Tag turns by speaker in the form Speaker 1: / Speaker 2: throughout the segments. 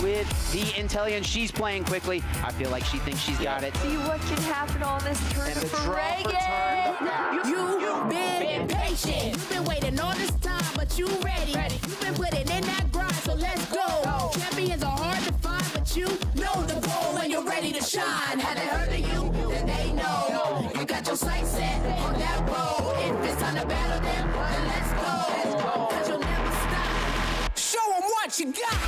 Speaker 1: with the intelligence. She's playing quickly. I feel like she thinks she's got it.
Speaker 2: See what can happen on this turn
Speaker 1: And the
Speaker 2: for
Speaker 1: draw for
Speaker 2: Reagan.
Speaker 3: You've been patient. You've been waiting all this time, but you ready. You've been putting in that grind, so let's go. Champions are hard to find, but you know the goal when you're ready to shine. Have they heard of you? Then they know. You got your sights set on that road. If it's time to battle them, then let's go. Cause you'll never stop. Show them what you got.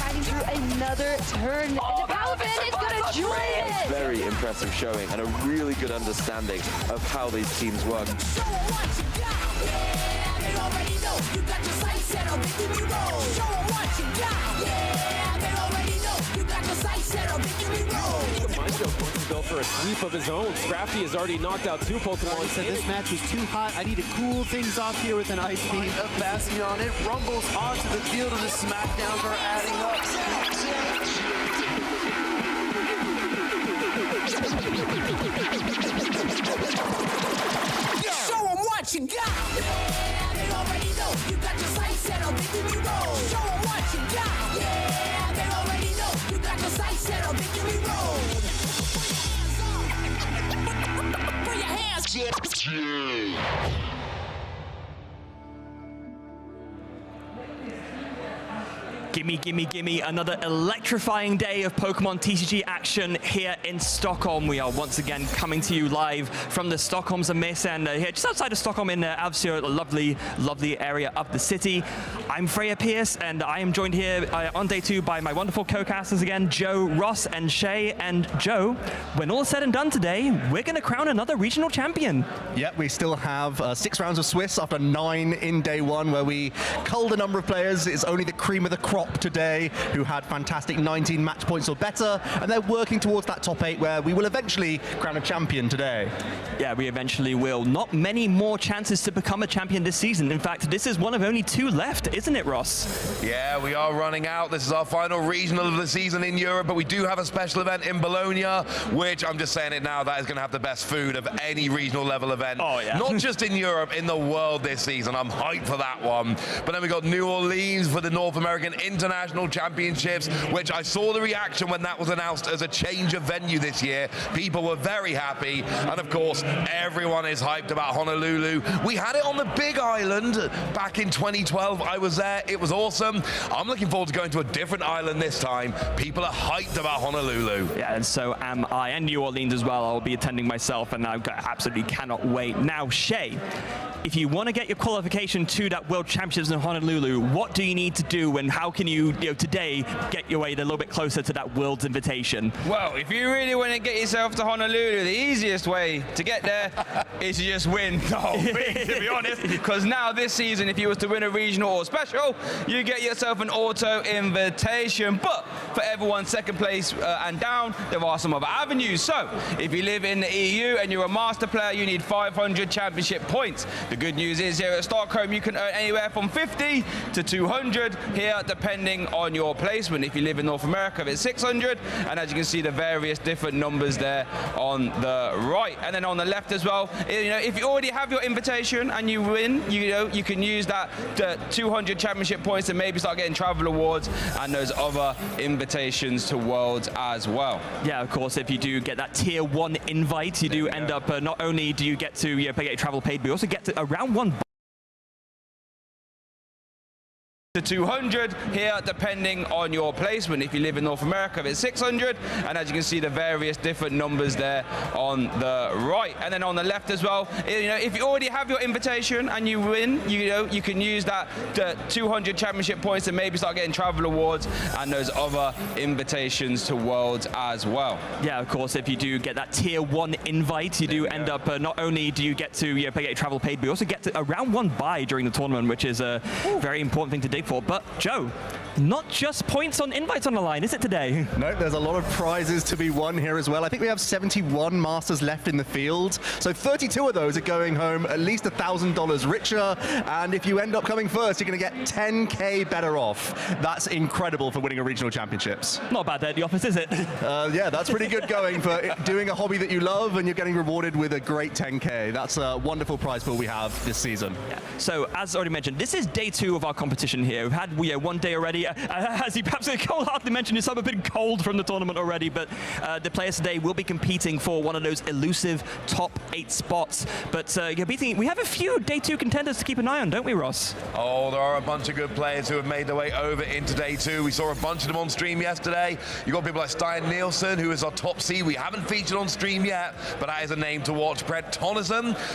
Speaker 2: Fighting through another turn. And the Palafin is going to join it.
Speaker 4: Very impressive showing and a really good understanding of how these teams work.
Speaker 3: Show them what you got. Yeah, they already know. You got your sights set on victory road. Show them what you got. Yeah, they already know. You got your sights set on victory road.
Speaker 5: Maestro points to go for a sweep of his own. Scrafty has already knocked out 2 Pokemon.
Speaker 6: He said this match was too hot. I need to cool things off here with an ice beam.
Speaker 7: A Bastion, it rumbles onto the field and the smackdowns are adding up.
Speaker 3: Show them what you got. Yeah, they already know. You got your sights set on victory road. Show them what you got. Yeah, they already know. You got your sights set on victory road. Put your hands.
Speaker 8: Gimme, gimme, gimme, another electrifying day of Pokemon TCG action here in Stockholm. We are once again coming to you live from the Stockholm's Mesa and here just outside of Stockholm in Avsö, a lovely, lovely area of the city. I'm Freya Pierce and I am joined here on day 2 by my wonderful co-casters again, Joe, Ross and Shay. And Joe, when all is said and done today, we're going to crown another regional champion.
Speaker 9: Yep, we still have 6 rounds of Swiss after 9 in day 1 where we culled a number of players. It's only the cream of the crop today who had fantastic 19 match points or better, and they're working towards that top 8 where we will eventually crown a champion today.
Speaker 8: Yeah, we eventually will. Not many more chances to become a champion this season. In fact, this is one of only 2 left, isn't it, Ross?
Speaker 10: Yeah, we are running out. This is our final regional of the season in Europe, but we do have a special event in Bologna, which I'm just saying it now, that is going to have the best food of any regional level event.
Speaker 8: Oh, yeah.
Speaker 10: Not just in Europe, in the world this season. I'm hyped for that one. But then we got New Orleans for the North American International Championships, which I saw the reaction when that was announced as a change of venue this year. People were very happy, and of course, everyone is hyped about Honolulu. We had it on the Big Island back in 2012. I was there. It was awesome. I'm looking forward to going to a different island this time. People are hyped about Honolulu.
Speaker 8: Yeah, and so am I, and New Orleans as well. I'll be attending myself, and I absolutely cannot wait. Now, Shay, if you want to get your qualification to that World Championships in Honolulu, what do you need to do, and how can you, today get your way a little bit closer to that World's invitation?
Speaker 11: Well, if you really want to get yourself to Honolulu, the easiest way to get there is to just win the whole thing, to be honest. Because now this season, if you was to win a regional or special, you get yourself an auto invitation. But for everyone second place and down, there are some other avenues. So if you live in the EU and you're a master player, you need 500 championship points. The good news is here at Stockholm, you can earn anywhere from 50 to 200 here, depending on your placement. If you live in North America, it's 600, and as you can see, the various different numbers there on the right. And then on the left as well, if you already have your invitation and you win, you can use that 200 championship points to maybe start getting travel awards and those other invitations to Worlds as well.
Speaker 8: Yeah, of course, if you do get that tier 1 invite, you do end up, not only do you get to get your travel paid, but you also get to a round 1 to 200 here, depending on your placement. If you live in North America, it's 600, and as you can see, the various different numbers there on the right. And then on the left as well, if you already have your invitation and you win, you can use that 200 championship points to maybe start getting travel awards and those other invitations to Worlds as well. Yeah, of course, if you do get that tier 1 invite, you do end up, not only do you get to get your travel paid, but you also get to a round 1 bye during the tournament, which is a very important thing to dig for. But Joe, not just points on invites on the line, is it today?
Speaker 9: No, there's a lot of prizes to be won here as well. I think we have 71 Masters left in the field, so 32 of those are going home at least $1,000 richer, and if you end up coming first, you're going to get 10K better off. That's incredible for winning a regional championships.
Speaker 8: Not bad there at the office, is it?
Speaker 9: Yeah, that's pretty good going for doing a hobby that you love, and you're getting rewarded with a great 10K. That's a wonderful prize pool we have this season.
Speaker 8: Yeah. So, as already mentioned, this is day 2 of our competition here
Speaker 12: here. We've had one day already. As you perhaps hardly mentioned, some have been cold from the tournament already, but the players today will be competing for one of those elusive top 8 spots. But we have a few day 2 contenders to keep an eye on, don't we, Ross?
Speaker 10: Oh, there are a bunch of good players who have made their way over into day 2. We saw a bunch of them on stream yesterday. You got people like Stein Nielsen, who is our top seed. We haven't featured on stream yet, but that is a name to watch. Brent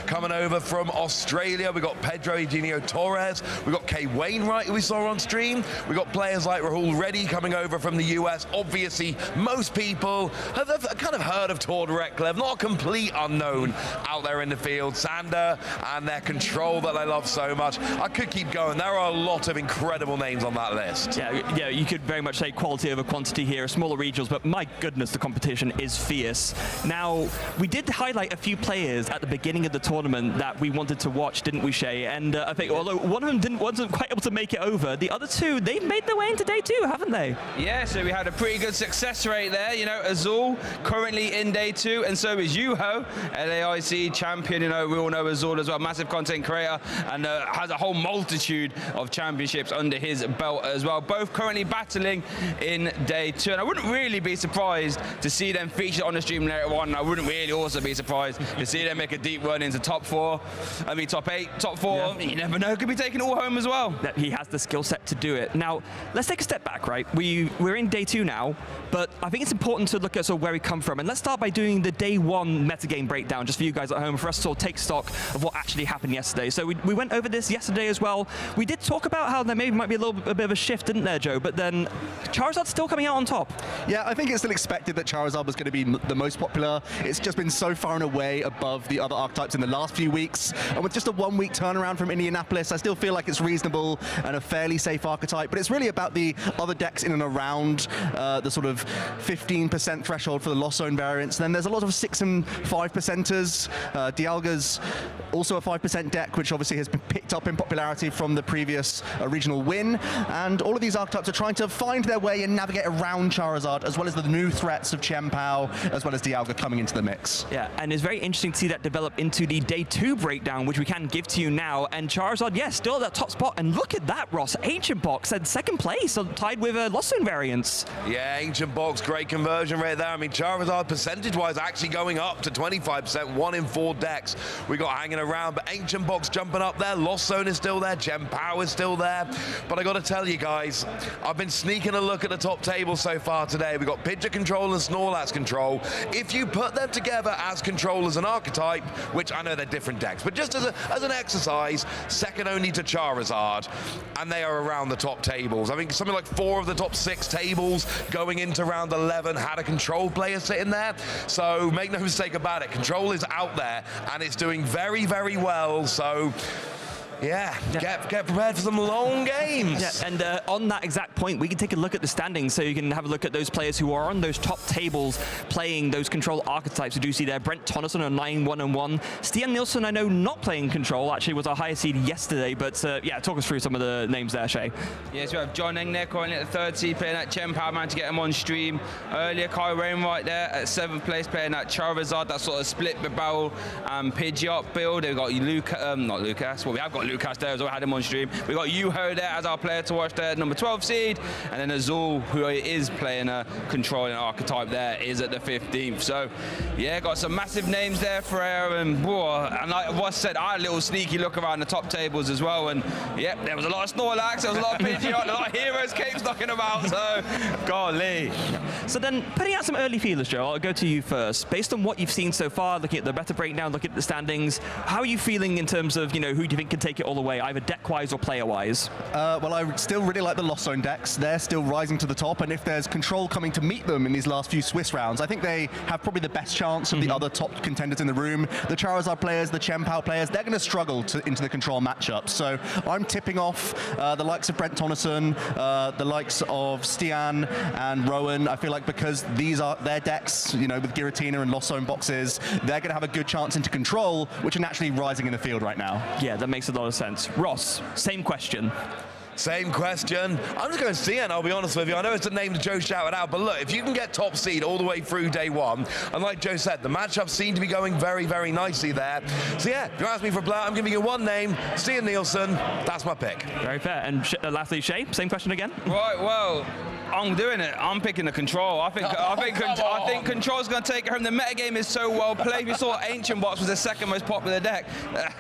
Speaker 10: coming over from Australia. We got Pedro Eugenio Torres. We got Kay Wainwright, who we saw on stream. We got players like Rahul Reddy coming over from the US. Obviously, most people have kind of heard of Tor Direktlev, not a complete unknown out there in the field. Sander and their control that I love so much. I could keep going. There are a lot of incredible names on that list.
Speaker 12: Yeah, you could very much say quality over quantity here, smaller regionals, but my goodness, the competition is fierce. Now, we did highlight a few players at the beginning of the tournament that we wanted to watch, didn't we, Shay? And I think although one of them wasn't quite able to make it over, the other 2, they've made their way into day 2, haven't they?
Speaker 11: Yeah, so we had a pretty good success rate there. You know, Azul currently in day 2, and so is Yuho, LAIC champion. You know, we all know Azul as well, massive content creator, and has a whole multitude of championships under his belt as well. Both currently battling in day 2, and I wouldn't really be surprised to see them featured on the stream later on. I wouldn't really also be surprised to see them make a deep run into top 8, top 4. Yeah. You never know, could be taking it all home as well.
Speaker 12: He has the skill set to do it. Now, let's take a step back, right? We're in day 2 now, but I think it's important to look at sort of where we come from. And let's start by doing the day 1 metagame breakdown, just for you guys at home, for us to sort of take stock of what actually happened yesterday. So we went over this yesterday as well. We did talk about how there maybe might be a bit of a shift, didn't there, Joe? But then Charizard's still coming out on top.
Speaker 9: Yeah, I think it's still expected that Charizard was going to be the most popular. It's just been so far and away above the other archetypes in the last few weeks. And with just a 1-week turnaround from Indianapolis, I still feel like it's reasonable and a fairly safe archetype. But it's really about the other decks in and around the sort of 15% threshold for the Lost Zone variants. And then there's a lot of 6 and 5%ers. Dialga's also a 5% deck, which obviously has been picked up in popularity from the previous regional win. And all of these archetypes are trying to find their way and navigate around Charizard, as well as the new threats of Chien-Pao, as well as Dialga coming into the mix.
Speaker 12: Yeah, and it's very interesting to see that develop into the day 2 breakdown, which we can give to you now. And Charizard, yes, still at that top spot. And look at that, Ross. Ancient Box at 2nd place, tied with Lost Zone variants.
Speaker 10: Yeah, Ancient Box, great conversion rate there. I mean, Charizard percentage-wise actually going up to 25%, 1 in 4 decks we got hanging around. But Ancient Box jumping up there. Lost Zone is still there. Chien-Pao is still there. But I got to tell you guys, I've been sneaking a look at the top table so far today. We got Pidgeot Control and Snorlax Control. If you put them together as Control as an archetype, which I know they're different decks, but just as an exercise, second only to Charizard, and they are around the top tables. I think something like 4 of the top 6 tables going into round 11 had a Control player sitting there. So make no mistake about it, Control is out there and it's doing very, very well. So yeah, get prepared for some long games.
Speaker 12: Yeah, and on that exact point, we can take a look at the standings, so you can have a look at those players who are on those top tables playing those Control archetypes. We do see there Brent Tonneson on 9-1-1. Stian Nielsen, I know, not playing Control, actually was our highest seed yesterday, but yeah, talk us through some of the names there, Shay.
Speaker 11: Yes, we have John Eng there currently at the 3rd seed, playing at Chien-Pao, managed to get him on stream earlier. Kai Wainwright there at 7th place, playing at Charizard, that sort of split the barrel Pidgeot build. We've got not Lucas, well, we have got Lucas there as well, had him on stream. We got Yuho there as our player to watch there, number 12 seed, and then Azul, who is playing a controlling archetype there, is at the 15th. So yeah, got some massive names there for and like was said, I had a little sneaky look around the top tables as well, and yep, there was a lot of Snorlax, there was a lot of Pidgeot, a lot of Heroes capes knocking about, so golly.
Speaker 12: So then, putting out some early feelers, Joe, I'll go to you first. Based on what you've seen so far, looking at the better breakdown, looking at the standings, how are you feeling in terms of, you know, who do you think can take it all the way, either deck-wise or player-wise?
Speaker 9: Well, I still really like the Lost Zone decks. They're still rising to the top, and if there's Control coming to meet them in these last few Swiss rounds, I think they have probably the best chance of the other top contenders in the room. The Charizard players, the Chien-Pao players, they're going to struggle into the Control matchup. So I'm tipping off the likes of Brent Tonneson, the likes of Stian and Rowan. I feel like because these are their decks, you know, with Giratina and Lost Zone boxes, they're going to have a good chance into Control, which are naturally rising in the field right now.
Speaker 12: Yeah, that makes a lot of sense. Ross, same question.
Speaker 10: Same question. I'm just going to see it, I'll be honest with you. I know it's a name that Joe shouted out, but look, if you can get top seed all the way through day one, and like Joe said, the matchups seem to be going very, very nicely there. So yeah, if you ask me for a player, I'm giving you one name, Stian Nielsen. That's my pick.
Speaker 12: Very fair. And lastly, Shay, same question again?
Speaker 11: Right, well, I'm doing it. I'm picking the Control. I think Control's going to take it home. The metagame is so well played. We saw Ancient Box was the second most popular deck.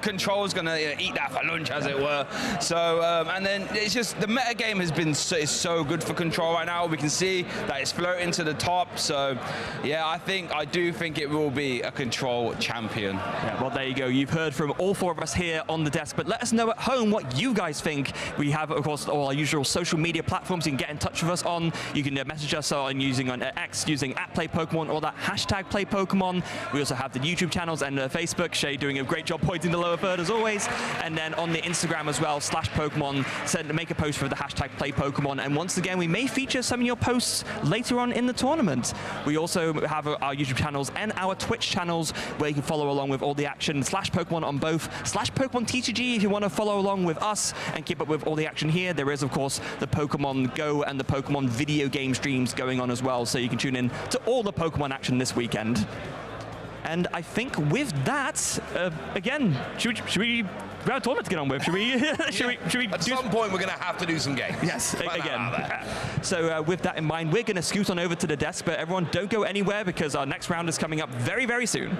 Speaker 11: Control's going to eat that for lunch, as it were. So, and then it's just the metagame has been is so good for Control right now. We can see that it's floating to the top. So, yeah, I do think it will be a Control champion.
Speaker 12: Yeah, well, there you go. You've heard from all four of us here on the desk, but let us know at home what you guys think. We have, of course, all our usual social media platforms you can get in touch with us on. You can message us on X using @PlayPokemon or that hashtag #PlayPokemon. We also have the YouTube channels and Facebook. Shay doing a great job pointing the lower third as always. And then on the Instagram as well, /Pokemon, make a post for the hashtag #PlayPokemon. And once again, we may feature some of your posts later on in the tournament. We also have our YouTube channels and our Twitch channels where you can follow along with all the action. /Pokemon on both. /Pokemon TCG if you want to follow along with us and keep up with all the action here. There is, of course, the Pokemon Go and the Pokemon video game streams going on as well, so you can tune in to all the Pokemon action this weekend. And I think with that, again, should we have a tournament to get on with? Should we?
Speaker 10: At some point, we're going to have to do some games.
Speaker 12: Yes, again. So with that in mind, we're going to scoot on over to the desk, but everyone don't go anywhere because our next round is coming up very, very soon.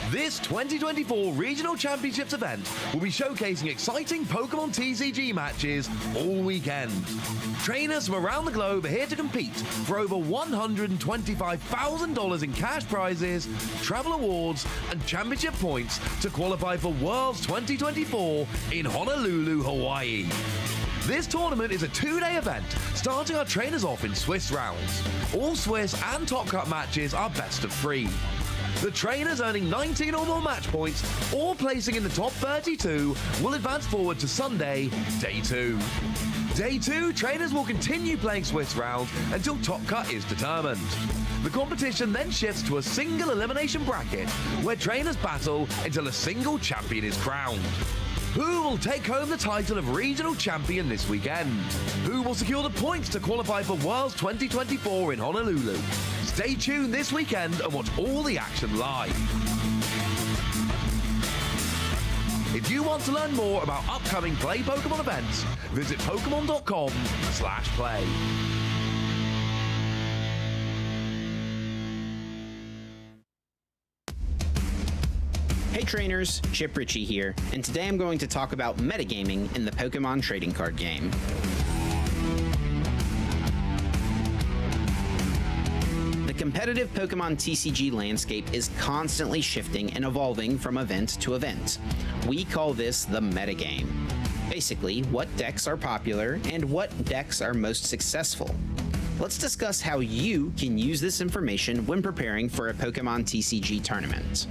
Speaker 13: This 2024 Regional Championships event will be showcasing exciting Pokemon TCG matches all weekend. Trainers from around the globe are here to compete for over $125,000 in cash prizes, travel awards, and championship points to qualify for Worlds 2024 in Honolulu, Hawaii. This tournament is a 2-day event, starting our trainers off in Swiss rounds. All Swiss and Top Cut matches are best of 3. The trainers earning 19 or more match points or placing in the top 32 will advance forward to Sunday, Day 2. Day 2, trainers will continue playing Swiss rounds until Top Cut is determined. The competition then shifts to a single elimination bracket where trainers battle until a single champion is crowned. Who will take home the title of Regional Champion this weekend? Who will secure the points to qualify for Worlds 2024 in Honolulu? Stay tuned this weekend and watch all the action live. If you want to learn more about upcoming Play Pokemon events, visit Pokemon.com/play.
Speaker 1: Hey trainers, Chip Ritchie here, and today I'm going to talk about metagaming in the Pokemon trading card game. The competitive Pokemon TCG landscape is constantly shifting and evolving from event to event. We call this the metagame. Basically, what decks are popular and what decks are most successful. Let's discuss how you can use this information when preparing for a Pokemon TCG tournament.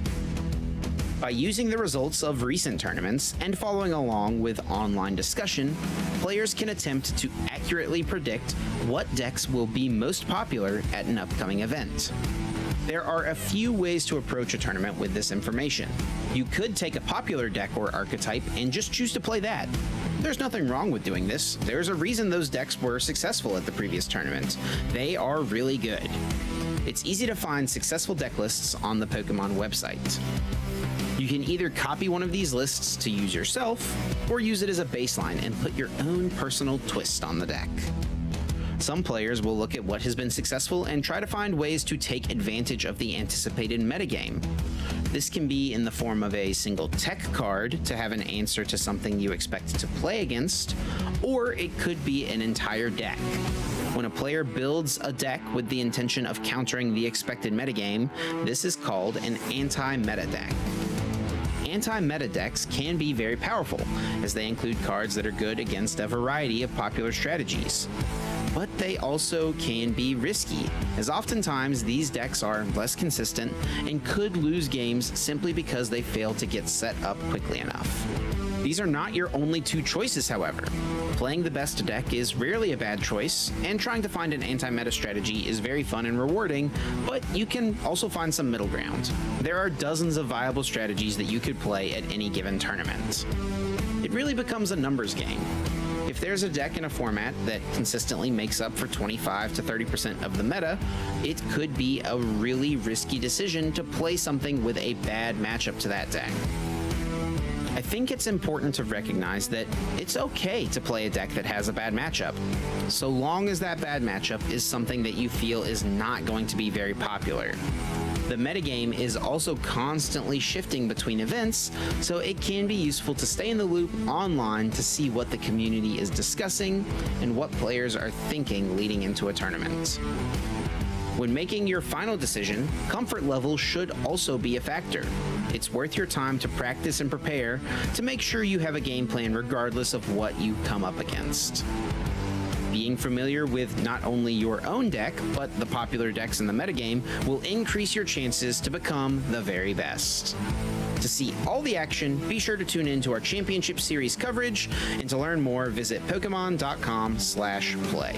Speaker 1: By using the results of recent tournaments and following along with online discussion, players can attempt to accurately predict what decks will be most popular at an upcoming event. There are a few ways to approach a tournament with this information. You could take a popular deck or archetype and just choose to play that. There's nothing wrong with doing this. There's a reason those decks were successful at the previous tournament. They are really good. It's easy to find successful deck lists on the Pokemon website. You can either copy one of these lists to use yourself, or use it as a baseline and put your own personal twist on the deck. Some players will look at what has been successful and try to find ways to take advantage of the anticipated metagame. This can be in the form of a single tech card to have an answer to something you expect to play against, or it could be an entire deck. When a player builds a deck with the intention of countering the expected metagame, this is called an anti-meta deck. Anti-meta decks can be very powerful, as they include cards that are good against a variety of popular strategies. But they also can be risky, as oftentimes these decks are less consistent and could lose games simply because they fail to get set up quickly enough. These are not your only two choices, however. Playing the best deck is rarely a bad choice, and trying to find an anti-meta strategy is very fun and rewarding, but you can also find some middle ground. There are dozens of viable strategies that you could play at any given tournament. It really becomes a numbers game. If there's a deck in a format that consistently makes up for 25 to 30% of the meta, it could be a really risky decision to play something with a bad matchup to that deck. I think it's important to recognize that it's okay to play a deck that has a bad matchup, so long as that bad matchup is something that you feel is not going to be very popular. The metagame is also constantly shifting between events, so it can be useful to stay in the loop online to see what the community is discussing and what players are thinking leading into a tournament. When making your final decision, comfort level should also be a factor. It's worth your time to practice and prepare to make sure you have a game plan regardless of what you come up against. Being familiar with not only your own deck, but the popular decks in the metagame will increase your chances to become the very best. To see all the action, be sure to tune in to our Championship Series coverage, and to learn more, visit Pokemon.com/play.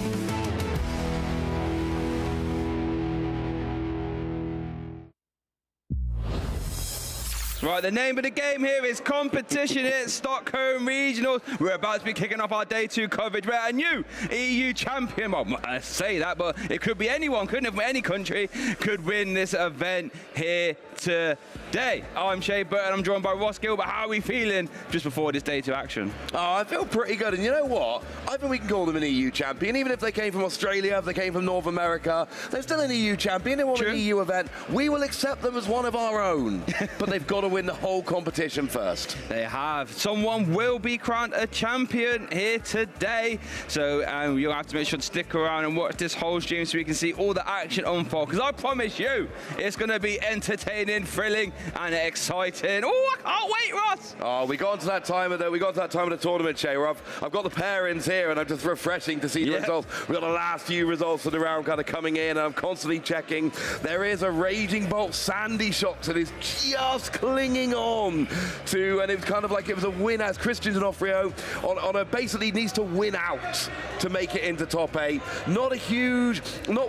Speaker 11: Right, the name of the game here is Competition at Stockholm Regionals. We're about to be kicking off our Day 2 coverage where a new EU champion, well, I say that, but it could be anyone, couldn't it? From any country could win this event here today. I'm Shea Burton, I'm joined by Ross Gilbert. How are we feeling just before this Day 2 action?
Speaker 10: Oh, I feel pretty good, and you know what? I think we can call them an EU champion, even if they came from Australia, if they came from North America. They're still an EU champion, they want an EU event. We will accept them as one of our own, but they've got to win the whole competition first.
Speaker 11: They have. Someone will be crowned a champion here today, so you'll have to make sure to stick around and watch this whole stream so we can see all the action unfold, because I promise you it's going to be entertaining, thrilling and exciting. Oh, I can't wait, Ross.
Speaker 10: Oh, we got to that time of the tournament, Shay, where I've got the pairings here, and I'm just refreshing to see the results. We've got the last few results of the round kind of coming in, and I'm constantly checking. There is a Raging Bolt Sandy Shocks that is just clinging on to, and it was kind of like it was a win as Christian D'Onofrio on a basically needs to win out to make it into top 8. Not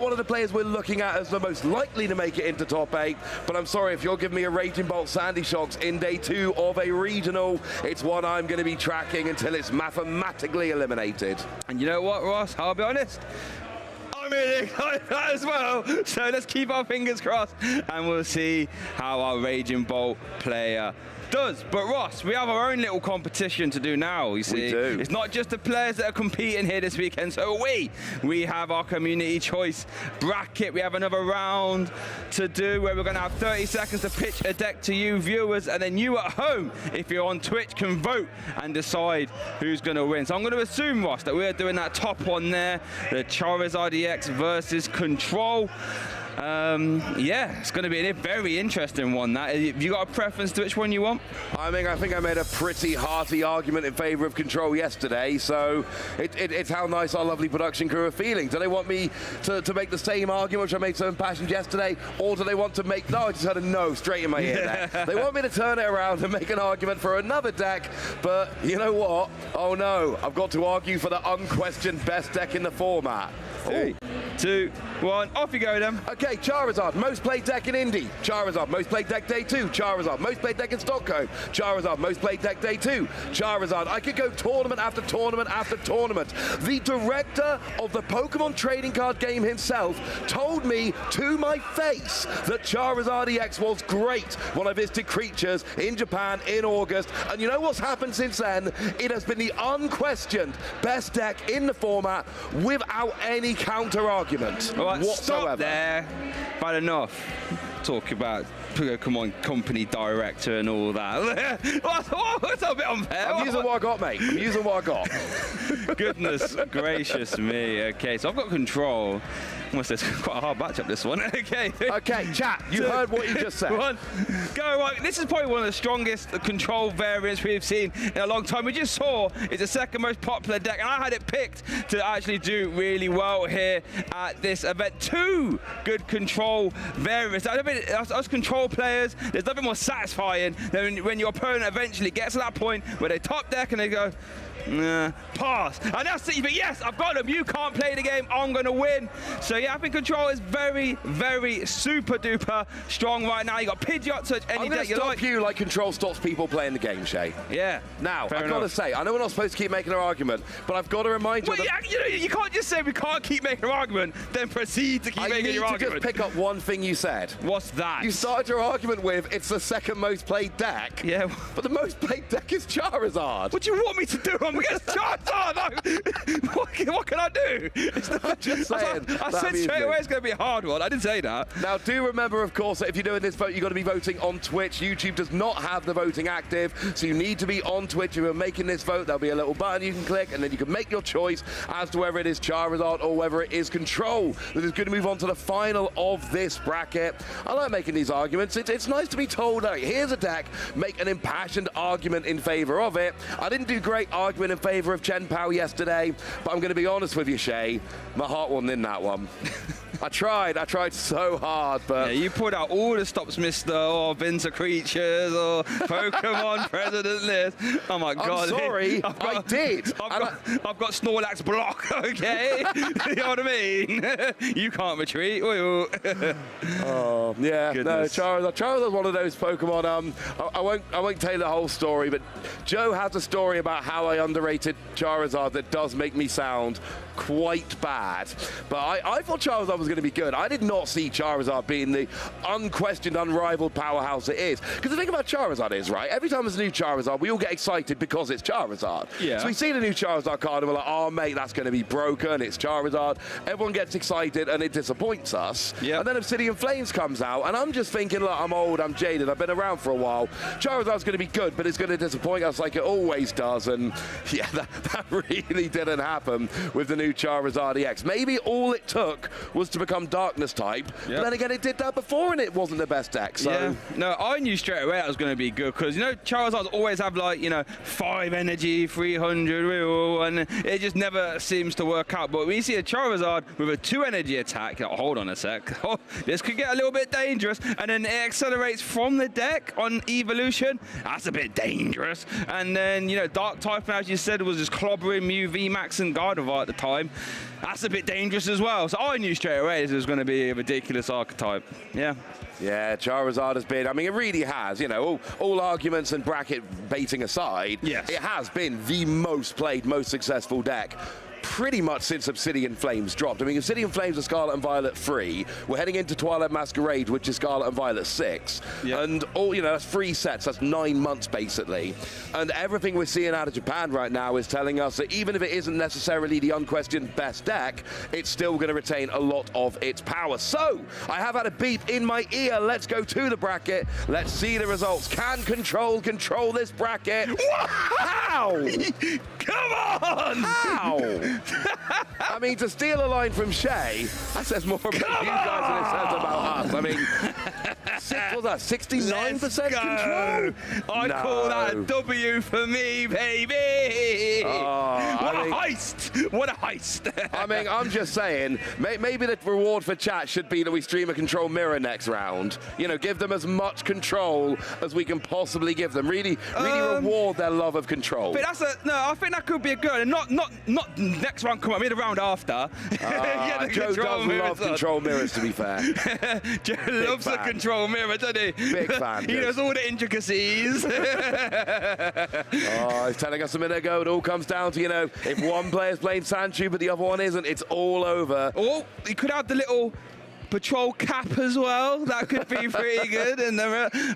Speaker 10: one of the players we're looking at as the most likely to make it into top 8, but I'm sorry, if you're giving me a Raging Bolt Sandy Shocks in Day 2 of a regional, it's one I'm going to be tracking until it's mathematically eliminated.
Speaker 11: And you know what, Ross, I'll be honest, I'm really excited as well. So let's keep our fingers crossed and we'll see how our Raging Bolt player does. But Ross, we have our own little competition to do now, you see.
Speaker 10: We do.
Speaker 11: It's not just the players that are competing here this weekend, so we have our community choice bracket. We have another round to do where we're going to have 30 seconds to pitch a deck to you viewers, and then you at home, if you're on Twitch, can vote and decide who's going to win. So I'm going to assume, Ross, that we're doing that top one there, the Charizard EX versus Control. Yeah, it's going to be a very interesting one. That have you got a preference to which one you want?
Speaker 10: I mean, I think I made a pretty hearty argument in favour of Control yesterday, so it's how nice our lovely production crew are feeling. Do they want me to make the same argument which I made so impassioned yesterday, or do they want to make... No, I just heard a no straight in my ear there. They want me to turn it around and make an argument for another deck, but you know what? Oh no, I've got to argue for the unquestioned best deck in the format.
Speaker 11: 3, 2, 1, off you go then.
Speaker 10: Okay, Charizard, most played deck in Indy. Charizard, most played deck day 2. Charizard, most played deck in Stockholm. Charizard, most played deck day 2. Charizard, I could go tournament after tournament after tournament. The director of the Pokemon trading card game himself told me to my face that Charizard EX was great when I visited Creatures in Japan in August. And you know what's happened since then? It has been the unquestioned best deck in the format without any counter-argument
Speaker 11: Right,
Speaker 10: whatsoever.
Speaker 11: stop there. Bad enough. Talk about Pokemon company director and all that. What's a bit unfair?
Speaker 10: I'm using what I got, mate. I'm using what I got.
Speaker 11: Goodness gracious me. Okay, so I've got Control. Almost it's quite a hard matchup, this one. Okay.
Speaker 10: Okay, chat. You heard what you just said.
Speaker 11: One, go right. This is probably one of the strongest Control variants we've seen in a long time. We just saw it's the second most popular deck, and I had it picked to actually do really well here at this event. 2 good Control variants. I mean, us Control players, there's nothing more satisfying than when your opponent eventually gets to that point where they top deck and they go, nah, pass. And that's it. But yes, I've got them. You can't play the game. I'm going to win. So yeah, I think Control is very, very super duper strong right now. You got Pidgeot, such any deck you like.
Speaker 10: I'm going to stop you like Control stops people playing the game, Shay.
Speaker 11: Yeah.
Speaker 10: Now, I've got to say, I know we're not supposed to keep making our argument, but I've got to remind you
Speaker 11: that... you can't just say we can't keep making our argument, then proceed to keep making your argument.
Speaker 10: I need to just pick up one thing you said.
Speaker 11: What's that?
Speaker 10: You started your argument with, it's the second most played deck.
Speaker 11: Yeah.
Speaker 10: But the most played deck is Charizard.
Speaker 11: What do you want me to do? I'm against Charizard. What can I do?
Speaker 10: I'm just saying.
Speaker 11: I said straight away it's going to be a hard one. I didn't say that.
Speaker 10: Now, do remember, of course, that if you're doing this vote, you've got to be voting on Twitch. YouTube does not have the voting active, so you need to be on Twitch. If you're making this vote, there'll be a little button you can click, and then you can make your choice as to whether it is Charizard or whether it is Control. That is going to move on to the final of this bracket. I like making these arguments. It's nice to be told, hey, here's a deck, make an impassioned argument in favor of it. I didn't do great argument in favor of Chen Pao yesterday, but I'm going to be honest with you, Shay, my heart wasn't in that one. I tried so hard, but...
Speaker 11: Yeah, you put out all the stops, Mr. or Vince Creatures or Pokemon President list. Oh my God.
Speaker 10: I'm sorry, I did.
Speaker 11: I've got Snorlax block, okay? You know what I mean? You can't retreat.
Speaker 10: Oh, yeah.
Speaker 11: Goodness.
Speaker 10: No, Charizard's one of those Pokemon. I won't tell you the whole story, but Joe has a story about how I underrated Charizard that does make me sound quite bad. But I thought Charizard was going to be good. I did not see Charizard being the unquestioned, unrivaled powerhouse it is. Because the thing about Charizard is, right, every time there's a new Charizard, we all get excited because it's Charizard.
Speaker 11: Yeah.
Speaker 10: So we see the new Charizard card and we're like, oh, mate, that's going to be broken. It's Charizard. Everyone gets excited and it disappoints us.
Speaker 11: Yep.
Speaker 10: And then Obsidian Flames comes out and I'm just thinking, look, I'm old, I'm jaded, I've been around for a while. Charizard's going to be good, but it's going to disappoint us like it always does. And yeah, that really didn't happen with the new Charizard EX. Maybe all it took was to become Darkness type, but then again, it did that before and it wasn't the best deck. So
Speaker 11: yeah. No, I knew straight away that was going to be good because, you know, Charizards always have like, 5 energy, 300, and it just never seems to work out. But when you see a Charizard with a 2 energy attack, you're like, hold on a sec, this could get a little bit dangerous, and then it accelerates from the deck on evolution. That's a bit dangerous. And then, Dark typing, as you said, was just clobbering Mew, VMAX, and Gardevoir at the time. That's a bit dangerous as well. So I knew straight away this was going to be a ridiculous archetype. Yeah.
Speaker 10: Yeah, Charizard has been, I mean, it really has, all arguments and bracket baiting aside,
Speaker 11: yes,
Speaker 10: it has been the most played, most successful deck pretty much since Obsidian Flames dropped. I mean, Obsidian Flames are Scarlet and Violet 3. We're heading into Twilight Masquerade, which is Scarlet and Violet 6.
Speaker 11: Yep.
Speaker 10: And all, that's 3 sets. That's 9 months, basically. And everything we're seeing out of Japan right now is telling us that even if it isn't necessarily the unquestioned best deck, it's still going to retain a lot of its power. So, I have had a beep in my ear. Let's go to the bracket. Let's see the results. Can Control this bracket? How?
Speaker 11: Come on!
Speaker 10: How? I mean, to steal a line from Shay, that says more about you guys than it says about going, what was that, 69% control?
Speaker 11: I call that a W for me, baby. What a heist. What a heist.
Speaker 14: I mean, I'm just saying, maybe the reward for chat should be that we stream a control mirror next round. You know, give them as much control as we can possibly give them. Really reward their love of control.
Speaker 11: But I think that could be a good, and not next round, come on, maybe the round after.
Speaker 14: Joe does love control mirrors, to be fair.
Speaker 11: Joe loves a control mirror, doesn't he?
Speaker 14: Big fan.
Speaker 11: He knows all the intricacies.
Speaker 14: He's telling us a minute ago, it all comes down to, you know, if one player's playing Sandtube but the other one isn't, it's all over.
Speaker 11: Oh, he could have the little patrol cap as well. That could be pretty good. And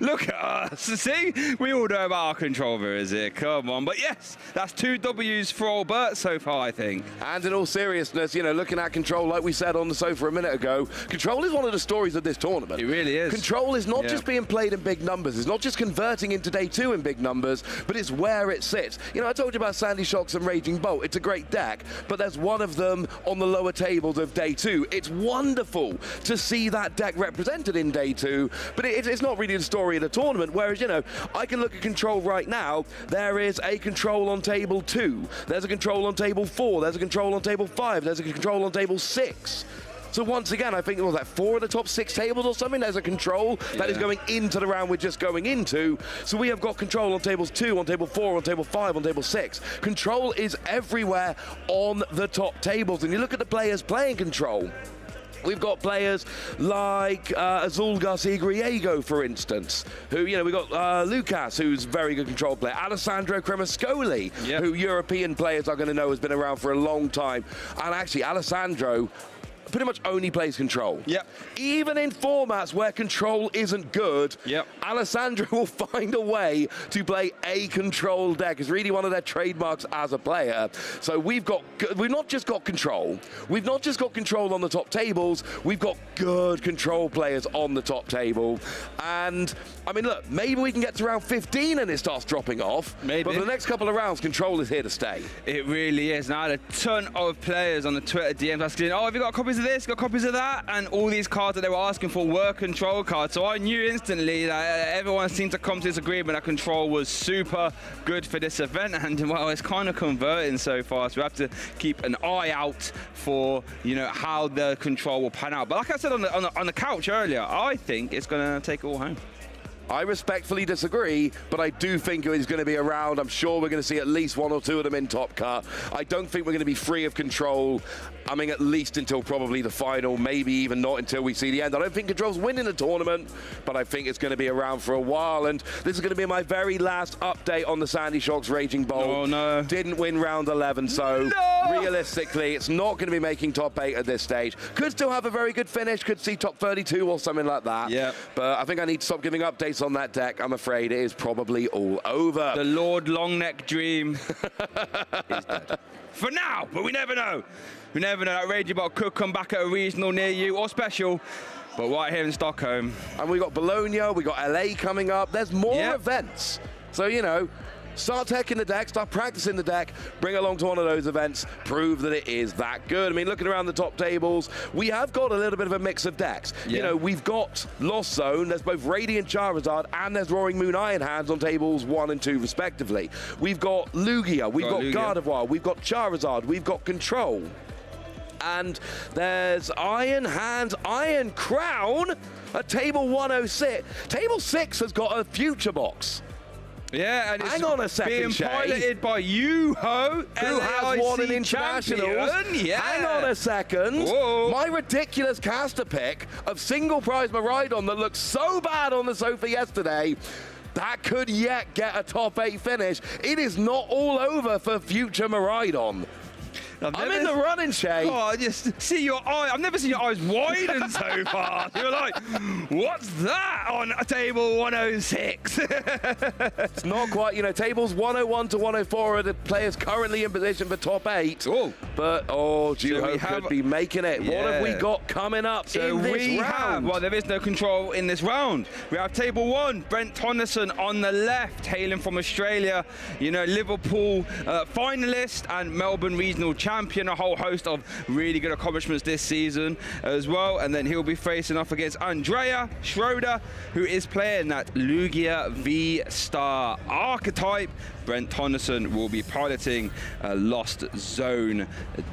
Speaker 11: look at us. See, we all know about our control mirrors here. Come on. But yes, that's 2 W's for old Bert so far, I think.
Speaker 14: And in all seriousness, you know, looking at control, like we said on the sofa a minute ago, control is one of the stories of this tournament.
Speaker 11: It really is.
Speaker 14: Control is not just being played in big numbers. It's not just converting into day 2 in big numbers, but it's where it sits. You know, I told you about Sandy Shocks and Raging Bolt. It's a great deck, but there's one of them on the lower tables of day 2. It's wonderful to see that deck represented in day 2, but it's not really the story of the tournament. Whereas, you know, I can look at control right now. There is a control on table 2. There's a control on table 4. There's a control on table 5. There's a control on table 6. So once again, I think it was like 4 of the top 6 tables or something. There's a control that is going into the round we're just going into. So we have got control on tables 2, on table 4, on table 5, on table 6. Control is everywhere on the top tables. And you look at the players playing control. We've got players like Azulgas Igriego, for instance, who, you know, we've got Lucas, who's a very good control player, Alessandro Cremascoli, who European players are going to know has been around for a long time. And actually, Alessandro pretty much only plays control. Even in formats where control isn't good, Alessandro will find a way to play a control deck. It's really one of their trademarks as a player. So we've not just got control. We've not just got control on the top tables. We've got good control players on the top table. And I mean, look, maybe we can get to round 15 and it starts dropping off. Maybe. But for the next couple of rounds, control is here to stay.
Speaker 11: It really is. Now, I had a ton of players on the Twitter DMs asking, oh, have you got copies of this, got copies of that? And all these cards that they were asking for were control cards. So I knew instantly that everyone seemed to come to this agreement that control was super good for this event. And well, it's kind of converting so far. So we have to keep an eye out for, you know, how the control will pan out. But like I said on the couch earlier, I think it's going to take it all home.
Speaker 14: I respectfully disagree, but I do think it is going to be around. I'm sure we're going to see at least 1 or 2 of them in top cut. I don't think we're going to be free of control, I mean, at least until probably the final, maybe even not until we see the end. I don't think control's winning the tournament, but I think it's going to be around for a while. And this is going to be my very last update on the Sandy Shocks Raging Bolt.
Speaker 11: Oh, no.
Speaker 14: Didn't win round 11, so realistically, it's not going to be making top 8 at this stage. Could still have a very good finish, could see top 32 or something like that. But I think I need to stop giving updates on that deck. I'm afraid it is probably all over.
Speaker 11: The Lord Longneck dream is dead. For now, but we never know. We never know. That Raging Bolt could come back at a regional near you or special, but right here in Stockholm.
Speaker 14: And we got Bologna, we got LA coming up. There's more events. So, you know, start teching the deck, start practicing the deck, bring along to one of those events, prove that it is that good. I mean, looking around the top tables, we have got a little bit of a mix of decks. You know, we've got Lost Zone, there's both Radiant Charizard, and there's Roaring Moon Iron Hands on tables 1 and 2 respectively. We've got Lugia, we've got Gardevoir, we've got Charizard, we've got Control. And there's Iron Hands, Iron Crown at table 106. Table 6 has got a future box.
Speaker 11: Yeah, and it's
Speaker 14: hang on a second,
Speaker 11: being piloted by Yuho,
Speaker 14: who has won an international. Hang on a second.
Speaker 11: Whoa.
Speaker 14: My ridiculous caster pick of single prize Miraidon that looked so bad on the sofa yesterday, that could yet get a top 8 finish. It is not all over for future Miraidon. I'm in the running, Shay.
Speaker 11: Oh, I just see your eye. I've never seen your eyes widen so fast. You're like, what's that on table 106?
Speaker 14: It's not quite, you know, tables 101 to 104 are the players currently in position for top 8. But, Juho could be making it. What have we got coming up in this round?
Speaker 11: Well, there is no control in this round. We have table 1, Brent Tonneson on the left, hailing from Australia. You know, Liverpool finalist and Melbourne Regional Champion. champion, a whole host of really good accomplishments this season as well. And then he'll be facing off against Andrea Schroeder, who is playing that Lugia V-Star archetype. Brent Tonneson will be piloting a Lost Zone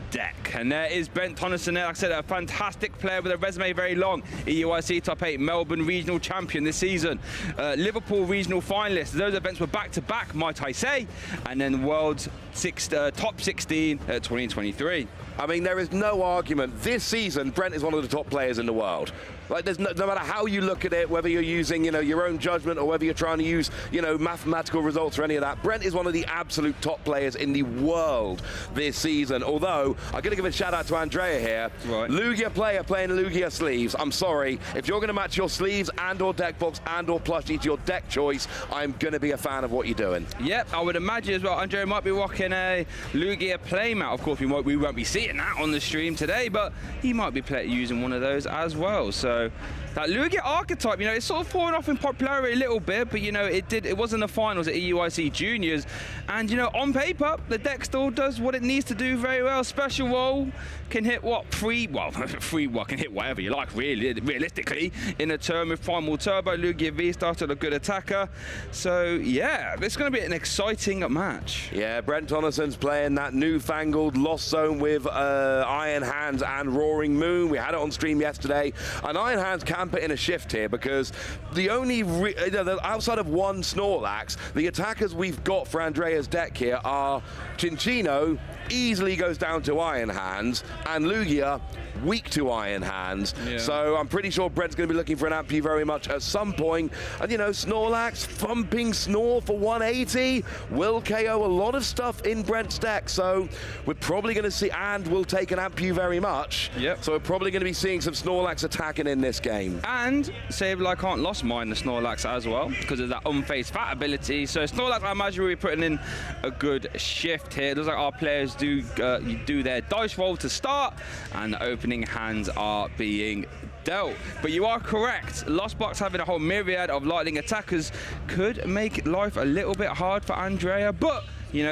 Speaker 11: deck. And there is Brent Tonneson there, like I said, a fantastic player with a resume very long. EUIC Top 8 Melbourne Regional Champion this season. Liverpool Regional Finalist. Those events were back-to-back, might I say. And then World Top 16 at 2023.
Speaker 14: I mean, there is no argument. This season, Brent is one of the top players in the world. Like, there's no matter how you look at it, whether you're using, your own judgment or whether you're trying to use, mathematical results or any of that, Brent is one of the absolute top players in the world this season. Although, I'm going to give a shout out to Andrea here.
Speaker 11: Right.
Speaker 14: Lugia player playing Lugia sleeves. I'm sorry. If you're going to match your sleeves and or deck box and or plushie to your deck choice, I'm going to be a fan of what you're doing.
Speaker 11: Yep, I would imagine as well. Andrea might be rocking a Lugia playmat. Of course, we won't be seeing that on the stream today, but he might be using one of those as well. So that Lugia archetype, it's sort of fallen off in popularity a little bit, but it was in the finals at EUIC Juniors, and on paper the deck still does what it needs to do very well. Special roll can hit can hit whatever you like, really, realistically, in a turn with Primal Turbo. Lugia V started a good attacker, so yeah, it's going to be an exciting match.
Speaker 14: Yeah, Brent Tonneson's playing that newfangled Lost Zone with Iron Hands and Roaring Moon. We had it on stream yesterday, and Iron Hands can put in a shift here because the only outside of one Snorlax, the attackers we've got for Andrea's deck here are Chinchino, easily goes down to Iron Hands, and Lugia, weak to Iron Hands. Yeah. So I'm pretty sure Brent's going to be looking for an Ampu very much at some point. And Snorlax, thumping Snore for 180 will KO a lot of stuff in Brent's deck. So we're probably going to see, and will take an Ampu very much.
Speaker 11: Yep.
Speaker 14: So we're probably going to be seeing some Snorlax attacking in this game.
Speaker 11: And Sableye can't lost mine the Snorlax as well because of that unfaced fat ability. So Snorlax, I imagine, we'll be putting in a good shift here. It looks like our players do their dice roll to start, and the opening hands are being dealt. But you are correct. Lost Box having a whole myriad of lightning attackers could make life a little bit hard for Andrea, but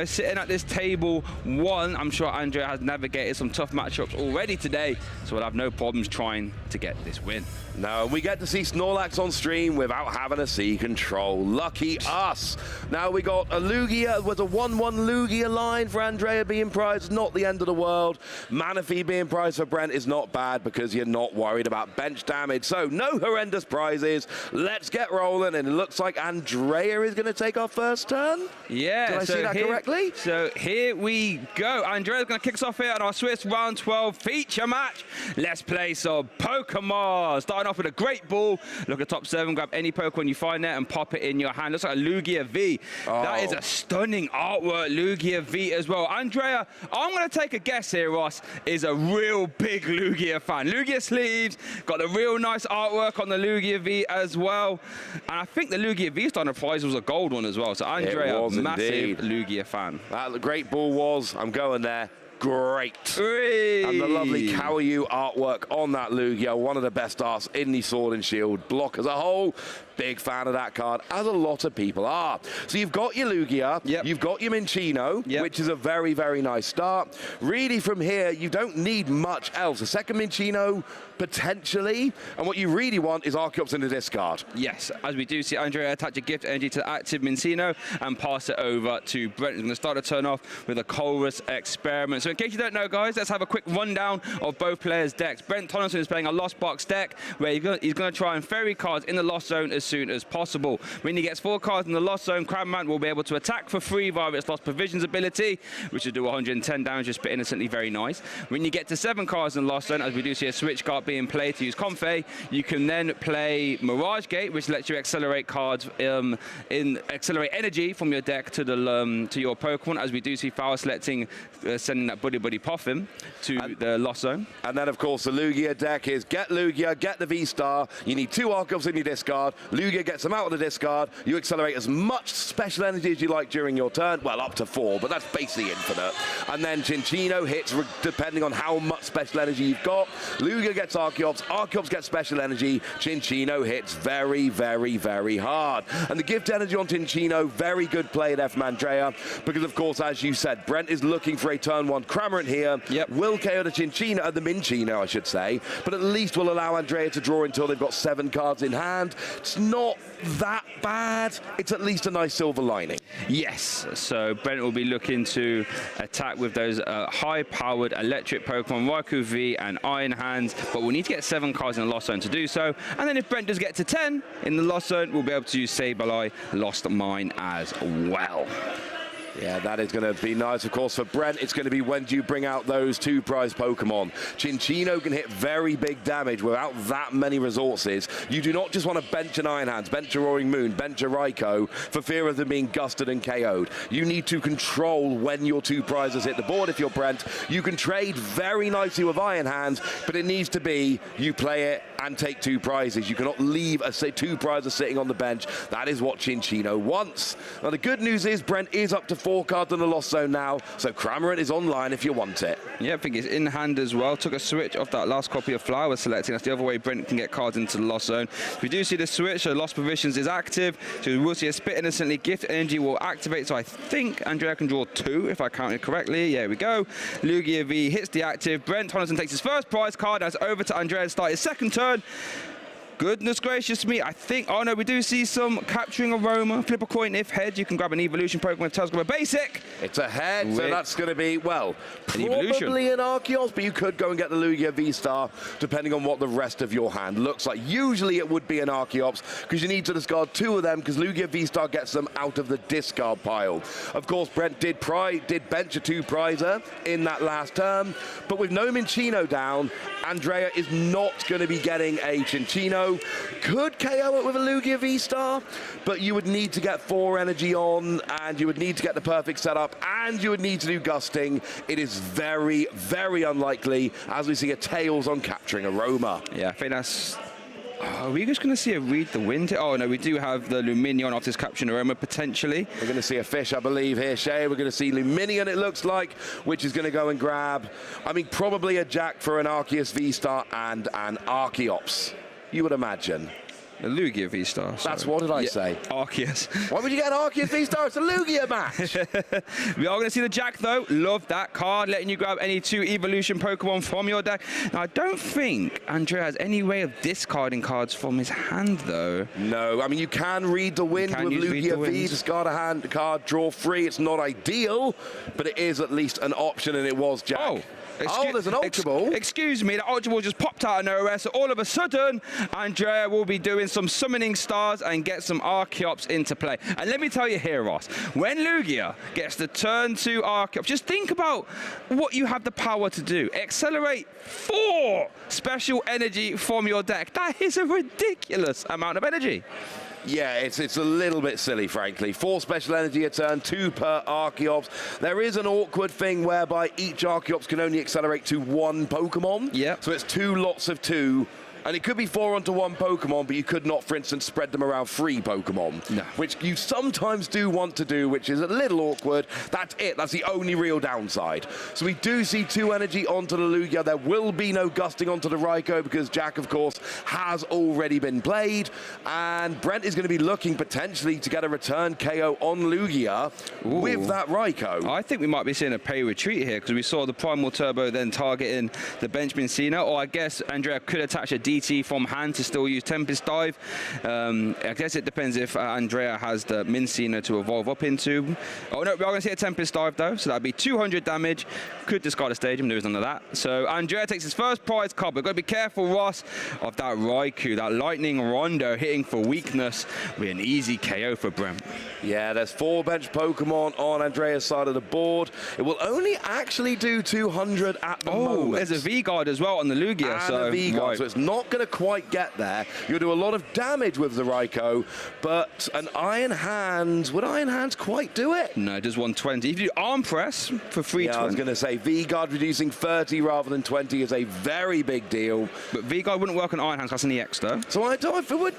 Speaker 11: sitting at this table one, I'm sure Andrea has navigated some tough matchups already today, so we'll have no problems trying to get this win.
Speaker 14: No, we get to see Snorlax on stream without having to see control. Lucky us. Now we got a Lugia, with a 1-1 Lugia line for Andrea being prized, not the end of the world. Manaphy being prized for Brent is not bad because you're not worried about bench damage. So no horrendous prizes. Let's get rolling, and it looks like Andrea is going to take our first turn.
Speaker 11: Yeah.
Speaker 14: Did I see that correctly?
Speaker 11: So here we go. Andrea's going to kick us off here on our Swiss Round 12 feature match. Let's play some Pokemon. Starting off with a great ball. Look at top 7, grab any Pokemon you find there and pop it in your hand. Looks like a Lugia V. Oh. That is a stunning artwork, Lugia V as well. Andrea, I'm going to take a guess here, Ross, is a real big Lugia fan. Lugia sleeves, got a real nice artwork on the Lugia V as well. And I think the Lugia V starting prize was a gold one as well. So Andrea, massive Lugia fan.
Speaker 14: That great ball was, I'm going there. Great.
Speaker 11: Whee!
Speaker 14: And the lovely Kawaii artwork on that Lugia, one of the best arts in the Sword and Shield block as a whole. Big fan of that card, as a lot of people are. So you've got your Lugia, you've got your Minccino, which is a very, very nice start. Really, from here, you don't need much else. A second Minccino, potentially, and what you really want is Archeops in the discard.
Speaker 11: Yes, as we do see Andrea attach a gift energy to the active Minccino and pass it over to Brent. He's going to start the turn off with a Colress Experiment. So in case you don't know, guys, let's have a quick rundown of both players' decks. Brent Tonneson is playing a Lost Box deck where he's going to try and ferry cards in the Lost Zone as soon as possible. When he gets 4 cards in the Lost Zone, Crabman will be able to attack for free via its Lost Provisions ability, which will do 110 damage, just but innocently very nice. When you get to 7 cards in the Lost Zone, as we do see a switch card being played to use Comfey, you can then play Mirage Gate, which lets you accelerate cards accelerate energy from your deck to the to your Pokemon, as we do see Foul selecting sending that Buddy Poffin to the Lost Zone.
Speaker 14: And then, of course, the Lugia deck is get Lugia, get the V-Star. You need 2 Archeops in your discard. Lugia gets them out of the discard. You accelerate as much special energy as you like during your turn. Well, up to 4, but that's basically infinite. And then Chinchino hits depending on how much special energy you've got. Lugia gets Archeops. Archeops gets special energy. Chinchino hits very, very, very hard. And the gift energy on Chinchino, very good play there from Andrea, because, of course, as you said, Brent is looking for a turn 1 Cramorant here will KO the Chinchino, the Minchino, I should say, but at least will allow Andrea to draw until they've got 7 cards in hand. It's not that bad. It's at least a nice silver lining.
Speaker 11: Yes, so Brent will be looking to attack with those high-powered electric Pokemon, Raikou V and Iron Hands, but we'll need to get 7 cards in the Lost Zone to do so. And then if Brent does get to 10 in the Lost Zone, we'll be able to use Sableye Lost Mine as well.
Speaker 14: Yeah, that is going to be nice, of course. For Brent, it's going to be when do you bring out those 2 prize Pokemon. Chinchino can hit very big damage without that many resources. You do not just want to bench an Iron Hands, bench a Roaring Moon, bench a Raikou for fear of them being gusted and KO'd. You need to control when your 2 prizes hit the board. If you're Brent, you can trade very nicely with Iron Hands, but it needs to be you play it and take 2 prizes. You cannot leave 2 prizes sitting on the bench. That is what Chinchino wants. Now, the good news is Brent is up to 4 cards in the Lost Zone now, so Cramorant is online if you want it.
Speaker 11: Yeah, I think it's in hand as well. Took a switch off that last copy of Flower selecting. That's the other way Brent can get cards into the Lost Zone. We do see the switch, so Lost Provisions is active, so we'll see a Spit Innocently. Gift Energy will activate, so I think Andrea can draw 2, if I counted correctly. Yeah, here we go. Lugia V hits the active. Brent Tonneson takes his first prize card, and it's over to Andrea to start his second turn. Goodness gracious me, I think, oh no, we do see some Capturing Aroma. Flip a coin. If head, you can grab an evolution Pokemon with Tails grab a basic.
Speaker 14: It's a head, so that's going to be, well,
Speaker 11: an evolution.
Speaker 14: Probably an Arceus, but you could go and get the Lugia V-Star, depending on what the rest of your hand looks like. Usually it would be an Arceus, because you need to discard 2 of them, because Lugia V-Star gets them out of the discard pile. Of course, Brent did bench a 2-prizer in that last turn, but with no Minchino down, Andrea is not going to be getting a Chinchino. Could KO it with a Lugia V-Star, but you would need to get 4 energy on, and you would need to get the perfect setup, and you would need to do gusting. It is very, very unlikely, as we see a Tails on Capturing Aroma.
Speaker 11: Yeah, I think that's... Are we just going to see a Read the Wind? Oh, no, we do have the Luminion off this Capturing Aroma, potentially.
Speaker 14: We're going to see a fish, I believe, here, Shay. We're going to see Luminion, it looks like, which is going to go and grab, I mean, probably a Jack for an Arceus V-Star and an Archeops, you would imagine.
Speaker 11: A Lugia V-Star.
Speaker 14: That's what did I say?
Speaker 11: Arceus.
Speaker 14: Why would you get an Arceus V-Star? It's a Lugia match.
Speaker 11: We are going to see the Jack, though. Love that card, letting you grab any 2 evolution Pokemon from your deck. Now, I don't think Andrea has any way of discarding cards from his hand, though.
Speaker 14: No, I mean, you can Read the Wind with Lugia V, discard a hand card, draw 3. It's not ideal, but it is at least an option, and it was Jack. Oh, there's an Ultra Ball.
Speaker 11: Excuse me, the Ultra Ball just popped out of nowhere, so all of a sudden, Andrea will be doing some Summoning Stars and get some Archeops into play. And let me tell you here, Ross, when Lugia gets the turn 2 Archeops, just think about what you have the power to do. Accelerate 4 special energy from your deck. That is a ridiculous amount of energy.
Speaker 14: Yeah, it's a little bit silly, frankly. 4 special energy a turn, 2 per Archeops. There is an awkward thing whereby each Archeops can only accelerate to 1 Pokemon.
Speaker 11: Yeah.
Speaker 14: So it's 2 lots of 2. And it could be 4 onto 1 Pokemon, but you could not, for instance, spread them around 3 Pokemon.
Speaker 11: No.
Speaker 14: Which you sometimes do want to do, which is a little awkward. That's it. That's the only real downside. So we do see 2 energy onto the Lugia. There will be no gusting onto the Raikou because Jack, of course, has already been played. And Brent is going to be looking potentially to get a return KO on Lugia with that Raikou.
Speaker 11: I think we might be seeing a pay retreat here because we saw the Primal Turbo then targeting the bench Minchino, or I guess Andrea could attach a DT from hand to still use Tempest Dive. I guess it depends if Andrea has the Minchino to evolve up into. Oh no, we are going to see a Tempest Dive though, so that'd be 200 damage. Could discard a Stadium, there is none of that. So Andrea takes his first prize card. We've got to be careful, Ross, of that Raikou, that Lightning Rondo hitting for weakness. Be an easy KO for Brent.
Speaker 14: Yeah, there's 4 bench Pokemon on Andrea's side of the board. It will only actually do 200 at the moment.
Speaker 11: There's a V-Guard as well on the Lugia.
Speaker 14: And
Speaker 11: so
Speaker 14: a V-Guard, so it's not going to quite get there. You'll do a lot of damage with the Raikou, but an Iron Hands, would Iron Hands quite do it?
Speaker 11: No, it does 120. If you do Arm Press for 320.
Speaker 14: Yeah, I was going to say V-Guard reducing 30 rather than 20 is a very big deal.
Speaker 11: But V-Guard wouldn't work on Iron Hands, that's an EX though.
Speaker 14: So I don't know if it would.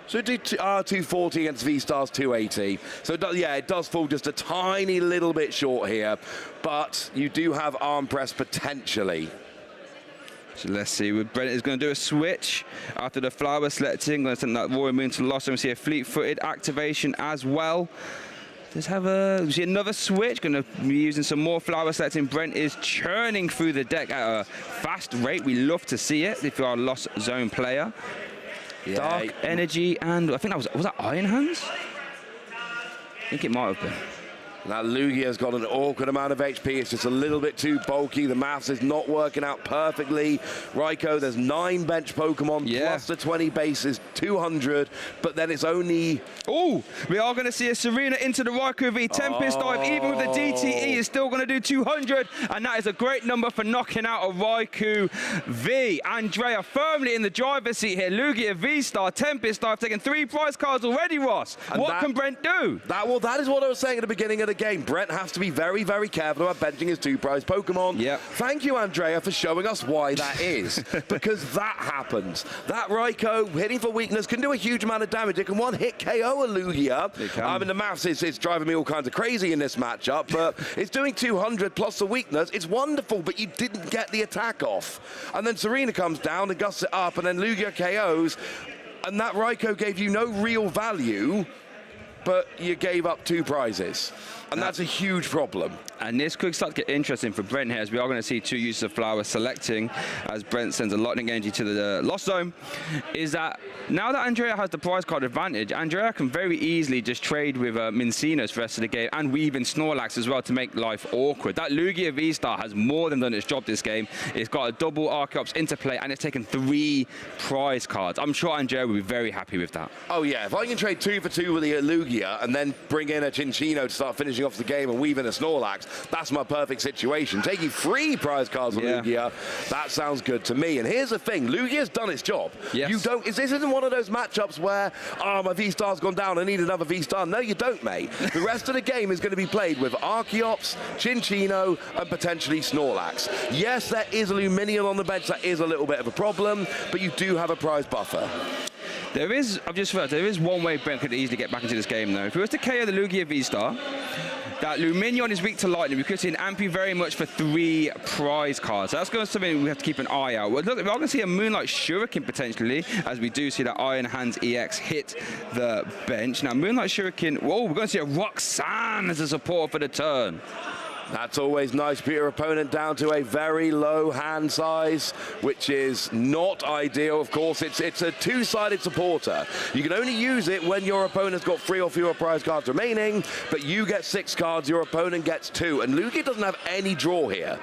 Speaker 14: So do 240 against V-Star's 280. So it does fall just a tiny little bit short here, but you do have Arm Press potentially.
Speaker 11: So let's see, Brent is going to do a switch after the Flower selecting. Going to send that Royal Moon to the Lost Zone. We see a Fleet-footed activation as well. Let's have we see another switch. Going to be using some more flower selecting. Brent is churning through the deck at a fast rate. We love to see it if you are a Lost Zone player. Yeah. Dark Energy, and I think that was that Iron Hands? I think it might have been.
Speaker 14: Now Lugia's got an awkward amount of HP. It's just a little bit too bulky. The maths is not working out perfectly. Raiko, there's 9 bench Pokemon plus the 20 base is 200, but then it's only...
Speaker 11: Oh, we are going to see a Serena into the Raiko V. Tempest Dive, even with the DTE, is still going to do 200, and that is a great number for knocking out a Raiko V. Andrea firmly in the driver's seat here. Lugia V-Star, Tempest Dive taking 3 prize cards already, Ross. And what can Brent do?
Speaker 14: That is what I was saying at the beginning of the game. Brent has to be very, very careful about benching his 2 prize Pokemon.
Speaker 11: Yep.
Speaker 14: Thank you, Andrea, for showing us why that is. Because that happens. That Raiko, hitting for weakness, can do a huge amount of damage. It can one-hit KO a Lugia. I mean, the maths is driving me all kinds of crazy in this matchup, but it's doing 200 plus the weakness. It's wonderful, but you didn't get the attack off. And then Serena comes down and gusts it up, and then Lugia KOs, and that Raiko gave you no real value, but you gave up 2 prizes. And that's a huge problem.
Speaker 11: And this could start to get interesting for Brent here, as we are going to see 2 uses of flower selecting as Brent sends a lightning energy to the Lost Zone. Is that now that Andrea has the prize card advantage, Andrea can very easily just trade with Mincinos for the rest of the game and weave in Snorlax as well to make life awkward. That Lugia V-Star has more than done its job this game. It's got a double Archeops into play and it's taken 3 prize cards. I'm sure Andrea will be very happy with that.
Speaker 14: Oh yeah, if I can trade 2 for 2 with the Lugia and then bring in a Chinchino to start finishing off the game and weave in a Snorlax, that's my perfect situation. Taking 3 prize cards with Lugia, that sounds good to me. And here's the thing, Lugia's done its job.
Speaker 11: Yes.
Speaker 14: You don't, this isn't one of those matchups where, oh, my V-Star's gone down, I need another V-Star. No, you don't, mate. The rest of the game is going to be played with Archeops, Chinchino, and potentially Snorlax. Yes, there is Lumineon on the bench, that is a little bit of a problem, but you do have a prize buffer.
Speaker 11: There is, I've just realized, there is one way Brent could easily get back into this game, though. If he was to KO the Lugia V-Star, that Lumineon is weak to lightning. We could see an Ampy very much for 3 prize cards. So that's going to be something we have to keep an eye out. Well, look, we're going to see a Moonlight Shuriken potentially, as we do see that Iron Hands EX hit the bench. Now, Moonlight Shuriken, whoa, we're going to see a Roxanne as a support for the turn.
Speaker 14: That's always nice. Put your opponent down to a very low hand size, which is not ideal. Of course, it's a 2-sided supporter. You can only use it when your opponent's got 3 or fewer prize cards remaining, but you get 6 cards, your opponent gets 2. And Lugia doesn't have any draw here.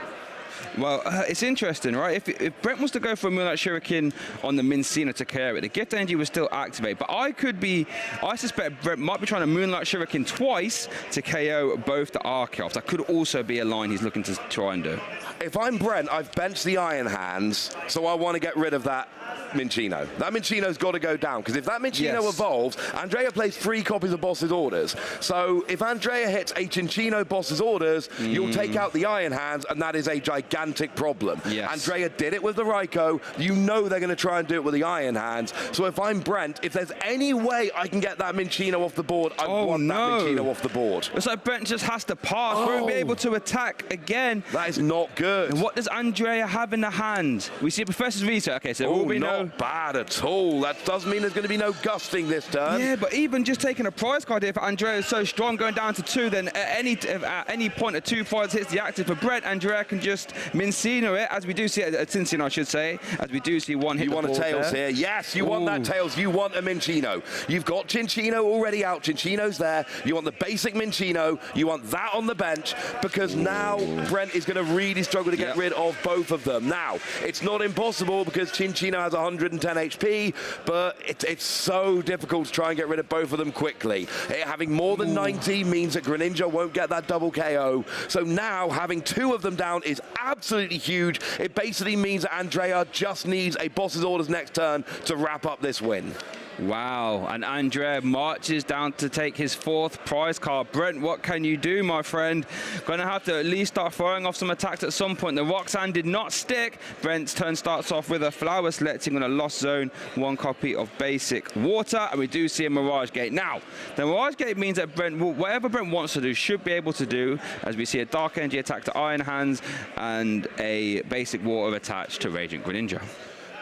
Speaker 11: Well, it's interesting, right? If Brent was to go for a Moonlight Shuriken on the Mincino to KO it, the Gift Energy was still activated. But I suspect Brent might be trying to Moonlight Shuriken twice to KO both the Archeops. That could also be a line he's looking to try and do.
Speaker 14: If I'm Brent, I've benched the Iron Hands, so I want to get rid of that Minccino. That Minccino's got to go down, because if that Minccino evolves, Andrea plays 3 copies of Boss's Orders. So if Andrea hits a Chinchino Boss's Orders, you'll take out the Iron Hands, and that is a gigantic problem.
Speaker 11: Yes.
Speaker 14: Andrea did it with the Raiko. You know they're going to try and do it with the Iron Hands. So if I'm Brent, if there's any way I can get that Minccino off the board, I want that Minccino off the board.
Speaker 11: It's like Brent just has to pass. Won't be able to attack again.
Speaker 14: That is not good.
Speaker 11: And what does Andrea have in the hand? We see Professor's Veto. Okay, so there will be
Speaker 14: not bad at all. That does mean there's going to be no gusting this turn.
Speaker 11: Yeah, but even just taking a prize card here for Andrea is so strong, going down to 2, then at any point a 2 prize hits the active for Brent, Andrea can just Mincino it, as we do see a Cincinnati, I should say, as we do see one hit.
Speaker 14: You want a Tails here? Yes, you want that Tails. You want a Minccino. You've got Chinchino already out. Chinchino's there. You want the basic Minccino. You want that on the bench, because now Brent is going to really struggle to get rid of both of them. Now, it's not impossible because Chinchino has 110 HP, but it's so difficult to try and get rid of both of them quickly. Having more than 90 means that Greninja won't get that double KO. So now having 2 of them down is absolutely huge. It basically means that Andrea just needs a Boss's Orders next turn to wrap up this win.
Speaker 11: Wow, and Andrea marches down to take his 4th prize card. Brent, what can you do, my friend? Gonna have to at least start firing off some attacks at some point. The Roxanne did not stick. Brent's turn starts off with a flower selecting on a Lost Zone, 1 copy of basic water, and we do see a Mirage Gate. Now, the Mirage Gate means that Brent, whatever Brent wants to do, should be able to do, as we see a Dark Energy attack to Iron Hands and a basic water attached to Radiant Greninja.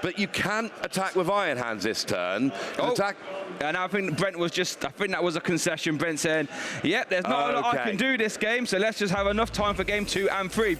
Speaker 14: but you can't attack with Iron Hands this turn.
Speaker 11: And I think Brent was I think that was a concession. Brent saying, yep, there's not a lot I can do this game, so let's just have enough time for game 2 and 3.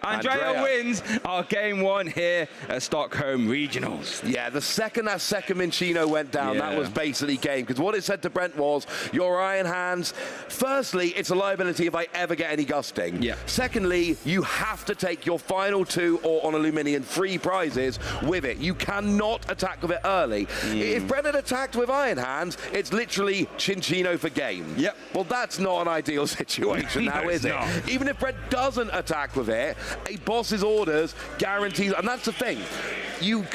Speaker 11: Andrea wins our game 1 here at Stockholm Regionals.
Speaker 14: Yeah, the second that second Minccino went down, that was basically game, because what it said to Brent was, your Iron Hands, firstly, it's a liability if I ever get any gusting.
Speaker 11: Yeah.
Speaker 14: Secondly, you have to take your final 2 or on Aluminium 3 prizes with it. You cannot attack with it early. If Brent had attacked with Iron Hands, it's literally Cinccino for game.
Speaker 11: Yep.
Speaker 14: Well, that's not an ideal situation now, is it?
Speaker 11: Not.
Speaker 14: Even if Brent doesn't attack with it, a boss's orders guarantees, and that's the thing. You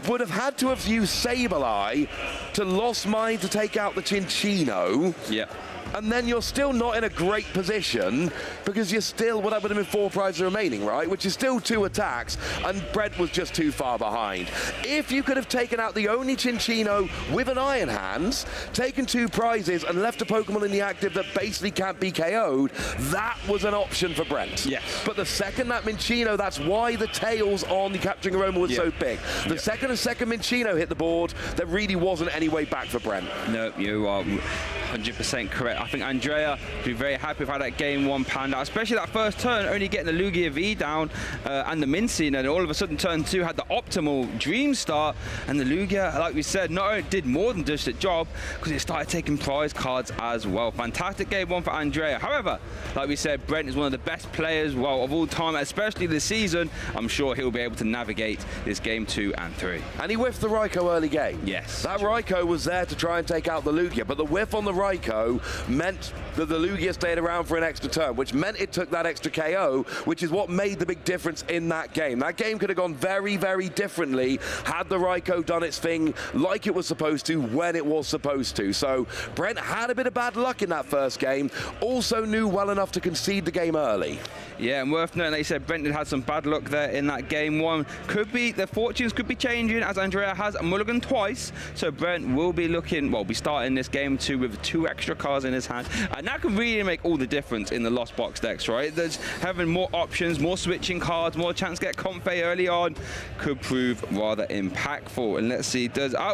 Speaker 14: would have had to have used Sableye to Lost Mine to take out the Cinccino.
Speaker 11: Yeah.
Speaker 14: And then you're still not in a great position because you're still, that would have been 4 prizes remaining, right? Which is still 2 attacks, and Brent was just too far behind. If you could have taken out the only Cinccino with an Iron Hands, taken 2 prizes, and left a Pokemon in the active that basically can't be KO'd, that was an option for Brent.
Speaker 11: Yes.
Speaker 14: But the second that Minccino, that's why the tails on the Capturing Aroma was so big. The second Minccino hit the board, there really wasn't any way back for Brent.
Speaker 11: No, you are 100% correct. I think Andrea would be very happy with how that game 1 panned out, especially that first turn, only getting the Lugia V down and the Minccino, and all of a sudden turn 2 had the optimal Dream start, and the Lugia, like we said, not only did more than just a job, because it started taking prize cards as well. Fantastic game 1 for Andrea. However, like we said, Brent is one of the best players of all time, especially this season. I'm sure he'll be able to navigate this game 2 and 3.
Speaker 14: And he whiffed the Raikou early game.
Speaker 11: Yes.
Speaker 14: That Raikou was there to try and take out the Lugia, but the whiff on the Raikou meant that the Lugia stayed around for an extra turn, which meant it took that extra KO, which is what made the big difference in that game. That game could have gone very, very differently had the Raikou done its thing like it was supposed to when it was supposed to. So Brent had a bit of bad luck in that first game, also knew well enough to concede the game early.
Speaker 11: Yeah, and worth noting, they said Brent had some bad luck there in that game 1. The fortunes could be changing, as Andrea has a mulligan twice, so Brent will be be starting this game 2 with 2 extra cards in his hand, and that can really make all the difference in the Lost Box decks, right? There's having more options, more switching cards, more chance to get Comfey early on could prove rather impactful. And let's see,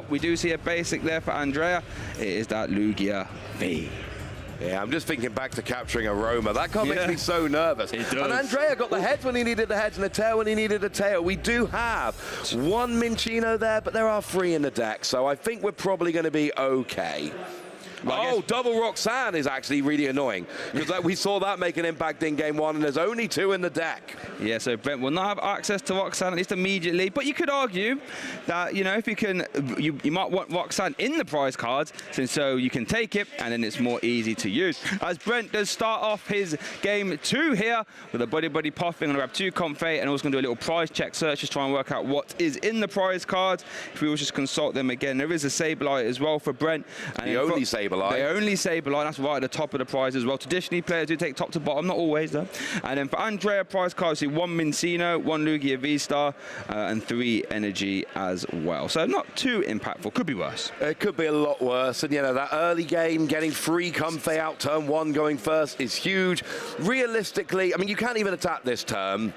Speaker 11: we do see a basic there for Andrea. It is that Lugia V.
Speaker 14: Yeah, I'm just thinking back to Capturing Aroma. That card makes me so nervous.
Speaker 11: It does.
Speaker 14: And Andrea got the heads when he needed the heads and the tail when he needed a tail. We do have 1 Minccino there, but there are 3 in the deck, so I think we're probably going to be okay. Well, double Roxanne is actually really annoying, because we saw that make an impact in game 1, and there's only 2 in the deck.
Speaker 11: Yeah, so Brent will not have access to Roxanne, at least immediately, but you could argue that, if you can, you might want Roxanne in the prize cards, since so you can take it, and then it's more easy to use. As Brent does start off his game 2 here, with a Buddy Puff, I'm going to grab 2 Comfey, and also going to do a little prize check search, just try and work out what is in the prize cards. If we will just consult them again, there is a Sableye as well for Brent. And
Speaker 14: the only Sableye.
Speaker 11: The only Sableye, that's right at the top of the prize as well. Traditionally, players do take top to bottom, not always though. And then for Andrea, prize cards, see 1 Minccino, 1 Lugia V-Star, and 3 Energy as well. So not too impactful, could be worse.
Speaker 14: It could be a lot worse, and that early game, getting 3 Comfey out, turn 1 going first is huge. Realistically, you can't even attack this turn.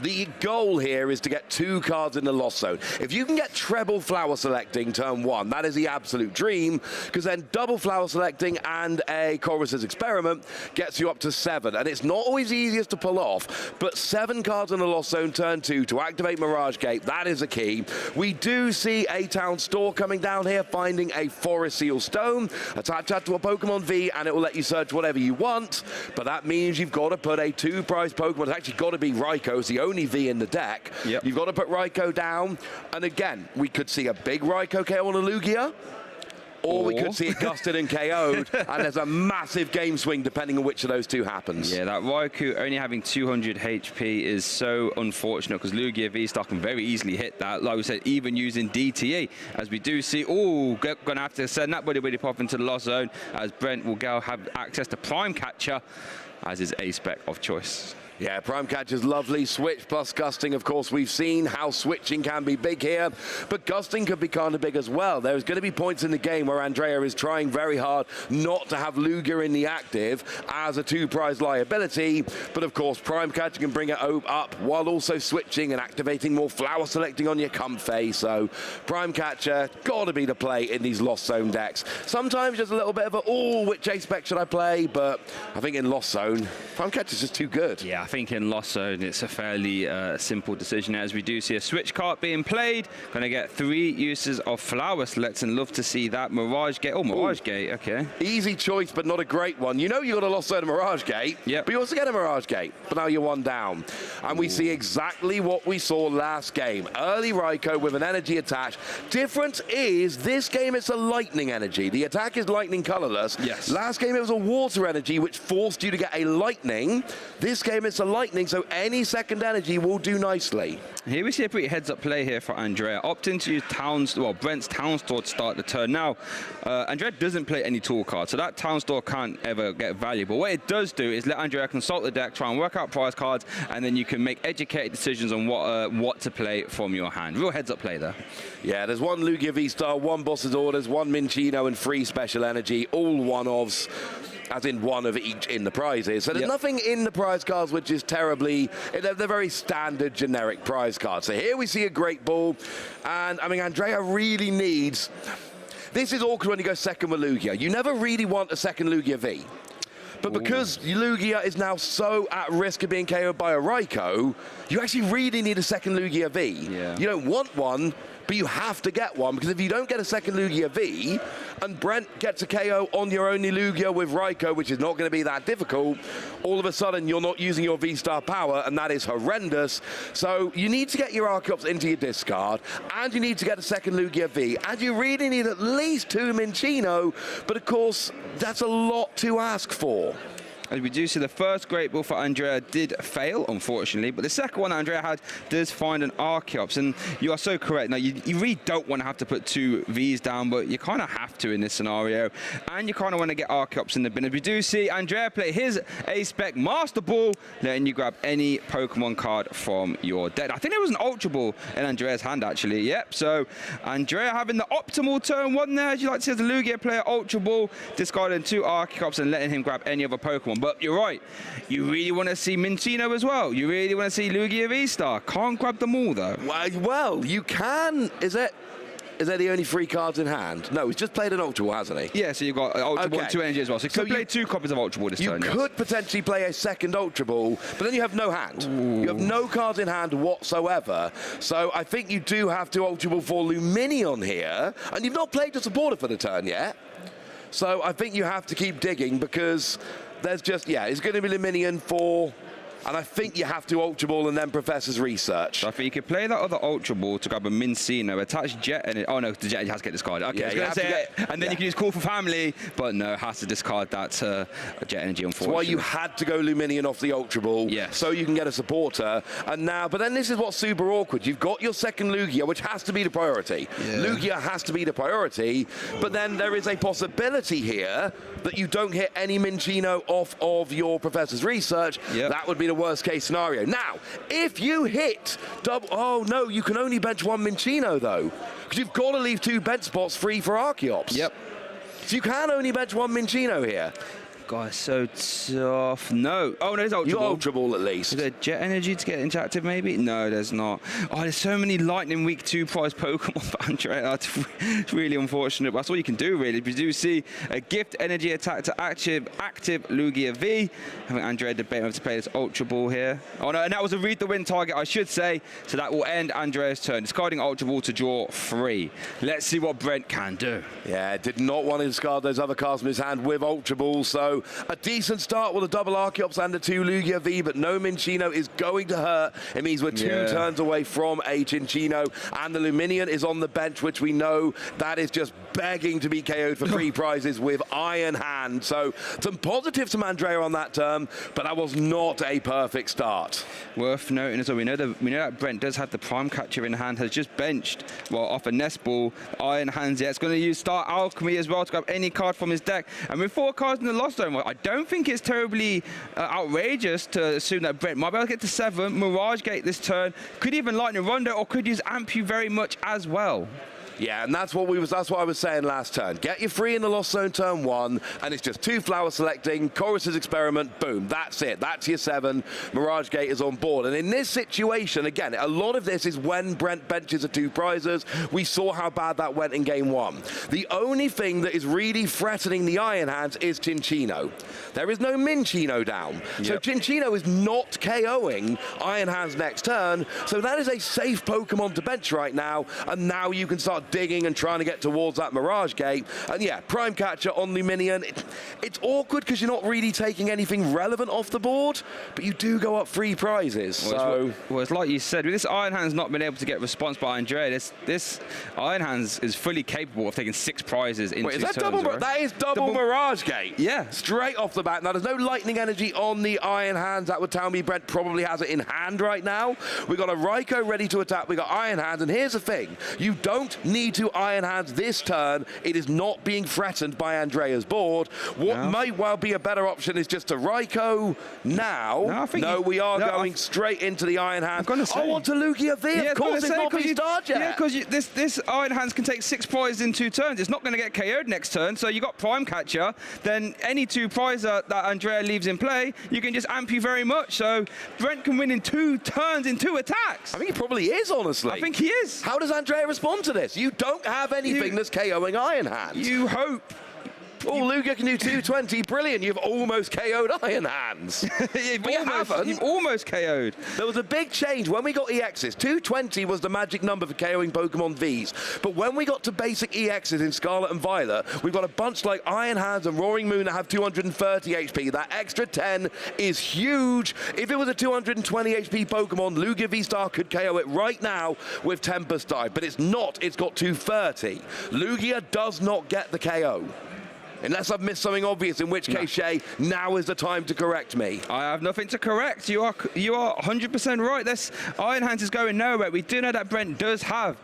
Speaker 14: The goal here is to get 2 cards in the Lost Zone. If you can get treble Flower Selecting turn 1, that is the absolute dream, because then double Flower Selecting and a Chorus's Experiment gets you up to 7. And it's not always easiest to pull off, but 7 cards in the Lost Zone turn 2 to activate Mirage Gate, that is a key. We do see a Town Store coming down here, finding a Forest Seal Stone. Attach that to a Pokemon V, and it will let you search whatever you want, but that means you've got to put a 2-prize Pokemon. It's actually got to be Raikou, it's the only V in the deck.
Speaker 11: Yep.
Speaker 14: You've got to put Raikou down, and again, we could see a big Raikou KO on a Lugia, or we could see it gusted and KO'd, and there's a massive game swing depending on which of those 2 happens.
Speaker 11: Yeah, that Raikou only having 200 HP is so unfortunate, because Lugia V-Star can very easily hit that, like we said, even using DTE, as we do see, going to have to send that Buddy Pop into the Lost Zone, as Brent will go have access to Prime Catcher as his A-spec of choice.
Speaker 14: Yeah, Prime Catcher's lovely. Switch plus Gusting, of course, we've seen how switching can be big here, but Gusting could be kind of big as well. There's going to be points in the game where Andrea is trying very hard not to have Lugia in the active as a 2-prize liability, but of course, Prime Catcher can bring it up while also switching and activating more flower selecting on your Comfey. So Prime Catcher, got to be the play in these Lost Zone decks. Sometimes just a little bit of a, oh, which A-Spec should I play? But I think in Lost Zone, Prime Catcher's just too good.
Speaker 11: Yeah, I think in Lost Zone, it's a fairly simple decision, as we do see a switch card being played. Going to get 3 uses of flower selects, and love to see that. Mirage Gate. Oh, Mirage Gate, okay.
Speaker 14: Easy choice, but not a great one. You know you got a Lost Zone of Mirage Gate, but you also get a Mirage Gate, but now you're 1 down. And we see exactly what we saw last game. Early Raikou with an energy attached. Difference is, this game it's a lightning energy. The attack is lightning colorless.
Speaker 11: Yes.
Speaker 14: Last game it was a water energy, which forced you to get a lightning. This game it's a lightning, so any second energy will do nicely.
Speaker 11: Here we see a pretty heads-up play here for Andrea. Opting to use Brent's Town Store to start the turn. Now, Andrea doesn't play any tool cards, so that Town Store can't ever get valuable. What it does do is let Andrea consult the deck, try and work out prize cards, and then you can make educated decisions on what to play from your hand. Real heads-up play there.
Speaker 14: Yeah, there's 1 Lugia V-Star, 1 Boss's Orders, 1 Minccino, and 3 Special Energy, all one-ofs, as in 1 of each in the prizes. So there's nothing in the prize cards which is terribly, they're very standard generic prize cards. So here we see a Great Ball, and I mean, Andrea really needs, this is awkward when you go second with Lugia. You never really want a second Lugia V. But because Lugia is now so at risk of being KO'd by a Raikou, you actually really need a second Lugia V. You don't want one, but you have to get one, because if you don't get a second Lugia V, and Brent gets a KO on your only Lugia with Raikou, which is not going to be that difficult, all of a sudden you're not using your V-Star power, and that is horrendous. So you need to get your Archeops into your discard, and you need to get a second Lugia V, and you really need at least 2 Minccino, but of course, that's a lot to ask for.
Speaker 11: As we do see, the first Great Ball for Andrea did fail, unfortunately, but the second one Andrea had does find an Archeops, and you are so correct. Now, you really don't want to have to put 2 Vs down, but you kind of have to in this scenario, and you kind of want to get Archeops in the bin. As we do see Andrea play his A-Spec Master Ball, letting you grab any Pokemon card from your deck. I think there was an Ultra Ball in Andrea's hand, actually. Yep, so Andrea having the optimal turn 1 there, as you like to see as a Lugia player, Ultra Ball, discarding 2 Archeops and letting him grab any other Pokemon. But you're right, you really want to see Minccino as well. You really want to see Lugia V-Star. Can't grab them all, though.
Speaker 14: Well, you can. Is that the only 3 cards in hand? No, he's just played an Ultra Ball, hasn't he?
Speaker 11: Yeah, so you've got Ultra Ball and 2 energy as well. So you could play 2 copies of Ultra Ball this turn.
Speaker 14: You could potentially play a second Ultra Ball, but then you have no hand. Ooh. You have no cards in hand whatsoever. So I think you do have to Ultra Ball for Luminion here, and you've not played a supporter for the turn yet. So I think you have to keep digging, because there's just, it's going to be Luminion for, and I think you have to Ultra Ball and then Professor's Research.
Speaker 11: So I think you could play that other Ultra Ball to grab a Minccino, attach Jet, and oh no, the Jet has to get discarded. Okay, I was going to say it, and then you can use Call for Family, but no, has to discard that Jet Energy, unfortunately.
Speaker 14: That's why you had to go Luminion off the Ultra Ball, so you can get a supporter. And now, but then this is what's super awkward. You've got your second Lugia, which has to be the priority. Lugia has to be the priority, but then there is a possibility here that you don't hit any Minccino off of your Professor's Research. That would be the worst case scenario. Now, if you hit double, oh no, you can only bench 1 Minccino though, because you've got to leave 2 bench spots free for Archeops. So you can only bench 1 Minccino here.
Speaker 11: God, so tough. No. Oh, no, there's Ultra Ball.
Speaker 14: Ultra Ball at least.
Speaker 11: Is there Jet Energy to get interactive, maybe? No, there's not. Oh, there's so many Lightning Week 2 prize Pokemon for Andrea. That's really unfortunate, but that's all you can do, really. We do see a Gift Energy attack to active Lugia V. I think Andrea debating whether to play this Ultra Ball here. Oh, no, and that was a read the win target, I should say. So that will end Andrea's turn, discarding Ultra Ball to draw 3. Let's see what Brent can do.
Speaker 14: Yeah, did not want to discard those other cards from his hand with Ultra Ball, so a decent start with a double Archeops and a 2 Lugia V, but no Minccino is going to hurt. It means we're 2 turns away from a Cinccino, and the Luminion is on the bench, which we know that is just begging to be KO'd for 3 prizes with Iron Hand. So some positives from Andrea on that term, but that was not a perfect start.
Speaker 11: Worth noting as well, we know that Brent does have the Prime Catcher in hand, has just benched, off a Nest Ball, Iron Hands. Yeah, it's going to use Star Alchemy as well to grab any card from his deck. And with 4 cards in the Lost Zone, turn. I don't think it's terribly outrageous to assume that Brent might be able to get to 7, Mirage Gate this turn, could even Lightning Rondo, or could use Ampu very much as well.
Speaker 14: Yeah, and that's what I was saying last turn. Get your free in the Lost Zone turn 1, and it's just 2 flower selecting, Chorus's Experiment, boom, that's it. That's your 7. Mirage Gate is on board. And in this situation, again, a lot of this is when Brent benches the 2 prizes. We saw how bad that went in game 1. The only thing that is really threatening the Iron Hands is Cinccino. There is no Minccino down. Yep. So Cinccino is not KOing Iron Hands next turn, so that is a safe Pokemon to bench right now, and now you can start digging and trying to get towards that Mirage Gate. And yeah, Prime Catcher on Luminion. It's awkward because you're not really taking anything relevant off the board, but you do go up 3 prizes.
Speaker 11: Well, it's like you said, with this Iron Hand's not been able to get response by Andrea, this Iron Hands is fully capable of taking 6 prizes in 2 turns.
Speaker 14: That is double Mirage Gate.
Speaker 11: Yeah.
Speaker 14: Straight off the bat. Now, there's no lightning energy on the Iron Hands. That would tell me Brent probably has it in hand right now. We've got a Raikou ready to attack. We've got Iron Hands, and here's the thing. You don't need to Iron Hands this turn. It is not being threatened by Andrea's board. What might well be a better option is just to Raikou now. We are going straight into the Iron Hands. I want to Lugia V. Of course, it's not V-Starred yet.
Speaker 11: Yeah, because this Iron Hands can take 6 prizes in 2 turns. It's not going to get KO'd next turn, so you got Prime Catcher. Then any 2 prizes that Andrea leaves in play, you can just amp you very much. So Brent can win in 2 turns in 2 attacks.
Speaker 14: I think he probably is, honestly.
Speaker 11: I think he is.
Speaker 14: How does Andrea respond to this? You don't have anything that's KOing Iron Hands.
Speaker 11: You hope.
Speaker 14: Oh, Lugia can do 220. Brilliant. You've almost KO'd Iron Hands.
Speaker 11: You've almost KO'd.
Speaker 14: There was a big change when we got EXs. 220 was the magic number for KOing Pokemon Vs. But when we got to basic EXs in Scarlet and Violet, we've got a bunch like Iron Hands and Roaring Moon that have 230 HP. That extra 10 is huge. If it was a 220 HP Pokemon, Lugia V-Star could KO it right now with Tempest Dive. But it's not. It's got 230. Lugia does not get the KO. Unless I've missed something obvious, in which case, Shay, now is the time to correct me.
Speaker 11: I have nothing to correct. You are 100% right. This Iron Hands is going nowhere. We do know that Brent does have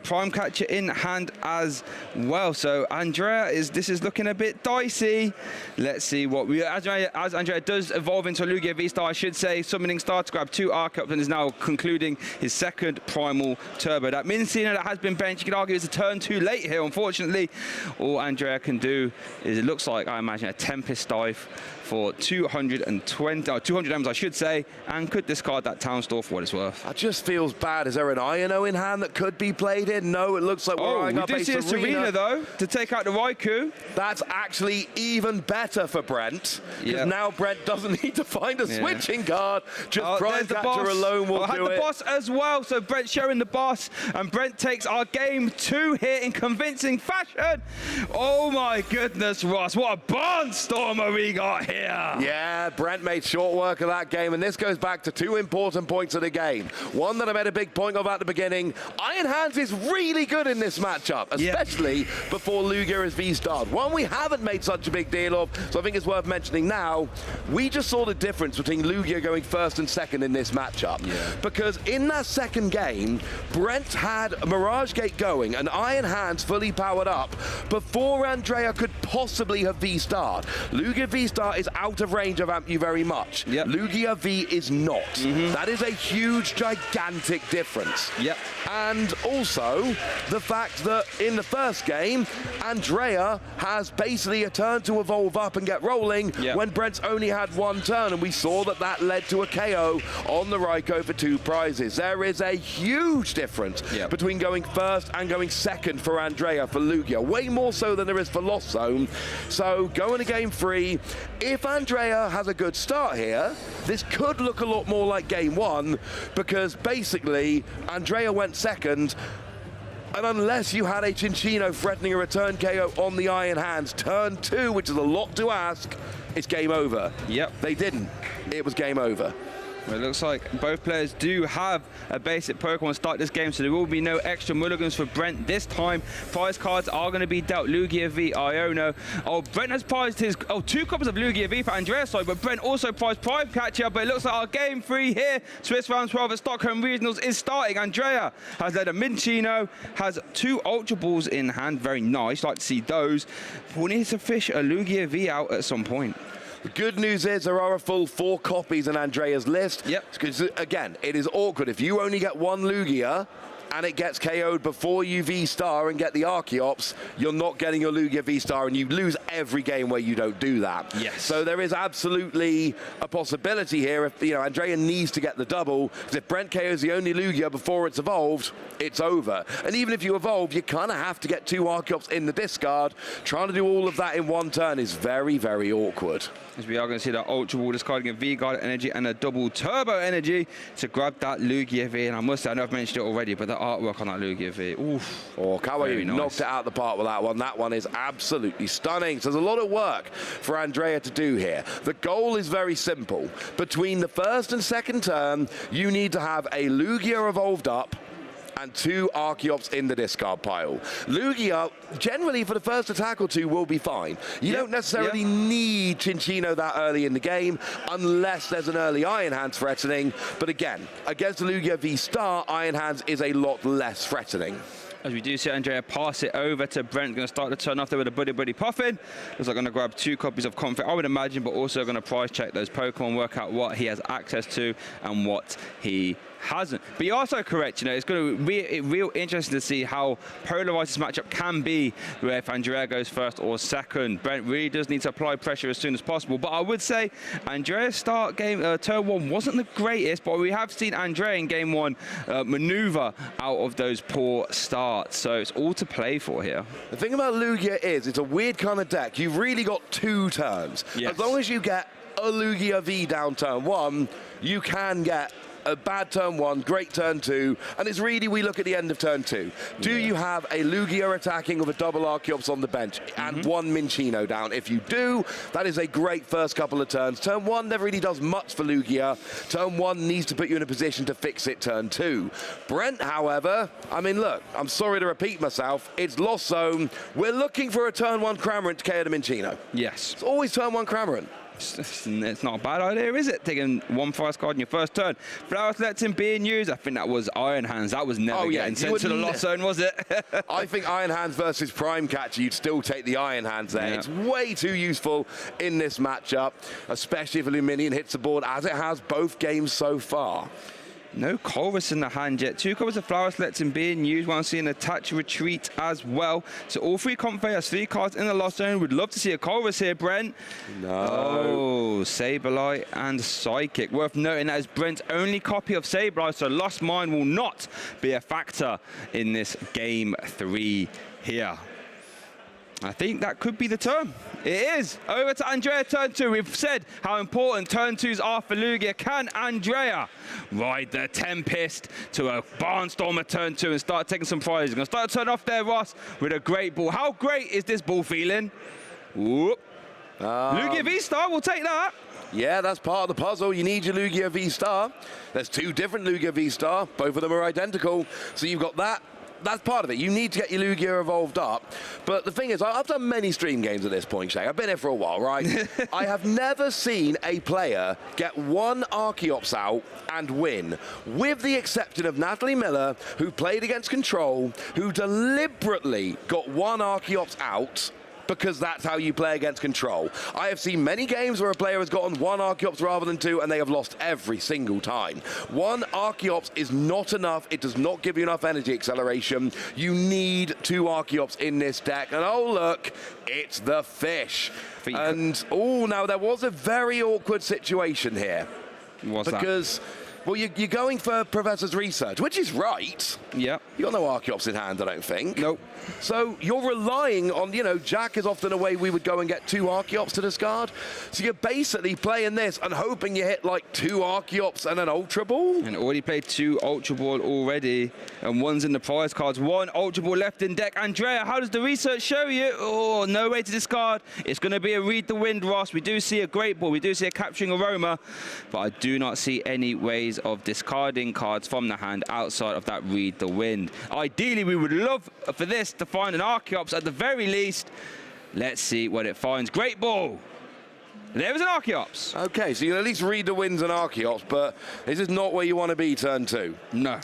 Speaker 11: Prime Catcher in hand as well. So Andrea, this is looking a bit dicey. Let's see what as Andrea does evolve into a Lugia V-Star, I should say, summoning Star to grab 2 Arc-Ups and is now concluding his 2nd Primal Turbo. That Minccino that has been benched, you could argue, is a turn too late here, unfortunately. All Andrea can do is, it looks like, I imagine, a Tempest Dive for 200 M's, I should say, and could discard that Town Store for what it's worth.
Speaker 14: That just feels bad. Is there an Io in hand that could be played in? No, it looks like we're eyeing up a
Speaker 11: see a Serena, though, to take out the Raikou.
Speaker 14: That's actually even better for Brent, because now Brent doesn't need to find a switching card. Just Prime Catcher alone will do it.
Speaker 11: The boss as well, so Brent showing the boss, and Brent takes our game 2 here in convincing fashion. Oh my goodness, Ross, what a barnstormer we got here.
Speaker 14: Yeah, Brent made short work of that game, and this goes back to 2 important points of the game. One that I made a big point of at the beginning. Iron Hands is really good in this matchup, especially before Lugia is V-Starred. One we haven't made such a big deal of, so I think it's worth mentioning now. We just saw the difference between Lugia going 1st and 2nd in this matchup. Because in that 2nd game, Brent had Mirage Gate going and Iron Hands fully powered up before Andrea could possibly have V-Starred. Lugia V-Star is out of range of Amp You very much. Lugia V is not. That is a huge, gigantic difference. And also, the fact that in the 1st game, Andrea has basically a turn to evolve up and get rolling when Brent's only had 1 turn, and we saw that led to a KO on the Raikou for 2 prizes. There is a huge difference between going 1st and going 2nd for Andrea for Lugia, way more so than there is for Lost Zone. So going to game 3, if Andrea has a good start here, this could look a lot more like game 1, because basically Andrea went 2nd, and unless you had a Cinccino threatening a return KO on the Iron Hands, turn 2, which is a lot to ask, it's game over. They didn't. It was game over.
Speaker 11: Well, it looks like both players do have a basic Pokemon to start this game, so there will be no extra mulligans for Brent this time. Prize cards are going to be dealt. Lugia V, Iono. Oh, Brent has prized his 2 copies of Lugia V for Andrea, sorry, but Brent also prized Prime Catcher. But it looks like our game 3 here, Swiss round 12 at Stockholm Regionals, is starting. Andrea has led a Minchino, has 2 Ultra Balls in hand. Very nice, like to see those. We'll need to fish a Lugia V out at some point.
Speaker 14: The good news is there are a full 4 copies in Andrea's list.
Speaker 11: Yep.
Speaker 14: Because, again, it is awkward. If you only get 1 Lugia and it gets KO'd before you V-Star and get the Archeops, you're not getting your Lugia V-Star, and you lose every game where you don't do that.
Speaker 11: Yes.
Speaker 14: So there is absolutely a possibility here. If Andrea needs to get the double, because if Brent KO's the only Lugia before it's evolved, it's over. And even if you evolve, you kind of have to get 2 Archeops in the discard. Trying to do all of that in one turn is very, very awkward.
Speaker 11: As we are going to see that Ultra Ball discarding a V-Guard energy and a double Turbo energy to grab that Lugia V. And I must say, I know I've mentioned it already, but the artwork on that Lugia V, oof.
Speaker 14: Oh, Kawaii
Speaker 11: nice.
Speaker 14: knocked it out of the park with that one. That one is absolutely stunning. So there's a lot of work for Andrea to do here. The goal is very simple. Between the first and second turn, you need to have a Lugia evolved up and 2 Archeops in the discard pile. Lugia, generally for the first attack or 2, will be fine. You don't necessarily need Chinchino that early in the game, unless there's an early Iron Hands threatening. But again, against the Lugia V-Star, Iron Hands is a lot less threatening.
Speaker 11: As we do see Andrea pass it over to Brent, going to start the turn off there with a Buddy Puffin. Looks like going to grab 2 copies of Conflict, I would imagine, but also going to prize check those Pokemon, work out what he has access to and what he hasn't. But you're also correct, it's going to be real interesting to see how polarized this matchup can be, where if Andrea goes first or second. Brent really does need to apply pressure as soon as possible. But I would say Andrea's start game, turn 1 wasn't the greatest, but we have seen Andrea in game 1 maneuver out of those poor starts. So it's all to play for here.
Speaker 14: The thing about Lugia is it's a weird kind of deck. You've really got 2 turns.
Speaker 11: Yes.
Speaker 14: As long as you get a Lugia V down turn 1, you can get a bad turn 1, great turn 2, and it's really, we look at the end of turn 2. Do you have a Lugia attacking with a double Archeops on the bench and 1 Minchino down? If you do, that is a great first couple of turns. Turn 1 never really does much for Lugia. Turn 1 needs to put you in a position to fix it turn 2. Brent, however, I mean, look, I'm sorry to repeat myself, it's Lost Zone. We're looking for a turn 1 Cramorant to KO the Minchino.
Speaker 11: Yes.
Speaker 14: It's always turn 1 Cramorant.
Speaker 11: It's not a bad idea, is it? Taking 1 prize card in your first turn. Flower Selecting being used, I think that was Iron Hands. That was never getting sent to the Lost Zone, was it?
Speaker 14: I think Iron Hands versus Prime Catcher, you'd still take the Iron Hands there.
Speaker 11: Yeah.
Speaker 14: It's way too useful in this matchup, especially if Illuminion hits the board, as it has both games so far.
Speaker 11: No Colress in the hand yet. 2 copies of Flower Selecting being used while seeing Attach Retreat as well. So all 3 Comfort has 3 cards in the Lost Zone. We'd love to see a Colress here, Brent.
Speaker 14: No.
Speaker 11: Oh, Sableye and Psychic. Worth noting that is Brent's only copy of Sableye, so Lost Mine will not be a factor in this game 3 here. I think that could be the turn. It is. Over to Andrea, turn 2. We've said how important turn 2s are for Lugia. Can Andrea ride the Tempest to a Barnstormer turn 2 and start taking some prizes? Going to start to turn off there, Ross, with a great ball. How great is this ball feeling? Whoop. Lugia V-Star, we'll take that.
Speaker 14: Yeah, that's part of the puzzle. You need your Lugia V-Star. There's 2 different Lugia V-Star. Both of them are identical. So you've got that. That's part of it. You need to get your Lugia evolved up. But the thing is, I've done many stream games at this point, Shay. I've been here for a while, right? I have never seen a player get 1 Archeops out and win, with the exception of Natalie Miller, who played against Control, who deliberately got 1 Archeops out, because that's how you play against Control. I have seen many games where a player has gotten 1 Archeops rather than 2, and they have lost every single time. 1 Archeops is not enough. It does not give you enough energy acceleration. You need 2 Archeops in this deck. And oh, look, it's the fish. And, oh, now there was a very awkward situation here.
Speaker 11: What's
Speaker 14: because
Speaker 11: that?
Speaker 14: Well, you're going for Professor's research, which is right.
Speaker 11: Yeah.
Speaker 14: You got no Archeops in hand, I don't think.
Speaker 11: Nope.
Speaker 14: So you're relying on, you know, Jack is often a way we would go and get 2 Archeops to discard. So you're basically playing this and hoping you hit like 2 Archeops and an Ultra Ball.
Speaker 11: And already played 2 Ultra Ball already, and 1's in the prize cards. 1 Ultra Ball left in deck. Andrea, how does the research show you? Oh, no way to discard. It's going to be a Read the Wind, Ross. We do see a Great Ball. We do see a Capturing Aroma, but I do not see any ways of discarding cards from the hand outside of that Read the Wind. Ideally, we would love for this to find an Archeops at the very least. Let's see what it finds. Great Ball. There was an Archeops.
Speaker 14: Okay, so you at least read the Winds and Archeops, but this is not where you want to be turn 2.
Speaker 11: No.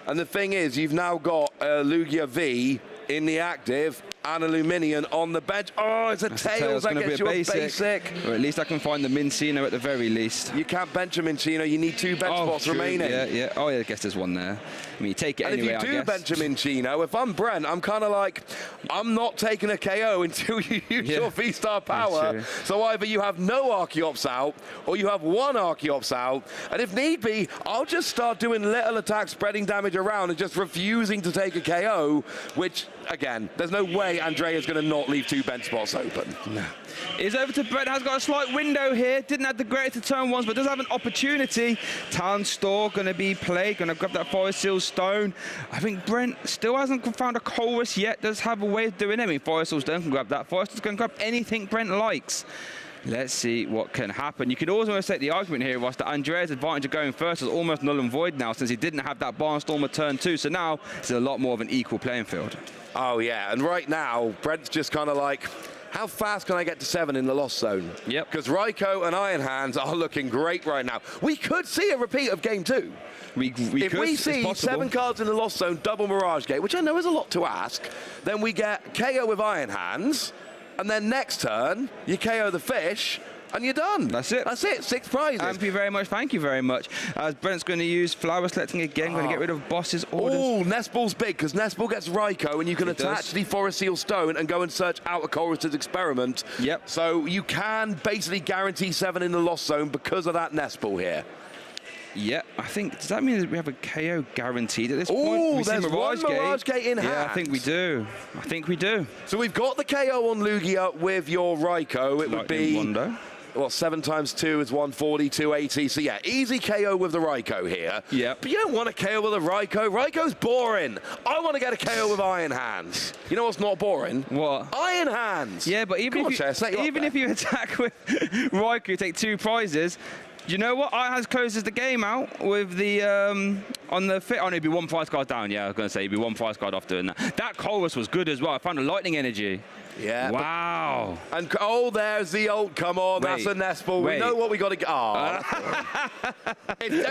Speaker 14: And the thing is, you've now got Lugia V in the active and a Luminion on the bench. Oh, it's a Tails that gets you a basic.
Speaker 11: Or at least I can find the Mincino at the very least.
Speaker 14: You can't bench a Mincino, you need 2 bench spots remaining.
Speaker 11: Yeah, yeah. Oh, yeah, I guess there's one there. I mean, you take it anyway, I guess.
Speaker 14: And if you do bench a Mincino, if I'm Brent, I'm kind of like, I'm not taking a KO until you use your V-Star power. So either you have no Archeops out, or you have 1 Archeops out, and if need be, I'll just start doing little attacks, spreading damage around, and just refusing to take a KO, which, again, there's no way Andrea's going to not leave 2 bench spots open.
Speaker 11: No. It's over to Brent. Has got a slight window here. Didn't have the greatest of turn 1s, but does have an opportunity. Town Store going to be played. Going to grab that Forest Seal Stone. I think Brent still hasn't found a Colress yet. Does have a way of doing it. I mean, Forest Seal Stone can grab that. Forest is going to grab anything Brent likes. Let's see what can happen. You could also take the argument here, Ross, that Andrea's advantage of going first is almost null and void now, since he didn't have that Barnstormer turn 2. So now it's a lot more of an equal playing field.
Speaker 14: Oh, yeah. And right now, Brent's just kind of like, how fast can I get to 7 in the Lost Zone?
Speaker 11: Yep.
Speaker 14: Because Raikou and Iron Hands are looking great right now. We could see a repeat of Game 2. If we see 7 cards in the Lost Zone, double Mirage Gate, which I know is a lot to ask, then we get KO with Iron Hands, and then next turn, you KO the fish, and you're done.
Speaker 11: That's it.
Speaker 14: That's it. 6 prizes.
Speaker 11: Thank you very much. Thank you very much. Brent's going to use Flower Selecting again. Going to get rid of Boss's orders.
Speaker 14: Oh, Nestball's big, because Nestball gets Raikou, and you can attach the Forest Seal Stone and go and search out a Colress's Experiment.
Speaker 11: Yep.
Speaker 14: So you can basically guarantee 7 in the Lost Zone because of that Nestball here.
Speaker 11: Yeah, I think, does that mean that we have a KO guaranteed at this point?
Speaker 14: Oh, there's one Mirage Gate in hand.
Speaker 11: Yeah, I think we do. I think we do.
Speaker 14: So we've got the KO on Lugia with your Raikou. It would be...
Speaker 11: Wonder.
Speaker 14: Well, 7 times 2 is 140, 280. So, yeah, easy KO with the Raikou here.
Speaker 11: Yeah.
Speaker 14: But you don't want a KO with a Raikou. Raikou's boring. I want to get a KO with Iron Hands. You know what's not boring?
Speaker 11: What?
Speaker 14: Iron Hands.
Speaker 11: Yeah, but even if you attack with Raikou, you take 2 prizes. You know what? Iron Hands closes the game out with the on the fit. Oh, no, it'd be 1 prize card down. Yeah, I was going to say it'd be 1 prize card off doing that. That Colress was good as well. I found a lightning energy.
Speaker 14: Yeah.
Speaker 11: Wow.
Speaker 14: And oh, there's the ult. Come on, that's a Nestball. We know what we got to get. Oh. I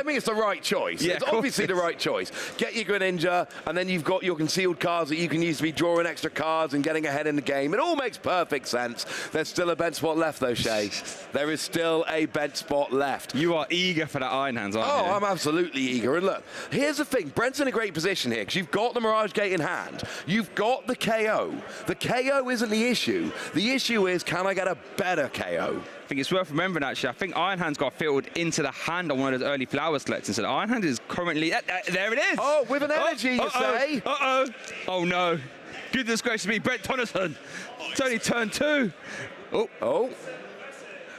Speaker 14: mean, it's the right choice.
Speaker 11: Yeah,
Speaker 14: it's obviously the right choice. Get your Greninja, and then you've got your concealed cards that you can use to be drawing extra cards and getting ahead in the game. It all makes perfect sense. There's still a bench spot left, though, Shay. There is still a bench spot left.
Speaker 11: You are eager for that Iron Hands, aren't you?
Speaker 14: Oh, I'm absolutely eager. And look, here's the thing. Brent's in a great position here because you've got the Mirage Gate in hand. You've got the KO. The KO isn't the issue. The issue is, can I get a better KO?
Speaker 11: I think it's worth remembering, actually. I think Iron Hands got filtered into the hand on one of those early Flower Selectors. So Iron Hand is currently... there it is!
Speaker 14: Oh, with an energy, you say?
Speaker 11: Uh-oh. Oh, no. Goodness gracious me, Brent Tonneson. It's only turn 2.
Speaker 14: Oh.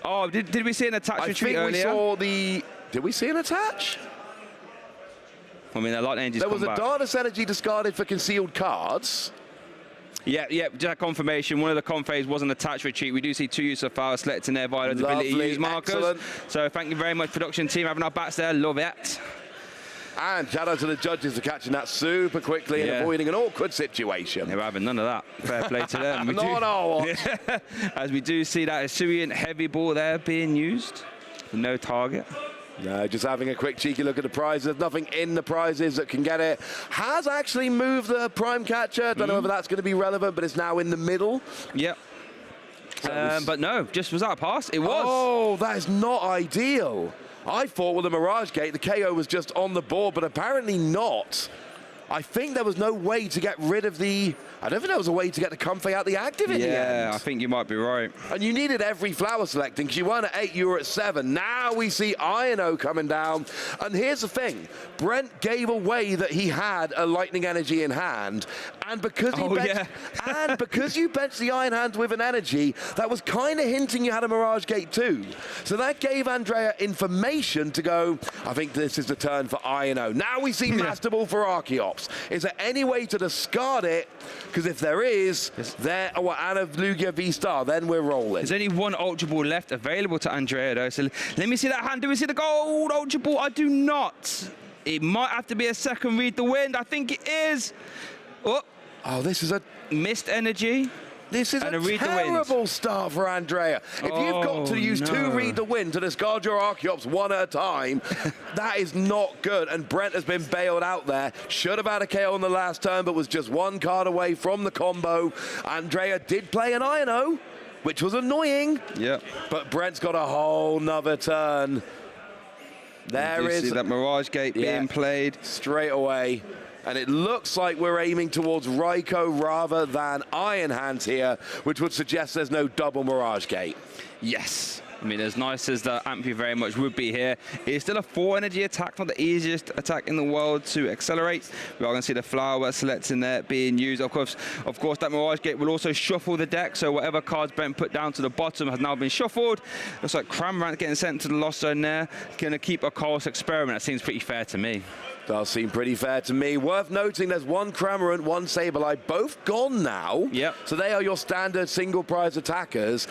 Speaker 11: Oh, did we see an attach retreat earlier?
Speaker 14: I think we saw the... Did we see an attach?
Speaker 11: I mean, that light energy's
Speaker 14: There was
Speaker 11: come
Speaker 14: a
Speaker 11: back.
Speaker 14: Darkness Energy discarded for concealed cards.
Speaker 11: Yeah, just confirmation. One of the confays was an attached retreat. We do see 2 use of Flower Select in their violet ability to use markers.
Speaker 14: Excellent.
Speaker 11: So thank you very much, production team, having our backs there. Love it.
Speaker 14: And shout out to the judges for catching that super quickly and avoiding an awkward situation.
Speaker 11: They were having none of that. Fair play to them. As we do see that Hisuian heavy ball there being used. No target.
Speaker 14: No, just having a quick cheeky look at the prizes. There's nothing in the prizes that can get it. Has actually moved the Prime Catcher. Don't know whether that's going to be relevant, but it's now in the middle.
Speaker 11: Yep. But no, just was that a pass? It was.
Speaker 14: Oh, that is not ideal. I thought with the Mirage Gate, the KO was just on the board, but apparently not. I think there was no way to get rid of the... I don't think there was a way to get the Comfey out the active in the end.
Speaker 11: Yeah, I think you might be right.
Speaker 14: And you needed every flower selecting because you weren't at 8, you were at 7. Now we see INO coming down. And here's the thing. Brent gave away that he had a Lightning Energy in hand. And because because you benched the Iron Hands with an energy, that was kind of hinting you had a Mirage Gate too. So that gave Andrea information to go, I think this is the turn for INO. Now we see Master Ball for Archeops. Is there any way to discard it? Because if there is, and of Lugia V-Star, then we're rolling.
Speaker 11: There's only one Ultra Ball left available to Andrea, though. So let me see that hand. Do we see the gold Ultra Ball? I do not. It might have to be a second Read the Wind. I think it is.
Speaker 14: Oh, this is a...
Speaker 11: Missed energy.
Speaker 14: This is a terrible start for Andrea. If you've got to use 2 Read the Wind to discard your Archeops 1 at a time, that is not good. And Brent has been bailed out there. Should have had a KO on the last turn, but was just 1 card away from the combo. Andrea did play an INO, which was annoying.
Speaker 11: Yeah.
Speaker 14: But Brent's got a whole nother turn. There is...
Speaker 11: see that Mirage Gate being played.
Speaker 14: Straight away. And it looks like we're aiming towards Raikou rather than Iron Hands here, which would suggest there's no double Mirage Gate.
Speaker 11: Yes. I mean, as nice as the Ampy very much would be here, it's still a 4 energy attack, not the easiest attack in the world to accelerate. We are going to see the flower selects in there being used. Of course, that Mirage Gate will also shuffle the deck, so whatever cards Brent put down to the bottom has now been shuffled. Looks like Cramorant getting sent to the lost zone there. Going to keep a Colossus Experiment. That seems pretty fair to me.
Speaker 14: Does seem pretty fair to me. Worth noting there's 1 Cramorant, 1 Sableye, both gone now.
Speaker 11: Yep.
Speaker 14: So they are your standard single prize attackers.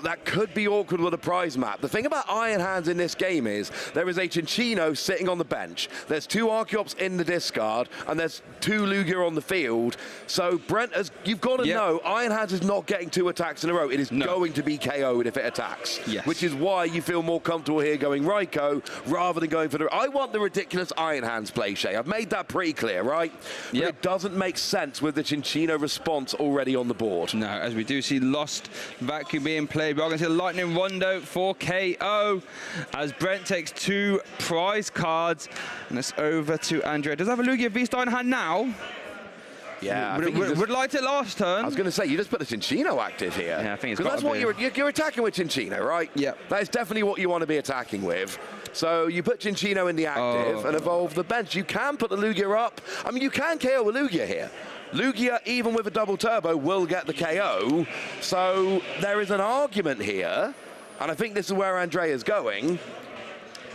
Speaker 14: That could be awkward with a prize map. The thing about Iron Hands in this game is there is a Cinccino sitting on the bench. There's 2 Archeops in the discard, and there's 2 Lugia on the field. So Brent, you've got to know, Iron Hands is not getting 2 attacks in a row. It is going to be KO'd if it attacks.
Speaker 11: Yes.
Speaker 14: Which is why you feel more comfortable here going Raikou rather than going for the... I want the ridiculous Iron Hands play, Shay. I've made that pretty clear, right? But it doesn't make sense with the Cinccino response already on the board.
Speaker 11: No, as we do see Lost Vacuum being played. We're going to see the Lightning Rondo for KO as Brent takes 2 prize cards. And it's over to Andrea. Does have a Lugia V-Star in hand now?
Speaker 14: Yeah,
Speaker 11: would like it last turn.
Speaker 14: I was going to say, you just put a Cinccino active here.
Speaker 11: Yeah, I think it's
Speaker 14: because that's what you're attacking with Cinccino, right?
Speaker 11: Yeah.
Speaker 14: That is definitely what you want to be attacking with. So you put Cinccino in the active and evolve the bench. You can put the Lugia up. I mean, you can KO a Lugia here. Lugia, even with a double turbo, will get the KO. So there is an argument here, and I think this is where Andrea's going.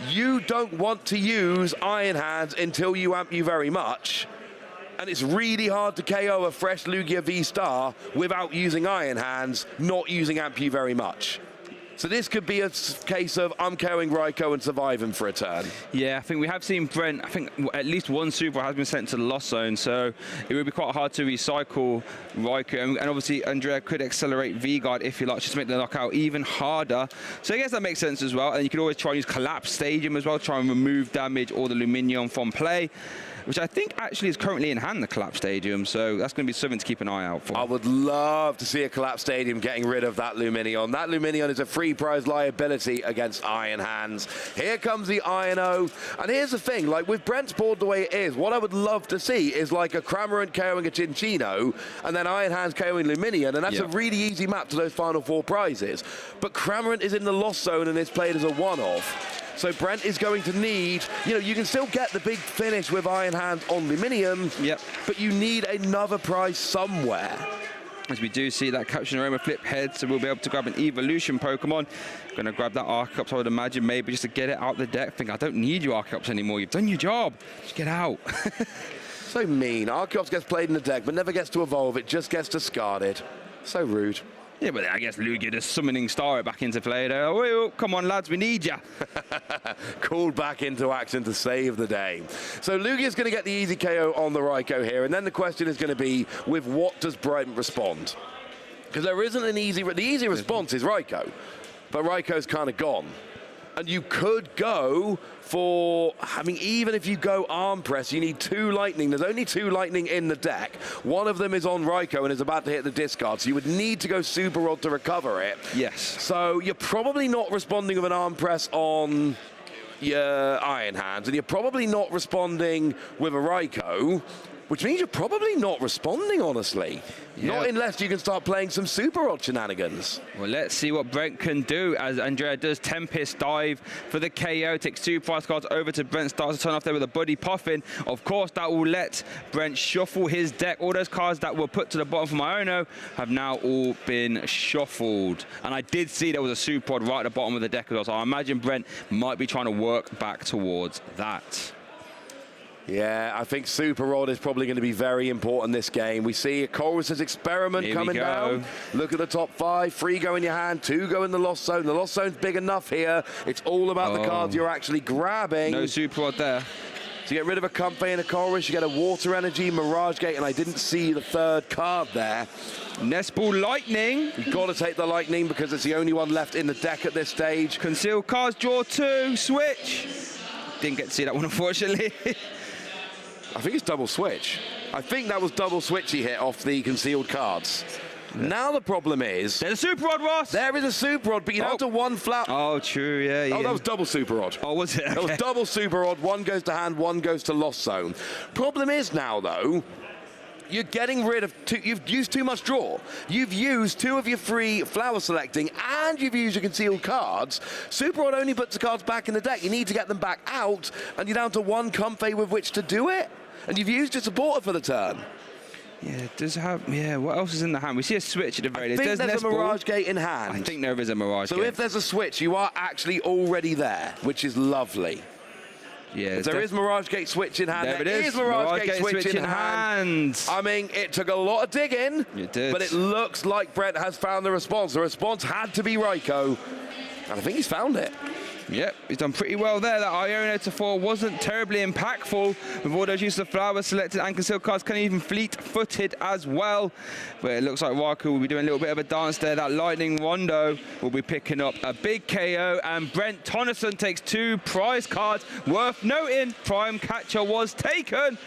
Speaker 14: You don't want to use Iron Hands until you amp you very much. And it's really hard to KO a fresh Lugia V-Star without using Iron Hands, not using amp you very much. So this could be a case of I'm KOing Raikou and surviving for a turn.
Speaker 11: Yeah, I think we have seen Brent, I think at least 1 Super has been sent to the lost zone, so it would be quite hard to recycle Raikou. And obviously, Andrea could accelerate V-Guard if you like, just to make the knockout even harder. So I guess that makes sense as well. And you could always try and use Collapse Stadium as well, try and remove damage or the Luminion from play, which I think actually is currently in hand, the Collapse Stadium, so that's going to be something to keep an eye out for.
Speaker 14: I would love to see a Collapse Stadium getting rid of that Luminion. That Luminion is a free prize liability against Iron Hands. Here comes the INO, and here's the thing, like with Brent's board the way it is, what I would love to see is like a Cramorant KOing a Cinccino, and then Iron Hands KOing Luminion, and that's a really easy map to those final 4 prizes. But Cramorant is in the lost zone and it's played as a one-off. So Brent is going to need, you can still get the big finish with Iron Hands on Luminium, but you need another prize somewhere.
Speaker 11: As we do see that Captain Aroma flip head, so we'll be able to grab an Evolution Pokemon. Going to grab that Archeops, I would imagine, maybe just to get it out the deck. Think, I don't need your Archeops anymore. You've done your job. Just get out.
Speaker 14: So mean. Archeops gets played in the deck, but never gets to evolve. It just gets discarded. So rude.
Speaker 11: Yeah, but I guess Lugia just summoning Star back into play there. Oh, come on, lads, we need ya.
Speaker 14: Called back into action to save the day. So Lugia's going to get the easy KO on the Raikou here, and then the question is going to be, with what does Brent respond? Because there isn't an easy... The easy response is Raikou, but Raikou's kind of gone. And you could go for, I mean, even if you go Arm Press, you need 2 Lightning. There's only 2 Lightning in the deck. One of them is on Raikou and is about to hit the discard, so you would need to go Super Rod to recover it.
Speaker 11: Yes.
Speaker 14: So you're probably not responding with an Arm Press on your Iron Hands, and you're probably not responding with a Raikou, which means you're probably not responding, honestly. Yep. Not unless you can start playing some Super Rod shenanigans.
Speaker 11: Well, let's see what Brent can do as Andrea does Tempest Dive for the KO. Takes 2 prize cards over to Brent. Starts to turn off there with a Buddy Puffin. Of course, that will let Brent shuffle his deck. All those cards that were put to the bottom for Iono have now all been shuffled. And I did see there was a Super Rod right at the bottom of the deck as well. So I imagine Brent might be trying to work back towards that.
Speaker 14: Yeah, I think Super Rod is probably going to be very important this game. We see a Chorus's Experiment coming down. Look at the top 5. 3 go in your hand, 2 go in the Lost Zone. The Lost Zone's big enough here. It's all about the cards you're actually grabbing.
Speaker 11: No Super Rod there.
Speaker 14: To get rid of a Comfey and a Chorus, you get a Water Energy, Mirage Gate, and I didn't see the 3rd card there.
Speaker 11: Nest Ball Lightning.
Speaker 14: You've got to take the Lightning because it's the only one left in the deck at this stage.
Speaker 11: Concealed cards, draw 2, switch. Didn't get to see that one, unfortunately.
Speaker 14: I think it's double switch. I think that was double switch he hit off the concealed cards. Yeah. Now the problem is...
Speaker 11: There's a Super Rod, Ross!
Speaker 14: There is a Super Rod, but you're down to 1 flat...
Speaker 11: Oh, true, yeah.
Speaker 14: Oh, that was double Super Rod.
Speaker 11: Oh, was it? Okay.
Speaker 14: That was double Super Rod. 1 goes to hand, 1 goes to Lost Zone. Problem is now, though... You're getting rid of you've used too much draw. You've used 2 of your free flower selecting, and you've used your concealed cards. Super Rod only puts the cards back in the deck. You need to get them back out, and you're down to 1 Comfey with which to do it. And you've used your supporter for the turn.
Speaker 11: Yeah, does have... Yeah, what else is in the hand? We see a switch at the very least.
Speaker 14: I think there's a Mirage Gate in hand.
Speaker 11: I think there is a Mirage Gate.
Speaker 14: So if there's a switch, you are actually already there, which is lovely.
Speaker 11: Yeah,
Speaker 14: there is Mirage Gate switch in hand.
Speaker 11: There it is.
Speaker 14: Mirage Gate switch in hand. I mean, it took a lot of digging.
Speaker 11: It did.
Speaker 14: But it looks like Brent has found the response. The response had to be Raikou. And I think he's found it.
Speaker 11: Yep, he's done pretty well there. That Iono to 4 wasn't terribly impactful with all those use of flowers selected and concealed cards, kind of even fleet-footed as well. But it looks like Raikou will be doing a little bit of a dance there. That Lightning Rondo will be picking up a big KO, and Brent Tonneson takes 2 prize cards. Worth noting, Prime Catcher was taken.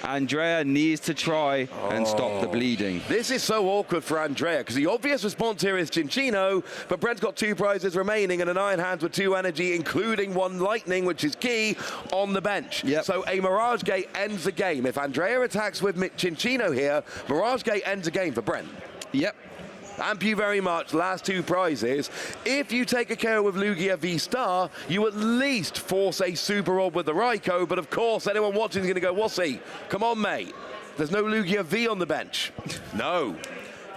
Speaker 11: Andrea needs to try and stop the bleeding.
Speaker 14: This is so awkward for Andrea, because the obvious response here is Cinccino, but Brent's got 2 prizes remaining and an Iron Hands with 2 energy, including 1 Lightning, which is key, on the bench.
Speaker 11: Yep.
Speaker 14: So a Mirage Gate ends the game. If Andrea attacks with Cinccino here, Mirage Gate ends the game for Brent.
Speaker 11: Yep.
Speaker 14: Thank you very much. Last 2 prizes. If you take a KO with Lugia V-Star, you at least force a Super Rod with the Raikou, but of course anyone watching is going to go, Wassy, come on, mate. There's no Lugia V on the bench. No.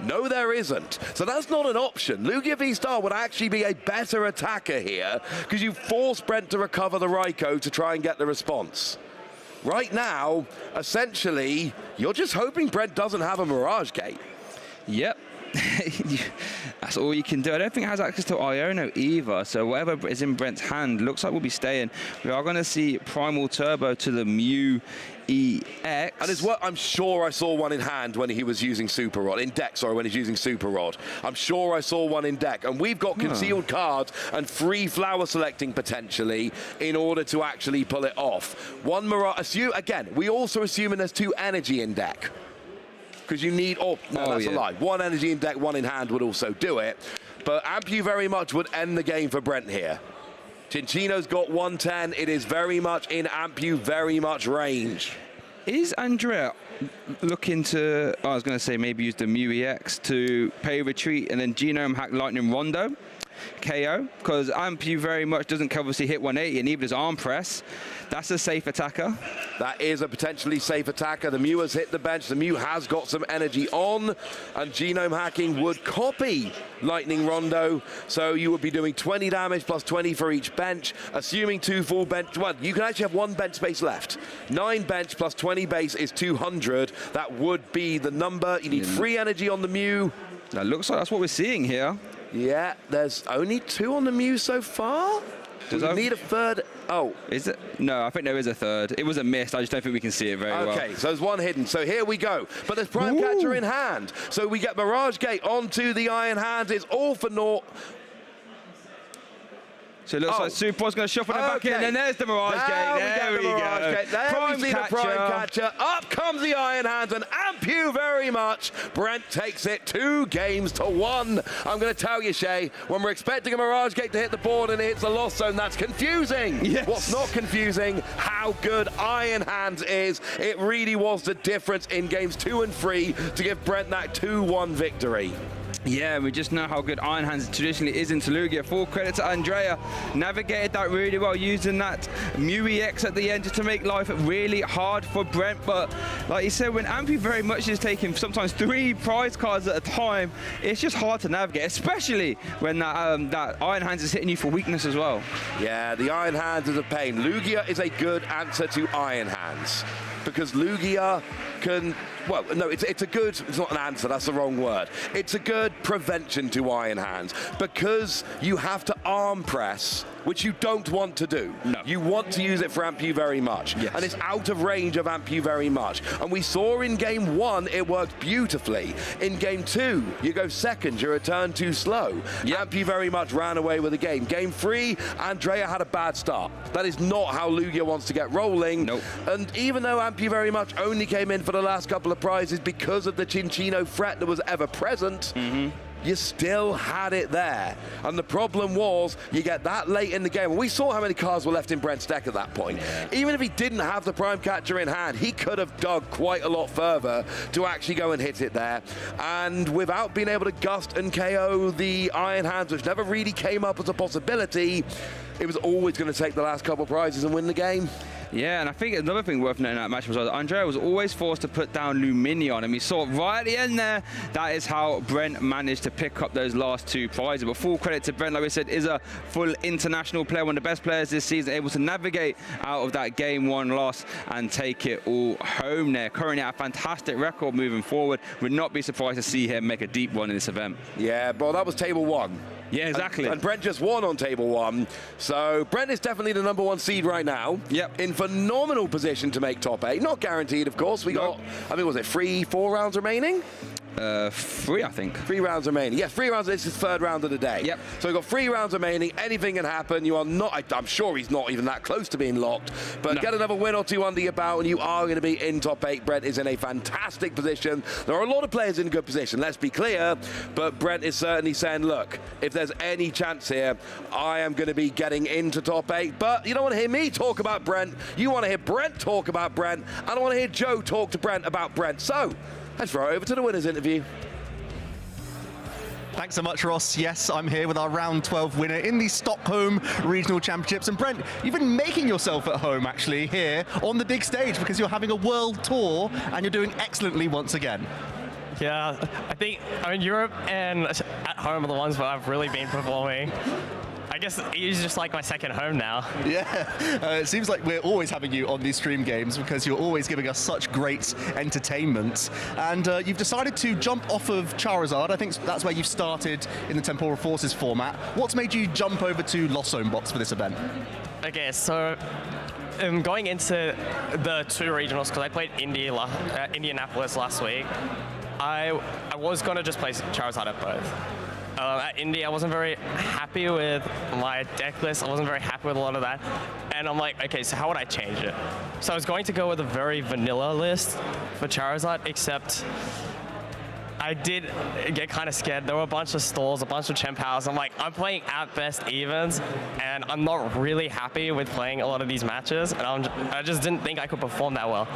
Speaker 14: No, there isn't. So that's not an option. Lugia V-Star would actually be a better attacker here because you force Brent to recover the Raikou to try and get the response. Right now, essentially, you're just hoping Brent doesn't have a Mirage Gate.
Speaker 11: Yep. That's all you can do. I don't think it has access to Iono either, so whatever is in Brent's hand looks like we'll be staying. We are going to see Primal Turbo to the Mew EX.
Speaker 14: And it's what I'm sure I saw one in hand when he was using Super Rod. In deck, sorry, when he's using Super Rod. I'm sure I saw one in deck. And we've got concealed cards and free flower selecting potentially in order to actually pull it off. One Mirage... Again, we also assuming there's 2 energy in deck. Because you need... Oh, no, that's a lie. 1 energy in deck, 1 in hand would also do it. But Amp You very much would end the game for Brent here. Cinccino's got 110. It is very much in Amp You very much range.
Speaker 11: Is Andrea looking to... I was going to say maybe use the Mew EX to pay retreat and then Genome Hack Lightning Rondo KO? Because Amp You very much doesn't obviously hit 180 and neither does Arm Press. That's a safe attacker.
Speaker 14: That is a potentially safe attacker. The Mew has hit the bench. The Mew has got some energy on, and Genome Hacking would copy Lightning Rondo. So you would be doing 20 damage plus 20 for each bench, assuming 2 full bench. Well, you can actually have 1 bench space left. 9 bench plus 20 base is 200. That would be the number. You need free energy on the Mew.
Speaker 11: That looks like that's what we're seeing here.
Speaker 14: Yeah, there's only 2 on the Mew so far. Do we need a 3rd? Oh.
Speaker 11: Is it? No, I think there is a 3rd. It was a miss. I just don't think we can see it very well.
Speaker 14: Okay, so there's 1 hidden. So here we go. But there's Prime Catcher in hand. So we get Mirage Gate onto the Iron Hand. It's all for naught.
Speaker 11: So it looks like Super's going to shuffle it back in, and there's the Mirage Gate. There we go.
Speaker 14: There we see the Prime Catcher. Up comes the Iron Hands, and amp you very much. Brent takes it 2-1. I'm going to tell you, Shay, when we're expecting a Mirage Gate to hit the board and it hits the Lost Zone, that's confusing.
Speaker 11: Yes.
Speaker 14: What's not confusing, how good Iron Hands is. It really was the difference in games 2 and 3 to give Brent that 2-1 victory.
Speaker 11: Yeah, we just know how good Iron Hands traditionally is in Lugia. Full credit to Andrea. Navigated that really well, using that Mew EX at the end just to make life really hard for Brent. But like you said, when Ampy very much is taking sometimes 3 prize cards at a time, it's just hard to navigate, especially when that Iron Hands is hitting you for weakness as well.
Speaker 14: Yeah, the Iron Hands is a pain. Lugia is a good answer to Iron Hands, because Lugia can, well, no, it's not an answer, that's the wrong word. It's a good prevention to Iron Hands, because you have to arm press, which you don't want to do.
Speaker 11: No.
Speaker 14: You want to use it for Amp You very much.
Speaker 11: Yes.
Speaker 14: And it's out of range of Amp You very much. And we saw in game 1, it worked beautifully. In game 2, you go second, you return too slow. Yep. Amp You very much ran away with the game. Game 3, Andrea had a bad start. That is not how Lugia wants to get rolling.
Speaker 11: Nope.
Speaker 14: And even though Amp You very much only came in for the last couple of prizes because of the Cinccino threat that was ever present, you still had it there. And the problem was, you get that late in the game. And we saw how many cards were left in Brent's deck at that point. Even if he didn't have the Prime Catcher in hand, he could have dug quite a lot further to actually go and hit it there. And without being able to gust and KO the Iron Hands, which never really came up as a possibility, it was always going to take the last couple of prizes and win the game.
Speaker 11: Yeah, and I think another thing worth noting in that match was that Andrea was always forced to put down Luminion, and we saw right at the end there, that is how Brent managed to pick up those last 2 prizes. But full credit to Brent, like we said, is a full international player, one of the best players this season, able to navigate out of that game 1 loss and take it all home there. Currently at a fantastic record moving forward. Would not be surprised to see him make a deep one in this event.
Speaker 14: Yeah, well, that was table 1.
Speaker 11: Yeah, exactly.
Speaker 14: And Brent just won on table 1. So Brent is definitely the #1 seed right now.
Speaker 11: Yep.
Speaker 14: In phenomenal position to make top 8. Not guaranteed, of course. We got, I mean, was it 4 rounds remaining?
Speaker 11: 3, I think.
Speaker 14: 3 rounds remaining. Yeah, 3 rounds. This is the 3rd round of the day.
Speaker 11: Yep.
Speaker 14: So we've got 3 rounds remaining. Anything can happen. You are not, I'm sure he's not even that close to being locked. But get another win or 2 under your belt and you are going to be in top 8. Brent is in a fantastic position. There are a lot of players in a good position, let's be clear. But Brent is certainly saying, look, if there's any chance here, I am going to be getting into top 8. But you don't want to hear me talk about Brent. You want to hear Brent talk about Brent. I don't want to hear Joe talk to Brent about Brent. So let's throw it over to the winners interview.
Speaker 9: Thanks so much, Ross. Yes, I'm here with our round 12 winner in the Stockholm Regional Championships. And Brent, you've been making yourself at home, actually, here on the big stage, because you're having a world tour and you're doing excellently once again.
Speaker 15: Yeah, I mean, Europe and at home are the ones where I've really been performing. I guess it's just like my second home now. Yeah,
Speaker 9: it seems like we're always having you on these stream games because you're always giving us such great entertainment. And you've decided to jump off of Charizard. I think that's where you've started in the Temporal Forces format. What's made you jump over to Lost Zone box for this event?
Speaker 15: Okay, so going into the 2 regionals, because I played Indianapolis last week, I was going to just play Charizard at both. At Indy, I wasn't very happy with my deck list. I wasn't very happy with a lot of that. And I'm like, okay, so how would I change it? So I was going to go with a very vanilla list for Charizard, except I did get kind of scared. There were a bunch of stalls, a bunch of Champ Powers. I'm like, I'm playing at best evens, and I'm not really happy with playing a lot of these matches, and I just didn't think I could perform that well.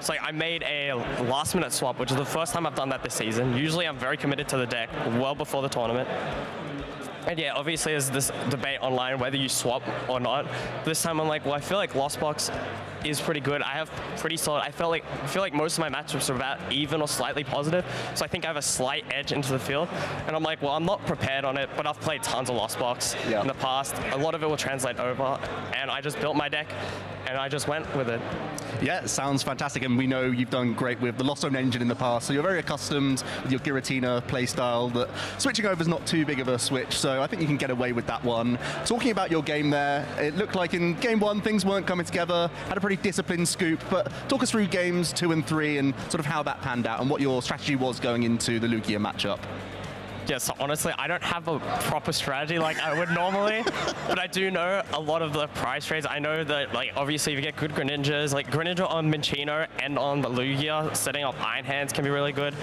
Speaker 15: So I made a last-minute swap, which is the first time I've done that this season. Usually I'm very committed to the deck well before the tournament. And yeah, obviously there's this debate online whether you swap or not. This time I'm like, well, I feel like Lost Box is pretty good. I have pretty solid. I feel like most of my matchups are about even or slightly positive. So I think I have a slight edge into the field. And I'm like, well, I'm not prepared on it, but I've played tons of Lost Box in the past. A lot of it will translate over. And I just built my deck and I just went with it.
Speaker 9: Yeah, it sounds fantastic, and we know you've done great with the Lost Zone engine in the past, so you're very accustomed with your Giratina playstyle that switching over is not too big of a switch, so I think you can get away with that one. Talking about your game there, it looked like in game 1 things weren't coming together, had a pretty disciplined scoop, but talk us through games 2 and 3 and sort of how that panned out and what your strategy was going into the Lugia matchup.
Speaker 15: Yeah, so honestly, I don't have a proper strategy like I would normally, but I do know a lot of the prize trades. I know that, like, obviously if you get good Greninjas, like Greninja on Minccino and on the Lugia, setting up Iron Hands can be really good.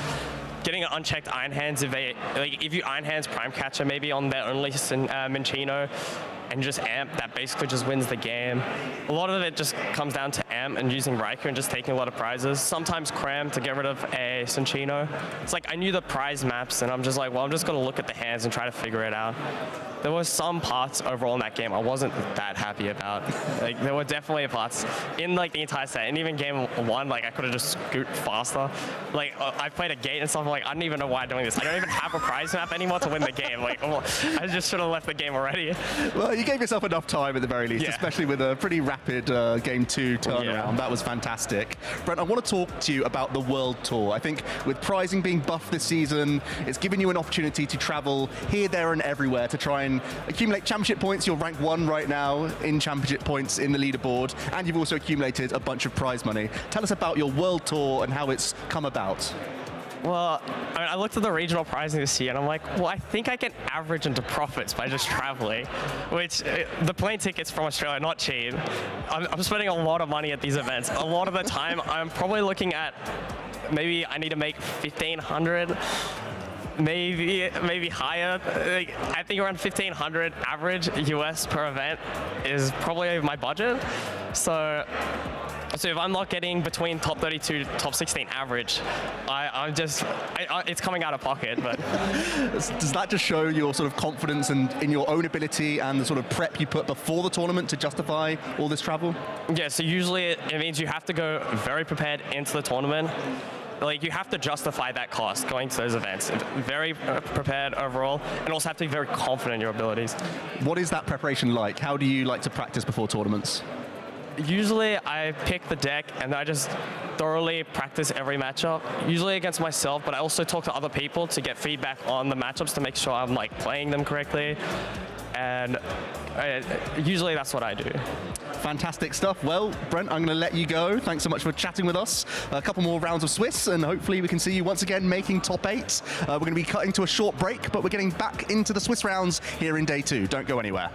Speaker 15: Getting an unchecked Iron Hands, if you Iron Hands Prime Catcher maybe on their only Minccino, and just amp, that basically just wins the game. A lot of it just comes down to amp and using Raikou and just taking a lot of prizes. Sometimes cram to get rid of a Cinccino. It's like I knew the prize maps and I'm just like, well, I'm just gonna look at the hands and try to figure it out. There were some parts overall in that game I wasn't that happy about. Like, there were definitely parts in like the entire set, and even game 1, like I could have just scoot faster. Like I played a gate and stuff, like I don't even know why I'm doing this. I don't even have a prize map anymore to win the game. Like, oh, I just should have left the game already.
Speaker 9: Well, you gave yourself enough time at the very least, especially with a pretty rapid game 2 turnaround. Yeah. That was fantastic. Brent, I want to talk to you about the World Tour. I think with prizing being buffed this season, it's given you an opportunity to travel here, there, and everywhere to try and accumulate championship points. You're rank 1 right now in championship points in the leaderboard, and you've also accumulated a bunch of prize money. Tell us about your World Tour and how it's come about.
Speaker 15: Well, I looked at the regional pricing this year, and I'm like, well, I think I can average into profits by just traveling, which the plane tickets from Australia are not cheap. I'm spending a lot of money at these events. A lot of the time, I'm probably looking at maybe I need to make 1,500. Maybe higher. Like, I think around 1,500 average US per event is probably my budget. So if I'm not getting between top 32, top 16 average, it's coming out of pocket. But
Speaker 9: does that just show your sort of confidence in your own ability and the sort of prep you put before the tournament to justify all this travel?
Speaker 15: Yeah, so usually it means you have to go very prepared into the tournament. Like, you have to justify that cost going to those events. Very prepared overall, and also have to be very confident in your abilities.
Speaker 9: What is that preparation like? How do you like to practice before tournaments?
Speaker 15: Usually I pick the deck and I just thoroughly practice every matchup, usually against myself, but I also talk to other people to get feedback on the matchups to make sure I'm like playing them correctly. And usually that's what I do.
Speaker 9: Fantastic stuff. Well, Brent, I'm going to let you go. Thanks so much for chatting with us. A couple more rounds of Swiss, and hopefully we can see you once again making top 8. We're going to be cutting to a short break, but we're getting back into the Swiss rounds here in day 2. Don't go anywhere.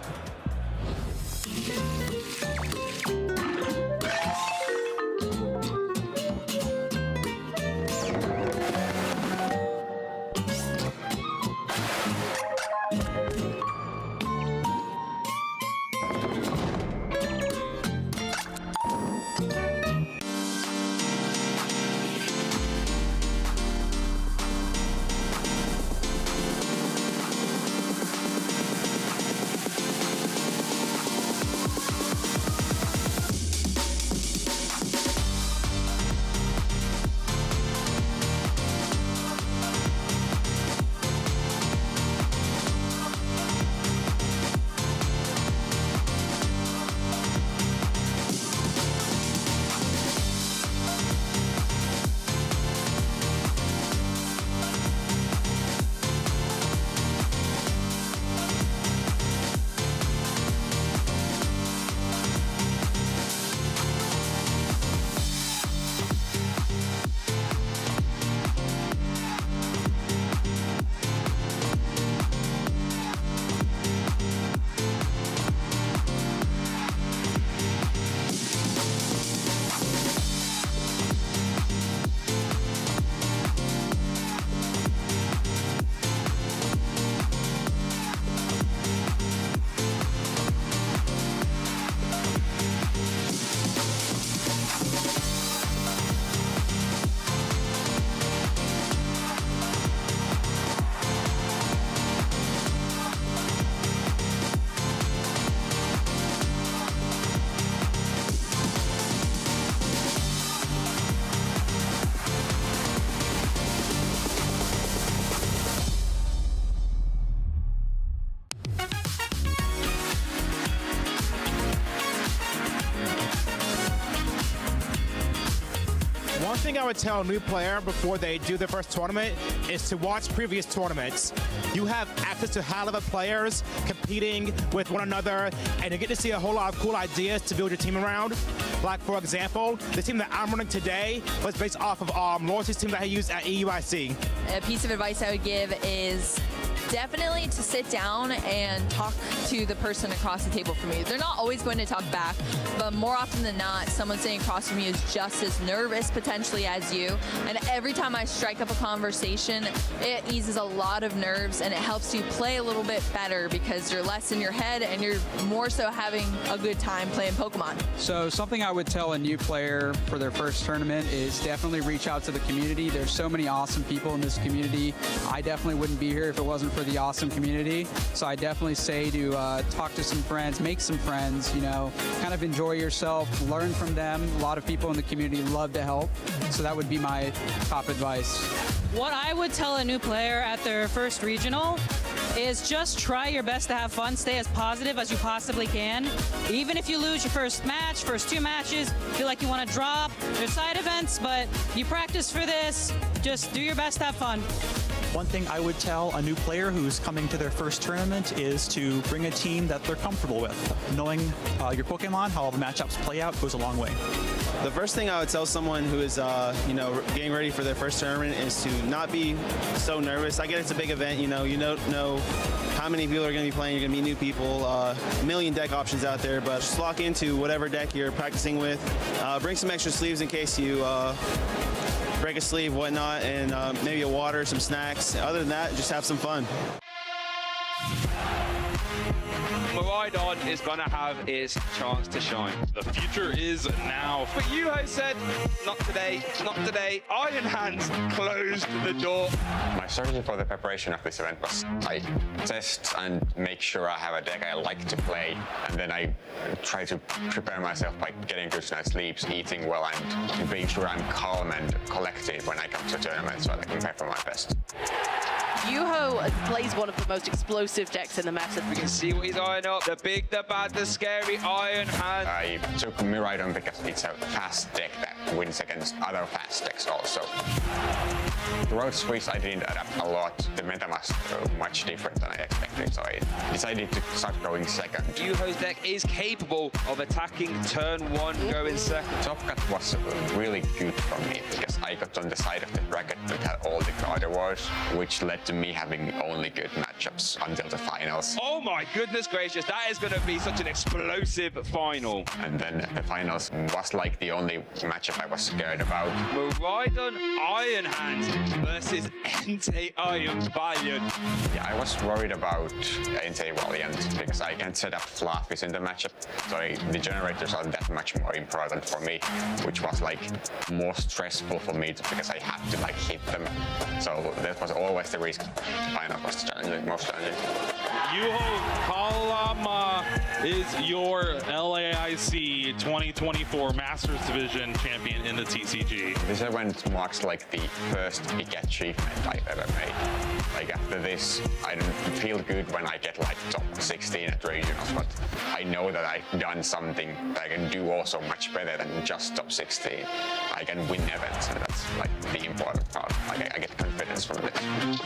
Speaker 16: One thing I would tell a new player before they do their first tournament is to watch previous tournaments. You have access to high-level players competing with one another, and you get to see a whole lot of cool ideas to build your team around. Like, for example, the team that I'm running today was based off of Loyalty's team that I used at EUIC.
Speaker 2: A piece of advice I would give is
Speaker 17: definitely to sit down and talk to the person across the table from you. They're not always going to talk back, but more often than not, someone sitting across from you is just as nervous potentially as you. And every time I strike up a conversation, it eases a lot of nerves and it helps you play a little bit better because you're less in your head and you're more so having a good time playing Pokemon.
Speaker 18: So something I would tell a new player for their first tournament is definitely reach out to the community. There's so many awesome people in this community. I definitely wouldn't be here if it wasn't for the awesome community. So I definitely say to talk to some friends, make some friends, you know, kind of enjoy yourself, learn from them. A lot of people in the community love to help. So that would be my top advice.
Speaker 19: What I would tell a new player at their first regional is just try your best to have fun, stay as positive as you possibly can. Even if you lose your first match, first 2 matches, feel like you want to drop, there's side events, but you practice for this, just do your best to have fun.
Speaker 20: One thing I would tell a new player who's coming to their first tournament is to bring a team that they're comfortable with. Knowing your Pokemon, how all the matchups play out, goes a long way.
Speaker 21: The first thing I would tell someone who is, getting ready for their first tournament is to not be so nervous. I get it's a big event, you don't know how many people are going to be playing. You're going to meet new people, a million deck options out there, but just lock into whatever deck you're practicing with. Bring some extra sleeves in case you break a sleeve, whatnot, and maybe a water, some snacks. Other than that, just have some fun.
Speaker 11: Miraidon is going to have its chance to shine.
Speaker 22: The future is now.
Speaker 11: But Yuho said, not today, not today. Iron Hands closed the door.
Speaker 23: My strategy for the preparation of this event was I test and make sure I have a deck I like to play, and then I try to prepare myself by getting good night's sleeps, eating well, and being sure I'm calm and collected when I come to a tournament so I can play for my best.
Speaker 2: Yuho plays one of the most explosive decks in the meta.
Speaker 11: We can see what he's eyeing up. The big, the bad, the scary Iron Hand.
Speaker 23: I took Miraidon because it's a fast deck that wins against other fast decks also. Throughout Swiss, I didn't adapt a lot. The meta was much different than I expected, so I decided to start going second.
Speaker 11: Yuho's deck is capable of attacking turn 1, going second.
Speaker 23: Top Cut was really good for me because I got on the side of the bracket that had all the card awards, which led to me having only good matchups until the finals.
Speaker 11: Oh my goodness gracious, that is going to be such an explosive final.
Speaker 23: And then the finals was like the only matchup I was scared about.
Speaker 11: Miraidon Iron Hands versus Entei Iron Valiant.
Speaker 23: Yeah, I was worried about Entei Valiant because I can't set up fluffies in the matchup, so the generators are that much more important for me, which was like more stressful for me because I have to like hit them. So that was always the risk. Final was challenging, most challenging.
Speaker 22: Yuho Kalama is your LAIC 2024 Masters Division champion in the TCG.
Speaker 23: This event marks like the first big achievement I've ever made. Like after this, I don't feel good when I get like top 16 at regionals, but I know that I've done something that I can do also much better than just top 16. I can win events, and that's like the important part. Like I get confidence from this.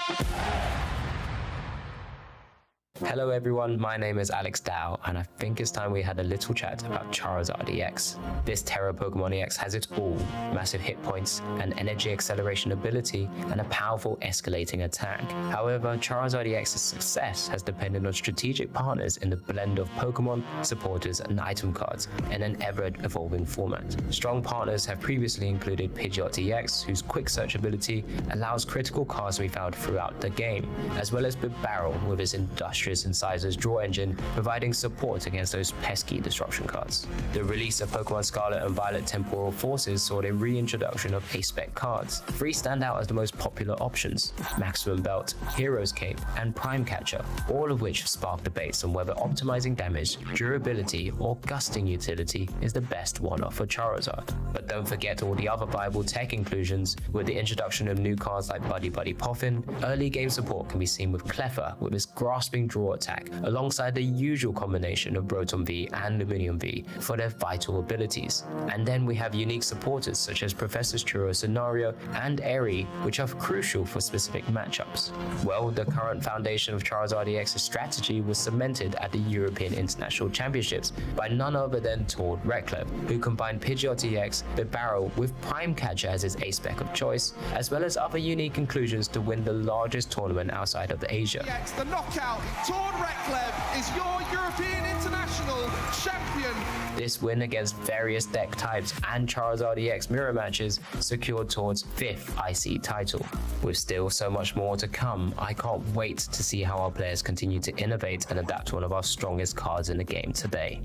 Speaker 24: Hello everyone, my name is Alex Dow, and I think it's time we had a little chat about Charizard EX. This Terra Pokemon EX has it all: massive hit points, an energy acceleration ability, and a powerful escalating attack. However, Charizard EX's success has depended on strategic partners in the blend of Pokemon, supporters, and item cards in an ever-evolving format. Strong partners have previously included Pidgeot EX, whose quick search ability allows critical cards to be found throughout the game, as well as Barrel with its industrious Incisors draw engine, providing support against those pesky disruption cards. The release of Pokemon Scarlet and Violet Temporal Forces saw the reintroduction of A-Spec cards. 3 stand out as the most popular options: Maximum Belt, Hero's Cape, and Prime Catcher, all of which spark debates on whether optimizing damage, durability, or gusting utility is the best one-off for Charizard. But don't forget all the other viable tech inclusions. With the introduction of new cards like Buddy Buddy Poffin, early game support can be seen with Cleffa with its grasping draw attack, alongside the usual combination of Broton V and Luminium V for their vital abilities. And then we have unique supporters such as Professor's Churro Scenario and Airy, which are crucial for specific matchups. Well, the current foundation of Charizard EX's strategy was cemented at the European International Championships by none other than Tord Reklev, who combined Pidgeot EX, Bibarel with Prime Catcher as his ace-spec of choice, as well as other unique inclusions to win the largest tournament outside of Asia.
Speaker 4: The knockout, Tord Reklev is your European International Champion.
Speaker 24: This win against various deck types and Charizard EX mirror matches secured Tord's 5th IC title. With still so much more to come, I can't wait to see how our players continue to innovate and adapt to one of our strongest cards in the game today.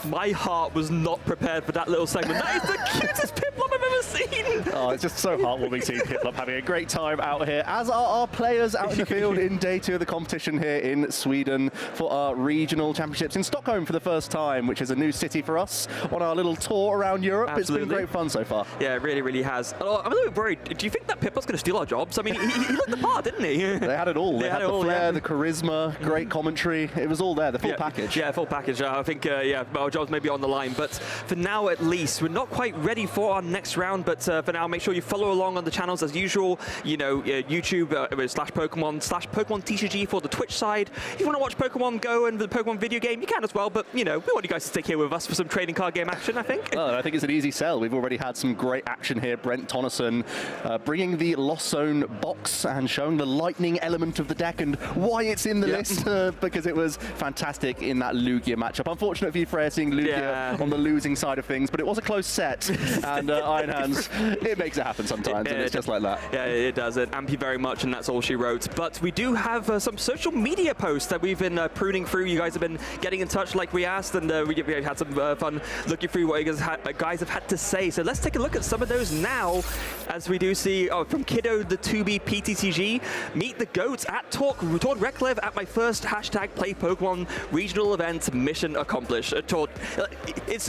Speaker 12: My heart was not prepared for that little segment. That is the cutest Piplup I've ever seen.
Speaker 9: Oh, it's just so heartwarming seeing Piplup having a great time out here, as are our players out in the field in day 2 of the competition here in Sweden for our regional championships in Stockholm for the first time, which is a new city for us on our little tour around Europe.
Speaker 12: Absolutely.
Speaker 9: It's been great fun so far.
Speaker 12: Yeah, it really, really has. Oh, I'm a little bit worried. Do you think that Piplup's going to steal our jobs? I mean, he looked the part, didn't he?
Speaker 9: They had it all. They had the flair, the charisma, great commentary. It was all there, the full package.
Speaker 12: Yeah, full package. I think, our jobs may be on the line. But for now, at least, we're not quite ready for our next round. But for now, make sure you follow along on the channels as usual. You know, YouTube /Pokemon TCG for the Twitch side. If you want to watch Pokemon Go and the Pokemon video game, you can as well. But, you know, we want you guys to stick here with us for some trading card game action, I think.
Speaker 9: Well, I think it's an easy sell. We've already had some great action here. Brent Tonneson bringing the Lost Zone box and showing the lightning element of the deck and why it's in the list, because it was fantastic in that Lugia matchup. Unfortunate for you, Freya, seeing Lugia on the losing side of things, but it was a close set, and Iron Hands, it makes it happen sometimes, and it's just like that.
Speaker 12: Yeah, it does. Amp you very much, and that's all she wrote. But we do have some social media posts that we've been pruning through. You guys have been getting in touch like we asked, and we had some fun looking through what you guys have had to say. So let's take a look at some of those now, as we do see from Kiddo the 2B PTCG, meet the goats at Tord Reklev at my first #play Pokemon regional event, mission accomplished. Tord,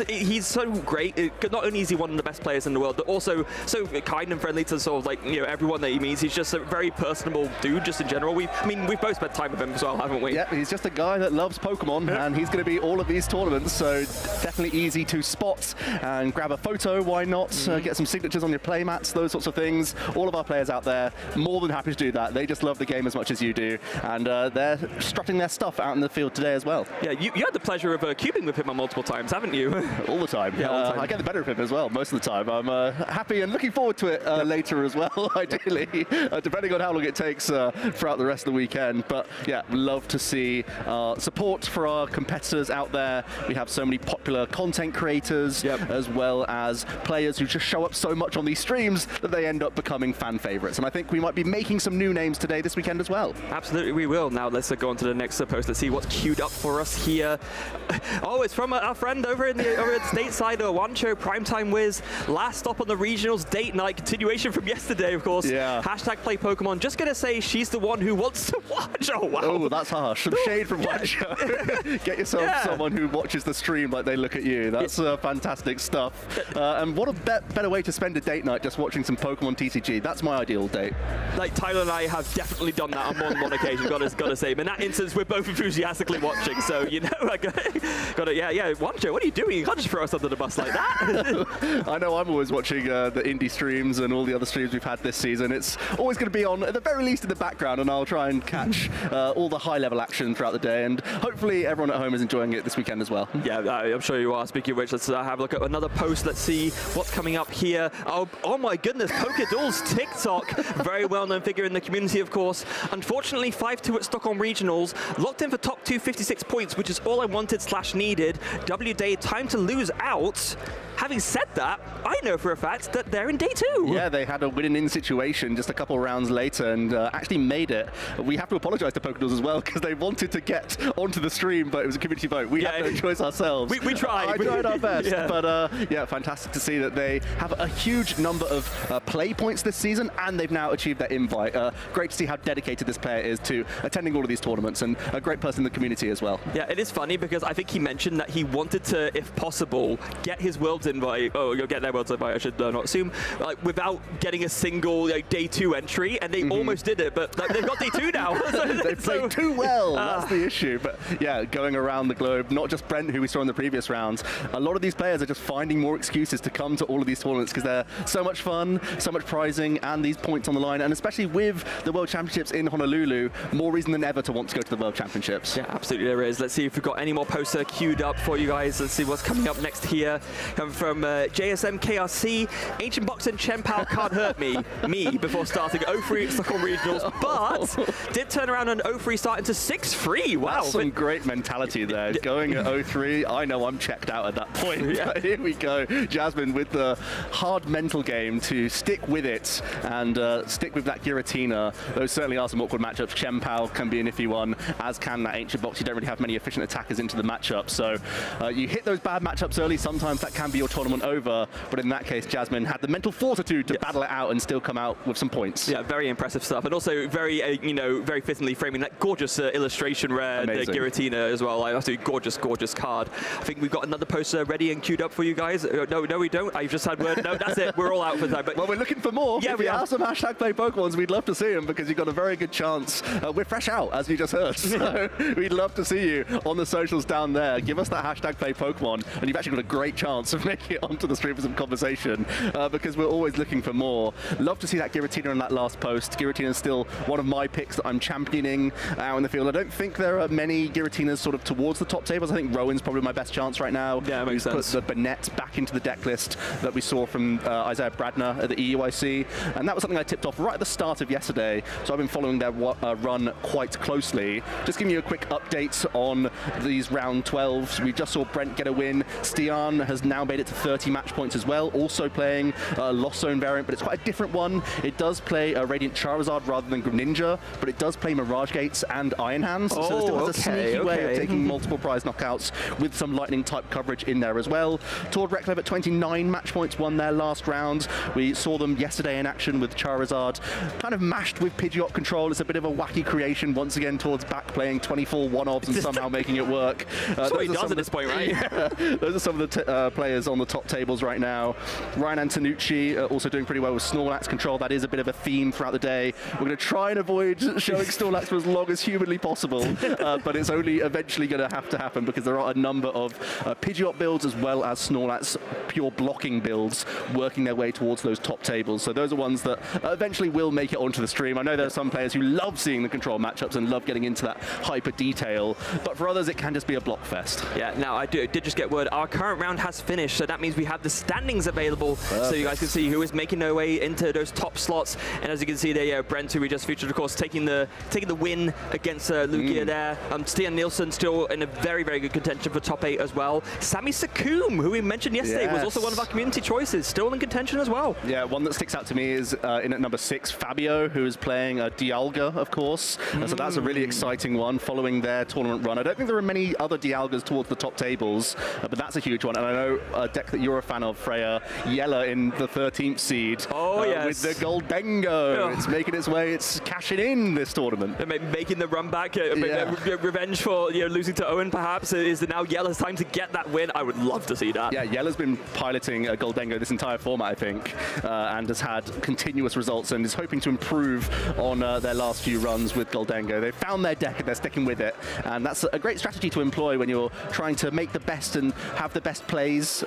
Speaker 12: he's so great. Not only is he one of the best players in the world, but also so kind and friendly to sort of like, you know, everyone that he meets. He's just a very personable dude, just in general. We've both spent time with him as well, haven't we?
Speaker 9: Yeah, he's just a guy that loves Pokemon, and he's going to be all of these tournaments, so definitely easy to spot and grab a photo. Why not? Get some signatures on your playmats, those sorts of things. All of our players out there, more than happy to do that. They just love the game as much as you do, and they're strutting their stuff out in the field today as well.
Speaker 12: Yeah, you had the pleasure of cubing with him multiple times, haven't you?
Speaker 9: All the time.
Speaker 12: Yeah, all the time.
Speaker 9: I get the better of him as well most of the time. I'm happy and looking forward to it later as well, ideally, depending on how long it takes throughout the rest of the weekend. But yeah, love to see support for our competitors out there. We have so many popular content creators, as well as players who just show up so much on these streams that they end up becoming fan favorites. And I think we might be making some new names today this weekend as well.
Speaker 12: Absolutely, we will. Now let's go on to the next post. Let's see what's queued up for us here. Oh, it's from our friend over in the stateside, Wancho Primetime Wiz. Last up on the regionals date night, continuation from yesterday, of course.
Speaker 9: Yeah.
Speaker 12: Hashtag play Pokemon. Just going to say she's the one who wants to watch. Oh, wow.
Speaker 9: Oh, that's harsh. Some shade from Wancho. Get yourself someone who watches the stream like they look at you. That's fantastic stuff. And what a better way to spend a date night just watching some Pokemon TCG. That's my ideal date.
Speaker 12: Like, Tyler and I have definitely done that on more than one occasion, gotta say. But in that instance, we're both enthusiastically watching, so, you know, yeah, Wancho, what are you doing? You can't just throw us under the bus like that.
Speaker 9: I know I'm always watching the indie streams and all the other streams we've had this season. It's always going to be on, at the very least, in the background, and I'll try and catch all the high-level action throughout the day, and hopefully everyone at home is enjoying it this weekend as well.
Speaker 12: Yeah, I'm sure you are. Speaking of which, let's have a look at another post. Let's see what's coming up here. Oh my goodness, Pokedoll's TikTok. Very well-known figure in the community, of course. Unfortunately, 5-2 at Stockholm Regionals. Locked in for top 256 points, which is all I wanted / needed. W-Day, time to lose out. Having said that, I know for a fact that they're in day 2.
Speaker 9: Yeah, they had a win-in situation just a couple of rounds later and actually made it. We have to apologize to Pokédolls as well because they wanted to get onto the stream, but it was a community vote. We had no choice ourselves.
Speaker 12: We tried.
Speaker 9: I tried our best. But yeah, fantastic to see that they have a huge number of play points this season and they've now achieved their invite. Great to see how dedicated this player is to attending all of these tournaments and a great person in the community as well.
Speaker 12: Yeah, it is funny because I think he mentioned that he wanted to, if possible, get his Worlds invite. Oh, you'll get their Worlds invite, I should not assume. Like, without getting a single day 2 entry, and they almost did it, but they've got day 2 now.
Speaker 9: They played too well. That's the issue. But yeah, going around the globe, not just Brent, who we saw in the previous rounds, a lot of these players are just finding more excuses to come to all of these tournaments because they're so much fun, so much prizing, and these points on the line. And especially with the World Championships in Honolulu, more reason than ever to want to go to the World Championships.
Speaker 12: Yeah, absolutely there is. Let's see if we've got any more posts queued up for you guys. Let's see what's coming up next here. Coming from JSM KRC, Ancient Box and Chempal can't hurt me before starting 0-3 at Stockholm Regionals, but did turn around on 0-3 starting to 6-3. Wow.
Speaker 9: That's some great mentality there. Going at 0-3, I know I'm checked out at that point. Yeah. Here we go. Jasmine with the hard mental game to stick with it and stick with that Giratina. Those certainly are some awkward matchups. Chempal can be an iffy one, as can that Ancient Box. You don't really have many efficient attackers into the matchup, so you hit those bad matchups early, sometimes that can be your tournament over, but in that case, Jasmine had the mental fortitude to battle it out and still come out with some points.
Speaker 12: Yeah, very impressive stuff, and also very, very fittingly framing that gorgeous illustration rare Giratina as well. Like, absolutely gorgeous, gorgeous card. I think we've got another poster ready and queued up for you guys. No, we don't. I've just had word. No, that's it. We're all out for time. But
Speaker 9: well, we're looking for more.
Speaker 12: Yeah,
Speaker 9: if we have some hashtag play Pokemons, we'd love to see them because you've got a very good chance. We're fresh out, as you just heard, so we'd love to see you on the socials down there. Give us that hashtag play Pokemon, and you've actually got a great chance of making it onto the stream for some conversation because we're always looking for more. Love to see that Giratina in that last post. Giratina is still one of my picks that I'm championing out in the field. I don't think there are many Giratinas sort of towards the top tables. I think Rowan's probably my best chance right now.
Speaker 12: Yeah, it makes sense.
Speaker 9: Put the Burnett back into the deck list that we saw from Isaiah Bradner at the EUIC, and that was something I tipped off right at the start of yesterday, so I've been following their run quite closely. Just giving you a quick update on these round 12s. We just saw Brent get a win. Stian has now made it to 30 match points as well, also playing a Lost Zone variant, but it's quite a different one. It does play a Radiant Charizard rather than Greninja, but it does play Mirage Gates and Iron Hands, so it still has a sneaky way of taking multiple prize knockouts with some lightning type coverage in there as well. Tord Reklev at 29 match points, won their last round. We saw them yesterday in action with Charizard, kind of mashed with Pidgeot control. It's a bit of a wacky creation once again. Tord's back playing 24 one-offs and somehow making it work.
Speaker 12: That's what he does at this point, right?
Speaker 9: Yeah, those are some of the players on the top tables right now. Ryan Antonucci also doing pretty well with Snorlax control. That is a bit of a theme throughout the day. We're going to try and avoid showing Snorlax for as long as humanly possible, but it's only eventually going to have to happen because there are a number of Pidgeot builds as well as Snorlax pure blocking builds working their way towards those top tables. So those are ones that eventually will make it onto the stream. I know there are some players who love seeing the control matchups and love getting into that hyper detail, but for others it can just be a block fest.
Speaker 12: Yeah, now I did just get word our current round has finished, so that means we have the standings available. Perfect. So you guys can see who is making their way into those top slots. And as you can see there, Brent, who we just featured, of course, taking the win against Lugia there. Stian Nielsen still in a very, very good contention for top 8 as well. Sami Sakum, who we mentioned yesterday, was also one of our community choices, still in contention as well.
Speaker 9: Yeah, one that sticks out to me is in at number 6, Fabio, who is playing Dialga, of course. So that's a really exciting one following their tournament run. I don't think there are many other Dialgas towards the top tables, but that's a huge one. And I know a deck that you're a fan of, Freya, Yella in the 13th seed.
Speaker 12: Oh, yes.
Speaker 9: With the Goldengo.
Speaker 12: Oh.
Speaker 9: It's making its way, it's cashing in this tournament.
Speaker 12: Making the run back, revenge for losing to Owen perhaps. Is it now Yella's time to get that win? I would love to see that.
Speaker 9: Yeah, Yella's been piloting Goldengo this entire format, I think, and has had continuous results and is hoping to improve on their last few runs with Goldengo. They've found their deck and they're sticking with it, and that's a great strategy to employ when you're trying to make the best and have the best plays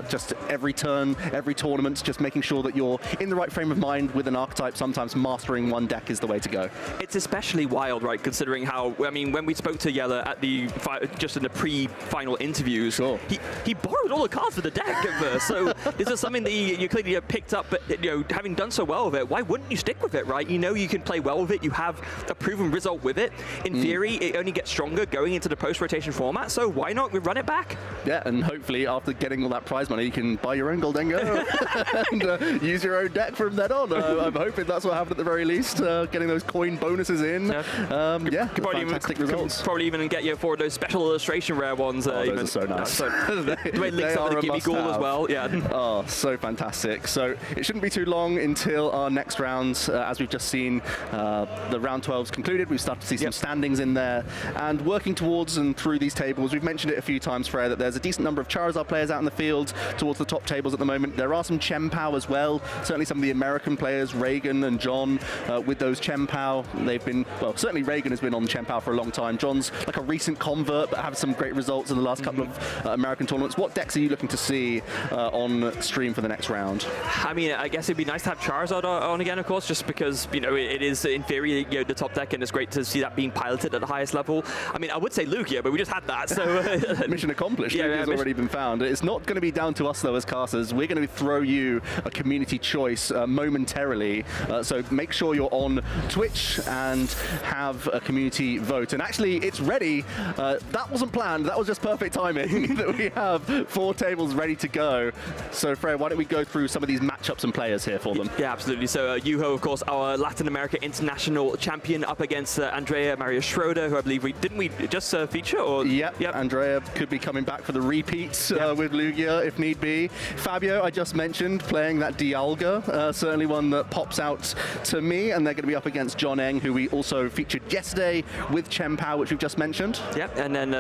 Speaker 9: just every turn, every tournament, just making sure that you're in the right frame of mind with an archetype. Sometimes mastering one deck is the way to go.
Speaker 12: It's especially wild, right, considering how, I mean, when we spoke to Yella at the just in the pre-final interviews, he borrowed all the cards for the deck at first. So this is something that you clearly picked up, but having done so well with it, why wouldn't you stick with it, right? You know you can play well with it, you have a proven result with it. In theory, it only gets stronger going into the post-rotation format, so why not run it back?
Speaker 9: Yeah, and hopefully after getting all that prize money, you can buy your own Goldengo and use your own deck from then on. I'm hoping that's what happened at the very least, getting those coin bonuses in.
Speaker 12: Could probably even get you for those special illustration rare ones.
Speaker 9: Those are so nice.
Speaker 12: The way links up to the Gimme Ghoul as well. Yeah.
Speaker 9: Oh, so fantastic. So it shouldn't be too long until our next round. As we've just seen, the round 12's concluded. We've started to see some standings in there, and working towards and through these tables. We've mentioned it a few times, Freya, that there's a decent number of Charizard players out in the field towards the top tables at the moment. There are some Chien-Pao as well. Certainly some of the American players, Reagan and John, with those Chien-Pao. They've been, well, certainly Reagan has been on Chien-Pao for a long time. John's like a recent convert, but have some great results in the last couple of American tournaments. What decks are you looking to see on stream for the next round?
Speaker 12: I mean, I guess it'd be nice to have Charizard on again, of course, just because, it is, in theory, the top deck, and it's great to see that being piloted at the highest level. I mean, I would say Lugia, but we just had that, so...
Speaker 9: Mission accomplished. Lugia's already been found. It's not going to be down to us, though, as casters. We're going to throw you a community choice momentarily, so make sure you're on Twitch and have a community vote. And actually, it's ready. That wasn't planned. That was just perfect timing that we have 4 tables ready to go. So, Freya, why don't we go through some of these matchups and players here for them?
Speaker 12: Yeah, absolutely. So, Yuho, of course, our Latin America International Champion, up against Andrea Maria Schroeder, who I believe didn't we just feature? Or
Speaker 9: Yep. Andrea could be coming back for the repeats with Lugia if need be. Fabio, I just mentioned, playing that Dialga, certainly one that pops out to me, and they're going to be up against John Eng, who we also featured yesterday with Chien-Pao, which we've just mentioned.
Speaker 12: Yep, and then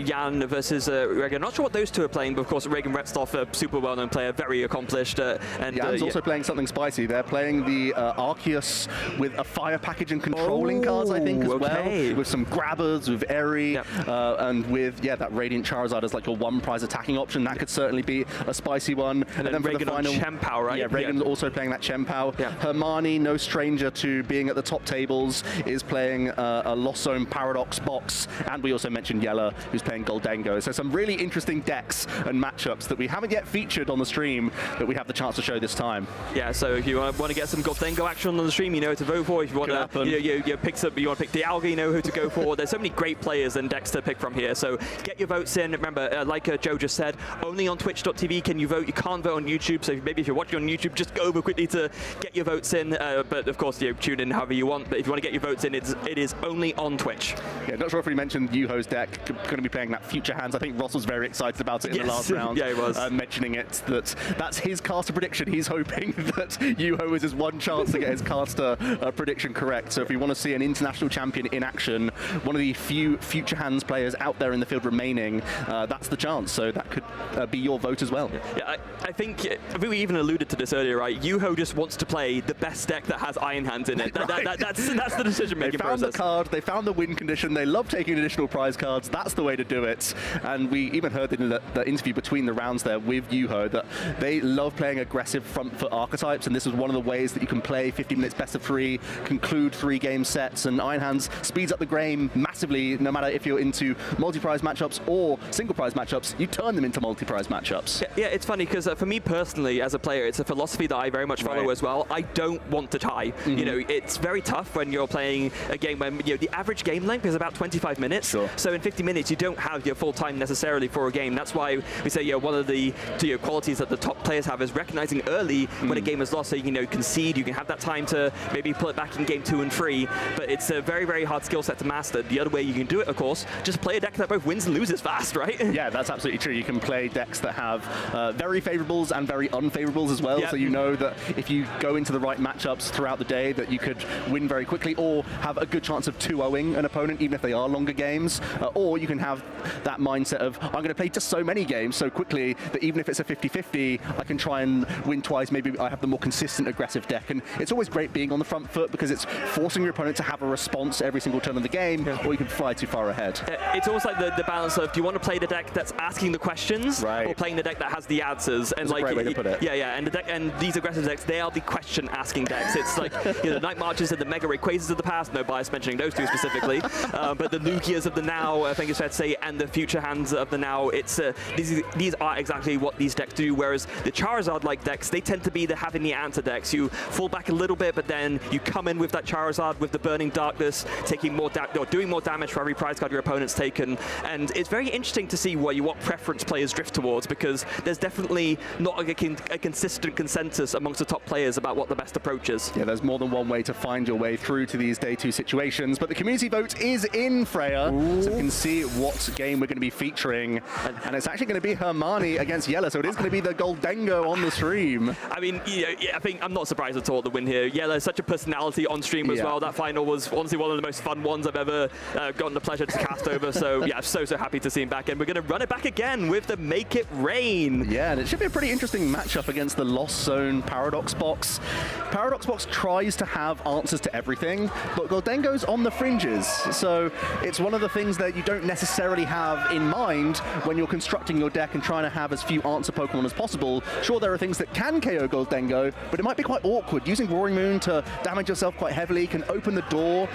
Speaker 12: Jan versus Reagan. Not sure what those two are playing, but of course Reagan Retstoff, a super well-known player, very accomplished. And
Speaker 9: Jan's also playing something spicy. They're playing the Arceus with a fire package and controlling cards, I think, as well. With some grabbers, with Eri, and with, that Radiant Charizard as like a one prize attacking option. That could certainly be a spicy one.
Speaker 12: And then Reagan on Chien-Pao, right?
Speaker 9: Yeah, Reagan's also playing that Chien-Pao. Hermanni, no stranger to being at the top tables, is playing a Lost Zone Paradox box. And we also mentioned Yella, who's playing Goldengo. So some really interesting decks and matchups that we haven't yet featured on the stream that we have the chance to show this time.
Speaker 12: Yeah, so if you want to get some Goldengo action on the stream, you know who to vote for. If you want to you pick Dialga, you know who to go for. There's so many great players and decks to pick from here. So get your votes in. Remember, like Joe just said, only on twitch.tv can you vote. You can't vote on YouTube. So maybe if you're watching on YouTube, just go over quickly to get your votes in. But of course, tune in however you want. But if you want to get your votes in, it is only on Twitch.
Speaker 9: Yeah, not sure if we mentioned Yuho's deck. Going to be playing that Future Hands. I think Ross was very excited about it in the last round.
Speaker 12: Yeah, he was.
Speaker 9: Mentioning it, that's his caster prediction. He's hoping that Yuho is his one chance to get his caster prediction correct. So if you want to see an international champion in action, one of the few Future Hands players out there in the field remaining, that's the chance. So that could be your vote as well.
Speaker 12: Yeah, I think we even alluded to this earlier, right? Yuho just wants to play the best deck that has Iron Hands in it. That's the decision-making process.
Speaker 9: They found the card, they found the win condition, they love taking additional prize cards. That's the way to do it. And we even heard in the interview between the rounds there with Yuho that they love playing aggressive front foot archetypes, and this is one of the ways that you can play 50 minutes best of 3, conclude 3-game sets, and Iron Hands speeds up the game massively. No matter if you're into multi-prize matchups or single-prize matchups, you turn them into multi-prize matchups.
Speaker 12: Yeah, it's funny because for me personally, as a player, it's a philosophy that I very much follow as well. I don't want to tie. It's very tough when you're playing a game when the average game length is about 25 minutes. So in 50 minutes, you don't have your full time necessarily for a game. That's why we say one of the qualities that the top players have is recognizing early when a game is lost, so you can concede. You can have that time to maybe pull it back in game 2 and 3. But it's a very, very hard skill set to master. The other way you can do it, of course, just play a deck that both wins and loses fast, right?
Speaker 9: Yeah, that's absolutely true. You can play decks decks that have very favorables and very unfavorables as well. So you know that if you go into the right matchups throughout the day, that you could win very quickly or have a good chance of 2-0ing an opponent, even if they are longer games. Or you can have that mindset of, I'm going to play just so many games so quickly that even if it's a 50-50, I can try and win twice. Maybe I have the more consistent aggressive deck. And it's always great being on the front foot because it's forcing your opponent to have a response every single turn of the game, or you can fly too far ahead.
Speaker 12: It's almost like the balance of, do you want to play the deck that's asking the questions, or playing the deck that has the answers? And
Speaker 9: that's a great way to put it.
Speaker 12: Yeah, and the deck, and these aggressive decks, they are the question-asking decks. It's like the Night Marches and the Mega Rayquazas of the past, no bias mentioning those two specifically, but the Lugias of the now, I think it's fair to say, and the Future Hands of the now, it's these are exactly what these decks do, whereas the Charizard-like decks, they tend to be the having the answer decks. You fall back a little bit, but then you come in with that Charizard with the Burning Darkness, taking more doing more damage for every prize card your opponent's taken, and it's very interesting to see what preference players drift towards, because there's definitely not a consistent consensus amongst the top players about what the best approach is.
Speaker 9: Yeah, there's more than one way to find your way through to these Day 2 situations, but the community vote is in, Freya, so we can see what game we're going to be featuring, and it's actually going to be Hermanni against Yella, so it is going to be the Goldengo on the stream.
Speaker 12: I mean, I think I'm not surprised at all to win here. Yella is such a personality on stream as well. That final was honestly one of the most fun ones I've ever gotten the pleasure to cast over, so yeah, so happy to see him back, and we're going to run it back again with the Make It Rain.
Speaker 9: Yeah, and it should be a pretty interesting matchup against the Lost Zone Paradox Box. Paradox Box tries to have answers to everything, but Goldengo's on the fringes, so it's one of the things that you don't necessarily have in mind when you're constructing your deck and trying to have as few answer Pokemon as possible. Sure, there are things that can KO Goldengo, but it might be quite awkward. Using Roaring Moon to damage yourself quite heavily can open the door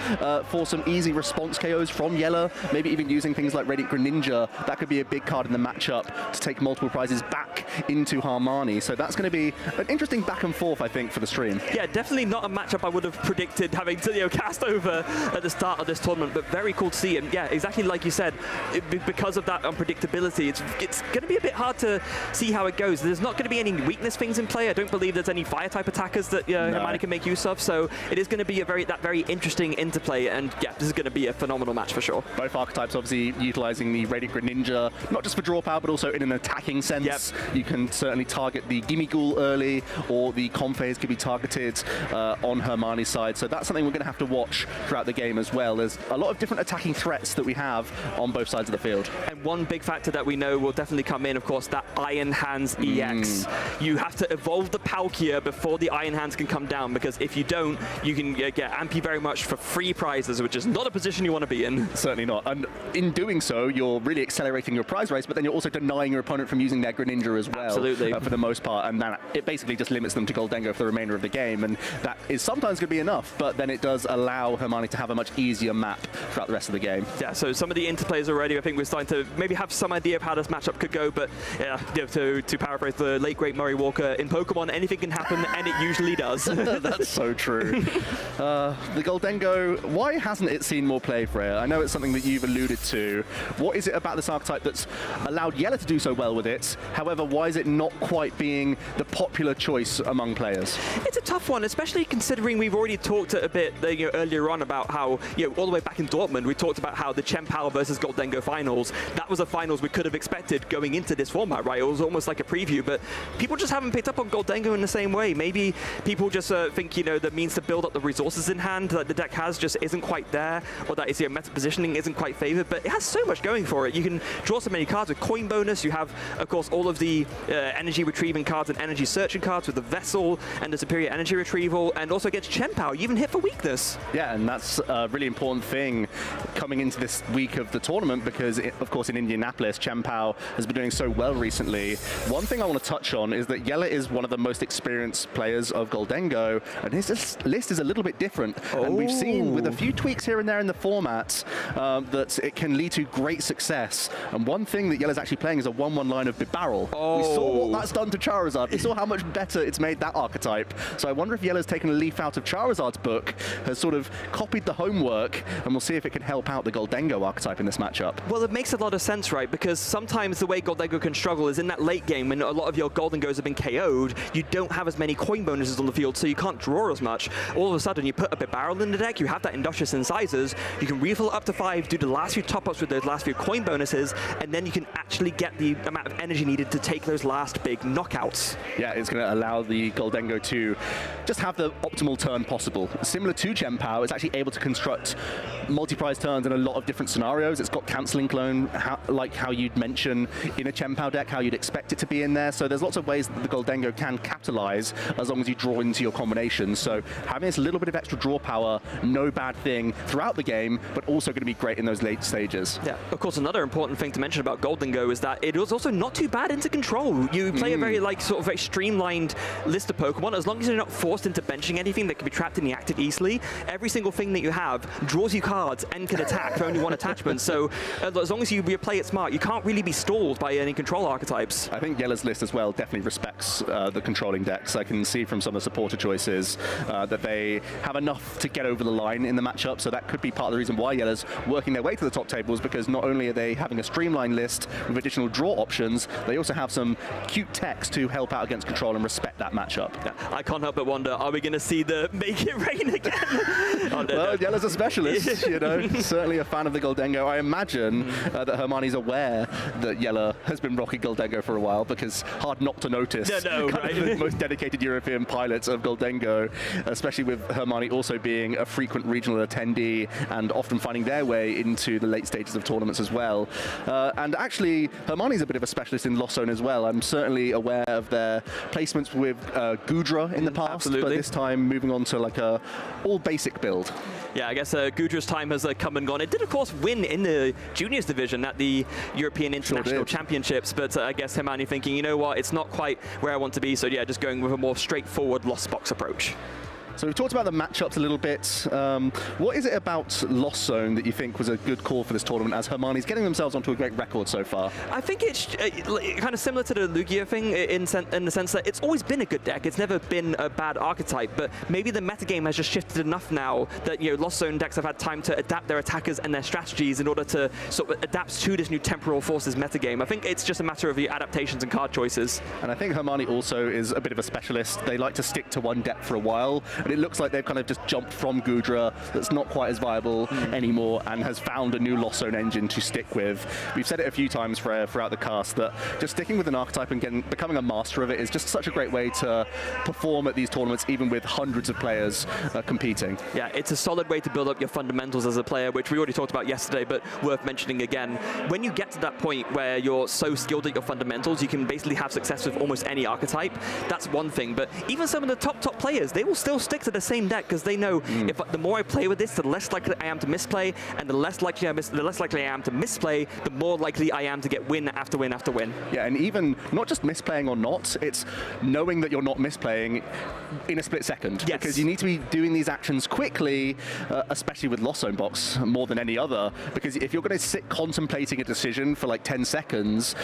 Speaker 9: for some easy response KOs from Yella, maybe even using things like Radiant Greninja. That could be a big card in the matchup to take multiple prizes back into Hermanni, so that's going to be an interesting back and forth, I think, for the stream.
Speaker 12: Yeah, definitely not a matchup I would have predicted having to cast over at the start of this tournament, but very cool to see. And yeah, exactly like you said, because of that unpredictability, it's going to be a bit hard to see how it goes. There's not going to be any weakness things in play. I don't believe there's any fire type attackers that Hermanni can make use of, so it is going to be a very interesting interplay, and yeah, this is going to be a phenomenal match for sure.
Speaker 9: Both archetypes obviously utilizing the Radiant Greninja, not just for draw power, but also in an attacking sense. You can certainly target the Gimmighoul early, or the Comphase could be targeted on Hermanni's side, so that's something we're going to have to watch throughout the game as well. There's a lot of different attacking threats that we have on both sides of the field.
Speaker 12: And one big factor that we know will definitely come in, of course, that Iron Hands EX. You have to evolve the Palkia before the Iron Hands can come down, because if you don't, you can get Ampy very much for free prizes, which is not a position you want to be in.
Speaker 9: Certainly not. And in doing so, you're really accelerating your prize race, but then you're also denying your opponent from using their Greninja as well.
Speaker 12: Absolutely.
Speaker 9: For the most part, and then it basically just limits them to Goldengo for the remainder of the game, and that is sometimes going to be enough, but then it does allow Hermanni to have a much easier map throughout the rest of the game.
Speaker 12: Yeah, so some of the interplays already, I think we're starting to maybe have some idea of how this matchup could go, but yeah, to paraphrase the late great Murray Walker, in Pokemon anything can happen, and it usually does.
Speaker 9: That's so true. The Goldengo, why hasn't it seen more play, Freya? I know it's something that you've alluded to. What is it about this archetype that's allowed Yella to do so well with it? However, why is it not quite being the popular choice among players?
Speaker 12: It's a tough one, especially considering we've already talked a bit earlier on about how, all the way back in Dortmund, we talked about how the Chien-Pao versus Goldengo finals, that was the finals we could have expected going into this format, right? It was almost like a preview, but people just haven't picked up on Goldengo in the same way. Maybe people just think, the means to build up the resources in hand that the deck has just isn't quite there, or that its meta positioning isn't quite favored, but it has so much going for it. You can draw so many cards with coin bonus. You have, of course, all of the energy retrieving cards and energy searching cards with the Vessel and the superior energy retrieval, and also against Chien-Pao, you even hit for weakness.
Speaker 9: Yeah, and that's a really important thing coming into this week of the tournament, because, of course, in Indianapolis, Chien-Pao has been doing so well recently. One thing I want to touch on is that Yella is one of the most experienced players of Goldengo, and his list is a little bit different. And we've seen with a few tweaks here and there in the format that it can lead to great success. And one thing that Yella's actually playing is a 1/1 line of Bibarel. We saw what that's done to Charizard. We saw how much better it's made that archetype. So I wonder if Yella's taken a leaf out of Charizard's book, has sort of copied the homework, and we'll see if it can help out the Goldengo archetype in this matchup.
Speaker 12: Well, it makes a lot of sense, right? Because sometimes the way Goldengo can struggle is in that late game when a lot of your Goldengos have been KO'd, you don't have as many coin bonuses on the field, so you can't draw as much. All of a sudden, you put a Bibarel in the deck, you have that Industrious Incisors, you can refill up to 5, do the last few top-ups with those last few coin bonuses, and then you can actually get the amount of energy needed to take those last big knockouts.
Speaker 9: Yeah, it's going to allow the Goldengo to just have the optimal turn possible. Similar to Chien-Pao, it's actually able to construct multi-prize turns in a lot of different scenarios. It's got cancelling clone, like how you'd mention in a Chien-Pao deck, how you'd expect it to be in there. So there's lots of ways that the Goldengo can capitalize as long as you draw into your combinations. So having this little bit of extra draw power, no bad thing throughout the game, but also going to be great in those late stages.
Speaker 12: Yeah, of course, another important thing to mention about Goldengo is that it was also not too bad into control. You play a very very streamlined list of Pokemon. As long as you're not forced into benching anything that can be trapped in the active easily, every single thing that you have draws you cards and can attack for only one attachment. So as long as you play it smart, you can't really be stalled by any control archetypes.
Speaker 9: I think Yellow's list as well definitely respects the controlling decks. I can see from some of the supporter choices that they have enough to get over the line in the matchup, so that could be part of the reason why Yellow's working their way to the top tables, because not only are they having a streamlined list with additional draw options, they also have some cute techs to help out against control and respect that matchup.
Speaker 12: Yeah, I can't help but wonder, are we going to see the make it rain again?
Speaker 9: Oh, no, well, Yellow's a specialist, you know, certainly a fan of the Goldengo. I imagine that Hermanni's aware that Yellow has been rocking Goldengo for a while, because hard not to notice the most dedicated European pilots of Goldengo, especially with Hermanni also being a frequent regional attendee and often finding their way into the late stages of tournaments as well. And actually, Hermanni's a bit of a specialist in Lost Zone as well. I'm certainly aware of their placements with Gudra in the past, but this time moving on to like a all-basic build.
Speaker 12: Yeah, I guess Gudra's time has come and gone. It did, of course, win in the juniors division at the European International Championships, but I guess Hermanni thinking, you know what, it's not quite where I want to be, so yeah, just going with a more straightforward Lost Box approach.
Speaker 9: So we've talked about the matchups a little bit. What is it about Lost Zone that you think was a good call for this tournament, as Hermanni's getting themselves onto a great record so far?
Speaker 12: I think it's kind of similar to the Lugia thing in the sense that it's always been a good deck. It's never been a bad archetype, but maybe the metagame has just shifted enough now that, you know, Lost Zone decks have had time to adapt their attackers and their strategies in order to sort of adapt to this new temporal forces metagame. I think it's just a matter of the adaptations and card choices.
Speaker 9: And I think Hermanni also is a bit of a specialist. They like to stick to one deck for a while, and it looks like they've kind of just jumped from Gudra, that's not quite as viable anymore, and has found a new Lost Zone engine to stick with. We've said it a few times throughout the cast that just sticking with an archetype and becoming a master of it is just such a great way to perform at these tournaments, even with hundreds of players competing.
Speaker 12: Yeah, it's a solid way to build up your fundamentals as a player, which we already talked about yesterday, but worth mentioning again. When you get to that point where you're so skilled at your fundamentals, you can basically have success with almost any archetype. That's one thing, but even some of the top players, they will still stick to the same deck, because they know if the more I play with this, the less likely I am to misplay, and the less likely I am to misplay, the more likely I am to get win after win after win.
Speaker 9: Yeah, and even not just misplaying or not, it's knowing that you're not misplaying in a split second.
Speaker 12: Yes.
Speaker 9: Because you need to be doing these actions quickly, especially with Lost Zone Box more than any other, because if you're going to sit contemplating a decision for like 10 seconds,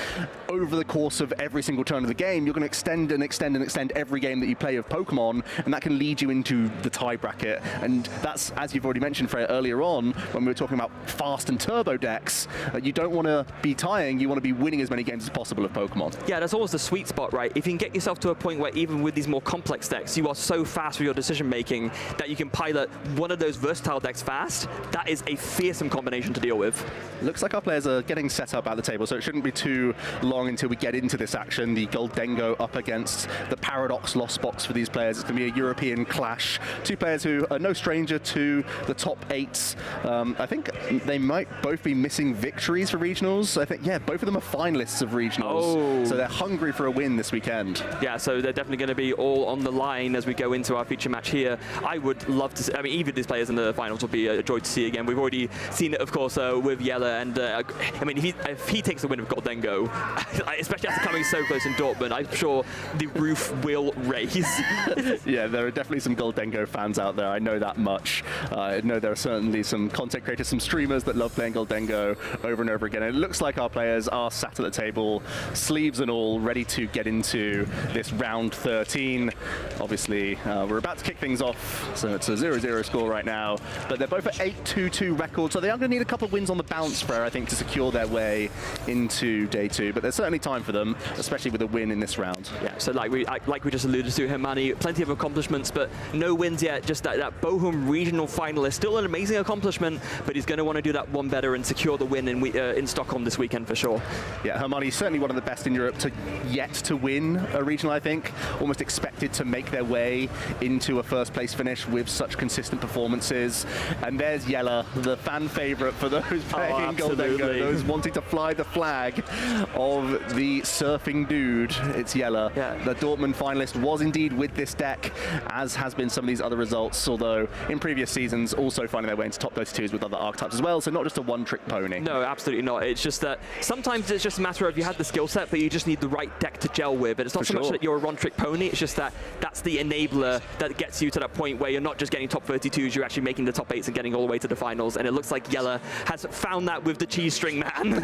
Speaker 9: over the course of every single turn of the game, you're going to extend and extend and extend every game that you play of Pokemon, and that can lead you into the tie bracket. And that's, as you've already mentioned, Freya, earlier on, when we were talking about fast and turbo decks, you don't want to be tying, you want to be winning as many games as possible of Pokemon.
Speaker 12: Yeah, that's always the sweet spot, right? If you can get yourself to a point where even with these more complex decks, you are so fast with your decision making that you can pilot one of those versatile decks fast, that is a fearsome combination to deal with.
Speaker 9: Looks like our players are getting set up at the table, so it shouldn't be too long until we get into this action. The Goldengo up against the Paradox Lost Box for these players. It's going to be a European clash. Two players who are no stranger to the top 8. I think they might both be missing victories for regionals. I think, yeah, both of them are finalists of regionals. So they're hungry for a win this weekend.
Speaker 12: Yeah, so they're definitely going to be all on the line as we go into our feature match here. I would love to see, I mean, either of these players in the finals will be a joy to see again. We've already seen it, of course, with Yella, and I mean, if he takes the win of Goldengo, especially after coming so close in Dortmund, I'm sure the roof will raise.
Speaker 9: Yeah, there are definitely some Goldengo fans out there. I know that much. I know there are certainly some content creators, some streamers that love playing Goldengo over and over again. And it looks like our players are sat at the table, sleeves and all, ready to get into this round 13. Obviously, we're about to kick things off, so it's a 0-0 score right now. But they're both at 8-2-2 records, so they are going to need a couple of wins on the bounce for, I think, to secure their way into day 2. But there's certainly time for them, especially with a win in this round.
Speaker 12: Yeah, so like we just alluded to, Hermanni, plenty of accomplishments, but no wins yet, just that Bochum regional finalist. Still an amazing accomplishment, but he's going to want to do that one better and secure the win in Stockholm this weekend for sure.
Speaker 9: Yeah, Hermanni certainly one of the best in Europe yet to win a regional, I think. Almost expected to make their way into a first place finish with such consistent performances. And there's Jelle, the fan favorite for those playing Goldengo, those wanting to fly the flag of the surfing dude. It's Jelle.
Speaker 12: Yeah.
Speaker 9: The Dortmund finalist was indeed with this deck, as has been some of these other results, although in previous seasons also finding their way into top 32s with other archetypes as well, so not just a one-trick pony.
Speaker 12: No, absolutely not. It's just that sometimes it's just a matter of you had the skill set, but you just need the right deck to gel with. And it's not so much that you're a one-trick pony, it's just that that's the enabler that gets you to that point where you're not just getting top 32s, you're actually making the top 8s and getting all the way to the finals. And it looks like Jelle has found that with the cheese string man.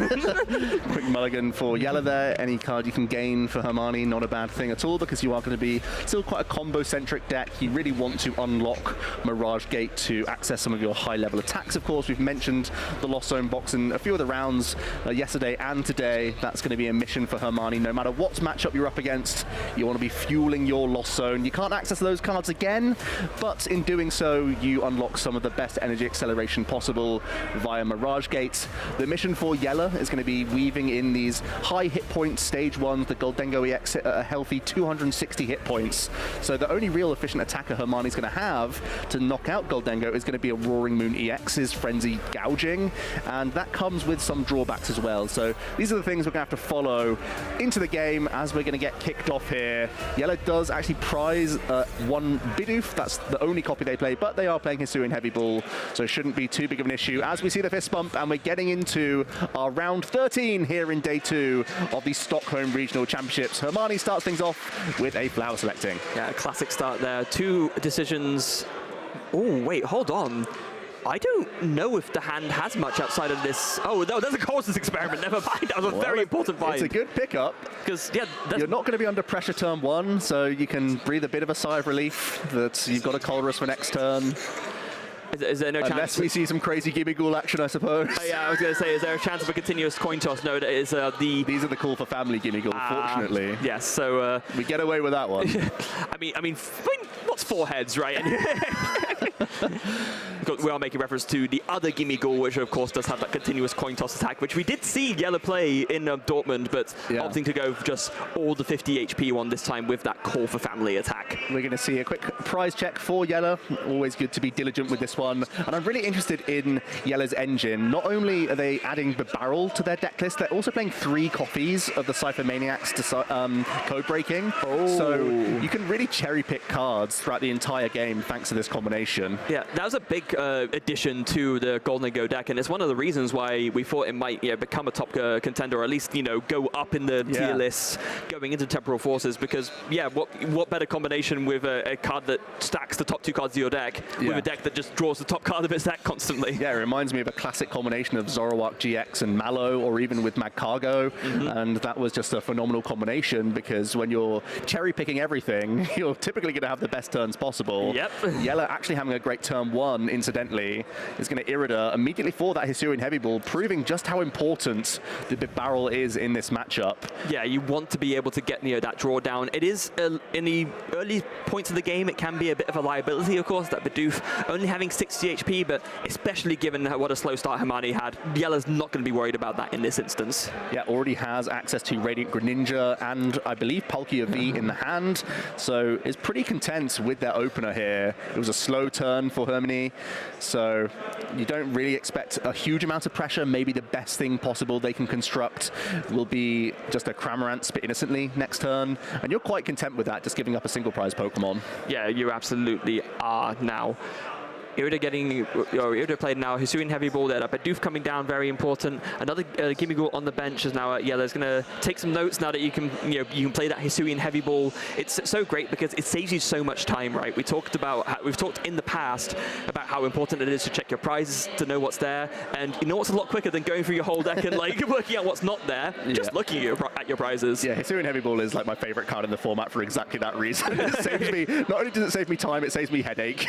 Speaker 9: Quick mulligan for Jelle there. Any card you can gain for Hermanni, not a bad thing at all, because you are going to be still quite a combo-centric deck. You really want to unlock Mirage Gate to access some of your high-level attacks, of course. We've mentioned the Lost Zone box in a few of the rounds yesterday and today. That's going to be a mission for Hermanni. No matter what matchup you're up against, you want to be fueling your Lost Zone. You can't access those cards again, but in doing so, you unlock some of the best energy acceleration possible via Mirage Gate. The mission for Jelle is going to be weaving in these high hit points, stage 1, the Goldengo EX at a healthy 260 hit points. So the only real efficient attacker Hermanni's going to have to knock out Goldengo is going to be a Roaring Moon EX's Frenzy Gouging, and that comes with some drawbacks as well. So these are the things we're going to have to follow into the game as we're going to get kicked off here. Jelle does actually prize one Bidoof. That's the only copy they play, but they are playing Hisuian Heavy Ball, so it shouldn't be too big of an issue. As we see the fist bump, and we're getting into our round 13 here in day 2 of the Stockholm Regional Championships. Hermanni starts things off with a flower selecting.
Speaker 12: Yeah, a classic start there. 2 decisions. Oh, wait, hold on. I don't know if the hand has much outside of this. Oh, no, there's a Courses experiment. Never mind. That was a very important find.
Speaker 9: It's a good pickup.
Speaker 12: Because, yeah,
Speaker 9: you're not going to be under pressure turn 1, so you can breathe a bit of a sigh of relief that you've got a Colress for next turn.
Speaker 12: Is there no chance?
Speaker 9: Unless we see some crazy Gibby Ghoul action, I suppose.
Speaker 12: Yeah, I was going to say, is there a chance of a continuous coin toss? No, that is
Speaker 9: These are the call for family Gibby Ghoul, fortunately.
Speaker 12: Yes, so...
Speaker 9: we get away with that one.
Speaker 12: I mean, what's 4 heads, right? We are making reference to the other Gimme Ghoul, which of course does have that continuous coin toss attack, which we did see Jelle play in Dortmund, but opting to go for just all the 50 HP one this time with that call for family attack.
Speaker 9: We're going to see a quick prize check for Jelle. Always good to be diligent with this one. And I'm really interested in Jelle's engine. Not only are they adding the barrel to their deck list, they're also playing 3 copies of the Cypher Maniacs to code breaking. So you can really cherry pick cards throughout the entire game thanks to this combination.
Speaker 12: Yeah, that was a big addition to the Goldengo deck, and it's one of the reasons why we thought it might become a top contender, or at least go up in the tier lists going into Temporal Forces, because what better combination with a card that stacks the top 2 cards of your deck with a deck that just draws the top card of its deck constantly.
Speaker 9: Yeah, it reminds me of a classic combination of Zoroark GX and Mallow, or even with Magcargo, and that was just a phenomenal combination, because when you're cherry picking everything, you're typically going to have the best turns possible.
Speaker 12: Yep.
Speaker 9: Jelle actually having a great turn 1, incidentally, is going to Irida immediately for that Hisuian Heavy Ball, proving just how important the big barrel is in this matchup.
Speaker 12: Yeah, you want to be able to get that draw down. It is, in the early points of the game, it can be a bit of a liability, of course, that Bidoof only having 60 HP, but especially given what a slow start Hermanni had, Jelle's not going to be worried about that in this instance.
Speaker 9: Yeah, already has access to Radiant Greninja and, I believe, Palkia V in the hand, so is pretty content with their opener here. It was a slow turn for Hermanni, so you don't really expect a huge amount of pressure. Maybe the best thing possible they can construct will be just a Cramorant Spit Innocently next turn, and you're quite content with that, just giving up a single prize Pokemon.
Speaker 12: Yeah, you absolutely are now. Irida played now. Hisuian Heavy Ball there. Bidoof coming down, very important. Another Gimme Ghoul on the bench is now Jelle's going to take some notes now that you can play that Hisuian Heavy Ball. It's so great because it saves you so much time, right? We've talked in the past about how important it is to check your prizes, to know what's there, and you know what's a lot quicker than going through your whole deck and working out what's not there, just looking at your prizes.
Speaker 9: Yeah, Hisuian Heavy Ball is like my favorite card in the format for exactly that reason. It saves me, not only does it save me time, it saves me headache.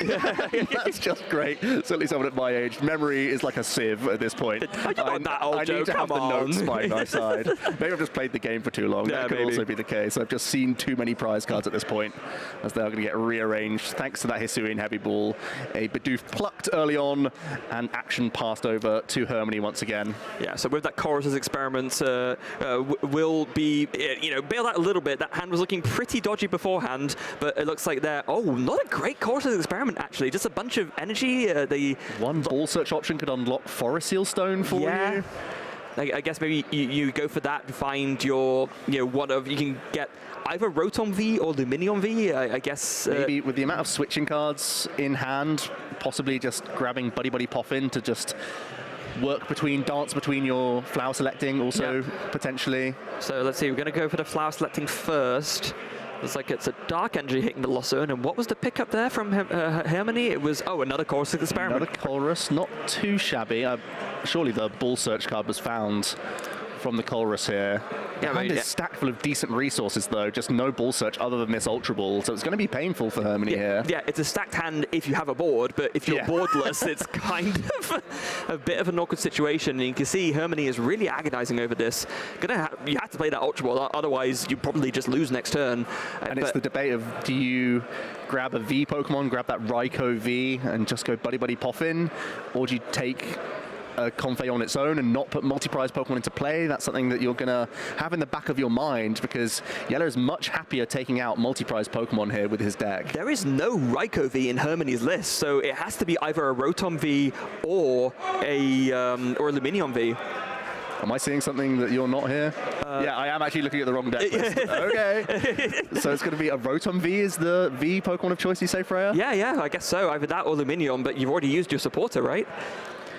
Speaker 9: That's just just great. Certainly someone at my age. Memory is like a sieve at this point.
Speaker 12: You're not that old,
Speaker 9: I
Speaker 12: Joe,
Speaker 9: need to have the
Speaker 12: come on.
Speaker 9: notes by my side. Maybe I've just played the game for too long.
Speaker 12: Yeah,
Speaker 9: That could
Speaker 12: maybe.
Speaker 9: also be the case. I've just seen too many prize cards at this point, as they are going to get rearranged. Thanks to that Hisuian heavy ball. A Bidoof plucked early on, and action passed over to Hermanni once again.
Speaker 12: Yeah, so with that Chorus's experiment, will be, bailed out a little bit. That hand was looking pretty dodgy beforehand, but it looks like they're, not a great Chorus's experiment, actually. Just a bunch of energy.
Speaker 9: One ball search option could unlock Forest Seal Stone for you.
Speaker 12: I guess maybe you go for that to find your, you can get either Rotom V or Luminion V, I guess.
Speaker 9: Maybe with the amount of switching cards in hand, possibly just grabbing Buddy Buddy Poffin to just dance between your flower selecting also, potentially.
Speaker 12: So let's see, we're going to go for the flower selecting first. Looks like it's a Dark Energy hitting the Lost Zone. And what was the pickup there from Hermanni? It was, another Chorus experiment.
Speaker 9: Another Chorus, not too shabby. Surely the ball search card was found from the Chorus here. The hand is stacked full of decent resources, though. Just no ball search other than this Ultra Ball. So it's going to be painful for Hermanni here.
Speaker 12: Yeah, it's a stacked hand if you have a board, but if you're boardless, it's kind of a bit of an awkward situation. And you can see Hermanni is really agonizing over this. You have to play that Ultra Ball, otherwise you probably just lose next turn.
Speaker 9: And it's the debate of, do you grab a V Pokemon, grab that Raikou V, and just go Buddy Buddy Poffin, or do you take a Confe on its own and not put multi-prize Pokemon into play? That's something that you're going to have in the back of your mind, because Yellow is much happier taking out multi-prize Pokemon here with his deck.
Speaker 12: There is no Raikou V in Hermanni's list, so it has to be either a Rotom V or a Luminion V.
Speaker 9: Am I seeing something that you're not here? Yeah, I am actually looking at the wrong deck list. Okay. So it's going to be a Rotom V is the V Pokemon of choice, you say, Freya?
Speaker 12: Yeah, I guess so. Either that or Luminion, but you've already used your supporter, right?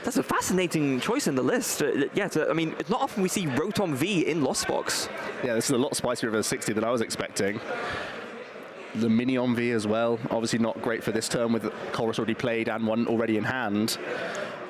Speaker 12: That's a fascinating choice in the list. I mean, it's not often we see Rotom V in Lost Box.
Speaker 9: Yeah, this is a lot spicier of a 60 than I was expecting. Luminion V as well. Obviously not great for this turn with Chorus already played and one already in hand.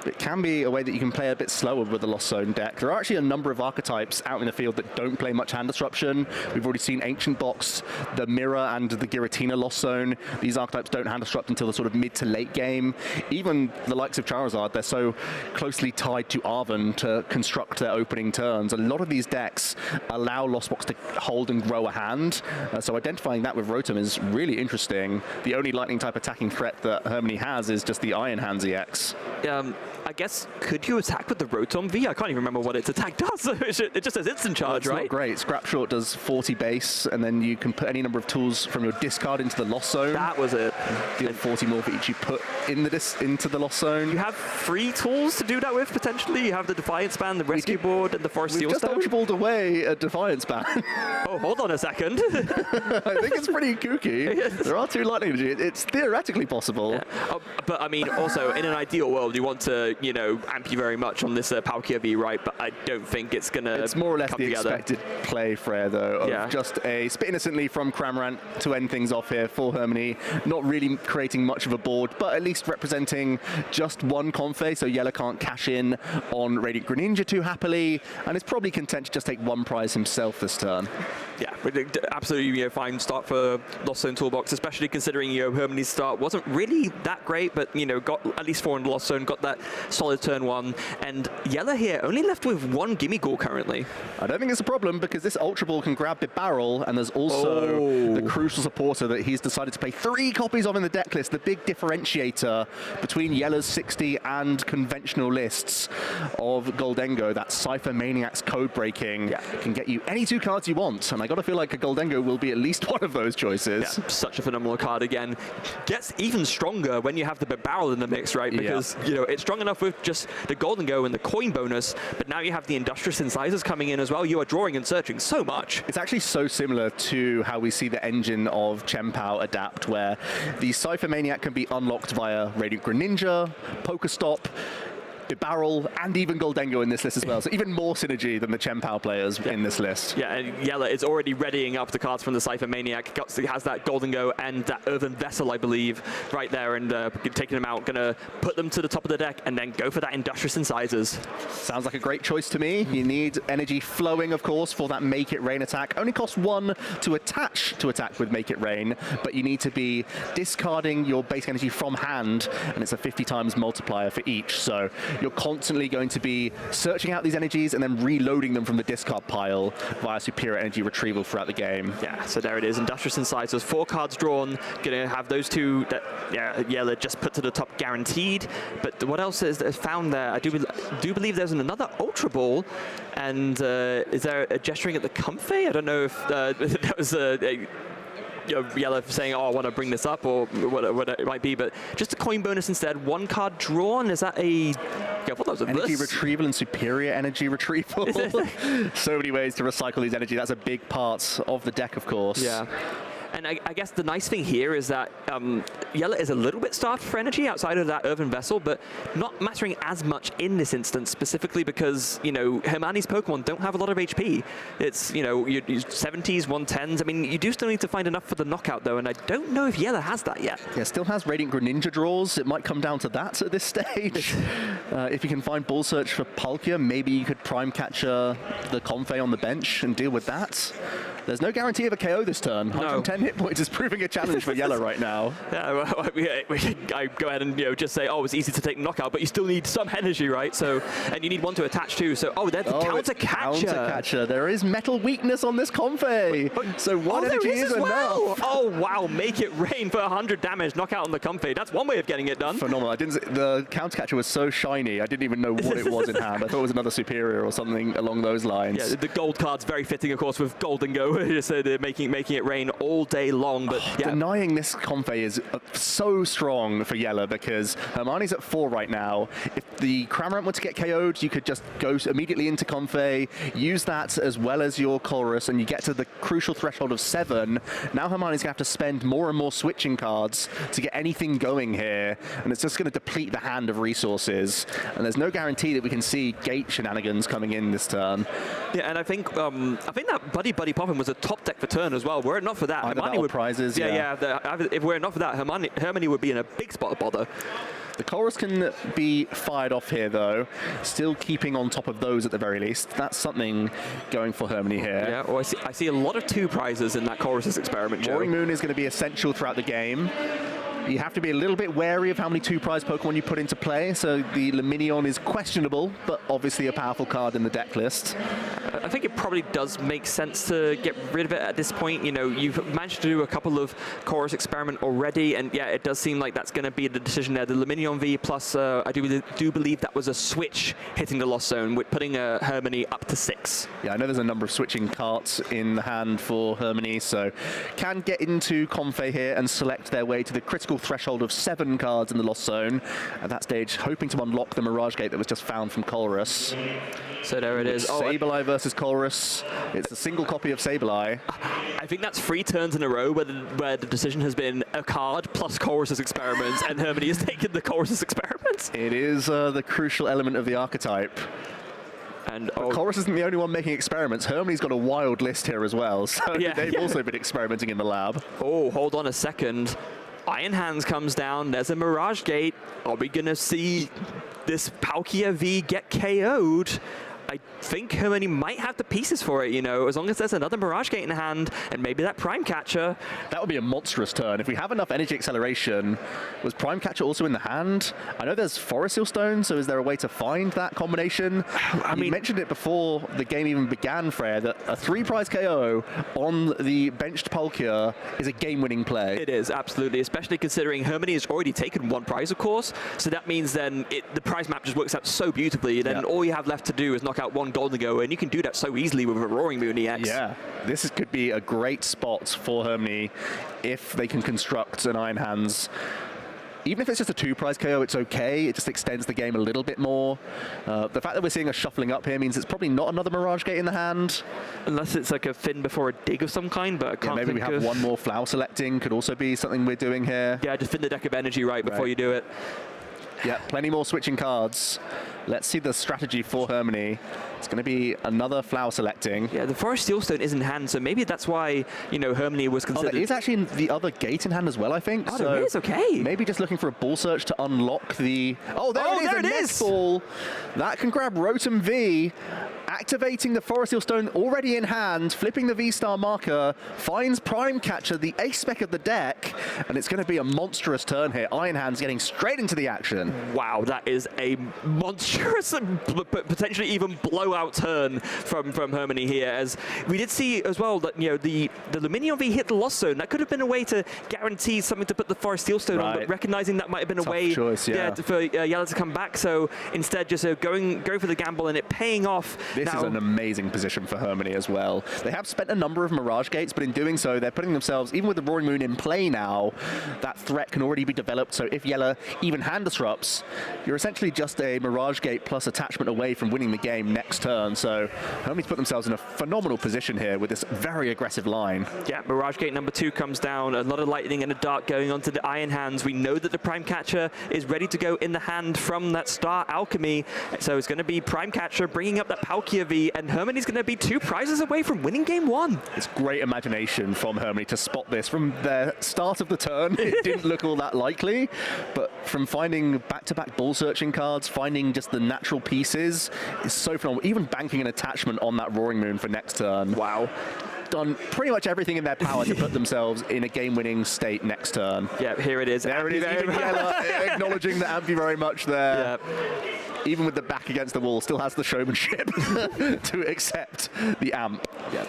Speaker 9: It can be a way that you can play a bit slower with the Lost Zone deck. There are actually a number of archetypes out in the field that don't play much hand disruption. We've already seen Ancient Box, the Mirror, and the Giratina Lost Zone. These archetypes don't hand disrupt until the sort of mid to late game. Even the likes of Charizard, they're so closely tied to Arven to construct their opening turns. A lot of these decks allow Lost Box to hold and grow a hand. So identifying that with Rotom is really interesting. The only lightning type attacking threat that Hermanni has is just the Iron Hands EX.
Speaker 12: I guess, could you attack with the Rotom V? I can't even remember what its attack does. It just says instant charge, right?
Speaker 9: Not great. Scrap Short does 40 base, and then you can put any number of tools from your discard into the Lost Zone.
Speaker 12: That was it.
Speaker 9: Deal 40 more for each you put in into the Lost Zone.
Speaker 12: You have 3 tools to do that with, potentially. You have the Defiance Band, the Rescue Board, and the Forest Seal Stone.
Speaker 9: We've just Ultra Balled away a Defiance Band.
Speaker 12: Oh, hold on a second.
Speaker 9: I think it's pretty kooky. There are 2 lightning energy. It's theoretically possible.
Speaker 12: Yeah. But, I mean, also, in an ideal world, you want to, amp you very much on this Palkia V, right? But I don't think it's going to
Speaker 9: It's more or less the
Speaker 12: together.
Speaker 9: expected play, Freya, though, of just a Spit Innocently from Cramorant to end things off here for Hermanni. Not really creating much of a board, but at least representing just one Confe, so Yellow can't cash in on Radiant Greninja too happily, and is probably content to just take 1 prize himself this turn.
Speaker 12: Yeah, absolutely fine start for Lost Zone Toolbox, especially considering Hermanni's start wasn't really that great, but got at least 4 in the Lost Zone, got that solid turn 1, and Yellow here only left with 1 Gimmighoul currently.
Speaker 9: I don't think it's a problem, because this Ultra Ball can grab the barrel, and there's also the crucial supporter that he's decided to play 3 copies of in the deck list, the big differentiator between Yellow's 60 and conventional lists of Goldengo. That Cypher Maniac's code breaking can get you any 2 cards you want, and I got to feel like a Goldengo will be at least one of those choices.
Speaker 12: Yeah, such a phenomenal card again. Gets even stronger when you have the barrel in the mix, right? Because it's strong enough with just the Goldengo and the coin bonus, but now you have the Industrious Incisors coming in as well. You are drawing and searching so much.
Speaker 9: It's actually so similar to how we see the engine of Chien-Pao adapt, where the Cypher Maniac can be unlocked via Radiant Greninja, Pokestop, Barrel, and even Goldengo in this list as well. So even more synergy than the Chien-Pao players in this list.
Speaker 12: Yeah, and Yella is already readying up the cards from the Cypher Maniac. Has that Goldengo and that Earthen Vessel, I believe, right there, and taking them out. Going to put them to the top of the deck and then go for that Industrious Incisors.
Speaker 9: Sounds like a great choice to me. You need energy flowing, of course, for that Make It Rain attack. Only costs 1 to attach to attack with Make It Rain, but you need to be discarding your basic energy from hand, and it's a 50 times multiplier for each. So you're constantly going to be searching out these energies and then reloading them from the discard pile via superior energy retrieval throughout the game.
Speaker 12: Yeah, so there it is. Industrious Incisors, 4 cards drawn. Going to have those 2 that Yella just put to the top guaranteed. But what else is found there? I do believe there's another Ultra Ball. And is there a gesturing at the Comfey? I don't know if that was Yella saying, oh, I want to bring this up, or what it might be, but just a coin bonus instead. 1 card drawn. Is that a... I thought that was a
Speaker 9: energy retrieval and superior energy retrieval. So many ways to recycle these energy. That's a big part of the deck, of course.
Speaker 12: Yeah. And I guess the nice thing here is that Yella is a little bit starved for energy outside of that Earthen Vessel, but not mattering as much in this instance, specifically because, you know, Hermanni's Pokemon don't have a lot of HP. It's, you know, your 70s, 110s. I mean, you do still need to find enough for the knockout, though, and I don't know if Yella has that yet.
Speaker 9: Yeah, still has Radiant Greninja draws. It might come down to that at this stage. If you can find Ball Search for Palkia, maybe you could Prime Catcher the Comfey on the bench and deal with that. There's no guarantee of a KO this turn. 110 hit points is proving a challenge for Yella right now.
Speaker 12: Yeah, well, I go ahead and just say, oh, it's easy to take knockout, but you still need some energy, right? So, and you need 1 to attach to. So, there's the counter catcher.
Speaker 9: Counter catcher. There is metal weakness on this Comfey. So 1 energy is enough.
Speaker 12: Oh wow! Make It Rain for 100 damage. Knockout on the Comfey. That's one way of getting it done.
Speaker 9: Phenomenal. The counter catcher was so shiny. I didn't even know what it was in hand. I thought it was another superior or something along those lines.
Speaker 12: Yeah, the gold card's very fitting, of course, with Goldengo. So they're making it rain all day long. But yeah.
Speaker 9: Denying this Comfey is so strong for Yella because Hermanni's at 4 right now. If the Cramorant were to get KO'd, you could just go immediately into Comfey, use that as well as your Colress, and you get to the crucial threshold of 7. Now Hermanni's going to have to spend more and more switching cards to get anything going here, and it's just going to deplete the hand of resources. And there's no guarantee that we can see gate shenanigans coming in this turn.
Speaker 12: Yeah, and I think that Buddy Poppin was a top deck for turn as well. Were it not for that,
Speaker 9: Hermanni would prizes.
Speaker 12: If we're not for that, Hermanni would be in a big spot of bother.
Speaker 9: The Colress can be fired off here, though, still keeping on top of those at the very least. That's something going for Hermanni here.
Speaker 12: Yeah, well, I see a lot of 2 prizes in that Colress's experiment, Joe.
Speaker 9: Roaring Moon is going to be essential throughout the game. You have to be a little bit wary of how many 2-prize Pokemon you put into play, so the Luminion is questionable, but obviously a powerful card in the deck list.
Speaker 12: I think it probably does make sense to get rid of it at this point. You know, you've managed to do a couple of Chorus experiment already, and yeah, it does seem like that's going to be the decision there. The Luminion V plus, I do believe that was a switch hitting the Lost Zone, with putting Hermanni up to 6.
Speaker 9: Yeah, I know there's a number of switching cards in the hand for Hermanni, so can get into Comfey here and select their way to the critical threshold of 7 cards in the Lost Zone. At that stage, hoping to unlock the Mirage Gate that was just found from Colress.
Speaker 12: So there it is.
Speaker 9: Sableye versus Colress. It's a single copy of Sableye.
Speaker 12: I think that's 3 turns in a row where the decision has been a card plus Colress's experiments, and Hermanni has taken the Colress's experiments.
Speaker 9: It is the crucial element of the archetype.
Speaker 12: And
Speaker 9: Colress isn't the only one making experiments. Hermanni's got a wild list here as well, so they've also been experimenting in the lab.
Speaker 12: Oh, hold on a second. Iron Hands comes down. There's a Mirage Gate. Are we going to see this Palkia V get KO'd? I think Hermanni might have the pieces for it, you know, as long as there's another Mirage Gate in hand and maybe that Prime Catcher.
Speaker 9: That would be a monstrous turn. If we have enough energy acceleration, was Prime Catcher also in the hand? I know there's Forest Seal Stone, so is there a way to find that combination? I mean, you mentioned it before the game even began, Freya, that a 3-prize KO on the benched Palkia is a game-winning play.
Speaker 12: It is, absolutely, especially considering Hermanni has already taken 1 prize, of course, so that means then the prize map just works out so beautifully, then all you have left to do is knock out 1 Goldengo, and you can do that so easily with a Roaring Moon EX.
Speaker 9: Yeah, this could be a great spot for Hermanni if they can construct an Iron Hands. Even if it's just a 2-prize KO, it's okay. It just extends the game a little bit more. The fact that we're seeing a shuffling up here means it's probably not another Mirage Gate in the hand.
Speaker 12: Unless it's like a Fin before a Dig of some kind, but I can't
Speaker 9: maybe we have 1 more Flower Selecting, could also be something we're doing here.
Speaker 12: Yeah, just fin the deck of energy right before you do it.
Speaker 9: Yeah, plenty more switching cards. Let's see the strategy for Hermanni. It's going to be another flower selecting.
Speaker 12: Yeah, the Forest Steelstone is in hand, so maybe that's why, you know, Hermanni was considered...
Speaker 9: Oh, there is actually the other gate in hand as well, I think.
Speaker 12: Oh,
Speaker 9: so
Speaker 12: there is, okay.
Speaker 9: Maybe just looking for a ball search to unlock the... Oh, there it is, ball. That can grab Rotom V, activating the Forest Steelstone already in hand, flipping the V-Star marker, finds Prime Catcher, the ace-spec of the deck, and it's going to be a monstrous turn here. Iron Hand's getting straight into the action.
Speaker 12: Wow, that is a monstrous and potentially even blowout turn from Hermanni here, as we did see as well that, you know, the Luminion V hit the Lost Zone. That could have been a way to guarantee something to put the Forest Steelstone on, but recognizing that might have been a way for Yellow to come back. So instead, just going for the gamble and it paying off.
Speaker 9: This
Speaker 12: now,
Speaker 9: is an amazing position for Hermanni as well. They have spent a number of Mirage Gates, but in doing so, they're putting themselves, even with the Roaring Moon in play now, that threat can already be developed. So if Yellow even hand disrupts, you're essentially just a Mirage Gate plus attachment away from winning the game next turn. So Hermanni's put themselves in a phenomenal position here with this very aggressive line.
Speaker 12: Yeah, Mirage Gate number 2 comes down. A lot of lightning and a dart going onto the Iron Hands. We know that the Prime Catcher is ready to go in the hand from that Star Alchemy. So it's going to be Prime Catcher bringing up that Palkia V, and Hermanni's going to be 2 prizes away from winning game 1.
Speaker 9: It's great imagination from Hermanni to spot this. From the start of the turn, it didn't look all that likely, but from finding back-to-back ball searching cards, finding just the natural pieces, is so phenomenal. Even banking an attachment on that Roaring Moon for next turn.
Speaker 12: Wow.
Speaker 9: Done pretty much everything in their power to put themselves in a game-winning state next turn.
Speaker 12: Yeah, here it is.
Speaker 9: There it is, even Yellow acknowledging the Ampy very much there. Yeah. Even with the back against the wall, still has the showmanship to accept the amp.
Speaker 12: Yeah.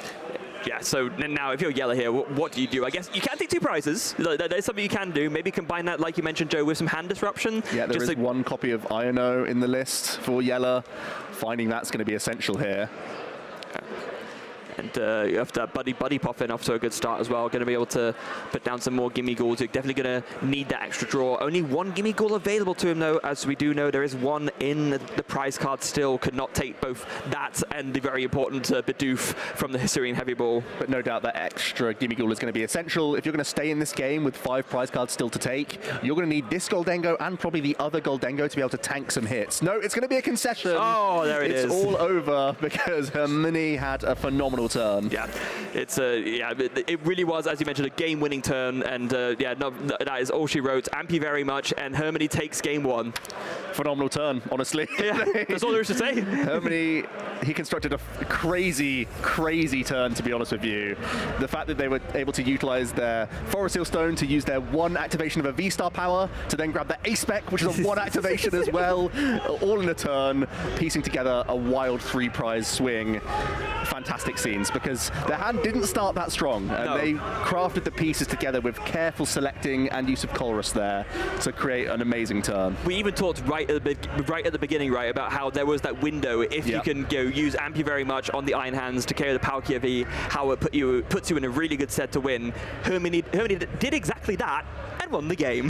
Speaker 12: Yeah, so now if you're Yellow here, what do you do? I guess you can take 2 prizes. There's something you can do. Maybe combine that, like you mentioned, Joe, with some hand disruption.
Speaker 9: Yeah, there is 1 copy of Iono in the list for Yellow. Finding that's going to be essential here.
Speaker 12: And you have that Buddy popping off to a good start as well. Going to be able to put down some more Gimme Ghouls. You're definitely going to need that extra draw. Only 1 Gimme Ghoul available to him, though. As we do know, there is 1 in the prize card still. Could not take both that and the very important Bidoof from the Hisuian Heavy Ball.
Speaker 9: But no doubt that extra Gimme Ghoul is going to be essential. If you're going to stay in this game with 5 prize cards still to take, you're going to need this Goldengo and probably the other Goldengo to be able to tank some hits. No, it's going to be a concession.
Speaker 12: Oh, there it is.
Speaker 9: It's all over because Hermanni had a phenomenal turn.
Speaker 12: Yeah, it's it really was, as you mentioned, a game-winning turn, and that is all she wrote. Ampy very much, and Hermanni takes game 1.
Speaker 9: Phenomenal turn, honestly.
Speaker 12: Yeah, that's all there is to say.
Speaker 9: Hermanni, he constructed a crazy, crazy turn, to be honest with you. The fact that they were able to utilize their Forest Steelstone to use their 1 activation of a V-Star power, to then grab the Ace-Spec, which is a 1 activation as well, all in a turn, piecing together a wild 3-prize swing. Fantastic scenes, because their hand didn't start that strong, and they crafted the pieces together with careful selecting and use of Colress there to create an amazing turn.
Speaker 12: We even talked right at the beginning, right, about how there was that window if you can use Ampy very much on the Iron Hands to carry the Palkia V, how it puts you in a really good set to win. Hermanni did exactly that and won the game.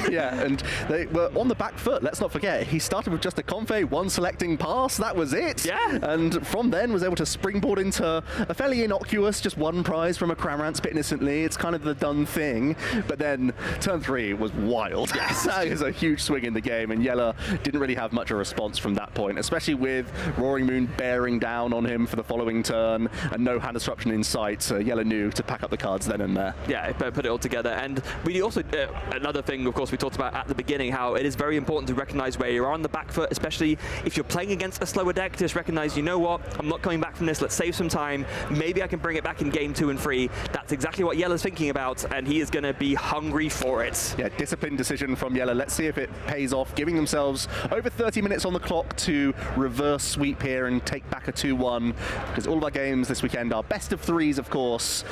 Speaker 9: Yeah, and they were on the back foot. Let's not forget, he started with just a Confe, 1 selecting pass. That was it.
Speaker 12: Yeah.
Speaker 9: And from then was able to springboard into a fairly innocuous, just 1 prize from a Cramorant Spit Innocently. It's kind of the done thing. But then turn 3 was wild. Yes. That is a huge swing in the game, and Yellow didn't really have much of a response from that point, especially with Roaring Moon bearing down on him for the following turn and no hand disruption in sight. So Yellow knew to pack up the cards then and there.
Speaker 12: Yeah, put it all together. And we also, another thing, of course, we talked about at the beginning, how it is very important to recognize where you're on the back foot, especially if you're playing against a slower deck. Just recognize, you know what, I'm not coming back from this. Let's save some time. Maybe I can bring it back in game 2 and 3. That's exactly what Yellow's thinking about, and he is going to be hungry for it.
Speaker 9: Yeah, disciplined decision from Yellow. Let's see if it pays off, giving themselves over 30 minutes on the clock to reverse sweep here and take back a 2-1, because all of our games this weekend are best of 3s, of course,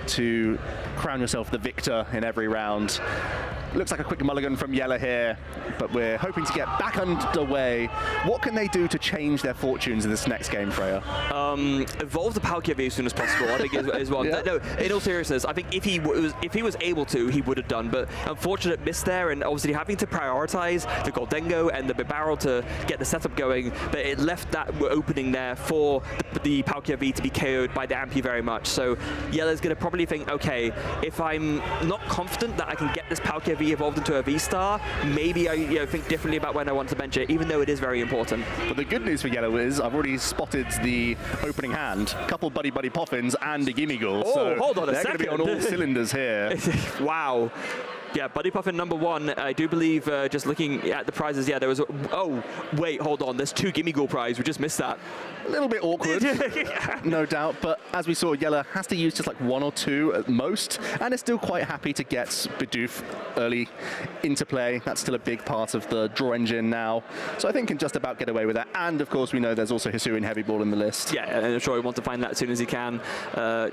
Speaker 9: to crown yourself the victor in every round. Looks like a quick mulligan from Yellow here, but we're hoping to get back underway. What can they do to change their fortunes in this next game, Freya?
Speaker 12: evolve the Palkia V as soon as possible. I think is one.
Speaker 9: Yeah.
Speaker 12: No, in all seriousness, I think if he was able to, he would have done. But unfortunate miss there, and obviously having to prioritize the Goldengo and the Bibarel to get the setup going. But it left that opening there for the Palkia V to be KO'd by the Ampy very much. So Yellow's going to probably think, okay, if I'm not confident that I can get this Palkia V evolved into a V-Star, maybe I think differently about when I want to bench it, even though it is very important.
Speaker 9: But the good news for Yellow is I've already spotted the opening hand, couple Buddy Poffins and a Gimmighoul.
Speaker 12: Oh,
Speaker 9: so
Speaker 12: hold on a
Speaker 9: they're
Speaker 12: second.
Speaker 9: going to be on all cylinders here.
Speaker 12: Wow. Yeah, Buddy Puffin #1. I do believe, just looking at the prizes, yeah, there was oh, wait, hold on. There's 2 Gimmighoul prize. We just missed that.
Speaker 9: A little bit awkward, no doubt. But as we saw, Yella has to use just like 1 or 2 at most, and is still quite happy to get Bidoof early into play. That's still a big part of the draw engine now. So I think can just about get away with that. And of course, we know there's also Hisuian Heavy Ball in the list.
Speaker 12: Yeah, and I'm sure he wants to find that as soon as he can.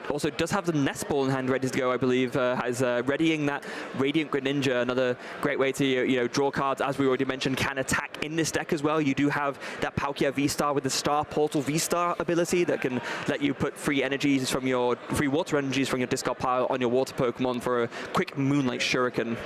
Speaker 12: Also, does have the Nest Ball in hand ready to go, I believe. Has readying that Radiant Greninja, another great way to draw cards. As we already mentioned, can attack in this deck as well. You do have that Palkia V-Star with the Star Portal V-Star ability that can let you put free water energies from your discard pile on your water Pokemon for a quick Moonlight Shuriken.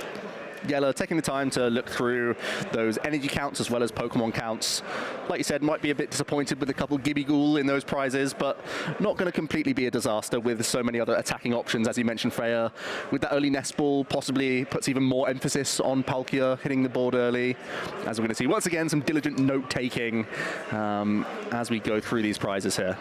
Speaker 9: Yella taking the time to look through those energy counts as well as Pokemon counts. Like you said, might be a bit disappointed with a couple Gimmighoul in those prizes, but not going to completely be a disaster with so many other attacking options. As you mentioned, Freya, with that early Nest Ball, possibly puts even more emphasis on Palkia hitting the board early. As we're going to see, once again, some diligent note-taking as we go through these prizes here.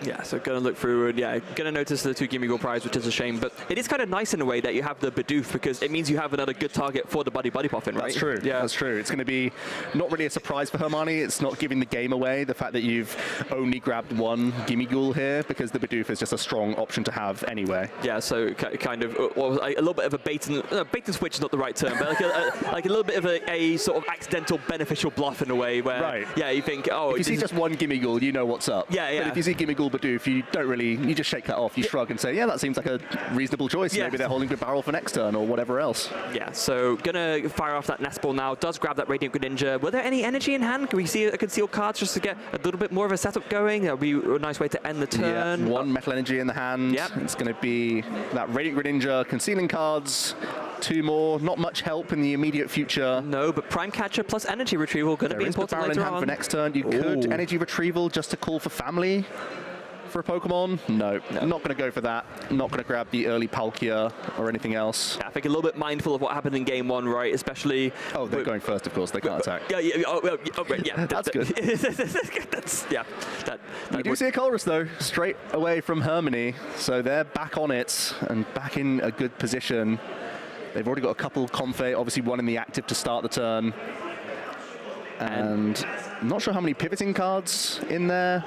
Speaker 12: Yeah, so going to look through and, yeah, going to notice the 2 Gimmighoul prize, which is a shame. But it is kind of nice in a way that you have the Bidoof, because it means you have another good target for the Buddy Puffin, right?
Speaker 9: That's true. Yeah, that's true. It's going to be not really a surprise for Hermanni. It's not giving the game away, the fact that you've only grabbed 1 Gimmighoul here, because the Bidoof is just a strong option to have anyway.
Speaker 12: Yeah, so kind of a little bit of a bait and switch is not the right term, but like a little bit of a sort of accidental beneficial bluff in a way where,
Speaker 9: right.
Speaker 12: Yeah, you think, oh,
Speaker 9: if you see just 1 Gimmighoul, you know what's up.
Speaker 12: Yeah, yeah.
Speaker 9: But if you see Gimmighoul Bidoof, you don't really, you just shake that off, you shrug and say, yeah, that seems like a reasonable choice.
Speaker 12: Yeah.
Speaker 9: Maybe they're holding good barrel for next turn or whatever else.
Speaker 12: Yeah, so gonna fire off that Nest Ball now. Does grab that Radiant Greninja. Were there any energy in hand? Can we see a concealed cards just to get a little bit more of a setup going? That would be a nice way to end the turn.
Speaker 9: Yeah, 1 Metal Energy in the hand.
Speaker 12: Yep.
Speaker 9: It's going to be that Radiant Greninja, concealing cards. 2 more, not much help in the immediate future.
Speaker 12: No, but Prime Catcher plus Energy Retrieval going to be important later on.
Speaker 9: For next turn, you could Energy Retrieval just to call for family for a Pokemon. No, not going to go for that. Not going to grab the early Palkia or anything else.
Speaker 12: Yeah, I think a little bit mindful of what happened in game 1, right? Especially.
Speaker 9: Oh, they're going first, of course. They can't attack.
Speaker 12: Yeah.
Speaker 9: That's good. We do see a Colress though, straight away from Hermanni, so they're back on it and back in a good position. They've already got a couple Comfey, obviously 1 in the active to start the turn. And I'm not sure how many pivoting cards in there.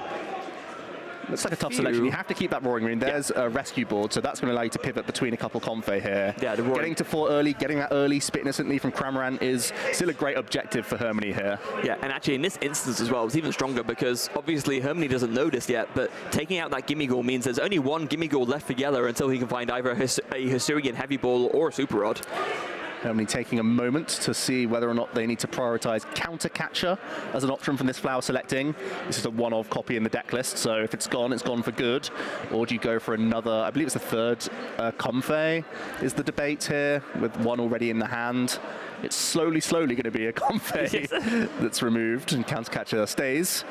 Speaker 9: Looks like a tough selection. You have to keep that Roaring Ring. There's a rescue board, so that's going to allow you to pivot between a couple Comfey here.
Speaker 12: Yeah,
Speaker 9: getting to 4 early, getting that early Spit Innocently from Cramorant is still a great objective for Hermanni here.
Speaker 12: Yeah, and actually in this instance as well, it's even stronger because obviously Hermanni doesn't know this yet, but taking out that Gimmighoul means there's only 1 Gimmighoul left for Yellow until he can find either a Hisuian Heavy Ball or a Super Rod.
Speaker 9: Hermanni taking a moment to see whether or not they need to prioritize Counter Catcher as an option from this flower selecting. This is a one-of copy in the deck list, so if it's gone for good. Or do you go for another, I believe it's the 3rd Comfey is the debate here, with 1 already in the hand. It's slowly going to be a Comfey that's removed, and Counter Catcher stays.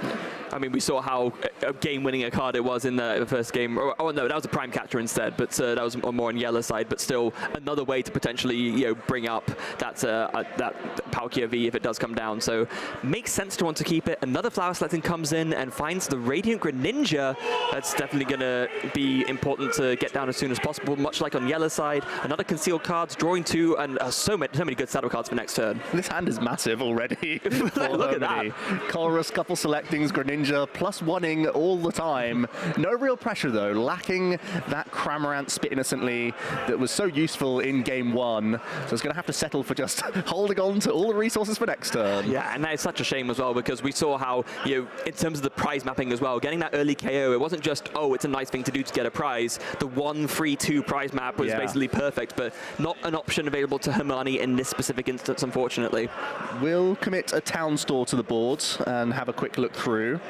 Speaker 12: I mean, we saw how game-winning a card it was in the first game. Oh, no, that was a Prime Catcher instead, but that was more on Yellow side, but still another way to potentially, bring up that Palkia V if it does come down. So makes sense to want to keep it. Another flower selecting comes in and finds the Radiant Greninja. That's definitely going to be important to get down as soon as possible, much like on Yellow side. Another concealed cards, drawing 2, and so many good saddle cards for next turn.
Speaker 9: This hand is massive already.
Speaker 12: Look at that.
Speaker 9: Colress, couple selectings, Greninja, plus 1-ing all the time. No real pressure though, lacking that Cramorant Spit Innocently that was so useful in game 1. So it's going to have to settle for just holding on to all the resources for next turn.
Speaker 12: Yeah, and that is such a shame as well, because we saw how, in terms of the prize mapping as well, getting that early KO, it wasn't just, oh, it's a nice thing to do to get a prize. The 1-3-2 prize map was basically perfect, but not an option available to Hermanni in this specific instance, unfortunately.
Speaker 9: We'll commit a Town Store to the board and have a quick look through.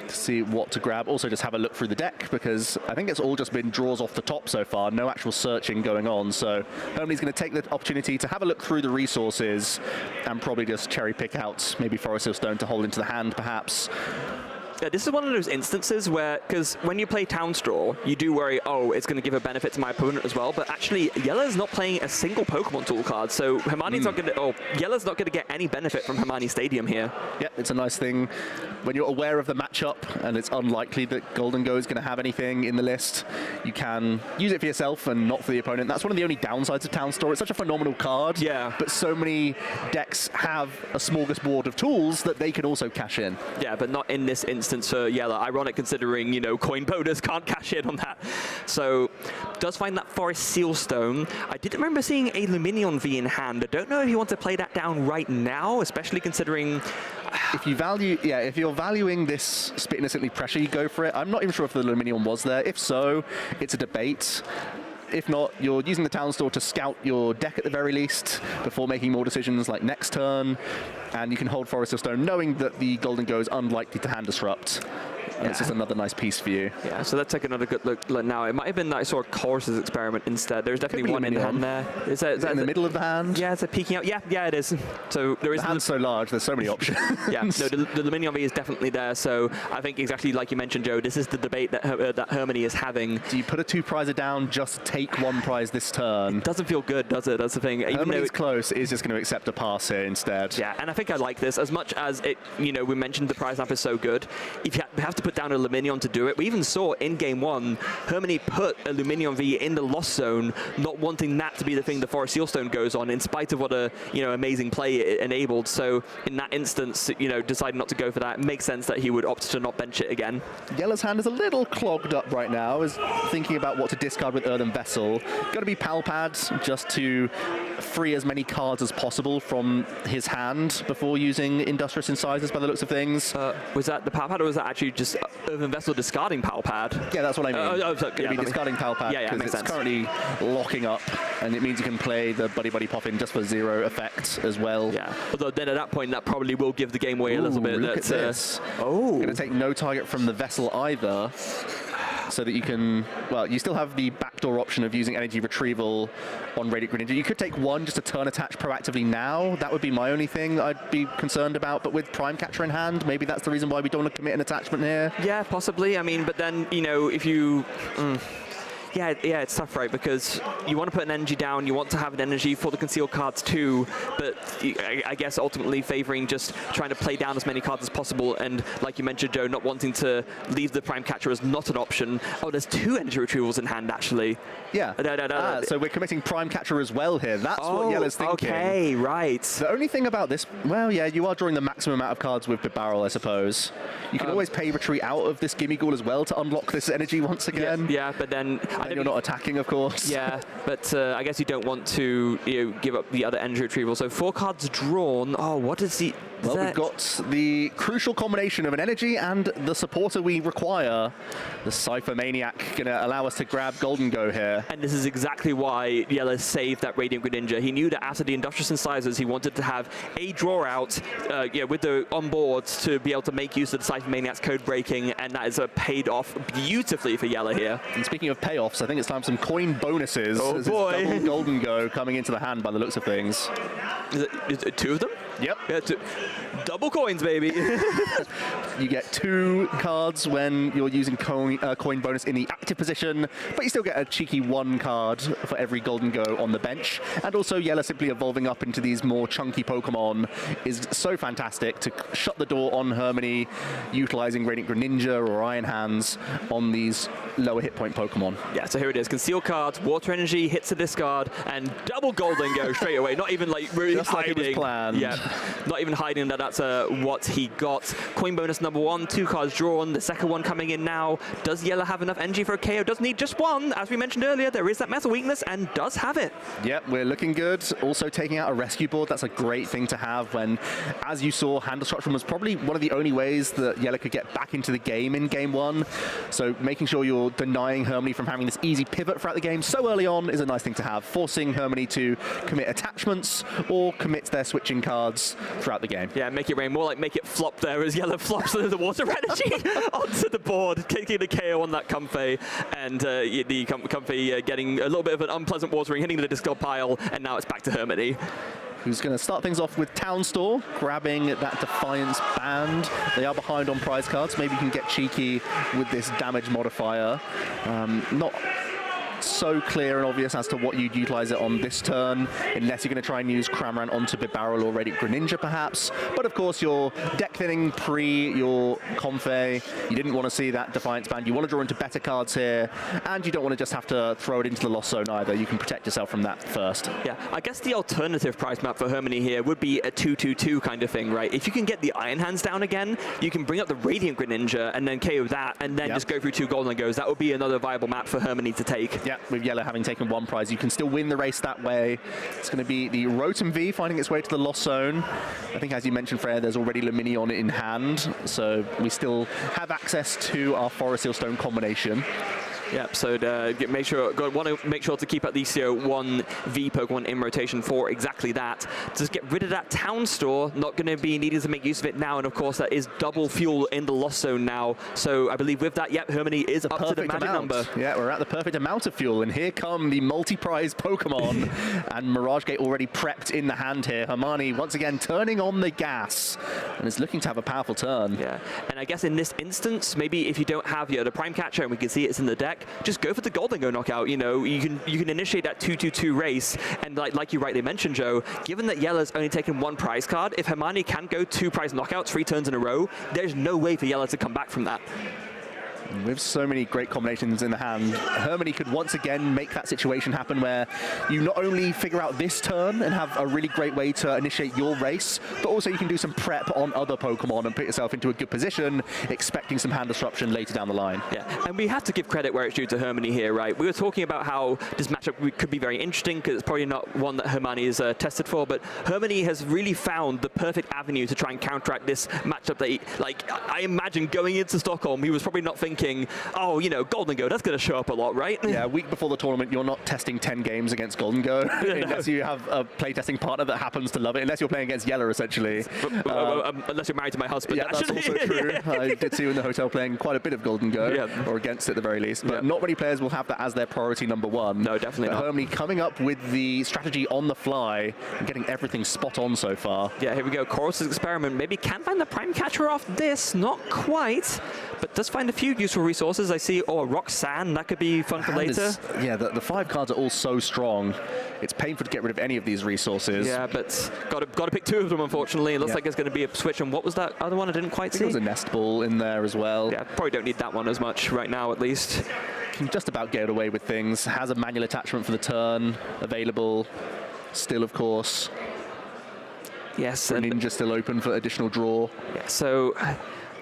Speaker 9: to see what to grab. Also, just have a look through the deck, because I think it's all just been draws off the top so far. No actual searching going on. So Hermanni's going to take the opportunity to have a look through the resources and probably just cherry pick out maybe Forest Hill Stone to hold into the hand, perhaps.
Speaker 12: Yeah, this is one of those instances where, because when you play Town Straw, you do worry, oh, it's going to give a benefit to my opponent as well. But actually, Yellow's not playing a single Pokemon tool card, so Hermanni's not going to, Yellow's not going to get any benefit from Hermanni Stadium here.
Speaker 9: Yeah, it's a nice thing when you're aware of the matchup and it's unlikely that Golden Go is going to have anything in the list. You can use it for yourself and not for the opponent. That's one of the only downsides of Town Straw. It's such a phenomenal card.
Speaker 12: Yeah.
Speaker 9: But so many decks have a smorgasbord of tools that they can also cash in.
Speaker 12: Yeah, but not in this instance for Yellow. Ironic considering, you know, coin bonus can't cash in on that. So, does find that Forest Seal Stone. I did remember seeing a Luminion V in hand. I don't know if you want to play that down right now, especially considering...
Speaker 9: If you value, if you're valuing this Spit Innocently Pressure, you go for it. I'm not even sure if the Luminion was there. If so, it's a debate. If not, you're using the Town Store to scout your deck at the very least before making more decisions like next turn, and you can hold Forest Hill Stone knowing that the Golden Go is unlikely to hand disrupt. And it's just another nice piece for you.
Speaker 12: Yeah, so let's take another good look now. It might have been that I saw a Chorus's experiment instead. There's definitely one in hand there. Is that
Speaker 9: in the middle of the hand?
Speaker 12: Yeah, it's a peeking out. Yeah, it is. So there is.
Speaker 9: The hand's so large, there's so many options.
Speaker 12: Yeah, no, the Luminion V is definitely there. So I think exactly like you mentioned, Joe, this is the debate that that Hermanni is having.
Speaker 9: Do you put a 2-prizer down, just take 1 prize this turn?
Speaker 12: It doesn't feel good, does it? That's the thing.
Speaker 9: Even though it's close, is just going to accept a pass here instead.
Speaker 12: Yeah, and I think I like this as much as it. You know, we mentioned the prize map is so good. If you have to put down a Luminion to do it, we even saw in game 1, Hermanni put a Luminion V in the Lost Zone, not wanting that to be the thing the Forest Seal Stone goes on, in spite of what a amazing play it enabled. So in that instance, deciding not to go for that, it makes sense that he would opt to not bench it again.
Speaker 9: Yellow's hand is a little clogged up right now, is thinking about what to discard with Earthen Vessel. Got to be Pal Pads just to free as many cards as possible from his hand before using Industrious Incisors by the looks of things.
Speaker 12: Was that the Pal Pad, or was that actually just Earthen Vessel discarding Pal Pad?
Speaker 9: Yeah, that's what I mean.
Speaker 12: Going
Speaker 9: to be discarding Pal Pad because it's currently locking up, and it means you can play the Buddy Buddy Poppin just for 0 effect as well.
Speaker 12: Yeah, although then at that point that probably will give the game away a little bit.
Speaker 9: Look at this. Going to take no target from the Vessel either, so that you can, well, you still have the backdoor option of using energy retrieval on Radiant Greninja. You could take 1 just to turn attach proactively now. That would be my only thing I'd be concerned about. But with Prime Catcher in hand, maybe that's the reason why we don't want to commit an attachment here.
Speaker 12: Yeah, possibly. I mean, but then, if you... Yeah, it's tough, right? Because you want to put an energy down, you want to have an energy for the concealed cards too, but I guess ultimately favoring just trying to play down as many cards as possible, and like you mentioned, Joe, not wanting to leave the Prime Catcher as not an option. Oh, there's 2 energy retrievals in hand, actually.
Speaker 9: Yeah. So we're committing Prime Catcher as well here. That's what Yellow's thinking.
Speaker 12: Okay, right.
Speaker 9: The only thing about this, well, yeah, you are drawing the maximum amount of cards with the barrel, I suppose. You can always pay retreat out of this Gimme Ghoul as well to unlock this energy once again.
Speaker 12: Yeah, but then...
Speaker 9: you're not attacking, of course.
Speaker 12: Yeah, but I guess you don't want to give up the other energy retrieval. So 4 cards drawn. Oh, what is he...
Speaker 9: Well, we've got the crucial combination of an energy and the supporter we require. The Cypher Maniac going to allow us to grab Golden Go here.
Speaker 12: And this is exactly why Yellow saved that Radiant Greninja. He knew that after the Industrious Incisors, he wanted to have a draw out with the onboards to be able to make use of the Cypher Maniac's code breaking, and that is paid off beautifully for Yellow here.
Speaker 9: And speaking of payoffs, I think it's time for some coin bonuses.
Speaker 12: Oh boy.
Speaker 9: Double Golden Go coming into the hand by the looks of things.
Speaker 12: Is it 2 of them?
Speaker 9: Yep.
Speaker 12: Yeah, double coins, baby.
Speaker 9: You get 2 cards when you're using coin bonus in the active position, but you still get a cheeky 1 card for every Golden Go on the bench. And also Yellow simply evolving up into these more chunky Pokemon is so fantastic to shut the door on Hermanni, utilizing Radiant Greninja or Iron Hands on these lower hit point Pokemon.
Speaker 12: Yeah, so here it is. Concealed cards, Water Energy, hits a discard, and double Golden Go straight away. Not even like really
Speaker 9: just
Speaker 12: hiding.
Speaker 9: Like it was planned.
Speaker 12: Yeah, not even hiding that that's what he got. Coin bonus number 1, 2 cards drawn. The second one coming in now. Does Yellow have enough energy for a KO? Does need just 1. As we mentioned earlier, there is that metal weakness and does have it.
Speaker 9: Yep, we're looking good. Also taking out a rescue board. That's a great thing to have when, as you saw, hand destruction was probably one of the only ways that Yellow could get back into the game in game 1. So making sure you're denying Hermanni from having this easy pivot throughout the game so early on is a nice thing to have, forcing Hermanni to commit attachments or commit their switching cards throughout the game. game.
Speaker 12: Yeah, make it rain. More like make it flop there as yellow flops the water energy onto the board, taking the KO on that Comfey, and the Comfey getting a little bit of an unpleasant watering, hitting the discard pile, and now it's back to Hermanni.
Speaker 9: Who's going to start things off with Town Store, grabbing that Defiance band. They are behind on prize cards. Maybe you can get cheeky with this damage modifier. Not so clear and obvious as to what you'd utilize it on this turn, unless you're going to try and use Cramorant onto Bibarel or Radiant Greninja perhaps. But of course, your deck thinning pre your Comfey, you didn't want to see that Defiance band. You want to draw into better cards here, and you don't want to just have to throw it into the Lost Zone either. You can protect yourself from that first.
Speaker 12: Yeah, I guess the alternative price map for Hermanni here would be a 2-2-2 kind of thing, right? If you can get the Iron Hands down again, you can bring up the Radiant Greninja and then KO that, and then just go through 2 Golden Goes. That would be another viable map for Hermanni to take.
Speaker 9: Yeah, with Yellow having taken 1 prize, you can still win the race that way. It's going to be the Rotom V finding its way to the Lost Zone. I think, as you mentioned, Freya, there's already Luminion in hand, so we still have access to our Forest Seal Stone combination.
Speaker 12: Yep, so want to make sure to keep at least 1 V Pokemon in rotation for exactly that. Just get rid of that Town Store, not going to be needed to make use of it now, and of course that is double fuel in the Lost Zone now. So I believe with that, yep, Hermanni is up to the magic number.
Speaker 9: Yeah, we're at the perfect amount of fuel, and here come the multi-prize Pokemon, and Mirage Gate already prepped in the hand here. Hermanni once again turning on the gas, and is looking to have a powerful turn.
Speaker 12: Yeah, and I guess in this instance, maybe if you don't have the Prime Catcher, and we can see it's in the deck, just go for the Golden Go knockout. You know, you can initiate that 2-2-2 race, and like you rightly mentioned, Joe, given that Yellow's only taken 1 prize card, if Hermanni can go 2 prize knockouts 3 turns in a row, there's no way for Yellow to come back from that.
Speaker 9: With so many great combinations in the hand, Hermanni could once again make that situation happen where you not only figure out this turn and have a really great way to initiate your race, but also you can do some prep on other Pokemon and put yourself into a good position, expecting some hand disruption later down the line.
Speaker 12: Yeah, and we have to give credit where it's due to Hermanni here, right? We were talking about how this matchup could be very interesting because it's probably not one that Hermanni is tested for, but Hermanni has really found the perfect avenue to try and counteract this matchup that I imagine going into Stockholm, he was probably not thinking, oh, you know, Golden Go, that's going to show up a lot, right?
Speaker 9: Yeah, a week before the tournament, you're not testing 10 games against Golden Go, unless you have a playtesting partner that happens to love it, unless you're playing against Yellow, essentially.
Speaker 12: Unless you're married to my husband.
Speaker 9: Yeah, that's also true. I did see you in the hotel playing quite a bit of Golden Go, or against it at the very least, but not many players will have that as their priority number 1.
Speaker 12: No, definitely not.
Speaker 9: Hermanni coming up with the strategy on the fly and getting everything spot on so far.
Speaker 12: Yeah, here we go. Chorus's Experiment maybe can find the Prime Catcher off this, not quite, but does find a few useful resources. I see, Roxanne, that could be fun for later.
Speaker 9: Yeah, the 5 cards are all so strong. It's painful to get rid of any of these resources.
Speaker 12: Yeah, but got to pick 2 of them, unfortunately. It looks like there's going to be a switch. And what was that other one? I didn't quite see.
Speaker 9: There was a Nest Ball in there as well.
Speaker 12: Yeah, probably don't need that one as much right now, at least.
Speaker 9: Can just about get away with things. Has a manual attachment for the turn available. Still, of course.
Speaker 12: Yes.
Speaker 9: Ninja still open for additional draw.
Speaker 12: Yeah, so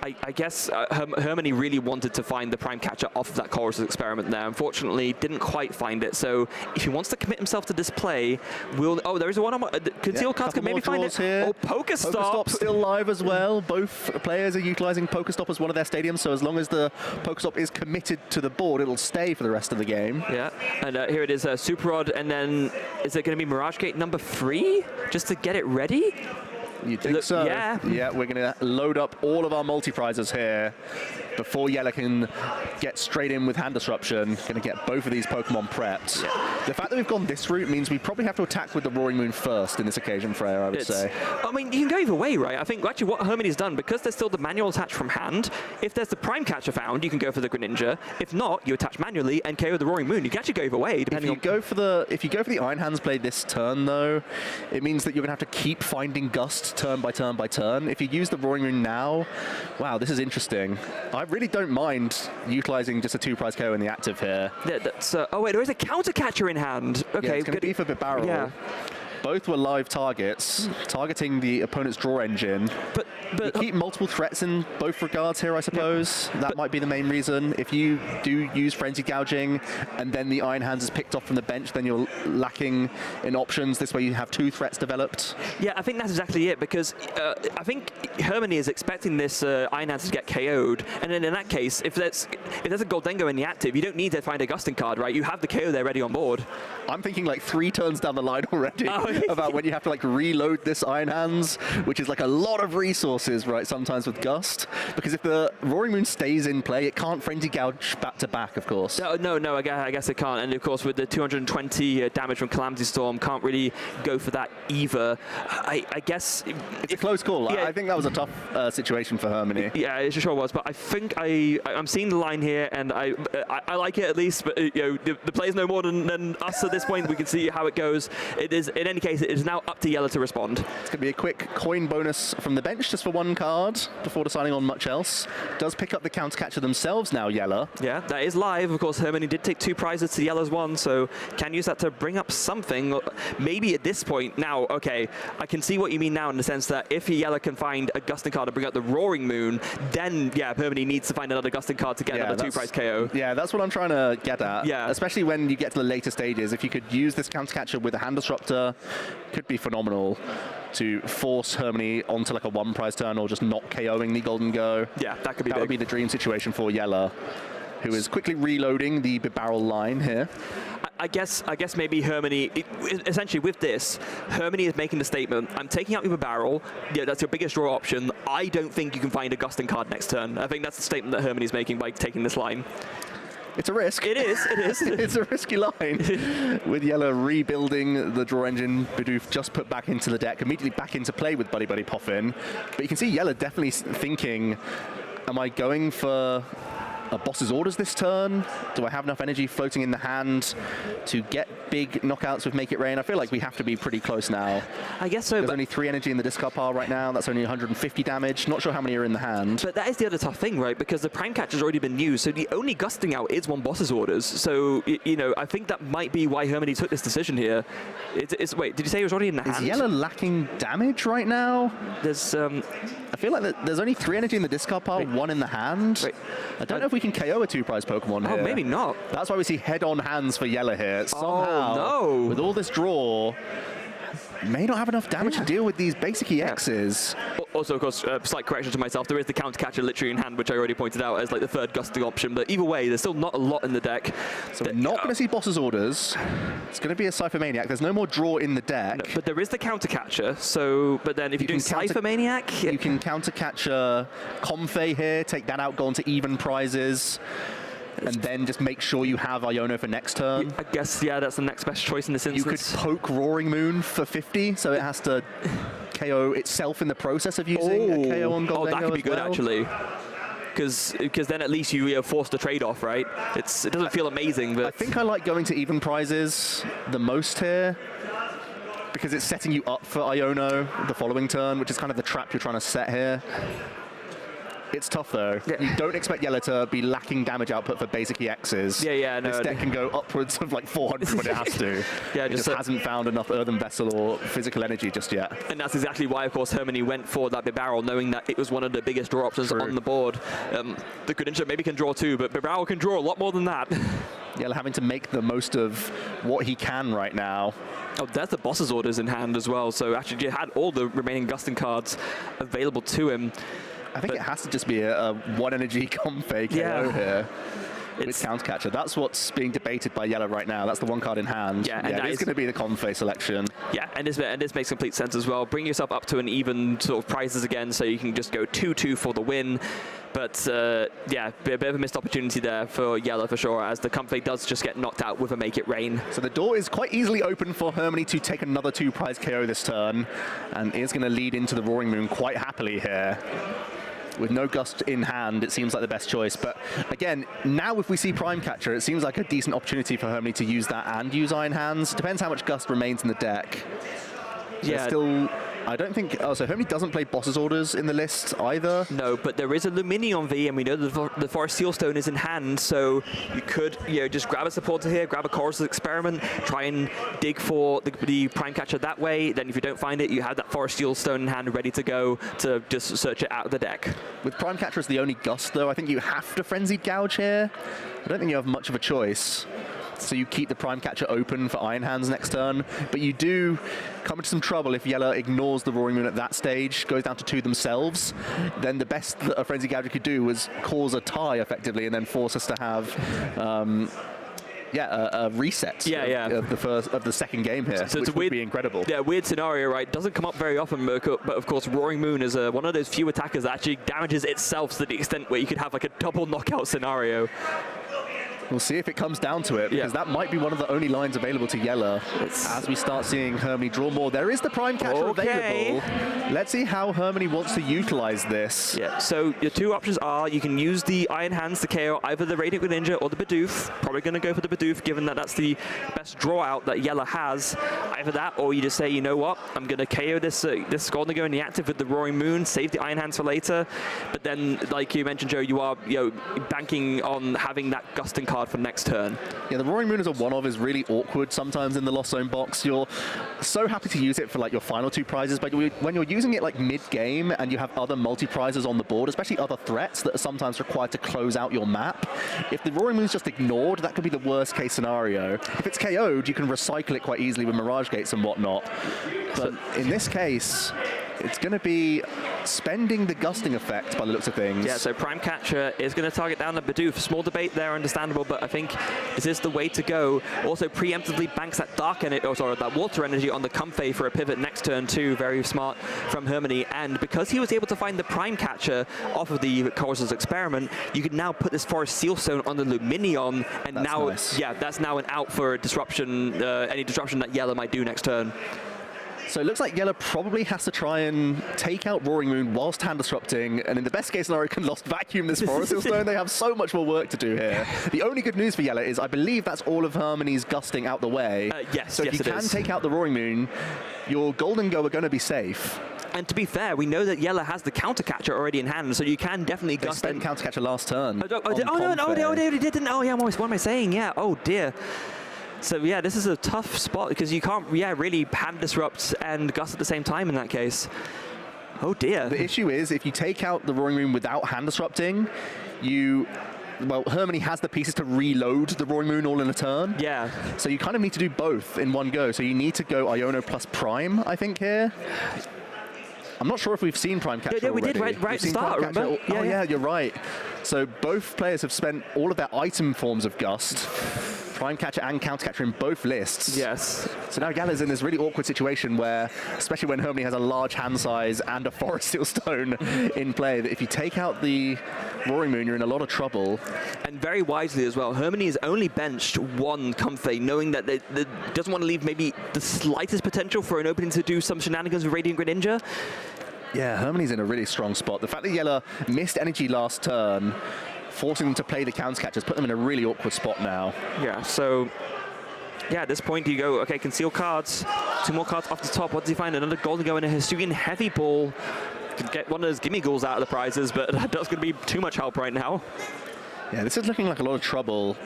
Speaker 12: I guess Hermanni really wanted to find the Prime Catcher off of that Chorus Experiment there. Unfortunately, didn't quite find it. So if he wants to commit himself to this play, there is a one-on-one. Concealed cards can maybe find it.
Speaker 9: Here.
Speaker 12: Oh, Pokestop.
Speaker 9: Pokestop still live as well. Both players are utilizing Pokestop as one of their stadiums. So as long as the Pokestop is committed to the board, it'll stay for the rest of the game.
Speaker 12: Yeah, and here it is, Super Rod. And then is it going to be Mirage Gate number 3 just to get it ready?
Speaker 9: You think so?
Speaker 12: Yeah.
Speaker 9: Yeah, we're going to load up all of our multi-prizes here before Yella can get straight in with hand disruption. Going to get both of these Pokemon prepped. Yeah. The fact that we've gone this route means we probably have to attack with the Roaring Moon first in this occasion, Freya, I would say.
Speaker 12: I mean, you can go either way, right? I think actually what Hermanni's done, because there's still the manual attached from hand, if there's the Prime Catcher found, you can go for the Greninja. If not, you attach manually and KO the Roaring Moon. You can actually go either way, depending on...
Speaker 9: If you go for the Iron Hands play this turn, though, it means that you're going to have to keep finding Gust turn by turn by turn. If you use the Roaring Moon now, wow, this is interesting. I really don't mind utilizing just a 2-prize KO in the active here.
Speaker 12: Yeah, that's... oh, wait, there is a Counter Catcher in hand. Okay,
Speaker 9: yeah, it's going to be for Bibarel. Yeah. Both were live targets, targeting the opponent's draw engine. But you keep multiple threats in both regards here, I suppose. Yeah, that might be the main reason. If you do use Frenzy Gouging and then the Iron Hands is picked off from the bench, then you're lacking in options. This way you have 2 threats developed.
Speaker 12: Yeah, I think that's exactly it, because I think Hermanni is expecting this Iron Hands to get KO'd. And then in that case, if there's a Goldengo in the active, you don't need to find a Gusting card, right? You have the KO there ready on board.
Speaker 9: I'm thinking like 3 turns down the line already.
Speaker 12: Oh,
Speaker 9: about when you have to like reload this Iron Hands, which is like a lot of resources, right, sometimes with Gust, because if the Roaring Moon stays in play, it can't Frenzy Gouge back to back, of course.
Speaker 12: No, I guess it can't. And of course, with the 220 damage from Calamity Storm, can't really go for that either. I guess
Speaker 9: it's a close call. Yeah. I think that was a tough situation for Hermanni.
Speaker 12: Yeah, it sure was. But I think I'm seeing the line here, and I like it at least. But the players know more than us at this point. We can see how it goes. It is, in any case, it is now up to Yella to respond.
Speaker 9: It's going to be a quick coin bonus from the bench just for one card before deciding on much else. Does pick up the counter catcher themselves now, Yella.
Speaker 12: Yeah, that is live. Of course, Hermanni did take 2 prizes to Yella's 1, so can use that to bring up something. Maybe at this point now, okay, I can see what you mean now in the sense that if Yella can find a Gusting card to bring up the Roaring Moon, then yeah, Hermanni needs to find another Gusting card to get another 2-prize KO.
Speaker 9: Yeah, that's what I'm trying to get at.
Speaker 12: Yeah.
Speaker 9: Especially when you get to the later stages. If you could use this counter catcher with a Hand Disruptor, could be phenomenal to force Hermanni onto like a 1-prize turn or just not KOing the Golden Go.
Speaker 12: Yeah, that could be
Speaker 9: That would be the dream situation for Yella, who is quickly reloading the barrel line here.
Speaker 12: I guess maybe Hermanni, essentially with this, Hermanni is making the statement, I'm taking out your barrel, yeah, that's your biggest draw option, I don't think you can find a Gusting card next turn. I think that's the statement that Hermanni is making by taking this line.
Speaker 9: It's a risk.
Speaker 12: It is.
Speaker 9: It's a risky line. With Yella rebuilding the draw engine, Bidoof just put back into the deck, immediately back into play with Buddy Buddy Poffin. But you can see Yella definitely thinking, am I going for a boss's orders this turn? Do I have enough energy floating in the hand to get big knockouts with Make It Rain? I feel like we have to be pretty close now.
Speaker 12: I guess so.
Speaker 9: There's only 3 energy in the discard pile right now. That's only 150 damage. Not sure how many are in the hand.
Speaker 12: But that is the other tough thing, right? Because the Prime Catcher's already been used, so the only Gusting out is 1 boss's orders. So, you know, I think that might be why Hermanni took this decision here. Wait, did you say it was already in the hand?
Speaker 9: Is Yella lacking damage right now?
Speaker 12: There's,
Speaker 9: I feel like there's only 3 energy in the discard pile, 1 in the hand. I don't know if we can KO a 2-prize Pokemon here.
Speaker 12: Oh, maybe not.
Speaker 9: That's why we see head-on hands for Yella here. Somehow, with all this draw, may not have enough damage to deal with these basic EXs.
Speaker 12: Also, of course, slight correction to myself, there is the counter catcher literally in hand, which I already pointed out as like the 3rd Gusting option, but either way, there's still not a lot in the deck.
Speaker 9: So we're not going to see boss's orders. It's going to be a Cypher Maniac. There's no more draw in the deck.
Speaker 12: No, but there is the counter catcher, so, but then if you do Cypher Maniac...
Speaker 9: You can counter catcher Comfey here, take that out, go on to even prizes. And then just make sure you have Iono for next turn.
Speaker 12: I guess, yeah, that's the next best choice in this instance.
Speaker 9: You could poke Roaring Moon for 50, so it has to KO itself in the process of using a KO on Goldengo.
Speaker 12: Oh, that could be good,
Speaker 9: well.
Speaker 12: actually. Because then at least you force the trade-off, right? It doesn't feel amazing, but...
Speaker 9: I think I like going to even prizes the most here, because it's setting you up for Iono the following turn, which is kind of the trap you're trying to set here. It's tough, though. Yeah. You don't expect Yella to be lacking damage output for basic EXs.
Speaker 12: Yeah, no.
Speaker 9: This deck can go upwards of like 400 when it has to.
Speaker 12: Yeah,
Speaker 9: it just hasn't found enough Earthen Vessel or physical energy just yet.
Speaker 12: And that's exactly why, of course, Hermanni went for that Bibarel, knowing that it was one of the biggest draw options on the board. The Greninja maybe can draw 2, but Bibarel can draw a lot more than that.
Speaker 9: Yella having to make the most of what he can right now.
Speaker 12: Oh, there's the boss's orders in hand as well, so actually you had all the remaining Gusting cards available to him.
Speaker 9: I think it has to just be a 1 energy Comfey KO here. With counter catcher. That's what's being debated by Yella right now. That's the 1 card in hand.
Speaker 12: Yeah, and
Speaker 9: it's going to be the Comfey selection.
Speaker 12: Yeah, and this makes complete sense as well. Bring yourself up to an even sort of prizes again, so you can just go 2-2 for the win. But yeah, a bit of a missed opportunity there for Yella for sure, as the Comfey does just get knocked out with a Make It Rain.
Speaker 9: So the door is quite easily open for Hermanni to take another 2-prize KO this turn, and is going to lead into the Roaring Moon quite happily here. With no Gust in hand, it seems like the best choice. But again, now if we see Prime Catcher, it seems like a decent opportunity for Hermanni to use that and use Iron Hands. Depends how much Gust remains in the deck.
Speaker 12: Yeah.
Speaker 9: Still, I don't think... Oh, so Hermanni doesn't play boss's orders in the list either?
Speaker 12: No, but there is a Luminion V, and we know that the Forest Seal Stone is in hand, so you could, just grab a supporter here, grab a Chorus Experiment, try and dig for the Prime Catcher that way. Then if you don't find it, you have that Forest Seal Stone in hand ready to go to just search it out of the deck.
Speaker 9: With Prime Catcher as the only Gust, though, I think you have to Frenzied Gouge here. I don't think you have much of a choice. So you keep the Prime Catcher open for Iron Hands next turn, but you do come into some trouble if Yella ignores the Roaring Moon at that stage, goes down to 2 themselves. Then the best that a Frenzy Gouger could do was cause a tie, effectively, and then force us to have a reset of the second game here,
Speaker 12: so
Speaker 9: which would be incredible.
Speaker 12: Yeah, weird scenario, right? Doesn't come up very often, but of course, Roaring Moon is one of those few attackers that actually damages itself to the extent where you could have like a double knockout scenario.
Speaker 9: We'll see if it comes down to it, because that might be one of the only lines available to Yella as we start seeing Hermanni draw more. There is the Prime Catcher available. Let's see how Hermanni wants to utilize this.
Speaker 12: Yeah, so your two options are you can use the Iron Hands to KO either the Radiant Greninja or the Bidoof. Probably going to go for the Bidoof, given that that's the best draw out that Yella has. Either that, or you just say, you know what, I'm going to KO this Golden Go in the active with the Roaring Moon, save the Iron Hands for later. But then, like you mentioned, Joe, you are banking on having that Gusting card for next turn.
Speaker 9: Yeah, the Roaring Moon as a one-of is really awkward sometimes in the Lost Zone box. You're so happy to use it for like your final two prizes, but when you're using it like mid-game and you have other multi-prizes on the board, especially other threats that are sometimes required to close out your map, if the Roaring Moon's just ignored, that could be the worst case scenario. If it's KO'd, you can recycle it quite easily with Mirage Gates and whatnot. But in this case, it's going to be spending the Gusting effect by the looks of things.
Speaker 12: Yeah, so Prime Catcher is going to target down the Bidoof. Small debate there, understandable, but I think this is the way to go. Also preemptively banks that that water energy on the Comfey for a pivot next turn too. Very smart from Hermanni. And because he was able to find the Prime Catcher off of the Coruscant's Experiment, you can now put this Forest Seal Stone on the Luminion, and that's now an out for disruption, any disruption that Yella might do next turn.
Speaker 9: So it looks like Yella probably has to try and take out Roaring Moon whilst hand disrupting, and in the best case scenario can Lost Vacuum this Forest Seal Stone. They have so much more work to do here. The only good news for Yella is I believe that's all of Hermanni's Gusting out the way. So if you can take out the Roaring Moon, your Golden Go are going to be safe.
Speaker 12: And to be fair, we know that Yella has the Counter Catcher already in hand, so you can definitely
Speaker 9: They spent Counter Catcher last turn.
Speaker 12: They didn't. Oh yeah, what am I saying? Yeah. Oh dear. So yeah, this is a tough spot because you can't, really hand disrupt and Gust at the same time in that case. Oh dear.
Speaker 9: The issue is if you take out the Roaring Moon without hand disrupting, Hermanni has the pieces to reload the Roaring Moon all in a turn.
Speaker 12: Yeah.
Speaker 9: So you kind of need to do both in one go. So you need to go Iono plus Prime, I think, here. I'm not sure if we've seen Prime Catcher already.
Speaker 12: We did right at the start, remember?
Speaker 9: Yeah, you're right. So both players have spent all of their item forms of Gust, Prime Catcher and Counter Catcher in both lists.
Speaker 12: Yes.
Speaker 9: So now Yella's in this really awkward situation where, especially when Hermanni has a large hand size and a Forest Seal Stone in play, that if you take out the Roaring Moon, you're in a lot of trouble.
Speaker 12: And very wisely as well, Hermanni has only benched one Comfey, knowing that they doesn't want to leave maybe the slightest potential for an opening to do some shenanigans with Radiant Greninja.
Speaker 9: Yeah, Hermanni's in a really strong spot. The fact that Yella missed energy last turn, forcing them to play the Counter Catchers, put them in a really awkward spot now.
Speaker 12: Yeah, so at this point you go, okay, conceal cards, 2 more cards off the top. What does he find? Another Golden Go and a Hisuian Heavy Ball. Could get one of those gimme ghouls out of the prizes, but that's going to be too much help right now.
Speaker 9: Yeah, this is looking like a lot of trouble.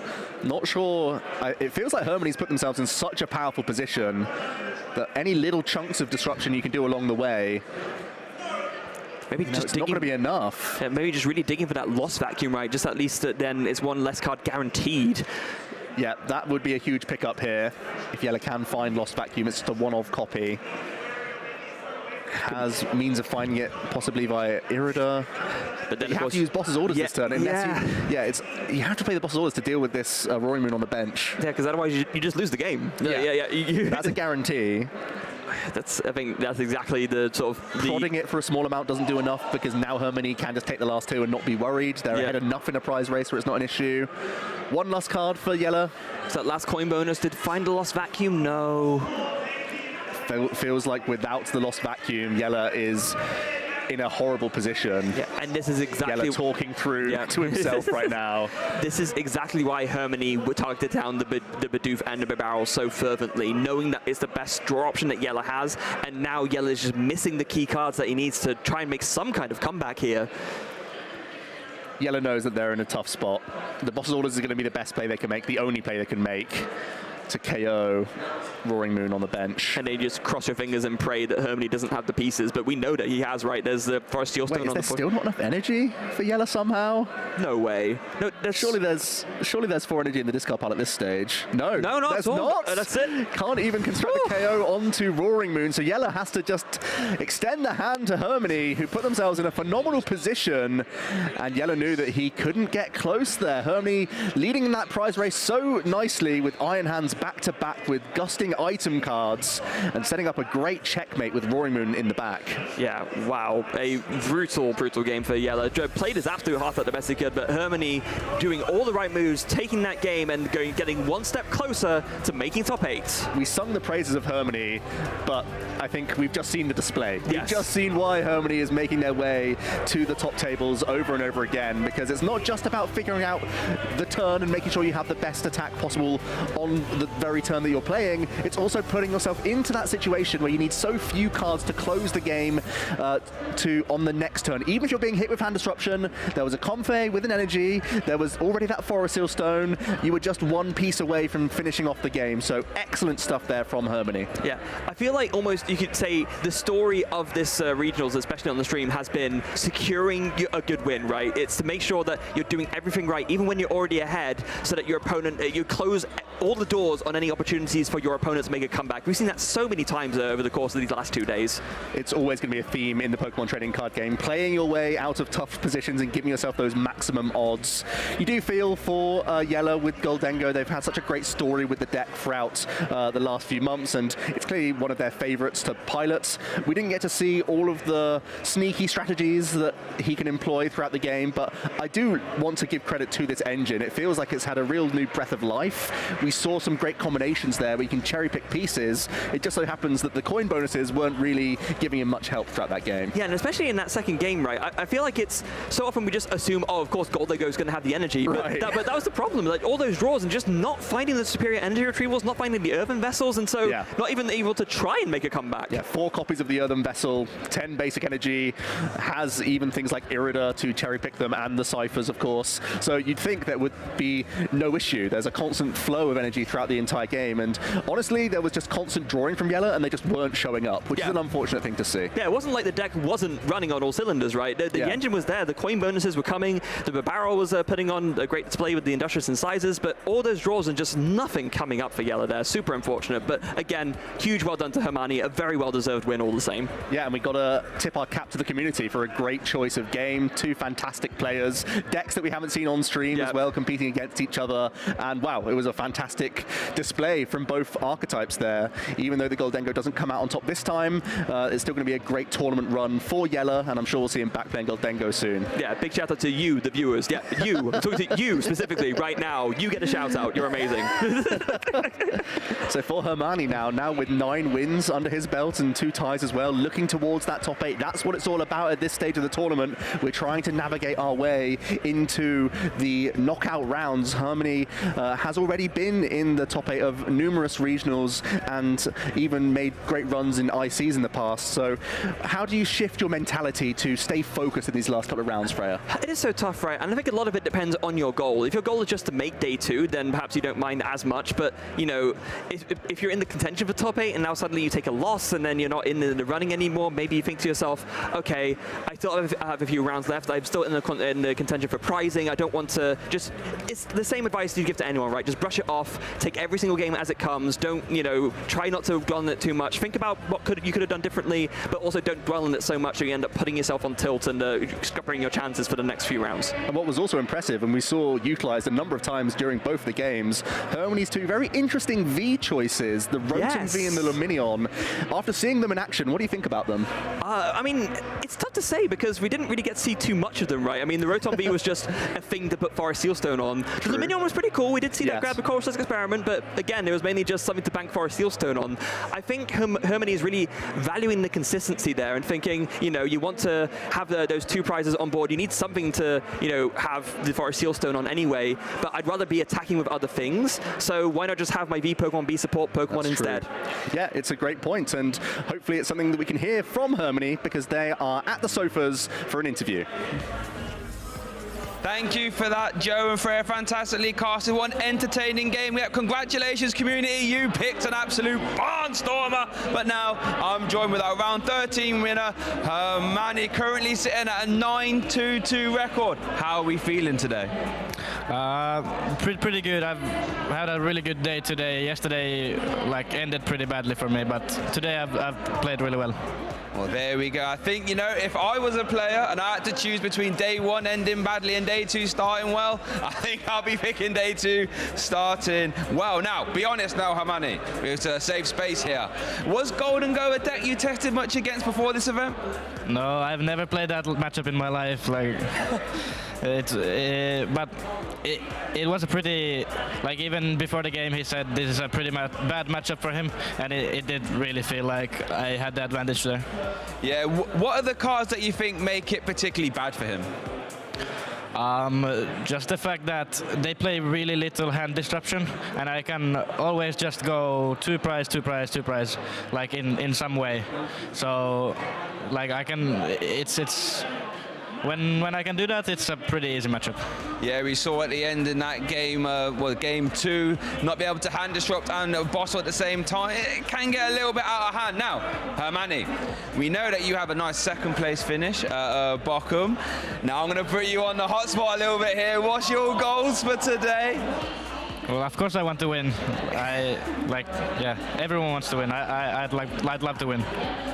Speaker 9: Not sure. It feels like Hermanni's put themselves in such a powerful position that any little chunks of disruption you can do along the way,
Speaker 12: maybe just
Speaker 9: it's not going to be enough.
Speaker 12: Yeah, maybe just really digging for that Lost Vacuum, right? Just at least then it's one less card guaranteed.
Speaker 9: Yeah, that would be a huge pickup here. If Yella can find Lost Vacuum, it's just a one-of copy. Has means of finding it possibly via Irida. But then you have to use Boss's Orders this turn. You have to play the Boss's Orders to deal with this Roaring Moon on the bench.
Speaker 12: Yeah, because otherwise you just lose the game.
Speaker 9: That's a guarantee.
Speaker 12: I think that's exactly the sort of...
Speaker 9: Prodding it for a small amount doesn't do enough because now Hermanni can just take the last 2 and not be worried. They're ahead enough in a prize race where it's not an issue. One last card for Yella.
Speaker 12: So that last coin bonus, did find the Lost Vacuum? No.
Speaker 9: Feels like without the Lost Vacuum, Yella is in a horrible position.
Speaker 12: Yeah, and this is exactly...
Speaker 9: Yella talking through to himself right now.
Speaker 12: This is exactly why Hermanni would target down the Bidoof and the Barrel so fervently, knowing that it's the best draw option that Yella has, and now Yella is just missing the key cards that he needs to try and make some kind of comeback here.
Speaker 9: Yella knows that they're in a tough spot. The Boss's Orders is going to be the best play they can make, the only play they can make. to KO Roaring Moon on the bench.
Speaker 12: And then you just cross your fingers and pray that Hermanni doesn't have the pieces, but we know that he has, right? There's the Forest Steel Stone on the
Speaker 9: Wait, is there still not enough energy for Yella somehow?
Speaker 12: No way. No,
Speaker 9: surely there's 4 energy in the discard pile at this stage. No,
Speaker 12: there's
Speaker 9: not.
Speaker 12: That's it.
Speaker 9: Can't even construct the KO onto Roaring Moon, so Yella has to just extend the hand to Hermanni, who put themselves in a phenomenal position, and Yella knew that he couldn't get close there. Hermanni leading in that prize race so nicely with Iron Hands back-to-back with gusting item cards and setting up a great checkmate with Roaring Moon in the back.
Speaker 12: Yeah, wow. A brutal game for Yella. Played his absolute heart out the best he could, but Hermanni doing all the right moves, taking that game and getting one step closer to making top 8.
Speaker 9: We sung the praises of Hermanni, but I think we've just seen the display.
Speaker 12: Yes.
Speaker 9: We've just seen why Hermanni is making their way to the top tables over and over again, because it's not just about figuring out the turn and making sure you have the best attack possible on the very turn that you're playing. It's also putting yourself into that situation where you need so few cards to close the game on the next turn. Even if you're being hit with hand disruption, there was a Comfey with an energy, there was already that Forest Seal Stone, you were just one piece away from finishing off the game. So excellent stuff there from Hermanni.
Speaker 12: Yeah, I feel like almost you could say the story of this regionals, especially on the stream, has been securing a good win, right? It's to make sure that you're doing everything right, even when you're already ahead, so that your opponent, you close all the doors on any opportunities for your opponent to make a comeback. We've seen that so many times over the course of these last 2 days.
Speaker 9: It's always going to be a theme in the Pokemon trading card game, playing your way out of tough positions and giving yourself those maximum odds. You do feel for Yella with Goldengo. They've had such a great story with the deck throughout the last few months, and it's clearly one of their favorites to pilot. We didn't get to see all of the sneaky strategies that he can employ throughout the game, but I do want to give credit to this engine. It feels like it's had a real new breath of life. We saw some great combinations there where you can cherry pick pieces. It just so happens that the coin bonuses weren't really giving him much help throughout that game.
Speaker 12: Yeah, and especially in that second game, right? I feel like it's so often we just assume, oh, of course, Goldengo is going to have the energy,
Speaker 9: right.
Speaker 12: but that was the problem. Like all those draws and just not finding the superior energy retrievals, not finding the earthen vessels, and so not even able to try and make a comeback.
Speaker 9: Yeah, 4 copies of the earthen vessel, 10 basic energy, has even things like Irida to cherry pick them, and the ciphers, of course. So you'd think there would be no issue. There's a constant flow of energy throughout the entire game, and honestly, there was just constant drawing from Yella, and they just weren't showing up, which is an unfortunate thing to see.
Speaker 12: Yeah, it wasn't like the deck wasn't running on all cylinders, right? The engine was there, the coin bonuses were coming, the barrel was putting on a great display with the industrious incisors, but all those draws and just nothing coming up for Yella there. Super unfortunate, but again, huge well done to Hermanni, a very well-deserved win all the same.
Speaker 9: Yeah, and we got to tip our cap to the community for a great choice of game. 2 fantastic players, decks that we haven't seen on stream as well, competing against each other, and wow, it was a fantastic display from both archetypes there. Even though the Goldengo doesn't come out on top this time, it's still going to be a great tournament run for Yella, and I'm sure we'll see him back playing Goldengo soon.
Speaker 12: Yeah, big shout out to you, the viewers. Yeah, you. I'm talking to you specifically right now. You get a shout out. You're amazing.
Speaker 9: So for Hermanni now with 9 wins under his belt and 2 ties as well, looking towards that top 8. That's what it's all about at this stage of the tournament. We're trying to navigate our way into the knockout rounds. Hermanni has already been in the top 8 of numerous regionals and even made great runs in ICs in the past. So how do you shift your mentality to stay focused in these last couple of rounds, Freya?
Speaker 12: It is so tough, right? And I think a lot of it depends on your goal. If your goal is just to make day 2, then perhaps you don't mind as much. But, you know, if you're in the contention for top 8 and now suddenly you take a loss and then you're not in the running anymore, maybe you think to yourself, okay, I still have a few rounds left. I'm still in the contention for prizing. I don't want to just... It's the same advice you give to anyone, right? Just brush it off. Take every single game as it comes. Don't, you know, try not to dwell on it too much. Think about what you could have done differently, but also don't dwell on it so much that you end up putting yourself on tilt and scuppering your chances for the next few rounds.
Speaker 9: And what was also impressive, and we saw utilized a number of times during both the games, Hermanni's 2 very interesting V choices, the Rotom V and the Luminion. After seeing them in action, what do you think about them?
Speaker 12: I mean, it's tough to say because we didn't really get to see too much of them, right? I mean, the Rotom V was just a thing to put Forest Seal Stone on. The Luminion was pretty cool. We did see that grab the Coral Slisk Experiment, but again, it was mainly just something to bank Forest Seal Stone on. I think Hermanni is really valuing the consistency there and thinking, you know, you want to have those 2 prizes on board. You need something to, you know, have the Forest Seal Stone on anyway, but I'd rather be attacking with other things. So why not just have my V Pokemon be support Pokemon instead?
Speaker 9: Yeah, it's a great point, and hopefully it's something that we can hear from Hermanni because they are at the sofas for an interview.
Speaker 11: Thank you for that, Joe and Freya. Fantastically casted one, entertaining game. Yep, congratulations, community. You picked an absolute barnstormer. But now I'm joined with our round 13 winner, Hermanni, currently sitting at a 9-2-2 record. How are we feeling today?
Speaker 3: Pretty good. I've had a really good day today. Yesterday, ended pretty badly for me, but today I've played really well.
Speaker 11: Well, there we go. I think, if I was a player and I had to choose between day 1 ending badly and day 2 starting well, I think I'll be picking day 2 starting well. Now, be honest now, Hermanni. It's a safe space here. Was Golden Go a deck you tested much against before this event?
Speaker 3: No, I've never played that matchup in my life. But it was a pretty, even before the game, he said this is a pretty bad matchup for him, and it did really feel like I had the advantage there.
Speaker 11: Yeah, what are the cards that you think make it particularly bad for him?
Speaker 3: Just the fact that they play really little hand disruption, and I can always just go 2 prize, 2 prize, 2 prize, in some way. So, I can, when I can do that, it's a pretty easy matchup.
Speaker 11: Yeah, we saw at the end in that game, game 2, not be able to hand disrupt and bottle at the same time. It can get a little bit out of hand. Now, Hermanni, we know that you have a nice second place finish at Bochum. Now I'm going to put you on the hot spot a little bit here. What's your goals for today?
Speaker 3: Well, of course I want to win. Everyone wants to win. I'd love to win.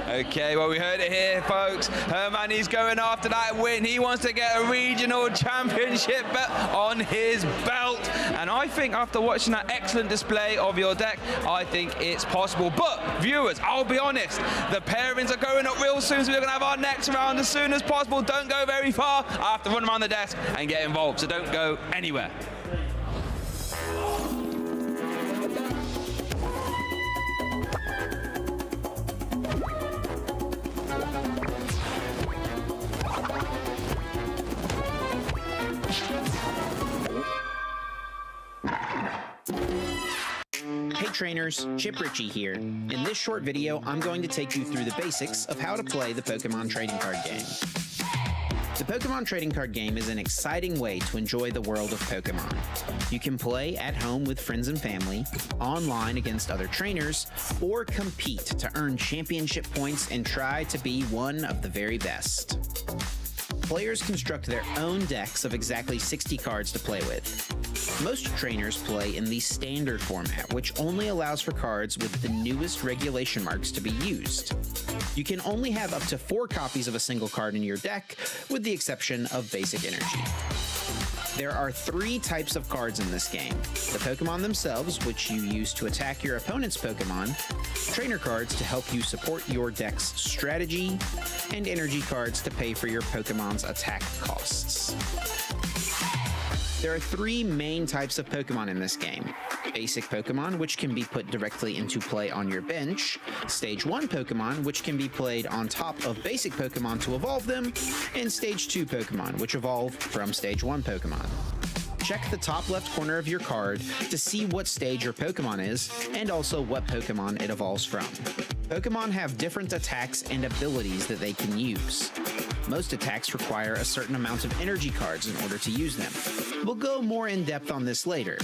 Speaker 11: Okay, well, we heard it here, folks. Hermanni's going after that win. He wants to get a regional championship on his belt. And I think after watching that excellent display of your deck, I think it's possible. But, viewers, I'll be honest, the pairings are going up real soon, so we're going to have our next round as soon as possible. Don't go very far. I have to run around the desk and get involved, so don't go anywhere.
Speaker 1: Hey trainers, Chip Ritchie here. In this short video, I'm going to take you through the basics of how to play the Pokemon trading card game. The Pokemon trading card game is an exciting way to enjoy the world of Pokemon. You can play at home with friends and family, online against other trainers, or compete to earn championship points and try to be one of the very best. Players construct their own decks of exactly 60 cards to play with. Most trainers play in the standard format, which only allows for cards with the newest regulation marks to be used. You can only have up to 4 copies of a single card in your deck, with the exception of basic energy. There are 3 types of cards in this game: the Pokemon themselves, which you use to attack your opponent's Pokemon, trainer cards to help you support your deck's strategy, and energy cards to pay for your Pokemon's attack costs. There are 3 main types of Pokemon in this game: basic Pokemon, which can be put directly into play on your bench, Stage 1 Pokemon, which can be played on top of basic Pokemon to evolve them, and Stage 2 Pokemon, which evolve from Stage 1 Pokemon. Check the top left corner of your card to see what stage your Pokemon is, and also what Pokemon it evolves from. Pokemon have different attacks and abilities that they can use. Most attacks require a certain amount of energy cards in order to use them. We'll go more in depth on this later.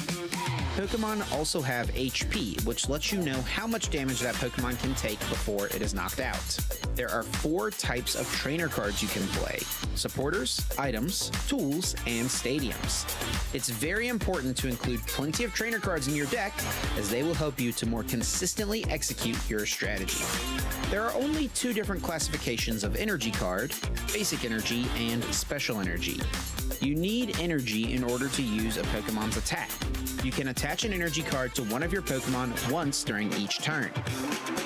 Speaker 1: Pokemon also have HP, which lets you know how much damage that Pokemon can take before it is knocked out. There are 4 types of trainer cards you can play: supporters, items, tools, and stadiums. It's very important to include plenty of trainer cards in your deck, as they will help you to more consistently execute your strategy. There are only 2 different classifications of energy card: basic energy and special energy. You need energy in order to use a Pokemon's attack. You can attach an energy card to one of your Pokemon once during each turn.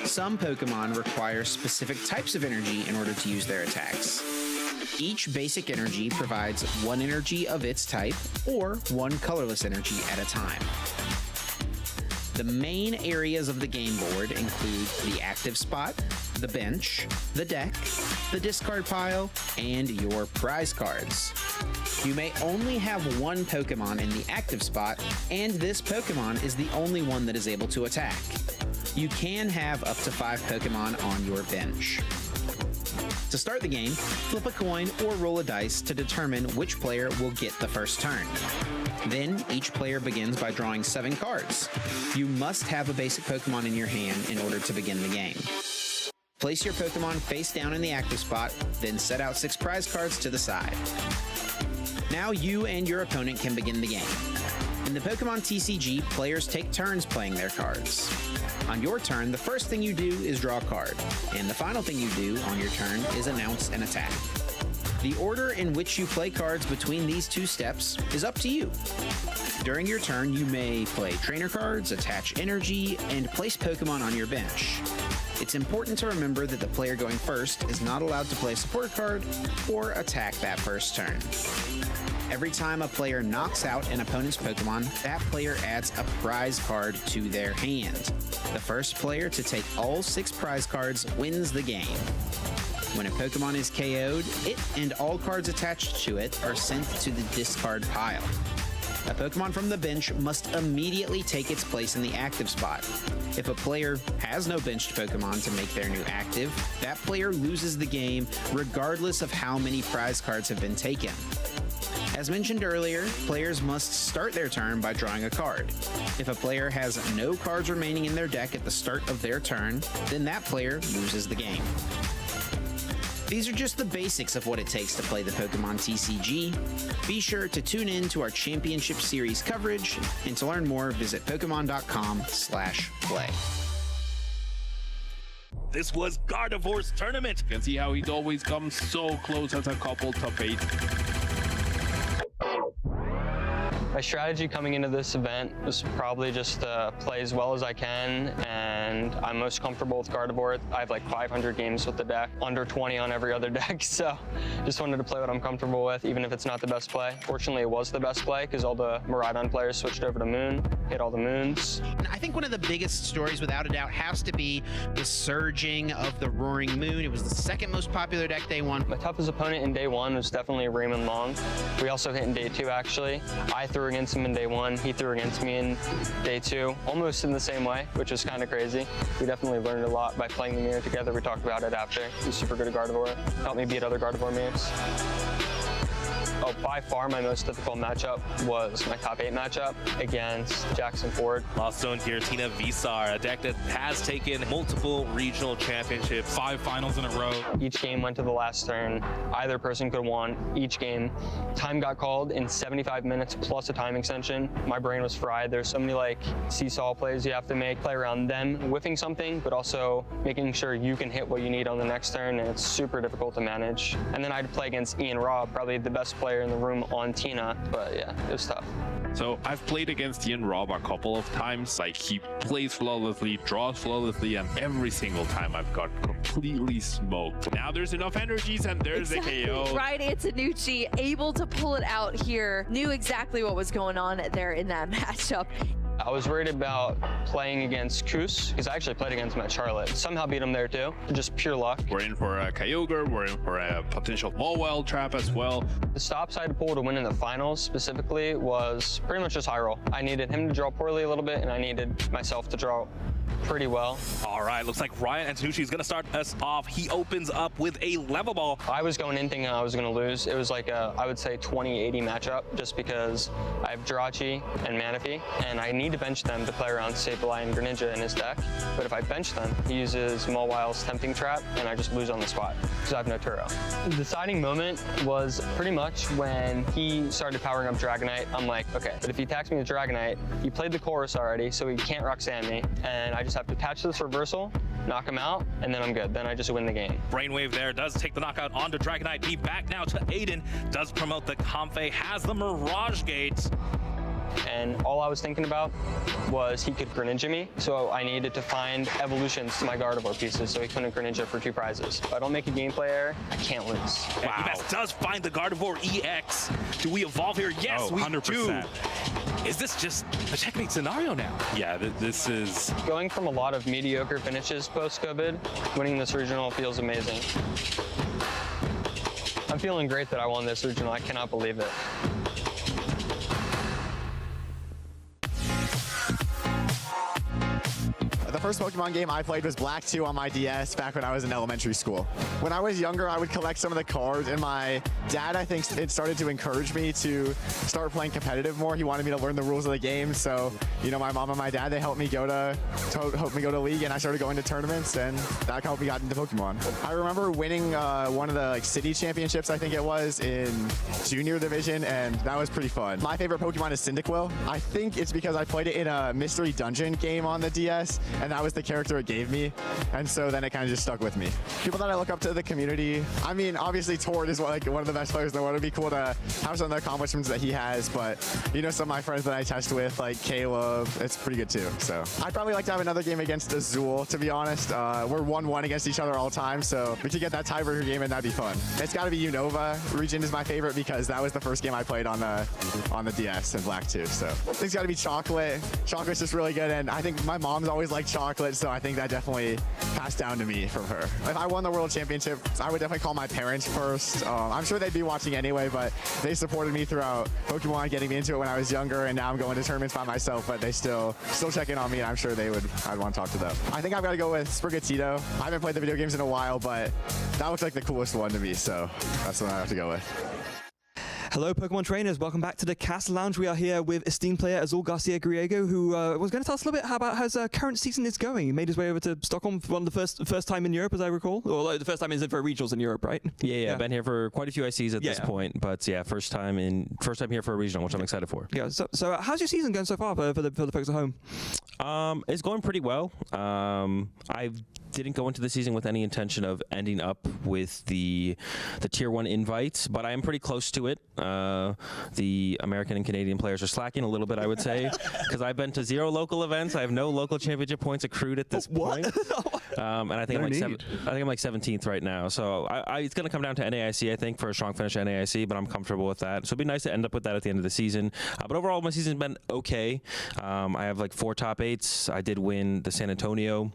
Speaker 1: Some Pokemon require specific types of energy in order to use their attacks. Each basic energy provides 1 energy of its type, or 1 colorless energy at a time. The main areas of the game board include the active spot, the bench, the deck, the discard pile, and your prize cards. You may only have 1 Pokemon in the active spot, and this Pokemon is the only one that is able to attack. You can have up to 5 Pokemon on your bench. To start the game, flip a coin or roll a dice to determine which player will get the first turn. Then, each player begins by drawing 7 cards. You must have a basic Pokemon in your hand in order to begin the game. Place your Pokemon face down in the active spot, then set out 6 prize cards to the side. Now you and your opponent can begin the game. In the Pokemon TCG, players take turns playing their cards. On your turn, the first thing you do is draw a card, and the final thing you do on your turn is announce an attack. The order in which you play cards between these 2 steps is up to you. During your turn, you may play trainer cards, attach energy, and place Pokemon on your bench. It's important to remember that the player going first is not allowed to play a support card or attack that first turn. Every time a player knocks out an opponent's Pokemon, that player adds a prize card to their hand. The first player to take all 6 prize cards wins the game. When a Pokemon is KO'd, it and all cards attached to it are sent to the discard pile. A Pokemon from the bench must immediately take its place in the active spot. If a player has no benched Pokemon to make their new active, that player loses the game regardless of how many prize cards have been taken. As mentioned earlier, players must start their turn by drawing a card. If a player has no cards remaining in their deck at the start of their turn, then that player loses the game. These are just the basics of what it takes to play the Pokemon TCG. Be sure to tune in to our Championship Series coverage, and to learn more, visit Pokemon.com/play.
Speaker 5: This was Gardevoir's tournament. You can see how he's always come so close as a couple top 8.
Speaker 15: My strategy coming into this event was probably just to play as well as I can, and I'm most comfortable with Gardevoir. I have like 500 games with the deck, under 20 on every other deck, so just wanted to play what I'm comfortable with, even if it's not the best play. Fortunately, it was the best play because all the Miraidon players switched over to Moon, hit all the Moons.
Speaker 1: I think one of the biggest stories, without a doubt, has to be the surging of the Roaring Moon. It was the second most popular deck day 1.
Speaker 15: My toughest opponent in day 1 was definitely Raymond Long. We also hit in day 2, actually. I threw against him in day 1. He threw against me in day 2, almost in the same way, which was kind of crazy. We definitely learned a lot by playing the mirror together. We talked about it after. He's super good at Gardevoir. Helped me beat other Gardevoir mates. Oh, by far my most difficult matchup was my top 8 matchup against Jackson Ford.
Speaker 5: Lost zone here, Tina Visar, a deck that has taken multiple regional championships, 5 finals in a row.
Speaker 15: Each game went to the last turn. Either person could have won each game. Time got called in 75 minutes plus a time extension. My brain was fried. There's so many like seesaw plays you have to make, play around them whiffing something, but also making sure you can hit what you need on the next turn, and it's super difficult to manage. And then I had to play against Ian Robb, probably the best player in the room on Tina, but yeah, it was tough.
Speaker 5: So I've played against Ian Robb a couple of times. Like, he plays flawlessly, draws flawlessly, and every single time I've got completely smoked. Now there's enough energies, and there's a KO.
Speaker 2: Right, Antonucci able to pull it out here. Knew exactly what was going on there in that matchup.
Speaker 15: I was worried about playing against Kus, because I actually played against him at Charlotte. Somehow beat him there too, just pure luck.
Speaker 5: We're in for a Kyogre, we're in for a potential Mawile trap as well.
Speaker 15: The stops I had to pull to win in the finals specifically was pretty much just high roll. I needed him to draw poorly a little bit, and I needed myself to draw pretty well.
Speaker 5: All right, looks like Ryan Antonucci is going to start us off. He opens up with a level ball.
Speaker 15: I was going in thinking I was going to lose. It was like a, I would say, 20-80 matchup, just because I have Jirachi and Manaphy, and I need to bench them to play around Sableye and Greninja in his deck. But if I bench them, he uses Mawile's Tempting Trap, and I just lose on the spot, because I have no Turo. The deciding moment was pretty much when he started powering up Dragonite. I'm like, okay, but if he attacks me with Dragonite, he played the chorus already, so he can't Roxanne me, and I just have to attach this reversal, knock him out, and then I'm good. Then I just win the game.
Speaker 5: Brainwave there does take the knockout onto Dragonite. Be back now to Aiden. Does promote the Comfey, has the Mirage Gate.
Speaker 15: And all I was thinking about was he could Greninja me, so I needed to find evolutions to my Gardevoir pieces so he couldn't Greninja for 2 prizes. If I don't make a gameplay error, I can't lose.
Speaker 5: Wow. Yves does find the Gardevoir EX. Do we evolve here? Yes, we 100%. Do. Is this just a checkmate scenario now? Yeah, this is...
Speaker 15: Going from a lot of mediocre finishes post-COVID, winning this regional feels amazing. I'm feeling great that I won this regional. I cannot believe it.
Speaker 6: The first Pokemon game I played was Black 2 on my DS back when I was in elementary school. When I was younger, I would collect some of the cards, and my dad, I think, it started to encourage me to start playing competitive more. He wanted me to learn the rules of the game, so, you know, my mom and my dad, they helped me go to league, and I started going to tournaments, and that helped me get into Pokemon. I remember winning one of the city championships, I think it was, in junior division, and that was pretty fun. My favorite Pokemon is Cyndaquil. I think it's because I played it in a Mystery Dungeon game on the DS, and that was the character it gave me, and so then it kind of just stuck with me. People that I look up to in the community, I mean, obviously Tord is one of the best players in the world. It'd be cool to have some of the accomplishments that he has, but you know, some of my friends that I test with, like Caleb, it's pretty good too. So I'd probably like to have another game against Azul, to be honest. We're 1-1 against each other all the time, so we could get that tiebreaker game and that'd be fun. It's got to be Unova. Region is my favorite because that was the first game I played on the DS in Black 2. So it's got to be Chocolate. Chocolate's just really good, and I think my mom's always liked chocolate, so I think that definitely passed down to me from her. If I won the World Championship, I would definitely call my parents first. I'm sure they'd be watching anyway, but they supported me throughout Pokemon, getting me into it when I was younger, and now I'm going to tournaments by myself, but they still check in on me, and I'm sure I'd want to talk to them. I think I've got to go with Sprigatito. I haven't played the video games in a while, but that looks like the coolest one to me, so that's what I have to go with.
Speaker 12: Hello, Pokemon trainers. Welcome back to the Castle Lounge. We are here with esteemed player Azul Garcia-Griego, who was going to tell us a little bit about how his current season is going. He made his way over to Stockholm for one of the first time in Europe, as I recall. Or the first time he's in for regionals in Europe, right?
Speaker 7: Yeah. I've been here for quite a few ICs at this point, but yeah, first time here for a regional, which I'm excited for.
Speaker 12: Yeah. So how's your season going so far for the folks at home?
Speaker 7: It's going pretty well. I didn't go into the season with any intention of ending up with the tier 1 invite, but I am pretty close to it. The American and Canadian players are slacking a little bit, I would say, because I've been to 0 local events. I have no local championship points accrued at this point. And I think I'm like 17th right now. So it's going to come down to NAIC, I think, for a strong finish at NAIC, but I'm comfortable with that. So it'd be nice to end up with that at the end of the season. But overall, my season's been okay. I have like 4 top 8s. I did win the San Antonio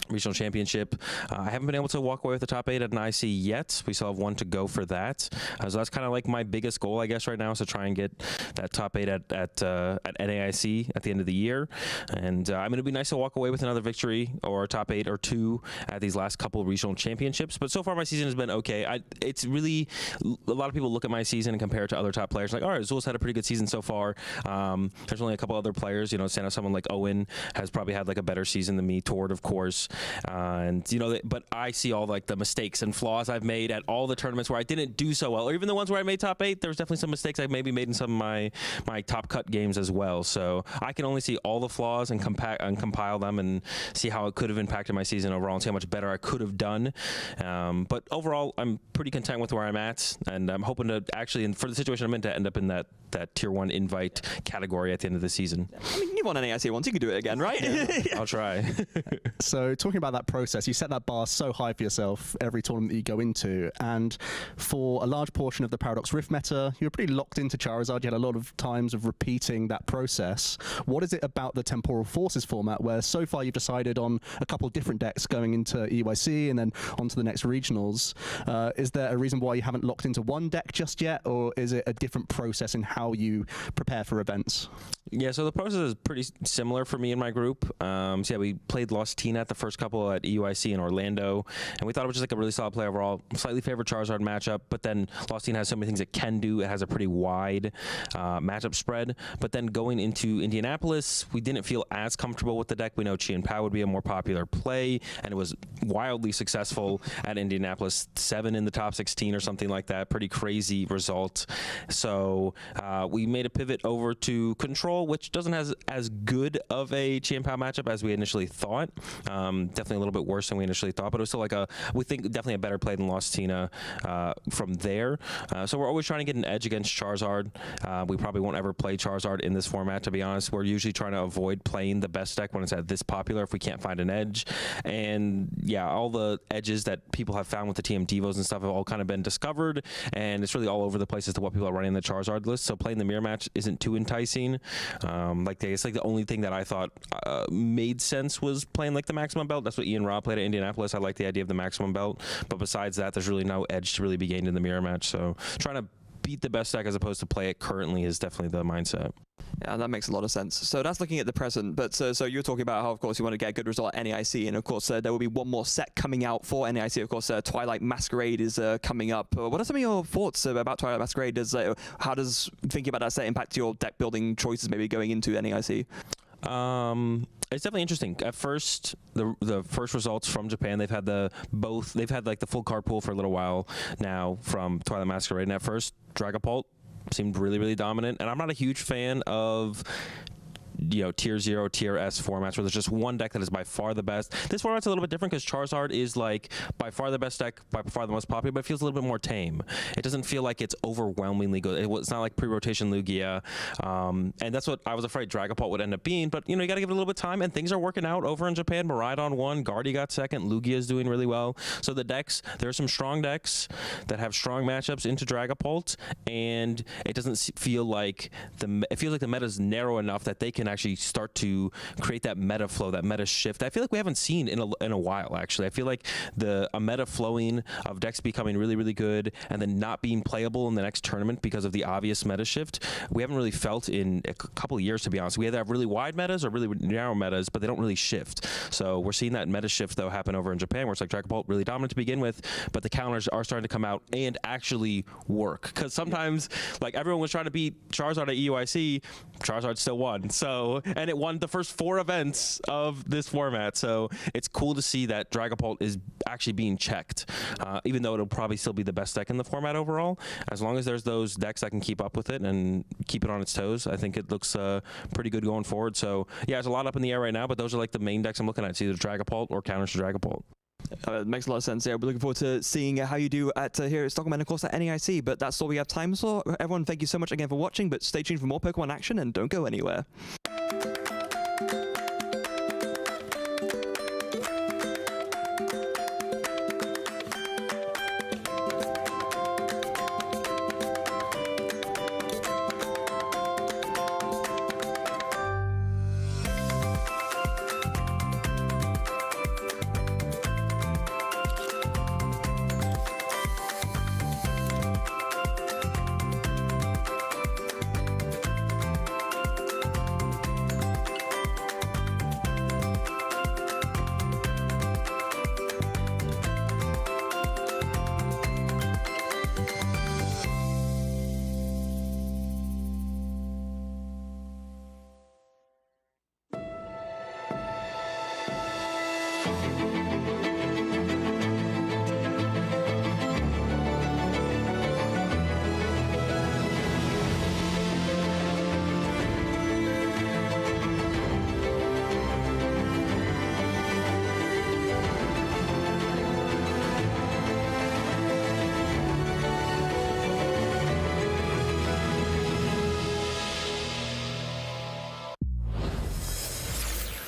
Speaker 7: Regional Championship. I haven't been able to walk away with the top 8 at an IC yet. We still have 1 to go for that. So that's kind of like my biggest goal, I guess, right now, is to try and get that top 8 at NAIC at the end of the year. And I mean, it'd be nice to walk away with another victory or a top 8 or 2 at these last couple of regional championships. But so far, my season has been okay. It's really, a lot of people look at my season and compare it to other top players. Like, all right, Zul's had a pretty good season so far. There's only a couple other players. You know, someone like Owen has probably had like a better season than me. Tord, of course. And you know, but I see all like the mistakes and flaws I've made at all the tournaments where I didn't do so well, or even the ones where I made top 8. There's definitely some mistakes I've maybe made in some of my top cut games as well. So I can only see all the flaws and compile them and see how it could have impacted my season overall and see how much better I could have done. But overall, I'm pretty content with where I'm at, and I'm hoping to actually, and for the situation I'm in, to end up in that tier 1 invite category at the end of the season.
Speaker 12: I mean, you won an AIC once, you can do it again, right?
Speaker 7: I'll try.
Speaker 9: So talking about that process, you set that bar so high for yourself every tournament that you go into, and for a large portion of the Paradox Rift meta, you were pretty locked into Charizard. You had a lot of times of repeating that process. What is it about the Temporal Forces format where so far you've decided on a couple different decks going into EYC and then onto the next regionals? Is there a reason why you haven't locked into one deck just yet, or is it a different process in how you prepare for events?
Speaker 7: Yeah, so the process is pretty similar for me and my group. So yeah, we played Lost Tina at the first couple at EUIC in Orlando, and we thought it was just like a really solid play overall. Slightly favored Charizard matchup, but then Lost Tina has so many things it can do. It has a pretty wide matchup spread. But then going into Indianapolis, we didn't feel as comfortable with the deck. We know Chi and Pao would be a more popular play, and it was wildly successful at Indianapolis, 7 in the top 16 or something like that. Pretty crazy result. So we made a pivot over to Control, which doesn't have as good of a Chi and Pao matchup as we initially thought. Definitely a little bit worse than we initially thought, but it was still like we think definitely a better play than Lost Tina from there. So we're always trying to get an edge against Charizard. We probably won't ever play Charizard in this format, to be honest. We're usually trying to avoid playing the best deck when it's at this popular if we can't find an edge. And yeah, all the edges that people have found with the TM Devos and stuff have all kind of been discovered, and it's really all over the place as to what people are running in the Charizard list. So playing the mirror match isn't too enticing. It's like the only thing that I thought made sense was playing like the maximum belt. That's what Ian Robb played at Indianapolis. I like the idea of the maximum belt, but besides that, there's really no edge to really be gained in the mirror match. So trying to beat the best deck as opposed to play it currently is definitely the mindset.
Speaker 12: Yeah, that makes a lot of sense. So that's looking at the present, but so you're talking about how, of course, you want to get a good result at NAIC, and of course, there will be one more set coming out for NAIC. Of course, Twilight Masquerade is coming up. What are some of your thoughts about Twilight Masquerade? How does thinking about that set impact your deck building choices maybe going into NAIC?
Speaker 7: It's definitely interesting. At first, the first results from Japan, they've had like the full card pool for a little while now from Twilight Masquerade, and at first, Dragapult seemed really, really dominant. And I'm not a huge fan of tier 0, tier S formats where there's just one deck that is by far the best. This format's a little bit different because Charizard is like by far the best deck, by far the most popular, but it feels a little bit more tame. It doesn't feel like it's overwhelmingly good. It's not like pre-rotation Lugia, and that's what I was afraid Dragapult would end up being, but you got to give it a little bit of time, and things are working out over in Japan. Miraidon won, Guardy got second, Lugia is doing really well. So the decks, there are some strong decks that have strong matchups into Dragapult, and it doesn't feel like it feels like the meta is narrow enough that they can actually start to create that meta flow, that meta shift. I feel like we haven't seen in a while, actually. I feel like a meta flowing of decks becoming really, really good and then not being playable in the next tournament because of the obvious meta shift, we haven't really felt in a couple of years, to be honest. We either have really wide metas or really narrow metas, but they don't really shift. So we're seeing that meta shift, though, happen over in Japan, where it's like Dragapult really dominant to begin with, but the counters are starting to come out and actually work. Because sometimes, like, everyone was trying to beat Charizard at EUIC, Charizard still won. And it won the first 4 events of this format. So it's cool to see that Dragapult is actually being checked, even though it'll probably still be the best deck in the format overall. As long as there's those decks that can keep up with it and keep it on its toes, I think it looks pretty good going forward. So yeah, there's a lot up in the air right now, but those are like the main decks I'm looking at. It's either Dragapult or counters to Dragapult.
Speaker 12: It makes a lot of sense. Yeah, we're looking forward to seeing how you do at here at Stockholm and of course at NAIC. But that's all we have time for. Everyone, thank you so much again for watching. But stay tuned for more Pokemon action and don't go anywhere.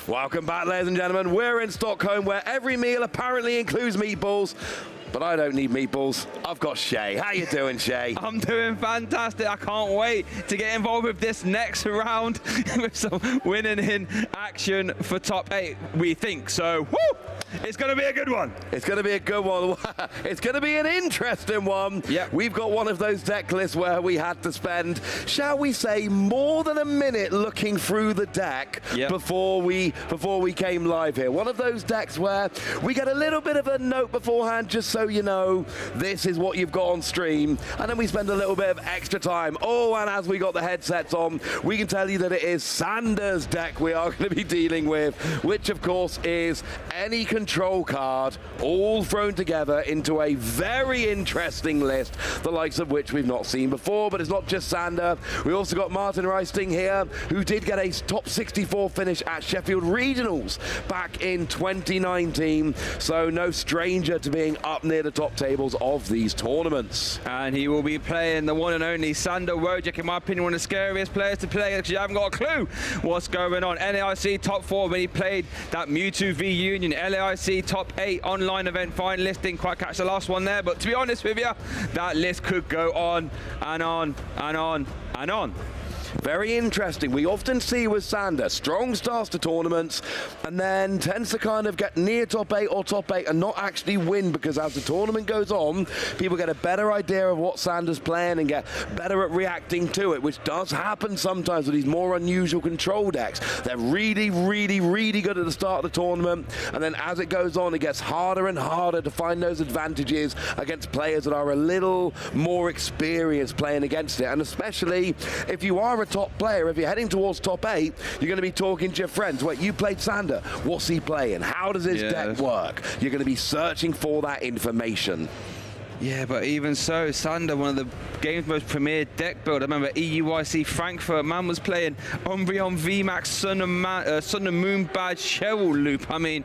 Speaker 8: Welcome back, ladies and gentlemen. We're in Stockholm, where every meal apparently includes meatballs. But I don't need meatballs. I've got Shay. How you doing, Shay?
Speaker 11: I'm doing fantastic. I can't wait to get involved with this next round with some winning in action for top 8, we think. So, woo! It's going to be a good one.
Speaker 8: It's going to be a good one. It's going to be an interesting one.
Speaker 11: Yeah.
Speaker 8: We've got one of those deck lists where we had to spend, shall we say, more than a minute looking through the deck before we came live here. One of those decks where we get a little bit of a note beforehand just so you know this is what you've got on stream, and then we spend a little bit of extra time. Oh, and as we got the headsets on, we can tell you that it is Sander's deck we are going to be dealing with, which of course is any control card all thrown together into a very interesting list, the likes of which we've not seen before. But it's not just Sander. We also got Martin Reisting here, who did get a top 64 finish at Sheffield Regionals back in 2019, so no stranger to being up near the top tables of these tournaments.
Speaker 11: And he will be playing the one and only Sander Wojcik, in my opinion, one of the scariest players to play, because you haven't got a clue what's going on. NAIC top 4 when he played that Mewtwo v Union. LAIC top 8 online event finalist. Didn't quite catch the last one there, but to be honest with you, that list could go on and on and on and on.
Speaker 8: Very interesting. We often see with Sander, strong starts to tournaments and then tends to kind of get near top 8 or top 8 and not actually win, because as the tournament goes on, people get a better idea of what Sander's playing and get better at reacting to it, which does happen sometimes with these more unusual control decks. They're really, really, really good at the start of the tournament, and then as it goes on, it gets harder and harder to find those advantages against players that are a little more experienced playing against it. And especially if you are a top player, if you're heading towards top 8, you're going to be talking to your friends. Wait, you played Sander. What's he playing? How does his deck work? You're going to be searching for that information.
Speaker 11: Yeah, but even so, Sander, one of the game's most premier deck build. I remember EUYC Frankfurt, man was playing Umbreon VMAX Sun and Moon Badge Cheryl Loop. I mean,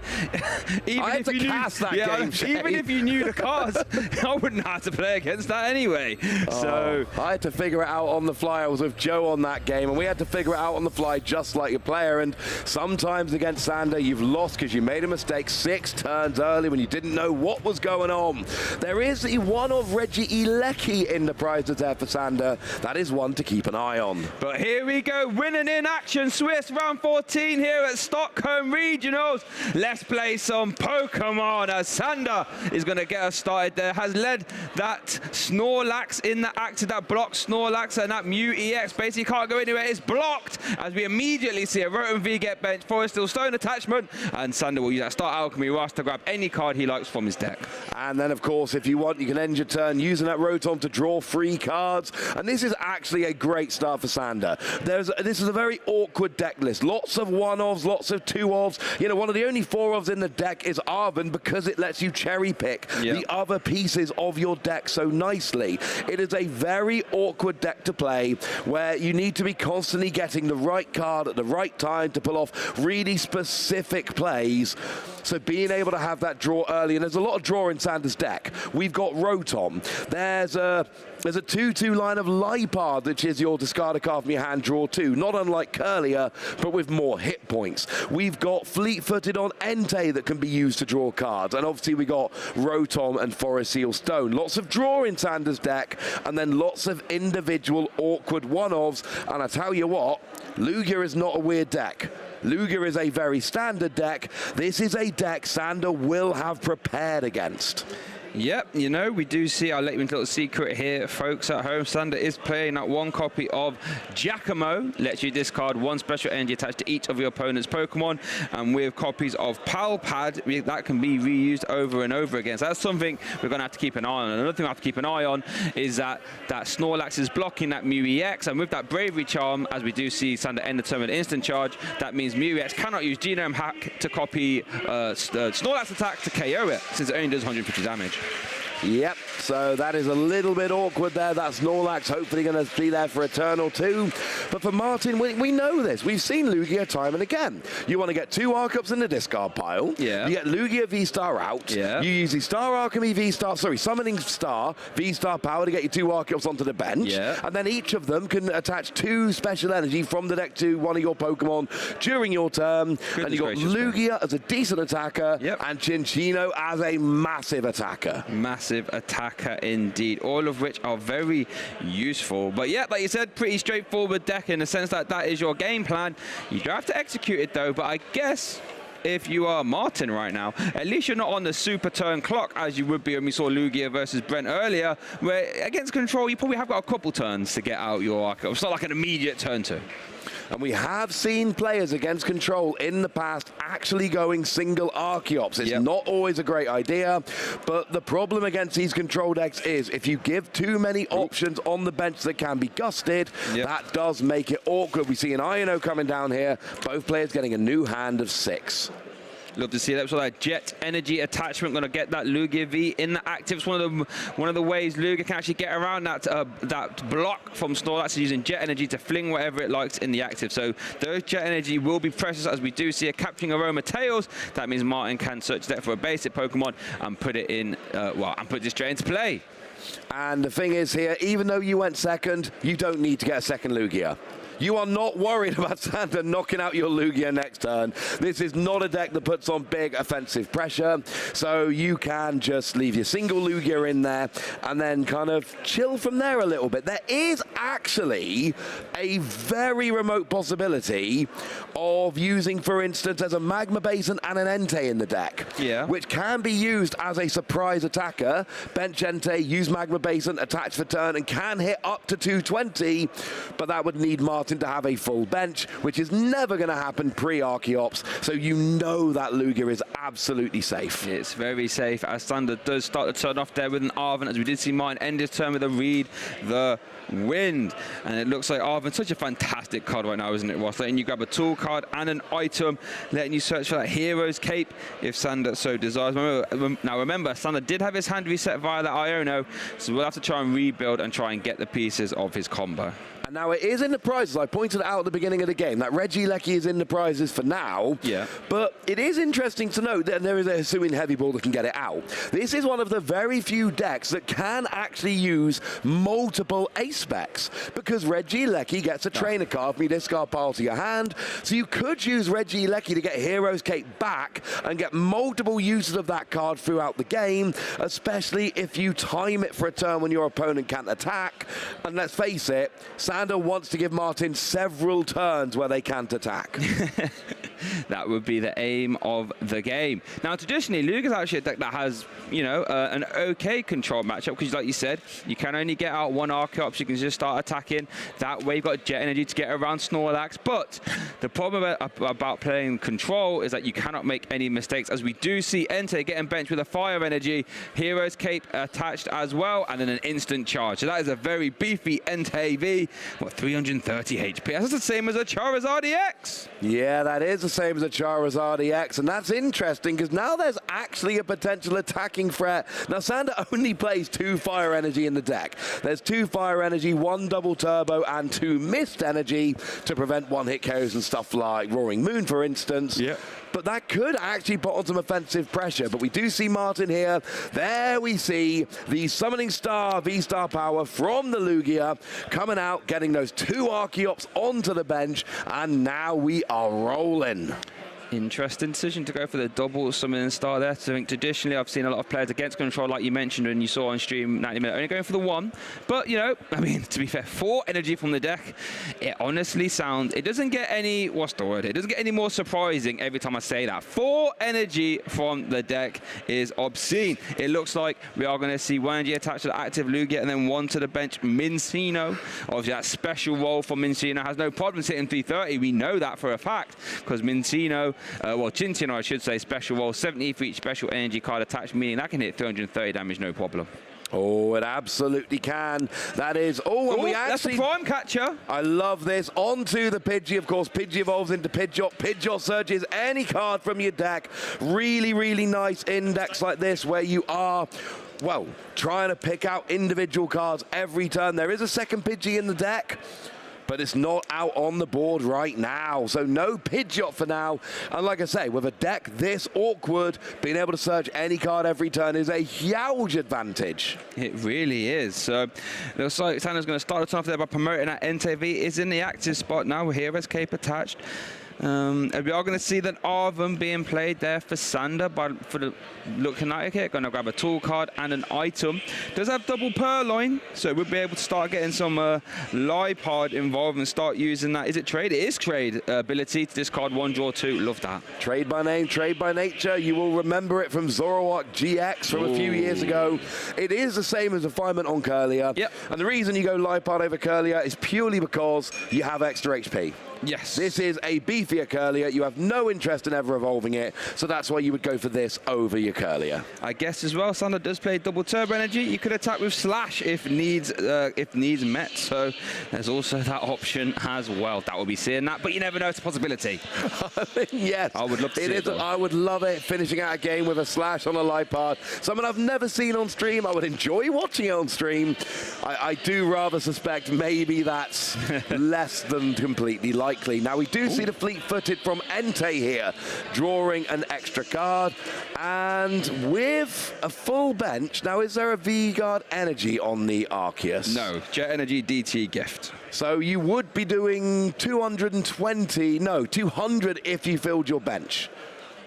Speaker 11: even if you even if you knew the cards, I wouldn't know how to play against that anyway. So
Speaker 8: I had to figure it out on the fly. I was with Joe on that game, and we had to figure it out on the fly just like a player. And sometimes against Sander, you've lost because you made a mistake 6 turns early when you didn't know what was going on. There is one of Reggie Ilecki in the prizes there for Sander. That is one to keep an eye on.
Speaker 11: But here we go, winning in action, Swiss round 14 here at Stockholm Regionals. Let's play some Pokemon as Sander is going to get us started there. Has led that Snorlax in the active that blocks Snorlax, and that Mew EX basically can't go anywhere. It's blocked as we immediately see a Rotom V get benched for a Steel Stone attachment, and Sander will use that Start Alchemy Rust to grab any card he likes from his deck.
Speaker 8: And then, of course, if you want, you can end your turn using that Rotom to draw 3 cards. And this is actually a great start for Sander. This is a very awkward deck list. Lots of 1-offs, lots of 2-offs. You know, one of the only 4-offs in the deck is Arven, because it lets you cherry pick the other pieces of your deck so nicely. It is a very awkward deck to play, where you need to be constantly getting the right card at the right time to pull off really specific plays. So being able to have that draw early, and there's a lot of draw in Sander's deck. We've got Rotom. There's a 2/2 line of Liepard, which is your discard a card from your hand, draw 2. Not unlike Curlier, but with more hit points. We've got Fleet-footed on Entei that can be used to draw cards. And obviously we got Rotom and Forest Seal Stone. Lots of draw in Sander's deck, and then lots of individual awkward 1-offs. And I tell you what, Lugia is not a weird deck. Lugia is a very standard deck. This is a deck Sander will have prepared against.
Speaker 11: Yep, you know, we do see, I'll let you into a little secret here, folks at home. Sander is playing that 1 copy of Giacomo. Lets you discard 1 special energy attached to each of your opponent's Pokemon. And with copies of Palpad, that can be reused over and over again. So that's something we're going to have to keep an eye on. And another thing I have to keep an eye on is that Snorlax is blocking that Mew EX. And with that Bravery Charm, as we do see Sander end the turn with instant charge, that means Mew EX cannot use Genome Hack to copy Snorlax attack to KO it, since it only does 150 damage.
Speaker 8: Yep, so that is a little bit awkward there. That's Snorlax hopefully going to be there for a turn or 2. But for Martin, we know this. We've seen Lugia time and again. You want to get 2 Arcups in the discard pile. Yeah. You get Lugia V-Star out. Yeah. You use the Star Alchemy V-Star, Summoning Star V-Star power to get your 2 Arcups onto the bench. Yeah. And then each of them can attach 2 special energy from the deck to one of your Pokemon during your turn. And you've got Lugia as a decent attacker, and Cinccino as a massive attacker.
Speaker 11: Massive attacker indeed, all of which are very useful. But yeah, like you said, pretty straightforward deck in the sense that that is your game plan. You do have to execute it though, but I guess if you are Martin right now, at least you're not on the super turn clock as you would be when we saw Lugia versus Brent earlier, where against control you probably have got a couple turns to get out your Arc. It's not like an immediate turn 2.
Speaker 8: And we have seen players against control in the past actually going single Archeops. It's not always a great idea, but the problem against these control decks is if you give too many options on the bench that can be gusted, that does make it awkward. We see an Iono coming down here, both players getting a new hand of 6.
Speaker 11: Love to see that. So that Jet Energy attachment going to get that Lugia V in the active. It's one of the ways Lugia can actually get around that block from Snorlax, using Jet Energy to fling whatever it likes in the active. So those Jet Energy will be precious, as we do see a Capturing Aroma Tails. That means Martin can search that for a basic Pokemon and put it in, and put this straight into play.
Speaker 8: And the thing is here, even though you went second, you don't need to get a second Lugia. You are not worried about Sander knocking out your Lugia next turn. This is not a deck that puts on big offensive pressure, so you can just leave your single Lugia in there and then kind of chill from there a little bit. There is actually a very remote possibility of using, for instance, as a Magma Basin and an Entei in the deck, which can be used as a surprise attacker. Bench Entei, use Magma Basin, attach for turn, and can hit up to 220, but that would need Martin to have a full bench, which is never going to happen pre-Archeops, so you know that Lugia is absolutely safe.
Speaker 11: It's very safe, as Sander does start the turn off there with an Arven, as we did see Martin end his turn with a Read the Wind. And it looks like Arven's such a fantastic card right now, isn't it, Ross? Letting you grab a tool card and an item, letting you search for that Hero's Cape if Sander so desires. Remember, Sander did have his hand reset via that Iono, so we'll have to try and rebuild and try and get the pieces of his combo.
Speaker 8: And now it is in the prizes. I pointed out at the beginning of the game that Regieleki is in the prizes for now. Yeah. But it is interesting to note that there is a Hisuian Heavy Ball that can get it out. This is one of the very few decks that can actually use multiple ace specs, because Regieleki gets a trainer card from your discard pile to your hand. So you could use Regieleki to get Hero's Cape back and get multiple uses of that card throughout the game, especially if you time it for a turn when your opponent can't attack. And let's face it, Sander wants to give Martin several turns where they can't attack.
Speaker 11: That would be the aim of the game. Now, traditionally, Lugia's actually a deck that has, you know, an okay control matchup, because like you said, you can only get out one Archeops, you can just start attacking. That way, you've got Jet Energy to get around Snorlax. But the problem about playing control is that you cannot make any mistakes, as we do see Entei getting benched with a Fire Energy, Hero's Cape attached as well, and then an instant charge. So that is a very beefy Entei V. What, 330 HP? That's the same as a Charizard EX.
Speaker 8: Yeah, that is the same as a Charizard EX, and that's interesting because now there's actually a potential attacking threat. Now, Sander only plays 2 Fire Energy in the deck. There's 2 Fire Energy, 1 Double Turbo, and 2 Mist Energy to prevent one-hit KOs and stuff like Roaring Moon, for instance. Yeah. But that could actually put on some offensive pressure. But we do see Martin here. There we see the Summoning Star V-Star power from the Lugia coming out, getting those 2 Archeops onto the bench, and now we are rolling.
Speaker 11: Interesting decision to go for the double Summoning Star there. So I think traditionally I've seen a lot of players against control, like you mentioned and you saw on stream 90 minutes, only going for the 1. But, you know, I mean, to be fair, 4 energy from the deck, it honestly sounds, it doesn't get any, what's the word? It doesn't get any more surprising every time I say that. 4 energy from the deck is obscene. It looks like we are going to see 1 energy attached to the active Lugia and then 1 to the bench Mincino. Obviously, that special role for Mincino has no problems hitting 330. We know that for a fact, because Mincino, well, Chincino, I should say, special roll, 70 for each special energy card attached, meaning that can hit 330 damage, no problem.
Speaker 8: Oh, it absolutely can. That is... Oh, and we actually...
Speaker 11: That's the prime catcher.
Speaker 8: I love this. Onto the Pidgey, of course. Pidgey evolves into Pidgeot. Pidgeot searches any card from your deck. Really, really nice in decks like this where you are... well, trying to pick out individual cards every turn. There is a second Pidgey in the deck, but it's not out on the board right now. So no Pidgeot for now. And like I say, with a deck this awkward, being able to search any card every turn is a huge advantage.
Speaker 11: It really is. So looks like Sander's going to start us off there by promoting that Entei V. Is in the active spot now. Hero's Cape attached. And we are going to see that Arven being played there for Sander, but for the looking at it, going to grab a tool card and an item. Does have double Purloin, so we'll be able to start getting some Lipard involved and start using that. Is it trade? It is trade ability to discard 1, draw 2. Love that.
Speaker 8: Trade by name, trade by nature. You will remember it from Zoroark GX from a few years ago. It is the same as Refinement on Curlier. Yep. And the reason you go Lipard over Curlier is purely because you have extra HP.
Speaker 11: Yes.
Speaker 8: This is a beefier Curlier. You have no interest in ever evolving it, so that's why you would go for this over your Curlier.
Speaker 11: I guess as well, Sander does play double turbo energy. You could attack with Slash if needs met. So there's also that option as well. That will be seeing that, but you never know. It's a possibility.
Speaker 8: Yes.
Speaker 11: I would love to see it.
Speaker 8: I would love it, finishing out a game with a Slash on a Lipard. Someone I've never seen on stream. I would enjoy watching it on stream. I do rather suspect maybe that's less than completely likely. likely. Now, we do see the fleet-footed from Entei here, drawing an extra card. And with a full bench, now is there a V-Guard Energy on the Arceus?
Speaker 11: No, Jet Energy DT gift.
Speaker 8: So you would be doing 200 if you filled your bench.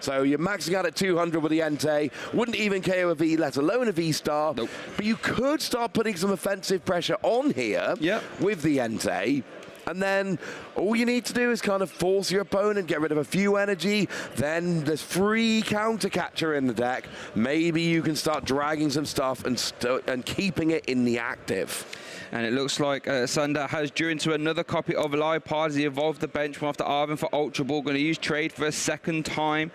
Speaker 8: So you're maxing out at 200 with the Entei. Wouldn't even KO a V, let alone a V-Star.
Speaker 11: Nope.
Speaker 8: But you could start putting some offensive pressure on here with the Entei. And then all you need to do is kind of force your opponent, get rid of a few energy. Then there's free counter catcher in the deck. Maybe you can start dragging some stuff and keeping it in the active.
Speaker 11: And it looks like Sunder has drew into another copy of Lipard as he evolved the bench one after Arvin for Ultra Ball. Going to use trade for a second time.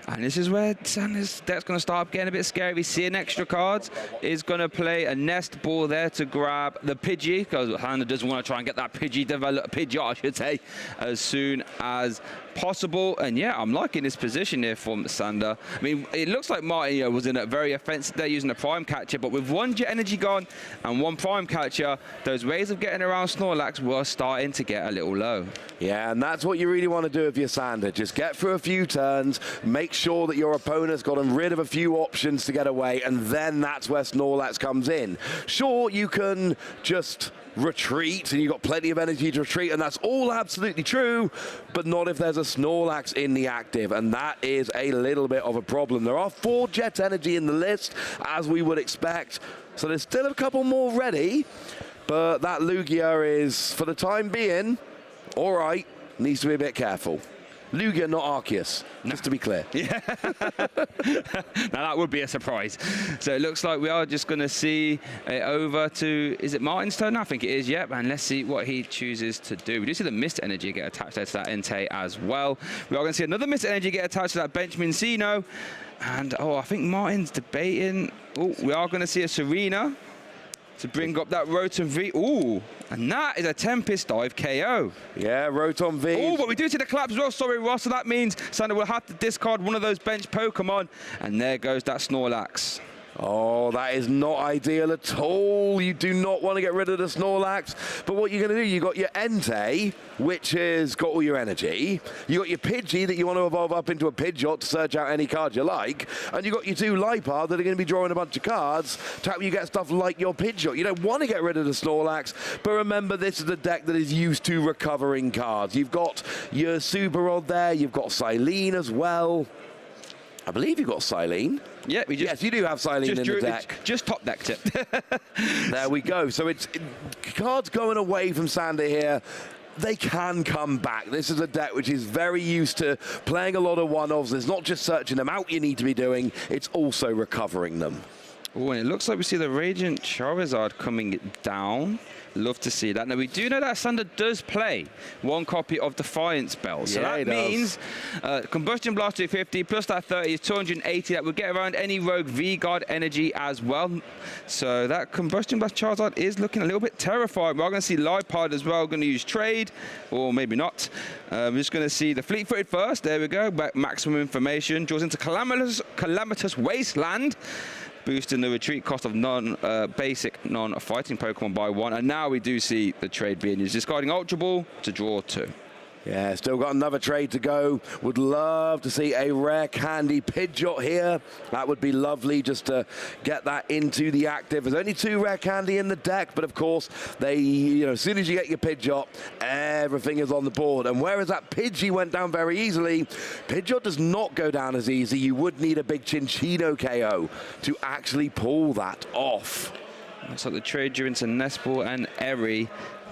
Speaker 11: And this is where Sunder's deck's going to start getting a bit scary. We see an extra card. Is going to play a Nest Ball there to grab the Pidgey, because Sunder doesn't want to try and get that Pidgeot, I should say, as soon as possible. And yeah, I'm liking this position here from Sunder. I mean, it looks like Martin was in a very offensive there using a Prime Catcher, but with one Jet Energy gone and one Prime Catcher, those ways of getting around Snorlax were starting to get a little low.
Speaker 8: Yeah, and that's what you really want to do if you're Sander. Just get through a few turns, make sure that your opponent's gotten rid of a few options to get away, and then that's where Snorlax comes in. Sure, you can just retreat, and you've got plenty of energy to retreat, and that's all absolutely true, but not if there's a Snorlax in the active, and that is a little bit of a problem. There are 4 Jet Energy in the list, as we would expect, so there's still a couple more ready, but that Lugia is, for the time being, all right, needs to be a bit careful. Lugia, not Arceus, just to be clear.
Speaker 11: Yeah. Now that would be a surprise. So it looks like we are just going to see it over to, is it Martin's turn? I think it is, yep. And let's see what he chooses to do. We do see the Mist Energy get attached there to that Entei as well. We are going to see another Mist Energy get attached to that Benjamin Sino. And, I think Martin's debating. Oh, we are going to see a Serena to bring up that Rotom V. Ooh, and that is a Tempest Dive KO.
Speaker 8: Yeah, Rotom V.
Speaker 11: Oh, but we do see the collapse as well. Sorry, Ross. So that means Sander will have to discard one of those bench Pokemon. And there goes that Snorlax.
Speaker 8: Oh, that is not ideal at all. You do not want to get rid of the Snorlax. But what you're going to do, you've got your Entei, which has got all your energy. You've got your Pidgey that you want to evolve up into a Pidgeot to search out any card you like. And you've got your 2 Lipard that are going to be drawing a bunch of cards to help you get stuff like your Pidgeot. You don't want to get rid of the Snorlax, but remember, this is a deck that is used to recovering cards. You've got your Super Rod there. You've got Silene as well. I believe you've got Silene.
Speaker 11: Yeah,
Speaker 8: yes, you do have Silene in the deck.
Speaker 11: Just top decked it.
Speaker 8: There we go. So it's cards going away from Sander here. They can come back. This is a deck which is very used to playing a lot of one-offs. There's not just searching them out you need to be doing, it's also recovering them.
Speaker 11: Oh, and it looks like we see the Radiant Charizard coming down. Love to see that. Now, we do know that Sander does play 1 copy of Defiance Bell. So that means Combustion Blast 250 plus that 30 is 280. That would get around any Rogue V-Guard energy as well. So that Combustion Blast Charizard is looking a little bit terrifying. We're going to see Lipard as well. Going to use trade, or maybe not. We're just going to see the Fleet-Footed first. There we go. Maximum information. Draws into Calamitous Wasteland, boosting the retreat cost of basic non-fighting Pokemon by 1. And now we do see the trade being used. Discarding Ultra Ball to draw 2.
Speaker 8: Yeah, still got another trade to go. Would love to see a rare candy Pidgeot here. That would be lovely just to get that into the active. There's only 2 rare candy in the deck, but of course, they, as soon as you get your Pidgeot, everything is on the board. And whereas that Pidgey went down very easily, Pidgeot does not go down as easy. You would need a big Chinchino KO to actually pull that off.
Speaker 11: Looks like the trade drew into Nespal and Eri.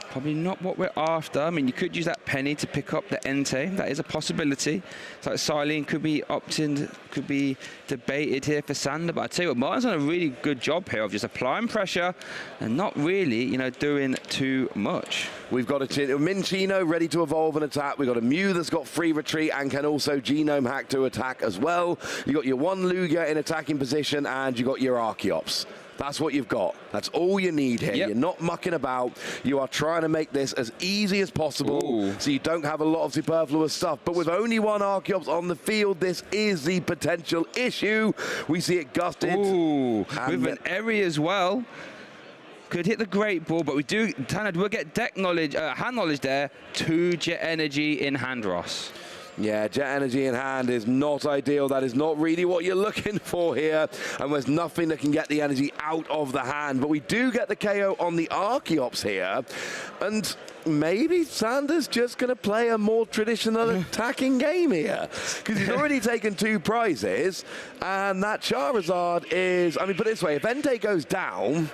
Speaker 11: Probably not what we're after. I mean, you could use that penny to pick up the Entei. That is a possibility. It's like Silene could be opted, could be debated here for Sander. But I tell you what, Martin's done a really good job here of just applying pressure and not really, doing too much.
Speaker 8: We've got a Minchino ready to evolve and attack. We've got a Mew that's got free retreat and can also genome hack to attack as well. You've got your 1 Lugia in attacking position, and you've got your Archeops. That's what you've got. That's all you need here. Yep. You're not mucking about. You are trying to make this as easy as possible so you don't have a lot of superfluous stuff. But with only 1 Archeops on the field, this is the potential issue. We see it gusted.
Speaker 11: Ooh, with an Eri as well. could hit the great ball, but we do, Tanner, we'll get deck knowledge, hand knowledge there. 2 Jet Energy in hand, Ross.
Speaker 8: Yeah, Jet Energy in hand is not ideal. That is not really what you're looking for here. And there's nothing that can get the energy out of the hand. But we do get the KO on the Archeops here. And maybe Sanders just going to play a more traditional attacking game here. Because he's already taken 2 prizes. And that Charizard is, I mean, put it this way, if Entei goes down...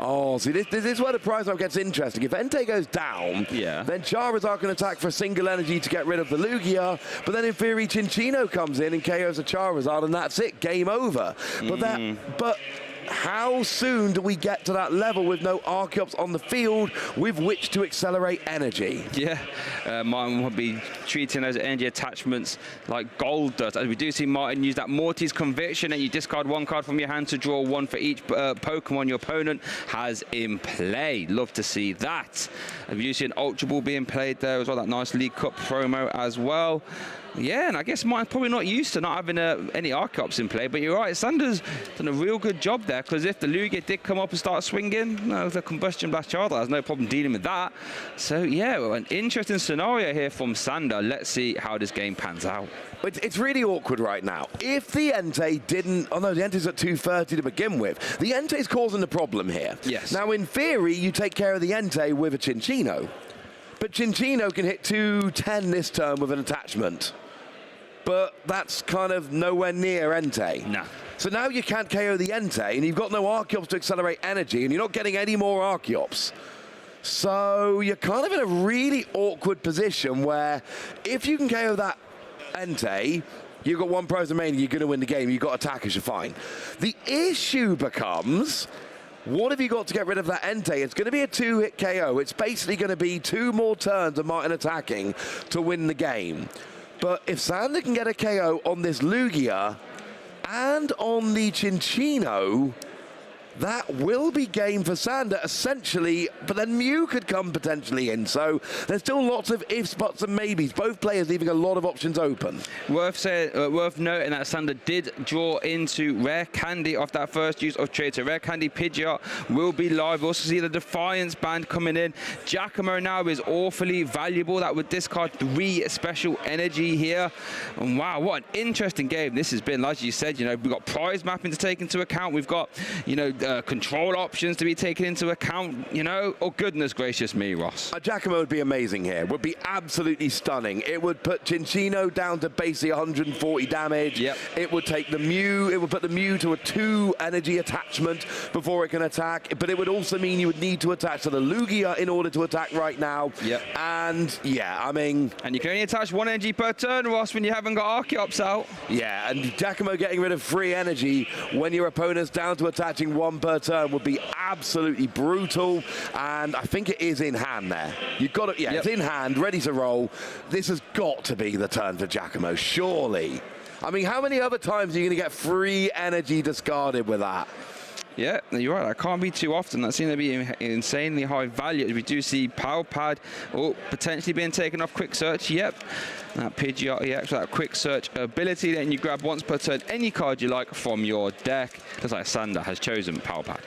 Speaker 8: Oh, see, this is where the prize round gets interesting. If Entei goes down, then Charizard can attack for a single energy to get rid of the Lugia, but then in theory, Chinchino comes in and KOs a Charizard, and that's it, game over. But how soon do we get to that level with no Archeops on the field with which to accelerate energy?
Speaker 11: Yeah, Martin will be treating those energy attachments like gold dust. As we do see Martin use that Morty's Conviction, and you discard 1 card from your hand to draw 1 for each Pokemon your opponent has in play. Love to see that. And you see an Ultra Ball being played there as well, that nice League Cup promo as well. Yeah, and I guess Martin's probably not used to not having any Archeops in play, but you're right, Sanders done a real good job there, because if the Lugia did come up and start swinging, no, the Combustion Blast Charizard has no problem dealing with that. So yeah, well, an interesting scenario here from Sander. Let's see how this game pans out.
Speaker 8: It's really awkward right now. If the Entei didn't... Oh, no, the Entei's at 230 to begin with. The Entei's causing the problem here.
Speaker 11: Yes.
Speaker 8: Now, in theory, you take care of the Entei with a Chinchino. But Chinchino can hit 210 this turn with an attachment. But that's kind of nowhere near Entei.
Speaker 11: No.
Speaker 8: So now you can't KO the Entei, and you've got no Archeops to accelerate energy, and you're not getting any more Archeops. So you're kind of in a really awkward position where if you can KO that Entei, you've got 1 prize remaining, you're going to win the game, you've got attackers, you're fine. The issue becomes... what have you got to get rid of that Entei? It's going to be a 2-hit KO. It's basically going to be 2 more turns of Martin attacking to win the game. But if Sander can get a KO on this Lugia and on the Chinchino, that will be game for Sander, essentially, but then Mew could come potentially in. So there's still lots of ifs, buts, and maybes. Both players leaving a lot of options open.
Speaker 11: Worth noting that Sander did draw into Rare Candy off that first use of trade. So Rare Candy Pidgeot will be live. We also see the Defiance band coming in. Giacomo now is awfully valuable. That would discard 3 special energy here. And wow, what an interesting game this has been. Like you said, you know, we've got prize mapping to take into account. We've got, you know, control options to be taken into account, you know. Oh, goodness gracious me, Ross.
Speaker 8: Giacomo would be amazing here. Would be absolutely stunning. It would put Chinchino down to basically 140 damage.
Speaker 11: Yep.
Speaker 8: It would take the Mew, it would put the Mew to a 2 energy attachment before it can attack. But it would also mean you would need to attach to the Lugia in order to attack right now.
Speaker 11: Yep.
Speaker 8: And yeah, I mean...
Speaker 11: and you can only attach 1 energy per turn, Ross, when you haven't got Archeops out.
Speaker 8: Yeah, and Giacomo getting rid of 3 energy when your opponent's down to attaching 1 per turn would be absolutely brutal, and I think it is in hand there. You've got it, yeah, It's in hand, ready to roll. This has got to be the turn for Giacomo, surely. I mean, how many other times are you going to get 3 energy discarded with that?
Speaker 11: Yeah, you're right. That can't be too often. That seems to be insanely high value. We do see Power Pad potentially being taken off Quick Search. Yep. That Pidgeot EX, that Quick Search ability. Then you grab once per turn any card you like from your deck. Looks like Sander has chosen Power Pad.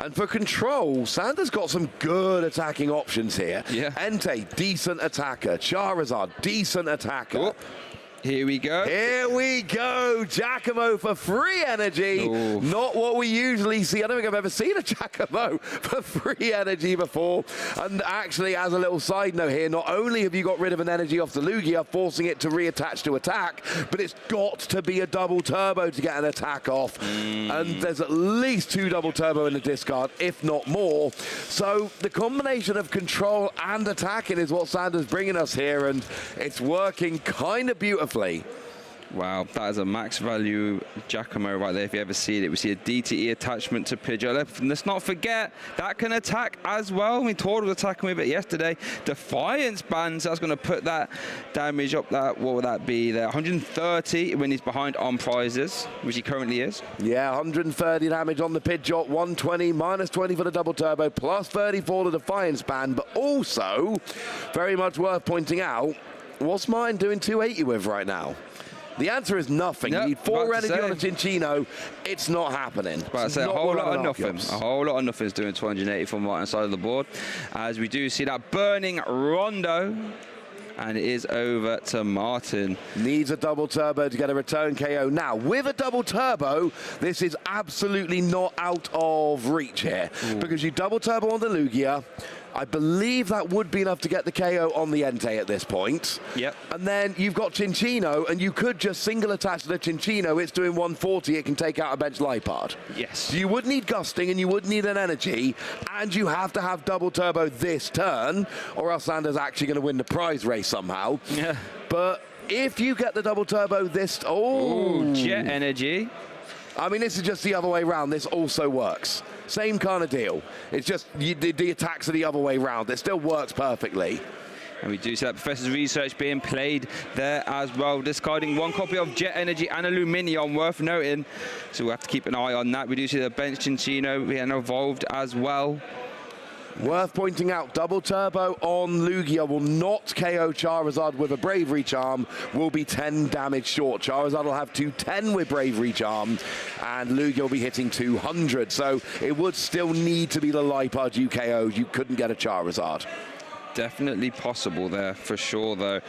Speaker 8: And for control, Sander's got some good attacking options here.
Speaker 11: Yeah.
Speaker 8: Entei, decent attacker. Charizard, decent attacker.
Speaker 11: Oh. Here we go.
Speaker 8: Here we go. Giacomo for 3 energy.
Speaker 11: Ooh.
Speaker 8: Not what we usually see. I don't think I've ever seen a Giacomo for 3 energy before. And actually, as a little side note here, not only have you got rid of an energy off the Lugia, forcing it to reattach to attack, but it's got to be a double turbo to get an attack off. And there's at least 2 double turbo in the discard, if not more. So the combination of control and attacking is what Sander's bringing us here, and it's working kind of beautifully.
Speaker 11: Wow, that is a max value Giacomo right there. If you ever see it, we see a DTE attachment to Pidgeot. Let's not forget that can attack as well. We Tor was attacking with it yesterday. Defiance bands, that's going to put that damage up. That, what would that be there? 130 when he's behind on prizes, which he currently is.
Speaker 8: Yeah, 130 damage on the Pidgeot, 120, minus 20 for the double turbo, plus 30 for the Defiance band. But also, very much worth pointing out, what's mine doing 280 with right now? The answer is nothing.
Speaker 10: Yep,
Speaker 8: you need 4
Speaker 10: about to
Speaker 8: energy on a
Speaker 10: say.
Speaker 8: Chinchino. It's not happening.
Speaker 10: But I say a whole lot of nothing. A whole lot of nothing is doing 280 from Martin's side of the board. As we do see that burning Rondo. And it is over to Martin.
Speaker 8: Needs a double turbo to get a return KO. Now, with a double turbo, this is absolutely not out of reach here. Because you double turbo on the Lugia. I believe that would be enough to get the KO on the Entei at this point.
Speaker 10: Yep.
Speaker 8: And then you've got Chinchino, and you could just single attach the Chinchino. It's doing 140. It can take out a bench Lipard.
Speaker 10: Yes.
Speaker 8: You would need gusting, and you would need an energy, and you have to have double turbo this turn, or else Sander's actually going to win the prize race somehow.
Speaker 10: Yeah.
Speaker 8: But if you get the double turbo this...
Speaker 10: Ooh, jet energy.
Speaker 8: I mean, this is just the other way around. This also works. Same kind of deal. It's just the attacks are the other way around. It still works perfectly.
Speaker 10: And we do see that Professor's Research being played there as well, discarding 1 copy of Jet Energy and Aluminium, worth noting. So we'll have to keep an eye on that. We do see the bench Chinchino being evolved as well.
Speaker 8: Worth pointing out, double turbo on Lugia will not KO Charizard with a Bravery Charm, will be 10 damage short. Charizard will have 210 with Bravery Charm, and Lugia will be hitting 200. So it would still need to be the Lipard you KO'd. You couldn't get a Charizard.
Speaker 10: Definitely possible there, for sure, though.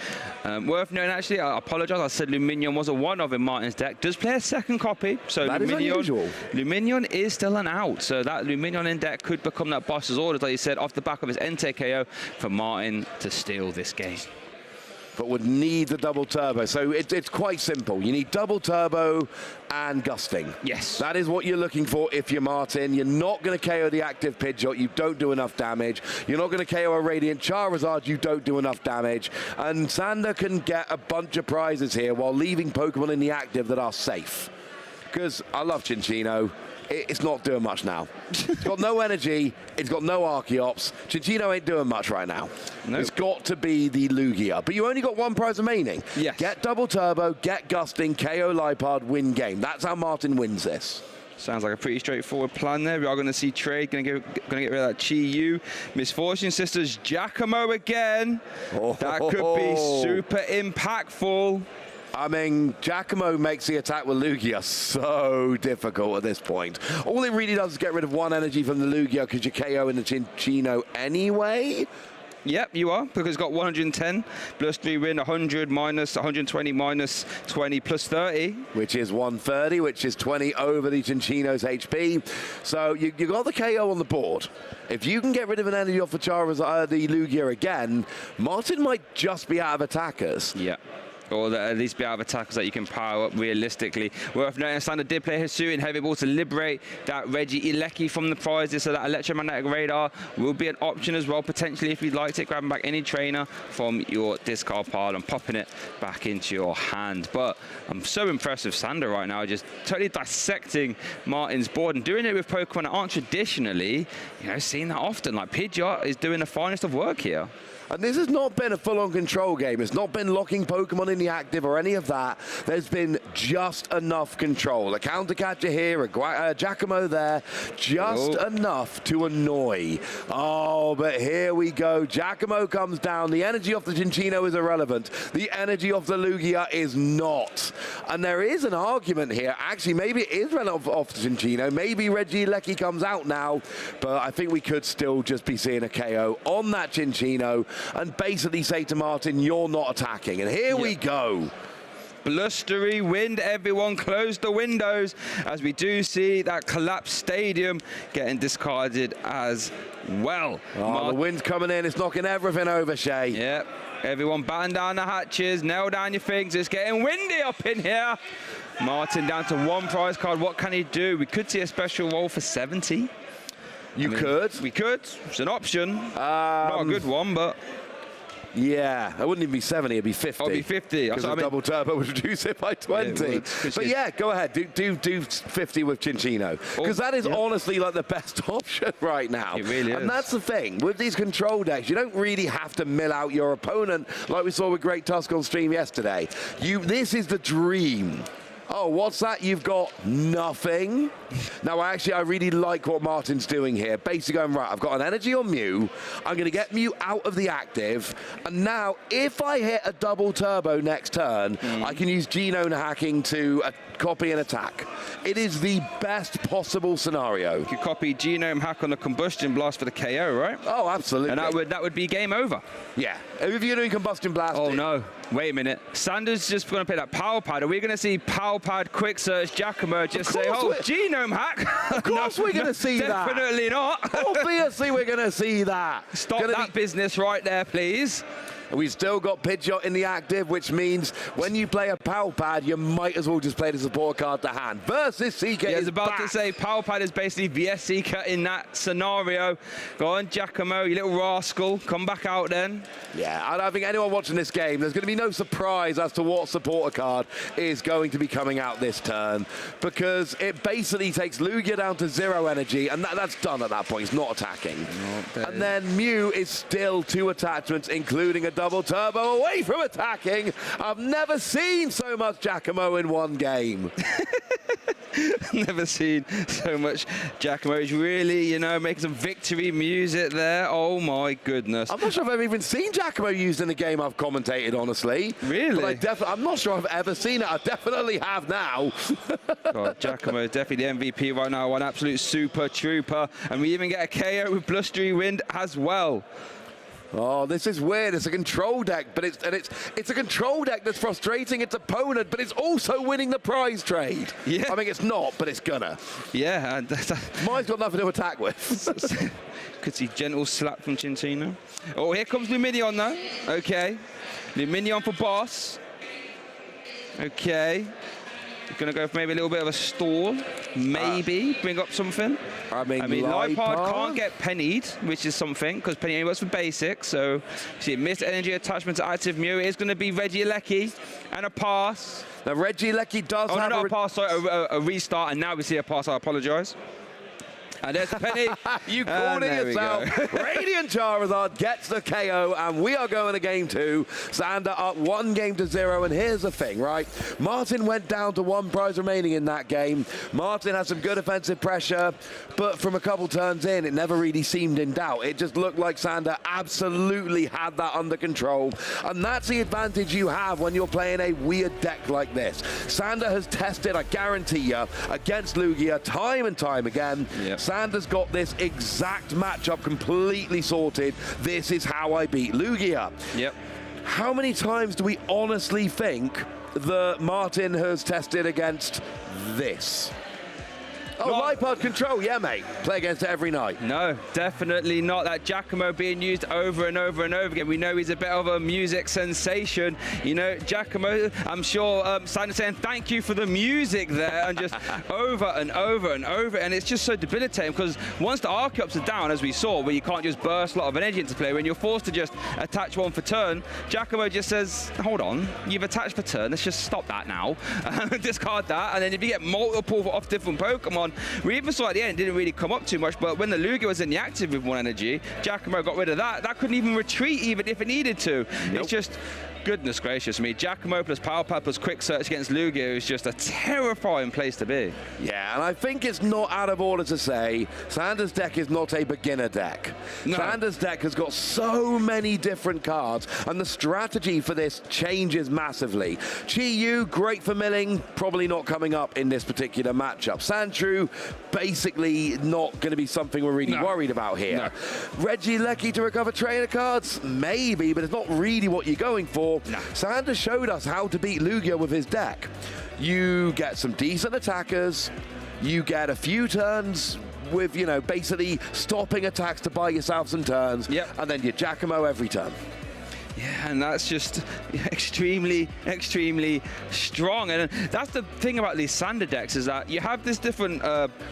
Speaker 10: Worth noting, actually, I apologize. I said Luminion was a 1-of in Martin's deck. Does play a second copy, so
Speaker 8: that is unusual.
Speaker 10: Luminion is still an out, so that Luminion in deck could become that boss's orders, like you said, off the back of his Entei KO for Martin to steal this game.
Speaker 8: But would need the double turbo. So it's quite simple. You need double turbo and gusting.
Speaker 10: Yes.
Speaker 8: That is what you're looking for if you're Martin. You're not going to KO the active Pidgeot. You don't do enough damage. You're not going to KO a Radiant Charizard. You don't do enough damage. And Sander can get a bunch of prizes here while leaving Pokemon in the active that are safe. Because I love Chinchino. It's not doing much now. It's got no energy. It's got no Archeops. Chinchino ain't doing much right now. Nope. It's got to be the Lugia. But you only got 1 prize remaining.
Speaker 10: Yes.
Speaker 8: Get double turbo, get gusting, KO Lipard, win game. That's how Martin wins this.
Speaker 10: Sounds like a pretty straightforward plan there. We are going to see Trade going to get rid of that Chi-Yu. Misfortune Sisters, Giacomo again. That could be super impactful.
Speaker 8: I mean, Giacomo makes the attack with Lugia so difficult at this point. All it really does is get rid of 1 energy from the Lugia because you're KO in the Chinchino anyway.
Speaker 10: Yep, you are, because it's got 110 plus 3 win, 100 minus 120 minus 20 plus 30.
Speaker 8: Which is 130, which is 20 over the Chinchino's HP. So you got the KO on the board. If you can get rid of an energy off the Charizard, the Lugia again, Martin might just be out of attackers.
Speaker 10: Yeah. Or at least be out of attackers that you can power up realistically. Worth noting, Sander did play Hisu in Heavy Ball to liberate that Reggie Ilecki from the prizes, so that electromagnetic radar will be an option as well, potentially, if you'd like it, grabbing back any trainer from your discard pile and popping it back into your hand. But I'm so impressed with Sander right now, just totally dissecting Martin's board and doing it with Pokemon that aren't traditionally, seen that often. Like Pidgeot is doing the finest of work here.
Speaker 8: And this has not been a full-on control game. It's not been locking Pokemon in the active or any of that. There's been just enough control. A counter catcher here, a Giacomo there, just enough to annoy. Oh, but here we go. Giacomo comes down. The energy off the Chinchino is irrelevant. The energy off the Lugia is not. And there is an argument here. Actually, maybe it is run off the Chinchino. Maybe Reggie Lecky comes out now. But I think we could still just be seeing a KO on that Chinchino and basically say to Martin, you're not attacking. And here we go.
Speaker 10: Blustery wind, everyone close the windows, as we do see that collapsed stadium getting discarded as well.
Speaker 8: Oh, the wind's coming in, it's knocking everything over, Shay.
Speaker 10: Yep, everyone batten down the hatches, nail down your things, it's getting windy up in here. Martin down to 1 prize card, what can he do? We could see a special roll for 70.
Speaker 8: We could.
Speaker 10: It's an option. Not a good one, but...
Speaker 8: Yeah, it wouldn't even be 70, it'd be 50.
Speaker 10: It'd be 50.
Speaker 8: Because the double turbo would reduce it by 20. But yeah, go ahead, do 50 with Chinchino. Because that is honestly like the best option right now.
Speaker 10: It really is.
Speaker 8: And that's the thing, with these control decks, you don't really have to mill out your opponent like we saw with Great Tusk on stream yesterday. This is the dream. Oh, what's that? You've got nothing. Now, I really like what Martin's doing here. Basically going, right, I've got an energy on Mew. I'm going to get Mew out of the active. And now, if I hit a double turbo next turn, I can use genome hacking to copy and attack. It is the best possible scenario.
Speaker 11: You could copy genome hack on the combustion blast for the KO, right?
Speaker 8: Oh, absolutely.
Speaker 11: And that would be game over.
Speaker 8: Yeah. If you're doing combustion blast.
Speaker 11: Oh, no. Wait a minute. Sanders just going to play that power pad. Are we going to see power pad, quick search, Giacomo just say, oh, genome hack?
Speaker 8: Of course we're going to see that.
Speaker 11: Definitely not.
Speaker 8: Obviously we're going to see that.
Speaker 11: Stop that business right there, please.
Speaker 8: We've still got Pidgeot in the active, which means when you play a Power Pad, you might as well just play the support card to hand. Versus Seeker
Speaker 11: I was
Speaker 8: is
Speaker 11: about
Speaker 8: back.
Speaker 11: to say, Power Pad is basically VS Seeker in that scenario. Go on, Giacomo, you little rascal. Come back out then.
Speaker 8: Yeah, I don't think anyone watching this game, there's going to be no surprise as to what supporter card is going to be coming out this turn, because it basically takes Lugia down to 0 energy, and that's done at that point. It's not attacking. And then Mew is still 2 attachments, including a double turbo away from attacking. I've never seen so much Giacomo in one game.
Speaker 11: Never seen so much Giacomo. He's really, you know, making some victory music there. Oh my goodness.
Speaker 8: I'm not sure if I've even seen Giacomo used in a game I've commentated, honestly.
Speaker 11: Really?
Speaker 8: But I'm not sure I've ever seen it. I definitely have now.
Speaker 11: God, Giacomo is definitely the MVP right now. One absolute super trooper. And we even get a KO with Blustery Wind as well.
Speaker 8: Oh, this is weird. It's a control deck, but it's a control deck that's frustrating its opponent, but it's also winning the prize trade.
Speaker 11: Yeah.
Speaker 8: I mean, it's not, but it's gonna.
Speaker 11: Yeah. And
Speaker 8: mine's got nothing to attack with.
Speaker 11: Could see gentle slap from Cintino. Oh, here comes Luminion though. Okay. Luminion for boss. Okay. Gonna go for maybe a little bit of a stall. Maybe bring up something.
Speaker 8: I mean
Speaker 11: Lipard can't get pennied, which is something, because penny only works for basics. So, see, missed energy attachment to active Mew. It is going to be Regieleki and a pass.
Speaker 8: Now, Regieleki does have
Speaker 11: a pass, sorry, a restart, and now we see a pass. I apologise. And there's the penny.
Speaker 8: You called it yourself. Radiant Charizard gets the KO, and we are going to game 2. Sander up 1-0, and here's the thing, right? Martin went down to 1 prize remaining in that game. Martin had some good offensive pressure, but from a couple turns in, it never really seemed in doubt. It just looked like Sander absolutely had that under control, and that's the advantage you have when you're playing a weird deck like this. Sander has tested, I guarantee you, against Lugia time and time again.
Speaker 11: Yep.
Speaker 8: Sander's got this exact matchup completely sorted. This is how I beat Lugia.
Speaker 11: Yep.
Speaker 8: How many times do we honestly think that Martin has tested against this? Oh, Lipard control, yeah, mate. Play against it every night.
Speaker 11: No, definitely not. That Giacomo being used over and over and over again. We know he's a bit of a music sensation. You know, Giacomo, I'm sure Sander's saying thank you for the music there, and just over and over and over. And it's just so debilitating, because once the arc-ups are down, as we saw, where you can't just burst a lot of energy into play, when you're forced to just attach 1 for turn, Giacomo just says, hold on, you've attached for turn, let's just stop that now. Discard that, and then if you get multiple off different Pokemon, we even saw at the end, it didn't really come up too much, but when the Lugia was in the active with 1 energy, Giacomo got rid of that. That couldn't even retreat even if it needed to. Nope. It's just, goodness gracious me, Giacomo plus Power Pad plus Quick Search against Lugia is just a terrifying place to be.
Speaker 8: Yeah, and I think it's not out of order to say Sander's deck is not a beginner deck. No. Sander's deck has got so many different cards, and the strategy for this changes massively. Chi-Yu, great for milling, probably not coming up in this particular matchup. Sandshrew, basically not going to be something we're really worried about here. No. Regieleki to recover trainer cards, maybe, but it's not really what you're going for. No. Sander showed us how to beat Lugia with his deck. You get some decent attackers, you get a few turns with, you know, basically stopping attacks to buy yourself some turns, and then you Giacomo every turn.
Speaker 11: Yeah, and that's just extremely, extremely strong. And that's the thing about these Sander decks, is that you have this different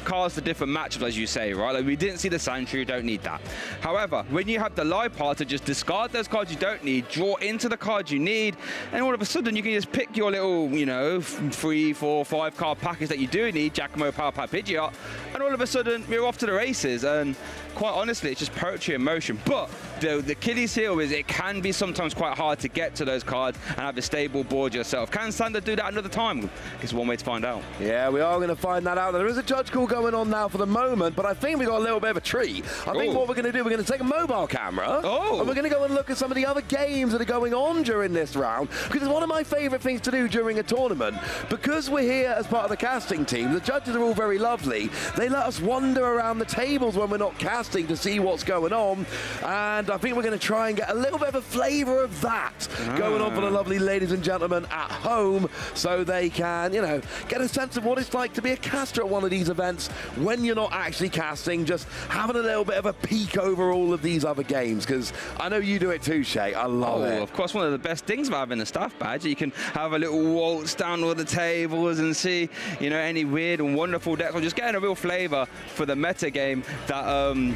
Speaker 11: cards for different matchups, as you say, right? Like, we didn't see the Sandshrew, you don't need that. However, when you have the Lipard to just discard those cards you don't need, draw into the cards you need, and all of a sudden you can just pick your little, you know, 3, 4, 5 card package that you do need, Giacomo, Power Pad, Pidgeot, and all of a sudden we're off to the races. And quite honestly, it's just poetry in motion. But the Achilles heel is it can be sometimes
Speaker 10: sometimes quite hard to get to those cards and have a stable board yourself. Can Sander do that another time? It's one way to find out.
Speaker 8: Yeah, we are going to find that out. There is a judge call going on now for the moment, but I think we got a little bit of a treat. I think what we're going to do, we're going to take a mobile camera, and we're going to go and look at some of the other games that are going on during this round, because it's one of my favourite things to do during a tournament. Because we're here as part of the casting team, the judges are all very lovely. They let us wander around the tables when we're not casting to see what's going on, and I think we're going to try and get a little bit of a flavour of that going on for the lovely ladies and gentlemen at home, so they can, you know, get a sense of what it's like to be a caster at one of these events when you're not actually casting, just having a little bit of a peek over all of these other games, because I know you do it too, Shay. I love it.
Speaker 10: Of course, one of the best things about having a staff badge, you can have a little waltz down all the tables and see, you know, any weird and wonderful decks, or just getting a real flavour for the meta game that,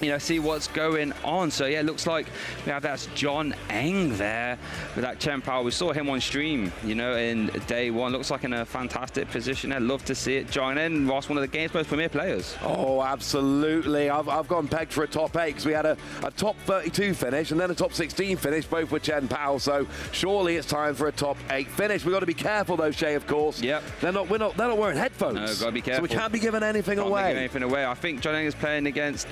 Speaker 10: you know, see what's going on. So yeah, it looks like we have that's John Eng there with that Chen Pao. We saw him on stream, you know, in day one. Looks like in a fantastic position. I'd love to see it join in. Ross, one of the game's most premier players.
Speaker 8: Oh, absolutely. I've gone pegged for a top 8 because we had a top 32 finish and then a top 16 finish, both with Chen Pao. So surely it's time for a top 8 finish. We've got to be careful though, Shay, of course.
Speaker 10: Yep.
Speaker 8: They're not wearing headphones.
Speaker 10: No, got to be careful.
Speaker 8: So we can't be giving anything away.
Speaker 10: Can't be giving anything away. I think John Eng is playing against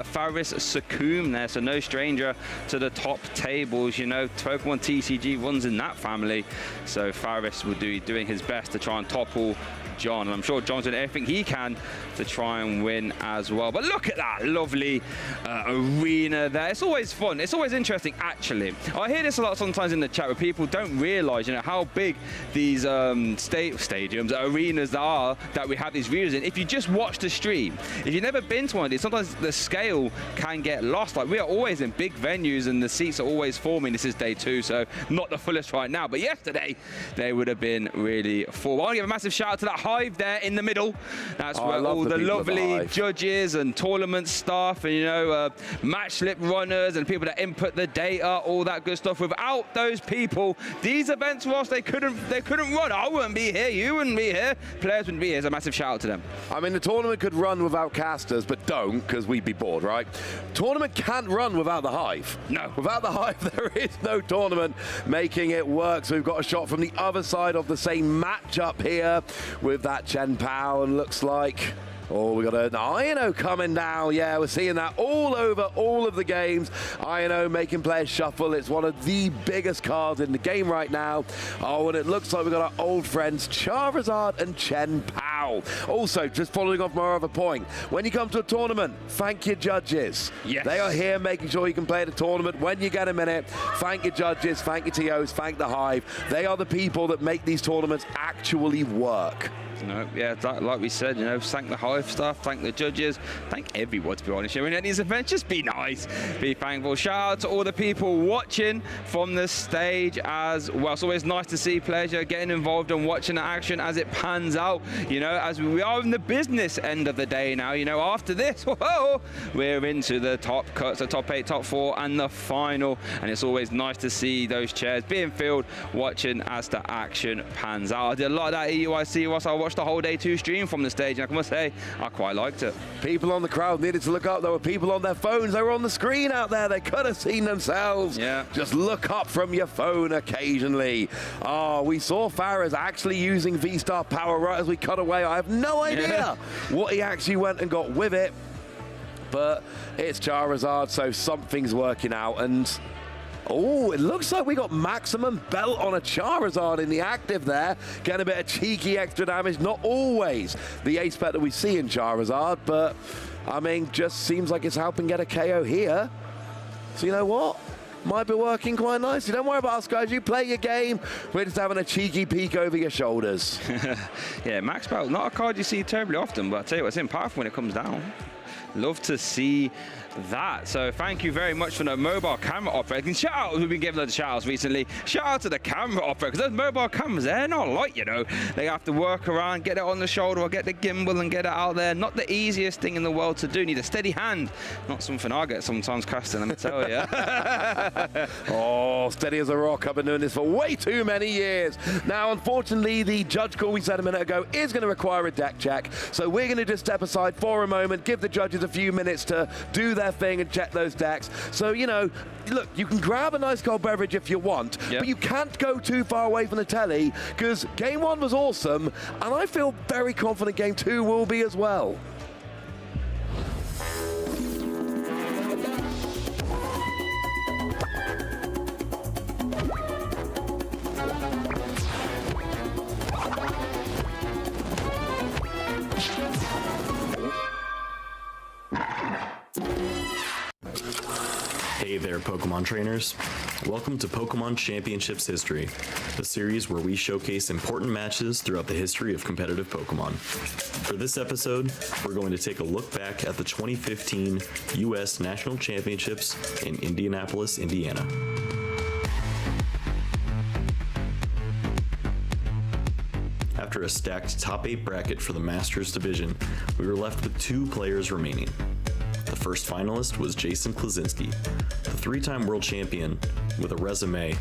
Speaker 10: Faris Sakum there, so no stranger to the top tables. You know, Pokémon TCG runs in that family, so Faris will be doing his best to try and topple John, and I'm sure John's doing everything he can to try and win as well. But look at that lovely arena there. It's always fun. It's always interesting, actually. I hear this a lot sometimes in the chat where people don't realize, you know, how big these stadiums, arenas are that we have these views in. If you just watch the stream, if you've never been to one of these, sometimes the scale can get lost. Like, we are always in big venues and the seats are always forming. This is day 2, so not the fullest right now. But yesterday, they would have been really full. I want to give a massive shout out to that hive there in the middle. That's where all the lovely judges and tournament staff and, you know, match slip runners and people that input the data, all that good stuff. Without those people, these events, Ross, they couldn't run. I wouldn't be here, you wouldn't be here, players wouldn't be here. So a massive shout out to them.
Speaker 8: I mean, the tournament could run without casters, but don't, because we'd be bored, right? Tournament can't run without the hive.
Speaker 10: No.
Speaker 8: Without the hive, there is no tournament making it work. So we've got a shot from the other side of the same matchup here with that Chen Pao, and looks like, oh, we got an INO coming down. Yeah, we're seeing that all over all of the games. INO making players shuffle. It's one of the biggest cards in the game right now. Oh, and it looks like we've got our old friends Charizard and Chen Pao. Also, just following off my other point, when you come to a tournament, thank your judges.
Speaker 10: Yes.
Speaker 8: They are here making sure you can play the tournament when you get a minute. Thank your judges, thank your TOs, thank the hive. They are the people that make these tournaments actually work.
Speaker 10: No, yeah, like we said, you know, thank the hive staff, thank the judges, thank everyone, to be honest. You know, in these events, just be nice, be thankful. Shout out to all the people watching from the stage as well. It's always nice to see players, you know, getting involved and watching the action as it pans out, you know, as we are in the business end of the day now. You know, after this, whoa, we're into the top cuts, the top 8, top 4, and the final. And it's always nice to see those chairs being filled, watching as the action pans out. I did a lot of that EUIC whilst I watched the whole day 2 stream from the stage, and I must say, I quite liked it.
Speaker 8: People on the crowd needed to look up. There were people on their phones. They were on the screen out there. They could have seen themselves.
Speaker 10: Yeah.
Speaker 8: Just look up from your phone occasionally. Oh, we saw Faris actually using V-Star power right as we cut away. I have no idea what he actually went and got with it, but it's Charizard, so something's working out. And oh, it looks like we got maximum belt on a Charizard in the active there. Getting a bit of cheeky extra damage. Not always the ace bet that we see in Charizard, but I mean, just seems like it's helping get a KO here. So you know what? Might be working quite nicely. Don't worry about us, guys. You play your game. We're just having a cheeky peek over your shoulders.
Speaker 10: Yeah, max belt, not a card you see terribly often, but I tell you what, it's in powerful when it comes down. Love to see that. So thank you very much for the mobile camera operator. And shout out, we've been giving loads of shout outs recently. Shout out to the camera operator, because those mobile cameras, they're not light, you know. They have to work around, get it on the shoulder or get the gimbal and get it out there. Not the easiest thing in the world to do. Need a steady hand. Not something I get sometimes casting, let me tell you.
Speaker 8: Oh, steady as a rock. I've been doing this for way too many years. Now, unfortunately, the judge call we said a minute ago is going to require a deck check. So we're going to just step aside for a moment, give the judge judges a few minutes to do their thing and check those decks. So, you know, look, you can grab a nice cold beverage if you want, but you can't go too far away from the telly, because Game 1 was awesome, and I feel very confident Game 2 will be as well.
Speaker 13: Hey there, Pokemon trainers. Welcome to Pokemon Championships History, the series where we showcase important matches throughout the history of competitive Pokemon. For this episode, we're going to take a look back at the 2015 U.S. National Championships in Indianapolis, Indiana. After a stacked top 8 bracket for the Masters division, we were left with 2 players remaining. The first finalist was Jason Klaczynski, the 3-time world champion with a resume,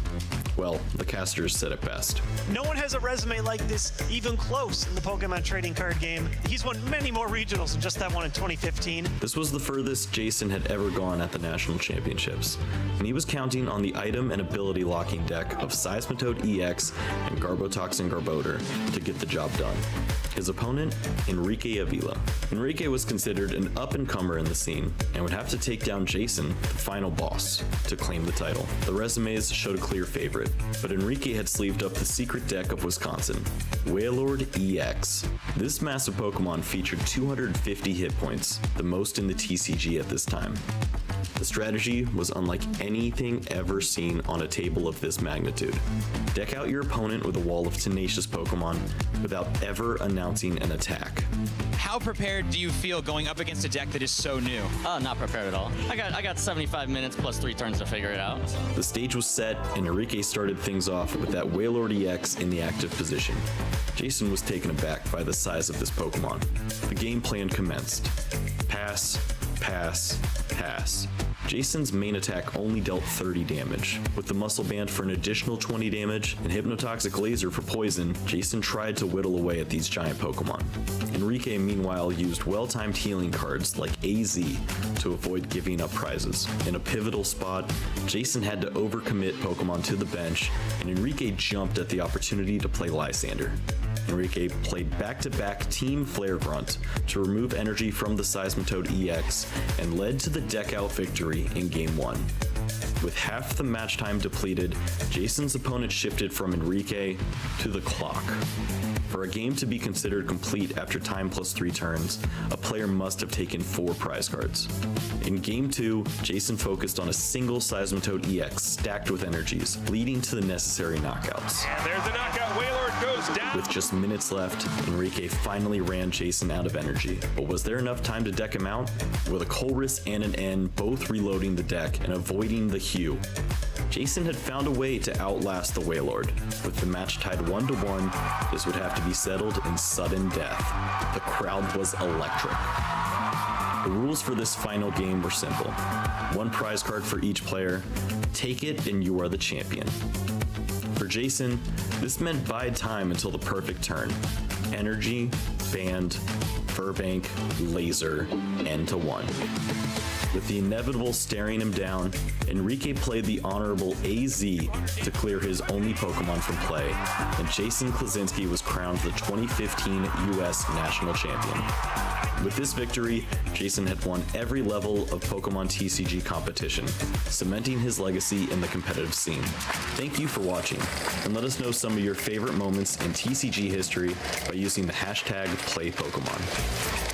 Speaker 13: well, the casters said it best.
Speaker 14: No one has a resume like this even close in the Pokemon trading card game. He's won many more regionals than just that one in 2015.
Speaker 13: This was the furthest Jason had ever gone at the National Championships, and he was counting on the item and ability locking deck of Seismitoad EX and Garbotoxin Garbodor to get the job done. His opponent, Enrique Avila. Enrique was considered an up-and-comer in the scene and would have to take down Jason, the final boss, to claim the title. The resumes showed a clear favorite, but Enrique had sleeved up the secret deck of Wisconsin, Wailord EX. This massive Pokemon featured 250 hit points, the most in the TCG at this time. The strategy was unlike anything ever seen on a table of this magnitude. Deck out your opponent with a wall of tenacious Pokemon without ever announcing an attack.
Speaker 16: How prepared do you feel going up against a deck that is so new?
Speaker 17: Oh, not prepared at all. I got 75 minutes plus 3 turns to figure it out. So.
Speaker 13: The stage was set, and Enrique started things off with that Wailord EX in the active position. Jason was taken aback by the size of this Pokemon. The game plan commenced. Pass, pass, pass. Jason's main attack only dealt 30 damage. With the Muscle Band for an additional 20 damage and Hypnotoxic Laser for poison, Jason tried to whittle away at these giant Pokemon. Enrique meanwhile used well-timed healing cards like AZ to avoid giving up prizes. In a pivotal spot, Jason had to overcommit Pokemon to the bench, and Enrique jumped at the opportunity to play Lysander. Enrique played back-to-back Team Flare Grunt to remove energy from the Seismitoad EX and led to the deck-out victory in Game 1. With half the match time depleted, Jason's opponent shifted from Enrique to the clock. For a game to be considered complete after time plus 3 turns, a player must have taken 4 prize cards. In Game 2, Jason focused on a single Seismitoad EX stacked with energies, leading to the necessary knockouts.
Speaker 16: And there's the knockout. Wailord goes down.
Speaker 13: With just minutes left, Enrique finally ran Jason out of energy. But was there enough time to deck him out? With a Colress and an N both reloading the deck and avoiding the Hue, Jason had found a way to outlast the Wailord. With the match tied 1-1, this would have to be settled in sudden death. The crowd was electric. The rules for this final game were simple. 1 prize card for each player. Take it and you are the champion. For Jason, this meant bide time until the perfect turn. Energy, Band, Furbank, Laser, N to 1. With the inevitable staring him down, Enrique played the honorable AZ to clear his only Pokemon from play, and Jason Klaczynski was crowned the 2015 U.S. National Champion. With this victory, Jason had won every level of Pokemon TCG competition, cementing his legacy in the competitive scene. Thank you for watching, and let us know some of your favorite moments in TCG history by using the hashtag #PlayPokemon.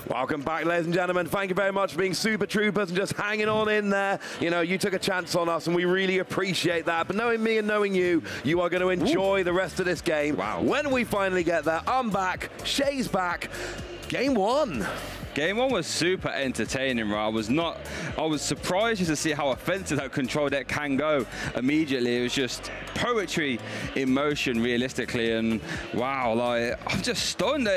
Speaker 8: Welcome back, ladies and gentlemen. Thank you very much for being super troopers and just hanging on in there. You know, you took a chance on us, and we really appreciate that. But knowing me and knowing you, you are going to enjoy the rest of this game. Wow. When we finally get there, I'm back, Shay's back. Game 1.
Speaker 10: Game 1 was super entertaining, right? I was surprised to see how offensive that control deck can go immediately. It was just poetry in motion, realistically, and wow, like, I'm just stunned.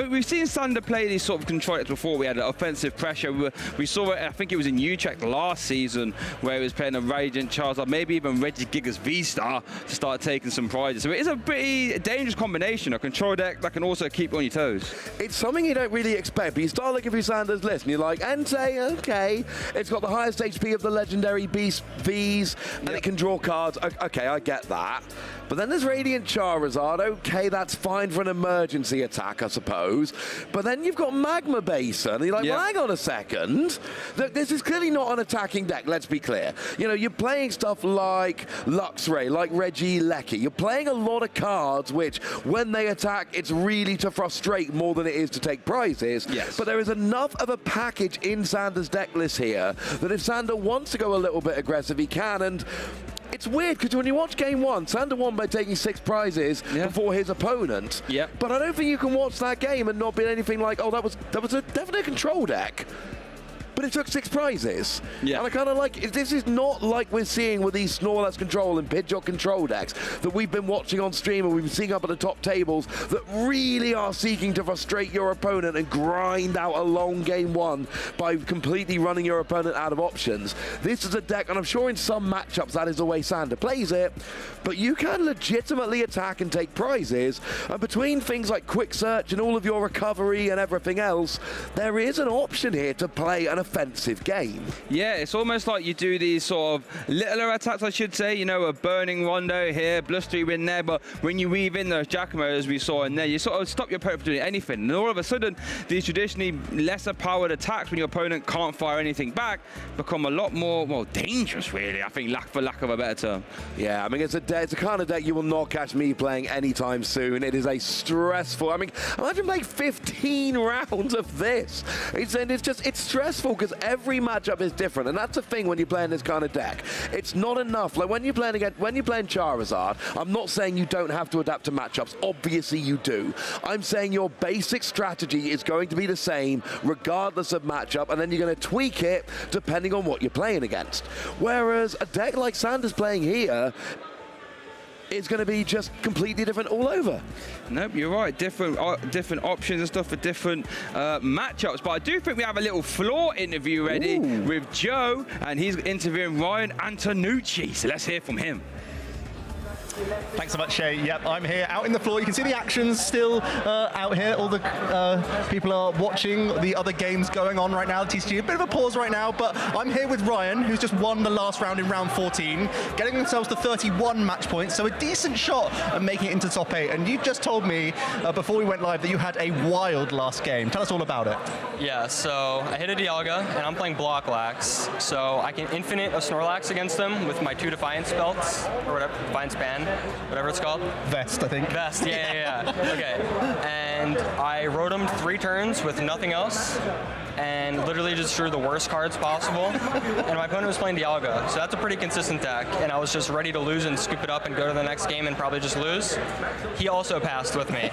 Speaker 10: We've seen Sander play these sort of control decks before. We had offensive pressure. We saw it, I think it was in Utrecht last season, where he was playing a Radiant Charizard, maybe even Reggie Gigas V-Star to start taking some prizes. So it is a pretty dangerous combination, a control deck that can also keep you on your toes.
Speaker 8: It's something you don't really expect, but you start looking through Sander's list, and you're like, Entei, okay. It's got the highest HP of the legendary Beast Vs, and it can draw cards. Okay, I get that. But then there's Radiant Charizard. Okay, that's fine for an emergency attack, I suppose. But then you've got Magma Basin, and you're like, well, hang on a second. This is clearly not an attacking deck, let's be clear. You know, you're playing stuff like Luxray, like Reggie Lecky. You're playing a lot of cards which, when they attack, it's really to frustrate more than it is to take prizes. Yes. But there is enough of a package in Sander's deck list here that if Sander wants to go a little bit aggressive, he can. And it's weird because when you watch game 1, Sander won by taking 6 prizes before his opponent. But I don't think you can watch that game and not be anything like, oh, that was definitely a control deck. But it took 6 prizes. And I kind of like, this is not like we're seeing with these Snorlax control and Pidgeot control decks that we've been watching on stream and we've been seeing up at the top tables that really are seeking to frustrate your opponent and grind out a long game 1 by completely running your opponent out of options. This is a deck, and I'm sure in some matchups that is the way Sander plays it, but you can legitimately attack and take prizes, and between things like quick search and all of your recovery and everything else, there is an option here to play an offensive game.
Speaker 10: Yeah, it's almost like you do these sort of littler attacks, I should say, you know, a Burning Rondo here, Blustery in there, but when you weave in those Giacomos we saw in there, you sort of stop your opponent from doing anything, and all of a sudden these traditionally lesser powered attacks when your opponent can't fire anything back become a lot more, well, dangerous, really, I think, for lack of a better term.
Speaker 8: Yeah, I mean, it's a kind of deck you will not catch me playing anytime soon. It is a stressful, I mean, imagine playing 15 rounds of this. It's stressful because every matchup is different, and that's the thing when you're playing this kind of deck. It's not enough. Like when you're playing Charizard, I'm not saying you don't have to adapt to matchups. Obviously you do. I'm saying your basic strategy is going to be the same regardless of matchup, and then you're going to tweak it depending on what you're playing against. Whereas a deck like Sander's playing here, it's going to be just completely different all over.
Speaker 10: Nope, you're right. Different options and stuff for different matchups. But I do think we have a little floor interview ready with Joe, and he's interviewing Ryan Antonucci. So let's hear from him.
Speaker 9: Thanks so much, Shay. Yep, I'm here out in the floor. You can see the actions still out here. All the people are watching the other games going on right now. TCG, a bit of a pause right now, but I'm here with Ryan, who's just won the last round in round 14, getting themselves to 31 match points, so a decent shot at making it into top 8. And you just told me before we went live that you had a wild last game. Tell us all about it.
Speaker 15: Yeah, so I hit a Dialga, and I'm playing Blocklax, so I can infinite a Snorlax against them with my 2 Defiance belts, or whatever, Defiance Band, whatever it's called.
Speaker 9: Vest, I think.
Speaker 15: Vest, yeah. Okay. And I rode him 3 turns with nothing else, and literally just drew the worst cards possible. And my opponent was playing Dialga, so that's a pretty consistent deck, and I was just ready to lose and scoop it up and go to the next game and probably just lose. He also passed with me.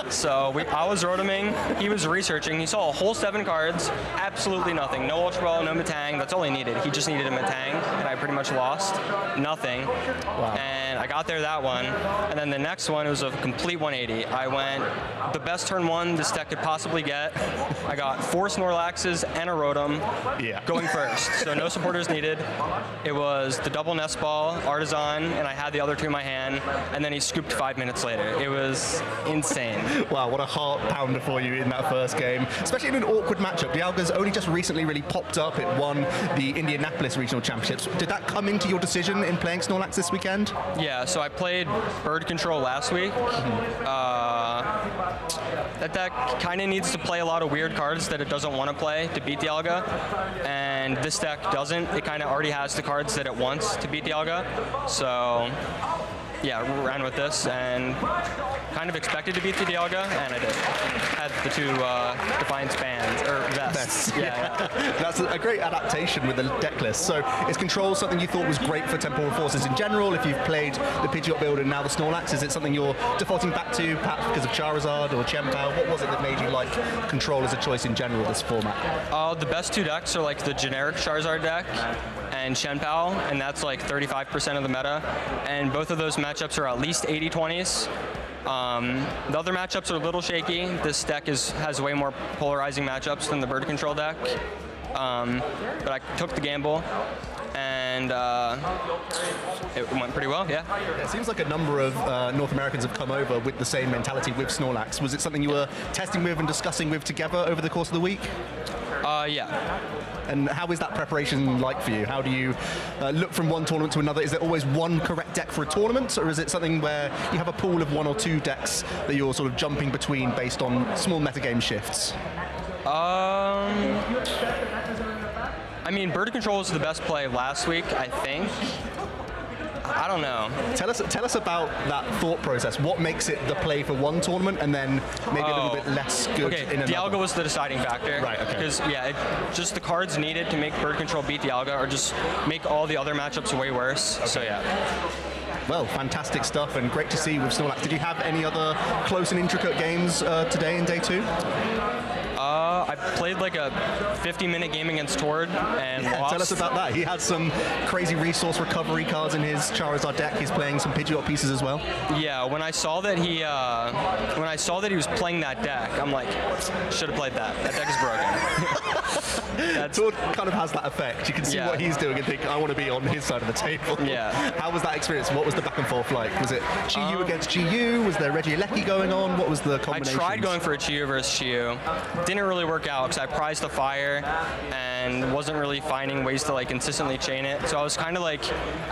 Speaker 15: So I was rotoming, he was researching, he saw a whole 7 cards, absolutely nothing. No Ultra Ball, no Metang, that's all he needed. He just needed a Metang, and I pretty much lost nothing. Wow. And I got there that one, and then the next one was a complete 180. I went the best turn 1 this deck could possibly get. I got 4 Snorlaxes and a Rotom going first, so no supporters needed. It was the double Nest Ball, Artisan, and I had the other 2 in my hand, and then he scooped 5 minutes later. It was insane.
Speaker 9: Wow, what a heart pounder for you in that first game, especially in an awkward matchup. Dialga's only just recently really popped up. It won the Indianapolis Regional Championships. Did that come into your decision in playing Snorlax this weekend?
Speaker 15: Yeah, so I played Bird Control last week. That deck kind of needs to play a lot of weird cards that it doesn't want to play to beat Dialga, and this deck doesn't. It kind of already has the cards that it wants to beat Dialga, so yeah, ran with this, and kind of expected to beat the Dialga, and I did. Had the two Defiance bands, or vests. Yeah.
Speaker 9: That's a great adaptation with the deck list. So is Control something you thought was great for Temporal Forces in general? If you've played the Pidgeot build and now the Snorlax, is it something you're defaulting back to, perhaps because of Charizard or Chien-Pao? What was it that made you like Control as a choice in general, this format?
Speaker 15: The best two decks are like the generic Charizard deck and Chien-Pao, and that's like 35% of the meta. And both of those matchups are at least 80-20s. The other matchups are a little shaky. This deck has way more polarizing matchups than the Bird Control deck. But I took the gamble, and it went pretty well, yeah.
Speaker 9: It seems like a number of North Americans have come over with the same mentality with Snorlax. Was it something you were testing with and discussing with together over the course of the week?
Speaker 15: Yeah.
Speaker 9: And how is that preparation like for you? How do you look from one tournament to another? Is there always one correct deck for a tournament, or is it something where you have a pool of one or two decks that you're sort of jumping between based on small metagame shifts?
Speaker 15: I mean, Bird Control was the best play last week, I think. I don't know.
Speaker 9: Tell us about that thought process. What makes it the play for one tournament and then maybe a little bit less good in another?
Speaker 15: Dialga was the deciding factor.
Speaker 9: Right, okay.
Speaker 15: Because, just the cards needed to make Bird Control beat Dialga or just make all the other matchups way worse. Okay. So, yeah.
Speaker 9: Well, fantastic stuff and great to see with Snorlax. Did you have any other close and intricate games today in day 2?
Speaker 15: I played like a 50-minute game against Tord and lost.
Speaker 9: Tell us about that. He had some crazy resource recovery cards in his Charizard deck. He's playing some Pidgeot pieces as well.
Speaker 15: Yeah, when I saw that he was playing that deck, I'm like, should have played that. That deck is broken.
Speaker 9: Tord kind of has that effect. You can see what he's doing and think, I want to be on his side of the table.
Speaker 15: Yeah.
Speaker 9: How was that experience? What was the back and forth like? Was it Chi-Yu against Chi-Yu? Was there Regieleki going on? What was the combination?
Speaker 15: I tried going for a Chi-Yu versus Chi-Yu. Didn't really work out because I prized the fire and wasn't really finding ways to like consistently chain it. So I was kind of like,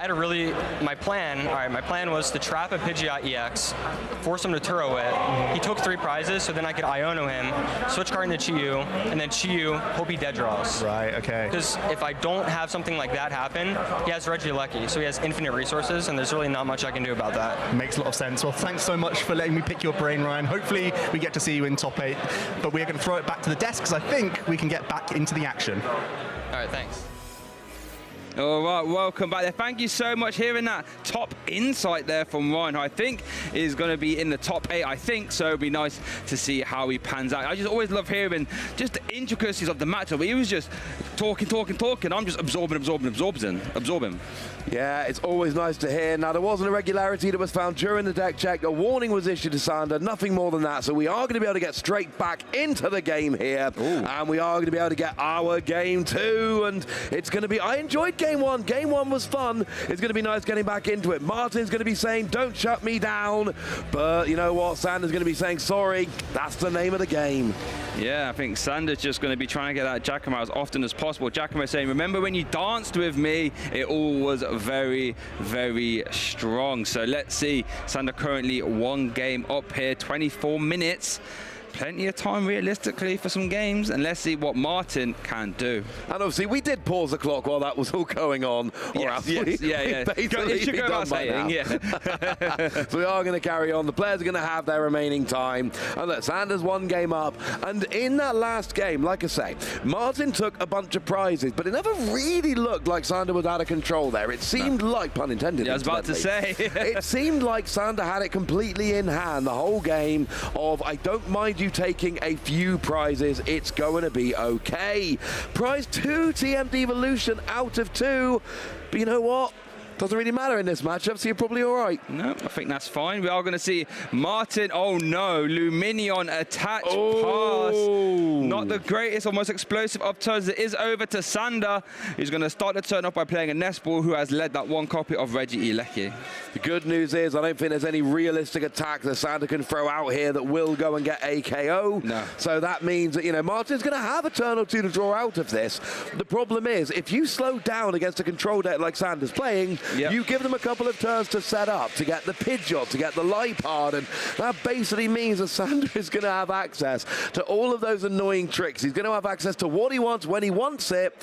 Speaker 15: my plan was to trap a Pidgeot EX, force him to Turo it. He took 3 prizes, so then I could Iono him, switch card into Chi-Yu, and then Chi-Yu hope he dead draws.
Speaker 9: Right, okay.
Speaker 15: Because if I don't have something like that happen, he has Regieleki, so he has infinite resources, and there's really not much I can do about that.
Speaker 9: Makes a lot of sense. Well, thanks so much for letting me pick your brain, Ryan. Hopefully we get to see you in top 8, but we're going to throw it back to the desk because I think we can get back into the action.
Speaker 15: All right, thanks.
Speaker 10: All right, welcome back there. Thank you so much. Hearing that top insight there from Ryan, who I think is going to be in the top 8, I think. So it'd be nice to see how he pans out. I just always love hearing just the intricacies of the matchup. He was just talking. I'm just absorbing.
Speaker 8: Yeah, it's always nice to hear. Now, there was an irregularity that was found during the deck check. A warning was issued to Sander, nothing more than that. So we are going to be able to get straight back into the game here. Ooh. And we are going to be able to get our game 2. And it's going to be, I enjoyed game 1. Game 1 was fun. It's going to be nice getting back into it. Martin's going to be saying, don't shut me down. But you know what? Sander's going to be saying, sorry. That's the name of the game.
Speaker 10: Yeah, I think Sander's just going to be trying to get that Giacomo as often as possible. Giacomo saying, remember when you danced with me? It all was very, very strong. So let's see. Sander currently 1 game up here, 24 minutes. Plenty of time realistically for some games, and let's see what Martin can do.
Speaker 8: And obviously we did pause the clock while that was all going on.
Speaker 10: Yes. It should go without saying, yeah.
Speaker 8: So we are going to carry on. The players are going to have their remaining time. And look, Sander's 1 game up. And in that last game, like I say, Martin took a bunch of prizes, but it never really looked like Sander was out of control there. It seemed like, pun intended.
Speaker 10: Yeah, I was about to say.
Speaker 8: It seemed like Sander had it completely in hand the whole game of, I don't mind you taking a few prizes, it's going to be okay. Prize 2, TM Devolution out of 2. But you know what? Doesn't really matter in this matchup, so you're probably all right.
Speaker 10: No, I think that's fine. We are going to see Martin. Oh, no. Luminion attached pass. Not the greatest or most explosive of turns. It is over to Sander, who's going to start the turn off by playing a Nest Ball, who has led that 1 copy of Regieleki.
Speaker 8: The good news is I don't think there's any realistic attack that Sander can throw out here that will go and get a KO.
Speaker 10: No.
Speaker 8: So that means that, you know, Martin's going to have a turn or 2 to draw out of this. The problem is, if you slow down against a control deck like Sander's playing, You give them a couple of turns to set up, to get the Pidgeot, to get the Lipard, and that basically means that Sander is going to have access to all of those annoying tricks. He's going to have access to what he wants when he wants it,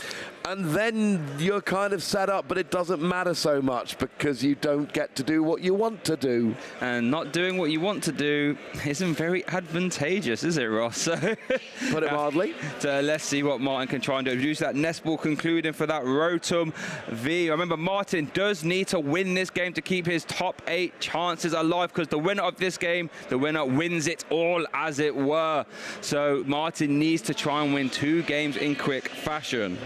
Speaker 8: and then you're kind of set up, but it doesn't matter so much because you don't get to do what you want to do.
Speaker 10: And not doing what you want to do isn't very advantageous, is it, Ross? So
Speaker 8: put it mildly.
Speaker 10: So let's see what Martin can try and do. Reduce that nest ball, concluding for that Rotom V. Remember, Martin does need to win this game to keep his top 8 chances alive, because the winner of this game, the winner wins it all, as it were. So Martin needs to try and win 2 games in quick fashion.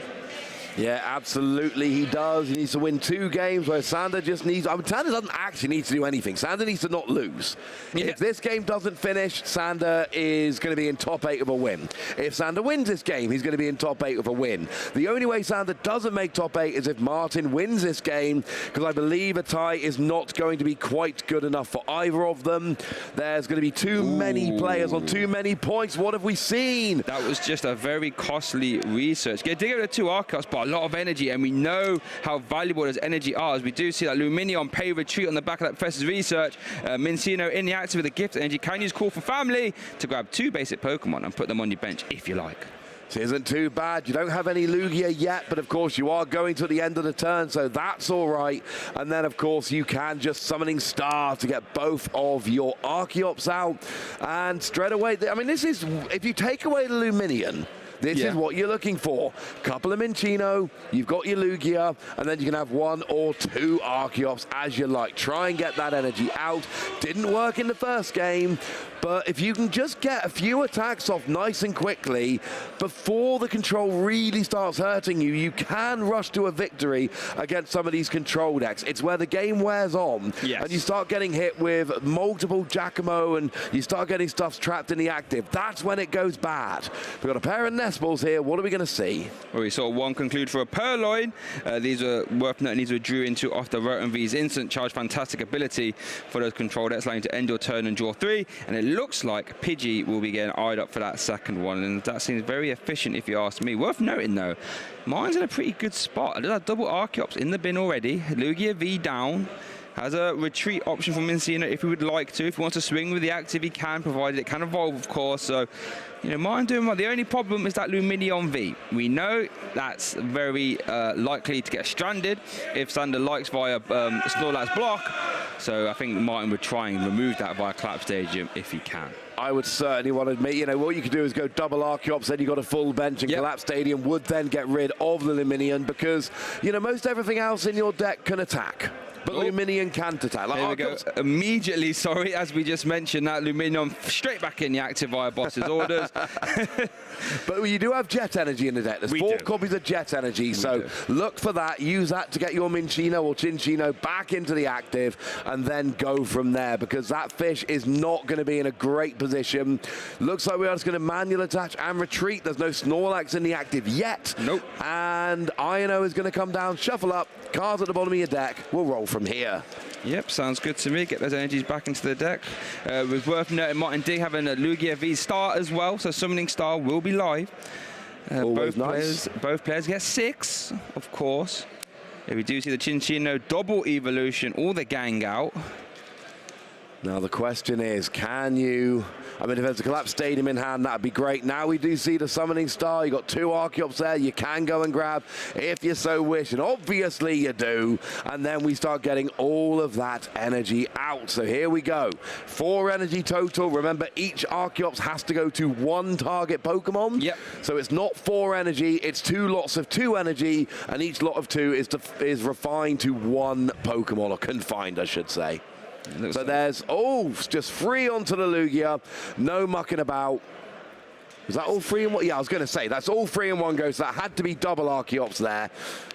Speaker 8: Yeah, absolutely, he does. He needs to win 2 games where Sander just needs... I mean, Sander doesn't actually need to do anything. Sander needs to not lose. Yeah. If this game doesn't finish, Sander is going to be in top 8 of a win. If Sander wins this game, he's going to be in top 8 of a win. The only way Sander doesn't make top 8 is if Martin wins this game, because I believe a tie is not going to be quite good enough for either of them. There's going to be too many players on too many points. What have we seen?
Speaker 10: That was just a very costly research. Dig out the 2 Arceus, but a lot of energy, and we know how valuable those energy are, as we do see that Lumineon pay retreat on the back of that Professor's research. Mincino in the active with a gift energy. Can use Call for Family to grab 2 basic Pokemon and put them on your bench if you like.
Speaker 8: This isn't too bad. You don't have any Lugia yet, but of course you are going to the end of the turn, so that's all right. And then of course you can just Summoning Star to get both of your Archeops out, and straight away, I mean, this is, if you take away the Lumineon, this is what you're looking for. Couple of Minccino, you've got your Lugia, and then you can have 1 or 2 Archeops as you like. Try and get that energy out. Didn't work in the first game, but if you can just get a few attacks off nice and quickly before the control really starts hurting you, you can rush to a victory against some of these control decks. It's where the game wears on, and you start getting hit with multiple Giacomo, and you start getting stuff trapped in the active. That's when it goes bad. We've got a pair of Nest Balls here. What are we going to see?
Speaker 10: Well, we saw 1 conclude for a Purloin. These are worth noting. These were drew into off the Rotom V's instant charge. Fantastic ability for those control decks, allowing to end your turn and draw 3. And it looks like Pidgey will be getting eyed up for that second one, and that seems very efficient if you ask me. Worth noting though, mine's in a pretty good spot. I did have double Archeops in the bin already. Lugia V down. Has a retreat option from Mincino if he would like to. If he wants to swing with the active, he can, provided it can evolve, of course. So, you know, Martin doing well. The only problem is that Lumineon V. We know that's very likely to get stranded if Sander likes via Snorlax block. So I think Martin would try and remove that via Clap Stadium if he can.
Speaker 8: I would certainly want to admit, you know, what you could do is go double Archeops, then you've got a full bench, and Collapse Stadium would then get rid of the Lumineon, because, you know, most everything else in your deck can attack. But Lumineon can't attack. Like,
Speaker 10: there we go. Immediately, sorry, as we just mentioned, that Lumineon straight back in the active via boss's orders.
Speaker 8: But you do have Jet Energy in the deck. There's 4 copies of Jet Energy, so look for that. Use that to get your Minccino or Cinccino back into the active, and then go from there, because that fish is not going to be in a great position. Looks like we are just going to manual attach and retreat. There's no Snorlax in the active yet.
Speaker 10: Nope.
Speaker 8: And Iono is going to come down, shuffle up, cards at the bottom of your deck. We'll roll from here.
Speaker 10: Yep, sounds good to me. Get those energies back into the deck. It was worth noting Martin D having a Lugia V Star as well, so Summoning Star will be live. Both players get 6, of course. If we do see the Cinccino double evolution, all the gang out.
Speaker 8: Now the question is, can you... I mean, if there's a Collapse Stadium in hand, that'd be great. Now we do see the Summoning Star. You've got 2 Archeops there you can go and grab if you so wish, and obviously you do. And then we start getting all of that energy out. So here we go. 4 energy total. Remember, each Archeops has to go to 1 target Pokemon.
Speaker 10: Yep.
Speaker 8: So it's not 4 energy, it's 2 lots of 2 energy, and each lot of 2 is refined to 1 Pokemon, or confined, I should say. So there's, just free onto the Lugia, no mucking about. Is that all 3 in 1? Yeah, I was going to say, that's all 3 in 1 go, so that had to be double Archeops there.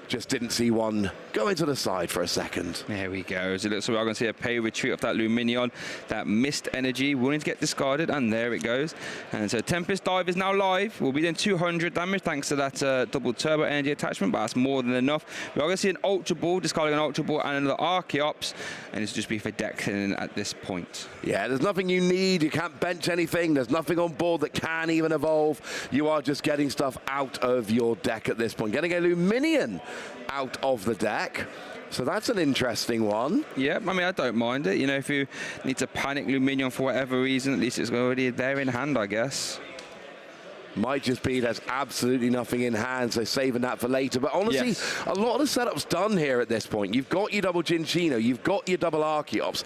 Speaker 8: Just didn't see one go into the side for a second.
Speaker 10: There we go. So it looks like we're going to see a pay retreat of that Lumineon. That missed energy willing to get discarded, and there it goes. And so Tempest Dive is now live. We'll be doing 200 damage thanks to that double turbo energy attachment, but that's more than enough. We're going to see an Ultra Ball, discarding an Ultra Ball and another Archeops, and it's just be for deck cleaning at this point.
Speaker 8: Yeah, there's nothing you need. You can't bench anything. There's nothing on board that can even evolve. You are just getting stuff out of your deck at this point. Getting a Lumineon out of the deck So that's an interesting one.
Speaker 10: Yeah, I mean, I don't mind it. You know, if you need to panic Luminion for whatever reason, at least it's already there in hand, I guess.
Speaker 8: Might just be there's absolutely nothing in hand, so saving that for later. But honestly, a lot of the setup's done here at this point. You've got your double Jinchino, you've got your double Archeops.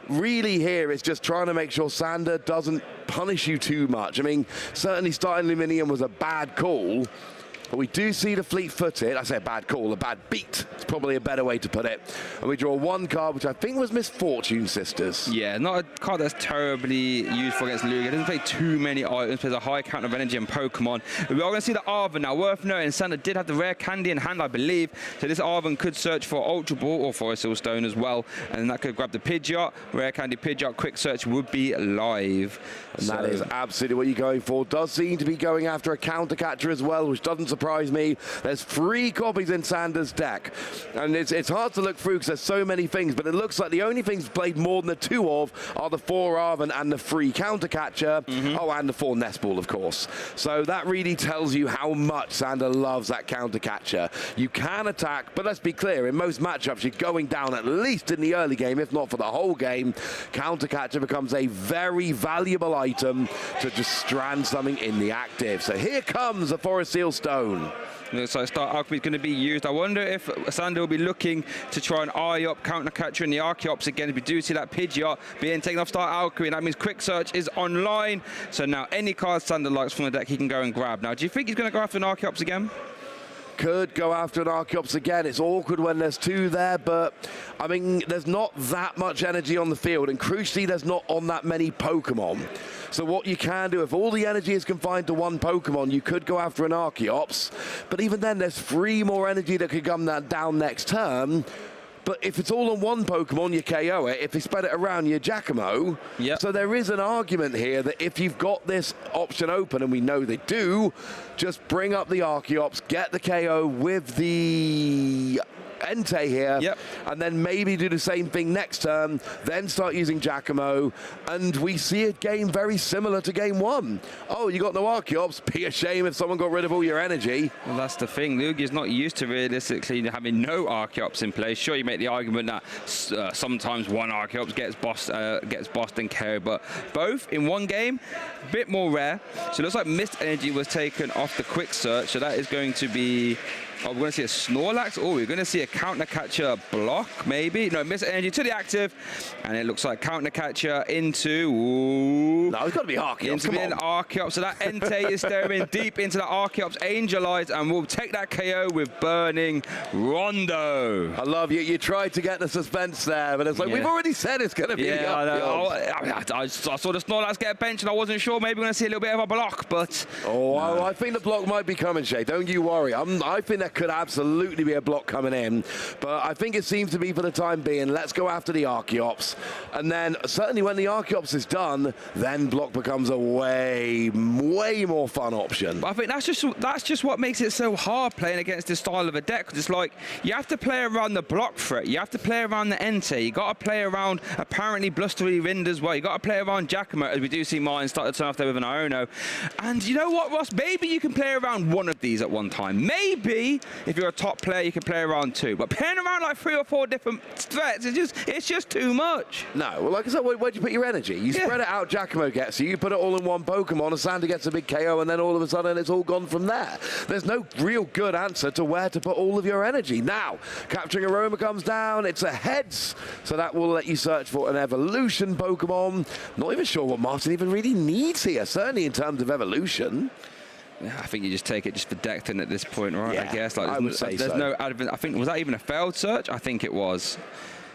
Speaker 8: Really here it's just trying to make sure Sander doesn't punish you too much. I mean, certainly starting Luminion was a bad call, but we do see the fleet-footed. I say a bad call, a bad beat. It's probably a better way to put it. And we draw one card, which I think was Misfortune Sisters.
Speaker 10: Yeah, not a card that's terribly useful against Lugia. It doesn't play too many items, plays a high counter of energy and Pokemon. We are going to see the Arven now. Worth noting, Sander did have the rare candy in hand, I believe. So this Arven could search for Ultra Ball or for a Seal Stone as well. And that could grab the Pidgeot. Rare candy Pidgeot, quick search would be live.
Speaker 8: And that is absolutely what you're going for. Does seem to be going after a counter catcher as well, which doesn't surprise me. There's 3 copies in Sander's deck. And it's hard to look through because there's so many things, but it looks like the only things played more than the 2 of are the 4 Arven and the 3 counter catcher. Oh, and the 4 Nest Ball, of course. So that really tells you how much Sander loves that counter catcher. You can attack, but let's be clear, in most matchups, you're going down at least in the early game, if not for the whole game. Counter catcher becomes a very valuable item to just strand something in the active. So here comes a Forest Seal Stone.
Speaker 10: Looks like Star Alchemy is going to be used. I wonder if Sander will be looking to try and eye up counter catcher in the Archeops again. If we do see that Pidgeot being taken off Star Alchemy, that means quick search is online. So now any card Sander likes from the deck, he can go and grab. Now, do you think he's going to go after an Archeops again?
Speaker 8: Could go after an Archeops again. It's awkward when there's 2 there, but I mean, there's not that much energy on the field, and crucially, there's not on that many Pokemon. So what you can do, if all the energy is confined to 1 Pokemon, you could go after an Archeops, but even then, there's 3 more energy that could come down next turn. But if it's all on 1 Pokemon, you KO it. If you spread it around, you Giacomo. So there is an argument here that if you've got this option open, and we know they do, just bring up the Archeops, get the KO with the Entei here, and then maybe do the same thing next turn, then start using Giacomo, and we see a game very similar to game 1. Oh, you got no Archeops, be a shame if someone got rid of all your energy.
Speaker 10: Well, that's the thing. Lugia's not used to realistically having no Archeops in play. Sure, you make the argument that sometimes 1 Archeops gets bossed and KO, but both in 1 game, a bit more rare. So it looks like Mist Energy was taken off the quick search, so that is going to be... Oh, we're going to see a Snorlax. Oh, we're going to see a counter catcher block, maybe. No, Mist Energy to the active. And it looks like counter catcher into... Ooh,
Speaker 8: no, it's got to be Archeops.
Speaker 10: Into being Archeops. So that Entei is staring deep into the Archeops Angel Eyes, and we'll take that KO with Burning Rondo.
Speaker 8: I love you. You tried to get the suspense there, but it's like, we've already said it's going to be Archeops.
Speaker 10: I saw the Snorlax get a bench, and I wasn't sure. Maybe we're going to see a little bit of a block, but...
Speaker 8: Oh, I think the block might be coming, Shay. Don't you worry. I think that could absolutely be a block coming in, but I think it seems to be for the time being. Let's go after the Archeops, and then certainly when the Archeops is done, then block becomes a way more fun option.
Speaker 10: But I think that's just what makes it so hard playing against this style of a deck, because it's like you have to play around the block threat, you have to play around the Entei, you got to play around apparently Blustery Wind as well, you got to play around Giacomo, as we do see Martin start to turn off there with an Iono. And you know what, Ross, maybe you can play around 1 of these at one time. Maybe if you're a top player, you can play around 2. But playing around like 3 or 4 different threats, it's just too much.
Speaker 8: No, well, like I said, where'd you put your energy? You spread it out, Giacomo gets you put it all in 1 Pokemon, and Sander gets a big KO, and then all of a sudden it's all gone from there. There's no real good answer to where to put all of your energy. Now, Capturing Aroma comes down, it's a heads, so that will let you search for an evolution Pokemon. Not even sure what Martin even really needs here, certainly in terms of evolution.
Speaker 10: Yeah, I think you just take it just for Declan at this point, right?
Speaker 8: Yeah,
Speaker 10: I guess. Like,
Speaker 8: I would say
Speaker 10: there's
Speaker 8: so.
Speaker 10: no advent. I think, was that even a failed search? I think it was.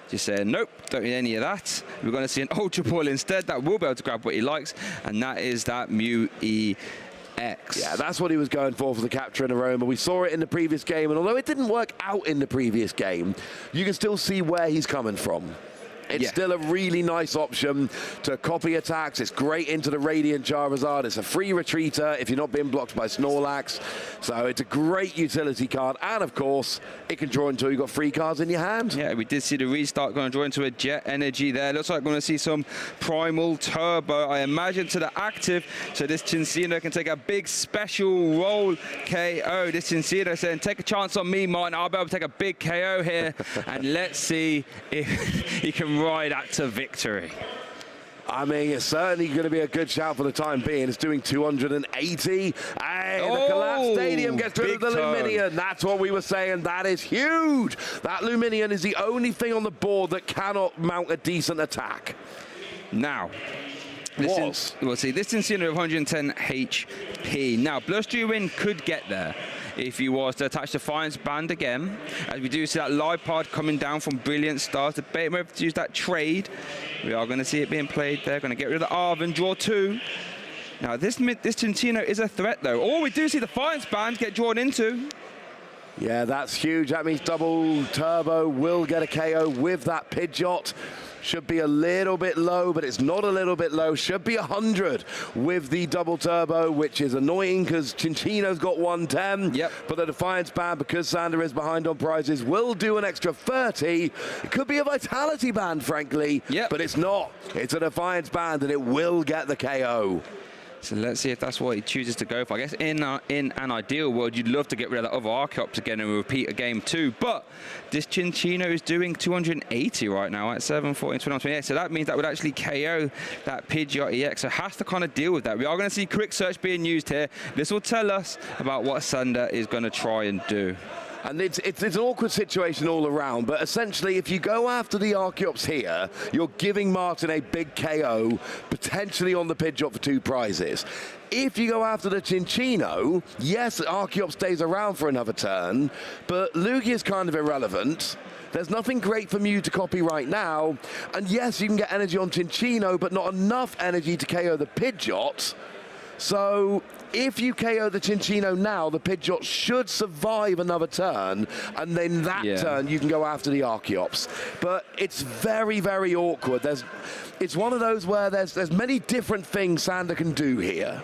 Speaker 10: Just saying, nope, don't need any of that. We're going to see an Ultra Ball instead that will be able to grab what he likes, and that is that Mew EX.
Speaker 8: Yeah, that's what he was going for the Capturing Aroma. We saw it in the previous game, and although it didn't work out in the previous game, you can still see where he's coming from. it's still a really nice option to copy attacks. It's great into the Radiant Charizard. It's a free retreater if you're not being blocked by Snorlax. So it's a great utility card. And of course, it can draw until you've got 3 cards in your hand.
Speaker 10: Yeah, we did see the restart going to draw into a Jet Energy there. Looks like we're going to see some Primal Turbo, I imagine, to the active. So this Chincino can take a big special roll KO. This Chincino saying, take a chance on me, Martin. I'll be able to take a big KO here. And let's see if he can ride that to victory.
Speaker 8: I mean, it's certainly going to be a good shout for the time being. It's doing 280. Hey, the collapsed stadium gets rid of the Luminion. That's what we were saying. That is huge. That Luminion is the only thing on the board that cannot mount a decent attack.
Speaker 10: Now, we'll see, this Cincinnati of 110 HP. Now, Blustery Wind could get there if he was to attach Defiance Band again, as we do see that live pod coming down from Brilliant Stars. Debate whether to use that trade. We are going to see it being played there. Going to get rid of the Arven, draw 2. Now, this Cincino is a threat, though. Oh, we do see the Defiance Band get drawn into.
Speaker 8: Yeah, that's huge. That means double turbo will get a KO with that Pidgeot. Should be a little bit low, but it's not a little bit low. Should be 100 with the double turbo, which is annoying because Cinchino's got 110.
Speaker 10: Yep.
Speaker 8: But the Defiance Band, because Sander is behind on prizes, will do an extra 30. It could be a Vitality Band, frankly.
Speaker 10: Yep.
Speaker 8: But it's not. It's a Defiance Band, and it will get the KO.
Speaker 10: So let's see if that's what he chooses to go for. I guess in an ideal world, you'd love to get rid of the other Archeops again and repeat a game 2. But this Cinchino is doing 280 right now at 714, 2128. So that means that would actually KO that Pidgeot EX. So has to kind of deal with that. We are going to see Quick Search being used here. This will tell us about what Sander is going to try and do.
Speaker 8: And it's an awkward situation all around, but essentially if you go after the Archeops here, you're giving Martin a big KO, potentially on the Pidgeot for 2 prizes. If you go after the Cinchino, yes, Archeops stays around for another turn, but Lugia is kind of irrelevant. There's nothing great for Mew to copy right now, and yes, you can get energy on Cinchino, but not enough energy to KO the Pidgeot. So if you KO the Cinchino now, the Pidgeot should survive another turn, and then that turn you can go after the Archeops. But it's very, very awkward. It's one of those where there's many different things Sander can do here.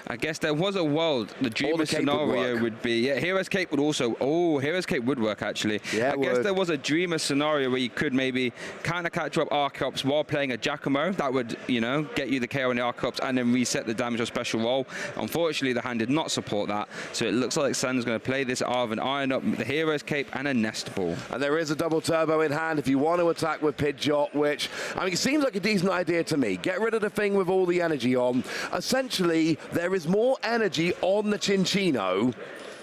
Speaker 10: I guess there was a world, the dreamer scenario would be, Hero's Cape would also, Hero's Cape would work actually.
Speaker 8: Yeah,
Speaker 10: I guess there was a dreamer scenario where you could maybe kind of catch up Archeops while playing a Giacomo. That would, get you the KO on the Archeops and then reset the damage or special roll. Unfortunately, the hand did not support that. So it looks like Sander's going to play this Arven, iron up the Hero's Cape and a Nest Ball.
Speaker 8: And there is a double turbo in hand if you want to attack with Pidgeot, which, I mean, it seems like a decent idea to me. Get rid of the thing with all the energy on. Essentially, there is more energy on the Cinchino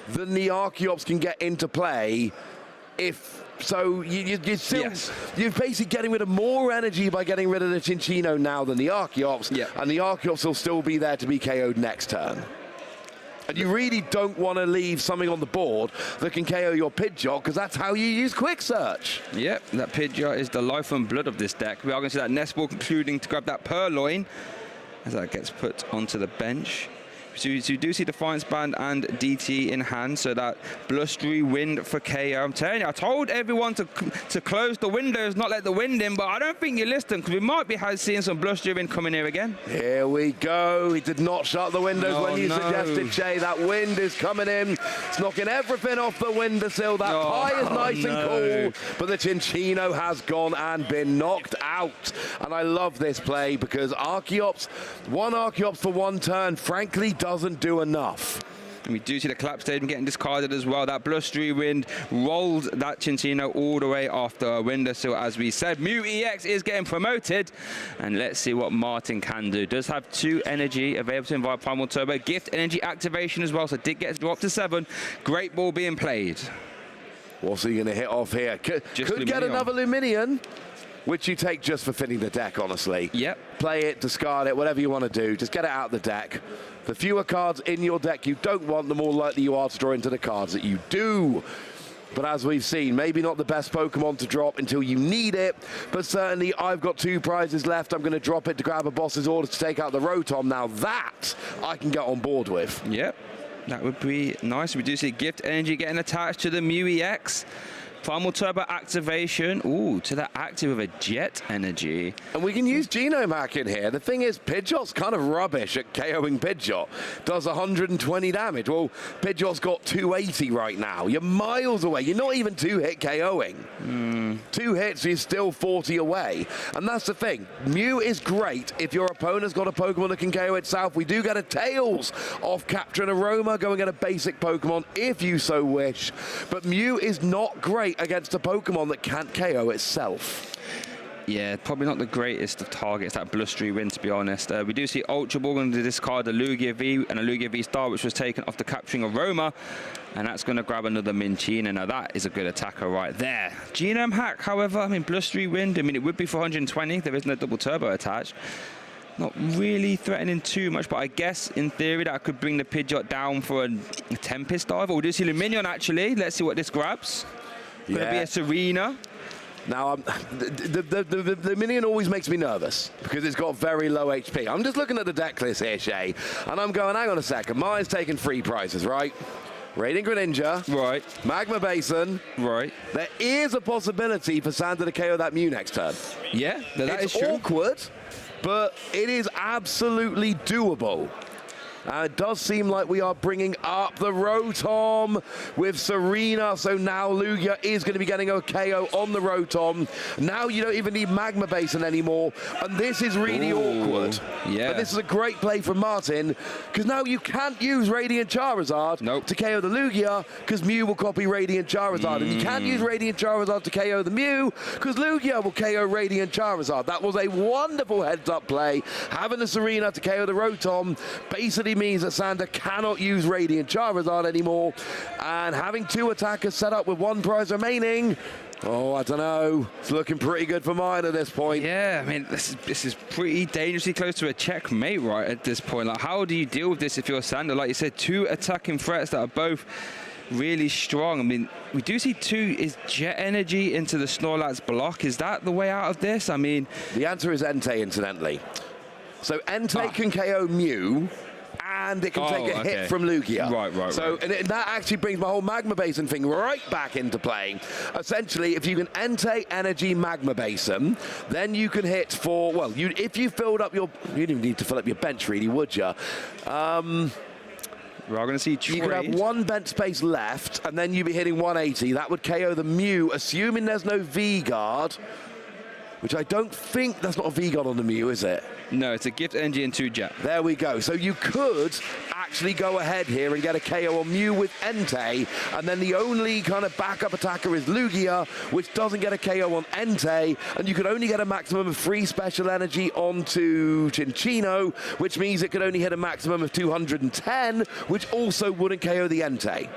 Speaker 8: than the Archeops can get into play. So you're basically getting rid of more energy by getting rid of the Cinchino now than the Archeops, and the Archeops will still be there to be KO'd next turn. And you really don't want to leave something on the board that can KO your Pidgeot, because that's how you use Quick Search.
Speaker 10: Yep, that Pidgeot is the life and blood of this deck. We are going to see that Nest Ball concluding to grab that Purloin as that gets put onto the bench. So you do see Defiance Band and DT in hand, so that Blustery Wind for KO. I'm telling you, I told everyone to close the windows, not let the wind in, but I don't think you listened, because we might be seeing some Blustery Wind coming here again.
Speaker 8: Here we go. He did not shut the windows when you suggested, Jay. That wind is coming in. It's knocking everything off the windowsill. That pie is nice and cool, but the Cinchino has gone and been knocked out. And I love this play, because Archeops, one Archeops for 1 turn, frankly, doesn't do enough.
Speaker 10: And we do see the Collapse Stadium getting discarded as well. That Blustery Wind rolled that Cinchino all the way after a windowsill, as we said. Mew EX is getting promoted. And let's see what Martin can do. Does have 2 energy available to him via Primal Turbo. Gift energy activation as well, so did get to go up to 7. Great ball being played.
Speaker 8: What's he going to hit off here? Could get another Luminion, which you take just for filling the deck, honestly.
Speaker 10: Yep.
Speaker 8: Play it, discard it, whatever you want to do. Just get it out of the deck. The fewer cards in your deck you don't want, the more likely you are to draw into the cards that you do. But as we've seen, maybe not the best Pokemon to drop until you need it, but certainly I've got 2 prizes left. I'm going to drop it to grab a boss's order to take out the Rotom. Now that I can get on board with.
Speaker 10: Yep. That would be nice. We do see Gift Energy getting attached to the Mew EX. Primal Turbo activation. Ooh, to the active with a Jet Energy.
Speaker 8: And we can use Genome Hack in here. The thing is, Pidgeot's kind of rubbish at KOing Pidgeot. Does 120 damage. Well, Pidgeot's got 280 right now. You're miles away. You're not even 2-hit KOing. 2 hits, you're still 40 away. And that's the thing. Mew is great if your opponent's got a Pokemon that can KO itself. We do get a Tails off Capture and Aroma. Go and get a basic Pokemon if you so wish. But Mew is not great against a Pokemon that can't KO itself.
Speaker 10: Yeah, probably not the greatest of targets, that Blustery Wind, to be honest. We do see Ultra Ball going to discard a Lugia V and a Lugia V Star, which was taken off the Capturing Aroma, and that's going to grab another Minchina. Now, that is a good attacker right there. Genome Hack, however, I mean, Blustery Wind, I mean, it would be for 120. There is no double turbo attached. Not really threatening too much, but I guess, in theory, that could bring the Pidgeot down for a Tempest Dive. Or we do see Luminion, actually. Let's see what this grabs. Going to be a Serena.
Speaker 8: Now, the Minion always makes me nervous because it's got very low HP. I'm just looking at the deck list here, Shay, and I'm going, hang on a second. Mine's taking 3 prizes, right? Radiant Greninja.
Speaker 10: Right.
Speaker 8: Magma Basin.
Speaker 10: Right.
Speaker 8: There is a possibility for Sander to KO that Mew next turn.
Speaker 10: Yeah, that is true.
Speaker 8: It's awkward, but it is absolutely doable. It does seem like we are bringing up the Rotom with Serena. So now Lugia is going to be getting a KO on the Rotom. Now you don't even need Magma Basin anymore. And this is really awkward.
Speaker 10: Yeah.
Speaker 8: But this is a great play from Martin, because now you can't use Radiant Charizard to KO the Lugia, because Mew will copy Radiant Charizard. And you can't use Radiant Charizard to KO the Mew, because Lugia will KO Radiant Charizard. That was a wonderful heads-up play. Having the Serena to KO the Rotom basically means that Sander cannot use Radiant Charizard anymore, and having 2 attackers set up with 1 prize remaining, oh, I don't know, it's looking pretty good for mine at this point.
Speaker 10: Yeah, I mean, this is pretty dangerously close to a checkmate right at this point. Like, how do you deal with this if you're Sander? Like you said, 2 attacking threats that are both really strong. I mean, we do see 2 is Jet Energy into the Snorlax block. Is that the way out of this? I mean,
Speaker 8: the answer is Entei, incidentally. So Entei can KO Mew, and it can take a hit from Lugia.
Speaker 10: Right.
Speaker 8: So and that actually brings my whole Magma Basin thing right back into play. Essentially, if you can Entei Energy Magma Basin, then you can hit for, well, if you filled up your, you didn't need to fill up your bench really, would you?
Speaker 10: We're going to see trade.
Speaker 8: You could have 1 bench space left, and then you'd be hitting 180. That would KO the Mew, assuming there's no V-Guard, which I don't think, that's not a V-Guard on the Mew, is it?
Speaker 10: No, it's a Gift Energy and 2 Jet.
Speaker 8: There we go. So you could actually go ahead here and get a KO on Mew with Entei, and then the only kind of backup attacker is Lugia, which doesn't get a KO on Entei, and you could only get a maximum of 3 special energy onto Cinccino, which means it could only hit a maximum of 210, which also wouldn't KO the Entei.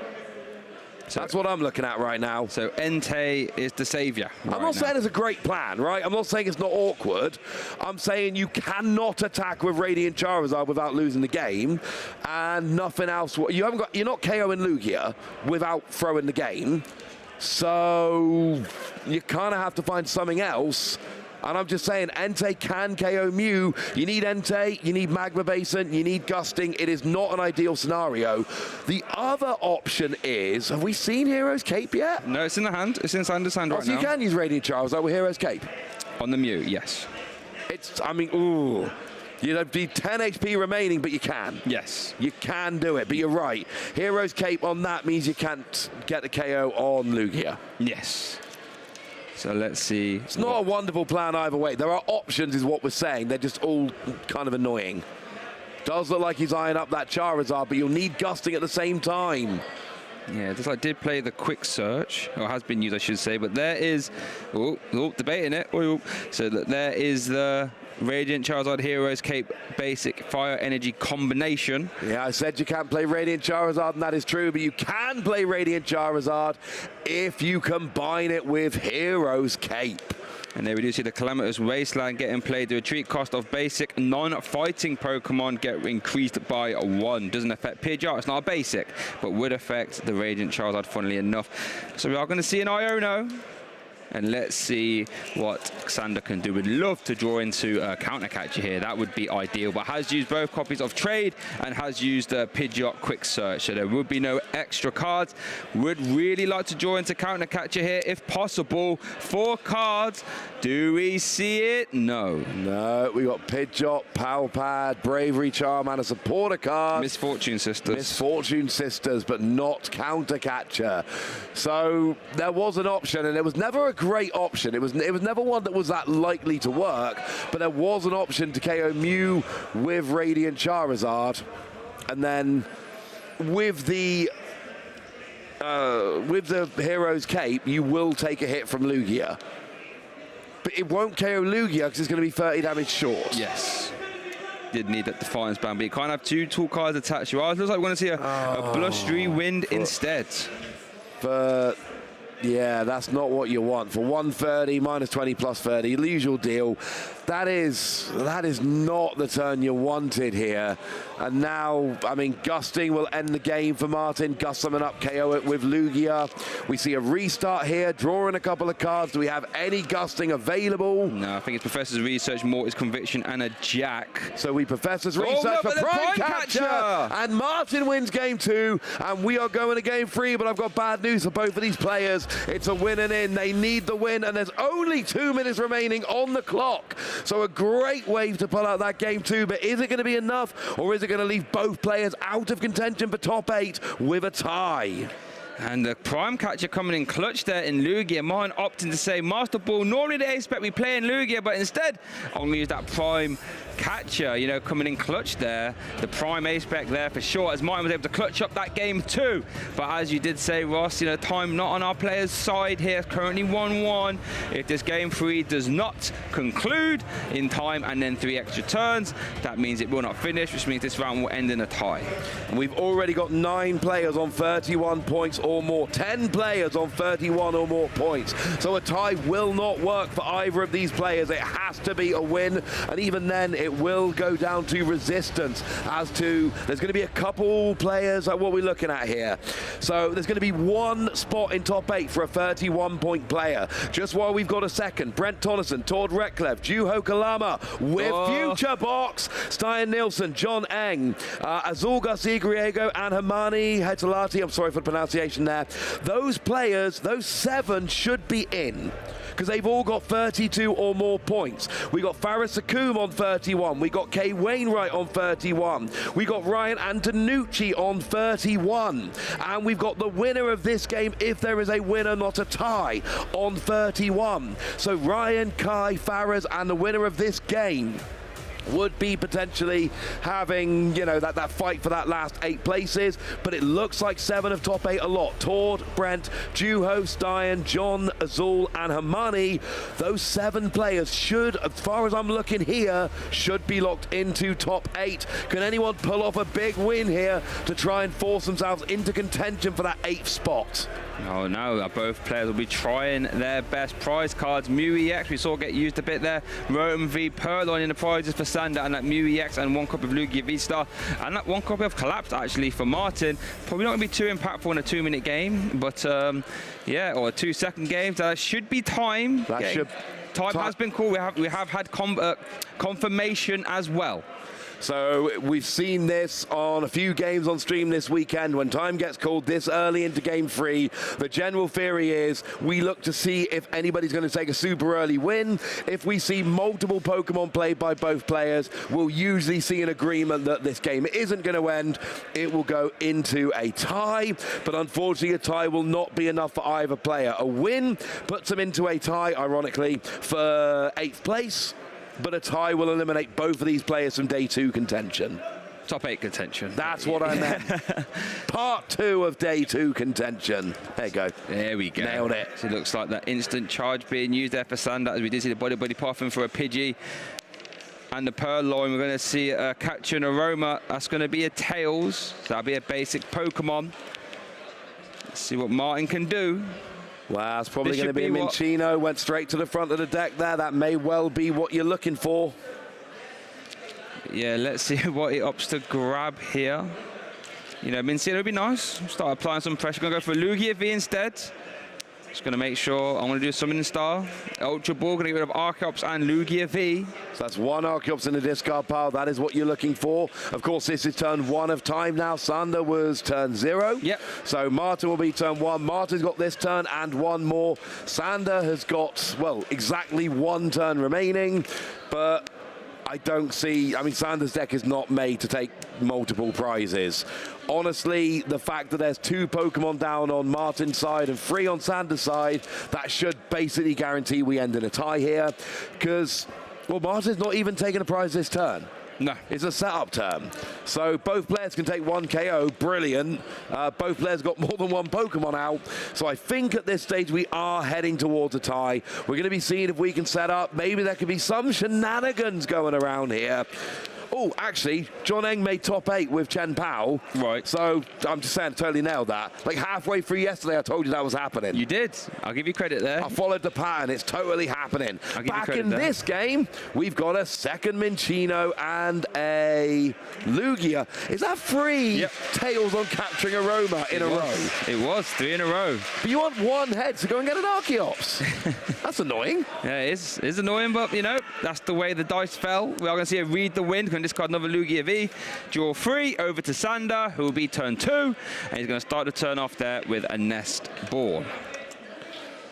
Speaker 8: So that's what I'm looking at right now.
Speaker 10: So Entei is the savior.
Speaker 8: I'm not saying it's a great plan, right? I'm not saying it's not awkward. I'm saying you cannot attack with Radiant Charizard without losing the game, and nothing else. You're not KOing Lugia without throwing the game. So you kind of have to find something else. And I'm just saying, Entei can KO Mew. You need Entei, you need Magma Basin, you need Gusting. It is not an ideal scenario. The other option is, have we seen Hero's Cape yet?
Speaker 10: No, it's in the hand. It's in Sander's hand right
Speaker 8: now. So you can use Radiant Charizard with Hero's Cape?
Speaker 10: On the Mew, yes.
Speaker 8: It's, I mean, ooh. You'd have 10 HP remaining, but you can.
Speaker 10: Yes.
Speaker 8: You can do it, but you're right. Hero's Cape on that means you can't get the KO on Lugia.
Speaker 10: Yes. So let's see.
Speaker 8: It's not a wonderful plan either way. There are options is what we're saying. They're just all kind of annoying. Does look like he's eyeing up that Charizard, but you'll need Gusting at the same time.
Speaker 10: Yeah, just like did play the quick search, or has been used, I should say. But there is, debating it. So there is the Radiant Charizard Heroes Cape basic fire energy combination.
Speaker 8: Yeah, I said you can't play Radiant Charizard, and that is true, but you can play Radiant Charizard if you combine it with Heroes Cape.
Speaker 10: And there we do see the Calamitous Wasteland getting played. The retreat cost of basic non-fighting Pokemon get increased by 1. Doesn't affect Pidgeot, it's not a basic, but would affect the Radiant Charizard, funnily enough. So we are going to see an Iono. And let's see what Xander can do. Would love to draw into a counter catcher here. That would be ideal, but has used both copies of Trade and has used Pidgeot Quick Search, so there would be no extra cards. Would really like to draw into counter catcher here if possible. 4 cards. Do we see it? No.
Speaker 8: No, we got Pidgeot, Power Pad, Bravery Charm, and a supporter card.
Speaker 10: Misfortune Sisters.
Speaker 8: Misfortune Sisters, but not counter catcher. So there was an option, and it was never a great option. It was never one that was that likely to work, but there was an option to KO Mew with Radiant Charizard, and then with the Hero's Cape, you will take a hit from Lugia. But it won't KO Lugia because it's going to be 30 damage short.
Speaker 10: Yes. Did need that Defiance Band, but you can't have 2 tool cards attached to your eyes. Looks like we're going to see a Blustery Wind instead.
Speaker 8: But yeah, that's not what you want. For 130, minus 20, plus 30, usual deal. That is not the turn you wanted here. And now, I mean, Gusting will end the game for Martin. Gust summon up, KO it with Lugia. We see a restart here, drawing a couple of cards. Do we have any Gusting available?
Speaker 10: No, I think it's Professor's Research, Mortis Conviction, and a Jack.
Speaker 8: So we Professor's Research for Prime Catcher. And Martin wins game 2, and we are going to game 3, but I've got bad news for both of these players. It's a win and in. They need the win, and there's only 2 minutes remaining on the clock. So a great wave to pull out that game 2, but is it going to be enough, or is it going to leave both players out of contention for top 8 with a tie?
Speaker 10: And the Prime Catcher coming in clutch there in Lugia. Martin opting to say Master Ball. Normally they expect we play in Lugia, but instead I'm going to use that Prime Catcher, you know, coming in clutch there. The Prime A-Spec there for sure, as Martin was able to clutch up that game 2. But as you did say, Ross, you know, time not on our players' side here. Currently 1-1. If this game 3 does not conclude in time and then 3 extra turns, that means it will not finish, which means this round will end in a tie.
Speaker 8: And we've already got 9 players on 31 points or more. 10 players on 31 or more points. So a tie will not work for either of these players. It has to be a win, and even then it will go down to resistance. As to, there's going to be a couple players, like what we're looking at here. So there's going to be 1 spot in top 8 for a 31-point player. Just while we've got a second, Brent Tonneson, Tord Reklev, Juho Kalama with Future Box, Stein Nielsen, John Eng, Azul Garcia Griego, and Hermanni Hetalati. I'm sorry for the pronunciation there. Those players, those 7 should be in, because they've all got 32 or more points. We got Faris Sakum on 31. We got Kay Wainwright on 31. We got Ryan Antonucci on 31. And we've got the winner of this game, if there is a winner, not a tie, on 31. So Ryan, Kai, Faris, and the winner of this game would be potentially having, you know, that fight for that last 8 places, but it looks like 7 of top 8 a lot. Tord, Brent, Juho, Stein, John, Azul, and Hermanni. Those 7 players should, as far as I'm looking here, should be locked into top 8. Can anyone pull off a big win here to try and force themselves into contention for that 8th spot?
Speaker 10: Oh no, both players will be trying their best. Prize cards, Mew EX, we saw get used a bit there. Rotom V, Purloin in the prizes for Sander, and that Mew EX, and 1 copy of Lugia V-Star, and that 1 copy of Collapsed actually for Martin. Probably not going to be too impactful in a 2-minute game, but yeah, or a 2-second game. That should be time. Time has been called. We have had confirmation as well.
Speaker 8: So we've seen this on a few games on stream this weekend. When time gets called this early into game 3, the general theory is we look to see if anybody's going to take a super early win. If we see multiple Pokemon played by both players, we'll usually see an agreement that this game isn't going to end. It will go into a tie, but unfortunately a tie will not be enough for either player. A win puts them into a tie, ironically, for 8th place. But a tie will eliminate both of these players from day 2 contention.
Speaker 10: Top 8 contention.
Speaker 8: That's what I meant. Part 2 of day 2 contention. There you go.
Speaker 10: There we go.
Speaker 8: Nailed it.
Speaker 10: So it looks like that instant charge being used there for Sander, as we did see the body pathing for a Pidgey. And the Purloin, we're going to see a Capture and Aroma. That's going to be a Tails. So that'll be a basic Pokemon. Let's see what Martin can do.
Speaker 8: Wow, it's probably going to be a Minchino. Went straight to the front of the deck there. That may well be what you're looking for.
Speaker 10: Yeah, let's see what he opts to grab here. You know, Minchino would be nice. Start applying some pressure. Going to go for Lugia V instead. Just going to make sure I'm going to do Summoning Star. Ultra Ball, going to get rid of Archeops and Lugia V.
Speaker 8: So that's one Archeops in the discard pile. That is what you're looking for. Of course, this is turn 1 of time now. Sander was turn 0.
Speaker 10: Yep.
Speaker 8: So Martin will be turn 1. Martin's got this turn and one more. Sander has got, well, exactly 1 turn remaining. But I don't see, I mean, Sander's deck is not made to take multiple prizes. Honestly, the fact that there's 2 Pokemon down on Martin's side and 3 on Sander's side, that should basically guarantee we end in a tie here. Because, well, Martin's not even taking a prize this turn.
Speaker 10: No.
Speaker 8: It's a setup turn. So both players can take 1 KO. Brilliant. Both players got more than 1 Pokemon out. So I think at this stage we are heading towards a tie. We're going to be seeing if we can set up. Maybe there could be some shenanigans going around here. Oh, actually, John Eng made top 8 with Chen Pao.
Speaker 10: Right.
Speaker 8: So I'm just saying, totally nailed that. Like halfway through yesterday, I told you that was happening.
Speaker 10: You did. I'll give you credit there.
Speaker 8: I followed the pattern. It's totally happening. Back in this game, we've got a second Minchino and a Lugia. Is that 3 tails on capturing Aroma in a row?
Speaker 10: It was 3 in a row.
Speaker 8: But you want 1 head to go and get an Archeops. That's annoying.
Speaker 10: Yeah, it is annoying, but, you know, that's the way the dice fell. We are going to see a Read the Wind. Going to discard another Lugia V. Draw 3 over to Sander, who will be turn 2. And he's going to start the turn off there with a Nest Ball.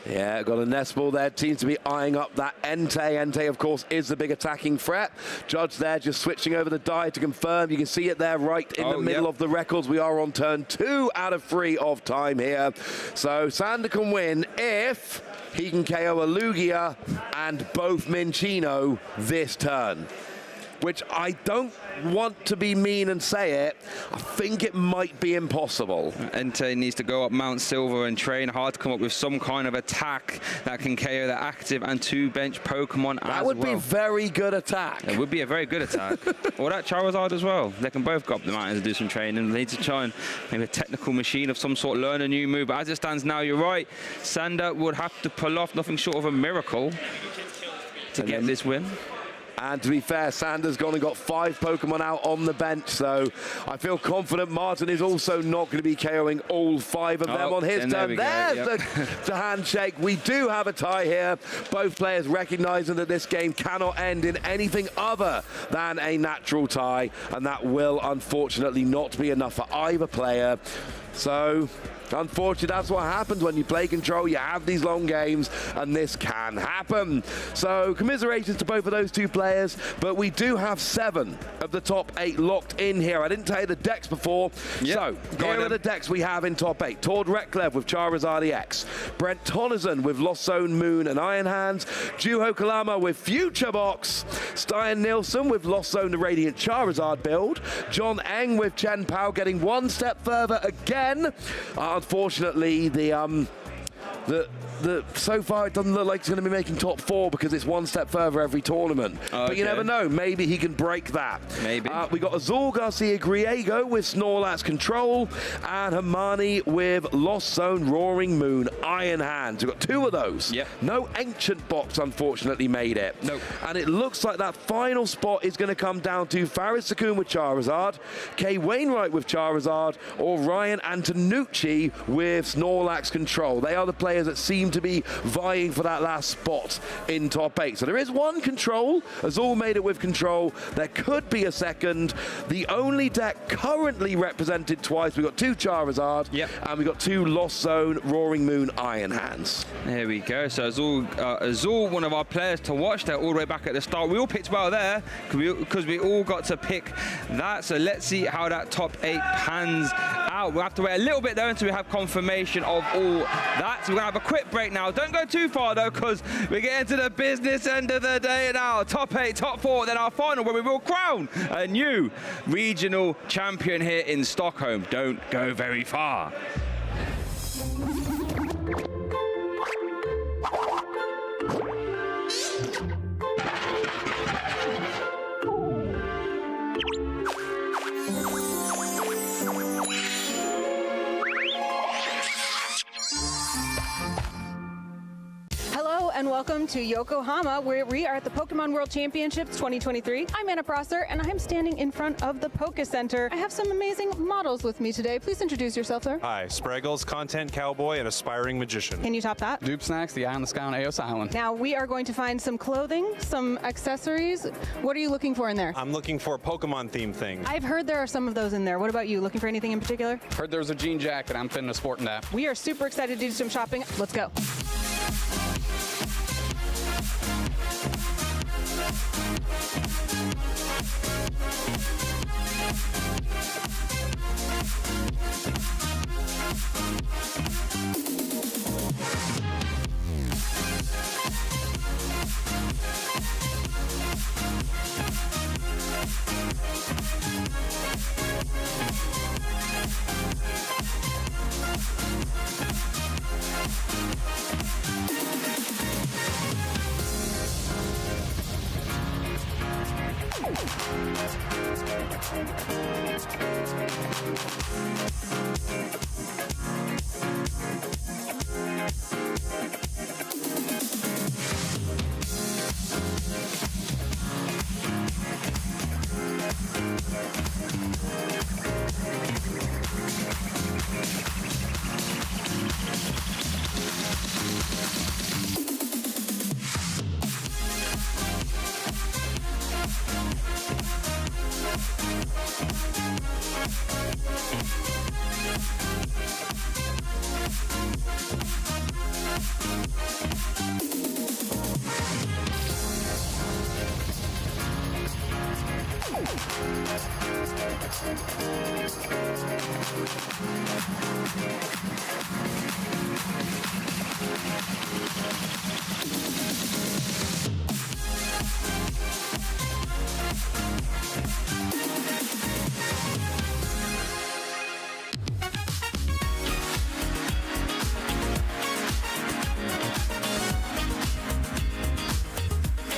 Speaker 8: Yeah, got a Nest Ball there. Seems to be eyeing up that Entei. Entei, of course, is the big attacking threat. Judge there just switching over the die to confirm. You can see it there right in the middle of the records. We are on turn 2 out of 3 of time here. So Sander can win if he can KO a Lugia and both Minchino this turn. Which I don't want to be mean and say it, I think it might be impossible.
Speaker 10: Entei needs to go up Mount Silver and train hard to come up with some kind of attack that can KO the active and 2 bench Pokemon as well.
Speaker 8: That would be very good attack.
Speaker 10: It would be a very good attack. Or that Charizard as well. They can both go up the mountains and do some training. They need to try and maybe a technical machine of some sort, learn a new move. But as it stands now, you're right. Sander would have to pull off nothing short of a miracle to get this win.
Speaker 8: And to be fair, Sander's gone and got 5 Pokemon out on the bench, so I feel confident Martin is also not going to be KOing all 5 of them on his turn. There's the handshake. We do have a tie here. Both players recognizing that this game cannot end in anything other than a natural tie, and that will unfortunately not be enough for either player. So unfortunately, that's what happens when you play control. You have these long games, and this can happen. So commiserations to both of those 2 players, but we do have 7 of the top 8 locked in here. I didn't tell you the decks before. So here are the decks we have in top 8. Tord Reklev with Charizard EX. Brent Tonneson with Lost Zone, Moon and Iron Hands. Juho Kalama with Future Box. Stein Nielsen with Lost Zone, the Radiant Charizard build. John Eng with Chen Pao getting 1 step further again. Unfortunately, so far it doesn't look like he's going to be making top 4 because it's 1 step further every tournament. But you never know. Maybe he can break that.
Speaker 10: Maybe.
Speaker 8: We got Azul Garcia Griego with Snorlax Control and Hermanni with Lost Zone, Roaring Moon, Iron Hands. We've got 2 of those. No Ancient Box, unfortunately, made it.
Speaker 10: Nope.
Speaker 8: And it looks like that final spot is going to come down to Faris Sakun with Charizard, Kay Wainwright with Charizard, or Ryan Antonucci with Snorlax Control. They are the players that seem to be vying for that last spot in top 8. So there is 1 control. Azul made it with control. There could be a second. The only deck currently represented twice. We've got 2 Charizard, and we've got 2 Lost Zone, Roaring Moon, Iron Hands.
Speaker 10: There we go. So Azul, one of our players to watch there all the way back at the start. We all picked well there because we all got to pick that. So let's see how that top 8 pans out. We'll have to wait a little bit though until we have confirmation of all that. So we're going to have a quick break now. Don't go too far though, because we're getting to the business end of the day now. Top 8, top 4, then our final where we will crown a new regional champion here in Stockholm. Don't go very far.
Speaker 18: and welcome to Yokohama, where we are at the Pokemon World Championships 2023. I'm Anna Prosser, and I'm standing in front of the Poke Center. I have some amazing models with me today. Please introduce yourself, sir.
Speaker 19: Hi, Spraggles, content cowboy and aspiring magician.
Speaker 18: Can you top that?
Speaker 20: Dupe Snacks, the eye on the sky on Eos Island.
Speaker 18: Now, we are going to find some clothing, some accessories. What are you looking for in there?
Speaker 19: I'm looking for Pokemon-themed things.
Speaker 18: I've heard there are some of those in there. What about you? Looking for anything in particular?
Speaker 20: Heard there was a jean jacket. I'm finna sporting that.
Speaker 18: We are super excited to do some shopping. Let's go.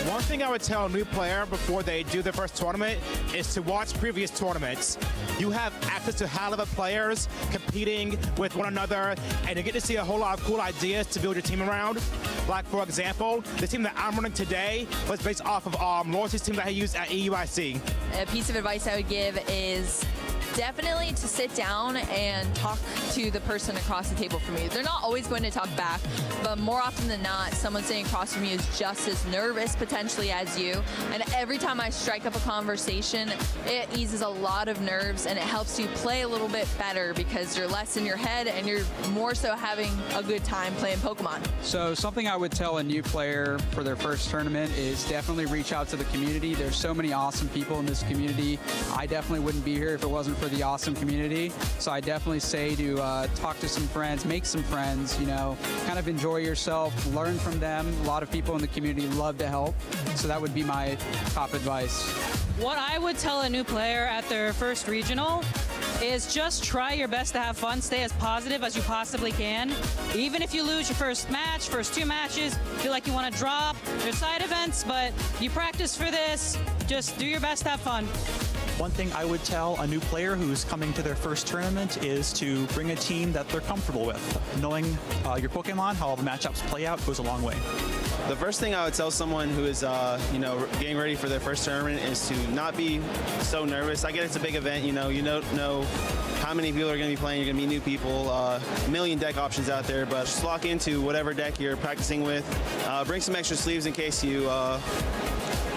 Speaker 21: One thing I would tell a new player before they do their first tournament is to watch previous tournaments. You have access to high-level players competing with one another, and you get to see a whole lot of cool ideas to build your team around. Like, for example, the team that I'm running today was based off of Lawrence's team that I used at EUIC.
Speaker 2: A piece of advice I would give is definitely to sit down and talk to the person across the table from you. They're not always going to talk back, but more often than not, someone sitting across from you is just as nervous potentially as you. And every time I strike up a conversation, it eases a lot of nerves and it helps you play a little bit better because you're less in your head and you're more so having a good time playing Pokemon.
Speaker 20: So something I would tell a new player for their first tournament is definitely reach out to the community. There's so many awesome people in this community. I definitely wouldn't be here if it wasn't for the awesome community. So I definitely say to talk to some friends, make some friends, you know, kind of enjoy yourself, learn from them. A lot of people in the community love to help. So that would be my top advice.
Speaker 25: What I would tell a new player at their first regional is just try your best to have fun, stay as positive as you possibly can. Even if you lose your first match, first two matches, feel like you want to drop, there's side events, but you practice for this, just do your best to have fun.
Speaker 26: One thing I would tell a new player who's coming to their first tournament is to bring a team that they're comfortable with. Knowing your Pokemon, how all the matchups play out, goes a long way.
Speaker 27: The first thing I would tell someone who is, getting ready for their first tournament is to not be so nervous. I get it's a big event, you don't know how many people are going to be playing. You're going to meet new people, a million deck options out there, but just lock into whatever deck you're practicing with. Bring some extra sleeves in case you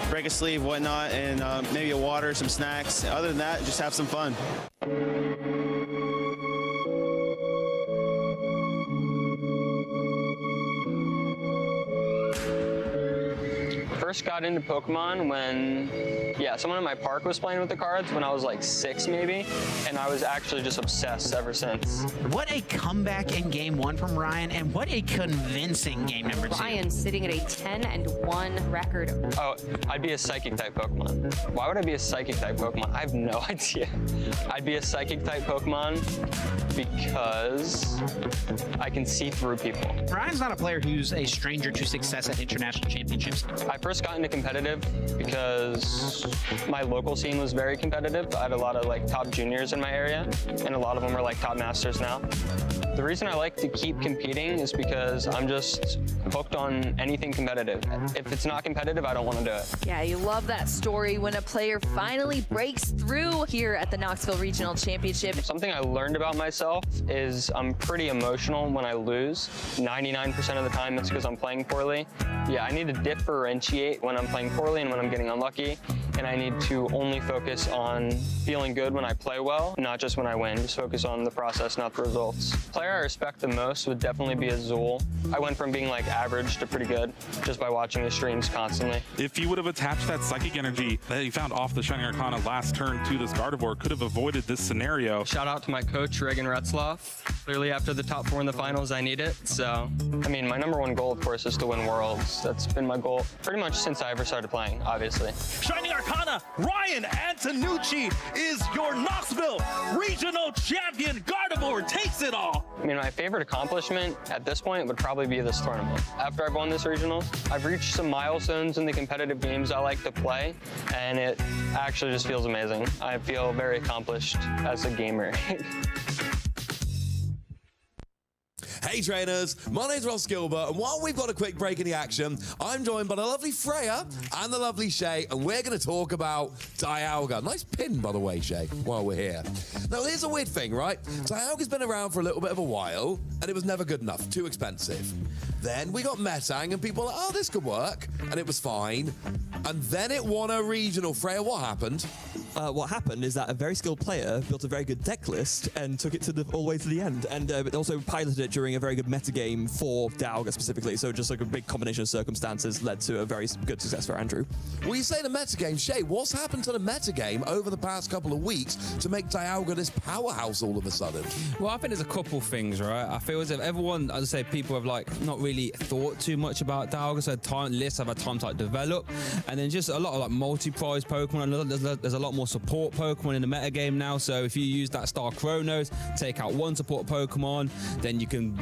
Speaker 27: break a sleeve, whatnot, and maybe a water, some snacks. Other than that, just have some fun.
Speaker 28: First got into Pokemon when, someone in my park was playing with the cards when I was like 6 maybe, and I was actually just obsessed ever since.
Speaker 1: What a comeback in game 1 from Ryan, and what a convincing game number 2.
Speaker 29: Ryan sitting at a 10-1 record.
Speaker 28: Oh, I'd be a Psychic type Pokemon. Why would I be a Psychic type Pokemon? I have no idea. I'd be a Psychic type Pokemon because I can see through people.
Speaker 1: Ryan's not a player who's a stranger to success at international championships.
Speaker 28: I personally first got into competitive because my local scene was very competitive. I had a lot of like top juniors in my area, and a lot of them are like top masters now. The reason I like to keep competing is because I'm just hooked on anything competitive. If it's not competitive, I don't want to do it.
Speaker 2: Yeah, you love that story when a player finally breaks through here at the Knoxville Regional Championship.
Speaker 28: Something I learned about myself is I'm pretty emotional when I lose. 99% of the time it's because I'm playing poorly. Yeah, I need to differentiate when I'm playing poorly and when I'm getting unlucky. And I need to only focus on feeling good when I play well, not just when I win. Just focus on the process, not the results. Player I respect the most would definitely be Azul. I went from being like average to pretty good just by watching his streams constantly.
Speaker 3: If you would have attached that psychic energy that you found off the Shining Arcana last turn to this Gardevoir, could have avoided this scenario.
Speaker 28: Shout out to my coach, Reagan Retzloff. Clearly after the top 4 in the finals, I need it. So, I mean, my #1 goal, of course, is to win Worlds. That's been my goal pretty much since I ever started playing, obviously.
Speaker 4: Shining Arcana, Ryan Antonucci is your Knoxville Regional Champion. Gardevoir takes it all.
Speaker 28: I mean, my favorite accomplishment at this point would probably be this tournament. After I've won this regional, I've reached some milestones in the competitive games I like to play, and it actually just feels amazing. I feel very accomplished as a gamer.
Speaker 5: Hey trainers, my name's Ross Gilbert, and while we've got a quick break in the action, I'm joined by the lovely Freya and the lovely Shay, and we're going to talk about Dialga. Nice pin, by the way, Shay, while we're here. Now, here's a weird thing, right? Dialga's been around for a little bit of a while, and it was never good enough, too expensive. Then we got Metang, and people were like, oh, this could work, and it was fine. And then it won a regional. Freya, what happened?
Speaker 6: What happened is that a very skilled player built a very good deck list and took it to all the way to the end, and also piloted it during a very good metagame for Dialga specifically. So just like a big combination of circumstances led to a very good success for Andrew.
Speaker 5: Well, you say the metagame. Shay, what's happened to the metagame over the past couple of weeks to make Dialga this powerhouse all of a sudden?
Speaker 11: Well, I think there's a couple things, right? I feel as if everyone, as I say, people have like not really thought too much about Dialga, so lists have had time to like develop, and then just a lot of like multi-prize Pokemon. There's a lot more support Pokemon in the metagame now, so if you use that Star Chronos, take out one support Pokemon, then you can,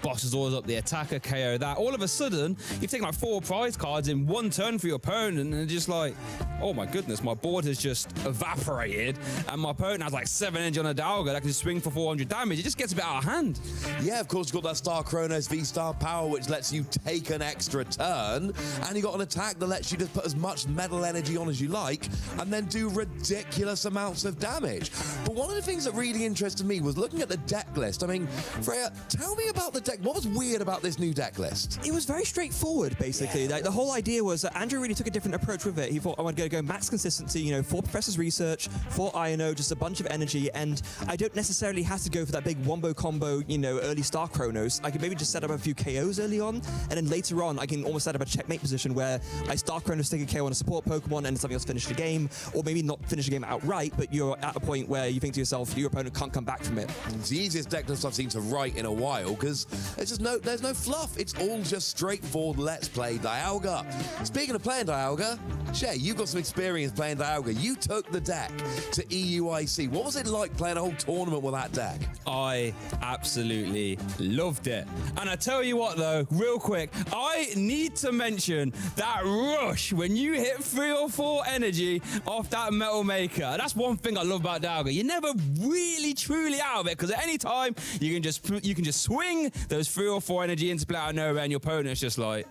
Speaker 11: bosses always up the attacker, KO that. All of a sudden, you've taken like 4 prize cards in one turn for your opponent, and just like, oh my goodness, my board has just evaporated, and my opponent has like 7 energy on a Dialga that can swing for 400 damage. It just gets a bit out of hand.
Speaker 5: Yeah, of course, you've got that Star Chronos V-Star power, which lets you take an extra turn, and you got an attack that lets you just put as much metal energy on as you like, and then do ridiculous amounts of damage. But one of the things that really interested me was looking at the deck list. I mean, Freya, tell me about the deck. What was weird about this new deck list?
Speaker 6: It was very straightforward, basically. Yeah. Like, the whole idea was that Andrew really took a different approach with it. He thought, I want to go max consistency, 4 Professor's Research, 4 INO, just a bunch of energy, and I don't necessarily have to go for that big wombo combo, early Star Chronos. I can maybe just set up a few KOs early on, and then later on, I can almost set up a checkmate position where I Star Chronos, take a KO on a support Pokemon, and something else finish the game, or maybe not finish the game outright, but you're at a point where you think to yourself, your opponent can't come back from it.
Speaker 5: It's the easiest deck list I've seen to write in a while, because there's no fluff. It's all just straightforward, let's play Dialga. Speaking of playing Dialga, Shay, you've got some experience playing Dialga. You took the deck to EUIC. What was it like playing a whole tournament with that deck?
Speaker 11: I absolutely loved it. And I tell you what though, real quick, I need to mention that rush when you hit 3 or 4 energy off that Metal Maker. That's one thing I love about Dialga. You're never really truly out of it, because at any time you can just swing those 3 or 4 energy into play out of nowhere, and your opponent's just like,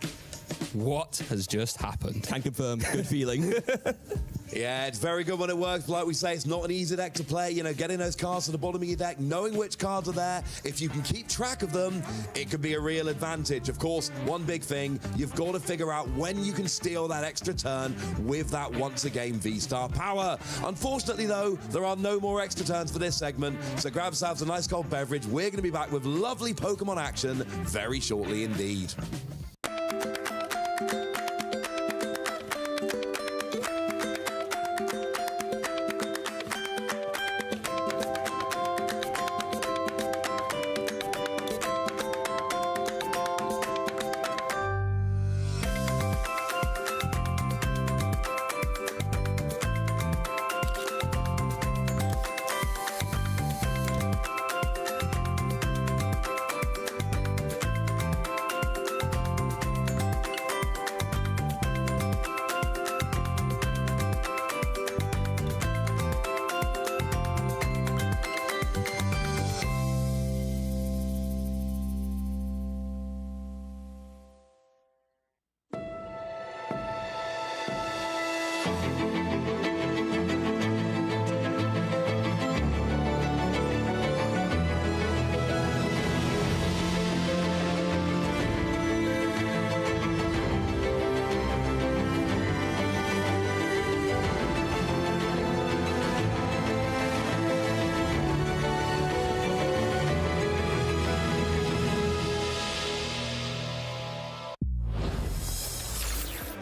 Speaker 11: what has just happened?
Speaker 6: Can confirm. Good feeling.
Speaker 5: Yeah, it's very good when it works. Like we say, it's not an easy deck to play. Getting those cards to the bottom of your deck, knowing which cards are there. If you can keep track of them, it could be a real advantage. Of course, one big thing, you've got to figure out when you can steal that extra turn with that once-a-game V-Star power. Unfortunately, though, there are no more extra turns for this segment, so grab yourselves a nice cold beverage. We're going to be back with lovely Pokemon action very shortly indeed.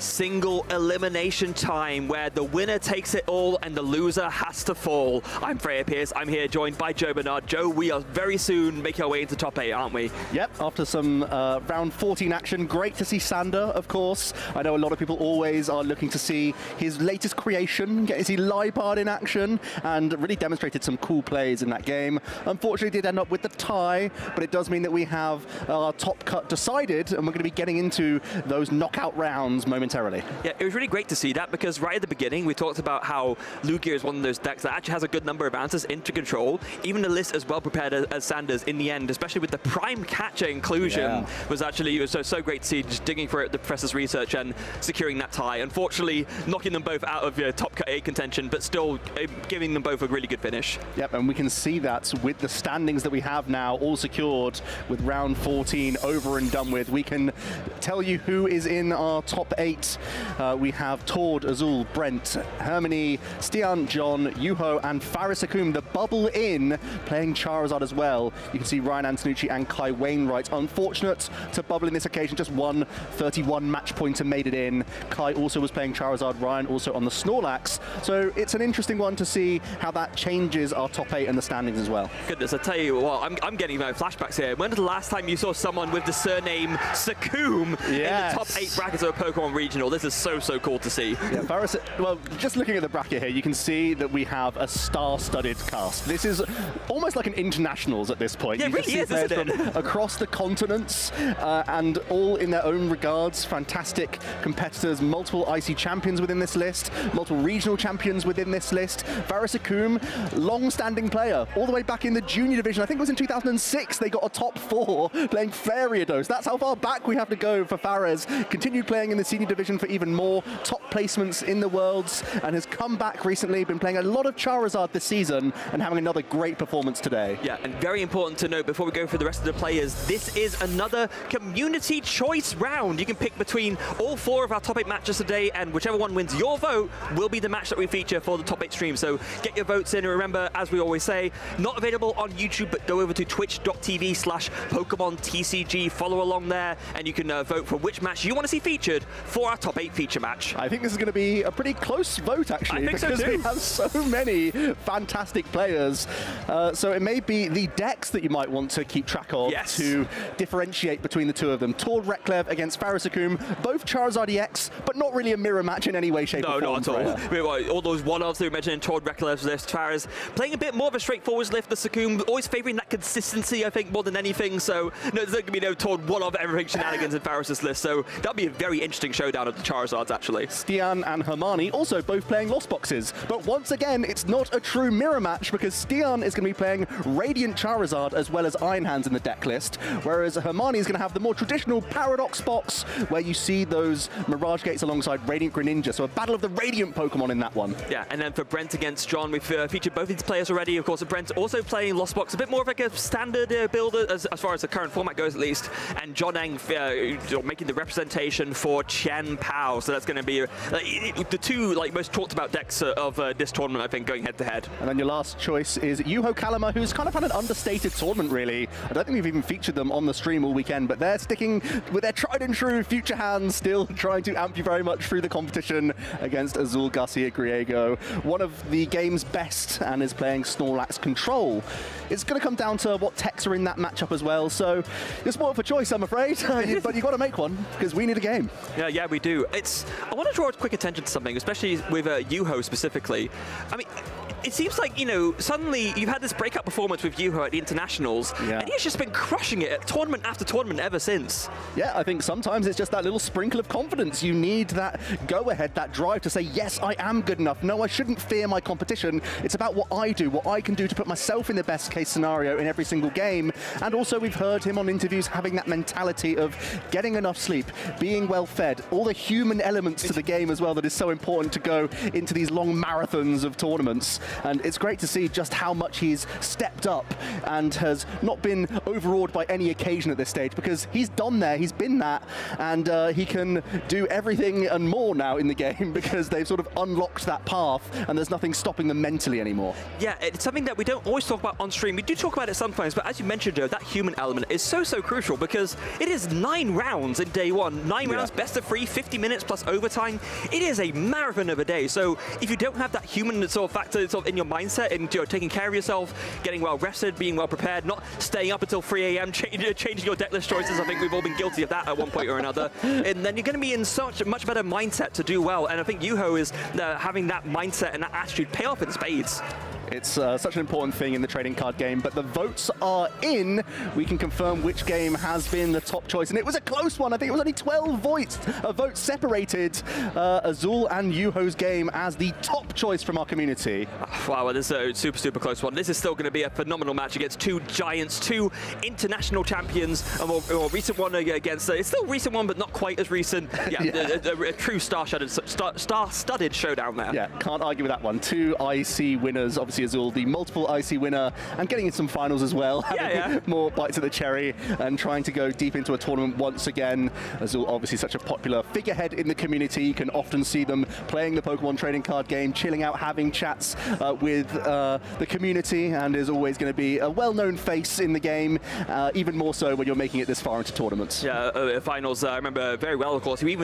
Speaker 7: single elimination time where the winner takes it all and the loser has to fall. I'm Freya Pierce. I'm here joined by Joe Bernard. Joe, we are very soon making our way into top 8, aren't we?
Speaker 9: Yep, after some round 14 action. Great to see Sander, of course. I know a lot of people always are looking to see his latest creation, get to see Lipard in action, and really demonstrated some cool plays in that game. Unfortunately, did end up with the tie, but it does mean that we have our top cut decided, and we're going to be getting into those knockout rounds momentarily.
Speaker 7: Yeah, it was really great to see that, because right at the beginning we talked about how Lugia is one of those decks that actually has a good number of answers into control. Even the list as well prepared as Sanders in the end, especially with the prime catcher inclusion, was actually so great to see, just digging for it, the Professor's research and securing that tie. Unfortunately, knocking them both out of top 8 contention, but still giving them both a really good finish.
Speaker 9: Yep, and we can see that with the standings that we have now all secured with round 14 over and done with. We can tell you who is in our top 8. We have Tord, Azul, Brent, Hermanni, Stian, John, Yuho, and Faris Akum, the bubble in, playing Charizard as well. You can see Ryan Antonucci and Kai Wainwright. Unfortunate to bubble in this occasion, just one 31 match pointer made it in. Kai also was playing Charizard, Ryan also on the Snorlax. So it's an interesting one to see how that changes our top 8 and the standings as well.
Speaker 7: Goodness, I tell you what, I'm getting my flashbacks here. When was the last time you saw someone with the surname Sakum in the top 8 brackets of a Pokemon Regional? This is so cool to see.
Speaker 9: Yeah, Faris, well, just looking at the bracket here, you can see that we have a star-studded cast. This is almost like an internationals at this point.
Speaker 7: Yeah, it really is, isn't it?
Speaker 9: Across the continents, and all in their own regards, fantastic competitors, multiple IC champions within this list, multiple regional champions within this list. Faris Akum, long-standing player, all the way back in the junior division. I think it was in 2006 they got a top 4 playing Fariados. That's how far back we have to go for Fares. Continued playing in the senior division for even more top placements in the Worlds, and has come back recently, been playing a lot of Charizard this season and having another great performance today.
Speaker 7: Yeah, and very important to note before we go for the rest of the players, this is another community choice round. You can pick between all 4 of our top 8 matches today, and whichever one wins your vote will be the match that we feature for the top 8 stream. So get your votes in, and remember, as we always say, not available on YouTube, but go over to twitch.tv/Pokemon TCG, follow along there, and you can vote for which match you want to see featured for our top 8 feature match.
Speaker 9: I think this is going to be a pretty close vote, actually, because we have so many fantastic players. So it may be the decks that you might want to keep track of to differentiate between the two of them. Tord Reklev against Faris Akum, both Charizard EX, but not really a mirror match in any way, shape, or form.
Speaker 7: No, not at all. All those one-offs that we mentioned in Tord Reklev's list, Faris playing a bit more of a straightforward list. The Sakum always favouring that consistency, I think, more than anything. So no, there's going to be no Tord one-off everything shenanigans in Faris' list. So that'll be a very interesting showdown of the Charizards, actually.
Speaker 9: Stian and Hermanni also both playing Lost Boxes, but once again, it's not a true mirror match because Stian is going to be playing Radiant Charizard as well as Iron Hands in the deck list, whereas Hermanni is going to have the more traditional Paradox box where you see those Mirage Gates alongside Radiant Greninja, so a battle of the Radiant Pokemon in that one.
Speaker 7: Yeah, and then for Brent against John, we've featured both these players already. Of course, Brent also playing Lost Box, a bit more of like a standard build as far as the current format goes, at least, and John Eng making the representation for Chen Pao, so that's going to be the two most talked about decks of this tournament, I think, going head to head.
Speaker 9: And then your last choice is Yuho Kalama, who's kind of had an understated tournament, really. I don't think we've even featured them on the stream all weekend, but they're sticking with their tried and true future hands, still trying to amp you very much through the competition against Azul Garcia Griego, one of the game's best, and is playing Snorlax Control. It's going to come down to what techs are in that matchup as well, so you're spoiled for choice, I'm afraid, but you've got to make one, because we need a game.
Speaker 7: Yeah, we do. I want to draw quick attention to something, especially with Yuho specifically. I mean, it seems like, suddenly you've had this breakout performance with Yuho at the internationals, and he's just been crushing it at tournament after tournament ever since.
Speaker 9: Yeah, I think sometimes it's just that little sprinkle of confidence. You need that go-ahead, that drive to say, yes, I am good enough. No, I shouldn't fear my competition. It's about what I do, what I can do to put myself in the best case scenario in every single game. And also we've heard him on interviews having that mentality of getting enough sleep, being well fed, all the human elements to the game as well that is so important to go into these long marathons of tournaments. and it's great to see just how much he's stepped up and has not been overawed by any occasion at this stage, because he's done there, he's been that, and he can do everything and more now in the game because they've sort of unlocked that path and there's nothing stopping them mentally anymore.
Speaker 7: Yeah, it's something that we don't always talk about on stream. We do talk about it sometimes, but as you mentioned, Joe, that human element is so crucial, because it is 9 rounds in day one. 9 rounds, best of 3, 50 minutes plus overtime. It is a marathon of a day. So if you don't have that human sort of factor sort of in your mindset and taking care of yourself, getting well rested, being well prepared, not staying up until 3 a.m., changing your deck list choices, I think we've all been guilty of that at one point or another. And then you're going to be in such a much better mindset to do well. And I think Yuho is having that mindset and that attitude pay off in spades.
Speaker 9: It's such an important thing in the trading card game, but the votes are in. We can confirm which game has been the top choice, and it was a close one. I think it was only 12 votes separated Azul and Yuho's game as the top choice from our community.
Speaker 7: Wow, well, this is a super close one. This is still going to be a phenomenal match against 2 giants, 2 international champions, a more recent one against, it's still a recent one, but not quite as recent. Yeah, a true star-studded showdown there.
Speaker 9: Yeah, can't argue with that one. 2 IC winners, obviously Azul, the multiple IC winner, and getting in some finals as well. Having more bites of the cherry and trying to go deep into a tournament once again. Azul, obviously such a popular figurehead in the community. You can often see them playing the Pokemon trading card game, chilling out, having chats with the community, and is always going to be a well-known face in the game, even more so when you're making it this far into tournaments.
Speaker 7: Yeah, finals, I remember very well, of course. We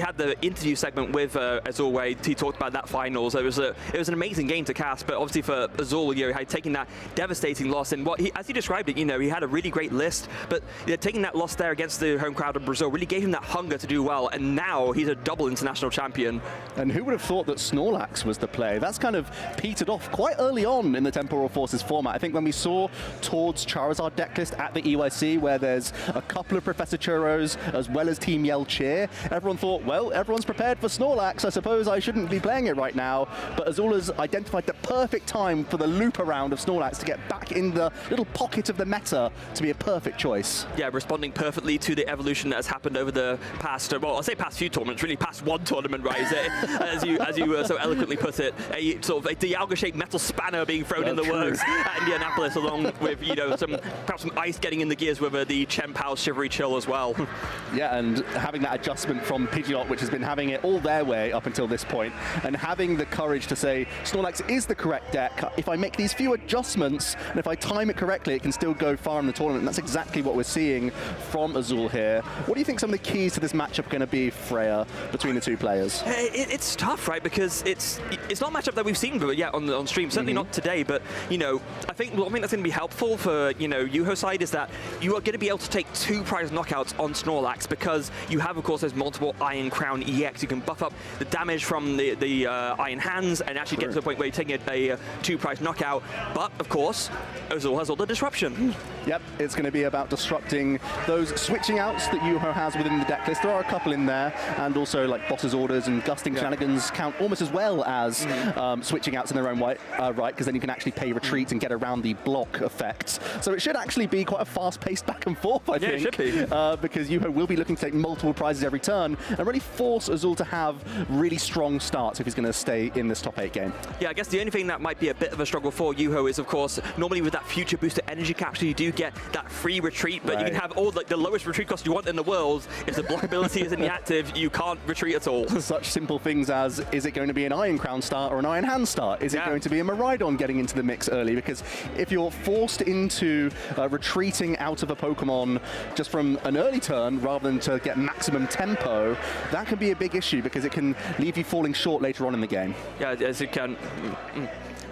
Speaker 7: had the interview segment with Azul where he talked about that finals. It was an amazing game to cast, but obviously for Azul, he had taken that devastating loss, and as he described it, he had a really great list, but taking that loss there against the home crowd of Brazil really gave him that hunger to do well, and now he's a double international champion.
Speaker 9: And who would have thought that Snorlax was the play? That's kind of petered off quite early on in the Temporal Forces format. I think when we saw Tord's Charizard decklist at the EYC, where there's a couple of Professor Churros as well as Team Yell Cheer, everyone thought, well, everyone's prepared for Snorlax, I suppose I shouldn't be playing it right now. But Azul has identified the perfect time for the loop around of Snorlax to get back in the little pocket of the meta to be a perfect choice.
Speaker 7: Yeah, responding perfectly to the evolution that has happened over the past, well, I'll say past few tournaments, really past one tournament, right? as you so eloquently put it, a sort of a Dialga-shaped metal spanner being thrown in the works at Indianapolis, along with, perhaps some ice getting in the gears with the Chien-Pao Shivery Chill as well.
Speaker 9: Yeah, and having that adjustment from Pidgeot, which has been having it all their way up until this point, and having the courage to say, Snorlax is the correct deck. If I make these few adjustments, and if I time it correctly, it can still go far in the tournament. And that's exactly what we're seeing from Azul here. What do you think some of the keys to this matchup are going to be, Freya, between the two players?
Speaker 7: It's tough, right? Because it's not a matchup that we've seen yet on stream. Certainly not today. But I think one thing that's going to be helpful for Yuho's side is that you are going to be able to take 2 prize knockouts on Snorlax, because you have, of course, those multiple Iron Crown EX. You can buff up the damage from the Iron Hands and actually get to the point where you're taking a 2 prize knockout. But of course, Azul has all the disruption.
Speaker 9: Yep, it's going to be about disrupting those switching outs that Yuho has within the deck list. There are a couple in there, and also like Boss's Orders and Gusting Shenanigans count almost as well as switching outs in their own right, because then you can actually pay retreat and get around the block effects. So it should actually be quite a fast-paced back and forth, I think.
Speaker 7: It should be.
Speaker 9: Because Yuho will be looking to take multiple prizes every turn and really force Azul to have really strong starts if he's going to stay in this top 8 game.
Speaker 7: Yeah, I guess the only thing that might be a bit of a struggle for Yuho is, of course, normally with that future booster energy capsule, you do get that free retreat, but you can have all the lowest retreat cost you want in the world. If the block ability isn't active, you can't retreat at all.
Speaker 9: Such simple things as, is it going to be an Iron Crown start or an Iron Hand start? Is it going to be a Miraidon getting into the mix early? Because if you're forced into retreating out of a Pokemon just from an early turn rather than to get maximum tempo, that can be a big issue because it can leave you falling short later on in the game.
Speaker 7: Yeah, as it can.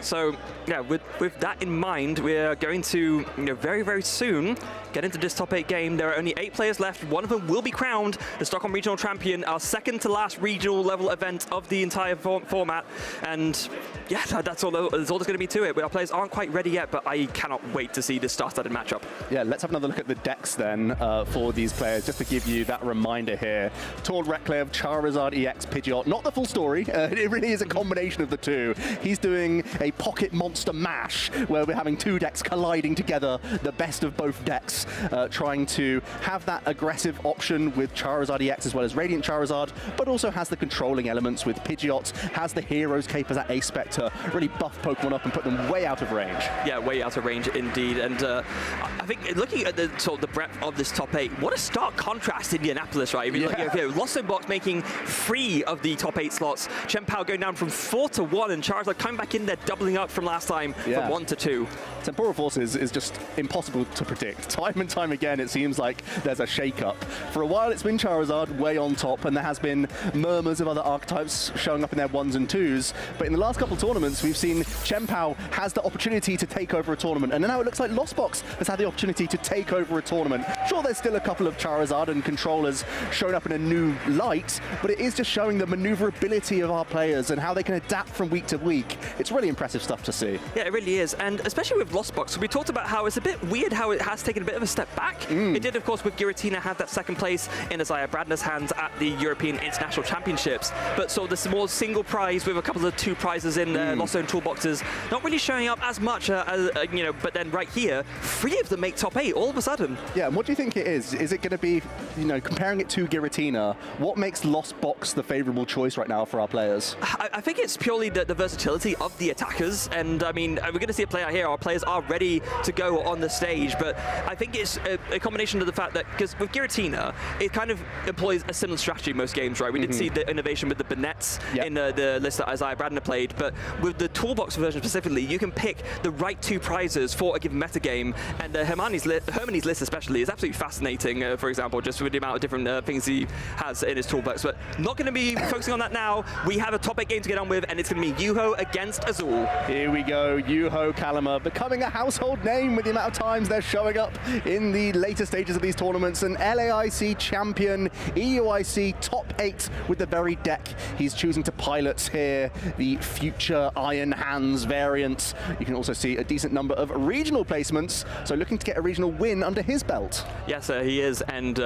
Speaker 7: So, yeah, with that in mind, we're going to, very, very soon get into this top 8 game. There are only 8 players left. One of them will be crowned the Stockholm Regional Champion, our second to last regional level event of the entire format. And yeah, that's all there's going to be to it. Our players aren't quite ready yet, but I cannot wait to see this star-studded matchup.
Speaker 9: Yeah, let's have another look at the decks then for these players, just to give you that reminder here. Tord Reclaive, Charizard EX, Pidgeot. Not the full story. It really is a combination of the two. He's doing a pocket monster mash, where we're having 2 decks colliding together, the best of both decks decks, trying to have that aggressive option with Charizard EX as well as Radiant Charizard, but also has the controlling elements with Pidgeot, has the Heroes Cape as that Ace Spectre, really buff Pokemon up and put them way out of range.
Speaker 7: Yeah, way out of range indeed. And I think looking at the sort of the breadth of this top 8, what a stark contrast Indianapolis, right? I mean, Lost in Box making 3 of the top 8 slots, Chien-Pao going down from 4 to 1, and Charizard coming back in there, doubling up from last time from 1 to 2.
Speaker 9: Temporal Forces is just impossible to predict. Time and time again, it seems like there's a shake-up. For a while, it's been Charizard way on top, and there has been murmurs of other archetypes showing up in their 1s and 2s. But in the last couple of tournaments, we've seen Chien-Pao has the opportunity to take over a tournament, and now it looks like Lost Box has had the opportunity to take over a tournament. Sure, there's still a couple of Charizard and controllers showing up in a new light, but it is just showing the maneuverability of our players and how they can adapt from week to week. It's really impressive stuff to see.
Speaker 7: Yeah, it really is, and especially with Lost Box, we talked about how it's a bit weird how it has taken a bit of a step back. It did, of course, with Giratina had that second place in Isaiah Bradner's hands at the European International Championships, but sort of the small single prize with a couple of 2 prizes in Lost Zone toolboxes, not really showing up as much, you know, but then right here, 3 of them make top 8 all of a sudden.
Speaker 9: Yeah, and what do you think it is? Is it going to be, you know, comparing it to Giratina, what makes Lost Box the favourable choice right now for our players?
Speaker 7: I think it's purely the versatility of the attackers, and I mean, we're going to see a player here. Our players are ready to go on the stage, but I think it's a combination of the fact that, because with Giratina, it kind of employs a similar strategy in most games, right? We did see the innovation with the Bonnettes in the list that Isaiah Bradner played, but with the toolbox version specifically, you can pick the right 2 prizes for a given metagame, and Hermanni's list especially is absolutely fascinating, for example, just with the amount of different things he has in his toolbox, but not going to be focusing on that now. We have a top 8 game to get on with, and it's going to be Yuho against Azul.
Speaker 9: Here we go, Yuho Kalama becoming a household name with the amount of times they're showing up in the later stages of these tournaments. An LAIC champion, EUIC top 8 with the very deck he's choosing to pilot here, the future Iron Hands variant. You can also see a decent number of regional placements, so looking to get a regional win under his belt.
Speaker 7: Yes, he is, and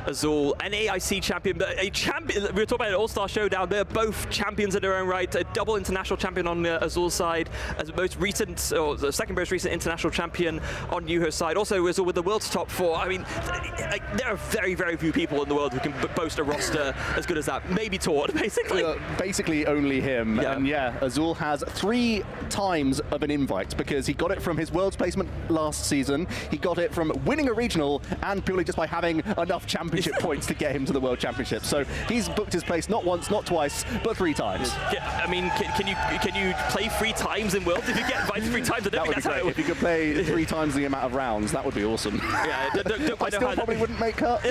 Speaker 7: Azul, an AIC champion, but a champion. We were talking about an all-star showdown. They're both champions in their own right. A double international champion on Azul's side, as the most recent, or the second most recent international champion on Yuho's side. Also, Azul with the world's top 4. I mean, there are very, very few people in the world who can boast a roster as good as that. Maybe Tord, basically.
Speaker 9: Basically only him. Yeah. And yeah, Azul has 3 times of an invite, because he got it from his world's placement last season. He got it from winning a regional, and purely just by having enough championship points to get him to the World Championship. So he's booked his place not once, not twice, but 3 times.
Speaker 7: Yeah, I mean, can you play 3 times in Worlds if you get invited 3 times? I don't think that's how it
Speaker 9: if you could play 3 times the amount of rounds, that would be awesome.
Speaker 7: Yeah,
Speaker 9: I still probably wouldn't make cut,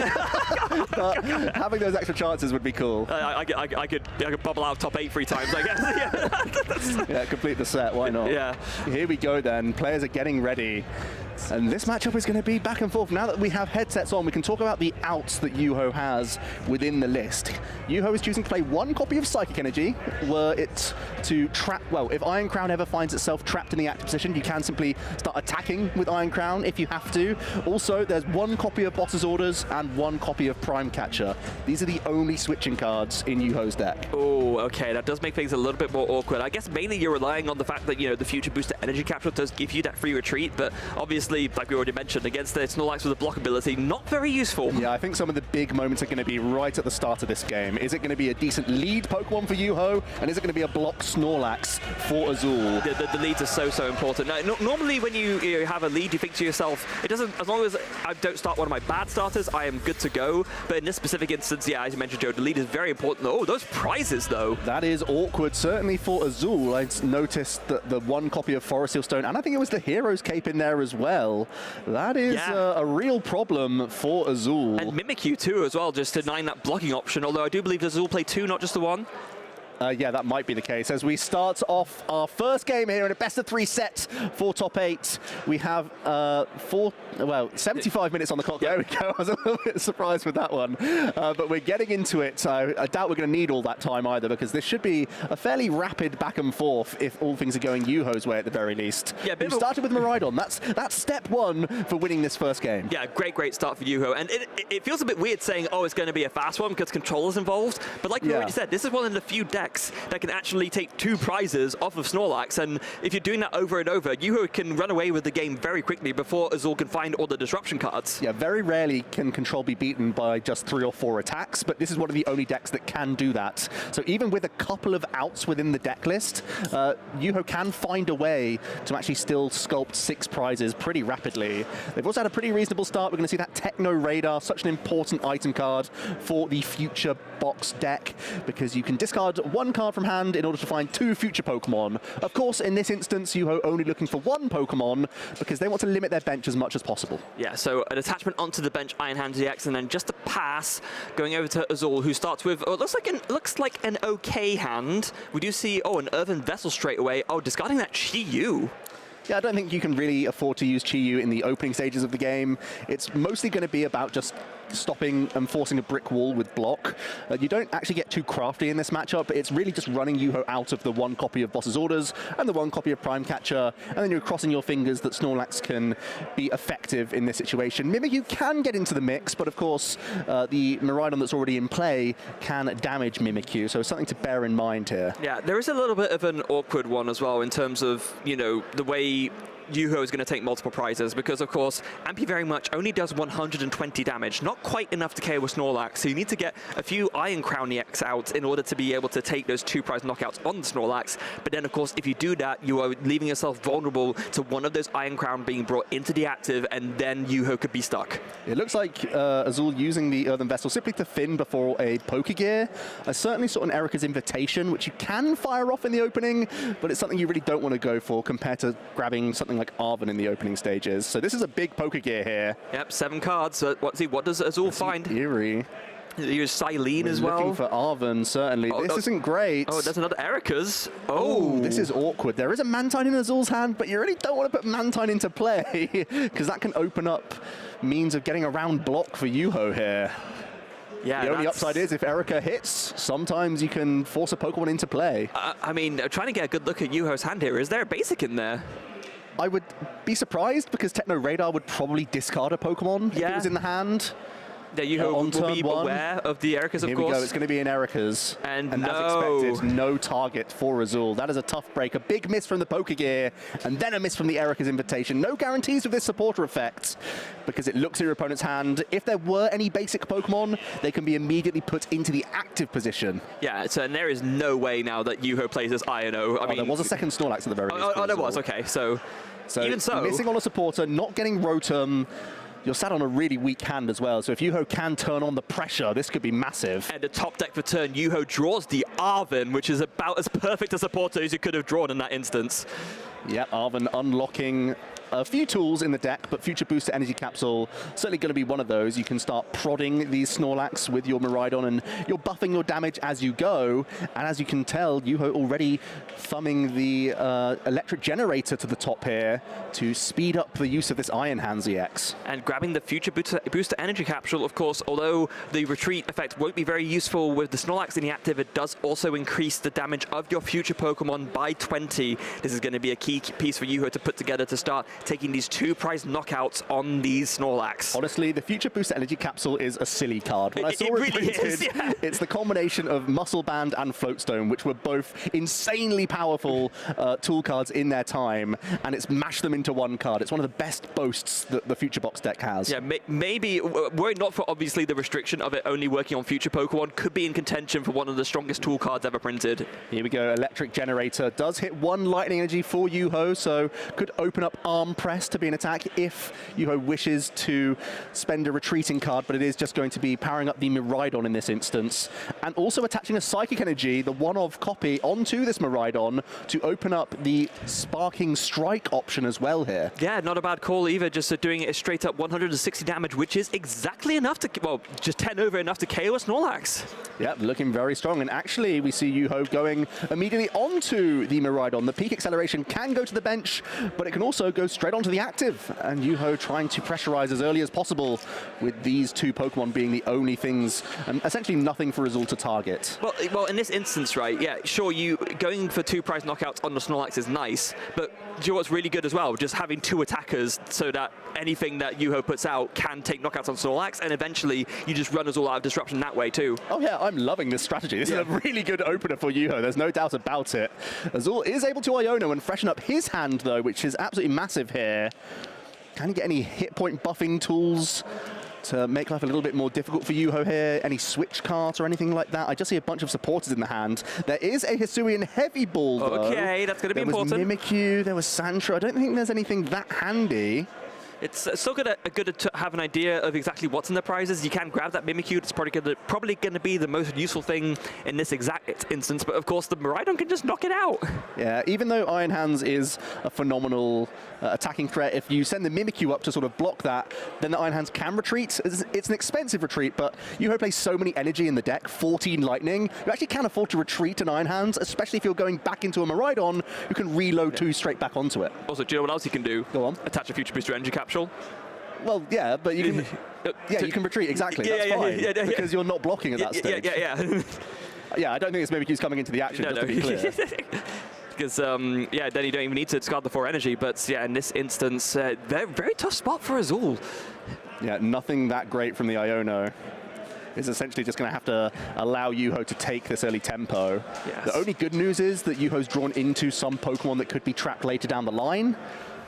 Speaker 9: but having those extra chances would be cool.
Speaker 7: I could bubble out top 8 3 times, I guess.
Speaker 9: Yeah, complete the set, why not?
Speaker 7: Yeah.
Speaker 9: Here we go then, players are getting ready. And this matchup is going to be back and forth. Now that we have headsets on, we can talk about the outs that Yuho has within the list. Yuho is choosing to play 1 copy of Psychic Energy, were it to trap, well, if Iron Crown ever finds itself trapped in the active position, you can simply start attacking with Iron Crown if you have to. Also, there's 1 copy of Boss's Orders and 1 copy of Prime Catcher. These are the only switching cards in Yuho's deck.
Speaker 7: Oh, okay, that does make things a little bit more awkward. I guess mainly you're relying on the fact that, you know, the Future Booster Energy Capture does give you that free retreat, but obviously, like we already mentioned, against the Snorlax with the block ability, not very useful.
Speaker 9: Yeah, I think some of the big moments are going to be right at the start of this game. Is it going to be a decent lead Pokemon for Yuho, and is it going to be a block Snorlax for Azul?
Speaker 7: The leads are so important. Now, normally when you have a lead, you think to yourself, it doesn't, as long as I don't start one of my bad starters, I am good to go. But in this specific instance, yeah, as you mentioned, Joe, the lead is very important. Oh, those prizes, though.
Speaker 9: That is awkward, certainly for Azul. I noticed that the 1 copy of Forest Seal Stone, and I think it was the Hero's Cape in there as well. That is a real problem for Azul.
Speaker 7: And Mimikyu too as well, just denying that blocking option, although I do believe Azul play 2, not just the 1.
Speaker 9: Yeah, that might be the case. As we start off our first game here in a best-of-3 set for top 8, we have 75 minutes on the clock. There we go. I was a little bit surprised with that one. But we're getting into it, so I doubt we're going to need all that time either, because this should be a fairly rapid back and forth if all things are going Yuho's way at the very least.
Speaker 7: Yeah,
Speaker 9: we started with Miraidon. That's step 1 for winning this first game.
Speaker 7: Yeah, great start for Yuho. And it feels a bit weird saying, oh, it's going to be a fast one because controller's involved. But like we already said, this is one of the few decks Snorlax that can actually take 2 prizes off of Snorlax, and if you're doing that over and over, Yuho can run away with the game very quickly before Azul can find all the disruption cards.
Speaker 9: Yeah, very rarely can Control be beaten by just 3 or 4 attacks, but this is one of the only decks that can do that. So even with a couple of outs within the deck list, Yuho can find a way to actually still sculpt 6 prizes pretty rapidly. They've also had a pretty reasonable start. We're going to see that Techno Radar, such an important item card for the future box deck, because you can discard 1 card from hand in order to find 2 future Pokemon. Of course, in this instance, Yuho only looking for 1 Pokemon because they want to limit their bench as much as possible.
Speaker 7: Yeah, so an attachment onto the bench, Iron Hand GX, and then just a pass going over to Azul, who starts with, oh, it looks like an okay hand. We do see, oh, an Earthen Vessel straight away. Oh, discarding that Chi-Yu.
Speaker 9: Yeah, I don't think you can really afford to use Chi-Yu in the opening stages of the game. It's mostly going to be about just stopping and forcing a brick wall with block. You don't actually get too crafty in this matchup. It's really just running Yuho out of the 1 copy of Boss's Orders and the 1 copy of Prime Catcher, and then you're crossing your fingers that Snorlax can be effective in this situation. Mimikyu can get into the mix, but of course the Miraidon that's already in play can damage Mimikyu, so something to bear in mind here.
Speaker 7: Yeah, there is a little bit of an awkward one as well in terms of, you know, the way Yuho is going to take multiple prizes, because of course Ampy very much only does 120 damage, not quite enough to KO with Snorlax, so you need to get a few Iron Crown EX out in order to be able to take those 2 prize knockouts on the Snorlax. But then of course if you do that, you are leaving yourself vulnerable to one of those Iron Crown being brought into the active, and then Yuho could be stuck.
Speaker 9: It looks like Azul using the Earthen Vessel simply to thin before a Pokegear. I certainly saw an Erika's Invitation, which you can fire off in the opening, but it's something you really don't want to go for compared to grabbing something like Arven in the opening stages. So this is a big Pokegear here.
Speaker 7: Yep, 7 cards. What does Azul find?
Speaker 9: Eerie.
Speaker 7: You use Silene as well.
Speaker 9: Looking for Arven, certainly. This isn't great.
Speaker 7: Oh, there's another Erika's.
Speaker 9: Oh, this is awkward. There is a Mantine in Azul's hand, but you really don't want to put Mantine into play because that can open up means of getting around block for Yuho here.
Speaker 7: Yeah,
Speaker 9: the only upside is if Erika hits, sometimes you can force a Pokemon into play.
Speaker 7: I mean, trying to get a good look at Yuho's hand here. Is there a basic in there?
Speaker 9: I would be surprised because Techno Radar would probably discard a Pokemon if it was in the hand.
Speaker 7: Yeah, Yuho will be aware of the Erika's, of course.
Speaker 9: Here we go, it's going to be an Erika's. And as expected, no target for Azul. That is a tough break. A big miss from the Pokegear, and then a miss from the Erika's Invitation. No guarantees of this supporter effect, because it looks at your opponent's hand. If there were any basic Pokemon, they can be immediately put into the active position.
Speaker 7: Yeah, so and there is no way now that Yuho plays as Io. I mean,
Speaker 9: there was a second Snorlax at the very least.
Speaker 7: Oh, there was, okay. So even so,
Speaker 9: missing on a supporter, not getting Rotom. You're sat on a really weak hand as well, so if Yuho can turn on the pressure, this could be massive.
Speaker 7: And the top deck for turn, Yuho draws the Arven, which is about as perfect a supporter as you could have drawn in that instance.
Speaker 9: Yeah, Arven unlocking a few tools in the deck, but Future Booster Energy Capsule certainly going to be one of those. You can start prodding these Snorlax with your Miraidon, and you're buffing your damage as you go. And as you can tell, Yuho already thumbing the electric generator to the top here to speed up the use of this Iron Hands EX.
Speaker 7: And grabbing the Future Booster Energy Capsule, of course, although the retreat effect won't be very useful with the Snorlax in the active, it does also increase the damage of your future Pokemon by 20. This is going to be a key piece for Yuho to put together to start taking these 2 prize knockouts on these Snorlax.
Speaker 9: Honestly, the Future Booster Energy Capsule is a silly card. When I saw it
Speaker 7: really is, yeah.
Speaker 9: It's the combination of Muscle Band and Floatstone, which were both insanely powerful tool cards in their time, and it's mashed them into 1 card. It's one of the best boasts that the Future Box deck has.
Speaker 7: Yeah, maybe, were it not for obviously the restriction of it only working on future Pokemon, could be in contention for one of the strongest tool cards ever printed.
Speaker 9: Here we go, Electric Generator does hit 1 Lightning Energy for Yuho, so could open up Arm Press to be an attack if Yuho wishes to spend a retreating card, but it is just going to be powering up the Miraidon in this instance, and also attaching a Psychic Energy, the one-of copy, onto this Miraidon to open up the Sparking Strike option as well here.
Speaker 7: Yeah, not a bad call either, just doing it straight up 160 damage, which is exactly enough to, well, just 10 over enough to KO a Snorlax.
Speaker 9: Yeah, looking very strong, and actually we see Yuho going immediately onto the Miraidon. The peak acceleration can go to the bench, but it can also go straight straight onto the active, and Yuho trying to pressurize as early as possible with these two Pokemon being the only things, and essentially nothing for Azul to target.
Speaker 7: Well, in this instance, right, yeah, sure, you going for 2 prize knockouts on the Snorlax is nice, but do you know what's really good as well? Just having 2 attackers so that anything that Yuho puts out can take knockouts on Snorlax, and eventually you just run Azul out of disruption that way too.
Speaker 9: Oh yeah, I'm loving this strategy. This is a really good opener for Yuho, there's no doubt about it. Azul is able to Iono and freshen up his hand though, which is absolutely massive here. Can he get any hit point buffing tools to make life a little bit more difficult for Yuho here? Any switch cards or anything like that? I just see a bunch of supporters in the hand. There is a Hisuian Heavy Ball though.
Speaker 7: Okay, that's going to be important.
Speaker 9: There was Mimikyu, there was Sandshrew. I don't think there's anything that handy.
Speaker 7: It's still good to have an idea of exactly what's in the prizes. You can grab that Mimikyu. It's probably going to be the most useful thing in this exact instance. But of course, the Miraidon can just knock it out.
Speaker 9: Yeah, even though Iron Hands is a phenomenal attacking threat, if you send the Mimikyu up to sort of block that, then the Iron Hands can retreat. It's an expensive retreat, but Yuho plays so many energy in the deck, 14 Lightning. You actually can afford to retreat an Iron Hands, especially if you're going back into a Miraidon, who can reload 2 straight back onto it.
Speaker 7: Also, do you know what else you can do?
Speaker 9: Go on.
Speaker 7: Attach a Future Booster Energy Capsule.
Speaker 9: Well, yeah, but you can. Yeah, you can retreat exactly. That's fine because you're not blocking at that stage. Yeah, I don't think this Mimikyu's coming into the action. Just to be clear.
Speaker 7: Because then you don't even need to discard the 4 energy. But yeah, in this instance, very tough spot for Azul.
Speaker 9: Yeah, nothing that great from the Iono. Is essentially just going to have to allow Yuho to take this early tempo.
Speaker 7: Yes.
Speaker 9: The only good news is that Yuho's drawn into some Pokemon that could be trapped later down the line.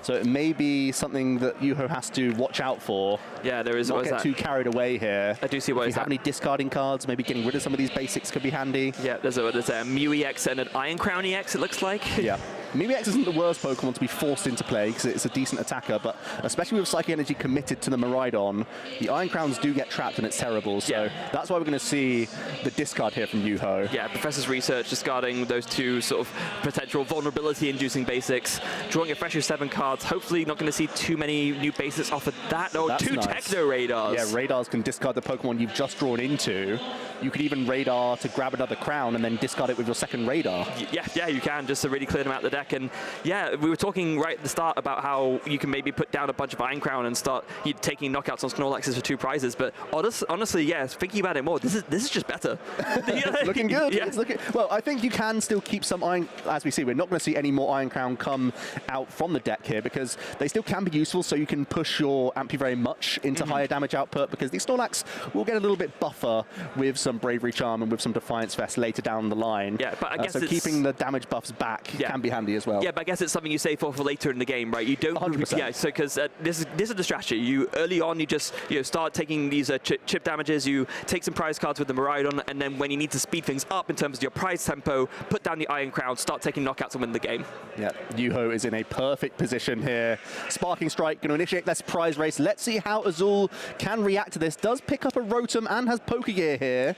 Speaker 9: So it may be something that Yuho has to watch out for.
Speaker 7: Yeah, there is.
Speaker 9: Not get too carried away here.
Speaker 7: I do see what
Speaker 9: if
Speaker 7: is
Speaker 9: you have
Speaker 7: that.
Speaker 9: any discarding cards, maybe getting rid of some of these basics could be handy.
Speaker 7: Yeah, there's a Mew EX and an Iron Crown EX, it looks like.
Speaker 9: Yeah. Mew EX isn't the worst Pokemon to be forced into play because it's a decent attacker, but especially with Psychic Energy committed to the Miraidon, the Iron Crowns do get trapped and it's terrible. So that's why we're going to see the discard here from Yuho.
Speaker 7: Yeah, Professor's Research discarding those 2 sort of potential vulnerability-inducing basics, drawing a fresh 7 cards. Hopefully not going to see too many new basics off of that. Oh,
Speaker 9: that's
Speaker 7: 2
Speaker 9: nice.
Speaker 7: Techno Radars.
Speaker 9: Yeah, Radars can discard the Pokemon you've just drawn into. You could even Radar to grab another Crown and then discard it with your second Radar.
Speaker 7: Yeah, you can, just to really clear them out the deck. And yeah, we were talking right at the start about how you can maybe put down a bunch of Iron Crown and start taking knockouts on Snorlaxes for 2 prizes. But honestly, yeah, thinking about it more, this is just better.
Speaker 9: It's looking good.
Speaker 7: Yeah.
Speaker 9: Well, I think you can still keep some Iron, as we see, we're not going to see any more Iron Crown come out from the deck here because they still can be useful, so you can push your Ampy very much into higher damage output because the Snorlax will get a little bit buffer with some Bravery Charm and with some Defiance Vest later down the line.
Speaker 7: Yeah, but I guess
Speaker 9: so keeping the damage buffs back can be handy as well.
Speaker 7: Yeah, but I guess it's something you save for later in the game, right? You don't.
Speaker 9: 100%.
Speaker 7: Yeah, so because this is the strategy. You early on, you just start taking these chip damages. You take some prize cards with the Miraidon, and then when you need to speed things up in terms of your prize tempo, put down the Iron Crown, start taking knockouts and win the game.
Speaker 9: Yeah, Yuho is in a perfect position here. Sparking Strike going to initiate this prize race. Let's see how Azul can react to this. Does pick up a Rotom and has Pokegear here.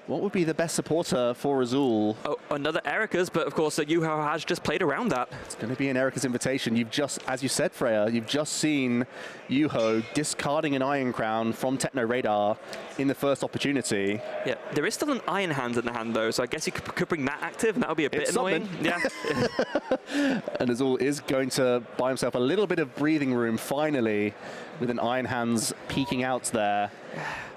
Speaker 9: What would be the best supporter for Azul?
Speaker 7: Oh, another Erica's, but of course Yuho has just played around that.
Speaker 9: It's going to be an Erica's invitation. You've just, as you said, Freya, you've just seen Yuho discarding an Iron Crown from Techno Radar in the first opportunity.
Speaker 7: Yeah, there is still an Iron Hand in the hand though, so I guess you could bring that active, and that would be a bit annoying. Yeah.
Speaker 9: And Azul is going to buy himself a little bit of breathing room finally with an Iron Hands peeking out there.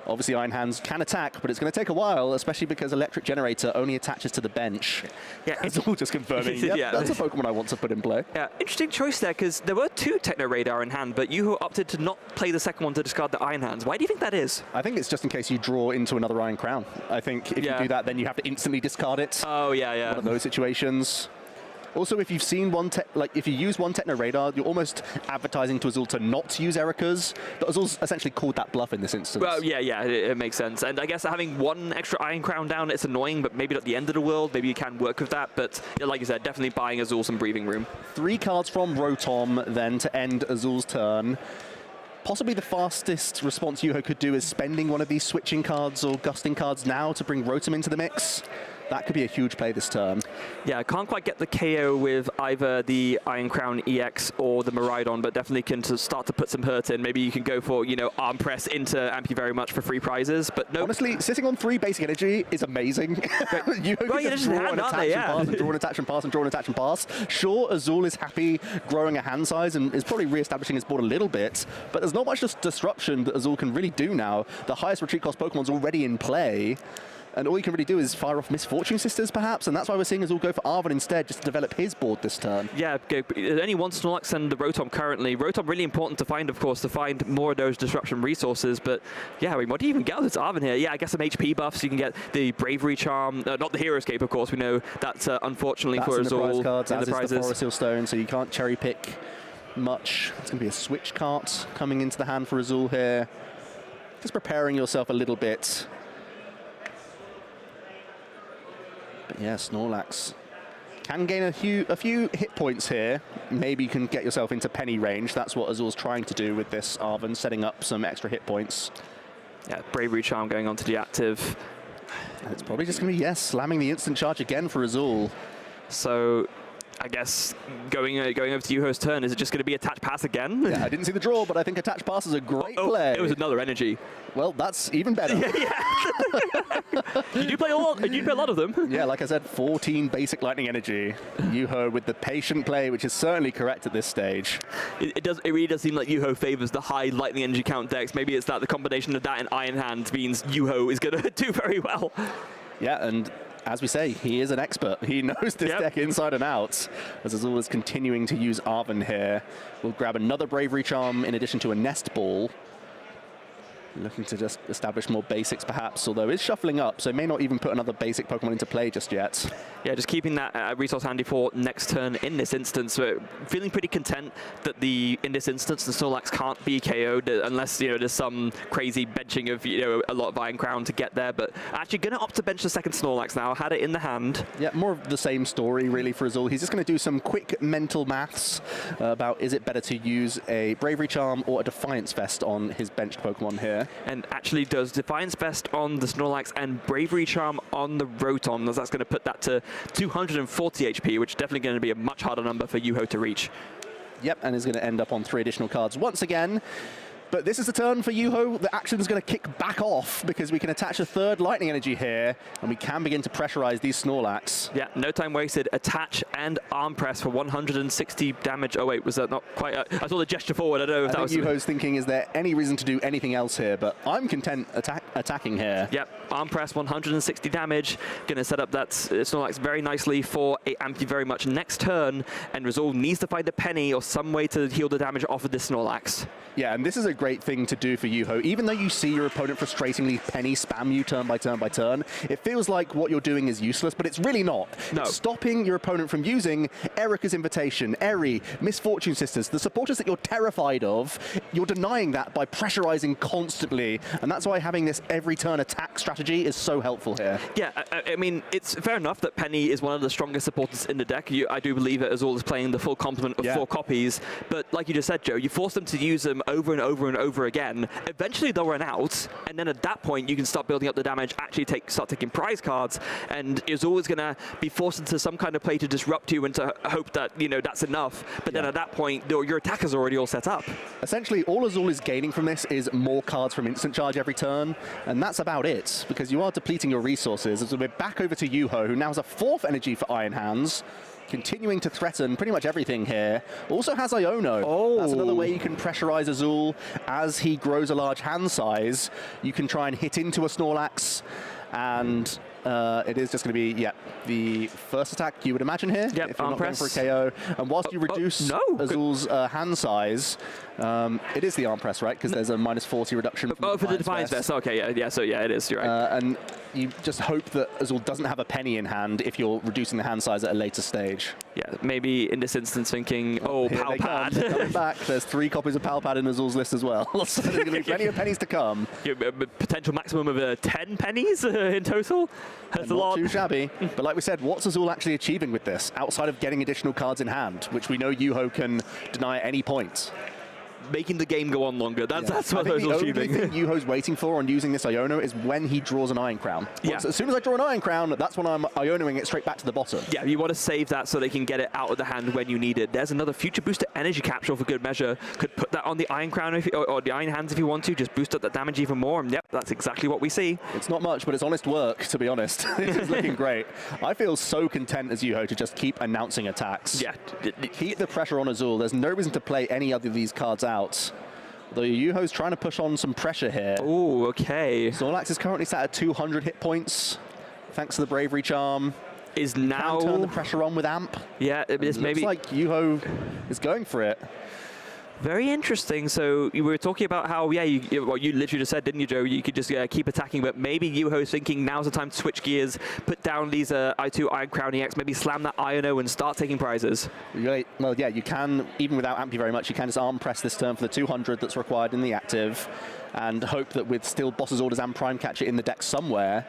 Speaker 9: Obviously, Iron Hands can attack, but it's going to take a while, especially because Electric Generator only attaches to the bench.
Speaker 7: Yeah,
Speaker 9: it's all just confirming. Yep, that's a Pokemon I want to put in play.
Speaker 7: Yeah, interesting choice there, because there were 2 Techno Radar in hand, but Yuho opted to not play the second one to discard the Iron Hands. Why do you think that is?
Speaker 9: I think it's just in case you draw into another Iron Crown. I think if you do that, then you have to instantly discard it.
Speaker 7: Oh, yeah.
Speaker 9: One of those situations. Also, if you've seen if you use one Techno Radar, you're almost advertising to Azul to not use Erica's. But Azul's essentially called that bluff in this instance.
Speaker 7: Well, yeah, it makes sense. And I guess having 1 extra Iron Crown down, it's annoying, but maybe not the end of the world. Maybe you can work with that. But like you said, definitely buying Azul some breathing room.
Speaker 9: 3 cards from Rotom then to end Azul's turn. Possibly the fastest response Yuho could do is spending one of these switching cards or gusting cards now to bring Rotom into the mix. that could be a huge play this turn.
Speaker 7: Yeah, can't quite get the KO with either the Iron Crown EX or the Miraidon, but definitely can start to put some hurt in. Maybe you can go for, arm press into Ampy very much for free prizes, but no.
Speaker 9: Honestly, sitting on 3 basic energy is amazing. You can just draw an attach and pass, and draw an attach and pass, and draw an attach and pass. Sure, Azul is happy growing a hand size and is probably re-establishing his board a little bit, but there's not much disruption that Azul can really do now. The highest retreat cost Pokemon's already in play. And all you can really do is fire off Misfortune Sisters, perhaps, and that's why we're seeing Azul go for Arven instead, just to develop his board this turn.
Speaker 7: Yeah, only one Snorlax and the Rotom currently. Rotom really important to find, of course, to find more of those disruption resources, but yeah, I mean, what do you even get with this Arven here? Yeah, I guess some HP buffs, you can get the Bravery Charm, not the Hero Escape, of course, we know that's unfortunately for Azul
Speaker 9: in the prize cards,
Speaker 7: in the
Speaker 9: as
Speaker 7: prizes.
Speaker 9: is the Forest Hill Stone, so you can't cherry pick much. It's going to be a switch cart coming into the hand for Azul here. Just preparing yourself a little bit. But yeah, Snorlax can gain a few hit points here. Maybe you can get yourself into penny range. That's what Azul's trying to do with this Arven, setting up some extra hit points.
Speaker 7: Yeah, Bravery Charm going on to the active.
Speaker 9: And it's probably just going to be, slamming the instant charge again for Azul.
Speaker 7: So I guess going over to Yuho's turn, is it just going to be Attach Pass again?
Speaker 9: Yeah, I didn't see the draw, but I think Attach Pass is a great play.
Speaker 7: It was another energy.
Speaker 9: Well, that's even better.
Speaker 7: You do play a lot of them.
Speaker 9: Yeah, like I said, 14 basic lightning energy. Yuho with the patient play, which is certainly correct at this stage.
Speaker 7: It really does seem like Yuho favors the high lightning energy count decks. Maybe it's that the combination of that and Iron Hand means Yuho is going to do very well.
Speaker 9: Yeah, and as we say, he is an expert. He knows this deck inside and out. As Azul is continuing to use Arven here. We'll grab another Bravery Charm in addition to a Nest Ball. Looking to just establish more basics, perhaps, although is shuffling up, so may not even put another basic Pokemon into play just yet.
Speaker 7: Yeah, just keeping that resource handy for next turn in this instance. So feeling pretty content that in this instance, the Snorlax can't be KO'd unless, there's some crazy benching of, a lot of Iron Crown to get there. But actually going to opt to bench the second Snorlax now. Had it in the hand.
Speaker 9: Yeah, more of the same story, really, for Azul. He's just going to do some quick mental maths about is it better to use a Bravery Charm or a Defiance Vest on his benched Pokemon here.
Speaker 7: And actually does Defiance Vest on the Snorlax and Bravery Charm on the Rotom, as that's going to put that to 240 HP, which is definitely going to be a much harder number for Yuho to reach.
Speaker 9: Yep, and is going to end up on 3 additional cards once again. But this is the turn for Yuho. The action is going to kick back off because we can attach a third lightning energy here, and we can begin to pressurize these Snorlax.
Speaker 7: Yeah, no time wasted. Attach and arm press for 160 damage. Oh wait, was that not quite? I saw the gesture forward. I don't know if that was.
Speaker 9: Yuho's thinking, is there any reason to do anything else here? But I'm content attacking here.
Speaker 7: Yep, arm press, 160 damage. Going to set up that Snorlax very nicely for a Ampy very much next turn, and Resolve needs to find a penny or some way to heal the damage off of this Snorlax.
Speaker 9: Yeah, and this is a great thing to do for Yuho. Even though you see your opponent frustratingly penny spam you turn by turn by turn, it feels like what you're doing is useless, but it's really not.
Speaker 7: No.
Speaker 9: It's stopping your opponent from using Erika's Invitation, Eri, Misfortune Sisters, the supporters that you're terrified of. You're denying that by pressurizing constantly, and that's why having this every turn attack strategy is so helpful here.
Speaker 7: Yeah, I mean, it's fair enough that Penny is one of the strongest supporters in the deck. I do believe that Azul is playing the full complement of 4 copies, but like you just said, Joe, you force them to use them over and over and over again. Eventually they'll run out, and then at that point you can start building up the damage, actually start taking prize cards, and Azul is going to be forced into some kind of play to disrupt you and to hope that, that's enough. But then at that point, your attacker's already all set up.
Speaker 9: Essentially, all Azul is gaining from this is more cards from instant charge every turn, and that's about it, because you are depleting your resources. As we're back over to Yuho, who now has a 4th energy for Iron Hands, continuing to threaten pretty much everything here. Also has Iono.
Speaker 7: Oh.
Speaker 9: That's another way you can pressurize Azul. As he grows a large hand size, you can try and hit into a Snorlax, and it is just going to be, the first attack you would imagine here.
Speaker 7: Yep,
Speaker 9: if you're not going for a KO. And whilst you reduce Azul's hand size, it is the arm press, right? Because there's a -40 reduction.
Speaker 7: For the Defiance Vest. Okay, yeah, so yeah, it is. You're right.
Speaker 9: And you just hope that Azul doesn't have a penny in hand if you're reducing the hand size at a later stage.
Speaker 7: Yeah, maybe in this instance thinking, Palpad.
Speaker 9: Coming back. There's 3 copies of Palpad in Azul's list as well. So there's going to be plenty of pennies to come.
Speaker 7: Potential maximum of 10 pennies in total. That's a lot.
Speaker 9: Not too shabby. But like we said, what's Azul actually achieving with this, outside of getting additional cards in hand, which we know Yuho can deny at any point?
Speaker 7: making the game go on longer. That's what
Speaker 9: I
Speaker 7: I
Speaker 9: think
Speaker 7: was
Speaker 9: the
Speaker 7: achieving.
Speaker 9: only thing Yuho's waiting for on using this Iono is when he draws an Iron Crown.
Speaker 7: Yeah.
Speaker 9: As soon as I draw an Iron Crown, that's when I'm Ionoing it straight back to the bottom.
Speaker 7: Yeah, you want to save that so they can get it out of the hand when you need it. There's another Future Booster Energy Capsule for good measure. Could put that on the Iron Crown or the Iron Hands if you want to. Just boost up that damage even more. And yep, that's exactly what we see.
Speaker 9: It's not much, but it's honest work, to be honest. This is looking great. I feel so content as Yuho to just keep announcing attacks.
Speaker 7: Yeah.
Speaker 9: Keep the pressure on Azul. There's no reason to play any other of these cards out. Though Yuho's trying to push on some pressure here.
Speaker 7: Oh, okay.
Speaker 9: Snorlax is currently sat at 200 hit points, thanks to the Bravery Charm.
Speaker 7: Is now...
Speaker 9: Can turn the pressure on with Amp.
Speaker 7: Yeah, it's maybe...
Speaker 9: Looks like Yuho is going for it.
Speaker 7: Very interesting. So we were talking about how, yeah, what you literally just said, didn't you, Joe? You could just keep attacking, but maybe Yuho's thinking now's the time to switch gears, put down these I2 Iron Crown EX, maybe slam that Iono and start taking prizes.
Speaker 9: Well, yeah, you can, even without Ampy very much, you can just arm press this turn for the 200 that's required in the active, and hope that with still Boss's Orders and Prime Catcher in the deck somewhere,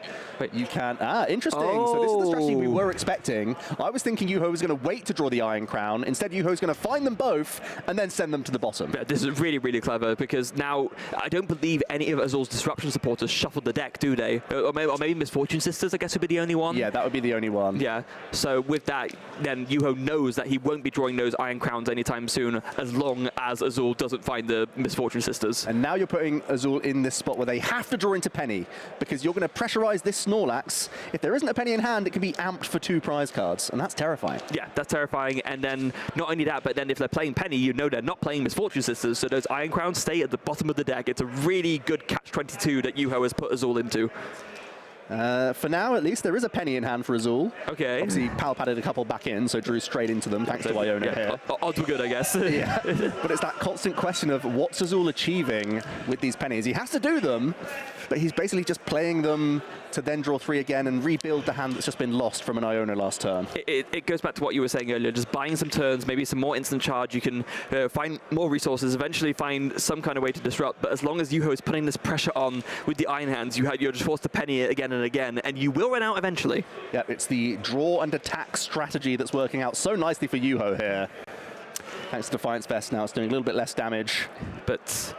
Speaker 9: you can... interesting.
Speaker 7: Oh.
Speaker 9: So this is the strategy we were expecting. I was thinking Yuho was going to wait to draw the Iron Crown. Instead, Yuho's going to find them both and then send them to the bottom.
Speaker 7: Yeah, this is really, really clever, because now I don't believe any of Azul's Disruption supporters shuffled the deck, do they? Or maybe Misfortune Sisters, I guess, would be the only one?
Speaker 9: Yeah, that would be the only one.
Speaker 7: Yeah, so with that, then Yuho knows that he won't be drawing those Iron Crowns anytime soon, as long as Azul doesn't find the Misfortune Sisters.
Speaker 9: And now you're putting Azul in this spot where they have to draw into Penny, because you're going to pressurize this Snorlax. If there isn't a Penny in hand, it can be amped for 2 prize cards, and that's terrifying.
Speaker 7: Yeah, that's terrifying. And then not only that, but then if they're playing Penny, you know they're not playing Misfortune Sisters, so those Iron Crowns stay at the bottom of the deck. It's a really good catch-22 that Yuho has put Azul into.
Speaker 9: For now, at least, there is a Penny in hand for Azul.
Speaker 7: Okay.
Speaker 9: Obviously, Pal padded a couple back in, so drew straight into them, thanks to Iono here.
Speaker 7: Odds were good, I guess.
Speaker 9: Yeah. But it's that constant question of what's Azul achieving with these pennies. He has to do them, but he's basically just playing them to then draw 3 again and rebuild the hand that's just been lost from an Iono last turn.
Speaker 7: It goes back to what you were saying earlier, just buying some turns, maybe some more instant charge. You can find more resources, eventually find some kind of way to disrupt, but as long as Yuho is putting this pressure on with the Iron Hands, you're just forced to penny it again and again, and you will run out eventually.
Speaker 9: Yeah, it's the draw and attack strategy that's working out so nicely for Yuho here. Thanks to Defiance Vest now, it's doing a little bit less damage.
Speaker 7: But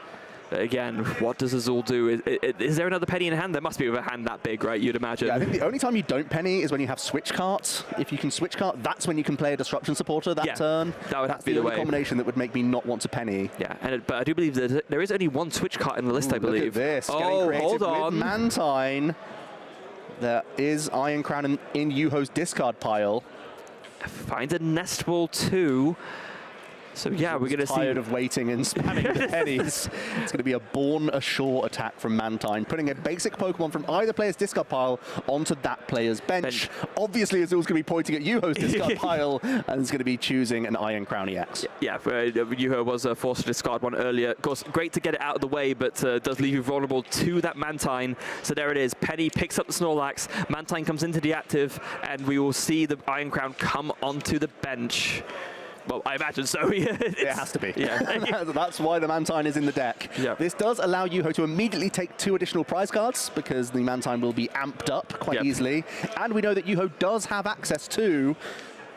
Speaker 7: again, what does Azul do? Is there another penny in hand? There must be with a hand that big, right? You'd imagine.
Speaker 9: Yeah, I think the only time you don't penny is when you have switch carts. If you can switch cart, that's when you can play a Disruption supporter that turn.
Speaker 7: That would have to be the way.
Speaker 9: Combination that would make me not want to penny.
Speaker 7: Yeah, but I do believe that there is only one switch cart in the list, I believe.
Speaker 9: Look at this.
Speaker 7: Oh, hold on.
Speaker 9: With Mantine. There is Iron Crown in Yuho's discard pile.
Speaker 7: Finds a Nest Ball too. So yeah, we're going to see...
Speaker 9: tired of waiting and spamming the pennies. It's going to be a Born Ashore attack from Mantine, putting a basic Pokemon from either player's discard pile onto that player's bench. Obviously, Azul's going to be pointing at Yuho's discard pile and is going to be choosing an Iron Crown EX.
Speaker 7: Yeah, Yuho was forced to discard one earlier. Of course, great to get it out of the way, but does leave you vulnerable to that Mantine. So there it is. Penny picks up the Snorlax. Mantine comes into the active, and we will see the Iron Crown come onto the bench. Well, I imagine so. It
Speaker 9: has to be.
Speaker 7: Yeah.
Speaker 9: That's why the Mantine is in the deck.
Speaker 7: Yeah.
Speaker 9: This does allow Yuho to immediately take 2 additional prize cards because the Mantine will be amped up quite easily. And we know that Yuho does have access to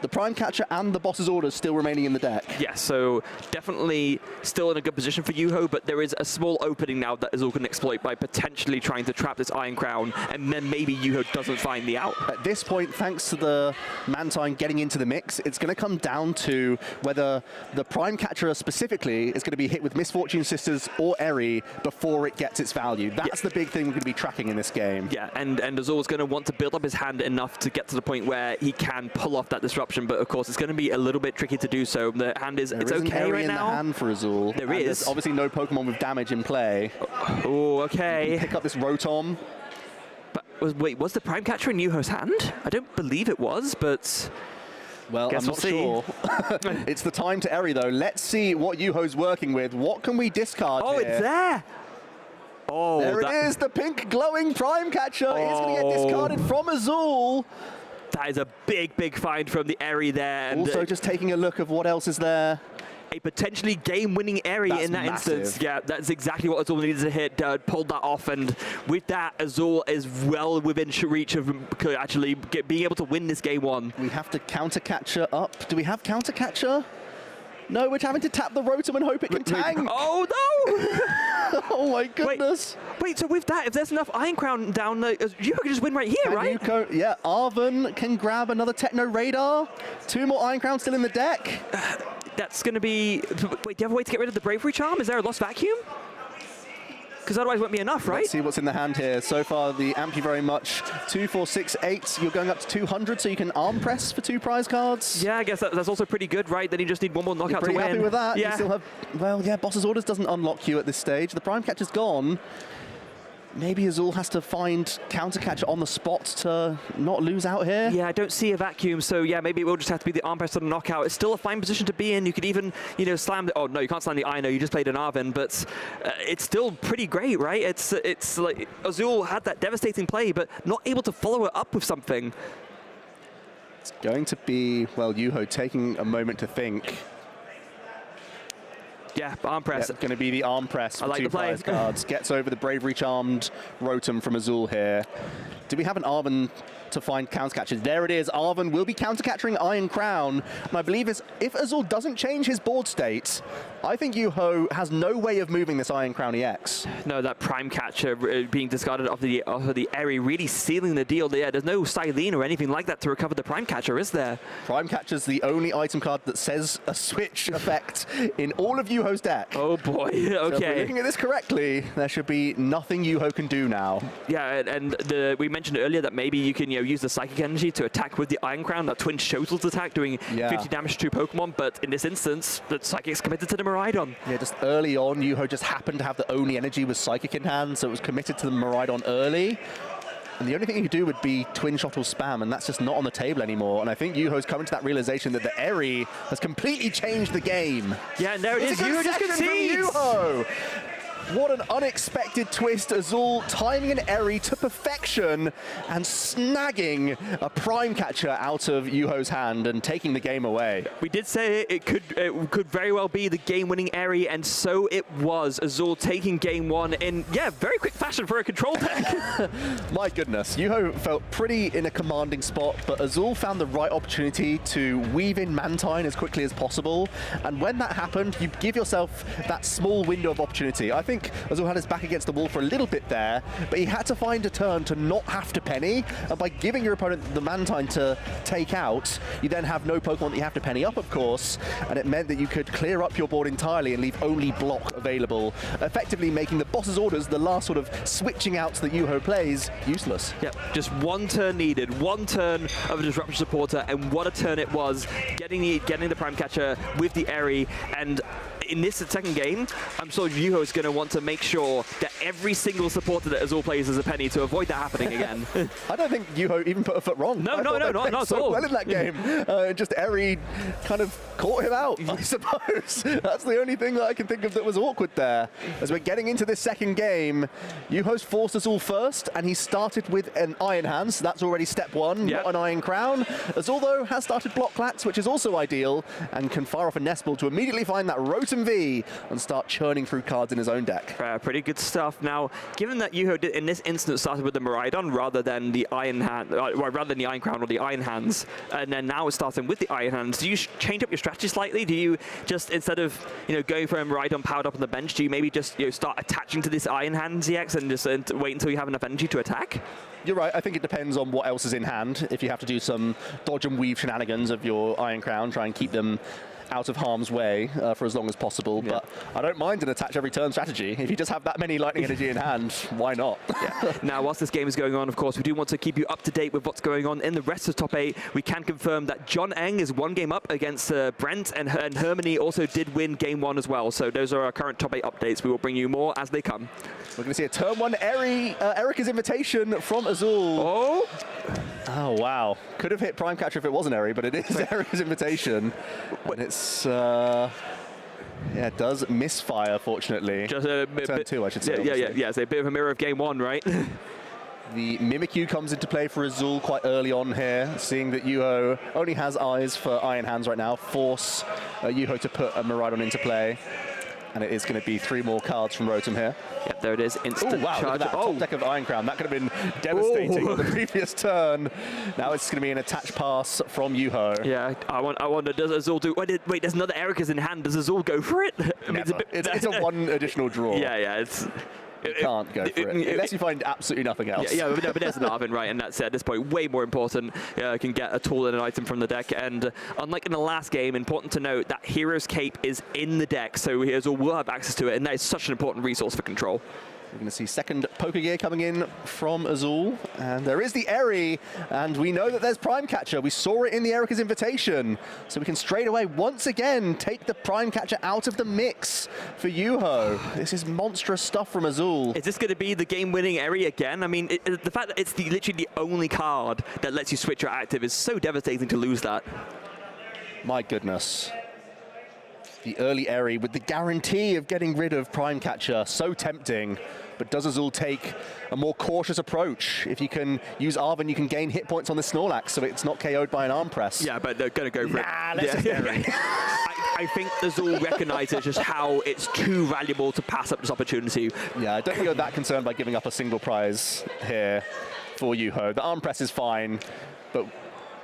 Speaker 9: the Prime Catcher and the Boss's Orders still remaining in the deck.
Speaker 7: Yeah, so definitely still in a good position for Yuho, but there is a small opening now that Azul can exploit by potentially trying to trap this Iron Crown, and then maybe Yuho doesn't find the out.
Speaker 9: At this point, thanks to the Mantine getting into the mix, it's going to come down to whether the Prime Catcher specifically is going to be hit with Misfortune Sisters or Eri before it gets its value. That's the big thing we're going to be tracking in this game.
Speaker 7: Yeah, and Azul's going to want to build up his hand enough to get to the point where he can pull off that disruption, but of course it's going to be a little bit tricky to do so. The hand is, it's okay right now.
Speaker 9: There is an hand for Azul.
Speaker 7: There is.
Speaker 9: There's obviously no Pokemon with damage in play.
Speaker 7: Oh, okay.
Speaker 9: Pick up this Rotom.
Speaker 7: But wait, was the Prime Catcher in Yuho's hand? I don't believe it was, but...
Speaker 9: Well, I'm not sure. It's the time to Eri, though. Let's see what Yuho's working with. What can we discard here?
Speaker 7: It's there! Oh,
Speaker 9: there it is, the pink glowing Prime Catcher is going to get discarded from Azul.
Speaker 7: That is a big, big find from the Eri there. And
Speaker 9: also just taking a look of what else is there.
Speaker 7: A potentially game-winning Eri in that instance. Yeah, that's exactly what Azul needed to hit. Pulled that off, and with that, Azul is well within reach of actually being able to win this game 1.
Speaker 9: We have to counter catcher up. Do we have counter catcher?
Speaker 12: No, we're having to tap the Rotom and hope it can tank.
Speaker 7: Oh, no!
Speaker 12: Oh, my goodness.
Speaker 7: Wait, so with that, if there's enough Iron Crown down there, you can just win right here, right?
Speaker 12: Yeah, Arven can grab another Techno Radar. 2 more Iron Crowns still in the deck.
Speaker 7: That's going to be... Wait, do you have a way to get rid of the Bravery Charm? Is there a Lost Vacuum? Because otherwise it won't be enough, right?
Speaker 12: Let's see what's in the hand here. So far, the Amp you very much. 2, 4, 6, 8. You're going up to 200, so you can arm press for 2 prize cards.
Speaker 7: Yeah, I guess that's also pretty good, right? Then you just need one more knockout to win.
Speaker 12: Pretty happy with that.
Speaker 7: Yeah.
Speaker 12: You still have... Well, yeah, Boss's Orders doesn't unlock you at this stage. The Prime Catcher's gone. Maybe Azul has to find Counter Catcher on the spot to not lose out here.
Speaker 7: Yeah, I don't see a vacuum, so yeah, maybe it will just have to be the arm press or the knockout. It's still a fine position to be in. You could even, you know, slam the... Oh, no, you can't slam the Ino. You just played an Arven, but it's still pretty great, right? It's like Azul had that devastating play, but not able to follow it up with something.
Speaker 12: It's going to be, well, Yuho taking a moment to think.
Speaker 7: Yeah, arm press.
Speaker 12: It's going to be the arm press for
Speaker 7: I like
Speaker 12: 2
Speaker 7: the play.
Speaker 12: prize cards. Gets over the Bravery Charmed Rotom from Azul here. Do we have an Arven to find counter catches? There it is. Arven will be counter catching Iron Crown. And I believe if Azul doesn't change his board state, I think Yuho has no way of moving this Iron Crown EX.
Speaker 7: No, that Prime Catcher being discarded off the Eri really sealing the deal. Yeah, there's no Silene or anything like that to recover the Prime Catcher, is there?
Speaker 12: Prime Catcher's the only item card that says a switch effect in all of Yuho's deck.
Speaker 7: Oh boy, okay.
Speaker 12: So if we're looking at this correctly, there should be nothing Yuho can do now.
Speaker 7: Yeah, and we mentioned earlier that maybe you can use the Psychic Energy to attack with the Iron Crown, that Twin Shotel's attack doing 50 damage to 2 Pokemon, but in this instance, the Psychic's committed to the Miraidon.
Speaker 12: Yeah, just early on, Yuho just happened to have the only energy with Psychic in hand, so it was committed to the Miraidon early. And the only thing you could do would be Twin Shottle spam, and that's just not on the table anymore. And I think Yuho's coming to that realization that the Eri has completely changed the game.
Speaker 7: Yeah, and there it is. Yuho just concedes.
Speaker 12: Yuho. What an unexpected twist. Azul timing an Eri to perfection and snagging a Prime Catcher out of Yuho's hand and taking the game away.
Speaker 7: We did say it could very well be the game-winning Eri, and so it was. Azul taking game 1 in, very quick fashion for a control deck.
Speaker 12: My goodness, Yuho felt pretty in a commanding spot, but Azul found the right opportunity to weave in Mantine as quickly as possible. And when that happened, you give yourself that small window of opportunity. I think Azul had his back against the wall for a little bit there, but he had to find a turn to not have to penny, and by giving your opponent the Mantine to take out, you then have no Pokemon that you have to penny up, of course, and it meant that you could clear up your board entirely and leave only block available, effectively making the Boss's Orders, the last sort of switching outs that Yuho plays, useless.
Speaker 7: Yep, just one turn needed, one turn of a Disruption Supporter, and what a turn it was, getting the Prime Catcher with the Eri, and in this second game, I'm sure Yuho is going to want to make sure that every single supporter that Azul plays is a penny to avoid that happening again.
Speaker 12: I don't think Yuho even put a foot wrong.
Speaker 7: No, not at
Speaker 12: so
Speaker 7: all.
Speaker 12: Well in that game. Just Eri kind of caught him out, I suppose. That's the only thing that I can think of that was awkward there. As we're getting into this second game, Yuho's forced Azul first, and he started with an Iron Hands. So that's already step 1, not an Iron Crown. Azul, though, has started Block Clats, which is also ideal, and can fire off a Nest Ball to immediately find that Rotom V and start churning through cards in his own deck.
Speaker 7: Pretty good stuff. Now, given that Yuho did, in this instance started with the Miraidon rather than the Iron Hand, rather than the Iron Crown or the Iron Hands, and then now it's starting with the Iron Hands, do you change up your strategy slightly? Do you just, instead of going for a Miraidon powered up on the bench, do you maybe just start attaching to this Iron Hands EX and just wait until you have enough energy to attack?
Speaker 12: You're right. I think it depends on what else is in hand. If you have to do some dodge and weave shenanigans of your Iron Crown, try and keep them out of harm's way for as long as possible, but I don't mind an attach every turn strategy. If you just have that many lightning energy in hand, why not?
Speaker 7: Now, whilst this game is going on, of course, we do want to keep you up to date with what's going on in the rest of top 8. We can confirm that John Eng is 1 game up against Brent, and Hermanni also did win game 1 as well. So those are our current top 8 updates. We will bring you more as they come.
Speaker 12: We're going to see a turn 1 Erica's invitation from Azul. Oh, wow. Could have hit Prime Catcher if it wasn't Eri, but it is Erica's invitation. And it's, it does misfire, fortunately.
Speaker 7: Just
Speaker 12: turn 2, I should say.
Speaker 7: Yeah, it's a bit of a mirror of game 1, right?
Speaker 12: The Mimikyu comes into play for Azul quite early on here, seeing that Yuho only has eyes for Iron Hands right now. Force Yuho to put a Miraidon into play. And it is going to be 3 more cards from Rotom here.
Speaker 7: Yep, there it is. Instant
Speaker 12: wow,
Speaker 7: charge.
Speaker 12: look at that. Top deck of Iron Crown. That could have been devastating on the previous turn. Now it's going to be an attached pass from Yuho.
Speaker 7: Yeah, I wonder, does Azul do... Wait, there's another Erica's in hand. Does Azul go for it? I mean,
Speaker 12: It's a 1 additional draw.
Speaker 7: Yeah, it's...
Speaker 12: You can't go for it, unless you find absolutely nothing else.
Speaker 7: Yeah, but there's an Arvin, right? And that's at this point way more important. Can get a tool and an item from the deck. And unlike in the last game, important to note that Hero's Cape is in the deck, so Azul will have access to it, and that is such an important resource for control.
Speaker 12: We're going to see second Pokegear coming in from Azul. And there is the Eri, and we know that there's Prime Catcher. We saw it in the Erica's invitation. So we can straight away, once again, take the Prime Catcher out of the mix for Yuho. This is monstrous stuff from Azul.
Speaker 7: Is this going to be the game-winning Eri again? I mean, the fact that it's literally the only card that lets you switch your active is so devastating to lose that.
Speaker 12: My goodness. The early Eri with the guarantee of getting rid of Prime Catcher. So tempting. But does Azul take a more cautious approach? If you can use Arvin, you can gain hit points on the Snorlax, so it's not KO'd by an arm press.
Speaker 7: Yeah, but they're going to go for it.
Speaker 12: Let's just Eri.
Speaker 7: I think Azul recognizes just how it's too valuable to pass up this opportunity.
Speaker 12: Yeah, I don't think you're that concerned by giving up a single prize here for Yuho. The arm press is fine, but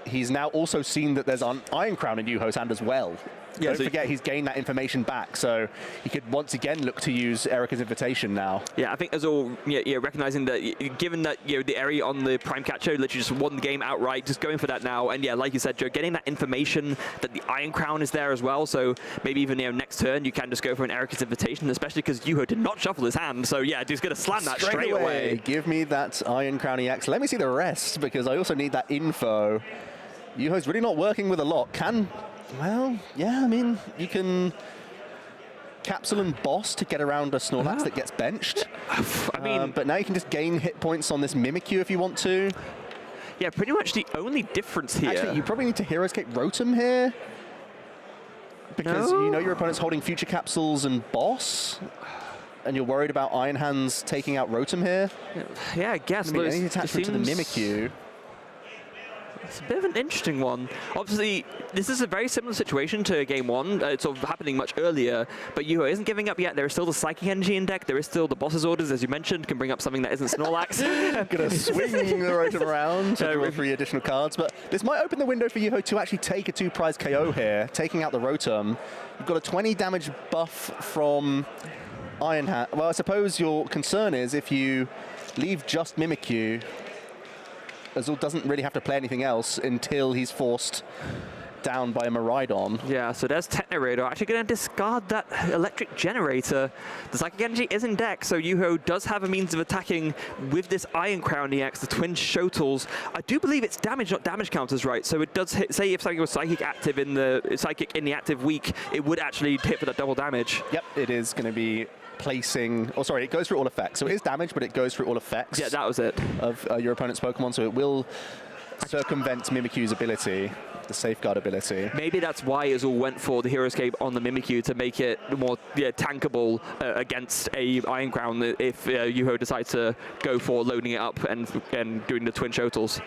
Speaker 12: he's now also seen that there's an Iron Crown in Yuho's hand as well.
Speaker 7: Yeah,
Speaker 12: Don't forget, he's gained that information back, so he could once again look to use Erica's invitation now.
Speaker 7: Yeah, I think Azul, recognizing that, given that the Eri on the Prime Catcher literally just won the game outright, just going for that now. And yeah, like you said, Joe, getting that information that the Iron Crown is there as well. So maybe even next turn you can just go for an Erica's invitation, especially because Yuho did not shuffle his hand. So yeah, he's going to slam that straight away.
Speaker 12: Give me that Iron Crown EX. Let me see the rest, because I also need that info. Yuho's really not working with a lot. Well, yeah, I mean, you can Capsule and Boss to get around a Snorlax that gets benched.
Speaker 7: I mean,
Speaker 12: but now you can just gain hit points on this Mimikyu if you want to.
Speaker 7: Yeah, pretty much the only difference here.
Speaker 12: Actually, you probably need to Hero Escape Rotom here, because you know your opponent's holding Future Capsules and Boss, and you're worried about Iron Hands taking out Rotom here.
Speaker 7: Yeah, I guess.
Speaker 12: I mean, any attachment to the Mimikyu.
Speaker 7: It's a bit of an interesting one. Obviously, this is a very similar situation to Game 1. It's sort of happening much earlier, but Yuho isn't giving up yet. There is still the Psychic Energy in deck. There is still the Boss's Orders, as you mentioned, can bring up something that isn't Snorlax.
Speaker 12: Gonna swing the Rotom around to draw 3 additional cards, but this might open the window for Yuho to actually take a 2-prize KO here, taking out the Rotom. You've got a 20 damage buff from Iron Hand. Well, I suppose your concern is if you leave just Mimikyu, Azul doesn't really have to play anything else until he's forced down by a Miraidon.
Speaker 7: Yeah, so there's Technoradar. Actually going to discard that electric generator. The Psychic Energy is in deck, so Yuho does have a means of attacking with this Iron Crown EX, the Twin Shotles. I do believe it's damage, not damage counters, right? So it does hit, say if something was Psychic in the active week, it would actually hit for that double damage.
Speaker 12: Yep, it is going to be placing, oh sorry, it goes through all effects. So it is damage, but it goes through all effects.
Speaker 7: Yeah, that was it.
Speaker 12: Of your opponent's Pokemon, so it will circumvent Mimikyu's ability, the safeguard ability.
Speaker 7: Maybe that's why Azul went for the Hero Escape on the Mimikyu to make it more tankable against a Iron Crown if Yuho decides to go for loading it up and doing the Twin Shotles.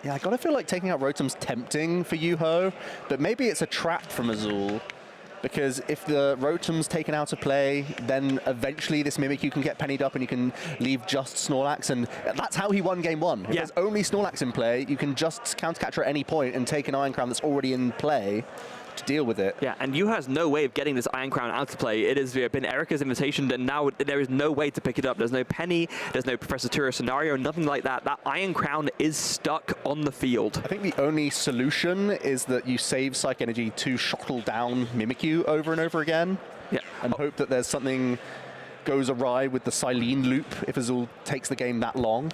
Speaker 12: Yeah, I gotta feel like taking out Rotom's tempting for Yuho, but maybe it's a trap from Azul. Because if the Rotom's taken out of play, then eventually this Mimikyu can get pennied up and you can leave just Snorlax, and that's how he won Game 1. If there's only Snorlax in play, you can just counter-catcher at any point and take an Iron Crown that's already in play to deal with it.
Speaker 7: Yeah, and Yuho has no way of getting this Iron Crown out of play. It has been Erica's invitation, and now there is no way to pick it up. There's no penny, there's no Professor Tura scenario, nothing like that. That Iron Crown is stuck on the field.
Speaker 12: I think the only solution is that you save Psych Energy to shuttle down Mimikyu over and over again.
Speaker 7: Yeah.
Speaker 12: And hope that there's something goes awry with the Silene loop if Azul takes the game that long.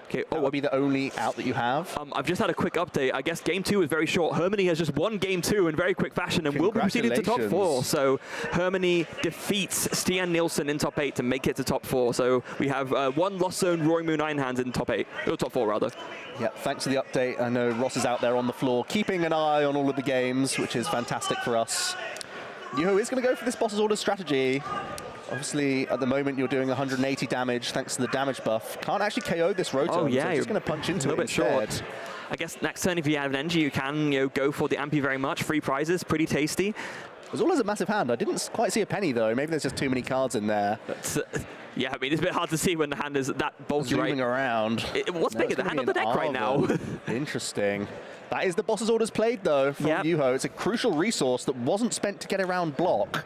Speaker 7: Okay,
Speaker 12: that would be the only out that you have.
Speaker 7: I've just had a quick update. I guess Game 2 is very short. Hermanni has just won Game 2 in very quick fashion and will be proceeding to top 4. So Hermanni defeats Stian Nielsen in top 8 to make it to top 4. So we have one Lost Zone Roaring Moon Iron Hands in top 8, or top 4 rather.
Speaker 12: Yeah, thanks for the update. I know Ross is out there on the floor keeping an eye on all of the games, which is fantastic for us. Yuho is going to go for this Boss's Order strategy. Obviously, at the moment, you're doing 180 damage thanks to the damage buff. Can't actually KO this Rotom,
Speaker 7: so
Speaker 12: you're just going to punch into it instead.
Speaker 7: Short. I guess next turn, if you have an energy, you can go for the Ampy very much. Free prizes, pretty tasty.
Speaker 12: Azul has a massive hand. I didn't quite see a penny, though. Maybe there's just too many cards in there.
Speaker 7: Yeah, I mean, it's a bit hard to see when the hand is that bulky,
Speaker 12: Zooming around.
Speaker 7: What's bigger, the hand or the deck right now?
Speaker 12: Interesting. That is the boss's orders played, though, from Yuho. It's a crucial resource that wasn't spent to get around block,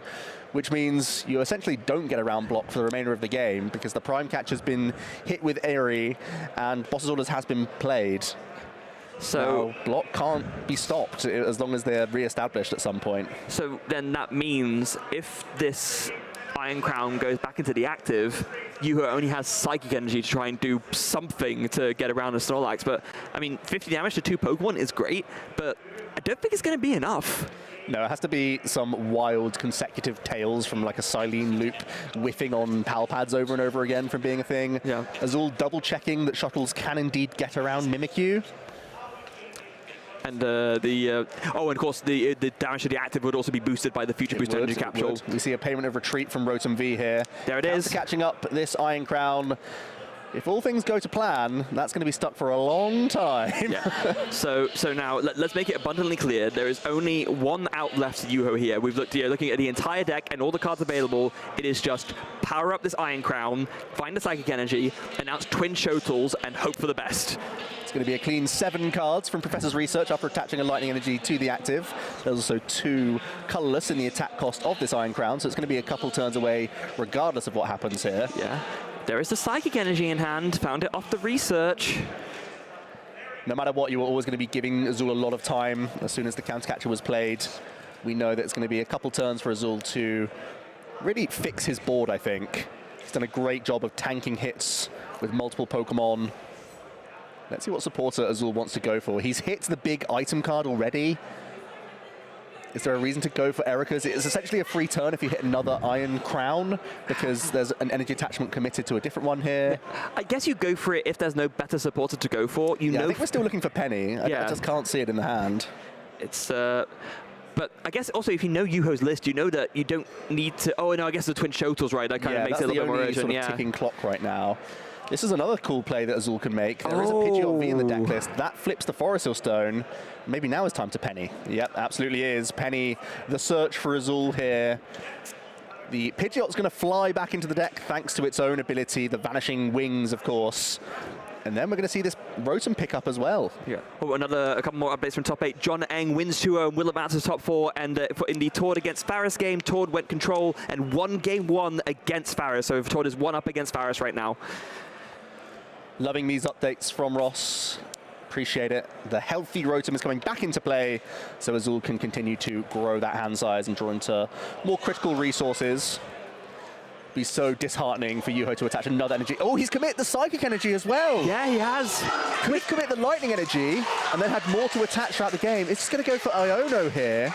Speaker 12: which means you essentially don't get around block for the remainder of the game because the Prime Catch has been hit with Airy and boss's orders has been played. So now, block can't be stopped as long as they're re-established at some point.
Speaker 7: So then that means if this Iron Crown goes back into the active, Yuho only has Psychic Energy to try and do something to get around the Snorlax. But, I mean, 50 damage to 2 Pokemon is great, but I don't think it's going to be enough.
Speaker 12: No, it has to be some wild consecutive tails from like a Silene loop whiffing on Pal Pads over and over again from being a thing. Yeah. Azul double-checking that shuttles can indeed get around Mimikyu.
Speaker 7: And and of course the damage to the active would also be boosted by the future boost energy capsule.
Speaker 12: We see a payment of retreat from Rotom V here.
Speaker 7: There it is.
Speaker 12: Catching up this Iron Crown. If all things go to plan, that's going to be stuck for a long time.
Speaker 7: Yeah. So now let's make it abundantly clear. There is only one out left to Yuho here. We've looked here, looking at the entire deck and all the cards available. It is just power up this Iron Crown, find the Psychic Energy, announce Twin Shotels, and hope for the best.
Speaker 12: It's going to be a clean 7 cards from Professor's research after attaching a Lightning Energy to the active. There's also 2 colorless in the attack cost of this Iron Crown, so it's going to be a couple turns away regardless of what happens here.
Speaker 7: Yeah. There is the Psychic Energy in hand, found it off the research.
Speaker 12: No matter what, you were always going to be giving Azul a lot of time as soon as the counter catcher was played. We know that it's going to be a couple turns for Azul to really fix his board, I think. He's done a great job of tanking hits with multiple Pokemon. Let's see what supporter Azul wants to go for. He's hit the big item card already. Is there a reason to go for Erika's? It's essentially a free turn if you hit another Iron Crown, because there's an energy attachment committed to a different one here.
Speaker 7: I guess you go for it if there's no better supporter to go for. You know,
Speaker 12: I think we're still looking for Penny. I just can't see it in the hand.
Speaker 7: It's but I guess also if you know Yuho's list, you know that you don't need to. Oh no, I guess the Twin Shotels, right? That kind of makes it a little bit more urgent.
Speaker 12: Sort of ticking clock right now. This is another cool play that Azul can make. There is a Pidgeot V in the deck list. That flips the Forest Hill Stone. Maybe now is time to Penny. Yep, absolutely is. Penny, the search for Azul here. The Pidgeot's going to fly back into the deck thanks to its own ability, the Vanishing Wings, of course. And then we're going to see this Rotom pick up as well.
Speaker 7: Yeah. Oh, a couple more updates from top 8. John Eng wins 2-0 and will advance to top 4. And in the Tord against Faris game, Tord went control and won game 1 against Faris. So Tord is 1 up against Faris right now.
Speaker 12: Loving these updates from Ross. Appreciate it. The healthy Rotom is coming back into play, so Azul can continue to grow that hand size and draw into more critical resources. Be so disheartening for Yuho to attach another energy. Oh, he's committed the Psychic Energy as well.
Speaker 7: Yeah, he has.
Speaker 12: Commit the Lightning Energy, and then had more to attach throughout the game. It's just going to go for Iono here.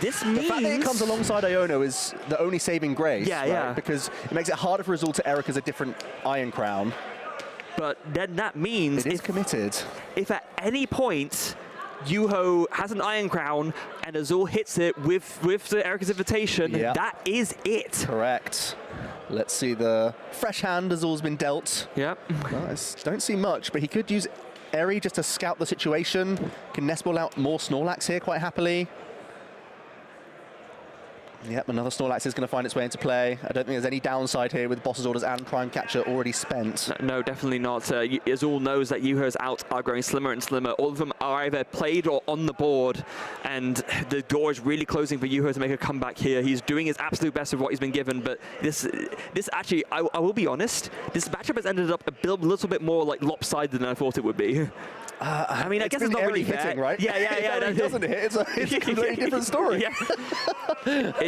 Speaker 7: This means...
Speaker 12: The fact that it comes alongside Iono is the only saving grace.
Speaker 7: Yeah,
Speaker 12: right?
Speaker 7: yeah.
Speaker 12: Because it makes it harder for Azul to Eric as a different Iron Crown.
Speaker 7: But then that means...
Speaker 12: It is committed.
Speaker 7: If at any point Yuho has an Iron Crown and Azul hits it with the Erika's Invitation, that is it.
Speaker 12: Correct. Let's see the fresh hand Azul's been dealt.
Speaker 7: Yep.
Speaker 12: Well, I don't see much, but he could use Eri just to scout the situation. Can Nestball out more Snorlax here quite happily. Yep, another Snorlax is going to find its way into play. I don't think there's any downside here with Boss's Orders and Prime Catcher already spent.
Speaker 7: No, definitely not. Azul knows that Yuho's out are growing slimmer and slimmer. All of them are either played or on the board, and the door is really closing for Yuho to make a comeback here. He's doing his absolute best with what he's been given, but this actually, I will be honest, this matchup has ended up a little bit more like lopsided than I thought it would be. I mean, I guess it's not really fair.
Speaker 12: Hitting, right?
Speaker 7: Yeah.
Speaker 12: If it doesn't hit, it's a completely different story.
Speaker 7: Yeah.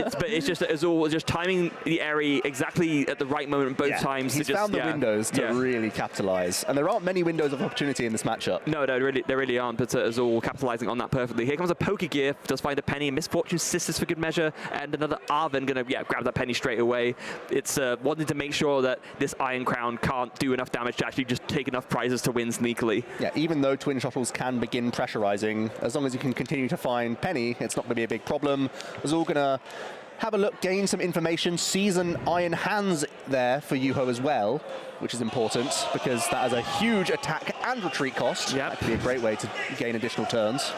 Speaker 7: But it's just that Azul was just timing the Eri exactly at the right moment both times.
Speaker 12: He's found the windows to really capitalize. And there aren't many windows of opportunity in this matchup.
Speaker 7: No, there really aren't, but Azul capitalizing on that perfectly. Here comes a Pokegear, does find a Penny, Misfortune Sisters for good measure, and another Arven gonna grab that Penny straight away. It's wanting to make sure that this Iron Crown can't do enough damage to actually just take enough prizes to win sneakily.
Speaker 12: Yeah, even though Twin Shuttles can begin pressurizing, as long as you can continue to find Penny, it's not going to be a big problem. Azul going to have a look, gain some information, season Iron Hands there for Yuho as well, which is important because that has a huge attack and retreat cost.
Speaker 7: Yep.
Speaker 12: That could be a great way to gain additional turns.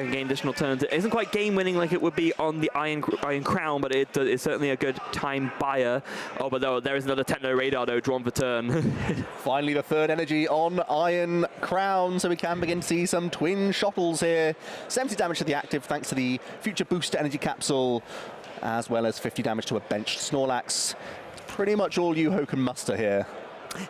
Speaker 7: can gain additional turns. It isn't quite game winning like it would be on the Iron Crown, but it is certainly a good time buyer. Oh, but no, there is another Techno Radar though drawn for turn.
Speaker 12: Finally, the third energy on Iron Crown, so we can begin to see some twin shuttles here. 70 damage to the active thanks to the Future Booster Energy Capsule, as well as 50 damage to a benched Snorlax. Pretty much all Yuho can muster here.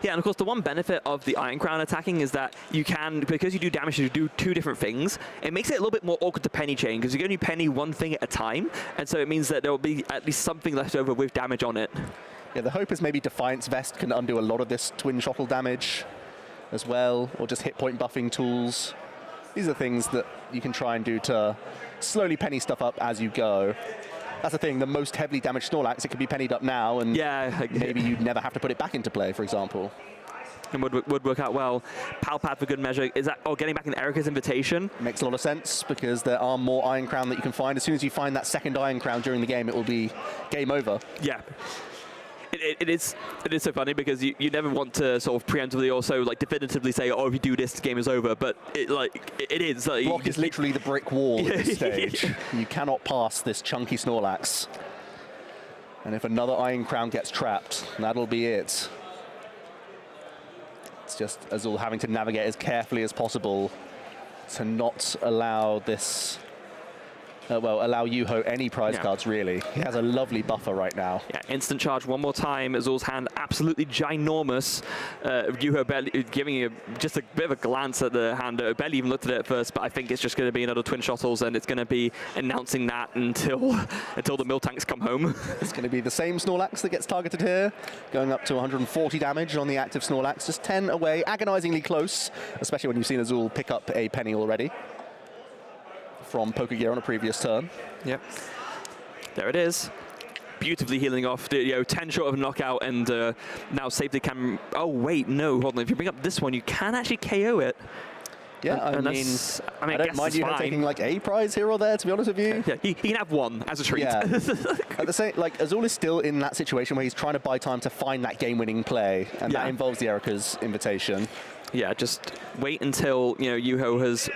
Speaker 7: Yeah, and of course the one benefit of the Iron Crown attacking is that you can, because you do damage, you do two different things. It makes it a little bit more awkward to penny chain, because you can only penny one thing at a time, and so it means that there will be at least something left over with damage on it.
Speaker 12: Yeah, the hope is maybe Defiance Vest can undo a lot of this twin shuttle damage as well, or just hit point buffing tools. These are things that you can try and do to slowly penny stuff up as you go. That's the thing, the most heavily damaged Snorlax, it could be pennied up now, and maybe you'd never have to put it back into play, for example.
Speaker 7: And would work out well. Palpad for good measure. Is that, getting back in Erica's invitation?
Speaker 12: Makes a lot of sense, because there are more Iron Crown that you can find. As soon as you find that second Iron Crown during the game, it will be game over.
Speaker 7: Yeah. It is so funny because you never want to sort of preemptively also like definitively say, oh, if you do this, the game is over. But it is. Like,
Speaker 12: block is literally the brick wall at this stage. You cannot pass this chunky Snorlax. And if another Iron Crown gets trapped, that'll be it. It's just Azul having to navigate as carefully as possible to not allow this. Allow Yuho any prize cards, really. He has a lovely buffer right now.
Speaker 7: Yeah, instant charge one more time. Azul's hand absolutely ginormous. Yuho barely giving you just a bit of a glance at the hand. Barely even looked at it at first, but I think it's just going to be another twin shuttles, and it's going to be announcing that until the mill tanks come home.
Speaker 12: It's going to be the same Snorlax that gets targeted here, going up to 140 damage on the active Snorlax. Just 10 away, agonizingly close, especially when you've seen Azul pick up a penny already from Pokegear on a previous turn.
Speaker 7: Yep. There it is. Beautifully healing off, 10 short of a knockout, and now safely can... Oh, wait, no, hold on. If you bring up this one, you can actually KO it.
Speaker 12: Yeah, I don't mind you taking like a prize here or there, to be honest with you.
Speaker 7: Yeah, he can have one as a treat.
Speaker 12: Yeah. At the same, like, Azul is still in that situation where he's trying to buy time to find that game-winning play, and that involves the Erica's invitation.
Speaker 7: Yeah, just wait until, Yuho has...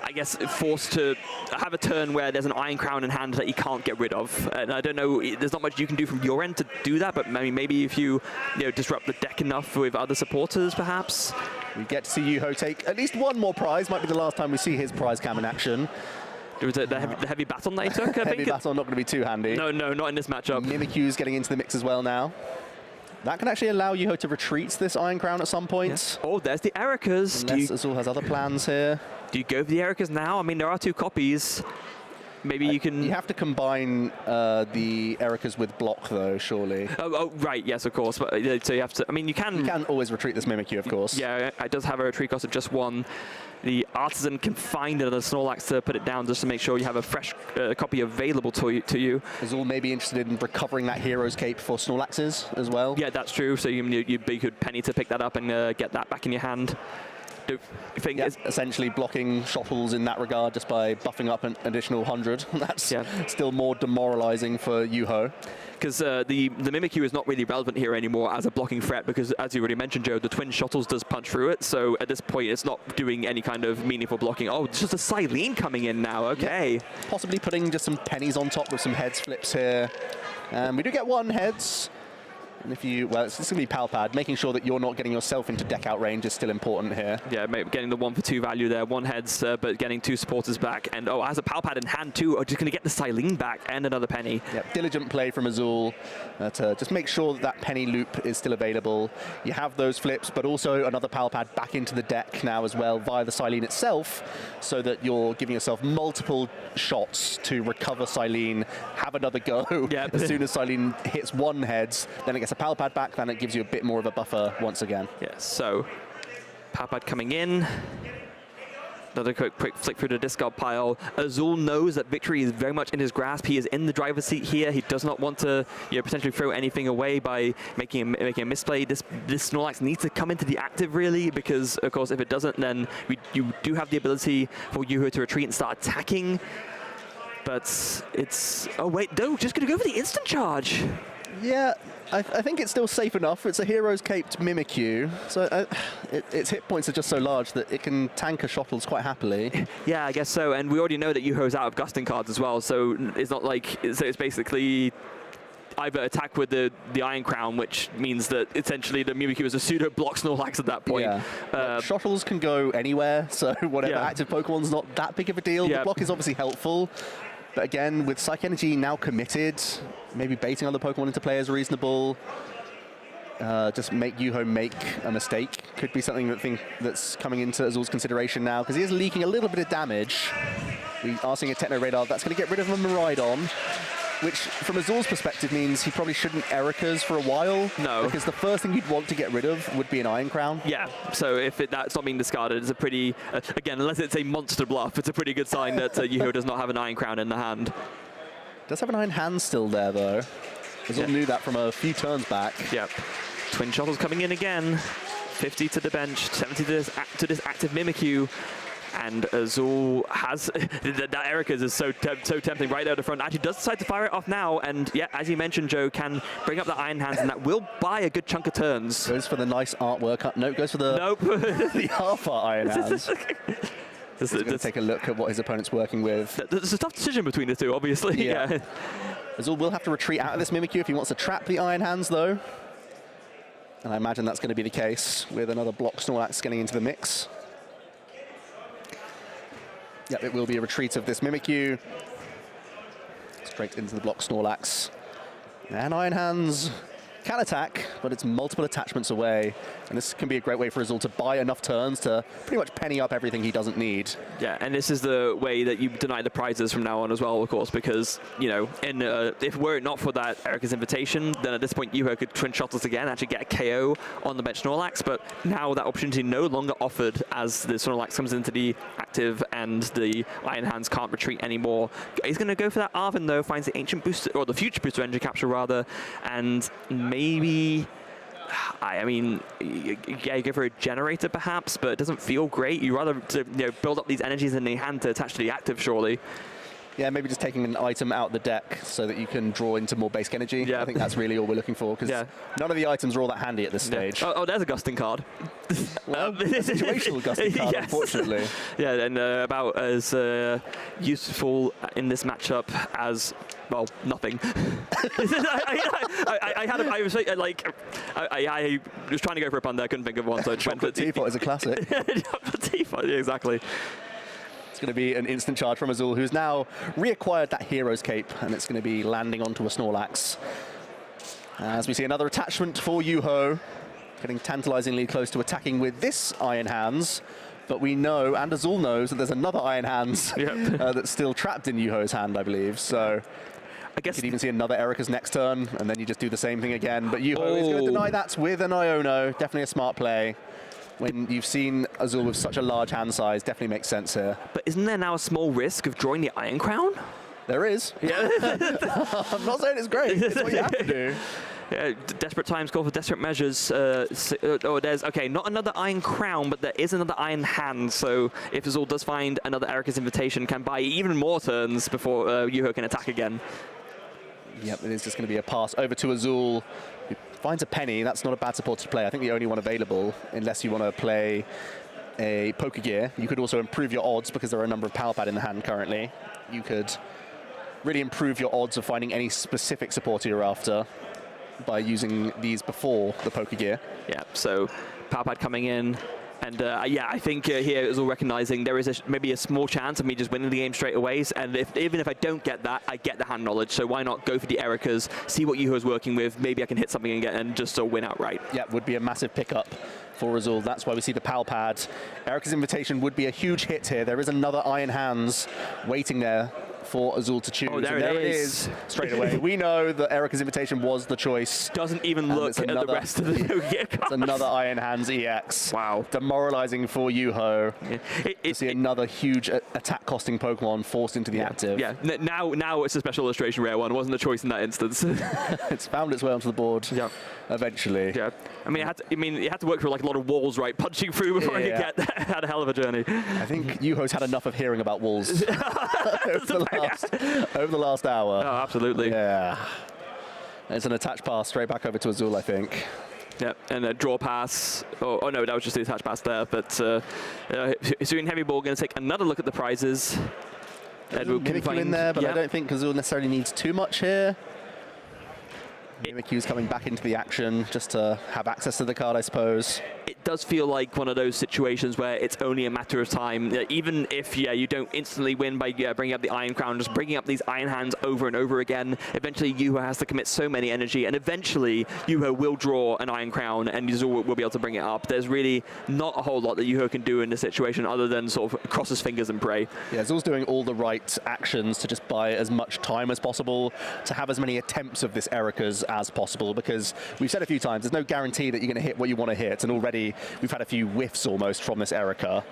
Speaker 7: I guess forced to have a turn where there's an Iron Crown in hand that he can't get rid of. And I don't know, there's not much you can do from your end to do that, but maybe if you, disrupt the deck enough with other supporters, perhaps.
Speaker 12: We get to see Yuho take at least one more prize. Might be the last time we see his prize cam in action.
Speaker 7: Was it the heavy baton that he took, I think?
Speaker 12: Heavy baton not going to be too handy.
Speaker 7: No, not in this matchup.
Speaker 12: Mimikyu's getting into the mix as well now. That can actually allow Yuho to retreat this Iron Crown at some point.
Speaker 7: Yes. Oh, there's the Ericas.
Speaker 12: Unless Azul has other plans here.
Speaker 7: Do you go for the Ericas now? I mean, there are two copies. Maybe you can...
Speaker 12: You have to combine the Ericas with block, though, surely.
Speaker 7: Oh, right, yes, of course. But, so you have to... I mean, you can...
Speaker 12: You can always retreat this Mimikyu, of course.
Speaker 7: Yeah, it does have a retreat cost of just one. The Artisan can find another Snorlax to put it down just to make sure you have a fresh copy available to you.
Speaker 12: Azul may be interested in recovering that Hero's Cape for Snorlaxes as well.
Speaker 7: Yeah, that's true. So you could penny to pick that up and get that back in your hand.
Speaker 12: Essentially blocking shuttles in that regard just by buffing up an additional 100. That's still more demoralizing for Yuho.
Speaker 7: Because the Mimikyu is not really relevant here anymore as a blocking threat, because as you already mentioned, Joe, the twin shuttles does punch through it, so at this point it's not doing any kind of meaningful blocking. Oh, it's just a Silene coming in now, okay.
Speaker 12: Yeah. Possibly putting just some pennies on top with some heads flips here. We do get one heads. And if you, it's going to be Palpad. Making sure that you're not getting yourself into deck out range is still important here.
Speaker 7: Yeah, getting the 1 for 2 value there. One heads, but getting two supporters back. And has a Palpad in hand too. Just going to get the Silene back and another penny.
Speaker 12: Yeah, diligent play from Azul to just make sure that penny loop is still available. You have those flips, but also another Palpad back into the deck now as well via the Silene itself, so that you're giving yourself multiple shots to recover Silene, have another go.
Speaker 7: Yep.
Speaker 12: As soon as Silene hits one heads, then it gets a Palpad back, then it gives you a bit more of a buffer once again.
Speaker 7: Yes, so Palpad coming in. Another quick flick through the discard pile. Azul knows that victory is very much in his grasp. He is in the driver's seat here. He does not want to potentially throw anything away by making a misplay. This Snorlax needs to come into the active, really, because, of course, if it doesn't, then you do have the ability for Yuho to retreat and start attacking. But it's... Oh, wait, no, just going to go for the instant charge.
Speaker 12: Yeah, I think it's still safe enough. It's a Hero's Caped Mimikyu, so its hit points are just so large that it can tank a Shottles quite happily.
Speaker 7: Yeah, I guess so. And we already know that Yuho's out of Gusting cards as well, so it's not like... So it's basically either attack with the Iron Crown, which means that essentially the Mimikyu is a pseudo block Snorlax at that point.
Speaker 12: Yeah. Shottles can go anywhere, so whatever active Pokemon's not that big of a deal. The block is obviously helpful, but again, with Psych Energy now committed, maybe baiting other Pokemon into play is reasonable. Just make Yuho make a mistake could be something that's coming into Azul's consideration now, because he is leaking a little bit of damage. We are seeing a Techno Radar. That's going to get rid of a Miraidon, which, from Azul's perspective, means he probably shouldn't Erika's for a while.
Speaker 7: No.
Speaker 12: Because the first thing you'd want to get rid of would be an Iron Crown.
Speaker 7: Yeah, so if that's not being discarded, it's a pretty... again, unless it's a monster bluff, it's a pretty good sign that Yuho does not have an Iron Crown in the hand.
Speaker 12: Does have an Iron Hand still there, though. Azul knew that from a few turns back.
Speaker 7: Yep. Twin Shottles coming in again. 50 to the bench, 70 to this active Mimikyu. And Azul has that Erika's is so tempting right there at the front. Actually does decide to fire it off now, and yeah, as you mentioned, Joe, can bring up the Iron Hands, and that will buy a good chunk of turns.
Speaker 12: Goes for the nice artwork. Nope, goes for the the Alpha Iron Hands. He's going to take a look at what his opponent's working with.
Speaker 7: There's a tough decision between the two, obviously. Yeah.
Speaker 12: Azul will have to retreat out of this Mimikyu if he wants to trap the Iron Hands, though. And I imagine that's going to be the case with another block Snorlax getting into the mix. Yep, it will be a retreat of this Mimikyu. Straight into the block Snorlax. And Iron Hands can attack, but it's multiple attachments away. And this can be a great way for Azul to buy enough turns to pretty much penny up everything he doesn't need.
Speaker 7: Yeah, and this is the way that you deny the prizes from now on as well, of course, because, you know, if were it not for that Erika's invitation, then at this point Yuho could Twin Shottles again, actually get a KO on the bench Snorlax, but now that opportunity no longer offered as the Snorlax comes into the active and the Iron Hands can't retreat anymore. He's going to go for that Arven, though, finds the Ancient Booster, or the Future Booster Energy Capture, rather, and maybe... I mean, yeah, you go for a generator perhaps, but it doesn't feel great. You rather build up these energies in the hand to attach to the active, surely.
Speaker 12: Yeah, maybe just taking an item out the deck so that you can draw into more basic energy. Yeah. I think that's really all we're looking for, because none of the items are all that handy at this stage.
Speaker 7: Oh, there's a Gusting card.
Speaker 12: Well, a situational Gusting card, unfortunately.
Speaker 7: Yeah, and about as useful in this matchup as... well, nothing. I was trying to go for a pun there, I couldn't think of one, so I went for
Speaker 12: Teapot is a classic.
Speaker 7: Teapot, yeah, exactly.
Speaker 12: It's going to be an instant charge from Azul, who's now reacquired that Hero's Cape, and it's going to be landing onto a Snorlax. As we see another attachment for Yuho, getting tantalizingly close to attacking with this Iron Hands. But we know, and Azul knows, that there's another Iron Hands that's still trapped in Yuho's hand, I believe. So I guess you could even see another Erika's next turn, and then you just do the same thing again. But Yuho is going to deny that with an Iono. Definitely a smart play. When you've seen Azul with such a large hand size, definitely makes sense here.
Speaker 7: But isn't there now a small risk of drawing the Iron Crown?
Speaker 12: There is. Yeah. I'm not saying it's great. It's what you have to do.
Speaker 7: Yeah, desperate times call for desperate measures. There's, okay, not another Iron Crown, but there is another Iron Hand. So if Azul does find another Erika's invitation, can buy even more turns before Yuho can attack again.
Speaker 12: Yep, it is just going to be a pass over to Azul, who finds a Penny. That's not a bad support to play. I think the only one available, unless you want to play a Pokegear. You could also improve your odds because there are a number of Power Pad in the hand currently. You could really improve your odds of finding any specific supporter you're after by using these before the Pokegear.
Speaker 7: Yeah, so Power Pad coming in. And yeah, I think here is all recognizing there is maybe a small chance of me just winning the game straight away. And even if I don't get that, I get the hand knowledge. So why not go for the Erika's, see what Yuho's working with. Maybe I can hit something again and just win outright.
Speaker 12: Yeah, would be a massive pickup for Azul. That's why we see the Pal Pad. Erika's invitation would be a huge hit here. There is another Iron Hands waiting there for Azul to choose.
Speaker 7: Oh, there it is.
Speaker 12: Straight away. We know that Erika's invitation was the choice.
Speaker 7: Doesn't even look at the rest of the Pokegear cards.
Speaker 12: It's another Iron Hands EX.
Speaker 7: Wow.
Speaker 12: Demoralizing for Yuho. To see another huge attack costing Pokemon forced into the active.
Speaker 7: Yeah, now it's a special illustration rare one. It wasn't a choice in that instance.
Speaker 12: It's found its way onto the board eventually.
Speaker 7: Yeah. I mean, it had to work through like a lot of walls, right? Punching through before you get there. Had a hell of a journey.
Speaker 12: I think Yuho's had enough of hearing about walls over the last hour.
Speaker 7: Oh, absolutely.
Speaker 12: Yeah. It's an attach pass straight back over to Azul, I think.
Speaker 7: Yep, and a draw pass. Oh no, that was just the attach pass there. But Hisuian Heavy Ball going to take another look at the prizes.
Speaker 12: Mimikyu in there, but I don't think Azul necessarily needs too much here. Mimikyu's coming back into the action just to have access to the card, I suppose.
Speaker 7: It does feel like one of those situations where it's only a matter of time. Even if, you don't instantly win by bringing up the Iron Crown, just bringing up these Iron Hands over and over again, eventually Yuho has to commit so many energy, and eventually Yuho will draw an Iron Crown, and Azul will be able to bring it up. There's really not a whole lot that Yuho can do in this situation other than sort of cross his fingers and pray.
Speaker 12: Yeah, Azul's doing all the right actions to just buy as much time as possible, to have as many attempts of this Erica's as possible, because we've said a few times, there's no guarantee that you're going to hit what you want to hit, and already we've had a few whiffs almost from this Erica.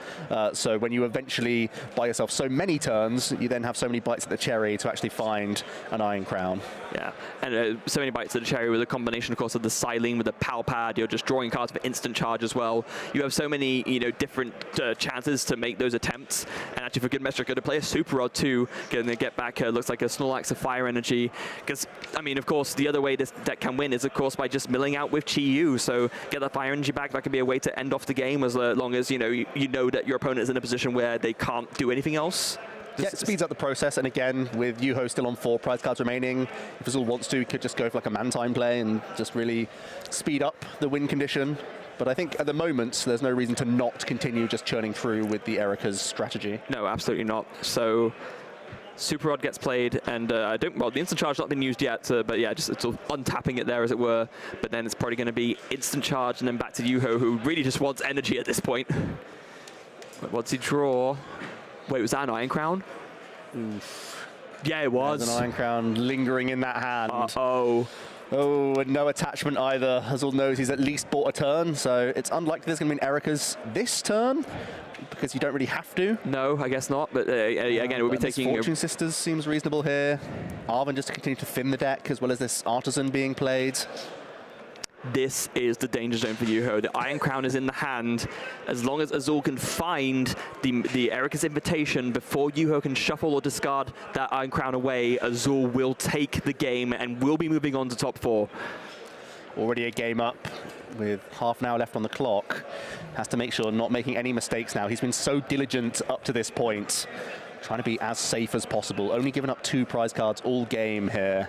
Speaker 12: So when you eventually buy yourself so many turns, you then have so many bites at the cherry to actually find an Iron Crown.
Speaker 7: Yeah, and so many bites at the cherry with a combination, of course, of the Silene with the Pal Pad. You're just drawing cards for instant charge as well. You have so many, different chances to make those attempts. And actually, for good measure, going to play a Super Rod too. Going to get back, looks like a Snorlax of Fire Energy. Because, I mean, of course, the other way this deck can win is, of course, by just milling out with Chi-Yu. So get that Fire Energy back. That can be a way to end off the game as long as, you know that your opponent is in a position where they can't do anything else.
Speaker 12: Yeah, it speeds up the process, and again, with Yuho still on 4 prize cards remaining, if Azul wants to, he could just go for like a Mantine play and just really speed up the win condition. But I think at the moment, there's no reason to not continue just churning through with the Erica's strategy.
Speaker 7: No, absolutely not. So Super Rod gets played, and the instant charge not been used yet, but yeah, just sort of untapping it there, as it were. But then it's probably going to be instant charge, and then back to Yuho, who really just wants energy at this point. But what's he draw? Wait, was that an Iron Crown?
Speaker 12: Oof.
Speaker 7: Yeah, it was.
Speaker 12: There's an Iron Crown lingering in that hand.
Speaker 7: Uh-oh.
Speaker 12: Oh, and no attachment either. Azul knows he's at least bought a turn, so it's unlikely there's going to be an Erica's this turn, because you don't really have to.
Speaker 7: No, I guess not, but again, it would be taking...
Speaker 12: Fortune Sisters seems reasonable here. Arven just to continue to thin the deck, as well as this Artisan being played.
Speaker 7: This is the danger zone for Yuho. The Iron Crown is in the hand. As long as Azul can find the Erica's Invitation before Yuho can shuffle or discard that Iron Crown away, Azul will take the game and will be moving on to top 4.
Speaker 12: Already a game up with half an hour left on the clock. Has to make sure not making any mistakes now. He's been so diligent up to this point, trying to be as safe as possible. Only giving up 2 prize cards all game here.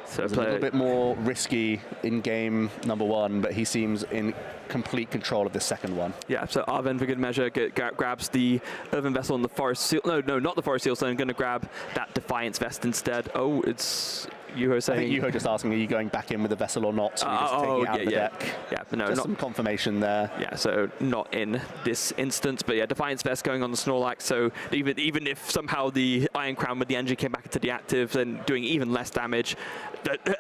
Speaker 12: So it's a little bit more risky in game number 1, but he seems in complete control of the second one.
Speaker 7: Yeah, so Arven, for good measure, grabs the Earthen Vessel and the Forest Seal. No, not the Forest Seal Stone. Going to grab that Defiance Vest instead. Oh, it's Yuho saying...
Speaker 12: I think Yuho just asking, are you going back in with the Vessel or not? So you're just taking it out of the deck.
Speaker 7: Yeah, but no,
Speaker 12: just
Speaker 7: not
Speaker 12: some confirmation there.
Speaker 7: Yeah, so not in this instance, but yeah, Defiance Vest going on the Snorlax, so even if somehow the Iron Crown with the energy came back into the active, then doing even less damage,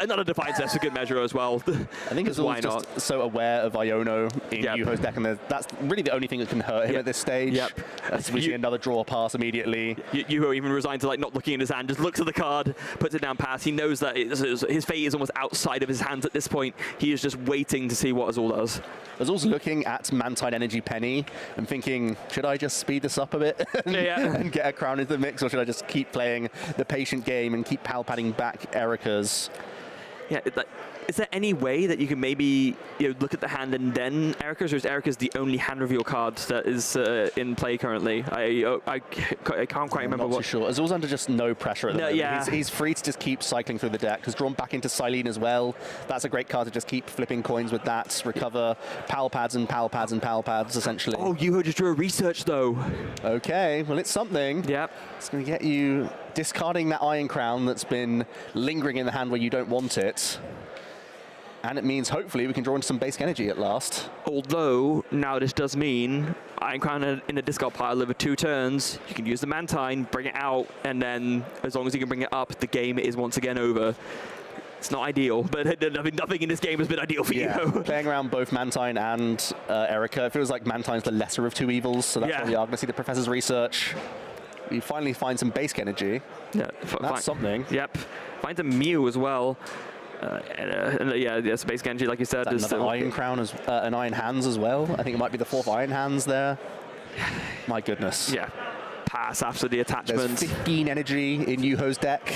Speaker 7: another Defiance Vest for good measure as well.
Speaker 12: I think it's always just so aware of Iono in Yuho's deck, and that's really the only thing that can hurt him at this stage.
Speaker 7: Yep.
Speaker 12: As we see another draw pass immediately.
Speaker 7: Yuho even resigned to not looking at his hand, just looks at the card, puts it down pass. He knows that his fate is almost outside of his hands at this point. He is just waiting to see what Azul does.
Speaker 12: Azul's looking at Mantine Energy Penny and thinking, should I just speed this up a bit and get a crown into the mix, or should I just keep playing the patient game and keep pal-padding back Erica's?
Speaker 7: Yeah, is there any way that you can maybe look at the hand and then Erica's, or is Erica's the only hand reveal card that is in play currently? I can't quite remember.
Speaker 12: I'm not too sure. Azul's under just no pressure at the moment.
Speaker 7: Yeah.
Speaker 12: He's free to just keep cycling through the deck. He's drawn back into Silene as well. That's a great card to just keep flipping coins with that, recover Pal Pads and Pal Pads and Pal Pads, essentially.
Speaker 7: Oh, Yuho just drew a research, though.
Speaker 12: Okay, well, it's something.
Speaker 7: Yep.
Speaker 12: It's going to get you discarding that Iron Crown that's been lingering in the hand where you don't want it. And it means hopefully we can draw into some basic energy at last.
Speaker 7: Although, now this does mean Iron Crown in a discard pile over 2 turns. You can use the Mantine, bring it out, and then as long as you can bring it up, the game is once again over. It's not ideal, but nothing in this game has been ideal for you.
Speaker 12: Playing around both Mantine and Erica, it feels like Mantine's the lesser of 2 evils, so that's why we are going to see the Professor's research. We finally find some basic energy.
Speaker 7: Yeah,
Speaker 12: that's something.
Speaker 7: Yep. Find a Mew as well. Basic energy, like you said.
Speaker 12: Is another Iron Crown, an Iron Hands as well. I think it might be the 4th Iron Hands there. My goodness.
Speaker 7: Yeah. pass after the attachment.
Speaker 12: There's 15 energy in Yuho's deck.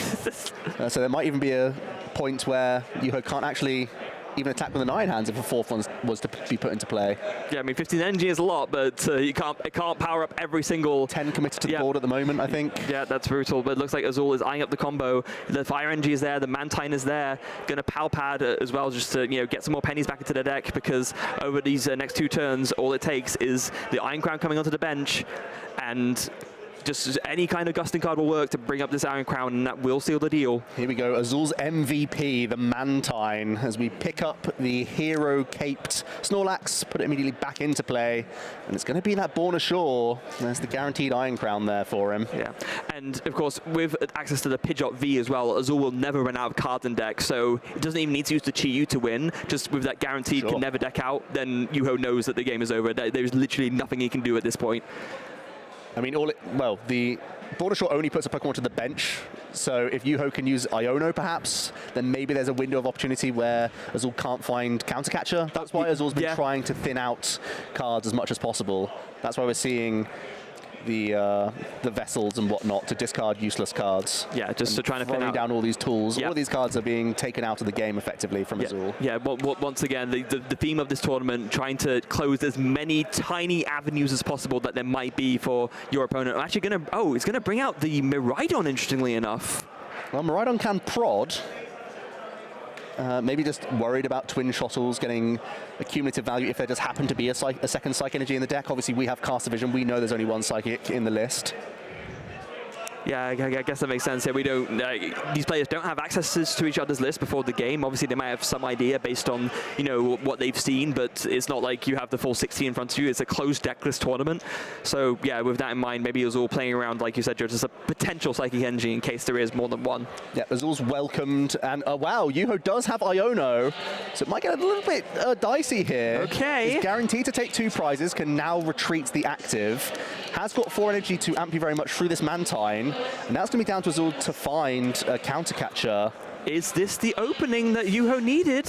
Speaker 12: So there might even be a point where Yuho can't actually even attack with the 9 hands if a 4th one was to be put into play.
Speaker 7: Yeah, I mean, 15 energy is a lot, but it can't power up every single...
Speaker 12: 10 committed to the board at the moment, I think.
Speaker 7: Yeah, that's brutal, but it looks like Azul is eyeing up the combo. The fire energy is there, the Mantine is there, going to pal pad as well just to, you know, get some more pennies back into the deck, because over these next 2 turns, all it takes is the Iron Crown coming onto the bench, and just any kind of gusting card will work to bring up this Iron Crown, and that will seal the deal.
Speaker 12: Here we go, Azul's MVP, the Mantine, as we pick up the hero-caped Snorlax, put it immediately back into play, and it's going to be that Born Ashore. There's the guaranteed Iron Crown there for him.
Speaker 7: Yeah, and of course, with access to the Pidgeot V as well, Azul will never run out of cards in deck, so it doesn't even need to use the Chi-Yu to win. Just with that guaranteed can never deck out, then Yuho knows that the game is over. There's literally nothing he can do at this point.
Speaker 12: I mean, the Border Shore only puts a Pokemon to the bench, so if Yuho can use Iono perhaps, then maybe there's a window of opportunity where Azul can't find Counter Catcher. That's why Azul's been trying to thin out cards as much as possible. That's why we're seeing the vessels and whatnot to discard useless cards.
Speaker 7: Yeah, just to try to thin out
Speaker 12: down all these tools. All of these cards are being taken out of the game effectively from Azul.
Speaker 7: Yeah, once again, the theme of this tournament, trying to close as many tiny avenues as possible that there might be for your opponent. I'm actually going to, it's going to bring out the Miraidon, interestingly enough.
Speaker 12: Well, Miraidon can prod. Maybe just worried about Twin Shottles getting a cumulative value if there just happen to be a second Psych Energy in the deck. Obviously, we have Caster Vision. We know there's only one Psychic in the list.
Speaker 7: Yeah, I guess that makes sense. Yeah, we don't. These players don't have access to each other's list before the game. Obviously, they might have some idea based on what they've seen, but it's not like you have the full 60 in front of you. It's a closed deckless tournament. So yeah, with that in mind, maybe Azul playing around, like you said, Joe, just a potential Psychic Energy in case there is more than one.
Speaker 12: Yeah, Azul's welcomed, and wow, Yuho does have Iono, so it might get a little bit dicey here.
Speaker 7: Okay.
Speaker 12: He's guaranteed to take 2 prizes, can now retreat the active, has got 4 energy to amp you very much through this Mantine. And that's going to be down to Azul to find a Counter Catcher.
Speaker 7: Is this the opening that Yuho needed?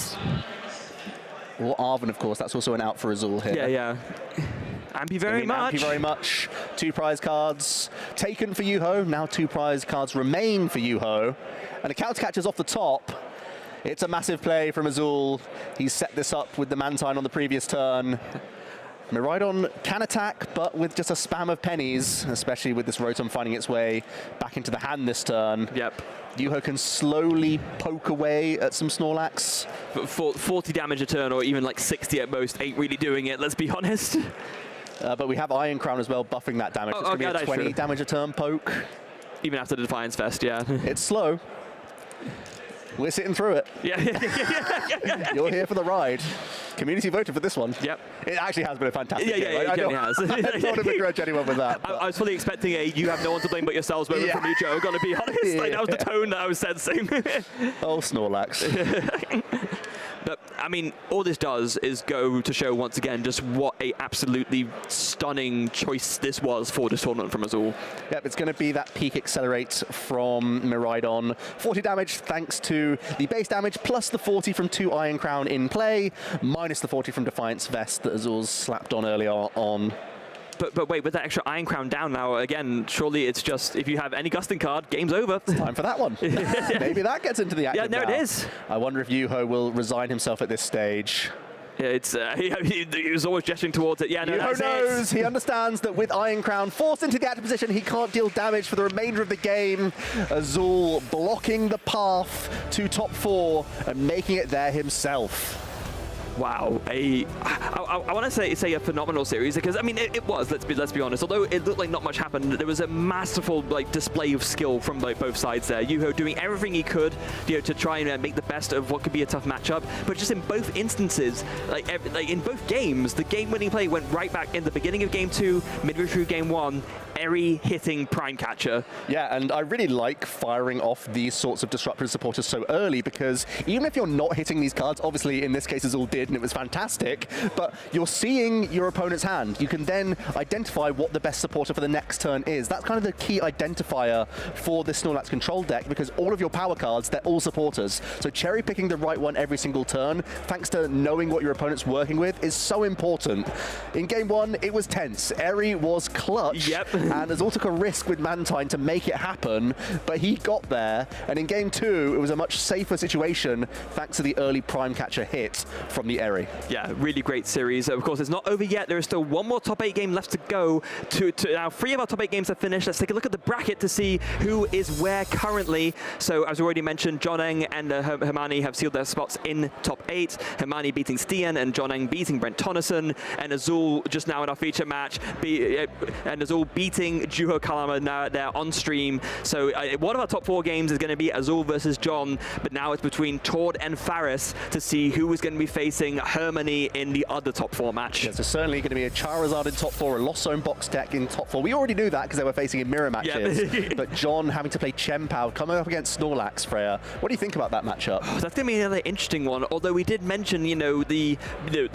Speaker 12: Or Arven, of course. That's also an out for Azul here.
Speaker 7: Yeah. Amp you very much.
Speaker 12: Amp you very much. 2 prize cards taken for Yuho. Now 2 prize cards remain for Yuho. And a Counter Catcher's off the top. It's a massive play from Azul. He's set this up with the Mantine on the previous turn. Miraidon can attack, but with just a spam of pennies, especially with this Rotom finding its way back into the hand this turn.
Speaker 7: Yep.
Speaker 12: Yuho can slowly poke away at some Snorlax.
Speaker 7: But 40 damage a turn, or even like 60 at most, ain't really doing it, let's be honest.
Speaker 12: But we have Iron Crown as well, buffing that damage. It's going to be a 20 damage a turn poke.
Speaker 7: Even after the Defiance Fest, yeah.
Speaker 12: It's slow. We're sitting through it.
Speaker 7: Yeah.
Speaker 12: You're here for the ride. Community voted for this one.
Speaker 7: Yep.
Speaker 12: It actually has been a fantastic game.
Speaker 7: It
Speaker 12: I
Speaker 7: has.
Speaker 12: don't want to begrudge anyone with that.
Speaker 7: I was fully expecting a "you have no one to blame but yourselves" moment from you, Joe. Gonna be honest, like, that was the tone that I was sensing.
Speaker 12: Oh, Snorlax.
Speaker 7: But I mean, all this does is go to show once again just what a absolutely stunning choice this was for this tournament from Azul.
Speaker 12: Yep, it's going to be that peak accelerate from Miraidon. 40 damage thanks to the base damage, plus the 40 from 2 Iron Crown in play, minus the 40 from Defiance Vest that Azul's slapped on earlier on.
Speaker 7: But wait, with that extra Iron Crown down now, again, surely it's just, if you have any gusting card, game's over.
Speaker 12: Time for that one. Maybe that gets into the active
Speaker 7: now.
Speaker 12: It is. I wonder if Yuho will resign himself at this stage.
Speaker 7: Yeah, it's he was always gesturing towards it. Yeah, no,
Speaker 12: Yuho knows. He understands that with Iron Crown forced into the active position, he can't deal damage for the remainder of the game. Azul blocking the path to top 4 and making it there himself.
Speaker 7: Wow, I want to say a phenomenal series, because I mean it was. Let's be honest. Although it looked like not much happened, there was a masterful display of skill from both sides there. Yuho doing everything he could, to try and make the best of what could be a tough matchup. But just in both instances, like in both games, the game-winning play went right back in the beginning of Game 2, midway through Game 1. Eri hitting Prime Catcher.
Speaker 12: Yeah, and I really like firing off these sorts of disruptive supporters so early, because even if you're not hitting these cards, obviously in this case Azul did, did, and it was fantastic, but you're seeing your opponent's hand. You can then identify what the best supporter for the next turn is. That's kind of the key identifier for the Snorlax control deck, because all of your power cards, they're all supporters. So cherry picking the right one every single turn, thanks to knowing what your opponent's working with, is so important. In game one, it was tense. Eri was clutch, and Azul took a risk with Mantine to make it happen, but he got there. And in game two, it was a much safer situation thanks to the early Prime Catcher hit from the Eri.
Speaker 7: Yeah, really great series. Of course, it's not over yet. There is still one more top 8 game left to go. Now, 3 of our top 8 games are finished. Let's take a look at the bracket to see who is where currently. So, as we already mentioned, Joneng and Hermanni have sealed their spots in top 8. Hermanni beating Stian and Joneng beating Brent Tonneson, and Azul just now in our feature match, and Azul beating Juho Kalama now they're on stream. So one of our top 4 games is going to be Azul versus John, but now it's between Tord and Faris to see who is going to be facing Hermanni in the other top 4 match.
Speaker 12: Yeah, so certainly going to be a Charizard in top 4, a Lost Zone box deck in top 4. We already knew that because they were facing in mirror matches, but John having to play Chien-Pao, coming up against Snorlax, Freya. What do you think about that matchup?
Speaker 7: Oh, that's going to be another interesting one, although we did mention, you know, the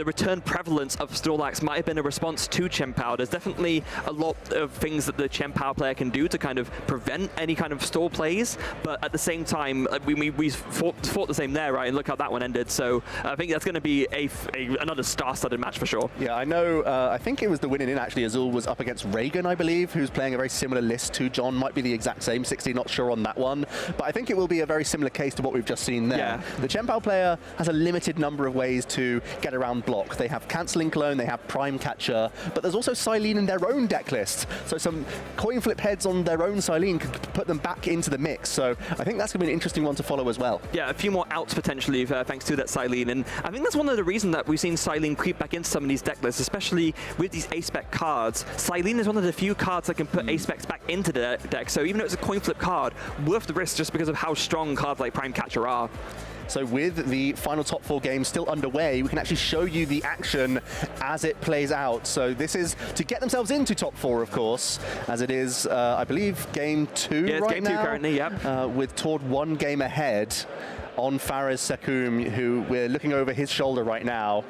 Speaker 7: return prevalence of Snorlax might have been a response to Chien-Pao. There's definitely a lot of things that the Chien-Pao player can do to kind of prevent any kind of stall plays, but at the same time, we fought the same there, right? And look how that one ended. So I think that's going to be another star-studded match for sure.
Speaker 12: Yeah, I know. I think it was the winning in, actually. Azul was up against Reagan, I believe, who's playing a very similar list to John. Might be the exact same, 60, not sure on that one. But I think it will be a very similar case to what we've just seen there.
Speaker 7: Yeah.
Speaker 12: The Chien-Pao player has a limited number of ways to get around block. They have Cancelling Clone, they have Prime Catcher, but there's also Silene in their own deck list. So some coin flip heads on their own Silene could put them back into the mix. So I think that's going to be an interesting one to follow as well.
Speaker 7: Yeah, a few more outs potentially thanks to that Silene. And I think that's one of the reasons that we've seen Silene creep back into some of these deck lists, especially with these A-Spec cards. Silene is one of the few cards that can put A-Specs back into the deck. So even though it's a coin flip card, worth the risk just because of how strong cards like Prime Catcher are.
Speaker 12: So with the final top 4 games still underway, we can actually show you the action as it plays out. So this is to get themselves into top 4, of course, as it is, I believe, game 2
Speaker 7: right now. Yeah, it's game 2 currently, yep.
Speaker 12: With Tord 1 game ahead on Faris Sekoum, who we're looking over his shoulder right now.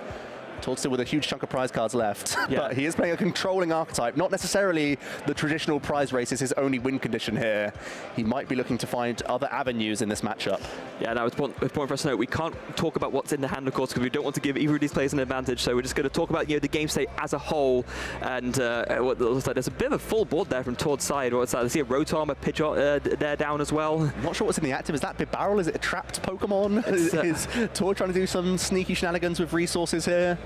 Speaker 12: Tord still with a huge chunk of prize cards left, but he is playing a controlling archetype. Not necessarily the traditional prize race is his only win condition here. He might be looking to find other avenues in this matchup.
Speaker 7: Yeah, now it's important for us to note, we can't talk about what's in the hand, of course, because we don't want to give either of these players an advantage. So we're just going to talk about, you know, the game state as a whole. And there's a bit of a full board there from Tord's side. I see a Rotom, a Pidgeot there down as well.
Speaker 12: I'm not sure what's in the active. Is that Bibarel? Is it a trapped Pokemon? Is Tord trying to do some sneaky shenanigans with resources here?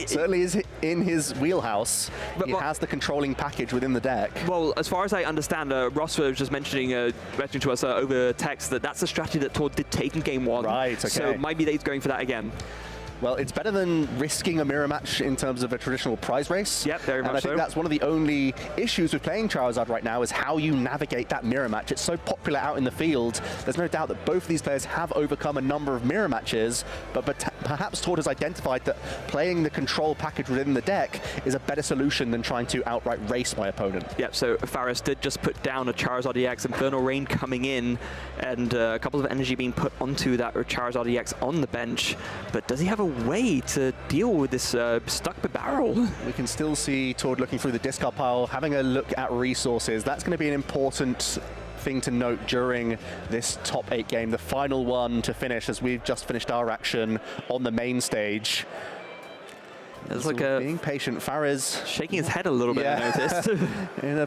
Speaker 12: Certainly is in his wheelhouse. He has the controlling package within the deck.
Speaker 7: Well, as far as I understand, Ross was just mentioning to us over text that that's a strategy that Tord did take in game 1.
Speaker 12: Right, okay.
Speaker 7: So maybe they're going for that again.
Speaker 12: Well, it's better than risking a mirror match in terms of a traditional prize race.
Speaker 7: Yep, very much so.
Speaker 12: And I think that's one of the only issues with playing Charizard right now is how you navigate that mirror match. It's so popular out in the field. There's no doubt that both of these players have overcome a number of mirror matches, but perhaps Tord has identified that playing the control package within the deck is a better solution than trying to outright race my opponent.
Speaker 7: Yep, so Faris did just put down a Charizard EX, Infernal Rain coming in, and a couple of energy being put onto that Charizard EX on the bench. But does he have a way to deal with this stuck Bibarel?
Speaker 12: We can still see Tord looking through the discard pile, having a look at resources. That's going to be an important thing to note during this top 8 game, the final one to finish as we've just finished our action on the main stage.
Speaker 7: It's like being
Speaker 12: patient. Faris
Speaker 7: shaking his head a little bit, I noticed.
Speaker 12: In a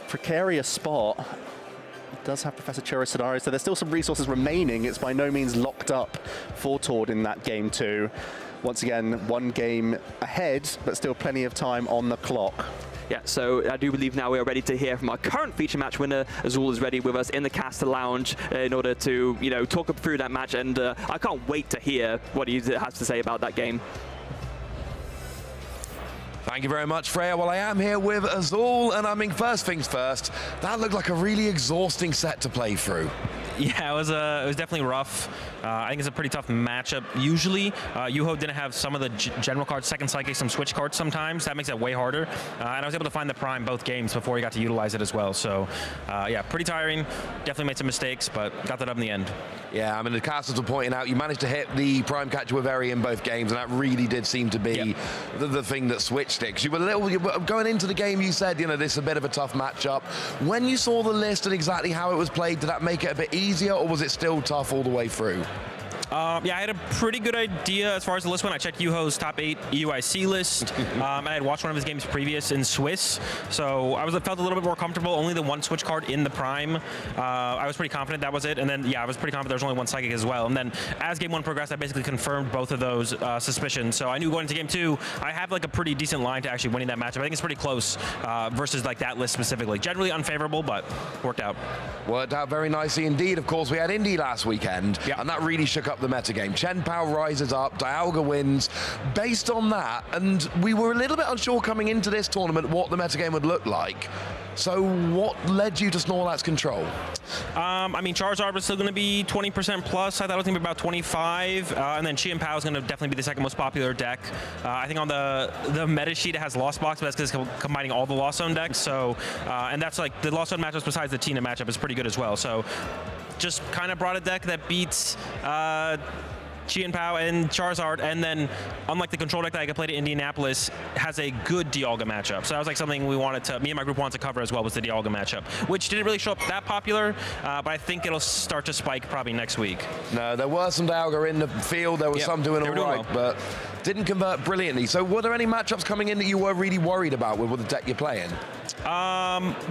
Speaker 12: precarious spot. Does have Professor Churro scenario, so there's still some resources remaining. It's by no means locked up for Tord in that game 2. Once again, 1 game ahead, but still plenty of time on the clock.
Speaker 7: Yeah, so I do believe now we are ready to hear from our current feature match winner. Azul is ready with us in the caster lounge in order to, you know, talk through that match, and I can't wait to hear what he has to say about that game.
Speaker 5: Thank you very much, Freya. Well, I am here with Azul, and I mean, first things first, that looked like a really exhausting set to play through.
Speaker 8: Yeah, it was definitely rough. I think it's a pretty tough matchup. Usually, Yuho didn't have some of the general cards, second psychic, some switch cards sometimes. That makes it way harder. And I was able to find the prime both games before he got to utilize it as well. So, yeah, pretty tiring. Definitely made some mistakes, but got that up in the end.
Speaker 5: Yeah, I mean, the casters were pointing out you managed to hit the prime catcher with Eri in both games, and that really did seem to be the thing that switched it. 'Cause you were going into the game, you said, you know, this is a bit of a tough matchup. When you saw the list and exactly how it was played, did that make it a bit easier, or was it still tough all the way through?
Speaker 8: Yeah, I had a pretty good idea as far as the list went. I checked Yuho's top 8 EUIC list. I had watched one of his games previous in Swiss, so I felt a little bit more comfortable. Only the one switch card in the prime. I was pretty confident that was it. And then, yeah, I was pretty confident there was only one psychic as well. And then as game 1 progressed, I basically confirmed both of those suspicions. So I knew going into game 2, I have like a pretty decent line to actually winning that matchup. I think it's pretty close versus like that list specifically. Generally unfavorable, but worked out.
Speaker 5: Worked out very nicely indeed. Of course, we had Indy last weekend, and that really shook up the metagame. Chen Pao rises up, Dialga wins. Based on that, and we were a little bit unsure coming into this tournament what the metagame would look like. So what led you to Snorlax's control?
Speaker 8: I mean, Charizard was still going to be 20% plus. I thought it was going to be about 25. And then Qian Pao is going to definitely be the second most popular deck. I think on the meta sheet it has Lost Box, but that's because it's combining all the Lost Zone decks. So, and that's like the Lost Zone matchups besides the Tina matchup is pretty good as well. So just kind of brought a deck that beats Qian Pao and Charizard, and then unlike the control deck that I played at Indianapolis, has a good Dialga matchup. So that was like something me and my group wanted to cover as well, was the Dialga matchup, which didn't really show up that popular, but I think it'll start to spike probably next week.
Speaker 5: No, there were some Dialga in the field, there were some doing all right, but didn't convert brilliantly. So were there any matchups coming in that you were really worried about with the deck you're playing?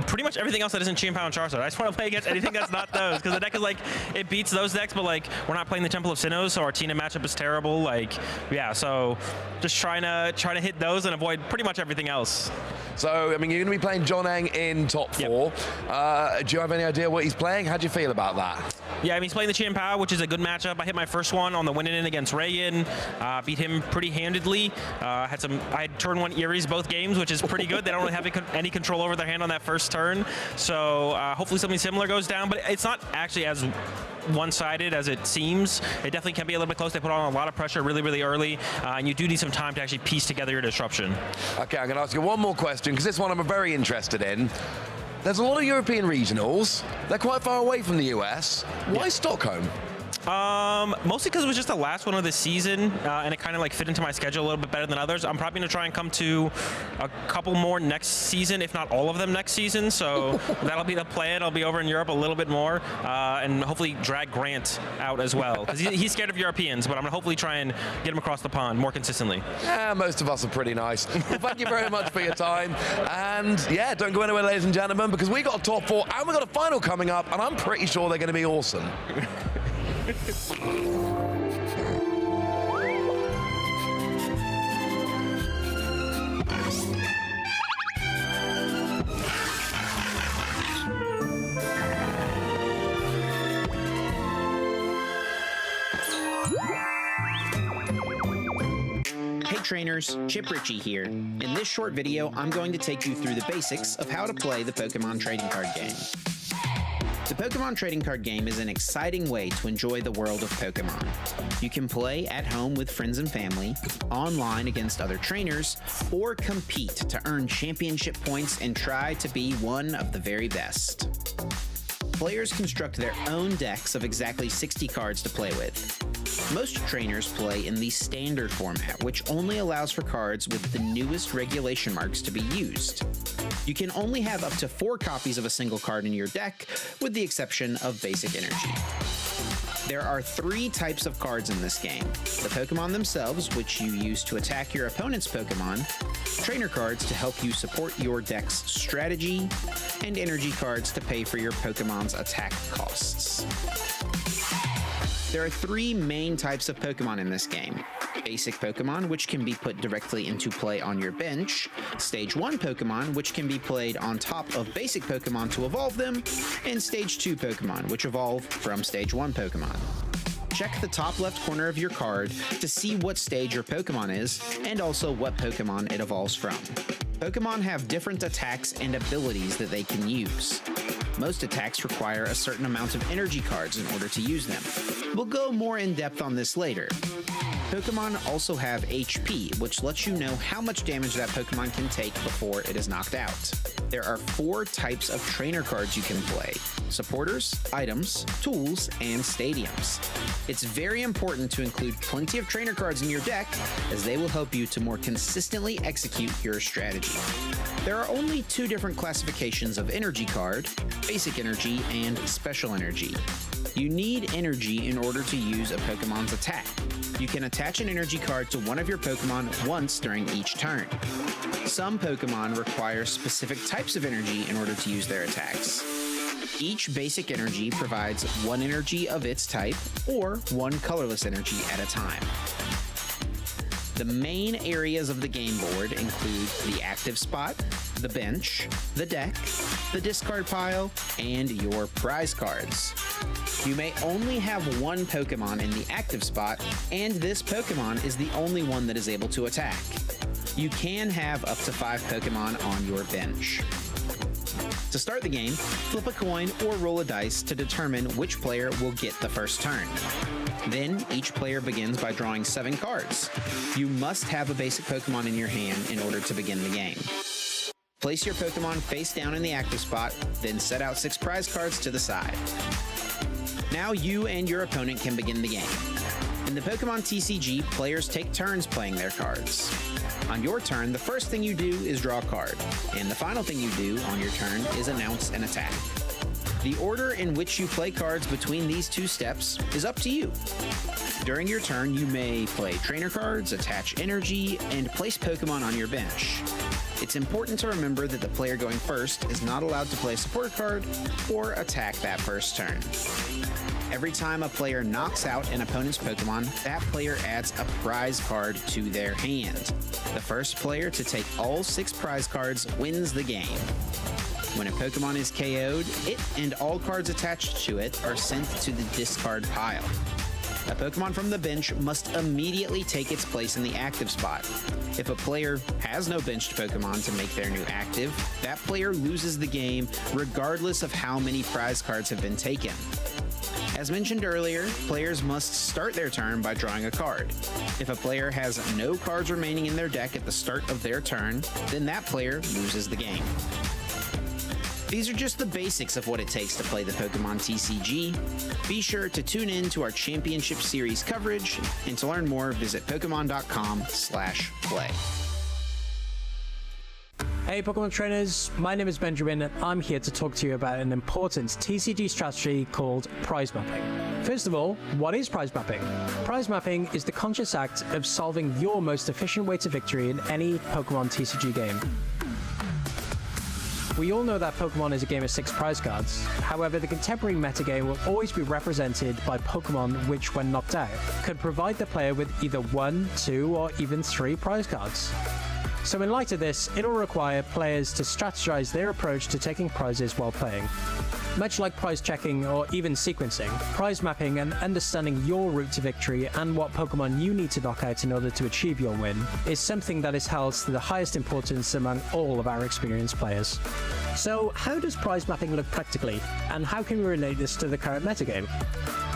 Speaker 8: Pretty much everything else that isn't Qian Pao and Charizard. I just want to play against anything that's not those, because the deck is like, it beats those decks, but like, we're not playing the Temple of Sinnoh, so our Tina matchup is terrible. Like, yeah, so just trying to hit those and avoid pretty much everything else.
Speaker 5: So, I mean, you're going to be playing John Eng in top 4. Do you have any idea what he's playing? How do you feel about that?
Speaker 8: Yeah, I mean, he's playing the Qian Pao, which is a good matchup. I hit my first one on the win in against Reagan, beat him pretty handedly. I had turn 1 Eries both games, which is pretty good. They don't really have any control over their hand on that first turn. So hopefully something similar goes down, but it's not actually as one-sided as it seems. It definitely can be a little bit close. They put on a lot of pressure really, really early, and you do need some time to actually piece together your disruption. Okay, I'm going to ask you one more question, because this one I'm very interested in. There's a lot of European regionals. They're quite far away from the US. Why Stockholm? Mostly because it was just the last one of the season, and it kind of like fit into my schedule a little bit better than others. I'm probably going to try and come to a couple more next season, if not all of them next season. So that'll be the plan. I'll be over in Europe a little bit more, and hopefully drag Grant out as well, because he's scared of Europeans, but I'm going to hopefully try and get him across the pond more consistently.
Speaker 5: Yeah, most of us are pretty nice. Well, thank you very much for your time. And yeah, don't go anywhere, ladies and gentlemen, because we got a top 4 and we got a final coming up, and I'm pretty sure they're going to be awesome.
Speaker 1: Hey trainers, Chip Ritchie here. In this short video, I'm going to take you through the basics of how to play the Pokemon trading card game. The Pokemon trading card game is an exciting way to enjoy the world of Pokemon. You can play at home with friends and family, online against other trainers, or compete to earn championship points and try to be one of the very best. Players construct their own decks of exactly 60 cards to play with. Most trainers play in the standard format, which only allows for cards with the newest regulation marks to be used. You can only have up to 4 copies of a single card in your deck, with the exception of basic energy. There are 3 types of cards in this game: the Pokemon themselves, which you use to attack your opponent's Pokemon, trainer cards to help you support your deck's strategy, and energy cards to pay for your Pokemon's attack costs. There are 3 main types of Pokemon in this game: basic Pokemon, which can be put directly into play on your bench, Stage 1 Pokemon, which can be played on top of basic Pokemon to evolve them, and Stage 2 Pokemon, which evolve from Stage 1 Pokemon. Check the top left corner of your card to see what stage your Pokemon is, and also what Pokemon it evolves from. Pokemon have different attacks and abilities that they can use. Most attacks require a certain amount of energy cards in order to use them. We'll go more in depth on this later. Pokemon also have HP, which lets you know how much damage that Pokemon can take before it is knocked out. There are 4 types of trainer cards you can play: supporters, items, tools, and stadiums. It's very important to include plenty of trainer cards in your deck, as they will help you to more consistently execute your strategy. There are only 2 different classifications of energy card: basic energy and special energy. You need energy in order to use a Pokemon's attack. You can attach an energy card to one of your Pokemon once during each turn. Some Pokemon require specific types of energy in order to use their attacks. Each basic energy provides 1 energy of its type, or 1 colorless energy at a time. The main areas of the game board include the active spot, the bench, the deck, the discard pile, and your prize cards. You may only have 1 Pokemon in the active spot, and this Pokemon is the only one that is able to attack. You can have up to 5 Pokemon on your bench. To start the game, flip a coin or roll a dice to determine which player will get the first turn. Then, each player begins by drawing 7 cards. You must have a basic Pokemon in your hand in order to begin the game. Place your Pokemon face down in the active spot, then set out 6 prize cards to the side. Now you and your opponent can begin the game. In the Pokemon TCG, players take turns playing their cards. On your turn, the first thing you do is draw a card, and the final thing you do on your turn is announce an attack. The order in which you play cards between these 2 steps is up to you. During your turn, you may play trainer cards, attach energy, and place Pokemon on your bench. It's important to remember that the player going first is not allowed to play a support card or attack that first turn. Every time a player knocks out an opponent's Pokemon, that player adds a prize card to their hand. The first player to take all 6 prize cards wins the game. When a Pokemon is KO'd, it and all cards attached to it are sent to the discard pile. A Pokemon from the bench must immediately take its place in the active spot. If a player has no benched Pokemon to make their new active, that player loses the game regardless of how many prize cards have been taken. As mentioned earlier, players must start their turn by drawing a card. If a player has no cards remaining in their deck at the start of their turn, then that player loses the game. These are just the basics of what it takes to play the Pokemon TCG. Be sure to tune in to our Championship Series coverage, and to learn more, visit Pokemon.com/play.
Speaker 10: Hey Pokemon trainers, my name is Benjamin and I'm here to talk to you about an important TCG strategy called prize mapping. First of all, what is prize mapping? Prize mapping is the conscious act of solving your most efficient way to victory in any Pokemon TCG game. We all know that Pokemon is a game of 6 prize cards. However, the contemporary metagame will always be represented by Pokemon which, when knocked out, could provide the player with either 1, 2, or even 3 prize cards. So in light of this, it'll require players to strategize their approach to taking prizes while playing. Much like prize checking or even sequencing, prize mapping and understanding your route to victory and what Pokemon you need to knock out in order to achieve your win is something that is held to the highest importance among all of our experienced players. So how does prize mapping look practically, and how can we relate this to the current metagame?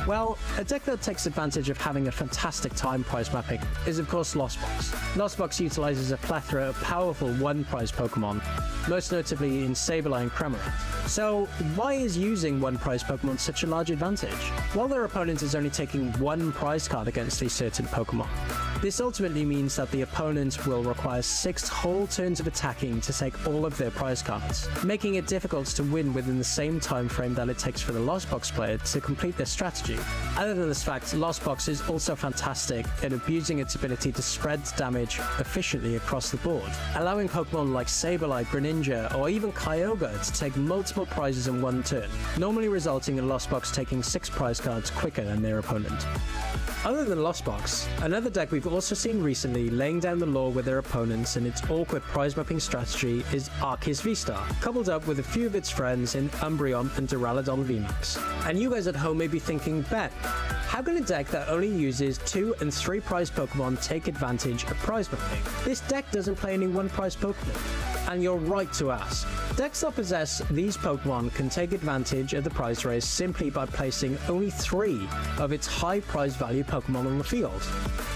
Speaker 10: Well, a deck that takes advantage of having a fantastic time prize mapping is of course Lost Box. Lost Box utilizes a plethora of powerful 1-prize Pokemon, most notably in Sableye and Cramorant. So why is using 1-prize Pokemon such a large advantage? Well, their opponent is only taking 1 prize card against a certain Pokemon. This ultimately means that the opponent will require 6 whole turns of attacking to take all of their prize cards, making it difficult to win within the same time frame that it takes for the Lost Box player to complete their strategy. Other than this fact, Lost Box is also fantastic at abusing its ability to spread damage efficiently across the board, allowing Pokemon like Sableye, Greninja, or even Kyogre to take multiple prizes in 1 turn, normally resulting in Lost Box taking 6 prize cards quicker than their opponent. Other than Lost Box, another deck we've also seen recently laying down the law with their opponents in its awkward prize mapping strategy is Arceus V-Star, coupled up with a few of its friends in Umbreon and Duraludon VMAX. And you guys at home may be thinking, Ben, how can a deck that only uses 2 and 3 prize Pokemon take advantage of prize mapping? This deck doesn't play any 1-prize Pokemon. And you're right to ask. Decks that possess these Pokemon can take advantage of the prize race simply by placing only 3 of its high prize value Pokemon on the field.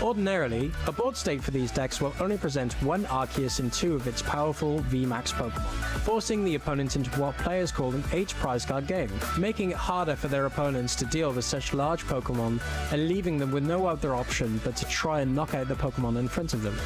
Speaker 10: Ordinarily, a board state for these decks will only present 1 Arceus and 2 of its powerful VMAX Pokemon, forcing the opponent into what players call an H prize card game, making it harder for their opponents to deal with such large Pokemon and leaving them with no other option but to try and knock out the Pokemon in front of them.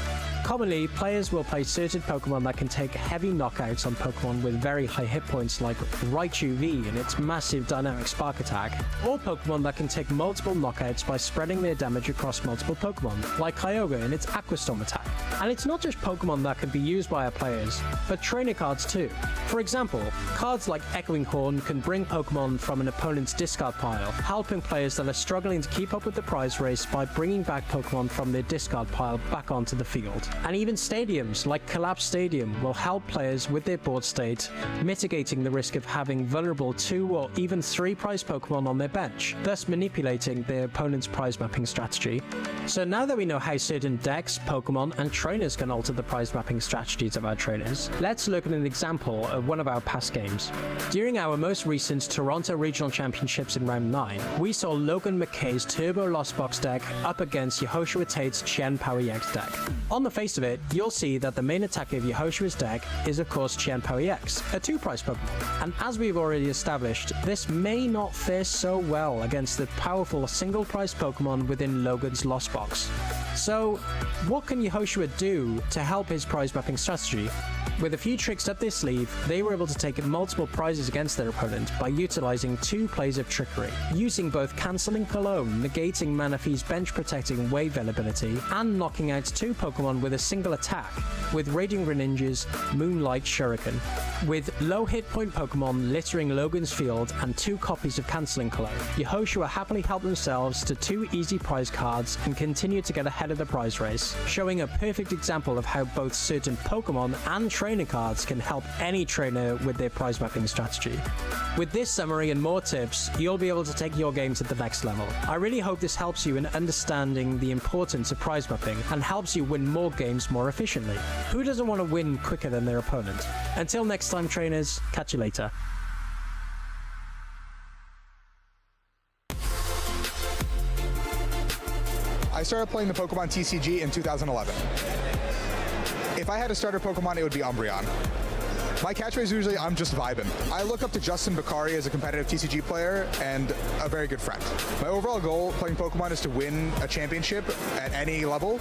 Speaker 10: Commonly, players will play certain Pokemon that can take heavy knockouts on Pokemon with very high hit points like Raichu V and its massive dynamic spark attack, or Pokemon that can take multiple knockouts by spreading their damage across multiple Pokemon, like Kyogre and its Aqua Storm attack. And it's not just Pokemon that can be used by our players, but trainer cards too. For example, cards like Echoing Horn can bring Pokemon from an opponent's discard pile, helping players that are struggling to keep up with the prize race by bringing back Pokemon from their discard pile back onto the field. And even stadiums like Collapse Stadium will help players with their board state, mitigating the risk of having vulnerable 2 or even 3 prize Pokemon on their bench, thus manipulating their opponent's prize mapping strategy. So now that we know how certain decks, Pokemon, and trainers can alter the prize mapping strategies of our trainers, let's look at an example of one of our past games. During our most recent Toronto Regional Championships in Round 9, we saw Logan McKay's Turbo Lost Box deck up against Yehoshua Tate's Chen Power EX deck. On the face of it, you'll see that the main attack of Yehoshua's deck is of course Chen Power EX, a 2-prize Pokemon. And as we've already established, this may not fare so well against the powerful single-prize Pokemon within Logan's Lost Box. So, what can Yehoshua do to help his prize mapping strategy? With a few tricks up their sleeve, they were able to take multiple prizes against their opponent by utilizing 2 plays of Trickery, using both Cancelling Cologne, negating Manaphy's bench protecting wave ability, and knocking out 2 Pokemon with a single attack, with Raging Greninja's Moonlight Shuriken. With low hit point Pokemon littering Logan's field and 2 copies of Cancelling Cologne, Yehoshua happily helped themselves to 2 easy prize cards and continued to get ahead of the prize race, showing a perfect example of how both certain Pokemon and trainer cards can help any trainer with their prize mapping strategy. With this summary and more tips, you'll be able to take your game to the next level. I really hope this helps you in understanding the importance of prize mapping and helps you win more games more efficiently. Who doesn't want to win quicker than their opponent? Until next time, trainers, catch you later.
Speaker 13: I started playing the Pokemon TCG in 2011. If I had a starter Pokemon, it would be Umbreon. My catchphrase is usually, I'm just vibing. I look up to Justin Bakari as a competitive TCG player and a very good friend. My overall goal playing Pokemon is to win a championship at any level,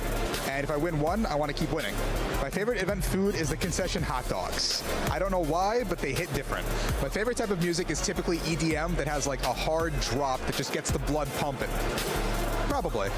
Speaker 13: and if I win one, I want to keep winning. My favorite event food is the concession hot dogs. I don't know why, but they hit different. My favorite type of music is typically EDM that has like a hard drop that just gets the blood pumping. Probably.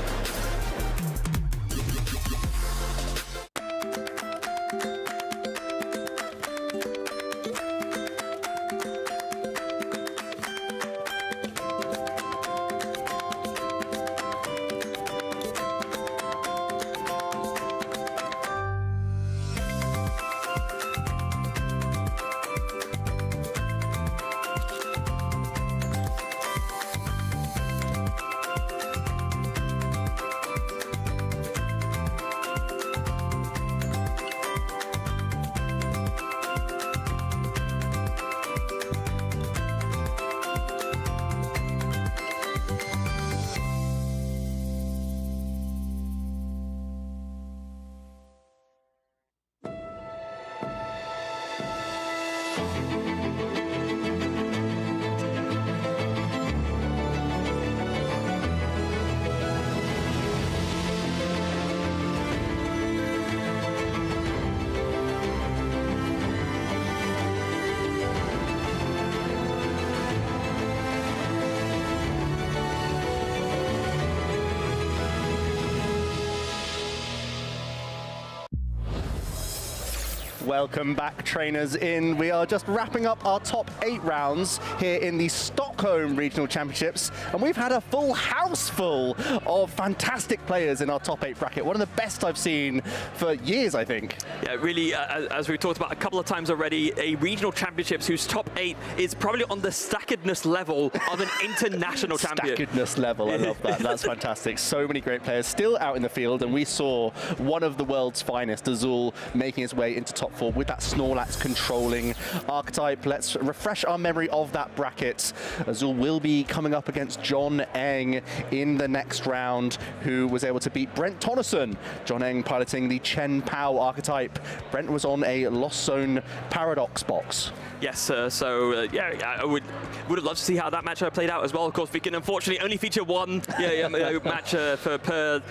Speaker 12: Welcome back, trainers in. We are just wrapping up our top 8 rounds here in the Stockholm Regional Championships, and we've had a full house full of fantastic players in our top 8 bracket. One of the best I've seen for years, I think.
Speaker 7: Yeah, really, as we've talked about a couple of times already, a Regional Championships whose top 8 is probably on the stackedness level of an international champion.
Speaker 12: Stackedness level, I love that. That's fantastic. So many great players still out in the field, and we saw one of the world's finest, Azul, making his way into top 4 with that Snorlax controlling archetype. Let's refresh our memory of that bracket. Azul will be coming up against John Eng in the next round, who was able to beat Brent Tonneson. John Eng piloting the Chen Pao archetype. Brent was on a Lost Zone Paradox box.
Speaker 7: Yes, so yeah, I would have loved to see how that match played out as well. Of course, we can unfortunately only feature one match per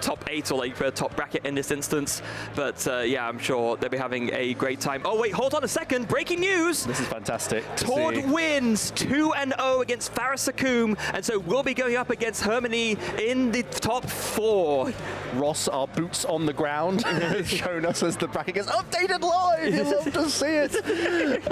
Speaker 7: top 8 or like per top bracket in this instance. But yeah, I'm sure they'll be having a great time. Oh wait, hold on a second! Breaking news!
Speaker 12: This is fantastic.
Speaker 7: Tord wins 2-0 against Faris Sakum, and so we'll be going up against Hermanni in the top 4.
Speaker 12: Ross, our boots on the ground, has shown us as the bracket gets updated live. You'll love to see it.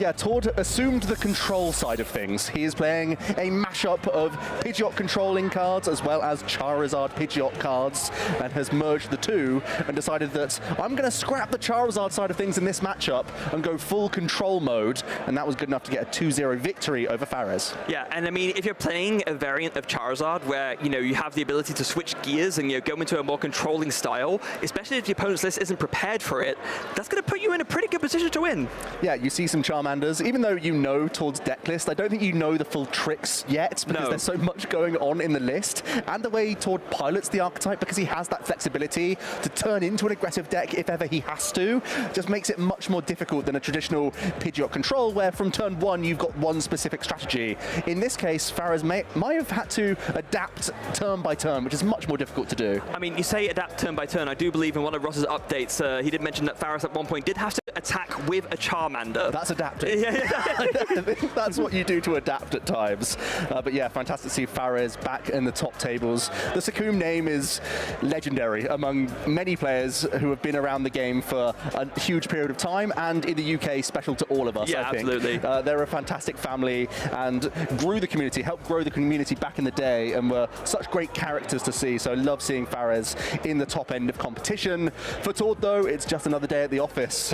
Speaker 12: Yeah, Tord assumed the control side of things. He is playing a mashup of Pidgeot controlling cards as well as Charizard Pidgeot cards, and has merged the two and decided that I'm going to scrap the Charizard side of things in this matchup and go full control mode, and that was good enough to get a 2-0 victory over Fares.
Speaker 7: Yeah, and I mean, if you're playing a variant of Charizard where, you have the ability to switch gears and, go into a more controlling style, especially if the opponent's list isn't prepared for it, that's going to put you in a pretty good position to win.
Speaker 12: Yeah, you see some Charmanders. Even though you know Tord's deck list, I don't think you know the full tricks yet, because there's so much going on in the list, and the way Tord pilots the archetype, because he has that flexibility to turn into an aggressive deck if ever he has to, just makes it much more difficult than a traditional Pidgeot control, where from turn 1 you've got one specific strategy. In this case, Fares might have had to adapt turn by turn, which is much more difficult to do.
Speaker 7: I mean, you say adapt turn by turn. I do believe in one of Ross's updates, he did mention that Fares at one point did have to attack with a Charmander.
Speaker 12: That's adapting. I think that's what you do to adapt at times. But yeah, fantastic to see Fares back in the top tables. The Sakum name is legendary among many players who have been around the game for a huge period of time, and in the UK, special to all of us, I think.
Speaker 7: Absolutely.
Speaker 12: They're a fantastic family and grew the community, helped grow the community back in the day, and were such great characters to see. So I love seeing Fares in the top end of competition. For Tord, though, it's just another day at the office,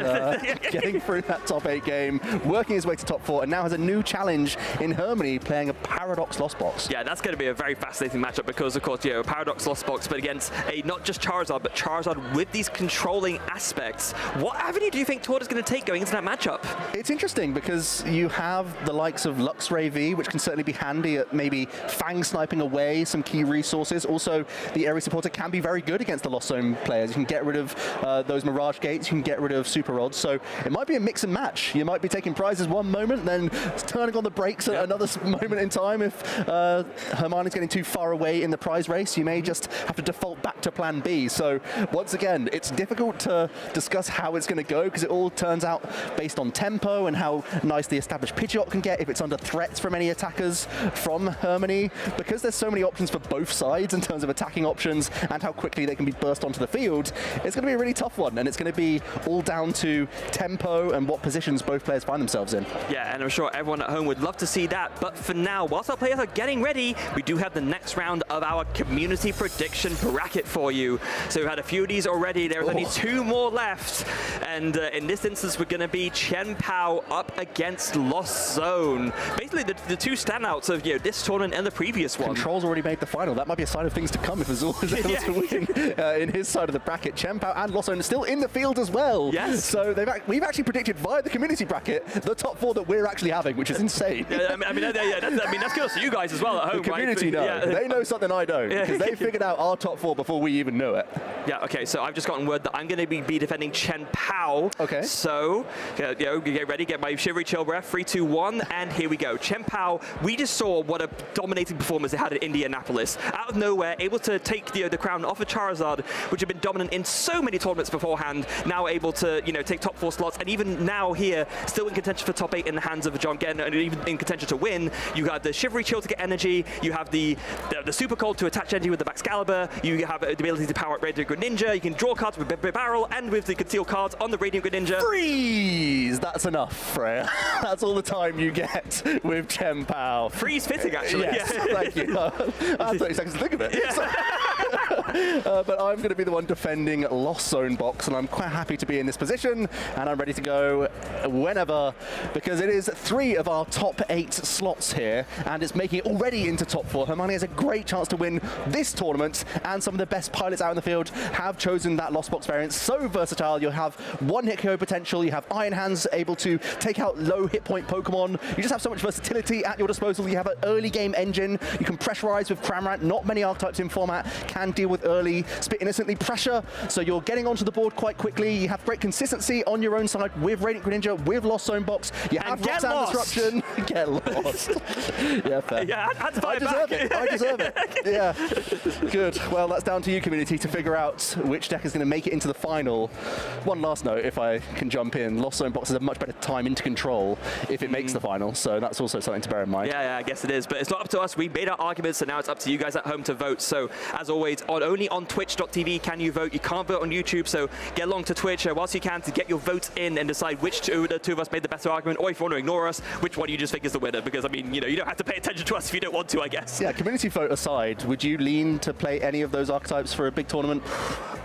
Speaker 12: getting through that top 8 game, working his way to top 4, and now has a new challenge in Hermanni, playing a Paradox Lost Box.
Speaker 7: Yeah, that's going to be a very fascinating matchup because, of course, a Paradox Lost Box, but against a not just Charizard, but Charizard with these controlling aspects. What avenue do you think Tord is going to take going into that matchup?
Speaker 12: It's interesting because you have the likes of Luxray V, which can certainly be handy at maybe Fang sniping away some key resources. Also, the area supporter can be very good against the Lost Zone players. You can get rid of those Mirage Gates, you can get rid of Super Rods, so it might be a mix and match. You might be taking prizes one moment, then turning on the brakes at another moment in time. If Hermanni's getting too far away in the prize race, you may just have to default back to plan B. So once again, it's difficult to discuss how it's going to go, because it all turns out based on tempo and how nice the established Pidgeot can get if it's under threats from any attackers from Hermanni. Because there's so many options for both sides in terms of attacking options and how quickly they can be burst onto the field, it's going to be a really tough one, and it's going to be all down to tempo and what positions both players find themselves in.
Speaker 7: Yeah, and I'm sure everyone at home would love to see that, but for now, whilst our players are getting ready, we do have the next round of our community prediction bracket for you. So we've had a few of these already. There's only 2 more left, and in this instance, we're going to be Chen Pao up against Lost Zone. Basically, the 2 standouts of this tournament and the previous one.
Speaker 12: Control's already made the final. That might be a sign of things to come if Azul is able to win in his side of the bracket. Chen Pao and Lost Zone are still in the field as well.
Speaker 7: Yes.
Speaker 12: So we've actually predicted via the community bracket the top 4 that we're actually having, which is insane.
Speaker 7: Yeah, I mean, that's good for you guys as well at home,
Speaker 12: the community
Speaker 7: right?
Speaker 12: know. They know something I don't, because they figured out our top 4 before we even knew it.
Speaker 7: Yeah, okay, so I've just gotten word that I'm going to be defending Chen Pao.
Speaker 12: Okay.
Speaker 7: So, get ready, get my Shivery Chill Breath, 3, 2, 1, and here we go. Chen Pao, we just saw what a dominating performance they had at Indianapolis. Out of nowhere, able to take the crown off of Charizard, which had been dominant in so many tournaments beforehand, now able to, take top 4 slots, and even now here, still in contention for top 8 in the hands of John Genn, and even in contention to win. You have the Shivery Chill to get energy, you have the Super Cold to attach energy with the Baxcalibur, you have the ability to power up Radiant Greninja, you can draw cards with Barrel and with the conceal cards on the Radiant Greninja.
Speaker 12: Freeze! That's enough, Freya. That's all the time you get with Chen Pao.
Speaker 7: Freeze fitting, actually.
Speaker 12: Yes, thank you. I had 30 seconds to think of it. Yeah. But I'm going to be the one defending Lost Zone Box, and I'm quite happy to be in this position, and I'm ready to go whenever, because it is 3 of our top 8 slots here, and it's making it already into top 4. Hermanni has a great chance to win this tournament, and some of the best pilots out in the field have chosen that Lost Box variant. So versatile. You'll have 1-hit KO potential, you have Iron Hands able to take out low hit point Pokemon. You just have so much versatility at your disposal. You have an early game engine. You can pressurize with Cramorant. Not many archetypes in format can deal with early Spit Innocently pressure, so you're getting onto the board quite quickly. You have great consistency on your own side with Radiant Greninja, with Lost Zone Box. You have Roxanne Disruption. Get lost. Yeah, fair.
Speaker 7: Yeah,
Speaker 12: I deserve it. I deserve it. Yeah. Good. Well, that's down to you, community, to figure out which deck is going to make it into the final. One last note, if I can jump in, Lost Zone Box has a much better time into control if it makes the final, so that's also something to bear in mind.
Speaker 7: Yeah, I guess it is, but it's not up to us. We made our arguments, so now it's up to you guys at home to vote. So, as always, only on twitch.tv can you vote. You can't vote on YouTube, so get along to Twitch whilst you can to get your votes in and decide which the two of us made the better argument, or if you want to ignore us, which one you just think is the winner, because, I mean, you know, you don't have to pay attention to us if you don't want to, I guess.
Speaker 12: Yeah, community vote aside, would you lean to play any of those archetypes for a big tournament?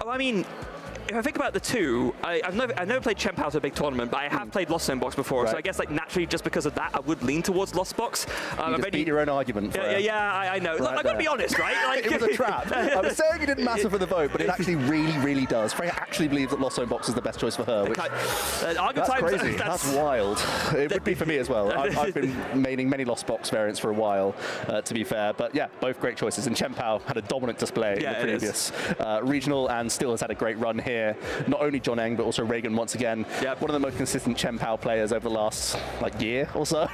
Speaker 7: Oh, I mean, if I think about the two, I've never played Chempao to a big tournament, but I have played Lost Zone Box before, so I guess like naturally just because of that, I would lean towards Lost Box.
Speaker 12: You just beat your own argument.
Speaker 7: I know. Look, I've got to be honest, right? Like,
Speaker 12: it was a trap. I was saying it didn't matter for the vote, but it actually really does. Freya actually believes that Lost Zone Box is the best choice for her, which that's crazy. That's wild. It would be for me as well. I've been maining many Lost Box variants for a while, to be fair, but yeah, both great choices. And Chempao had a dominant display in the previous regional, and still has had a great run here. Not only John Eng, but also Reagan once again. One of the most consistent Chempao players over the last year or so.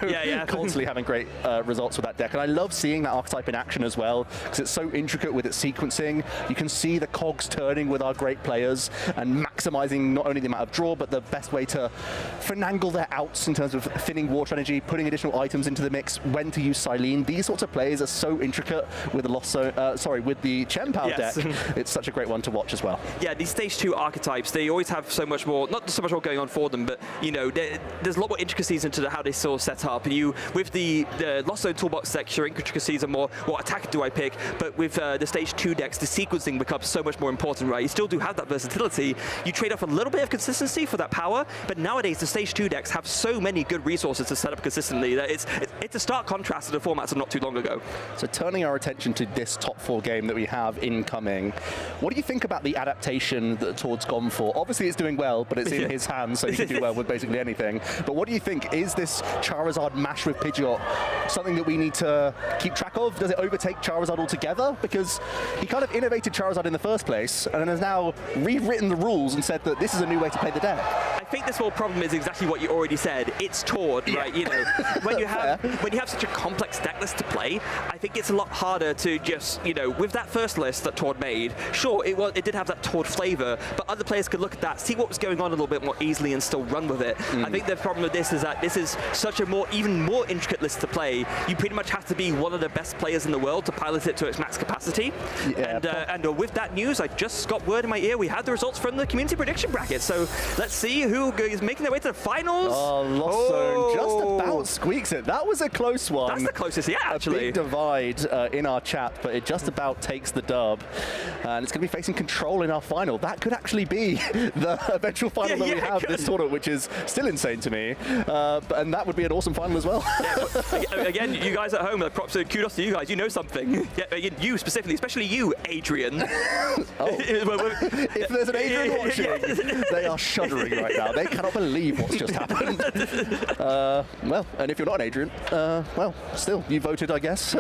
Speaker 12: Constantly having great results with that deck. And I love seeing that archetype in action as well, because it's so intricate with its sequencing. You can see the cogs turning with our great players and maximizing not only the amount of draw, but the best way to finagle their outs in terms of thinning water energy, putting additional items into the mix, when to use Silene. These sorts of plays are so intricate with the with the Chempao deck. It's such a great one to watch as well.
Speaker 7: Yeah, these stage 2 archetypes, they always have so much more, not so much more going on for them, but you know, there's a lot more intricacies into how they sort of set up. And with the Lost Zone Toolbox deck, your intricacies are more, what attack do I pick? But with the stage 2 decks, the sequencing becomes so much more important, right? You still do have that versatility. You trade off a little bit of consistency for that power, but nowadays the stage 2 decks have so many good resources to set up consistently that it's a stark contrast to the formats of not too long ago.
Speaker 12: So turning our attention to this top 4 game that we have incoming, what do you think about the adaptation that Tord's gone for? Obviously it's doing well, but it's in his hands, so he can do well with basically anything. But what do you think? Is this Charizard mash with Pidgeot something that we need to keep track of? Does it overtake Charizard altogether? Because he kind of innovated Charizard in the first place, and then has now rewritten the rules and said that this is a new way to play the deck.
Speaker 7: I think this whole problem is exactly what you already said. It's Tord, right? You know, when you have such a complex deck list to play, I think it's a lot harder to just, you know, with that first list that Tord made, sure, it did have that Tord flavor, but other players could look at that, see what was going on a little bit more easily and still run with it. I think the problem with this is that this is such a even more intricate list to play. You pretty much have to be one of the best players in the world to pilot it to its max capacity. And with that news, I just got word in my ear, we had the results from the community prediction bracket. So let's see who is making their way to the finals.
Speaker 12: Oh, Lost Zone just about squeaks it. That was a close one.
Speaker 7: That's the closest, yeah, actually.
Speaker 12: A big divide in our chat, but it just about takes the dub. And it's going to be facing Control in our final. That could actually be the eventual final that we have this tournament, which is still insane to me. And that would be an awesome final as well.
Speaker 7: Again, you guys at home, props and kudos to you guys. You know something. You specifically, especially you, Adrian.
Speaker 12: If there's an Adrian watching, they are shuddering right now. They cannot believe what's just happened. Well, and if you're not an Adrian, well, still, you voted, I guess.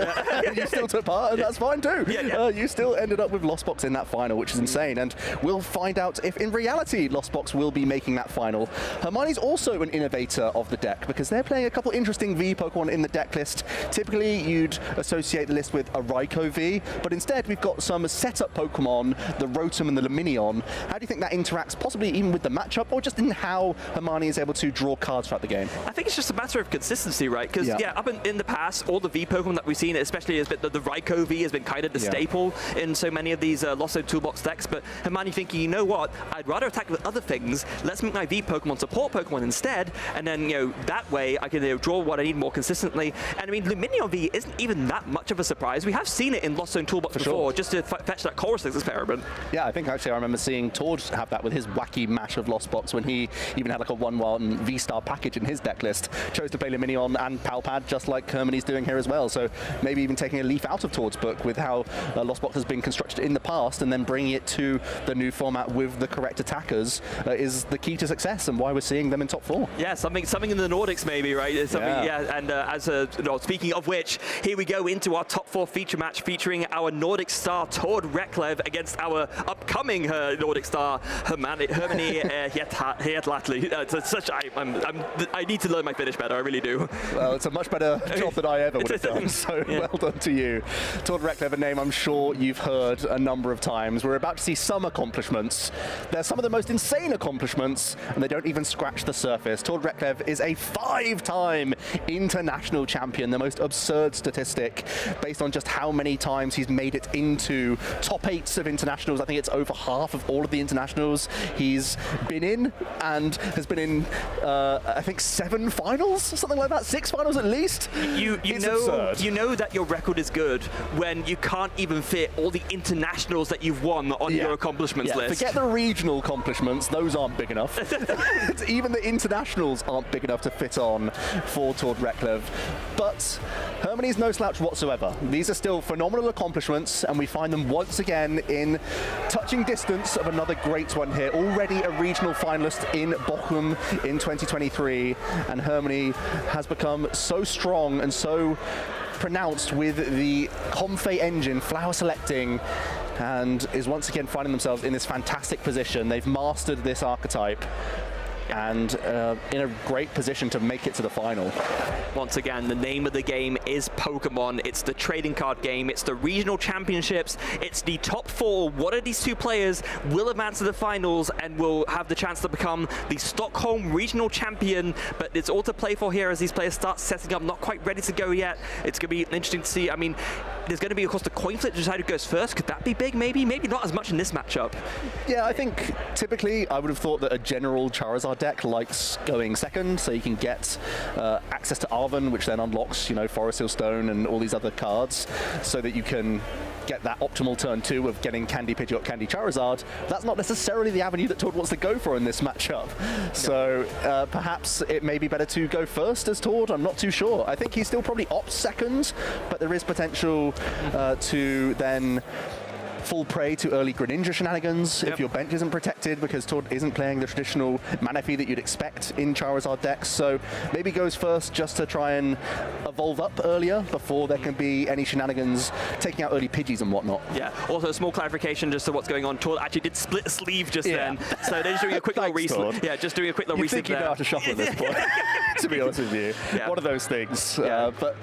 Speaker 12: You still took part, and that's fine too. You still ended up with Lost Box in that final, which is insane. And we'll find out if, in reality, Lost Box will be making that final. Hermanni's also an innovator of the deck, because they're playing a couple interesting V Pokemon in the deck list. Typically, you'd associate the list with a Raikou V, but instead we've got some setup Pokemon, the Rotom and the Luminion. How do you think that interacts, possibly even with the matchup, or just in how Hermanni is able to draw cards throughout the game?
Speaker 7: I think it's just a matter of consistency, right? Because, up in the past, all the V Pokemon that we've seen, especially as the Raikou V has been kind of the staple in so many of these Lotso Toolbox decks. But Hermanni thinking, you know what, I'd rather attack with other things. Let's make my V Pokemon support Pokemon instead, and then that way I can draw what I need more consistently. And I mean, Lumineon V isn't even that much of a surprise. We have seen it in Lotso Toolbox before, just to fetch that Chorus experiment.
Speaker 12: Yeah, I think actually I remember seeing Tord have that with his wacky mash of Lost Box when he even had like a 1/1 V-Star package in his deck list. Chose to play Lumineon and Palpad just like Hermanni's doing here as well. So maybe even taking a leaf out of Tord's book with how Lost Box has been constructed in the past and then bringing it to the new format with the correct attackers is the key to success and why we're seeing them in top 4.
Speaker 7: Yeah, something in the Nordics maybe, right? And speaking of which, here we go into our top 4 feature match featuring our Nordic star Tord Reklev against our upcoming Nordic star Hermanni Hietlatli. I need to learn my Finnish better, I really do.
Speaker 12: Well, it's a much better job than I ever would have done, so well done to you. Tord Reklev, a name I'm sure you've heard a number of times. We're about to see some accomplishments. They're some of the most insane accomplishments, and they don't even scratch the surface. Tord Reklev is a 5-time international champion, the most absurd statistic based on just how many times he's made it into top 8s of internationals. I think it's over half of all of the internationals he's been in, and has been in, I think 7 finals, something like that, 6 finals at least.
Speaker 7: You know that your record is good when you can't even fit all the internationals that you've won on your accomplishments list.
Speaker 12: Forget the regional accomplishments, those aren't big enough. Even the internationals aren't big enough to fit on for Tord Reklev. But Hermanni's no slouch whatsoever. These are still phenomenal accomplishments, and we find them once again in touching distance of another great one here. Already a regional finalist in Bochum in 2023, and Hermanni has become so strong and so pronounced with the Comfey engine, flower selecting, and is once again finding themselves in this fantastic position. They've mastered this archetype and in a great position to make it to the final.
Speaker 7: Once again, the name of the game is Pokemon. It's the trading card game. It's the regional championships. It's the top 4. One of these 2 players will advance to the finals and will have the chance to become the Stockholm Regional Champion. But it's all to play for here as these players start setting up. Not quite ready to go yet. It's going to be interesting to see. I mean, there's going to be, of course, the coin flip to decide who goes first. Could that be big? Maybe not as much in this matchup.
Speaker 12: Yeah, I think typically I would have thought that a general Charizard deck likes going second, so you can get access to Arven, which then unlocks, Forest Hill Stone and all these other cards, so that you can get that optimal turn 2 of getting Candy Pidgeot, Candy Charizard. That's not necessarily the avenue that Tord wants to go for in this matchup. So perhaps it may be better to go first as Tord. I'm not too sure. I think he still probably opts second, but there is potential to then fall prey to early Greninja shenanigans if your bench isn't protected, because Tord isn't playing the traditional Manaphy that you'd expect in Charizard decks. So maybe goes first just to try and evolve up earlier before there can be any shenanigans taking out early Pidgeys and whatnot.
Speaker 7: Yeah, also a small clarification just to what's going on. Tord actually did split a sleeve just then. So they're just doing a quick little reset. Yeah, just doing a quick little reset there.
Speaker 12: You think you know how to shuffle at this point, to be honest with you. One of those things. But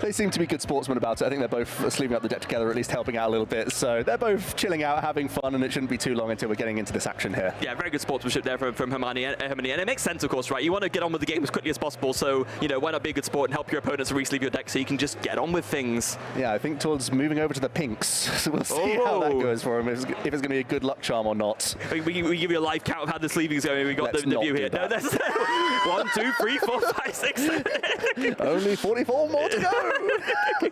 Speaker 12: they seem to be good sportsmen about it. I think they're both sleeving up the deck together, at least helping out a little bit. So they're both chilling out, having fun, and it shouldn't be too long until we're getting into this action here.
Speaker 7: Yeah, very good sportsmanship there from Hermanni, and it makes sense, of course, right? You want to get on with the game as quickly as possible, so, why not be a good sport and help your opponents re-sleeve your deck so you can just get on with things.
Speaker 12: Yeah, I think Tord's moving over to the pinks, so we'll see how that goes for him, if it's going to be a good luck charm or not.
Speaker 7: We give you a live count of how the sleeving is going. We got the view here. No, that's 1, 2, 3, 4, 5, 6.
Speaker 12: Only 44 more to go.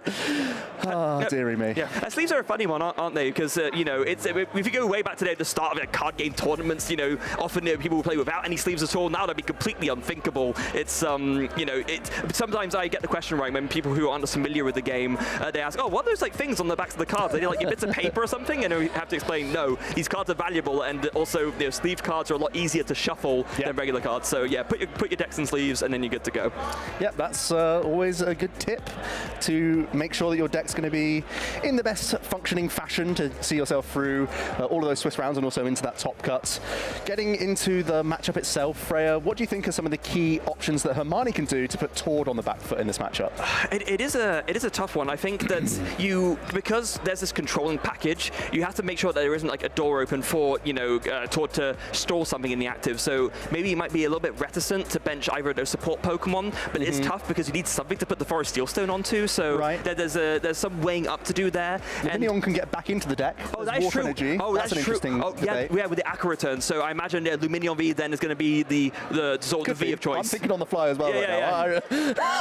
Speaker 12: Oh, dearie me.
Speaker 7: Yeah, sleeves are a funny one, aren't they? Because if you go way back today at the start of card game tournaments, often people will play without any sleeves at all. Now that'd be completely unthinkable. It's sometimes I get the question right when people who aren't as familiar with the game, they ask, oh, what are those things on the backs of the cards? Are they like your bits of paper or something? And we have to explain, no, these cards are valuable, and also sleeve cards are a lot easier to shuffle than regular cards. So yeah, put your decks in sleeves, and then you're good to go.
Speaker 12: Yeah, that's always a good tip to make sure that your deck's going to be in the best functioning fashion to see yourself through all of those Swiss rounds and also into that top cut. Getting into the matchup itself, Freya, what do you think are some of the key options that Hermanni can do to put Tord on the back foot in this matchup?
Speaker 7: It is a tough one. I think that because there's this controlling package, you have to make sure that there isn't like a door open for, Tord to stall something in the active. So maybe you might be a little bit reticent to bench either of those support Pokemon, but it's tough because you need something to put the Forest Steelstone onto. So there's some weighing up to do there.
Speaker 12: Anyone can get back into the deck.
Speaker 7: Oh, that's true.
Speaker 12: Energy.
Speaker 7: Oh,
Speaker 12: that's an interesting debate.
Speaker 7: Yeah, with the Aqua return. So I imagine Luminion V then is going to be the sort of the V of choice.
Speaker 12: I'm thinking on the fly as well now.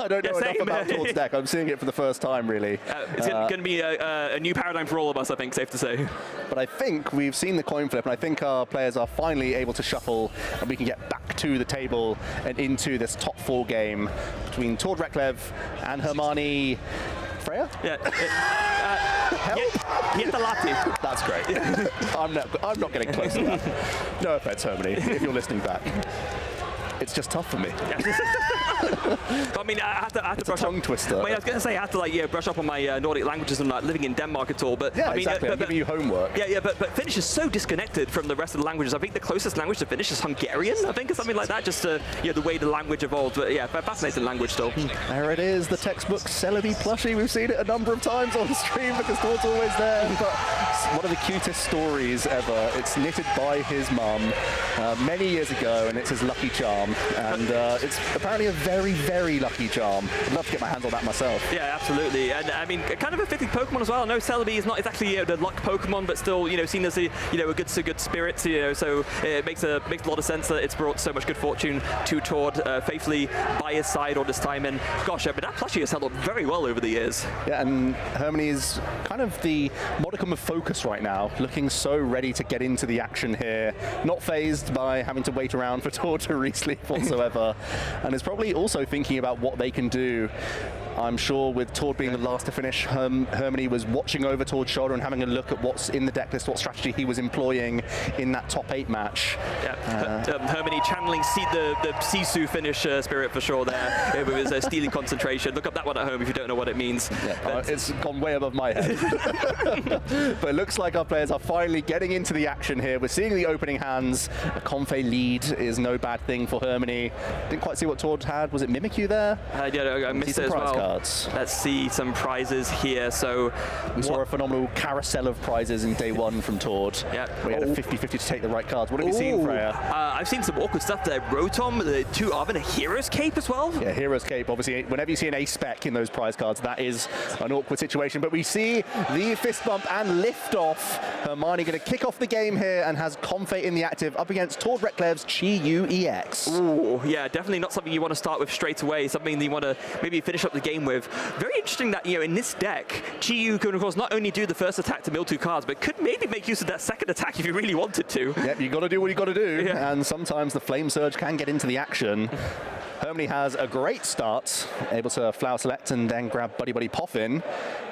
Speaker 12: I don't know enough about Tord's deck. I'm seeing it for the first time, really.
Speaker 7: It's going to be a new paradigm for all of us, I think, safe to say.
Speaker 12: But I think we've seen the coin flip, and I think our players are finally able to shuffle, and we can get back to the table and into this top 4 game between Tord Reklev and Hermanni. Freya?
Speaker 7: Yeah. Hit the latte.
Speaker 12: That's great. I'm not getting close to that. No offense, Hermanni, if you're listening back. It's just tough for me.
Speaker 7: I mean, I have to brush
Speaker 12: tongue
Speaker 7: up.
Speaker 12: Twister.
Speaker 7: I was going to say I have to brush up on my Nordic languages and living in Denmark at all. But
Speaker 12: yeah,
Speaker 7: I mean,
Speaker 12: exactly. I'm giving you homework.
Speaker 7: Yeah, but Finnish is so disconnected from the rest of the languages. I think the closest language to Finnish is Hungarian. I think or something like that. Just the way the language evolved. But yeah, fascinating language still.
Speaker 12: There it is, the textbook Celebi plushie. We've seen it a number of times on stream because Tord's always there. But one of the cutest stories ever. It's knitted by his mum many years ago, and it's his lucky charm. And it's apparently a very, very lucky charm. I'd love to get my hands on that myself.
Speaker 7: Yeah, absolutely. And I mean, kind of a fitting Pokemon as well. I know Celebi is not exactly the luck Pokemon, but still, seen as a good spirit. So it makes a lot of sense that it's brought so much good fortune to Tord, faithfully by his side all this time. And gosh, but that plushie has held up very well over the years.
Speaker 12: Yeah, and Hermanni is kind of the modicum of focus right now, looking so ready to get into the action here, not phased by having to wait around for Tord to resleep whatsoever. And is probably also thinking about what they can do. I'm sure with Tord being the last to finish, Hermanni was watching over Tord's shoulder and having a look at what's in the deck list, what strategy he was employing in that top 8 match.
Speaker 7: Yeah, Hermanni channeling the Sisu finish spirit for sure there with his steely concentration. Look up that one at home if you don't know what it means.
Speaker 12: Yeah, it's gone way above my head. But it looks like our players are finally getting into the action here. We're seeing the opening hands. A Comfey lead is no bad thing for Hermanni. Didn't quite see what Tord had. Was it Mimikyu there?
Speaker 7: Yeah, I missed it as well. Cards. Let's see some prizes here. So
Speaker 12: we saw a phenomenal carousel of prizes in day 1 from Tord.
Speaker 7: Yeah.
Speaker 12: We had a 50-50 to take the right cards. What have you seen, Freya?
Speaker 7: I've seen some awkward stuff there. Rotom, the 2 Arven, a Hero's Cape as well.
Speaker 12: Yeah, Hero's Cape. Obviously, whenever you see an A-spec in those prize cards, that is an awkward situation. But we see the fist bump and lift off. Hermanni going to kick off the game here and has Comfey in the active up against Tord Reklev's Chi-Yu EX.
Speaker 7: Ooh, yeah, definitely not something you want to start with straight away. Something that you want to maybe finish up the game with. Very interesting that, in this deck, Chi-Yu can, of course, not only do the first attack to mill 2 cards, but could maybe make use of that second attack if you really wanted to.
Speaker 12: Yep, you got to do what you got to do. Yeah. And sometimes the Flame Surge can get into the action. Hermanni has a great start, able to Flower Select and then grab Buddy Buddy Poffin,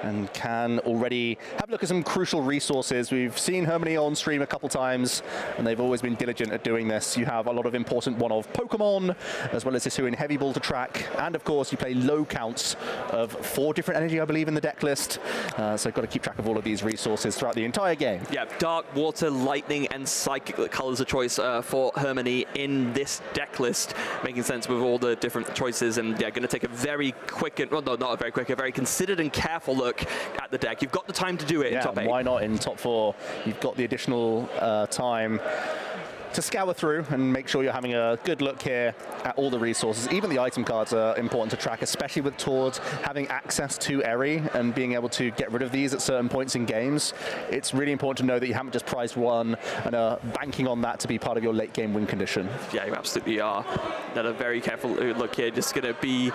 Speaker 12: and can already have a look at some crucial resources. We've seen Hermanni on stream a couple times, and they've always been diligent at doing this. You have a lot of important one-of Pokemon, as well as Hisuian Heavy Ball to track, and of course you play low counts of 4 different energy, I believe, in the deck list. So you've got to keep track of all of these resources throughout the entire game.
Speaker 7: Yeah, Dark, Water, Lightning, and Psychic colors of choice for Hermanni in this deck list, making sense with all the different choices. And yeah, going to take a very quick, a very considered and careful look at the deck. You've got the time to do it in top 8.
Speaker 12: Why not in top 4? You've got the additional time to scour through and make sure you're having a good look here at all the resources. Even the item cards are important to track, especially with Tord having access to Eri and being able to get rid of these at certain points in games. It's really important to know that you haven't just prized one and are banking on that to be part of your late game win condition.
Speaker 7: Yeah, you absolutely are. Now a very careful look here, just going to be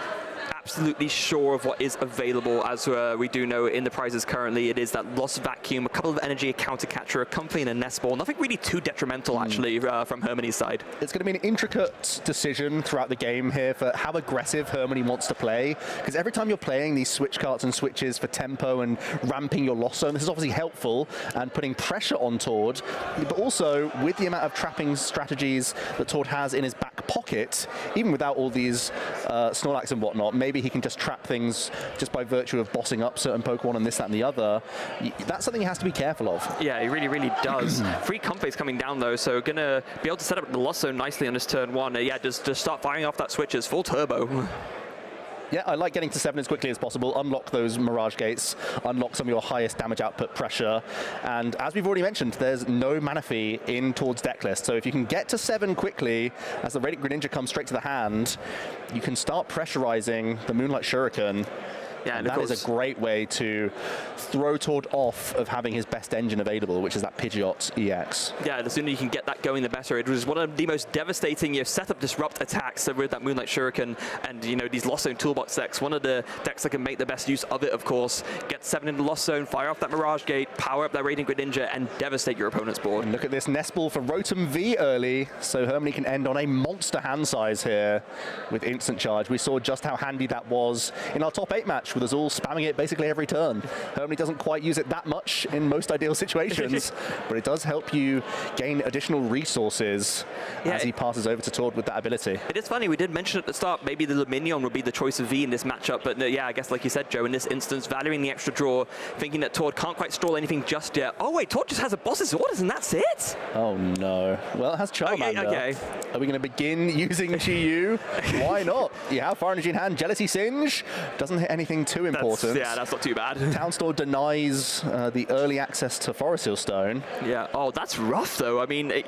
Speaker 7: absolutely sure of what is available. As we do know in the prizes currently, it is that Lost Vacuum, a couple of energy, a Counter Catcher, a Comfey, and a Nest Ball. Nothing really too detrimental, actually, from Hermanni's side.
Speaker 12: It's going to be an intricate decision throughout the game here for how aggressive Hermanni wants to play, because every time you're playing these switch cards and switches for tempo and ramping your Lost Zone, this is obviously helpful and putting pressure on Tord, but also with the amount of trapping strategies that Tord has in his back pocket, even without all these Snorlax and whatnot, maybe he can just trap things just by virtue of bossing up certain Pokemon and this, that, and the other. That's something he has to be careful of.
Speaker 7: Yeah, he really, really does. Free Comfey's coming down though, so gonna be able to set up the Lost Zone nicely on his turn 1. Yeah, just start firing off that switches, full turbo.
Speaker 12: Yeah, I like getting to 7 as quickly as possible, unlock those Mirage Gates, unlock some of your highest damage output pressure, and as we've already mentioned, there's no mana fee in Tord's deck list, so if you can get to 7 quickly, as the Radiant Greninja comes straight to the hand, you can start pressurizing the Moonlight Shuriken.
Speaker 7: Yeah,
Speaker 12: and that is a great way to throw Tord off of having his best engine available, which is that Pidgeot EX.
Speaker 7: Yeah, the sooner you can get that going, the better. It was one of the most devastating setup disrupt attacks with that Moonlight Shuriken and these Lost Zone toolbox decks. One of the decks that can make the best use of it, of course. Get 7 in the Lost Zone, fire off that Mirage Gate, power up that Radiant Greninja, and devastate your opponent's board.
Speaker 12: And look at this Nest Ball for Rotom V early, so Hermanni can end on a monster hand size here with instant charge. We saw just how handy that was in our top 8 match with us all spamming it basically every turn. Hermanni doesn't quite use it that much in most ideal situations, but it does help you gain additional resources as he passes over to Tord with that ability.
Speaker 7: It is funny, we did mention at the start, maybe the Luminion would be the choice of V in this matchup, but yeah, I guess like you said, Joe, in this instance, valuing the extra draw, thinking that Tord can't quite stall anything just yet. Oh wait, Tord just has a boss's orders and that's it?
Speaker 12: Oh no. Well, it has Charmander.
Speaker 7: Okay.
Speaker 12: Are we going to begin using Chi-Yu? Why not? You have Fire Energy in hand, Jealousy Singe, doesn't hit anything too important.
Speaker 7: Yeah, that's not too bad.
Speaker 12: Town Store denies the early access to Forest Hill Stone.
Speaker 7: Yeah, oh, that's rough though. I mean,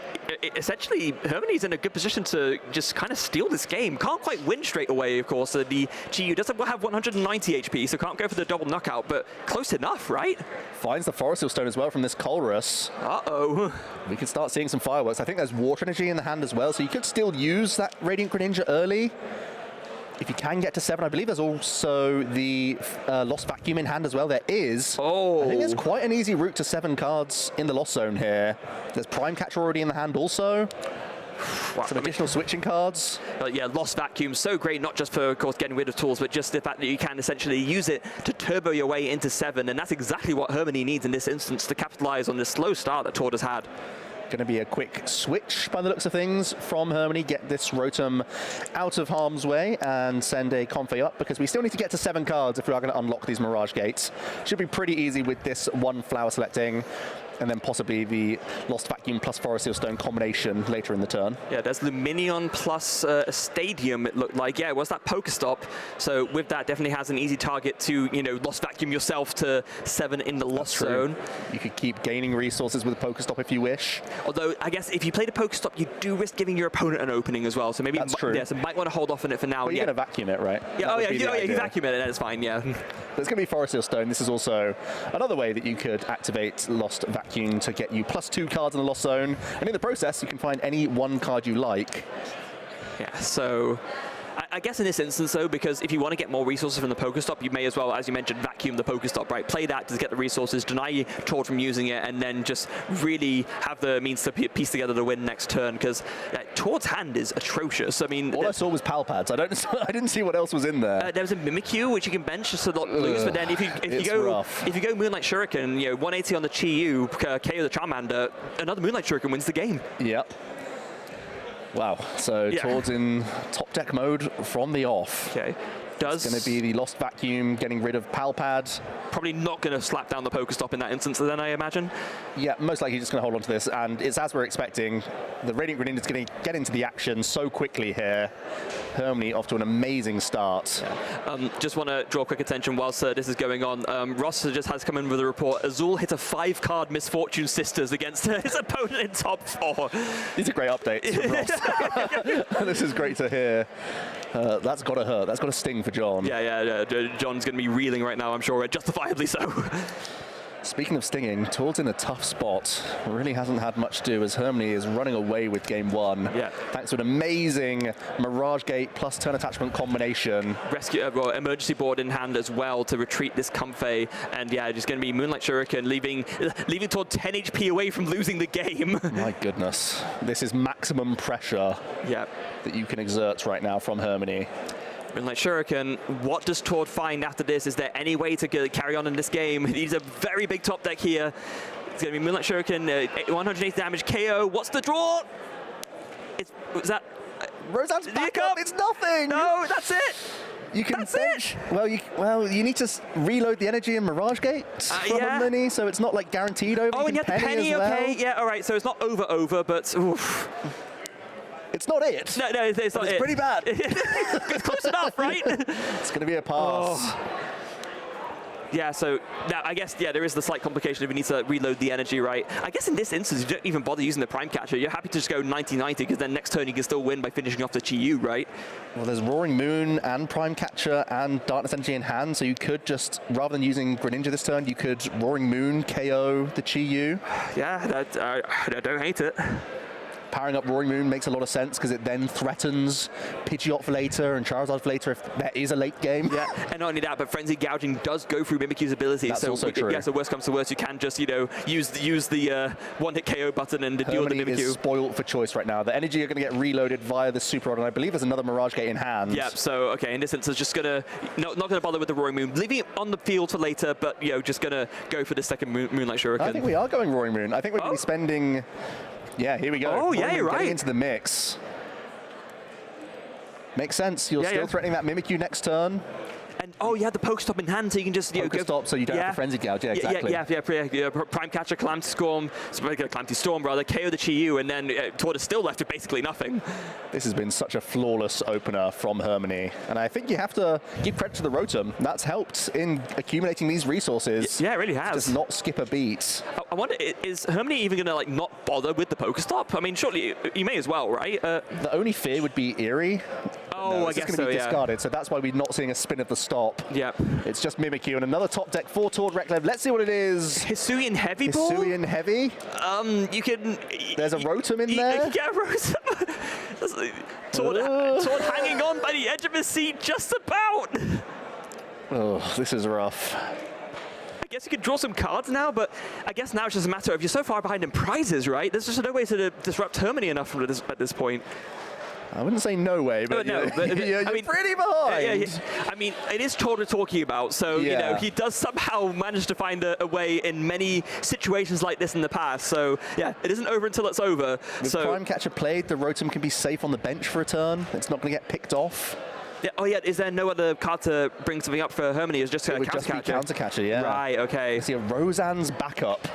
Speaker 7: essentially, Hermanni's in a good position to just kind of steal this game. Can't quite win straight away, of course. The Chi-Yu does have 190 HP, so can't go for the double knockout, but close enough, right?
Speaker 12: Finds the Forest Hill Stone as well from this Colress.
Speaker 7: Uh-oh.
Speaker 12: We could start seeing some fireworks. I think there's Water Energy in the hand as well, so you could still use that Radiant Greninja early. If you can get to 7, I believe there's also the Lost Vacuum in hand as well. There is.
Speaker 7: Oh.
Speaker 12: I think there's quite an easy route to 7 cards in the Lost Zone here. There's Prime Catcher already in the hand also.
Speaker 7: Wow.
Speaker 12: Some additional switching cards.
Speaker 7: Yeah, Lost Vacuum, so great, not just for, of course, getting rid of tools, but just the fact that you can essentially use it to turbo your way into 7, and that's exactly what Hermanni needs in this instance to capitalize on the slow start that Tord has had.
Speaker 12: Going to be a quick switch by the looks of things from Hermanni. Get this Rotom out of harm's way and send a Comfey up, because we still need to get to 7 cards if we are going to unlock these Mirage Gates. Should be pretty easy with this 1 flower selecting, and then possibly the Lost Vacuum plus Forest Hill Stone combination later in the turn.
Speaker 7: Yeah, there's Luminion plus a Stadium, it looked like. Yeah, it was that Pokestop. So with that, definitely has an easy target to, Lost Vacuum yourself to 7 in the Lost Zone.
Speaker 12: You could keep gaining resources with a Pokestop if you wish.
Speaker 7: Although, I guess if you play the Pokestop, you do risk giving your opponent an opening as well. So maybe,
Speaker 12: That's true.
Speaker 7: Yeah, so might want to hold off on it for now.
Speaker 12: But you're going to vacuum it, right?
Speaker 7: Yeah, you vacuum it, and that's fine, yeah.
Speaker 12: There's going to be Forest Hill Stone. This is also another way that you could activate Lost Vacuum to get you +2 cards in the Lost Zone, and in the process you can find any 1 card you like.
Speaker 7: Yeah, so I guess in this instance though, because if you want to get more resources from the Pokestop, you may as well, as you mentioned, vacuum the Pokestop, right? Play that to get the resources, deny Tord from using it, and then just really have the means to piece together the win next turn, because Tord's hand is atrocious. I mean,
Speaker 12: all I saw was Palpads. I didn't see what else was in there.
Speaker 7: There was a Mimikyu, which you can bench just to not lose, but then if you go Moonlight Shuriken, 180 on the Chi-Yu, KO the Charmander, another Moonlight Shuriken wins the game.
Speaker 12: Yep. Wow, so Tord's in top deck mode from the off.
Speaker 7: Okay.
Speaker 12: It's going to be the Lost Vacuum, getting rid of Palpad.
Speaker 7: Probably not going to slap down the Pokestop in that instance then, I imagine.
Speaker 12: Yeah, most likely just going to hold on to this, and it's as we're expecting. The Radiant Greninja is going to get into the action so quickly here. Hermanni off to an amazing start.
Speaker 7: Yeah. Just want to draw quick attention whilst this is going on. Ross just has come in with a report. Azul hit a 5-card Misfortune Sisters against his opponent in top 4.
Speaker 12: These are great updates from Ross. This is great to hear. That's got to hurt. That's got to sting for John.
Speaker 7: Yeah. John's going to be reeling right now, I'm sure, justifiably so.
Speaker 12: Speaking of stinging, Tord's in a tough spot. Really hasn't had much to do as Hermanni is running away with game 1.
Speaker 7: Yeah.
Speaker 12: Thanks to an amazing Mirage Gate plus turn attachment combination.
Speaker 7: Rescue, emergency board in hand as well to retreat this Comfey. And yeah, just going to be Moonlight Shuriken, leaving Tord 10 HP away from losing the game.
Speaker 12: My goodness. This is maximum pressure that you can exert right now from Hermanni.
Speaker 7: Moonlight Shuriken, what does Tord find after this? Is there any way to carry on in this game? He's a very big top deck here. It's going to be Moonlight Shuriken, 180 damage KO. What's the draw? Was that
Speaker 12: Roseanne's back up. It's nothing.
Speaker 7: No, that's it.
Speaker 12: You can bench. Well, you need to reload the energy in Mirage Gate from Hermanni, so it's not like guaranteed over.
Speaker 7: Oh, and you have the penny. Okay, yeah, all right. So it's not over, but. Oof.
Speaker 12: It's not it.
Speaker 7: No, it's not it.
Speaker 12: It's pretty bad.
Speaker 7: It's close enough, right?
Speaker 12: It's going to be a pass.
Speaker 7: Oh. Yeah, so now I guess, there is the slight complication if you need to reload the energy, right? I guess in this instance, you don't even bother using the Prime Catcher. You're happy to just go 90-90 because then next turn you can still win by finishing off the Chi-Yu, right?
Speaker 12: Well, there's Roaring Moon and Prime Catcher and Darkness Energy in hand, so you could just, rather than using Greninja this turn, you could Roaring Moon KO the Chi-Yu.
Speaker 7: Yeah, I don't hate it.
Speaker 12: Powering up Roaring Moon makes a lot of sense because it then threatens Pidgeot for later and Charizard for later if there is a late game.
Speaker 7: Yeah, and not only that, but Frenzy Gouging does go through Mimikyu's ability.
Speaker 12: That's
Speaker 7: so
Speaker 12: also true.
Speaker 7: Yeah, so worst comes to worst, you can just, use the one-hit KO button and deal with the
Speaker 12: Hermanni
Speaker 7: Mimikyu.
Speaker 12: is spoiled for choice right now. The energy are going to get reloaded via the Super Rod, and I believe there's another Mirage Gate in hand.
Speaker 7: Yeah, so, okay, in this instance, just going to, not going to bother with the Roaring Moon, leaving it on the field for later, but, just going to go for the second Moonlight Shuriken.
Speaker 12: I think we are going Roaring Moon. I think we're going to be spending... Yeah, here we go.
Speaker 7: Oh, yeah, you're right.
Speaker 12: Getting into the mix. Makes sense. You're still threatening that Mimikyu next turn.
Speaker 7: And the Pokestop in hand, so you can just
Speaker 12: Pokestop, so you don't have the Frenzy Gouge. Yeah, exactly.
Speaker 7: Yeah. Prime Catcher, Calamity Storm, KO the Chi-Yu, and then Tord is still left with basically nothing.
Speaker 12: This has been such a flawless opener from Hermanni, and I think you have to give credit to the Rotom. That's helped in accumulating these resources.
Speaker 7: Yeah, it really has.
Speaker 12: Just not skip a beat.
Speaker 7: I wonder, is Hermanni even going to not bother with the Pokestop? I mean, surely you may as well, right?
Speaker 12: The only fear would be Eerie.
Speaker 7: Oh,
Speaker 12: no,
Speaker 7: I guess
Speaker 12: it's going to be discarded, so that's why we're not seeing a spin of the stop.
Speaker 7: Yep.
Speaker 12: It's just Mimikyu and another top deck for Tord Reklev. Let's see what it is.
Speaker 7: Hisuian Heavy Ball?
Speaker 12: Hisuian Heavy.
Speaker 7: You can...
Speaker 12: There's a Rotom in there.
Speaker 7: You can get a Rotom. Tord hanging on by the edge of his seat just about.
Speaker 12: Oh, this is rough.
Speaker 7: I guess you could draw some cards now, but I guess now it's just a matter of you're so far behind in prizes, right? There's just no way to disrupt Hermanni enough at this point.
Speaker 12: I wouldn't say no way, but,
Speaker 7: you're
Speaker 12: pretty behind.
Speaker 7: I mean, it is Tord we're talking about, so he does somehow manage to find a way in many situations like this in the past. So yeah, it isn't over until it's over.
Speaker 12: With Prime Catcher played, the Rotom can be safe on the bench for a turn. It's not going to get picked off.
Speaker 7: Yeah, is there no other card to bring something up for Hermanni? It's just
Speaker 12: Counter Catcher, yeah.
Speaker 7: Right, okay.
Speaker 12: I see a Roseanne's backup.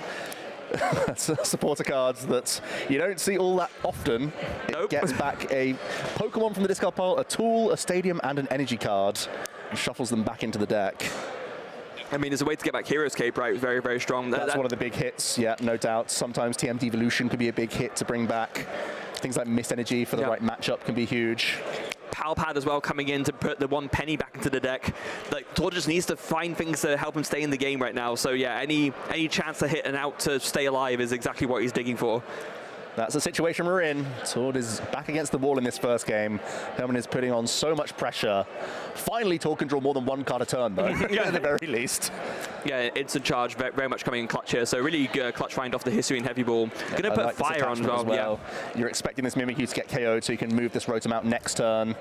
Speaker 12: Supporter cards that you don't see all that often. It gets back a Pokemon from the discard pile, a tool, a stadium, and an energy card, and shuffles them back into the deck.
Speaker 7: I mean, there's a way to get back Hero's Cape, right? Very, very strong.
Speaker 12: That's one of the big hits, yeah, no doubt. Sometimes TM Devolution could be a big hit to bring back. Things like Mist Energy for the right matchup can be huge.
Speaker 7: Palpad as well coming in to put the one penny back into the deck. Like, Tord just needs to find things to help him stay in the game right now. So yeah, any chance to hit an out to stay alive is exactly what he's digging for.
Speaker 12: That's the situation we're in. Tord is back against the wall in this first game. Hermanni is putting on so much pressure. Finally, Tord can draw more than one card a turn, though, at the very least.
Speaker 7: Yeah, instant charge, very much coming in clutch here. So really clutch find off the Hisuian Heavy Ball. Going to put fire on as well.
Speaker 12: Yeah. You're expecting this Mimikyu to get KO'd, so you can move this Rotom out next turn.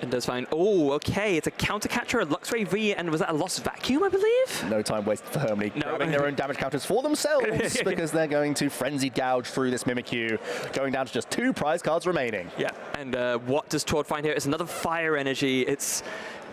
Speaker 7: It does fine. Oh, okay. It's a Counter Catcher, a Luxray V, and was that a Lost Vacuum, I believe?
Speaker 12: No time wasted for Hermanni. Grabbing their own damage counters for themselves because they're going to Frenzied Gouge through this Mimikyu, going down to just 2 prize cards remaining.
Speaker 7: Yeah, and what does Tord find here? It's another Fire Energy.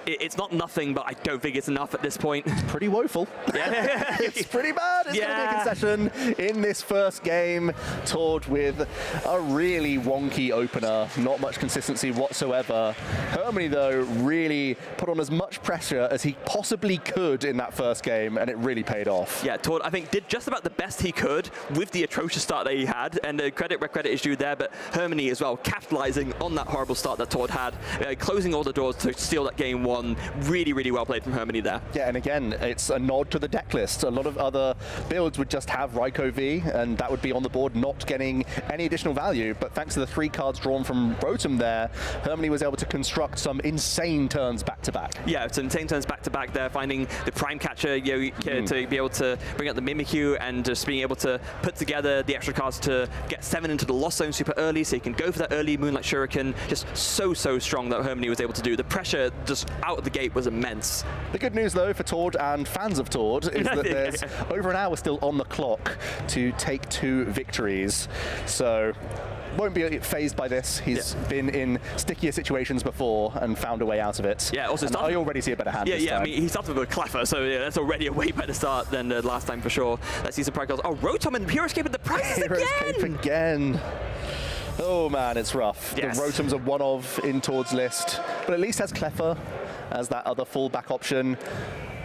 Speaker 7: It's not nothing, but I don't think it's enough at this point.
Speaker 12: It's pretty woeful.
Speaker 7: Yeah.
Speaker 12: It's pretty bad. It's going to be a concession in this first game. Tord with a really wonky opener. Not much consistency whatsoever. Hermanni, though, really put on as much pressure as he possibly could in that first game, and it really paid off.
Speaker 7: Yeah, Tord, I think, did just about the best he could with the atrocious start that he had, and credit where credit is due there, but Hermanni as well, capitalizing on that horrible start that Tord had, closing all the doors to steal that game one. Really, really well played from Hermanni there.
Speaker 12: Yeah, and again, it's a nod to the deck list. A lot of other builds would just have Raikou V, and that would be on the board, not getting any additional value. But thanks to the 3 cards drawn from Rotom there, Hermanni was able to construct some insane turns back-to-back.
Speaker 7: Yeah, some insane turns back-to-back there, finding the Prime Catcher to be able to bring out the Mimikyu, and just being able to put together the extra cards to get 7 into the Lost Zone super early, so you can go for that early Moonlight Shuriken. Just so strong that Hermanni was able to do. The pressure just out of the gate was immense.
Speaker 12: The good news, though, for Tord and fans of Tord is that there's over an hour still on the clock to take 2 victories. So won't be phased by this. He's been in stickier situations before and found a way out of it.
Speaker 7: Yeah, also
Speaker 12: I already see a better hand this time.
Speaker 7: I mean, he started with a Cleffer, so yeah, that's already a way better start than last time for sure. Let's see some prize cards. Oh, Rotom and Hero Escape at the prizes
Speaker 12: Hero Escape again. Oh man, it's rough.
Speaker 7: Yes.
Speaker 12: The Rotom's a one of in Tord's list, but at least has Cleffer as that other fallback option.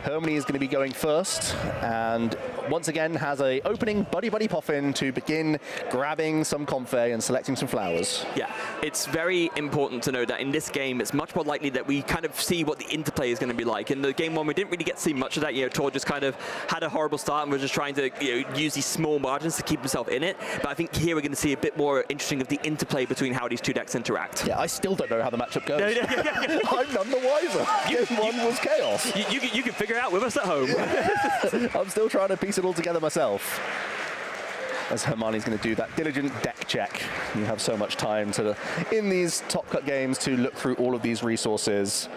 Speaker 12: Hermanni is going to be going first, and once again has a opening Buddy Poffin to begin grabbing some Comfey and selecting some flowers.
Speaker 7: Yeah, it's very important to know that in this game, it's much more likely that we kind of see what the interplay is going to be like. In the game one, we didn't really get to see much of that. You know, Tord just kind of had a horrible start and was just trying to use these small margins to keep himself in it. But I think here we're going to see a bit more interesting of the interplay between how these two decks interact.
Speaker 12: Yeah, I still don't know how the matchup goes. I'm none the wiser. Game one was chaos.
Speaker 7: You can figure it out with us at home.
Speaker 12: I'm still trying to piece it all together myself. As Hermanni's going to do that diligent deck check. You have so much time in these Top Cut games to look through all of these resources.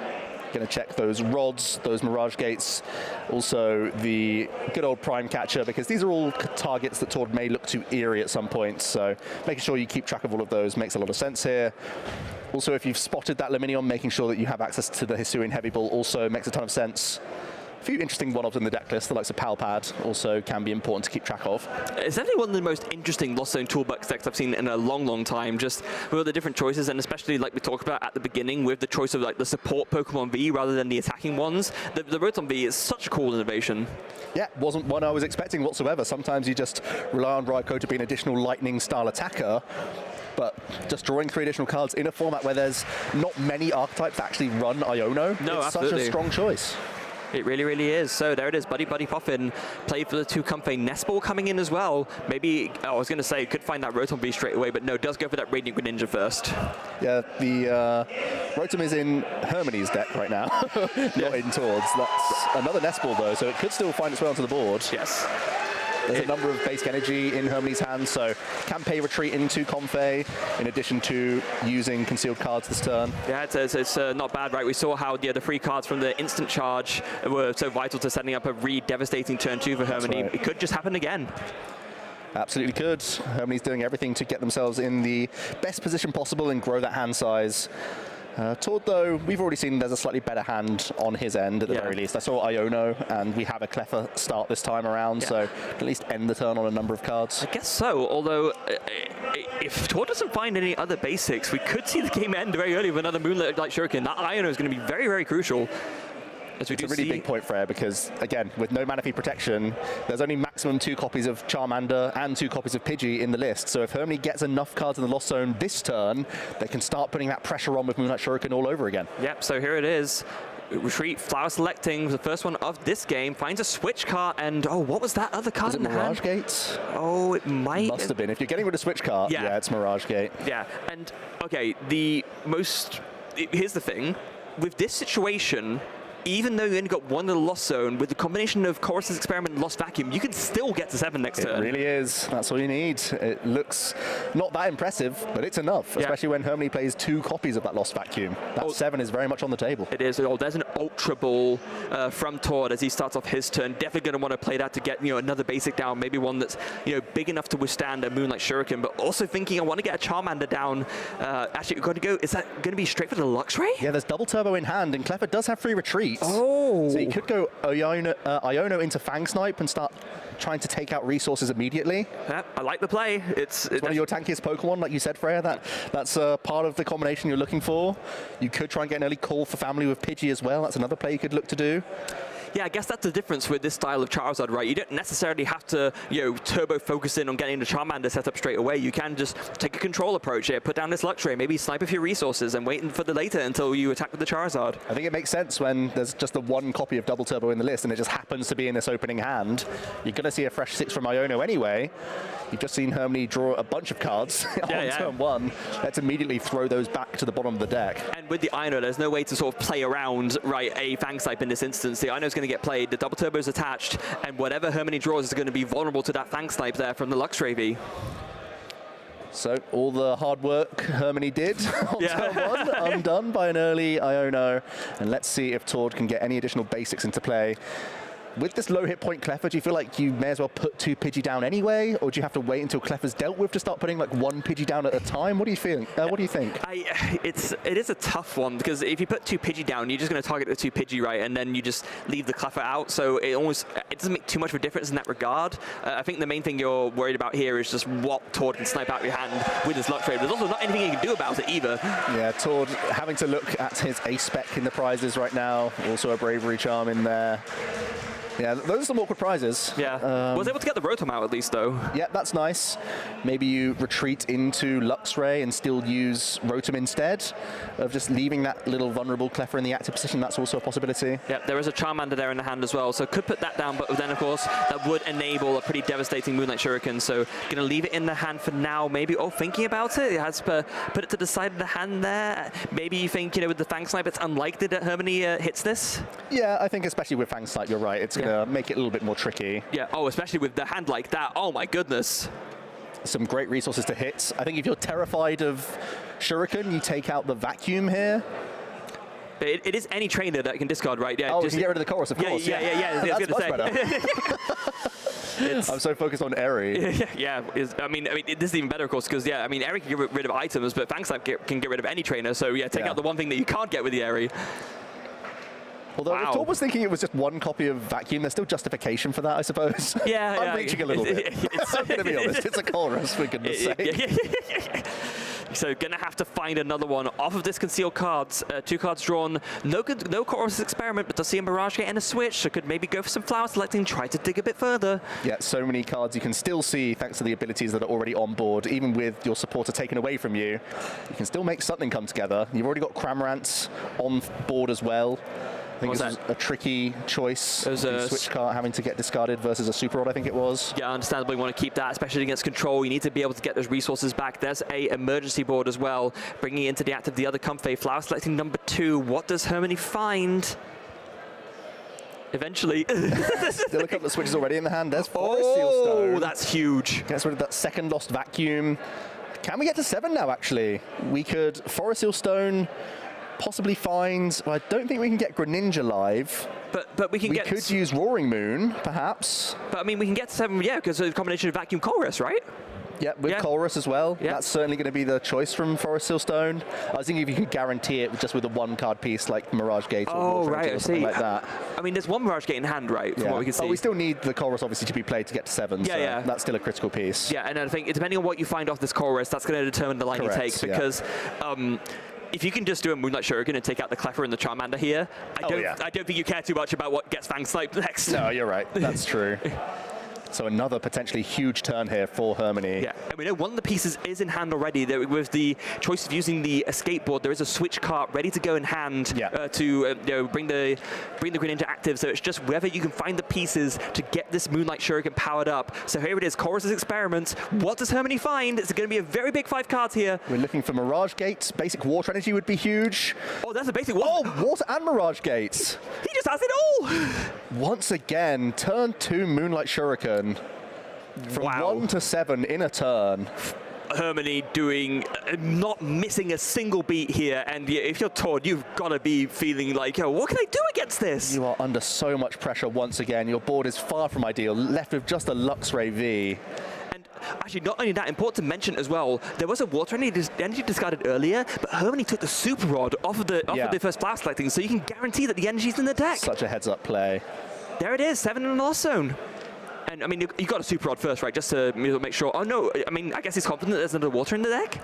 Speaker 12: Going to check those rods, those Mirage Gates, also the good old Prime Catcher, because these are all targets that Tord may look to eerie at some point. So making sure you keep track of all of those makes a lot of sense here. Also, if you've spotted that Luminion, making sure that you have access to the Hisuian Heavy Ball also makes a ton of sense. A few interesting one-offs in the deck list, the likes of Palpad, also can be important to keep track of.
Speaker 7: It's definitely one of the most interesting Lost Zone Toolbox decks I've seen in a long time, just with all the different choices, and especially like we talked about at the beginning with the choice of like the support Pokemon V rather than the attacking ones. The Rotom V is such a cool innovation.
Speaker 12: Yeah, wasn't one I was expecting whatsoever. Sometimes you just rely on Raikou to be an additional lightning-style attacker, but just drawing 3 additional cards in a format where there's not many archetypes that actually run Iono, it's
Speaker 7: absolutely.
Speaker 12: such a strong choice.
Speaker 7: It really is. So there it is. Buddy Poffin played for the 2 Comfey. Nestball coming in as well. Maybe, I was going to say, could find that Rotom V straight away, but no, does go for that Radiant Greninja first.
Speaker 12: Yeah, the Rotom is in Hermanni's deck right now, not in Tord's. That's another Nestball though, so it could still find its way onto the board.
Speaker 7: Yes.
Speaker 12: There's a number of basic energy in Hermanni's hands, so can pay retreat into Comfey, in addition to using concealed cards this turn.
Speaker 7: Yeah, it's not bad, right? We saw how the 3 cards from the instant charge were so vital to setting up a really devastating turn 2 for Hermanni. Right. It could just happen again.
Speaker 12: Absolutely could. Hermanni's doing everything to get themselves in the best position possible and grow that hand size. Tord, though, we've already seen there's a slightly better hand on his end at the very least. I saw Iono, and we have a Cleffer start this time around, so at least end the turn on a number of cards.
Speaker 7: I guess so, although if Tord doesn't find any other basics, we could see the game end very early with another Moonlight Shuriken. That Iono is going to be very crucial.
Speaker 12: It's a really big point for Air because, again, with no Mana Fee protection, there's only maximum 2 copies of Charmander and 2 copies of Pidgey in the list. So if Hermanni gets enough cards in the Lost Zone this turn, they can start putting that pressure on with Moonlight Shuriken all over again.
Speaker 7: Yep, so here it is. Retreat, Flower Selecting, the first one of this game, finds a switch card, and oh, what was that other card
Speaker 12: in
Speaker 7: the hand?
Speaker 12: Mirage Gate?
Speaker 7: Oh, it might.
Speaker 12: Must have been. If you're getting rid of switch card, yeah, it's Mirage Gate.
Speaker 7: Yeah, and okay, here's the thing. With this situation, even though you only got 1 in the Lost Zone, with the combination of Chorus's Experiment and Lost Vacuum, you can still get to 7 next turn.
Speaker 12: It really is. That's all you need. It looks not that impressive, but it's enough, especially when Hermanni plays 2 copies of that Lost Vacuum. That 7 is very much on the table.
Speaker 7: It is. Oh, there's an Ultra Ball from Tord as he starts off his turn. Definitely going to want to play that to get another basic down, maybe one that's big enough to withstand a Moonlight Shuriken, but also thinking I want to get a Charmander down. Actually, going to go. Is that going to be straight for the Luxray?
Speaker 12: Yeah, there's double turbo in hand, and Cleffer does have free retreats.
Speaker 7: Oh.
Speaker 12: So you could go Iono into Fang Snipe and start trying to take out resources immediately.
Speaker 7: Yeah, I like the play. It's
Speaker 12: one of your tankiest Pokemon, like you said, Freya. That's part of the combination you're looking for. You could try and get an early call for family with Pidgey as well. That's another play you could look to do.
Speaker 7: Yeah, I guess that's the difference with this style of Charizard, right? You don't necessarily have to, turbo focus in on getting the Charmander set up straight away. You can just take a control approach here, put down this Luxray, maybe snipe a few resources and wait for the later until you attack with the Charizard.
Speaker 12: I think it makes sense when there's just the 1 copy of Double Turbo in the list and it just happens to be in this opening hand. You're going to see a fresh 6 from Iono anyway. You've just seen Hermanni draw a bunch of cards on turn 1. Let's immediately throw those back to the bottom of the deck.
Speaker 7: And with the Iono, there's no way to sort of play around, right, a Fang Snipe in this instance. The Iono's going to get played, the Double Turbo's attached, and whatever Hermanni draws is going to be vulnerable to that Fang Snipe there from the Luxray V.
Speaker 12: So all the hard work Hermanni did on turn 1, undone by an early Iono. And let's see if Tord can get any additional basics into play. With this low hit point Cleffer, do you feel like you may as well put 2 Pidgey down anyway, or do you have to wait until Cleffer's dealt with to start putting like 1 Pidgey down at a time? What do you think? What do you think?
Speaker 7: It is a tough one, because if you put 2 Pidgey down, you're just going to target the 2 Pidgey, right, and then you just leave the Cleffer out. So it doesn't make too much of a difference in that regard. I think the main thing you're worried about here is just what Tord can snipe out your hand with his Luxray. There's also not anything you can do about it either. Yeah,
Speaker 12: Tord having to look at his ace spec in the prizes right now. Also a Bravery Charm in there. Yeah, those are some awkward prizes.
Speaker 7: Yeah. Was able to get the Rotom out at least, though.
Speaker 12: Yeah, that's nice. Maybe you retreat into Luxray and still use Rotom instead of just leaving that little vulnerable Cleffer in the active position. That's also a possibility.
Speaker 7: Yeah, there is a Charmander there in the hand as well, so could put that down, but then, of course, that would enable a pretty devastating Moonlight Shuriken, so going to leave it in the hand for now, maybe, or thinking about it. It has put it to the side of the hand there. Maybe you think, with the Fang Snipe, it's unlikely that Hermanni hits this?
Speaker 12: Yeah, I think especially with Fang Snipe, you're right. It's going to make it a little bit more tricky.
Speaker 7: Yeah, especially with the hand like that. Oh my goodness.
Speaker 12: Some great resources to hit. I think if you're terrified of Shuriken, you take out the Vacuum here.
Speaker 7: It is any trainer that can discard, right? Yeah.
Speaker 12: Oh, you can get rid of the chorus, of course.
Speaker 7: Yeah.
Speaker 12: That's much better. I'm so focused on Eri.
Speaker 7: Yeah, I mean, this is even better, of course, because, Eri can get rid of items, but Fang Snipe can get rid of any trainer. So, take out the one thing that you can't get with the Eri.
Speaker 12: Although if Tord was thinking it was just 1 copy of Vacuum, there's still justification for that, I suppose.
Speaker 7: Yeah,
Speaker 12: I'm reaching a little bit. I'm going to be honest, it's a chorus, for goodness sake.
Speaker 7: So gonna have to find another one off of this concealed cards. 2 cards drawn. No Chorus Experiment, but does see a Mirage Gate and a Switch, so could maybe go for some Flower Selecting, try to dig a bit further.
Speaker 12: Yeah, so many cards you can still see thanks to the abilities that are already on board. Even with your supporter taken away from you, you can still make something come together. You've already got Cramorants on board as well. I think this was a tricky choice. The Switch card having to get discarded versus a Super Rod, I think it was.
Speaker 7: Yeah, understandably want to keep that, especially against Control. You need to be able to get those resources back. There's a emergency board as well, bringing into the active the other Comfey. Flower Selecting number 2. What does Hermanni find? Eventually.
Speaker 12: Still a couple of switches already in the hand. There's Forest Seal Stone.
Speaker 7: Oh, that's huge.
Speaker 12: Gets rid of that second lost Vacuum. Can we get to 7 now, actually? We could Forest Seal Stone, possibly find. Well, I don't think we can get Greninja live.
Speaker 7: But we
Speaker 12: could use Roaring Moon, perhaps.
Speaker 7: But I mean, we can get to 7, because of the combination of Vacuum Chorus, right?
Speaker 12: Yeah, with Colress as well. Yeah. That's certainly going to be the choice from Forest Seal Stone. I was thinking if you can guarantee it just with a 1-card piece like Mirage Gate or something like that.
Speaker 7: I mean, there's 1 Mirage Gate in hand, right, from what we can see.
Speaker 12: We still need the Colress, obviously, to be played to get to 7, so that's still a critical piece.
Speaker 7: Yeah, and I think depending on what you find off this Colress, that's going to determine the line you take, because if you can just do a Moonlight Shuriken and take out the Cleffer and the Charmander here, I don't think you care too much about what gets Fang Sniped next.
Speaker 12: No, you're right. That's true. So another potentially huge turn here for Hermanni.
Speaker 7: Yeah, and we know one of the pieces is in hand already. With the choice of using the escape board, there is a switch cart ready to go in hand to bring the Greninja active. So it's just whether you can find the pieces to get this Moonlight Shuriken powered up. So here it is, Chorus's Experiment. What does Hermanni find? It's going to be a very big 5 cards here.
Speaker 12: We're looking for Mirage Gates. Basic Water Energy would be huge.
Speaker 7: Oh, that's a basic Water.
Speaker 12: Oh, Water and Mirage Gates.
Speaker 7: He just has it all.
Speaker 12: Once again, turn 2 Moonlight Shuriken. From 1 to 7 in a turn.
Speaker 7: Hermanni not missing a single beat here, and if you're Tord, you've got to be feeling like, what can I do against this?
Speaker 12: You are under so much pressure once again. Your board is far from ideal, left with just a Luxray V.
Speaker 7: And actually, not only that, important to mention as well, there was a Water Energy discarded earlier, but Hermanni took the Super Rod off of the first Flower Selecting, so you can guarantee that the energy's in the deck.
Speaker 12: Such a heads-up play.
Speaker 7: There it is, 7 in the Lost Zone. And I mean, you got a Super Rod first, right? Just to make sure. Oh no, I mean, I guess he's confident there's another Water in the deck.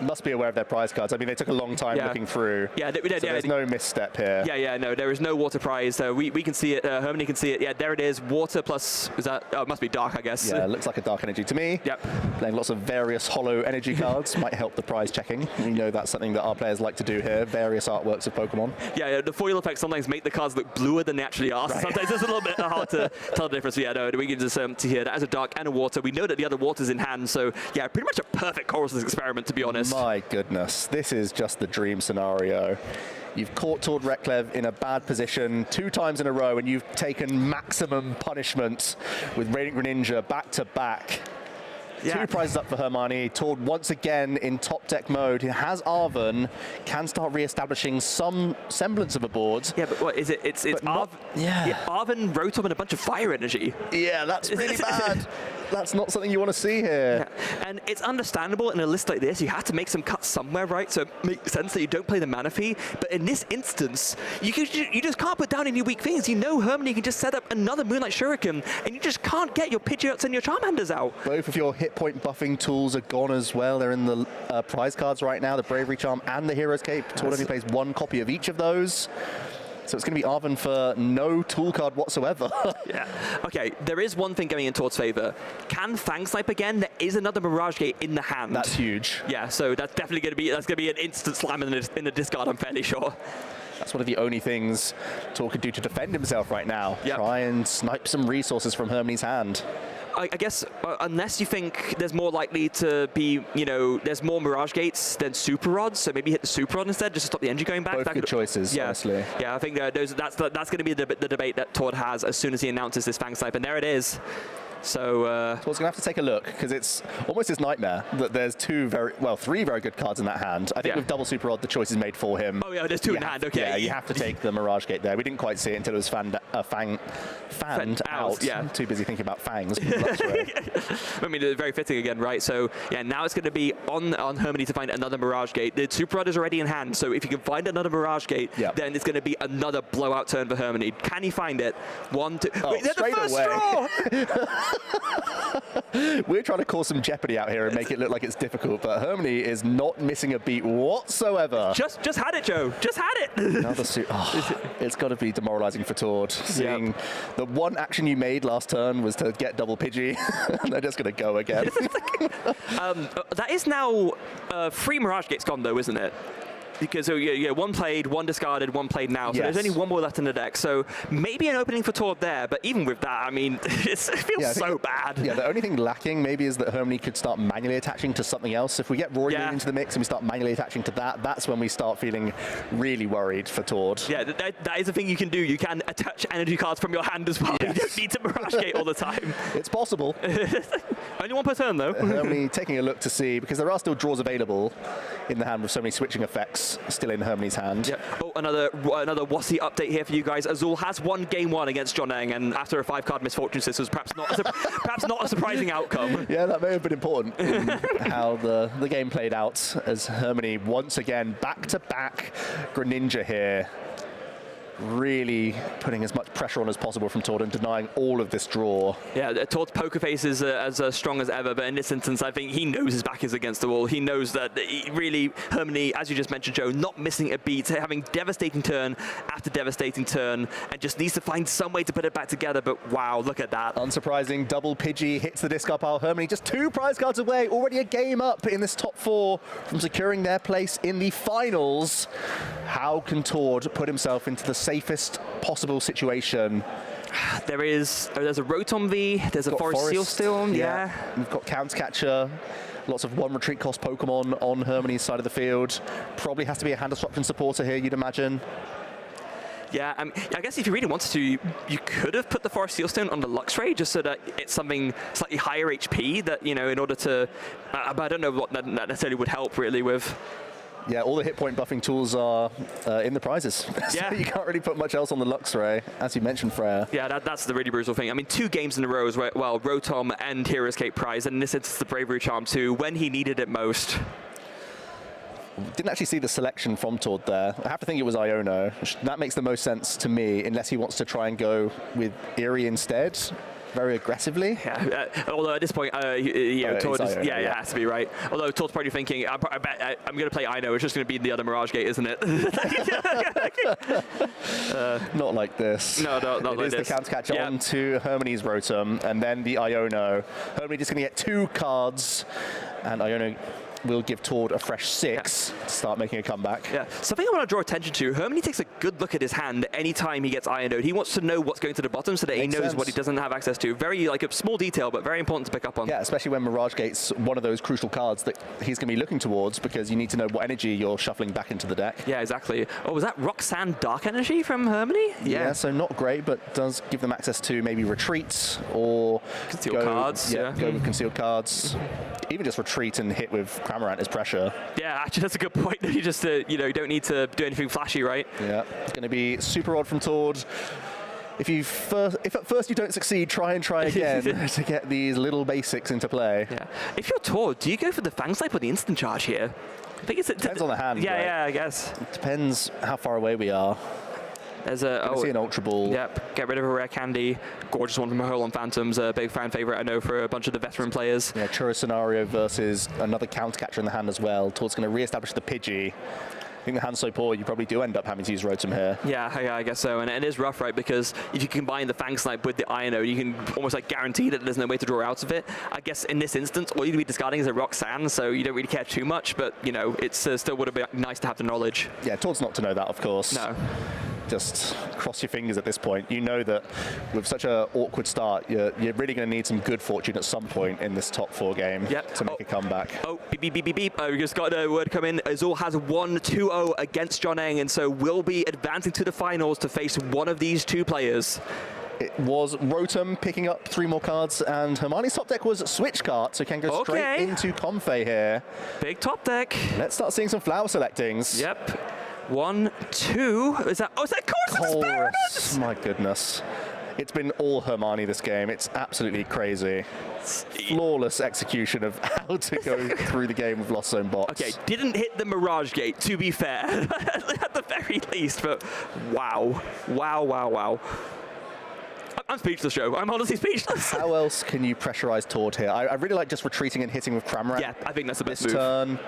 Speaker 12: Must be aware of their prize cards. I mean, they took a long time looking through.
Speaker 7: Yeah,
Speaker 12: so there's no misstep here.
Speaker 7: Yeah, no, there is no water prize. So we can see it. Hermanni can see it. Yeah, there it is. Water plus, is that? Oh, it must be dark, I guess.
Speaker 12: Yeah, it looks like a dark energy to me.
Speaker 7: Yep.
Speaker 12: Playing lots of various hollow energy cards might help the prize checking. We know that's something that our players like to do here. Various artworks of Pokemon.
Speaker 7: Yeah, the foil effects sometimes make the cards look bluer than they actually are. So sometimes it's a little bit hard to tell the difference. Yeah, no, we can just see here that as a dark and a water. We know that the other water's in hand. So yeah, pretty much a perfect Chorus's Experiment, to be honest.
Speaker 12: My goodness. This is just the dream scenario. You've caught Tord Reklev in a bad position 2 times in a row, and you've taken maximum punishment with Radiant Greninja back to back. 2 prizes up for Hermanni. Tord once again in top deck mode. He has Arven, can start re-establishing some semblance of a board.
Speaker 7: Yeah, but what is it? It's Arven, Rotom, and a bunch of fire energy.
Speaker 12: Yeah, that's really bad. That's not something you want to see here.
Speaker 7: Yeah. And it's understandable in a list like this, you have to make some cuts somewhere, right? So it makes sense that you don't play the mana fee. But in this instance, you just can't put down any weak things. You know Hermanni can just set up another Moonlight Shuriken, and you just can't get your Pidgeots and your Charmanders out.
Speaker 12: Both of your hit point buffing tools are gone as well. They're in the prize cards right now, the Bravery Charm and the Hero's Cape. Tord only plays 1 copy of each of those. So it's going to be Arven for no tool card whatsoever.
Speaker 7: Yeah. Okay, there is one thing going in Tord's favor. Can Fang Snipe again? There is another Mirage Gate in the hand.
Speaker 12: That's huge.
Speaker 7: Yeah, so that's definitely going to be an instant slam in the discard, I'm fairly sure.
Speaker 12: That's one of the only things Tord could do to defend himself right now.
Speaker 7: Yep.
Speaker 12: Try and snipe some resources from Hermanni's hand.
Speaker 7: I guess unless you think there's more likely to be, there's more Mirage Gates than Super Rods, so maybe hit the Super Rod instead just to stop the engine going back.
Speaker 12: Both good choices, honestly.
Speaker 7: Yeah, I think that's going to be the debate that Tord has as soon as he announces this Fang Snipe, and there it is. So
Speaker 12: Tord's going to have to take a look, because it's almost his nightmare that there's 3 very good cards in that hand. I think with double Super Rod, the choice is made for him.
Speaker 7: Oh yeah, there's 2 in the hand, okay.
Speaker 12: Yeah, you have to take the Mirage Gate there. We didn't quite see it until it was fanned out.
Speaker 7: Yeah.
Speaker 12: Too busy thinking about fangs.
Speaker 7: I mean, it's very fitting again, right? So yeah, now it's going to be on Hermanni to find another Mirage Gate. The Super Rod is already in hand, so if you can find another Mirage Gate, then it's going to be another blowout turn for Hermanni. Can he find it? 1, 2...
Speaker 12: Oh,
Speaker 7: wait,
Speaker 12: straight
Speaker 7: the first
Speaker 12: away.
Speaker 7: straw!
Speaker 12: We're trying to cause some jeopardy out here and make it look like it's difficult, but Hermanni is not missing a beat whatsoever.
Speaker 7: Just had it, Joe. Just had it.
Speaker 12: Another it's got to be demoralizing for Tord. Seeing the one action you made last turn was to get double Pidgey, and they're just going to go again.
Speaker 7: That is now 3 Mirage Gates gone, though, isn't it? Because 1 played, 1 discarded, 1 played now. So there's only 1 more left in the deck. So maybe an opening for Tord there. But even with that, I mean, it feels so bad.
Speaker 12: Yeah, the only thing lacking maybe is that Hermanni could start manually attaching to something else. If we get Roaring Moon into the mix and we start manually attaching to that, that's when we start feeling really worried for Tord.
Speaker 7: Yeah, that is a thing you can do. You can attach energy cards from your hand as well. You don't need to Mirage Gate all the time.
Speaker 12: It's possible.
Speaker 7: Only 1 per turn, though.
Speaker 12: Hermanni taking a look to see, because there are still draws available in the hand with so many switching effects still in Hermanni's hand.
Speaker 7: Yep. Oh, another Wasi update here for you guys. Azul has won game 1 against John Eng, and after a 5-card misfortune, this was perhaps not a surprising outcome.
Speaker 12: Yeah, that may have been important in how the game played out, as Hermanni once again back-to-back Greninja here. Really putting as much pressure on as possible from Tord and denying all of this draw.
Speaker 7: Yeah, Tord's poker face is as strong as ever, but in this instance, I think he knows his back is against the wall. He knows that Hermanni, as you just mentioned, Joe, not missing a beat, having devastating turn after devastating turn, and just needs to find some way to put it back together, but wow, look at that.
Speaker 12: Unsurprising, double Pidgey hits the discard pile. Hermanni just 2 prize cards away, already a game up in this top 4 from securing their place in the finals. How can Tord put himself into the safest possible situation?
Speaker 7: There's a Rotom V, there's a Forest Seal still, yeah.
Speaker 12: We've got Countercatcher, lots of 1 retreat cost Pokemon on Hermanni's side of the field. Probably has to be a hand disruption supporter here, you'd imagine.
Speaker 7: Yeah, I guess if you really wanted to, you could have put the Forest Sealstone on the Luxray just so that it's something slightly higher HP that, in order to... but I don't know what that necessarily would help really with...
Speaker 12: Yeah, all the hit point buffing tools are in the prizes. So you can't really put much else on the Luxray, as you mentioned, Freya.
Speaker 7: Yeah, that's the really brutal thing. I mean, 2 games in a row as well, Rotom and Hero's Cape prize, and in this instance, the Bravery Charm too, when he needed it most.
Speaker 12: Didn't actually see the selection from Tord there. I have to think it was Iono. That makes the most sense to me, unless he wants to try and go with Eerie instead. Very aggressively.
Speaker 7: Yeah, although at this point, Tord is, it has to be, right? Although Tord's probably thinking, I bet I'm going to play Ino, it's just going to be the other Mirage Gate, isn't it?
Speaker 12: Not like this.
Speaker 7: No, not like this.
Speaker 12: It is the Countercatcher onto Hermanni's Rotom, and then the Iono. Hermanni just going to get 2 cards, and Iono will give Tord a fresh 6 to start making a comeback.
Speaker 7: Yeah, something I want to draw attention to, Hermanni takes a good look at his hand anytime he gets Iron Node. He wants to know what's going to the bottom so that he knows what he doesn't have access to. Very, like, a small detail, but very important to pick up on.
Speaker 12: Yeah, especially when Mirage Gate's one of those crucial cards that he's going to be looking towards, because you need to know what energy you're shuffling back into the deck.
Speaker 7: Yeah, exactly. Oh, was that Roxanne Dark Energy from Hermanni?
Speaker 12: Yeah, so not great, but does give them access to maybe retreats or
Speaker 7: concealed cards.
Speaker 12: Yeah, go with concealed cards. Even just retreat and hit with Cramorant is pressure.
Speaker 7: Yeah, actually, that's a good point. You just, you know, you don't need to do anything flashy, right?
Speaker 12: Yeah, it's going to be super odd from Tord. If at first you don't succeed, try again to get these little basics into play.
Speaker 7: Yeah. If you're Tord, do you go for the Fang Snipe or the instant charge here? I think it
Speaker 12: depends on the hand.
Speaker 7: Yeah,
Speaker 12: right?
Speaker 7: yeah, I guess.
Speaker 12: It depends how far away we are.
Speaker 7: There's a
Speaker 12: see an Ultra Ball.
Speaker 7: Yep, get rid of a rare candy. Gorgeous one from Hurl on Phantoms, a big fan favorite I know for a bunch of the veteran players.
Speaker 12: Yeah, Churro Scenario versus another counter catcher in the hand as well. Tord's going to re-establish the Pidgey. I think the hand's so poor, you probably do end up having to use Rotom here.
Speaker 7: Yeah, I guess so. And it is rough, right? Because if you combine the Fang Snipe with the Iron Node, you can almost like guarantee that there's no way to draw out of it. I guess in this instance, all you'd be discarding is a Roxanne, so you don't really care too much. But, you know, it's still would have been nice to have the knowledge.
Speaker 12: Yeah, Tord's not to know that, of course.
Speaker 7: No.
Speaker 12: Just cross your fingers at this point. You know that with such an awkward start, you're really going to need some good fortune at some point in this top 4 game to make a comeback.
Speaker 7: Oh, beep, beep, beep, beep, beep. We just got a word come in. Azul has 1-2-0 against John Eng, and so will be advancing to the finals to face one of these two players.
Speaker 12: It was Rotom picking up 3 more cards, and Hermanni's top deck was Switch Cart, so can go straight into Comfey here.
Speaker 7: Big top deck.
Speaker 12: Let's start seeing some flower selectings.
Speaker 7: Yep. 1, 2. Is that
Speaker 12: Chorus? My goodness. It's been all Hermanni this game. It's absolutely crazy. Flawless execution of how to go through the game with Lost Zone bots.
Speaker 7: Okay, didn't hit the Mirage Gate, to be fair, at the very least, but wow. Wow. I'm speechless, Joe. I'm honestly speechless.
Speaker 12: How else can you pressurize Tord here? I really like just retreating and hitting with Cramorant.
Speaker 7: Yeah, I think that's the best
Speaker 12: this
Speaker 7: move.
Speaker 12: Turn,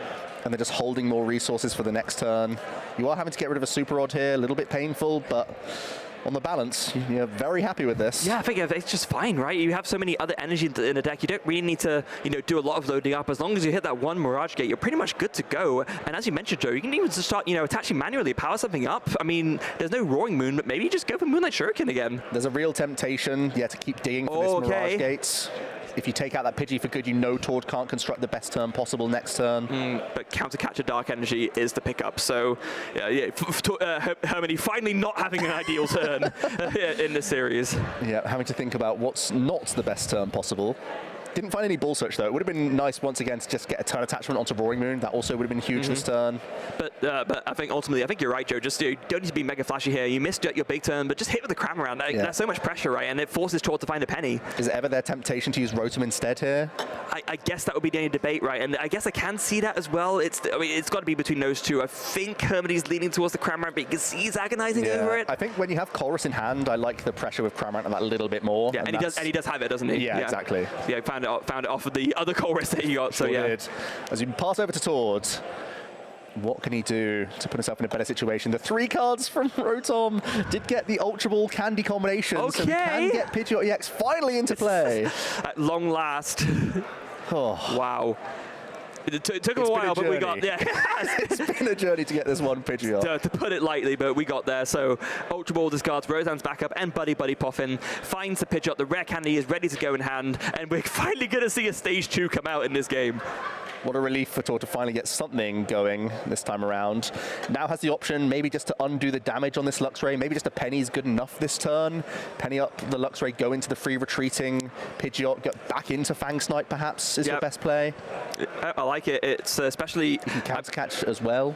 Speaker 12: and then just holding more resources for the next turn. You are having to get rid of a Super Rod here, a little bit painful, but on the balance, you're very happy with this.
Speaker 7: Yeah, I think it's just fine, right? You have so many other energy in the deck. You don't really need to, you know, do a lot of loading up. As long as you hit that one Mirage Gate, you're pretty much good to go. And as you mentioned, Joe, you can even just start, you know, attaching manually, power something up. I mean, there's no Roaring Moon, but maybe you just go for Moonlight Shuriken again.
Speaker 12: There's a real temptation, to keep digging for this Mirage Gate. If you take out that Pidgey for good, you know Tord can't construct the best turn possible next turn.
Speaker 7: But Counter Catcher Dark Energy is the pickup. So, Hermanni finally not having an ideal turn in this series.
Speaker 12: Yeah, having to think about what's not the best turn possible. Didn't find any Ball Search, though. It would have been nice, once again, to just get a turn attachment onto Roaring Moon. That also would have been huge this turn.
Speaker 7: But I think ultimately, I think you're right, Joe. Just you don't need to be mega flashy here. You missed your big turn, but just hit with the Cramorant. There's so much pressure, right? And it forces Tord to find a penny.
Speaker 12: Is it ever their temptation to use Rotom instead here?
Speaker 7: I guess that would be the only debate, right? And I guess I can see that as well. It's got to be between those two. I think Hermanni's leaning towards the Cramorant, but you can see he's agonizing over it.
Speaker 12: I think when you have Chorus in hand, I like the pressure with Cramorant that little bit more.
Speaker 7: Yeah, and he does have it, doesn't he?
Speaker 12: Yeah, exactly.
Speaker 7: Yeah, found it off of the other Chorus that he got. So
Speaker 12: sure did. As you pass over to Tord, what can he do to put himself in a better situation? The 3 cards from Rotom did get the Ultra Ball candy combination, so he can get Pidgeot EX finally into play.
Speaker 7: At long last. Wow. It took a while, but we got there.
Speaker 12: It's been a journey to get this one Pidgeot.
Speaker 7: To put it lightly, but we got there. So Ultra Ball discards Roseanne's backup and Buddy Puffin, finds the Pidgeot. The rare candy is ready to go in hand, and we're finally going to see a stage 2 come out in this game.
Speaker 12: What a relief for Tord to finally get something going this time around. Now has the option maybe just to undo the damage on this Luxray. Maybe just a Penny is good enough this turn. Penny up the Luxray, go into the free retreating Pidgeot, get back into Fang Snipe perhaps is your best play.
Speaker 7: I like it. It's especially... You
Speaker 12: can counter catch as well.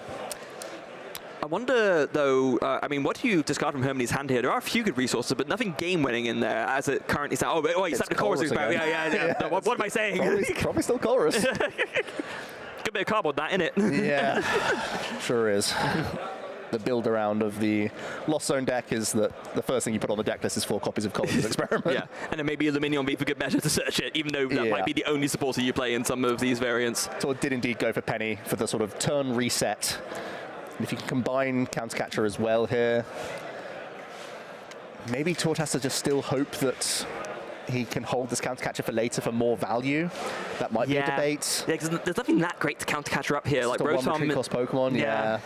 Speaker 7: I wonder, though, I mean, what do you discard from Hermanni's hand here? There are a few good resources, but nothing game-winning in there as it currently stands. Oh, wait, the Chorus back. Yeah. No, what am I saying?
Speaker 12: Probably still Chorus.
Speaker 7: Good bit of cardboard, that, innit?
Speaker 12: Yeah, sure is. The build around of the Lost Zone deck is that the first thing you put on the deck list is 4 copies of Collins's Experiment.
Speaker 7: Yeah, and then maybe Aluminium be for good measure to search it, even though that might be the only supporter you play in some of these variants.
Speaker 12: So it did indeed go for Penny for the sort of turn reset. And if you can combine Counter Catcher as well here, maybe Tord has to just still hope that he can hold this counter catcher for later for more value. That might be a debate.
Speaker 7: Yeah, because there's nothing that great to counter catcher up here. Like
Speaker 12: Rotom, one retreat cost Pokemon, yeah.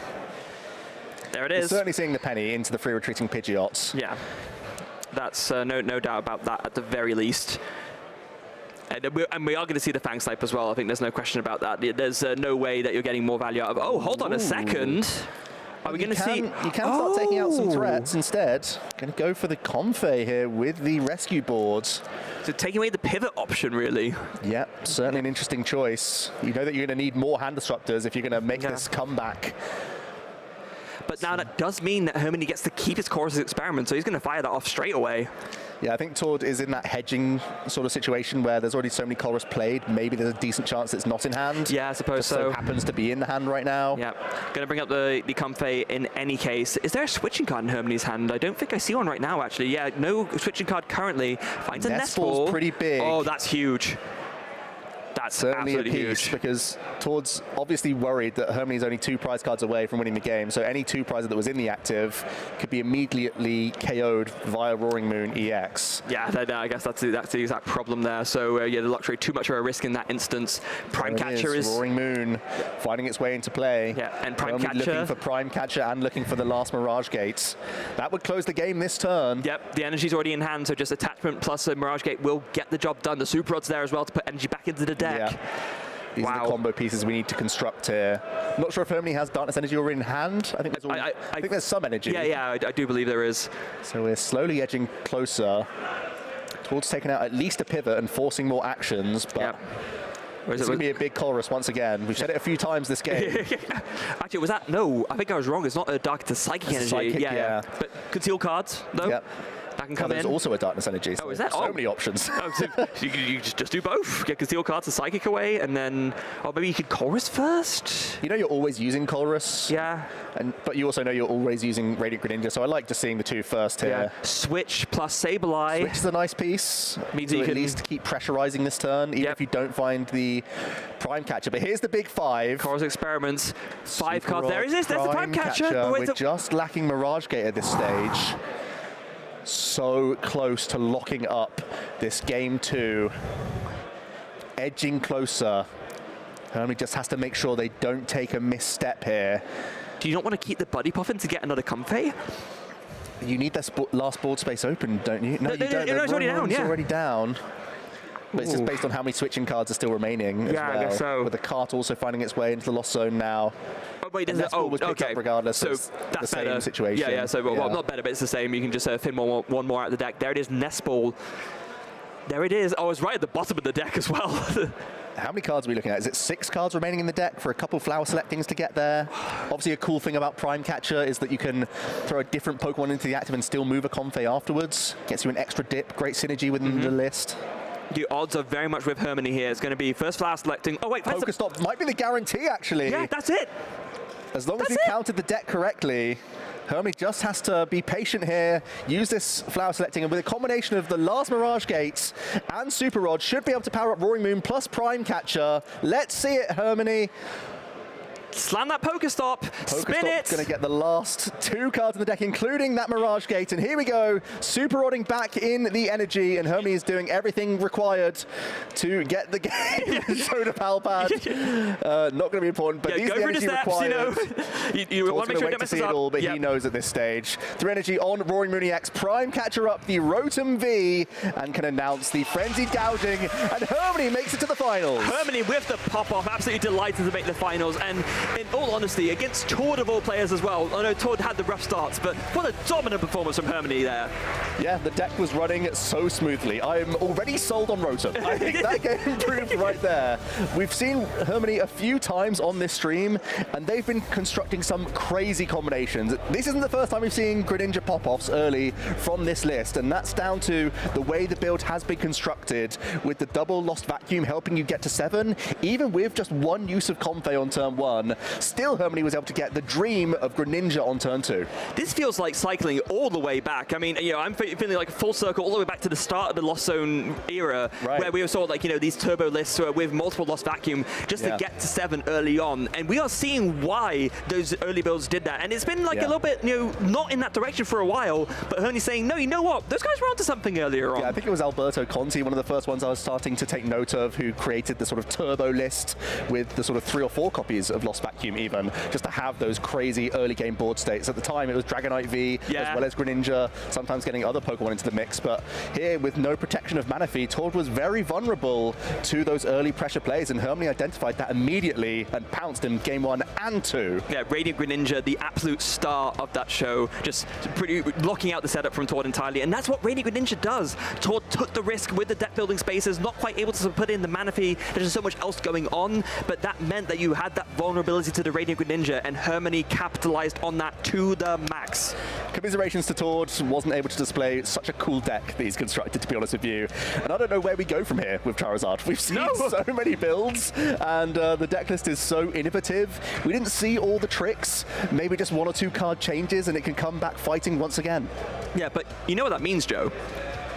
Speaker 7: There it is.
Speaker 12: He's certainly seeing the penny into the free retreating Pidgeots.
Speaker 7: Yeah, that's no doubt about that at the very least. And we are going to see the Fang Snipe as well. I think there's no question about that. There's no way that you're getting more value out of. Oh, hold on a second. Are we going to see?
Speaker 12: You can start taking out some threats instead. Going to go for the Comfey here with the rescue boards.
Speaker 7: So taking away the pivot option, really.
Speaker 12: Yeah, certainly an interesting choice. You know that you're going to need more hand disruptors if you're going to make this comeback.
Speaker 7: But now that does mean that Hermanni gets to keep his Chorus experiment, so he's going to fire that off straight away.
Speaker 12: Yeah, I think Tord is in that hedging sort of situation where there's already so many Chorus played. Maybe there's a decent chance it's not in hand.
Speaker 7: Yeah, I suppose so.
Speaker 12: Just happens to be in the hand right now.
Speaker 7: Yeah, going to bring up the Comfey in any case. Is there a switching card in Hermanni's hand? I don't think I see one right now, actually. Yeah, no switching card currently. Finds a Nest Ball.
Speaker 12: Pretty big.
Speaker 7: Oh, that's huge. That's
Speaker 12: certainly a
Speaker 7: absolutely
Speaker 12: piece
Speaker 7: huge.
Speaker 12: Because Tord's obviously worried that Hermanni's only 2 prize cards away from winning the game. So any 2 prizes that was in the active could be immediately KO'd via Roaring Moon EX.
Speaker 7: Yeah, I guess that's the exact problem there. So yeah, the Luxray too much of a risk in that instance. Prime Catcher is
Speaker 12: Roaring Moon finding its way into play.
Speaker 7: Yeah, and Prime
Speaker 12: Hermanni
Speaker 7: Catcher
Speaker 12: looking for Prime Catcher and looking for the last Mirage Gate. That would close the game this turn.
Speaker 7: Yep, the energy's already in hand, so just attachment plus a Mirage Gate will get the job done. The Super Rod's there as well to put energy back into the deck.
Speaker 12: Yeah. These are the combo pieces we need to construct here. Not sure if Hermanni has Darkness Energy already in hand. I think there's, I think there's some energy.
Speaker 7: Yeah, I do believe there is.
Speaker 12: So we're slowly edging closer towards taking out at least a pivot and forcing more actions, but it's going to be a big Chorus once again. We've said it a few times this game.
Speaker 7: Actually, was that? No, I think I was wrong. It's not a Dark, it's a Psychic Energy.
Speaker 12: Psychic, yeah.
Speaker 7: But conceal cards, though.
Speaker 12: Yep.
Speaker 7: That can come
Speaker 12: there's
Speaker 7: in.
Speaker 12: also a Darkness Energy. So
Speaker 7: is that?
Speaker 12: So many options.
Speaker 7: So you just do both. Get Conceal cards to Psychic away, and then maybe you could Chorus first.
Speaker 12: You know you're always using Chorus.
Speaker 7: Yeah.
Speaker 12: But you also know you're always using Radiant Greninja, so I like just seeing the 2 first here.
Speaker 7: Yeah. Switch plus Sableye.
Speaker 12: Switch is a nice piece.
Speaker 7: Means
Speaker 12: you
Speaker 7: you
Speaker 12: can at least keep pressurizing this turn, even if you don't find the Prime Catcher. But here's the big 5.
Speaker 7: Chorus Experiments. 5 cards. There it is. There's the Prime Catcher.
Speaker 12: We're just lacking Mirage Gate at this stage. So close to locking up this game 2. Edging closer. Hermanni just has to make sure they don't take a misstep here.
Speaker 7: Do you not want to keep the Buddy Puffin to get another Comfey?
Speaker 12: You need that last board space open, don't you? No, you don't.
Speaker 7: It's already down,
Speaker 12: It's already down. But it's just based on how many switching cards are still remaining as well.
Speaker 7: I guess so.
Speaker 12: With the cart also finding its way into the Lost Zone now.
Speaker 7: Oh, wait,
Speaker 12: was picked up regardless, so it's
Speaker 7: that's
Speaker 12: the same
Speaker 7: better.
Speaker 12: situation.
Speaker 7: Yeah, so well, not better, but it's the same. You can just thin one more out of the deck. There it is, Nest Ball. There it is. Oh, it's right at the bottom of the deck as well.
Speaker 12: How many cards are we looking at? Is it 6 cards remaining in the deck for a couple flower selectings to get there? Obviously, a cool thing about Prime Catcher is that you can throw a different Pokemon into the active and still move a Comfey afterwards. Gets you an extra dip. Great synergy within the list.
Speaker 7: The odds are very much with Hermanni here. It's going to be first flower selecting. Oh, wait.
Speaker 12: Pokestop might be the guarantee, actually.
Speaker 7: Yeah, that's it.
Speaker 12: As long as you counted the deck correctly, Hermanni just has to be patient here, use this flower selecting, and with a combination of the last Mirage Gates and Super Rod, should be able to power up Roaring Moon plus Prime Catcher. Let's see it, Hermanni.
Speaker 7: Slam that Pokestop, spin it.
Speaker 12: Going to get the last 2 cards in the deck, including that Mirage Gate. And here we go, Super Rodding back in the energy, and Hermanni is doing everything required to get the game. Soda Palpad. Not going to be important, but these are the energy required.
Speaker 7: You want to make sure you don't mess
Speaker 12: it all, but he knows at this stage. 3 energy on Roaring Moon EX. Prime Catcher up the Rotom V, and can announce the Frenzied Gouging, and Hermanni makes it to the finals.
Speaker 7: Hermanni with the pop-off, absolutely delighted to make the finals, and in all honesty, against Tord of all players as well. I know Tord had the rough starts, but what a dominant performance from Hermanni there.
Speaker 12: Yeah, the deck was running so smoothly. I'm already sold on Rotom. I think that game proved right there. We've seen Hermanni a few times on this stream, and they've been constructing some crazy combinations. This isn't the first time we've seen Greninja pop-offs early from this list, and that's down to the way the build has been constructed, with the double Lost Vacuum helping you get to 7, even with just 1 use of Comfey on turn 1. 1. Still, Hermanni was able to get the dream of Greninja on turn 2.
Speaker 7: This feels like cycling all the way back. I mean, I'm feeling like a full circle all the way back to the start of the Lost Zone era, where we saw like, these turbo lists with multiple Lost Vacuum just to get to 7 early on. And we are seeing why those early builds did that. And it's been like a little bit, not in that direction for a while, but Hermanni's saying, no, you know what? Those guys were onto something earlier on.
Speaker 12: Yeah, I think it was Alberto Conti, one of the first ones I was starting to take note of, who created the sort of turbo list with the sort of 3 or 4 copies of Lost Vacuum even, just to have those crazy early game board states. At the time, it was Dragonite V, as well as Greninja, sometimes getting other Pokemon into the mix. But here, with no protection of Manaphy, Tord was very vulnerable to those early pressure plays, and Hermanni identified that immediately and pounced in game 1 and 2.
Speaker 7: Yeah, Radiant Greninja, the absolute star of that show, just pretty locking out the setup from Tord entirely, and that's what Radiant Greninja does. Tord took the risk with the deck building spaces, not quite able to put in the Manaphy. There's just so much else going on, but that meant that you had that vulnerability to the Radiant Greninja, and Hermanni capitalized on that to the max.
Speaker 12: Commiserations to Tord, wasn't able to display such a cool deck that he's constructed, to be honest with you. And I don't know where we go from here with Charizard. We've seen so many builds, and the deck list is so innovative. We didn't see all the tricks, maybe just 1 or 2 card changes, and it can come back fighting once again.
Speaker 7: Yeah, but you know what that means, Joe?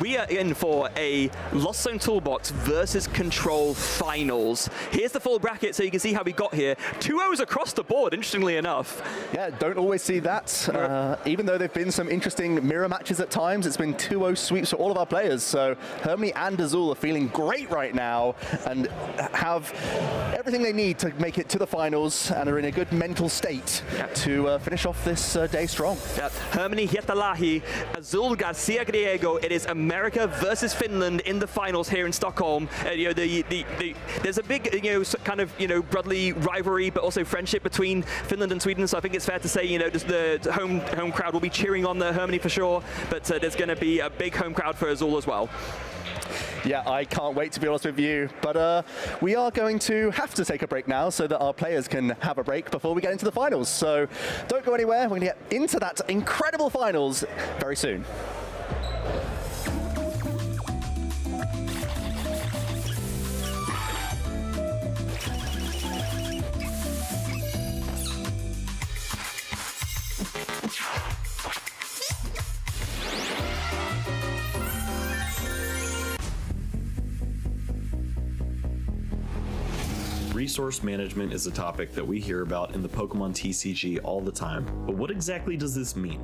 Speaker 7: We are in for a Lost Zone Toolbox versus Control finals. Here's the full bracket so you can see how we got here. 2-0s across the board, interestingly enough.
Speaker 12: Yeah, don't always see that. Even though there have been some interesting mirror matches at times, it's been 2-0 sweeps for all of our players. So Hermanni and Azul are feeling great right now and have everything they need to make it to the finals and are in a good mental state to finish off this day strong.
Speaker 7: Yeah. Hermanni Hietalahi, Azul Garcia Griego. It is America versus Finland in the finals here in Stockholm. There's a big, kind of, brotherly rivalry, but also friendship between Finland and Sweden. So I think it's fair to say, just the home crowd will be cheering on the Hermanni for sure. But there's going to be a big home crowd for Azul as well.
Speaker 12: Yeah, I can't wait, to be honest with you. But we are going to have to take a break now so that our players can have a break before we get into the finals. So don't go anywhere. We're going to get into that incredible finals very soon.
Speaker 14: Resource management is a topic that we hear about in the Pokemon TCG all the time, but what exactly does this mean?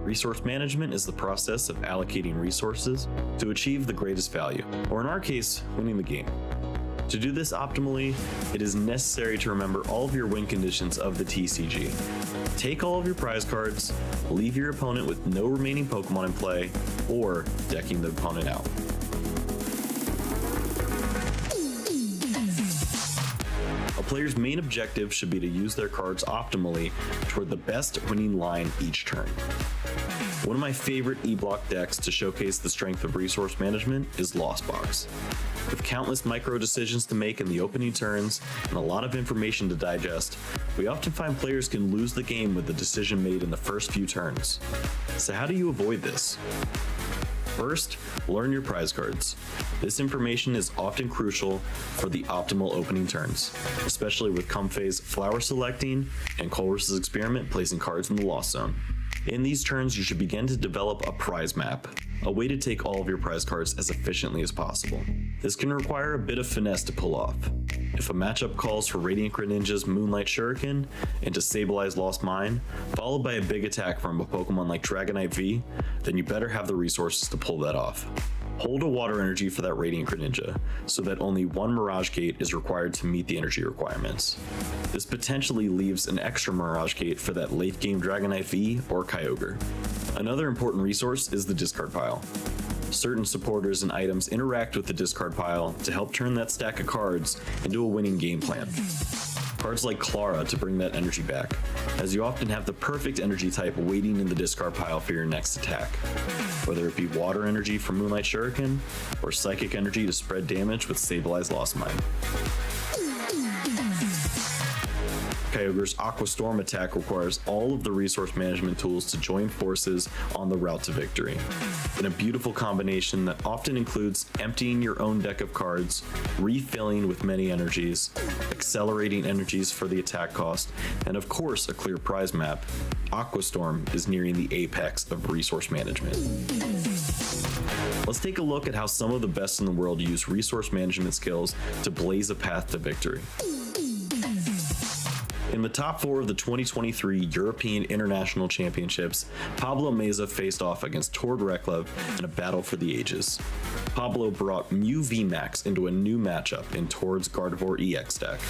Speaker 14: Resource management is the process of allocating resources to achieve the greatest value, or in our case, winning the game. To do this optimally, it is necessary to remember all of your win conditions of the TCG. Take all of your prize cards, leave your opponent with no remaining Pokemon in play, or decking the opponent out. A player's main objective should be to use their cards optimally toward the best winning line each turn. One of my favorite E-Block decks to showcase the strength of resource management is Lost Box. With countless micro decisions to make in the opening turns and a lot of information to digest, we often find players can lose the game with the decision made in the first few turns. So how do you avoid this? First, learn your prize cards. This information is often crucial for the optimal opening turns, especially with Comfey's Flower Selecting and Colress's Experiment placing cards in the Lost Zone. In these turns, you should begin to develop a prize map, a way to take all of your prize cards as efficiently as possible. This can require a bit of finesse to pull off. If a matchup calls for Radiant Greninja's Moonlight Shuriken and to stabilize Lost Mine, followed by a big attack from a Pokemon like Dragonite V, then you better have the resources to pull that off. Hold a water energy for that Radiant Greninja, so that only one Mirage Gate is required to meet the energy requirements. This potentially leaves an extra Mirage Gate for that late game Dragonite V or Kyogre. Another important resource is the discard pile. Certain supporters and items interact with the discard pile to help turn that stack of cards into a winning game plan. Cards like Clara to bring that energy back, as you often have the perfect energy type waiting in the discard pile for your next attack. Whether it be water energy from Moonlight Shuriken, or psychic energy to spread damage with Stabilized Lost Mine. Kyogre's Aqua Storm attack requires all of the resource management tools to join forces on the route to victory. In a beautiful combination that often includes emptying your own deck of cards, refilling with many energies, accelerating energies for the attack cost, and of course a clear prize map, Aqua Storm is nearing the apex of resource management. Let's take a look at how some of the best in the world use resource management skills to blaze a path to victory. In the top 4 of the 2023 European International Championships, Pablo Meza faced off against Tord Reklev in a battle for the ages. Pablo brought Mew VMAX into a new matchup in Tord's Gardevoir EX deck.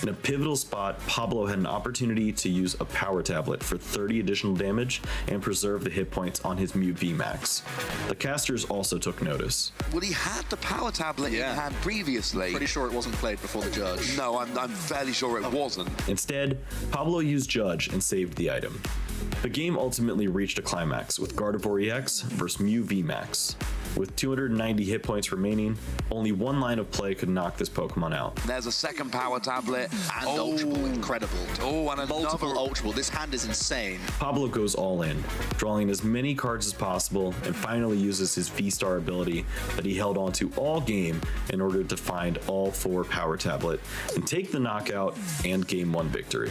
Speaker 14: In a pivotal spot, Pablo had an opportunity to use a power tablet for 30 additional damage and preserve the hit points on his Mew VMAX. The casters also took notice.
Speaker 15: Well, he had the power tablet in hand previously.
Speaker 12: Pretty sure it wasn't played before the judge.
Speaker 15: No, I'm fairly sure it wasn't.
Speaker 14: Instead, Pablo used Judge and saved the item. The game ultimately reached a climax with Gardevoir EX versus Mew VMAX. With 290 hit points remaining, only one line of play could knock this Pokemon out.
Speaker 15: There's a second power tablet.
Speaker 12: And Ultra Ball, incredible.
Speaker 15: Oh, and
Speaker 12: multiple Ultra Ball. This hand is insane.
Speaker 14: Pablo goes all in, drawing as many cards as possible, and finally uses his V-Star ability that he held onto all game in order to find all 4 power tablet and take the knockout and Game 1 victory.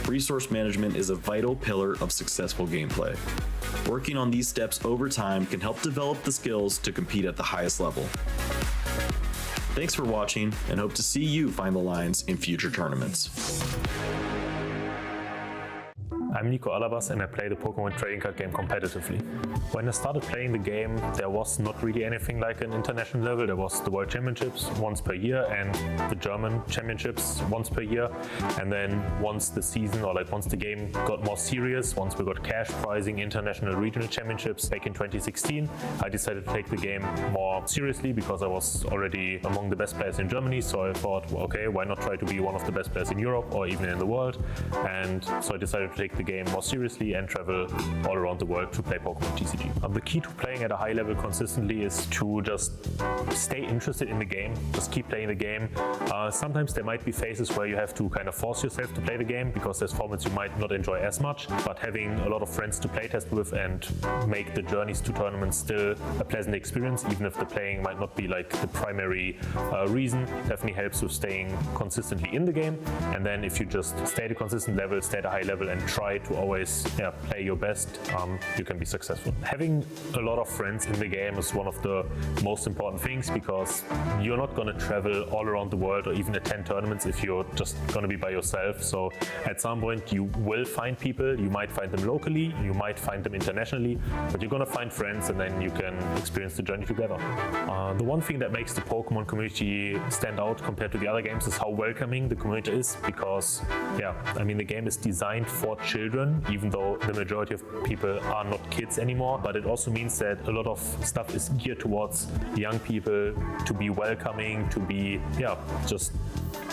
Speaker 14: Resource management is a vital pillar of successful gameplay. Working on these steps over time can help develop the skills to compete at the highest level. Thanks for watching, and hope to see you find the lines in future tournaments.
Speaker 16: I'm Nico Alabas and I play the Pokemon trading card game competitively. When I started playing the game, there was not really anything like an international level. There was the World Championships once per year and the German Championships once per year. And then once the season, or like once the game got more serious, once we got cash prizing international regional championships back in 2016, I decided to take the game more seriously because I was already among the best players in Germany. So I thought, well, okay, why not try to be one of the best players in Europe or even in the world? And so I decided to take the game more seriously and travel all around the world to play Pokemon TCG. The key to playing at a high level consistently is to just stay interested in the game, just keep playing the game. Sometimes there might be phases where you have to kind of force yourself to play the game because there's formats you might not enjoy as much, but having a lot of friends to playtest with and make the journeys to tournaments still a pleasant experience, even if the playing might not be like the primary reason, definitely helps with staying consistently in the game. And then if you just stay at a consistent level, stay at a high level and try to always play your best, you can be successful. Having a lot of friends in the game is one of the most important things because you're not going to travel all around the world or even attend tournaments if you're just going to be by yourself. So at some point you will find people, you might find them locally, you might find them internationally, but you're going to find friends and then you can experience the journey together. The one thing that makes the Pokemon community stand out compared to the other games is how welcoming the community is because, I mean, the game is designed for children, even though the majority of people are not kids anymore, but it also means that a lot of stuff is geared towards young people to be welcoming, to be, just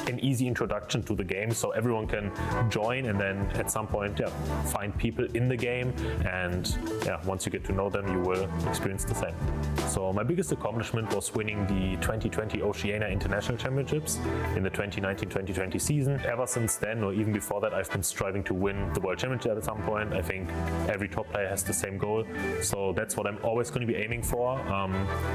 Speaker 16: an easy introduction to the game, so everyone can join and then at some point find people in the game, and once you get to know them you will experience the same. So my biggest accomplishment was winning the 2020 Oceania International Championships in the 2019-2020 season. Ever since then, or even before that, I've been striving to win the World Championship at some point. I think every top player has the same goal, so that's what I'm always going to be aiming for,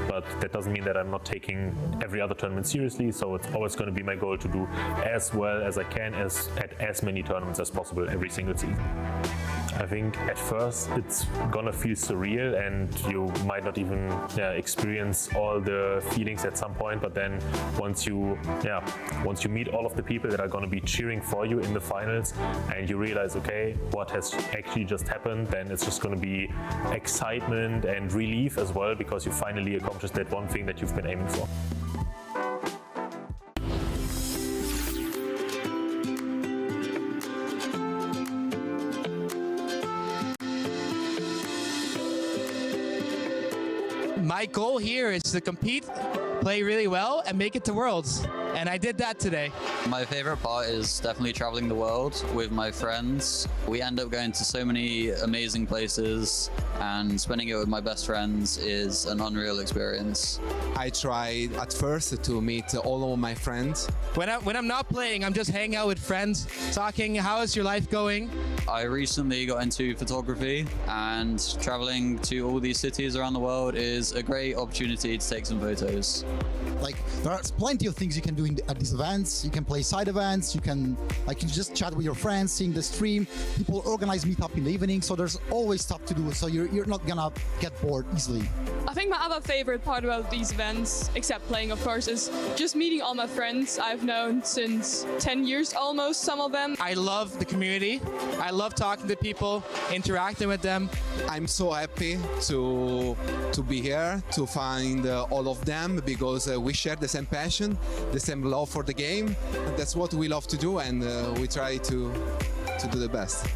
Speaker 16: but that doesn't mean that I'm not taking every other tournament seriously, so it's always going to be my goal to do as well as I can at as many tournaments as possible every single season. I think at first it's gonna feel surreal and you might not even experience all the feelings at some point, but then once you meet all of the people that are gonna be cheering for you in the finals and you realize, okay, what has actually just happened, then it's just gonna be excitement and relief as well because you finally accomplished that one thing that you've been aiming for.
Speaker 17: My goal here is to compete, play really well, and make it to Worlds. and I did that today.
Speaker 18: My favorite part is definitely traveling the world with my friends. We end up going to so many amazing places, and spending it with my best friends is an unreal experience.
Speaker 19: I tried at first to meet all of my friends.
Speaker 17: When I'm not playing, I'm just hanging out with friends, talking, how is your life going?
Speaker 18: I recently got into photography, and traveling to all these cities around the world is a great opportunity to take some photos.
Speaker 20: Like, there's plenty of things you can do at these events. You can play side events, you can just chat with your friends, seeing the stream. People organize meetup in the evening, so there's always stuff to do, so you're not gonna get bored easily.
Speaker 21: I think my other favorite part about these events, except playing of course, is just meeting all my friends I've known since 10 years almost, some of them.
Speaker 17: I love the community. I love talking to people, interacting with them.
Speaker 19: I'm so happy to be here, to find all of them, because we share the same passion, the same love for the game. And that's what we love to do, and we try to do the best.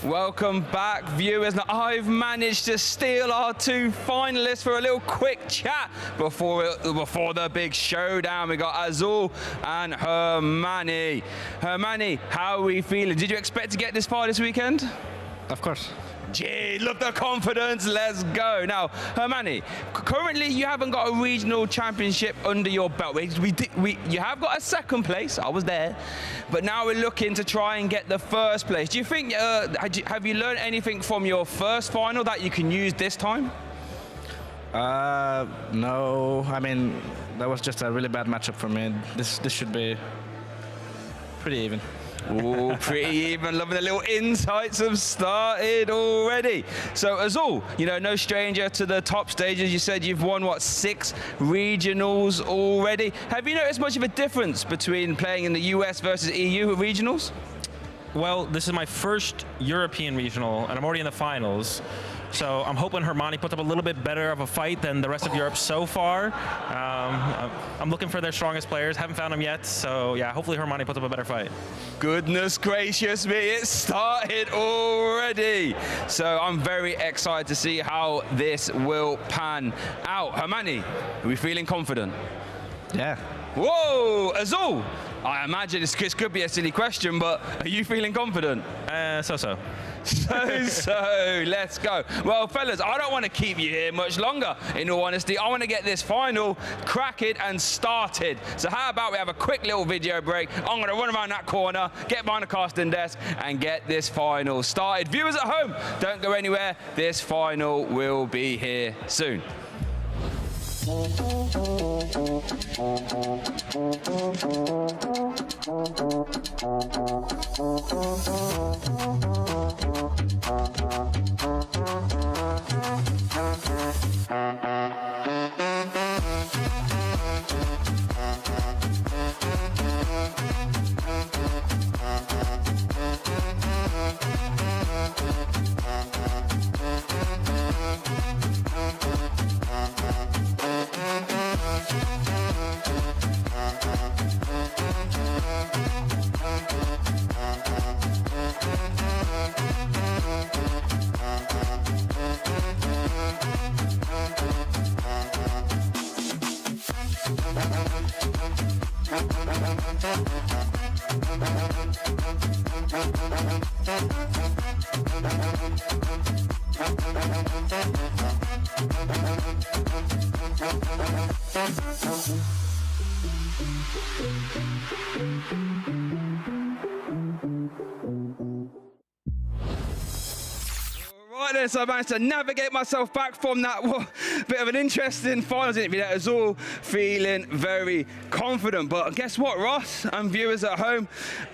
Speaker 11: Welcome back, viewers. Now, I've managed to steal our two finalists for a little quick chat before the big showdown. We got Azul and Hermanni. Hermanni, how are we feeling? Did you expect to get this far this weekend?
Speaker 26: Of course.
Speaker 11: Gee, look the confidence. Let's go. Now, Hermanni, currently you haven't got a regional championship under your belt. You have got a second place. I was there. But now we're looking to try and get the first place. Do you think, have you learned anything from your first final that you can use this time?
Speaker 26: No. I mean, that was just a really bad matchup for me. This should be pretty even.
Speaker 11: Oh, pretty even. Loving the little insights have started already. So Azul, no stranger to the top stages. You said you've won, what, 6 regionals already. Have you noticed much of a difference between playing in the US versus EU regionals?
Speaker 8: Well, this is my first European regional, and I'm already in the finals. So I'm hoping Hermanni puts up a little bit better of a fight than the rest of Europe so far. I'm looking for their strongest players. Haven't found them yet. So yeah, hopefully Hermanni puts up a better fight.
Speaker 11: Goodness gracious me, it started already. So I'm very excited to see how this will pan out. Hermanni, are we feeling confident?
Speaker 26: Yeah.
Speaker 11: Whoa, Azul! I imagine this could be a silly question, but are you feeling confident?
Speaker 8: So-so.
Speaker 11: So, let's go. Well, fellas, I don't want to keep you here much longer, in all honesty. I want to get this final cracking and started. So how about we have a quick little video break? I'm going to run around that corner, get behind the casting desk, and get this final started. Viewers at home, don't go anywhere. This final will be here soon. Right then, so I managed to navigate myself back from that bit of an interesting finals interview that was all feeling very confident. But guess what, Ross and viewers at home,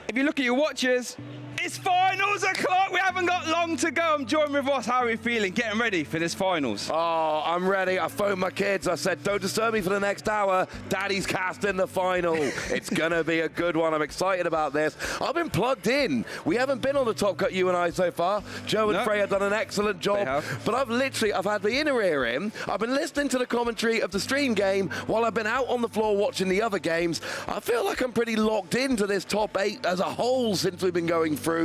Speaker 11: if you look at your watches, it's finals o'clock. We haven't got long to go. I'm joined with Ross. How are we feeling? Getting ready for this finals?
Speaker 5: Oh, I'm ready. I phoned my kids. I said, don't disturb me for the next hour. Daddy's casting the final. It's going to be a good one. I'm excited about this. I've been plugged in. We haven't been on the Top Cut, you and I, so far. Joe and Freya have done an excellent job. But I've had the inner ear in. I've been listening to the commentary of the stream game while I've been out on the floor watching the other games. I feel like I'm pretty locked into this top 8 as a whole since we've been going through.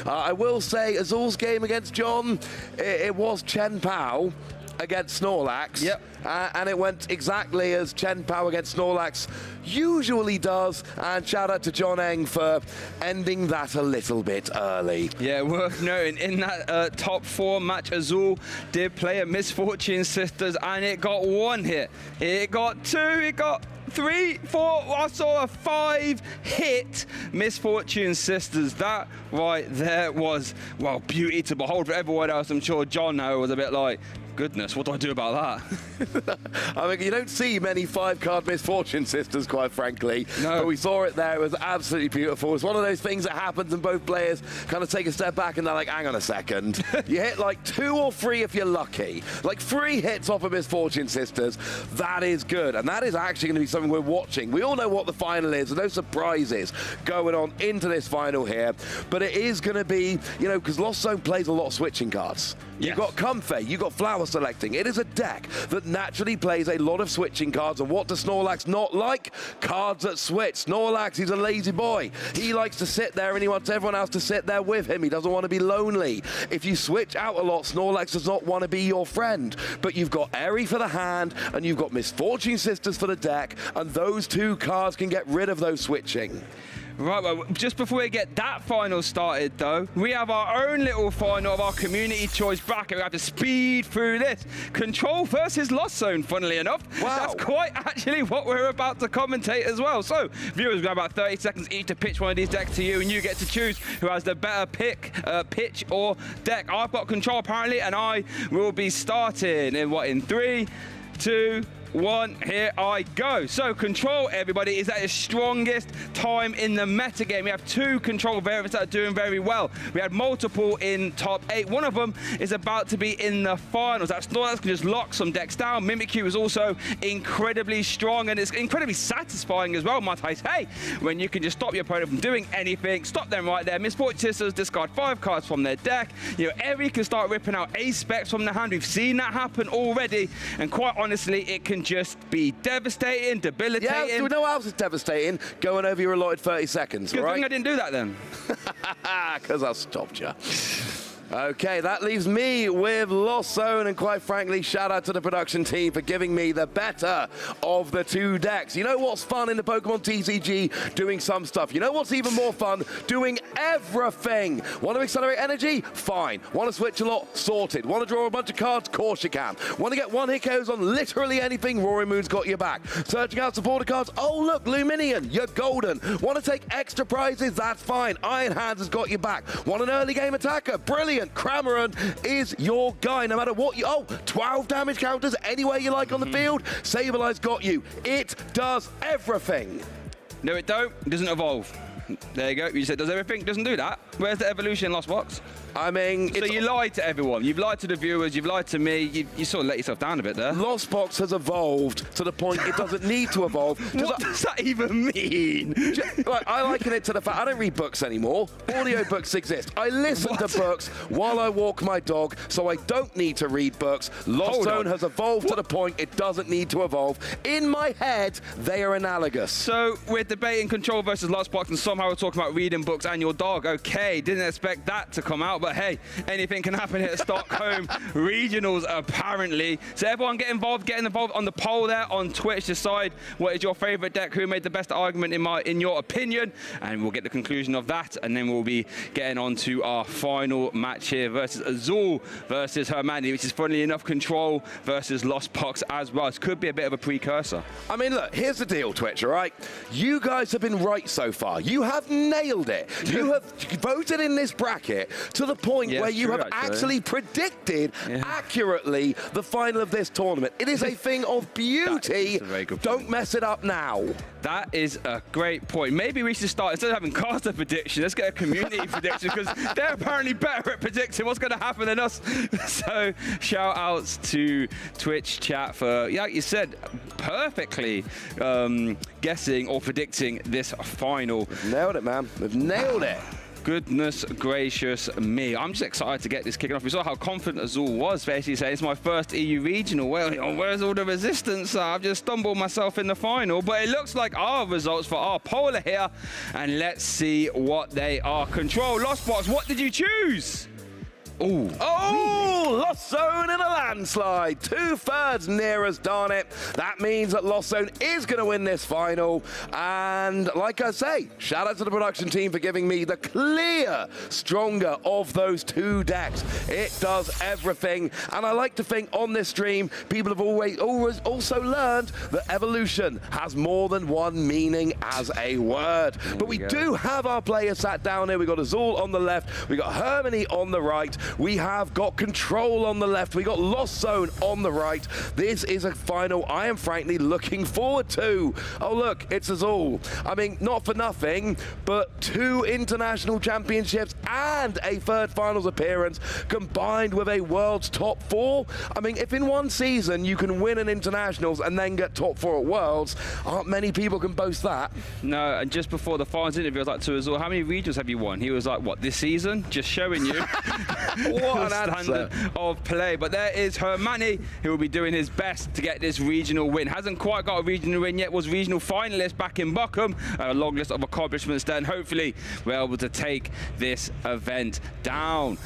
Speaker 5: I will say Azul's game against John, it was Chen Pao against Snorlax.
Speaker 11: Yep.
Speaker 5: And it went exactly as Chen Pao against Snorlax usually does. And shout out to John Eng for ending that a little bit early.
Speaker 11: Yeah, worth noting, in that top 4 match, Azul did play a Misfortune Sisters, and it got 1 hit. It got 2, it got 3, 4, I saw a 5-hit Misfortune Sisters. That right there was, well, beauty to behold for everyone else. I'm sure John was a bit like, goodness, what do I do about that?
Speaker 5: I mean, you don't see many 5-card Misfortune Sisters, quite frankly. No. But we saw it there. It was absolutely beautiful. It's one of those things that happens and both players kind of take a step back and they're like, hang on a second. You hit like 2 or 3 if you're lucky. Like 3 hits off of Misfortune Sisters. That is good. And that is actually going to be something we're watching. We all know what the final is. There's no surprises going on into this final here. But it is going to be, you know, because Lost Zone plays a lot of switching cards. You've got Comfey, you've got Flower Selecting. It is a deck that naturally plays a lot of switching cards. And what does Snorlax not like? Cards that switch. Snorlax, he's a lazy boy. He likes to sit there and he wants everyone else to sit there with him. He doesn't want to be lonely. If you switch out a lot, Snorlax does not want to be your friend. But you've got Airy for the hand and you've got Misfortune Sisters for the deck. And those 2 cards can get rid of those switching.
Speaker 11: Right, well, just before we get that final started, though, we have our own little final of our community choice bracket. We have to speed through this. Control versus Lost Zone, funnily enough. Wow. That's quite actually what we're about to commentate as well. So, viewers, we've got about 30 seconds each to pitch one of these decks to you, and you get to choose who has the better pitch or deck. I've got Control, apparently, and I will be starting in 3, 2, 1, here I go. So Control, everybody, is at its strongest time in the metagame. We have 2 Control variants that are doing very well. We had multiple in top 8. One of them is about to be in the finals. That Snorlax can just lock some decks down. Mimikyu is also incredibly strong, and it's incredibly satisfying as well, might I say, when you can just stop your opponent from doing anything. Stop them right there. Misfortune Sisters discard 5 cards from their deck. You know, Airy can start ripping out ace specs from the hand. We've seen that happen already, and quite honestly, it can just be devastating, debilitating.
Speaker 5: Yeah, do we know what else is devastating? Going over your allotted 30 seconds,
Speaker 11: Good
Speaker 5: right?
Speaker 11: thing I didn't do that then.
Speaker 5: Because I stopped you. Okay, that leaves me with Lost Zone, and quite frankly, shout out to the production team for giving me the better of the 2 decks. You know what's fun in the Pokemon TCG? Doing some stuff. You know what's even more fun? Doing everything. Want to accelerate energy? Fine. Want to switch a lot? Sorted. Want to draw a bunch of cards? Of course you can. Want to get 1 hit KOs on literally anything? Roaring Moon's got your back. Searching out supporter cards? Oh look, Luminion, you're golden. Want to take extra prizes? That's fine. Iron Hands has got your back. Want an early game attacker? Brilliant. Cramorant is your guy, no matter what you... Oh, 12 damage counters anywhere you like on the field. Saberline's got you. It does everything.
Speaker 11: No, it don't. It doesn't evolve. There you go. You said does everything. Doesn't do that. Where's the evolution in Lost Box?
Speaker 5: I mean...
Speaker 11: So you lied to everyone. You've lied to the viewers. You've lied to me. You sort of let yourself down a bit there.
Speaker 5: Lost Box has evolved to the point it doesn't need to evolve.
Speaker 11: What does that even mean?
Speaker 5: Like, I liken it to the fact I don't read books anymore. Audio books exist. I listen to books while I walk my dog, so I don't need to read books. Lost Zone has evolved to the point it doesn't need to evolve. In my head, they are analogous.
Speaker 11: So we're debating Control versus Lost Box, and somehow we're talking about reading books and your dog. Okay, didn't expect that to come out. not. But hey, anything can happen at Stockholm Regionals, apparently. So everyone get involved on the poll there on Twitch. Decide what is your favorite deck, who made the best argument in your opinion, and we'll get the conclusion of that, and then we'll be getting on to our final match here versus Azul versus Hermanni, which is funnily enough Control versus Lost Box as well. This could be a bit of a precursor.
Speaker 5: I mean, look, here's the deal, Twitch, all right? You guys have been right so far. You have nailed it. You have voted in this bracket to the point where you have actually predicted accurately the final of this tournament. It is a thing of beauty. Don't mess it up now.
Speaker 11: That is a great point. Maybe we should start, instead of having caster prediction, let's get a community prediction, because they're apparently better at predicting what's going to happen than us. So shout outs to Twitch chat for, like you said, perfectly guessing or predicting this final.
Speaker 5: We've nailed it, man. We've nailed it.
Speaker 11: Goodness gracious me. I'm just excited to get this kicking off. We saw how confident Azul was, basically saying it's my first EU regional. Well, where's all the resistance? I've just stumbled myself in the final. But it looks like our results for our poll are here. And let's see what they are. Control, Lost Box, what did you choose?
Speaker 5: Ooh. Oh, Lost Zone in a landslide. 2/3 near us, darn it. That means that Lost Zone is going to win this final. And like I say, shout out to the production team for giving me the clear, stronger of those two decks. It does everything. And I like to think on this stream, people have always also learned that evolution has more than one meaning as a word. But we do have our players sat down here. We've got Azul on the left. We've got Hermanni on the right. We have got Control on the left. We got Lost Zone on the right. This is a final I am frankly looking forward to. Oh, look, it's Azul. I mean, not for nothing, but 2 international championships and a 3rd finals appearance combined with a world's top 4. I mean, if in one season you can win an internationals and then get top 4 at worlds, aren't many people can boast that.
Speaker 11: No, and just before the finals interview, I was like to Azul, how many regionals have you won? He was like, what, this season? Just showing you. What an standard of play. But there is Hermanni, who will be doing his best to get this regional win. Hasn't quite got a regional win yet, was regional finalist back in Buckham. A long list of accomplishments there, and hopefully we're able to take this event down.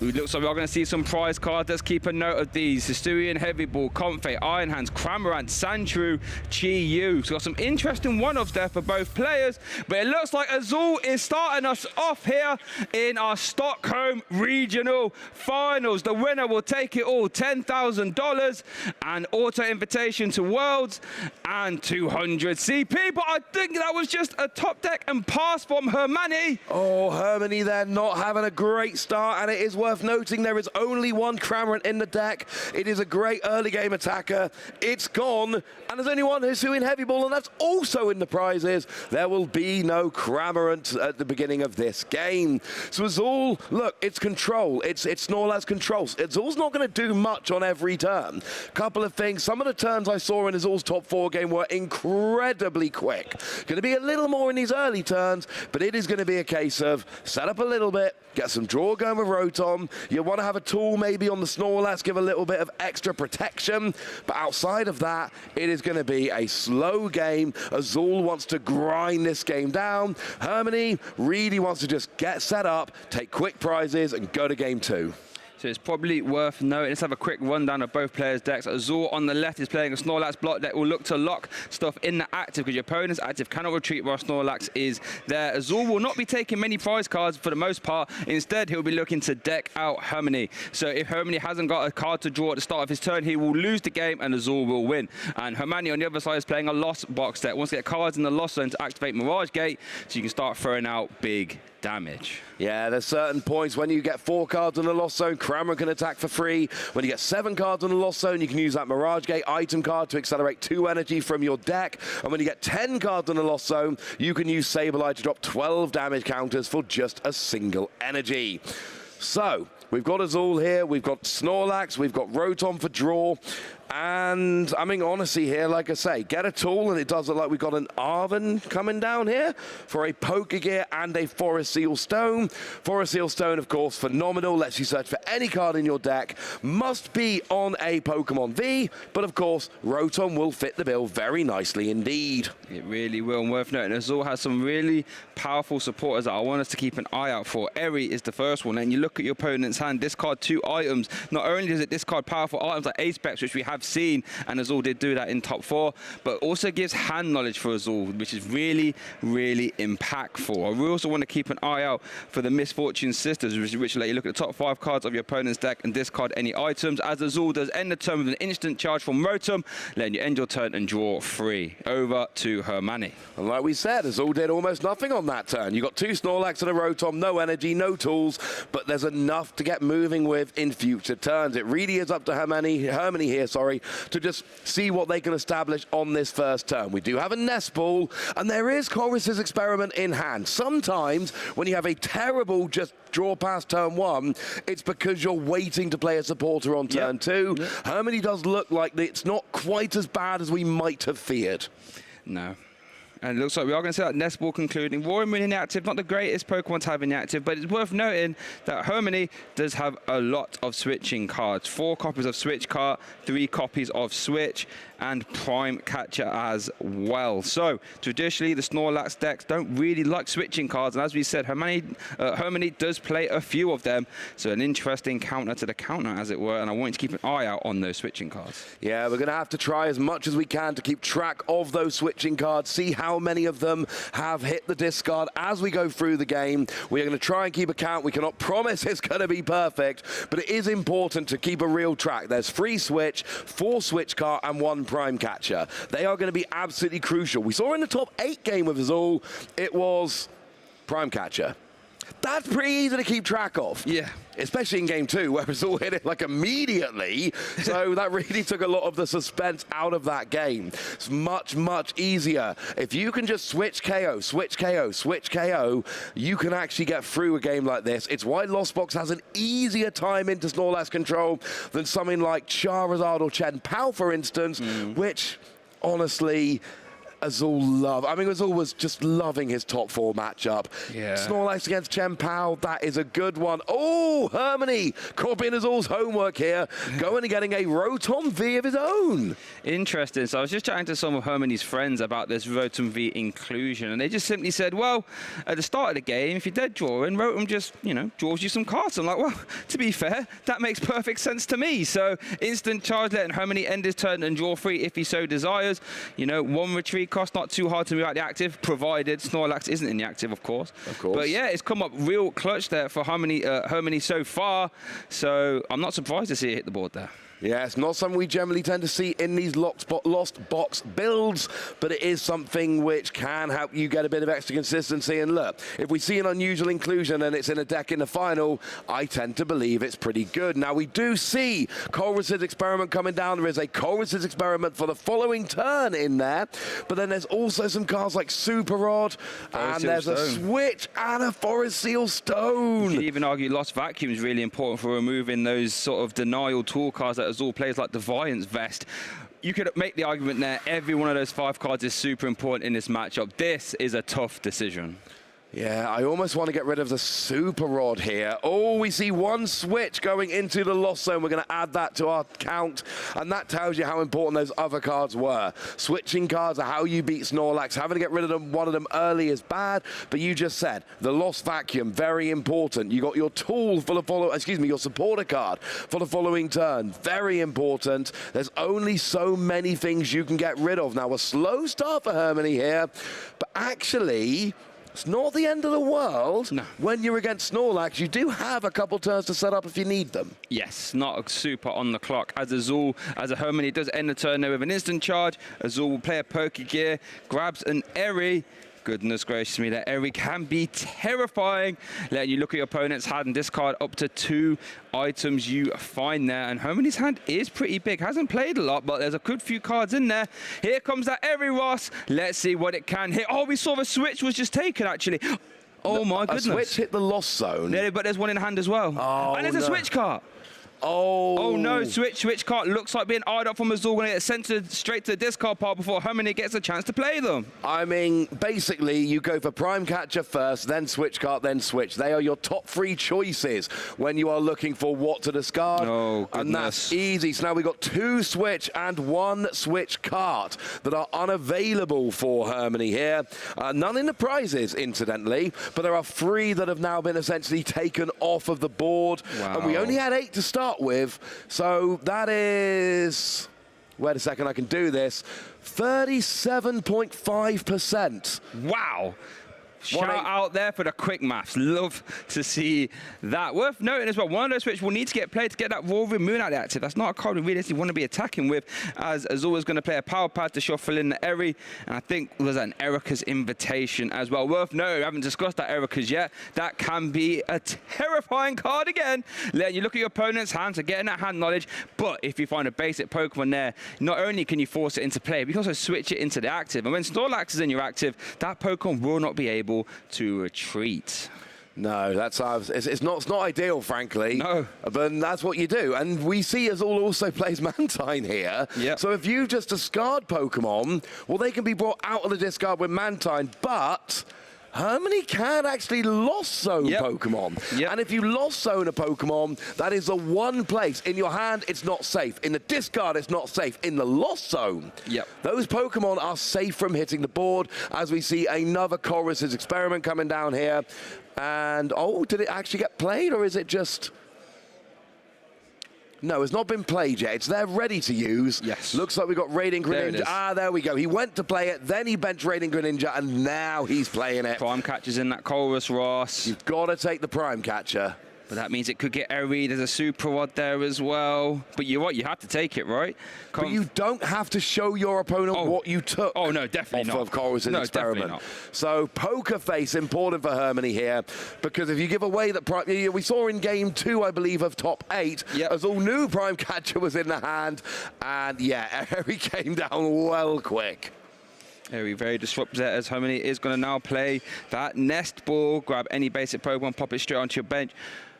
Speaker 11: It looks like we're going to see some prize cards. Let's keep a note of these. Historian, Heavy Ball, Comfey, Iron Hands, Cramorant, Sandshrew, Chi Yu. So got some interesting one-offs there for both players. But it looks like Azul is starting us off here in our Stockholm Regional Finals. The winner will take it all. $10,000 and auto invitation to Worlds and 200 CP. But I think that was just a top deck and pass from Hermanni.
Speaker 5: Oh, Hermanni there not having a great start, and it is worth noting there is only one Cramorant in the deck. It is a great early game attacker. It's gone, and there's only one Hisuian Heavy Ball, and that's also in the prizes. There will be no Cramorant at the beginning of this game. So Azul, look, it's Control. It's Snorlax Control. Azul's not going to do much on every turn. Couple of things. Some of the turns I saw in Azul's top 4 game were incredibly quick. Going to be a little more in these early turns, but it is going to be a case of set up a little bit, get some draw going with Rotom. You want to have a tool maybe on the Snorlax, give a little bit of extra protection. But outside of that, it is going to be a slow game. Azul wants to grind this game down. Hermanni really wants to just get set up, take quick prizes, and go to game 2.
Speaker 11: So it's probably worth noting. Let's have a quick rundown of both players' decks. Azul on the left is playing a Snorlax block deck. Will look to lock stuff in the active because your opponent's active cannot retreat while Snorlax is there. Azul will not be taking many prize cards for the most part. Instead, he'll be looking to deck out Hermanni. So if Hermanni hasn't got a card to draw at the start of his turn, he will lose the game and Azul will win. And Hermanni on the other side is playing a Lost Box deck. Wants to get cards in the Lost Zone to activate Mirage Gate so you can start throwing out big damage.
Speaker 5: Yeah, there's certain points when you get 4 cards in the Lost Zone, Cramorant can attack for free. When you get 7 cards in the Lost Zone, you can use that Mirage Gate item card to accelerate 2 energy from your deck. And when you get 10 cards in the Lost Zone, you can use Sableye to drop 12 damage counters for just a single energy. So, we've got Azul here, we've got Snorlax, we've got Rotom for draw.
Speaker 2: And, I mean, honestly here, like I say, get a tool, and it does look like we've got an Arven coming down here for a Poké Gear and a Forest Seal Stone. Forest Seal Stone, of course, phenomenal. Lets you search for any card in your deck. Must be on a Pokemon V, but of course, Rotom will fit the bill very nicely indeed.
Speaker 11: It really will, and worth noting, Azul has some really powerful supporters that I want us to keep an eye out for. Eri is the first one, and you look at your opponent's hand, discard 2 items. Not only does it discard powerful items like Apex, which we have seen, and Azul did do that in top 4, but also gives hand knowledge for Azul, which is really, really impactful. We also want to keep an eye out for the Misfortune Sisters, which let you look at the top 5 cards of your opponent's deck and discard any items, as Azul does end the turn with an instant charge from Rotom, letting you end your turn and draw 3. Over to Hermanni.
Speaker 2: And like we said, Azul did almost nothing on that turn. You got 2 Snorlax and a Rotom, no energy, no tools, but there's enough to get moving with in future turns. It really is up to Hermanni here, to just see what they can establish on this first turn. We do have a Nest Ball, and there is Chorus's Experiment in hand. Sometimes when you have a terrible just draw past turn 1, it's because you're waiting to play a supporter on turn 2. Hermanni does look like it's not quite as bad as we might have feared.
Speaker 11: No. And it looks like we are going to see that Nest Ball concluding. Roaring inactive, not the greatest Pokemon to have inactive, but it's worth noting that Hermanni does have a lot of switching cards. 4 copies of Switch Card, 3 copies of Switch, and Prime Catcher as well. So traditionally, the Snorlax decks don't really like switching cards, and as we said, Hermanni does play a few of them. So an interesting counter to the counter, as it were, and I want you to keep an eye out on those switching cards.
Speaker 2: Yeah, we're going to have to try as much as we can to keep track of those switching cards, see how many of them have hit the discard as we go through the game. We're going to try and keep a count. We cannot promise it's going to be perfect, but it is important to keep a real track. There's 3 Switch, 4 Switch Card, and 1 Prime Catcher. They are going to be absolutely crucial. We saw in the top 8 game of Azul, it was Prime Catcher. That's pretty easy to keep track of.
Speaker 11: Yeah.
Speaker 2: Especially in game 2, where Azul hit it like immediately. So that really took a lot of the suspense out of that game. It's much, much easier. If you can just switch KO, switch KO, switch KO, you can actually get through a game like this. It's why Lost Box has an easier time into Snorlax control than something like Charizard or Chen Pao, for instance, which, honestly, Azul love. I mean, Azul was just loving his top 4 matchup.
Speaker 11: Yeah.
Speaker 2: Snorlax against Chen Pao, that is a good one. Oh, Hermanni copying Azul's homework here, going and getting a Rotom V of his own.
Speaker 11: Interesting. So I was just chatting to some of Hermanni's friends about this Rotom V inclusion, and they just simply said, well, at the start of the game, if you're dead drawing, Rotom just, draws you some cards. I'm like, well, to be fair, that makes perfect sense to me. So instant charge, letting Hermanni end his turn and draw 3 if he so desires. 1 retreat cost, not too hard to move out the active, provided Snorlax isn't in the active, of course. But yeah, it's come up real clutch there for Hermanni so far, so I'm not surprised to see it hit the board there.
Speaker 2: Yeah, it's not something we generally tend to see in these Lost Box builds, but it is something which can help you get a bit of extra consistency. And look, if we see an unusual inclusion and it's in a deck in the final, I tend to believe it's pretty good. Now, we do see Chorus's Experiment coming down. There is a Chorus's Experiment for the following turn in there, but then there's also some cards like Super Rod, and there's a Switch and a Forest Seal Stone.
Speaker 11: You could even argue Lost Vacuum is really important for removing those sort of denial tool cards that Azul plays, like Defiance Vest. You could make the argument there, every one of those 5 cards is super important in this matchup. This is a tough decision.
Speaker 2: Yeah, I almost want to get rid of the Super Rod here. Oh, we see 1 switch going into the Lost Zone. We're going to add that to our count, and that tells you how important those other cards were. Switching cards are how you beat Snorlax. Having to get rid of one of them early is bad, but you just said the Lost Vacuum, very important. You got your tool for the your supporter card for the following turn, very important. There's only so many things you can get rid of. Now, a slow start for Hermanni here, but actually, it's not the end of the world.
Speaker 11: No.
Speaker 2: When you're against Snorlax, you do have a couple turns to set up if you need them.
Speaker 11: Yes, not a super on the clock. As a Hermanni does end the turn there with an instant charge. Azul will play a Poké Gear, grabs an Eri. Goodness gracious me, that Eri can be terrifying. Letting you look at your opponent's hand and discard up to 2 items you find there. And Hermanni's hand is pretty big. Hasn't played a lot, but there's a good few cards in there. Here comes that Eri Ross. Let's see what it can hit. Oh, we saw the switch was just taken, actually. Oh, my goodness.
Speaker 2: A switch hit the Lost Zone.
Speaker 11: Yeah, but there's one in hand as well.
Speaker 2: Oh,
Speaker 11: and there's a switch card. Oh no, switch card looks like being eyed up from Azul. Going to get sent straight to the discard pile before Hermanni gets a chance to play them.
Speaker 2: I mean, basically, you go for Prime Catcher first, then Switch card, then Switch. They are your top 3 choices when you are looking for what to discard.
Speaker 11: Oh, goodness.
Speaker 2: And that's easy. So now we've got 2 Switch and 1 Switch card that are unavailable for Hermanni here. None in the prizes, incidentally, but there are 3 that have now been essentially taken off of the board.
Speaker 11: Wow.
Speaker 2: And we only had 8 to start with, so that is... Wait a second, I can do this. 37.5%.
Speaker 11: Wow. Shout out there for the quick maths. Love to see that. Worth noting as well, one of those switch will need to get played to get that Roaring Moon out active. That's not a card we realistically want to be attacking with, as Azul going to play a power pad to shuffle in the Eri, and I think there's an Erica's Invitation as well. Worth noting, we haven't discussed that Erica's yet. That can be a terrifying card again, letting you look at your opponent's hands and getting that hand knowledge. But if you find a basic Pokemon there, not only can you force it into play, but you can also switch it into the active. And when Snorlax is in your active, that Pokemon will not be able to retreat.
Speaker 2: No, that's it's not ideal, frankly.
Speaker 11: No,
Speaker 2: but that's what you do, and we see Azul also plays Mantine here.
Speaker 11: Yeah.
Speaker 2: So if you just discard Pokemon, well, they can be brought out of the discard with Mantine, but Hermanni can actually lost zone Pokemon. And if you lost zone a Pokemon, that is the one place. In your hand, it's not safe. In the discard, it's not safe. In the lost zone, those Pokemon are safe from hitting the board, as we see another Chorus's Experiment coming down here. And, oh, did it actually get played, or is it just... No, it's not been played yet. It's there ready to use.
Speaker 11: Yes.
Speaker 2: Looks like we've got Raiding Greninja.
Speaker 11: There
Speaker 2: Ah, there we go. He went to play it, then he benched Raiding Greninja, and now he's playing it.
Speaker 11: Prime Catcher's in that Chorus, Ross.
Speaker 2: You've got to take the Prime Catcher.
Speaker 11: But that means it could get Eri. There's a Super Rod there as well. But you're right, you have to take it, right?
Speaker 2: But you don't have to show your opponent what you took.
Speaker 11: Oh, no, definitely
Speaker 2: off of Chorus's Experiment.
Speaker 11: Definitely not.
Speaker 2: So Poker Face important for Hermanni here, because if you give away the Prime... We saw in Game 2, I believe, of top 8, as all new Prime Catcher was in the hand. And, yeah, Eri came down well quick.
Speaker 11: Very, very disruptive there, as Hermanni is going to now play that Nest Ball, grab any basic Pokemon, pop it straight onto your bench.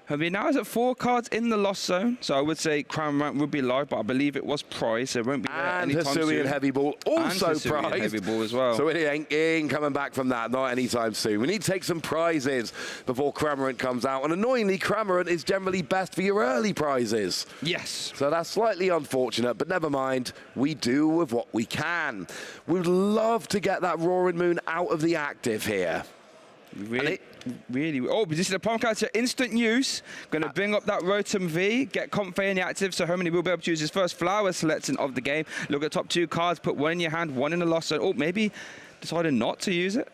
Speaker 11: Hermanni now is at 4 cards in the lost zone, so I would say Cramorant would be live, but I believe it was prized, so it won't be there anytime soon.
Speaker 2: And Hisui and Heavy Ball also prized.
Speaker 11: Heavy Ball as well.
Speaker 2: So it ain't coming back from that, not anytime soon. We need to take some prizes before Cramorant comes out, and annoyingly, Cramorant is generally best for your early prizes.
Speaker 11: Yes.
Speaker 2: So that's slightly unfortunate, but never mind. We do with what we can. We'd love to get that Roaring Moon out of the active here.
Speaker 11: Really. Oh, but this is a Prime Catcher instant use. Going to bring up that Rotom V, get Comfey in the active, so Hermanni will be able to use his first flower selection of the game. Look at the top 2 cards, put 1 in your hand, 1 in the lost zone. Oh, maybe decided not to use it.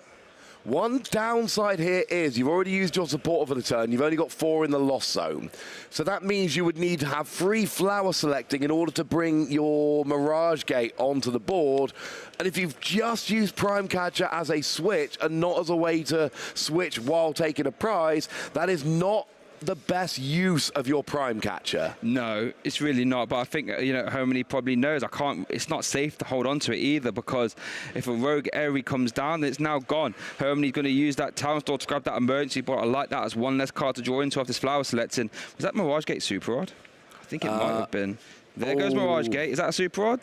Speaker 2: One downside here is you've already used your supporter for the turn. You've only got 4 in the lost zone. So that means you would need to have 3 flower selecting in order to bring your Mirage Gate onto the board. And if you've just used Prime Catcher as a switch and not as a way to switch while taking a prize, that is not the best use of your Prime Catcher.
Speaker 11: No, it's really not. But I think, Hermanni probably knows it's not safe to hold on to it either, because if a Rogue Eri comes down, then it's now gone. Hermanni's going to use that Town Store to grab that emergency ball. I like that as 1 less card to draw into off this flower selecting. Was that Mirage Gate Super Rod? I think it might have been. There goes Mirage Gate. Is that a Super Rod?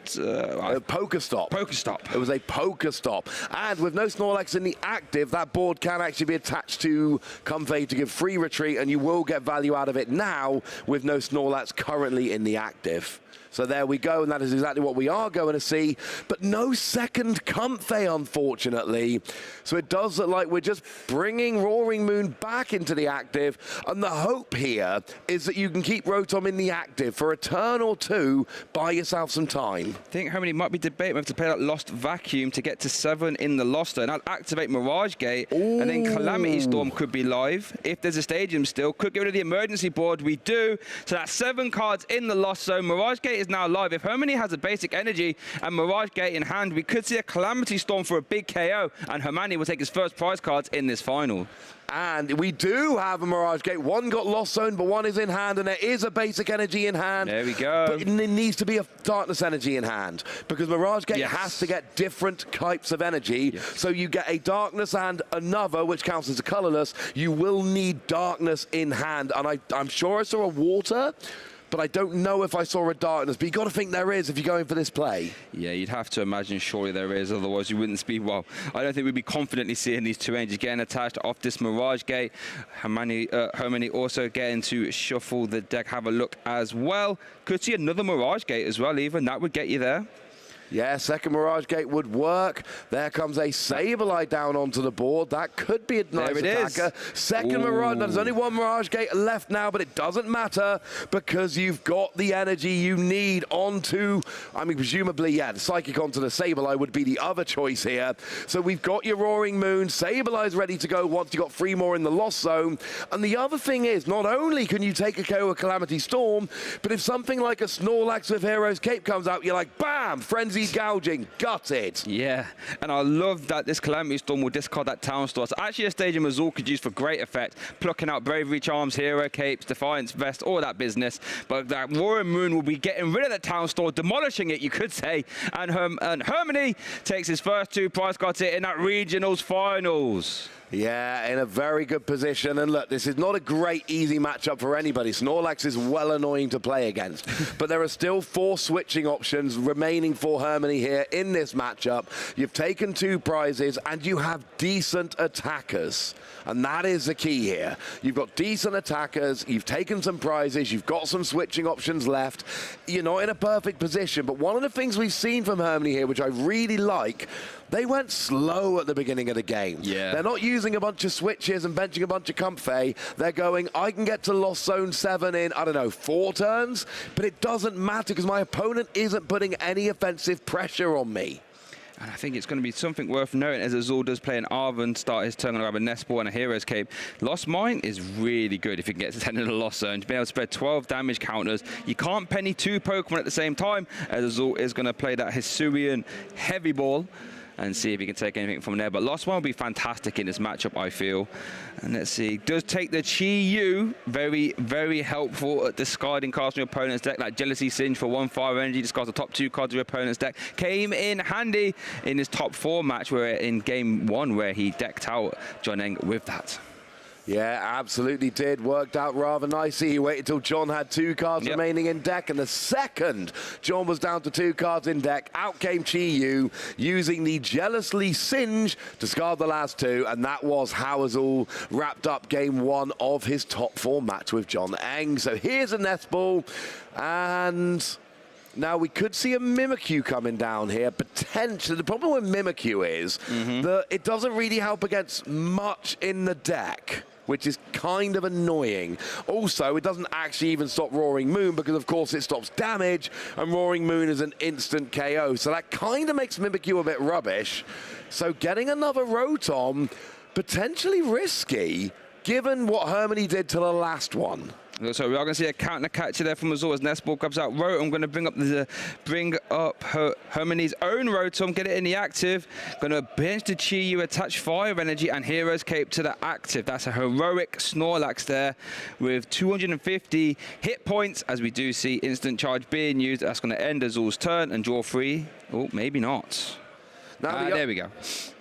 Speaker 2: Poker Stop.
Speaker 11: Poker Stop.
Speaker 2: It was a Poker Stop. And with no Snorlax in the active, that board can actually be attached to Comfey to give free retreat, and you will get value out of it now with no Snorlax currently in the active. So there we go, and that is exactly what we are going to see. But no second Comfey, unfortunately. So it does look like we're just bringing Roaring Moon back into the active. And the hope here is that you can keep Rotom in the active for a turn or 2, buy yourself some time.
Speaker 11: I think Hermanni might be debating whether to play that Lost Vacuum to get to 7 in the Lost Zone. I'll activate Mirage Gate, and then Calamity Storm could be live. If there's a Stadium still, could get rid of the emergency board. We do. So that's 7 cards in the Lost Zone. Mirage Gate is now live. If Hermanni has a basic energy and Mirage Gate in hand, we could see a Calamity Storm for a big KO, and Hermanni will take his first prize cards in this final.
Speaker 2: And we do have a Mirage Gate. 1 got Lost Zone, but 1 is in hand, and there is a basic energy in hand.
Speaker 11: There we go.
Speaker 2: But it needs to be a Darkness energy in hand, because Mirage Gate has to get different types of energy. So you get a Darkness and another, which counts as a colorless. You will need Darkness in hand, and I'm sure I saw a Water, but I don't know if I saw a darkness. But you got to think there is if you're going for this play.
Speaker 11: Yeah, you'd have to imagine surely there is, otherwise you wouldn't be, well, I don't think we'd be confidently seeing these two ranges getting attached off this Mirage Gate. Hermanni also getting to shuffle the deck, have a look as well. Could see another Mirage Gate as well, even. That would get you there.
Speaker 2: Yeah, second Mirage Gate would work. There comes a Sableye down onto the board. That could be a nice attacker. Second Mirage. There's only one Mirage Gate left now, but it doesn't matter because you've got the energy you need onto, I mean, presumably, yeah, the Psychic onto the Sableye would be the other choice here. So we've got your Roaring Moon. Sableye's ready to go once you've got 3 more in the Lost Zone. And the other thing is, not only can you take a KO with Calamity Storm, but if something like a Snorlax with Hero's Cape comes out, you're like, bam, Frenzy Gouging, got it.
Speaker 11: Yeah, and I love that this Calamity Storm will discard that Town Store. It's actually a stage Azul could use for great effect, plucking out Bravery Charms, Hero Capes, Defiance Vest, all that business. But that Roaring Moon will be getting rid of the Town Store, demolishing it, you could say. And Hermanni takes his first 2 prize cards here in that Regionals Finals.
Speaker 2: Yeah, in a very good position. And look, this is not a great, easy matchup for anybody. Snorlax is well annoying to play against. But there are still 4 switching options remaining for Hermanni here in this matchup. You've taken 2 prizes, and you have decent attackers. And that is the key here. You've got decent attackers, you've taken some prizes, you've got some switching options left. You're not in a perfect position. But one of the things we've seen from Hermanni here, which I really like, they went slow at the beginning of the game.
Speaker 11: Yeah.
Speaker 2: They're not using a bunch of switches and benching a bunch of comfy. They're going, I can get to Lost Zone 7 in, I don't know, 4 turns, but it doesn't matter because my opponent isn't putting any offensive pressure on me.
Speaker 11: And I think it's going to be something worth noting as Azul does play an Arven, start his turn, going to grab a Nest Ball and a Hero's Cape. Lost Mine is really good if you can get to 10 in the Lost Zone. To be able to spread 12 damage counters. You can't penny 2 Pokemon at the same time, as Azul is going to play that Hisuian Heavy Ball and see if he can take anything from there. But Lost One will be fantastic in this matchup, I feel. And let's see, does take the Chi-Yu, very, very helpful at discarding cards from your opponent's deck, like Jealousy Singe for 1 fire energy, discards the top 2 cards of your opponent's deck. Came in handy in his top 4 match, where in game 1, where he decked out John Eng with that.
Speaker 2: Yeah, absolutely did. Worked out rather nicely. He waited till John had 2 cards remaining in deck, and the second John was down to 2 cards in deck, out came Chi-Yu, using the Jealously Singe to discard the last 2, and that was how Azul wrapped up game 1 of his top 4 match with John Eng. So here's a Nest Ball, and now we could see a Mimikyu coming down here, potentially. The problem with Mimikyu is that it doesn't really help against much in the deck, which is kind of annoying. Also, it doesn't actually even stop Roaring Moon because, of course, it stops damage, and Roaring Moon is an instant KO. So that kind of makes Mimikyu a bit rubbish. So getting another Rotom, potentially risky, given what Hermanni did to the last one.
Speaker 11: So we are going to see a counter catcher there from Azul as Nest Ball grabs out Rotom. I'm going to bring up Hermanni's own Rotom, get it in the active. Going to bench the Chi-Yu, attach Fire Energy and Hero's Cape to the active. That's a heroic Snorlax there with 250 hit points, as we do see instant charge being used. That's going to end Azul's turn and draw 3. Oh, maybe not. There we go.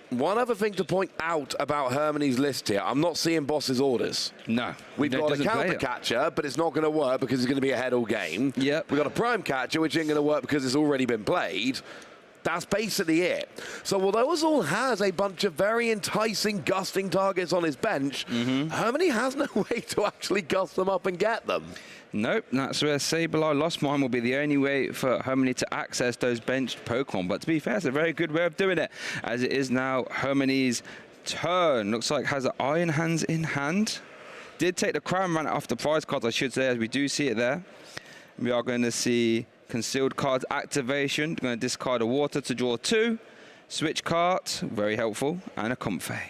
Speaker 2: One other thing to point out about Hermanni's list here, I'm not seeing Boss's orders.
Speaker 11: No.
Speaker 2: We've got a counter catcher, but it's not going to work because it's going to be ahead all game.
Speaker 11: Yep.
Speaker 2: We've got a prime catcher, which ain't going to work because it's already been played. That's basically it. So although Azul has a bunch of very enticing, gusting targets on his bench, Hermanni has no way to actually gust them up and get them.
Speaker 11: Nope, that's where Sableye Lost Mine will be the only way for Hermanni to access those benched Pokemon. But to be fair, it's a very good way of doing it, as it is now Hermanni's turn. Looks like has the Iron Hands in hand. Did take the Crown Rant off the prize cards, I should say, as we do see it there. We are going to see Concealed Cards activation. We're going to discard a Water to draw 2. Switch cards, very helpful, and a Comfey.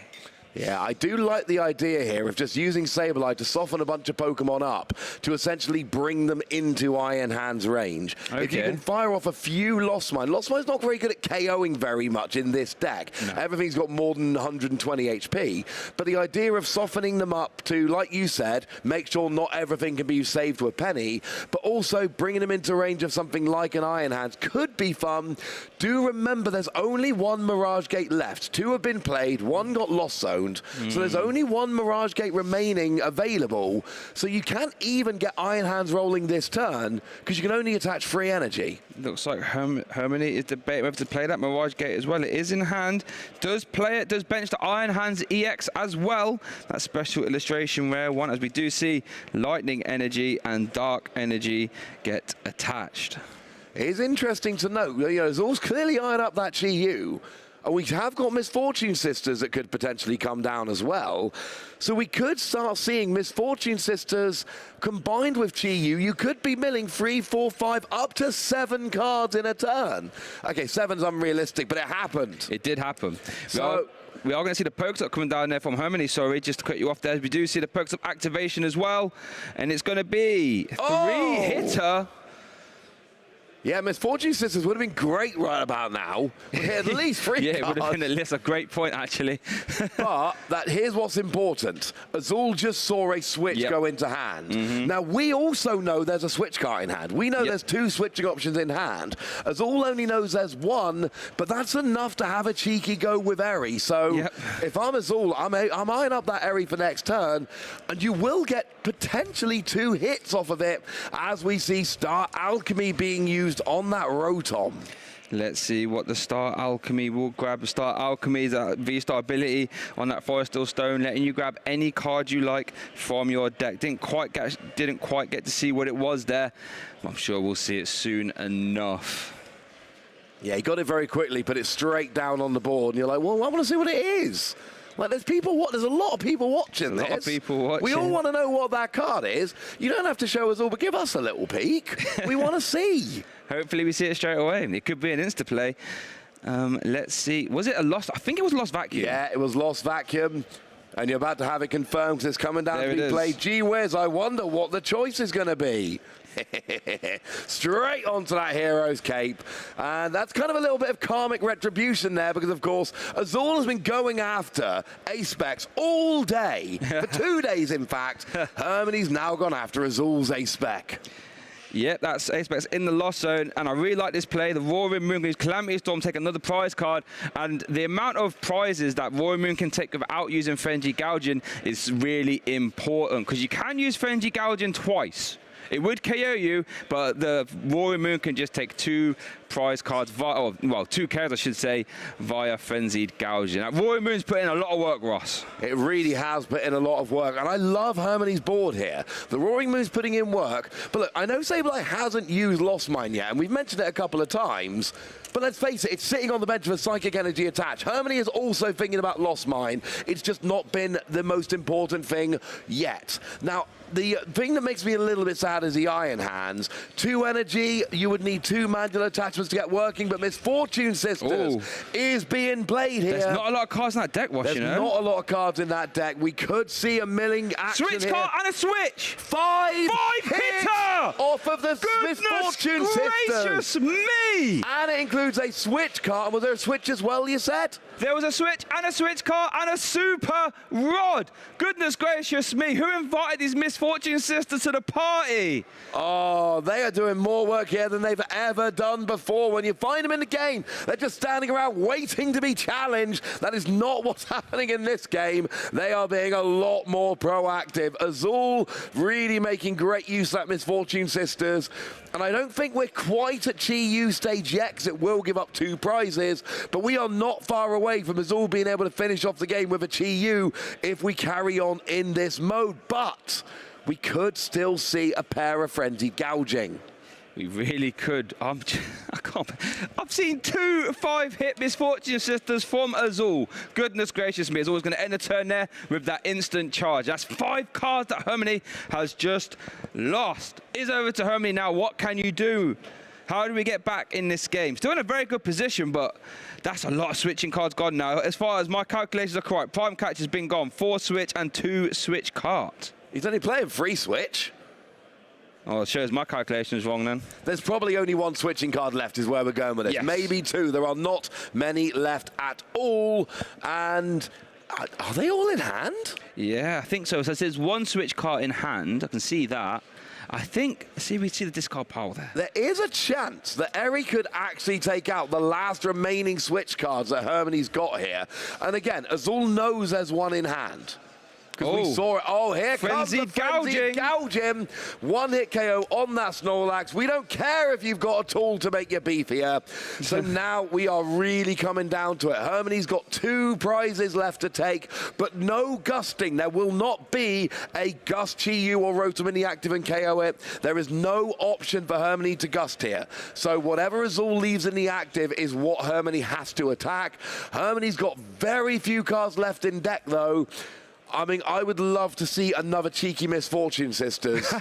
Speaker 2: Yeah, I do like the idea here of just using Sableye to soften a bunch of Pokemon up to essentially bring them into Iron Hand's range.
Speaker 11: Okay.
Speaker 2: If you can fire off a few Lost Mine. Lost Mine's not very good at KOing very much in this deck. No. Everything's got more than 120 HP. But the idea of softening them up to, like you said, make sure not everything can be saved to a penny, but also bringing them into range of something like an Iron Hand could be fun. Do remember there's only 1 Mirage Gate left. 2 have been played, 1 got Lost Zone. owned. So there's only one Mirage Gate remaining available. So you can't even get Iron Hands rolling this turn because you can only attach 3 energy.
Speaker 11: Looks like Hermanni is debating whether to play that Mirage Gate as well. It is in hand. Does play it. Does bench the Iron Hands EX as well. That special illustration rare one, as we do see Lightning Energy and Dark Energy get attached.
Speaker 2: It is interesting to note, you know, Azul's clearly eyeing up that Chi-Yu. And we have got Misfortune Sisters that could potentially come down as well. So we could start seeing Misfortune Sisters combined with Chi-Yu. You could be milling 3, 4, 5, up to 7 cards in a turn. Okay, 7's unrealistic, but it happened.
Speaker 11: It did happen.
Speaker 2: So
Speaker 11: we are going to see the Pokestop coming down there from Hermanni, sorry, just to cut you off there. We do see the Pokestop activation as well. And it's going to be 3-hitter.
Speaker 2: Yeah, Misfortune Sisters would have been great right about now. We hit at least 3
Speaker 11: yeah,
Speaker 2: cards.
Speaker 11: it would have been at least a great point, actually.
Speaker 2: But here's what's important. Azul just saw a switch go into hand. Now, we also know there's a switch card in hand. We know there's 2 switching options in hand. Azul only knows there's 1, but that's enough to have a cheeky go with Eri. So if I'm Azul, I'm eyeing up that Eri for next turn, and you will get potentially 2 hits off of it as we see Star Alchemy being used on that Rotom.
Speaker 11: Let's see what the Star Alchemy will grab. The Star Alchemy is a V-Star ability on that Forestall Stone, letting you grab any card you like from your deck. Didn't quite get to see what it was there. I'm sure we'll see it soon enough.
Speaker 2: Yeah, he got it very quickly, put it straight down on the board, and you're like, well, I want to see what it is. Like, there's a lot of people watching this.
Speaker 11: A lot of people watching.
Speaker 2: We all want to know what that card is. You don't have to show us all, but give us a little peek. We want to see.
Speaker 11: Hopefully we see it straight away. It could be an insta-play. Let's see. Was it a lost? I think it was Lost Vacuum.
Speaker 2: Yeah, it was Lost Vacuum. And you're about to have it confirmed because it's coming down to be played. Gee whiz, I wonder what the choice is going to be. Straight onto that Hero's Cape. And that's kind of a little bit of karmic retribution there because, of course, Azul has been going after Ace-Specs all day. For 2 days, in fact. Hermanni's now gone after Azul's Ace-Spec.
Speaker 11: Yep, that's Ace-Specs in the lost zone, and I really like this play. The Roaring Moon can use Calamity Storm, take another prize card, and the amount of prizes that Roaring Moon can take without using Frenzy Gouging is really important, because you can use Frenzy Gouging twice. It would KO you, but the Roaring Moon can just take 2 prize cards, 2 cards, I should say, via Frenzied Gouging. Now, Roaring Moon's put in a lot of work, Ross.
Speaker 2: It really has put in a lot of work, and I love Hermanni's board here. The Roaring Moon's putting in work, but look, I know Sableye hasn't used Lost Mine yet, and we've mentioned it a couple of times, but let's face it, it's sitting on the bench with Psychic Energy attached. Hermanni is also thinking about Lost Mine. It's just not been the most important thing yet. Now, the thing that makes me a little bit sad is the Iron Hands. 2 energy, you would need 2 manual attachments to get working, but Misfortune Sisters is being played here.
Speaker 11: There's not a lot of cards in that deck, Wash,
Speaker 2: There's
Speaker 11: you know?
Speaker 2: not a lot of cards in that deck. We could see a milling action
Speaker 11: Switch
Speaker 2: here.
Speaker 11: card and a switch!
Speaker 2: 5
Speaker 11: hitter!
Speaker 2: Off of the Misfortune
Speaker 11: gracious
Speaker 2: Sisters.
Speaker 11: Me!
Speaker 2: And it includes a switch card. Was there a switch as well, you said?
Speaker 11: There was a switch and a switch card and a super rod. Goodness gracious me, who invited these Misfortune Sisters to the party?
Speaker 2: Oh, they are doing more work here than they've ever done before. When you find them in the game, they're just standing around waiting to be challenged. That is not what's happening in this game. They are being a lot more proactive. Azul really making great use of that Misfortune Sisters. And I don't think we're quite at Chi-Yu stage yet, because it will give up 2 prizes, but we are not far away from Azul being able to finish off the game with a Chi-Yu if we carry on in this mode. But we could still see a pair of Frenzied Gouging.
Speaker 11: We really could. I can't. I've seen 2 5-hit Misfortune Sisters from Azul. Goodness gracious me, Azul's going to end the turn there with that instant charge. That's 5 cards that Hermanni has just lost. Is over to Hermanni now. What can you do? How do we get back in this game? Still in a very good position, but that's a lot of switching cards gone now. As far as my calculations are correct, Prime Catch has been gone. 4 switch and 2 switch cards.
Speaker 2: He's only playing 3 switch.
Speaker 11: Oh, it shows my calculations wrong then.
Speaker 2: There's probably only 1 switching card left is where we're going with this.
Speaker 11: Yes.
Speaker 2: Maybe 2. There are not many left at all. And are they all in hand?
Speaker 11: Yeah, I think so. So there's 1 switch card in hand. I can see that. I think, we see the discard pile there.
Speaker 2: There is a chance that Eri could actually take out the last remaining switch cards that Hermanni's got here. And again, Azul knows there's one in hand. Because we saw it. Oh, here comes the frenzied gouging. One-hit KO on that Snorlax. We don't care if you've got a tool to make you beefier. So now we are really coming down to it. Hermanni's got 2 prizes left to take, but no gusting. There will not be a Gust Chi-Yu or Rotom in the active and KO it. There is no option for Hermanni to gust here. So whatever Azul leaves in the active is what Hermanni has to attack. Hermanni's got very few cards left in deck, though. I mean, I would love to see another cheeky Misfortune Sisters.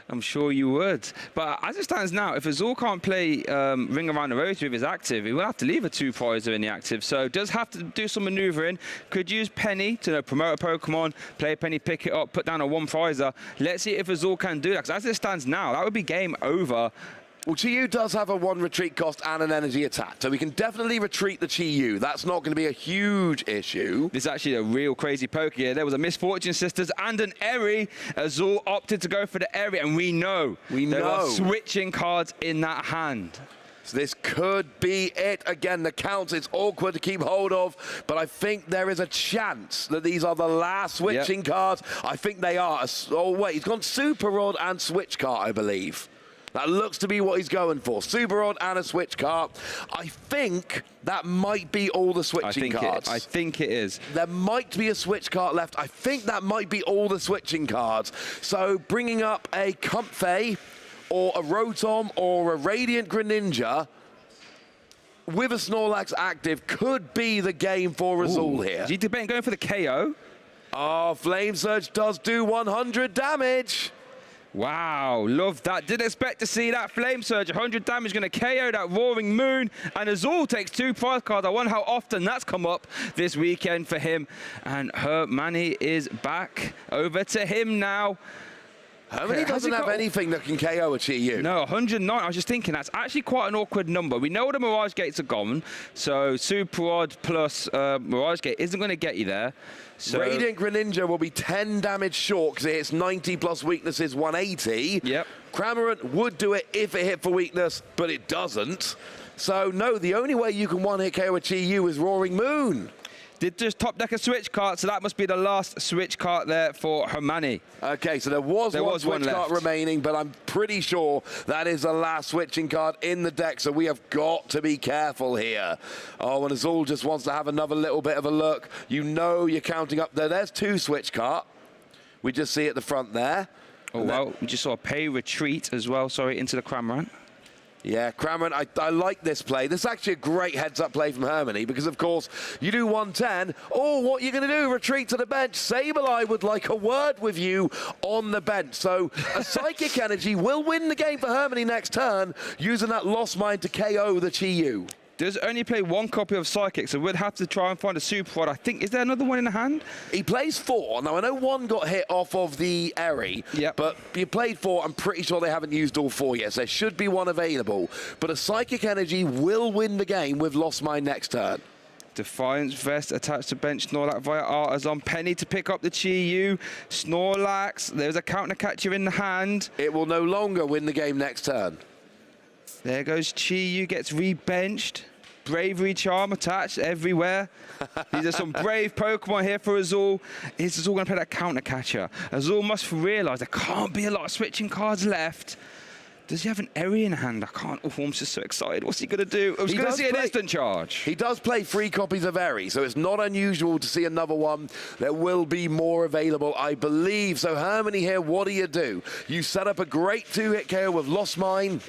Speaker 11: I'm sure you would. But as it stands now, if Azul can't play Ring Around the Rosy with his active, he will have to leave a 2-prizer in the active. So does have to do some maneuvering. Could use Penny to promote a Pokemon, play a Penny, pick it up, put down a 1-prizer. Let's see if Azul can do that. Because as it stands now, that would be game over.
Speaker 2: Well, Chi-Yu does have a 1 retreat cost and an energy attack, so we can definitely retreat the Chi-Yu. That's not going to be a huge issue.
Speaker 11: This is actually a real crazy poke here. There was a Misfortune Sisters and an Eri. Azul opted to go for the Eri, and we know there are switching cards in that hand.
Speaker 2: So this could be it. Again, the counts, it's awkward to keep hold of, but I think there is a chance that these are the last switching cards. I think they are. Oh, wait, he's gone Super Rod and Switch Card, I believe. That looks to be what he's going for. Super Rod and a switch card. I think that might be all the switching cards.
Speaker 11: I think it is.
Speaker 2: There might be a switch card left. I think that might be all the switching cards. So bringing up a Comfey or a Rotom or a Radiant Greninja with a Snorlax active could be the game for Azul here.
Speaker 11: Is he debating going for the KO?
Speaker 2: Oh, Flame Surge does do 100 damage.
Speaker 11: Wow, love that. Didn't expect to see that Flame Surge. 100 damage, going to KO that Roaring Moon. And Azul takes 2 prize cards. I wonder how often that's come up this weekend for him. And Hermanni is back. Over to him now.
Speaker 2: Hermanni doesn't have anything that can KO a Chi-Yu.
Speaker 11: No, 109. I was just thinking that's actually quite an awkward number. We know the Mirage Gates are gone, so Super Rod plus Mirage Gate isn't going to get you there. So
Speaker 2: Radiant Greninja will be 10 damage short because it hits 90 plus weakness is 180.
Speaker 11: Yep.
Speaker 2: Cramorant would do it if it hit for weakness, but it doesn't. So no, the only way you can one-hit KO a Chi-Yu is Roaring Moon.
Speaker 11: Did just top deck a switch card, so that must be the last switch card there for Hermanni.
Speaker 2: Okay, so there was one switch card remaining, but I'm pretty sure that is the last switching card in the deck, so we have got to be careful here. Oh, and Azul just wants to have another little bit of a look. You know you're counting up there. There's 2 switch card. We just see at the front there.
Speaker 11: Oh, well, we just saw a pay retreat as well, sorry, into the Cramorant.
Speaker 2: Yeah, Cramorant, I like this play. This is actually a great heads-up play from Hermanni because, of course, you do 110. Oh, what are you going to do? Retreat to the bench. Sableye would like a word with you on the bench. So a Psychic Energy will win the game for Hermanni next turn using that Lost Mind to KO the Chi-Yu.
Speaker 11: Does only play 1 copy of Psychic, so we'd have to try and find a Super Rod. I think, is there another one in the hand?
Speaker 2: He plays 4. Now, I know 1 got hit off of the Eri, but you played 4. I'm pretty sure they haven't used all 4 yet, so there should be 1 available. But a Psychic Energy will win the game with Lost Mind next turn.
Speaker 11: Defiance Vest attached to bench Snorlax via Artisan. Penny to pick up the Chi-Yu. Snorlax, there's a counter catcher in the hand.
Speaker 2: It will no longer win the game next turn.
Speaker 11: There goes Chi-Yu, gets re-benched. Bravery Charm attached everywhere. These are some brave Pokemon here for Azul. Is Azul going to play that counter catcher? Azul must realise there can't be a lot of switching cards left. Does he have an Eri in hand? I can't. Oh, I'm just so excited. What's he going to do? I was going to see an instant charge.
Speaker 2: He does play 3 copies of Eri, so it's not unusual to see another one. There will be more available, I believe. So Hermanni here, what do? You set up a great 2-hit KO with Lost Mine.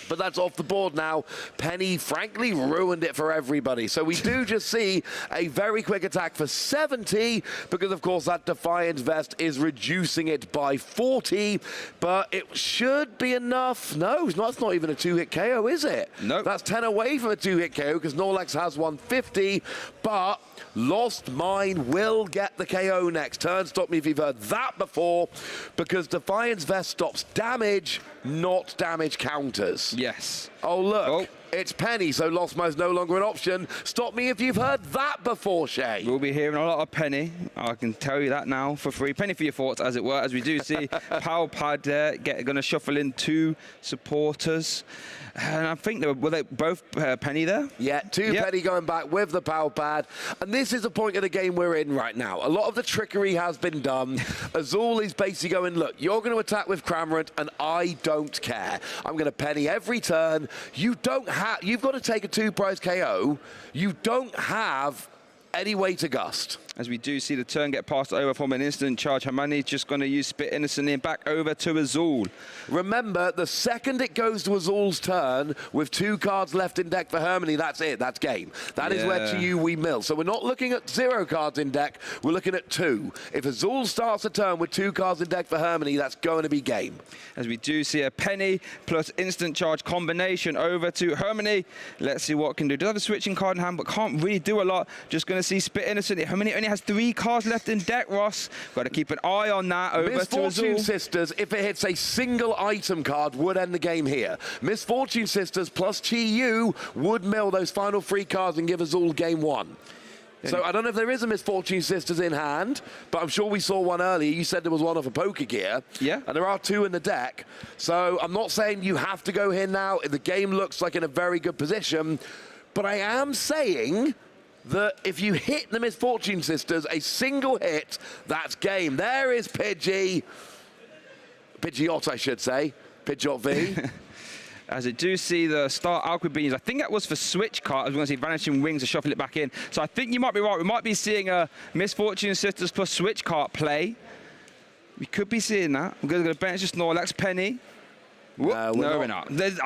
Speaker 2: But that's off the board now. Penny, frankly, ruined it for everybody. So we do just see a very quick attack for 70, because, of course, that Defiance Vest is reducing it by 40. But it should be enough. No, that's not even a 2-hit KO, is it?
Speaker 11: No.
Speaker 2: That's 10 away from a 2-hit KO, because Snorlax has 150. But Lost Mine will get the KO next turn. Stop me if you've heard that before, because Defiance Vest stops damage, not damage counters.
Speaker 11: Yes.
Speaker 2: Oh, look. It's Penny, so Lost Mo's no longer an option. Stop me if you've heard that before, Shay.
Speaker 11: We'll be hearing a lot of Penny. I can tell you that now for free. Penny for your thoughts, as it were, as we do see Power Pad there going to shuffle in 2 supporters. And I think were they both Penny there?
Speaker 2: Yeah, 2 Penny going back with the Power Pad. And this is the point of the game we're in right now. A lot of the trickery has been done. Azul is basically going, look, you're going to attack with Cramorant, and I don't care. I'm going to Penny every turn. You've got to take a 2-prize KO. You don't have any way to gust.
Speaker 11: As we do see the turn get passed over from an instant charge, Hermanni just going to use Spit Innocent in back over to Azul.
Speaker 2: Remember, the second it goes to Azul's turn, with 2 cards left in deck for Hermanni, that's it, that's game. That is where to you we mill. So we're not looking at 0 cards in deck, we're looking at 2. If Azul starts a turn with 2 cards in deck for Hermanni, that's going to be game.
Speaker 11: As we do see a Penny plus instant charge combination over to Hermanni. Let's see what it can do. Does have a switching card in hand, but can't really do a lot. Just going to see Spit Innocent. Hermanni only has 3 cards left in deck, Ross. Got to keep an eye on that over to Azul.
Speaker 2: Misfortune Sisters, if it hits a single item card, would end the game here. Misfortune Sisters plus Chi Yu would mill those final 3 cards and give Azul game 1. So I don't know if there is a Misfortune Sisters in hand, but I'm sure we saw one earlier. You said there was one off a Poker Gear.
Speaker 11: Yeah.
Speaker 2: And there are 2 in the deck. So I'm not saying you have to go here now. The game looks like in a very good position. But I am saying that if you hit the Misfortune Sisters, a single hit, that's game. There is Pidgeot, I should say. Pidgeot V.
Speaker 11: As I do see the Star Alchemy Beans, I think that was for switch card. I was going to see Vanishing Wings to shuffle it back in. So I think you might be right. We might be seeing a Misfortune Sisters plus switch card play. We could be seeing that. We're going to bench just Snorlax, Penny. No, we're not. There's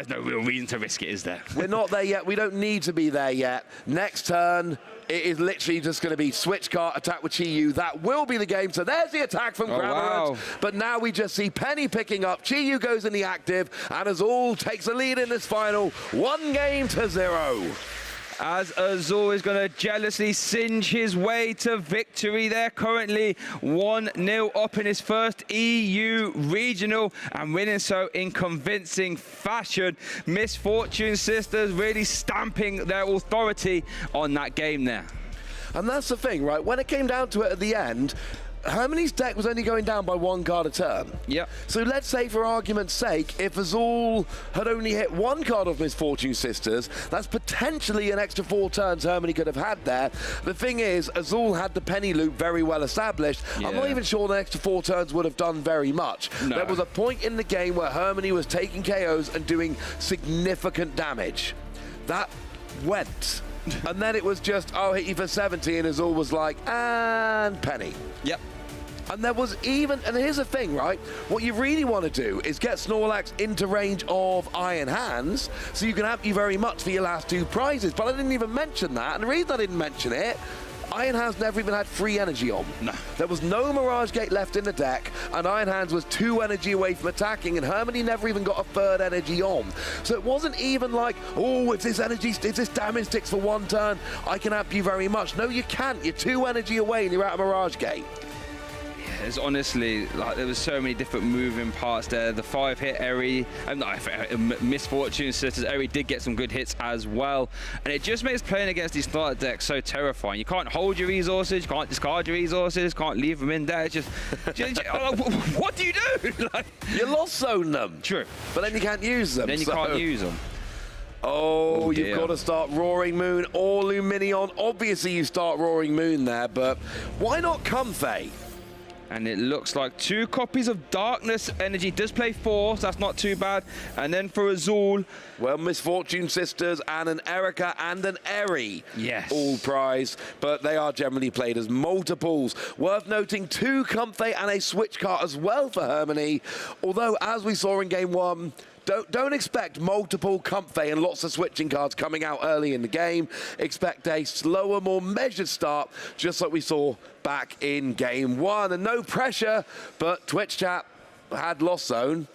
Speaker 11: no real reason to risk it, is there?
Speaker 2: We're not there yet. We don't need to be there yet. Next turn, it is literally just going to be switch card, attack with Chi Yu. That will be the game. So there's the attack from Cramorant.
Speaker 11: Wow.
Speaker 2: But now we just see Penny picking up. Chi Yu goes in the active, and Azul takes a lead in this final. 1-0.
Speaker 11: As Azul is going to jealously singe his way to victory. They're currently 1-0 up in his first EU regional and winning so in convincing fashion. Misfortune Sisters really stamping their authority on that game there.
Speaker 2: And that's the thing, right? When it came down to it at the end, Hermanni's deck was only going down by 1 card a turn.
Speaker 11: Yep.
Speaker 2: So let's say, for argument's sake, if Azul had only hit 1 card of Misfortune Sisters, that's potentially an extra 4 turns Hermanni could have had there. The thing is, Azul had the Penny loop very well established.
Speaker 11: Yeah.
Speaker 2: I'm not even sure the extra 4 turns would have done very much.
Speaker 11: No.
Speaker 2: There was a point in the game where Hermanni was taking KOs and doing significant damage. That went. And then it was just, I'll hit you for 70, and Azul was like, and Penny.
Speaker 11: Yep.
Speaker 2: And there was even, and here's the thing, right? What you really want to do is get Snorlax into range of Iron Hands so you can have you very much for your last 2 prizes. But I didn't even mention that, and the reason I didn't mention it, Iron Hands never even had free energy on.
Speaker 11: No.
Speaker 2: There was no Mirage Gate left in the deck, and Iron Hands was 2 energy away from attacking, and Hermanni never even got a 3rd energy on. So it wasn't even like, oh, if this damage sticks for 1 turn, I can help you very much. No, you can't. You're 2 energy away, and you're out of Mirage Gate.
Speaker 11: There's honestly, like, there was so many different moving parts there. The 5-hit Eri, Misfortune Sisters, Eri did get some good hits as well. And it just makes playing against these starter decks so terrifying. You can't hold your resources, you can't discard your resources, can't leave them in there. It's just, what do you do? Like,
Speaker 2: you lost zone them.
Speaker 11: True.
Speaker 2: But then you can't use them.
Speaker 11: Then you can't use them.
Speaker 2: Oh, you've got to start Roaring Moon or Luminion. Obviously, you start Roaring Moon there, but why not Comfey?
Speaker 11: And it looks like 2 copies of Darkness Energy. Does play 4, so that's not too bad. And then for Azul,
Speaker 2: well, Misfortune Sisters and an Erica and an Eri.
Speaker 11: Yes.
Speaker 2: All prize, but they are generally played as multiples. Worth noting 2 Comfey and a switch card as well for Hermanni. Although, as we saw in game 1, don't expect multiple Comfey and lots of switching cards coming out early in the game. Expect a slower, more measured start, just like we saw back in game 1. And no pressure, but Twitch chat had Lost Zone.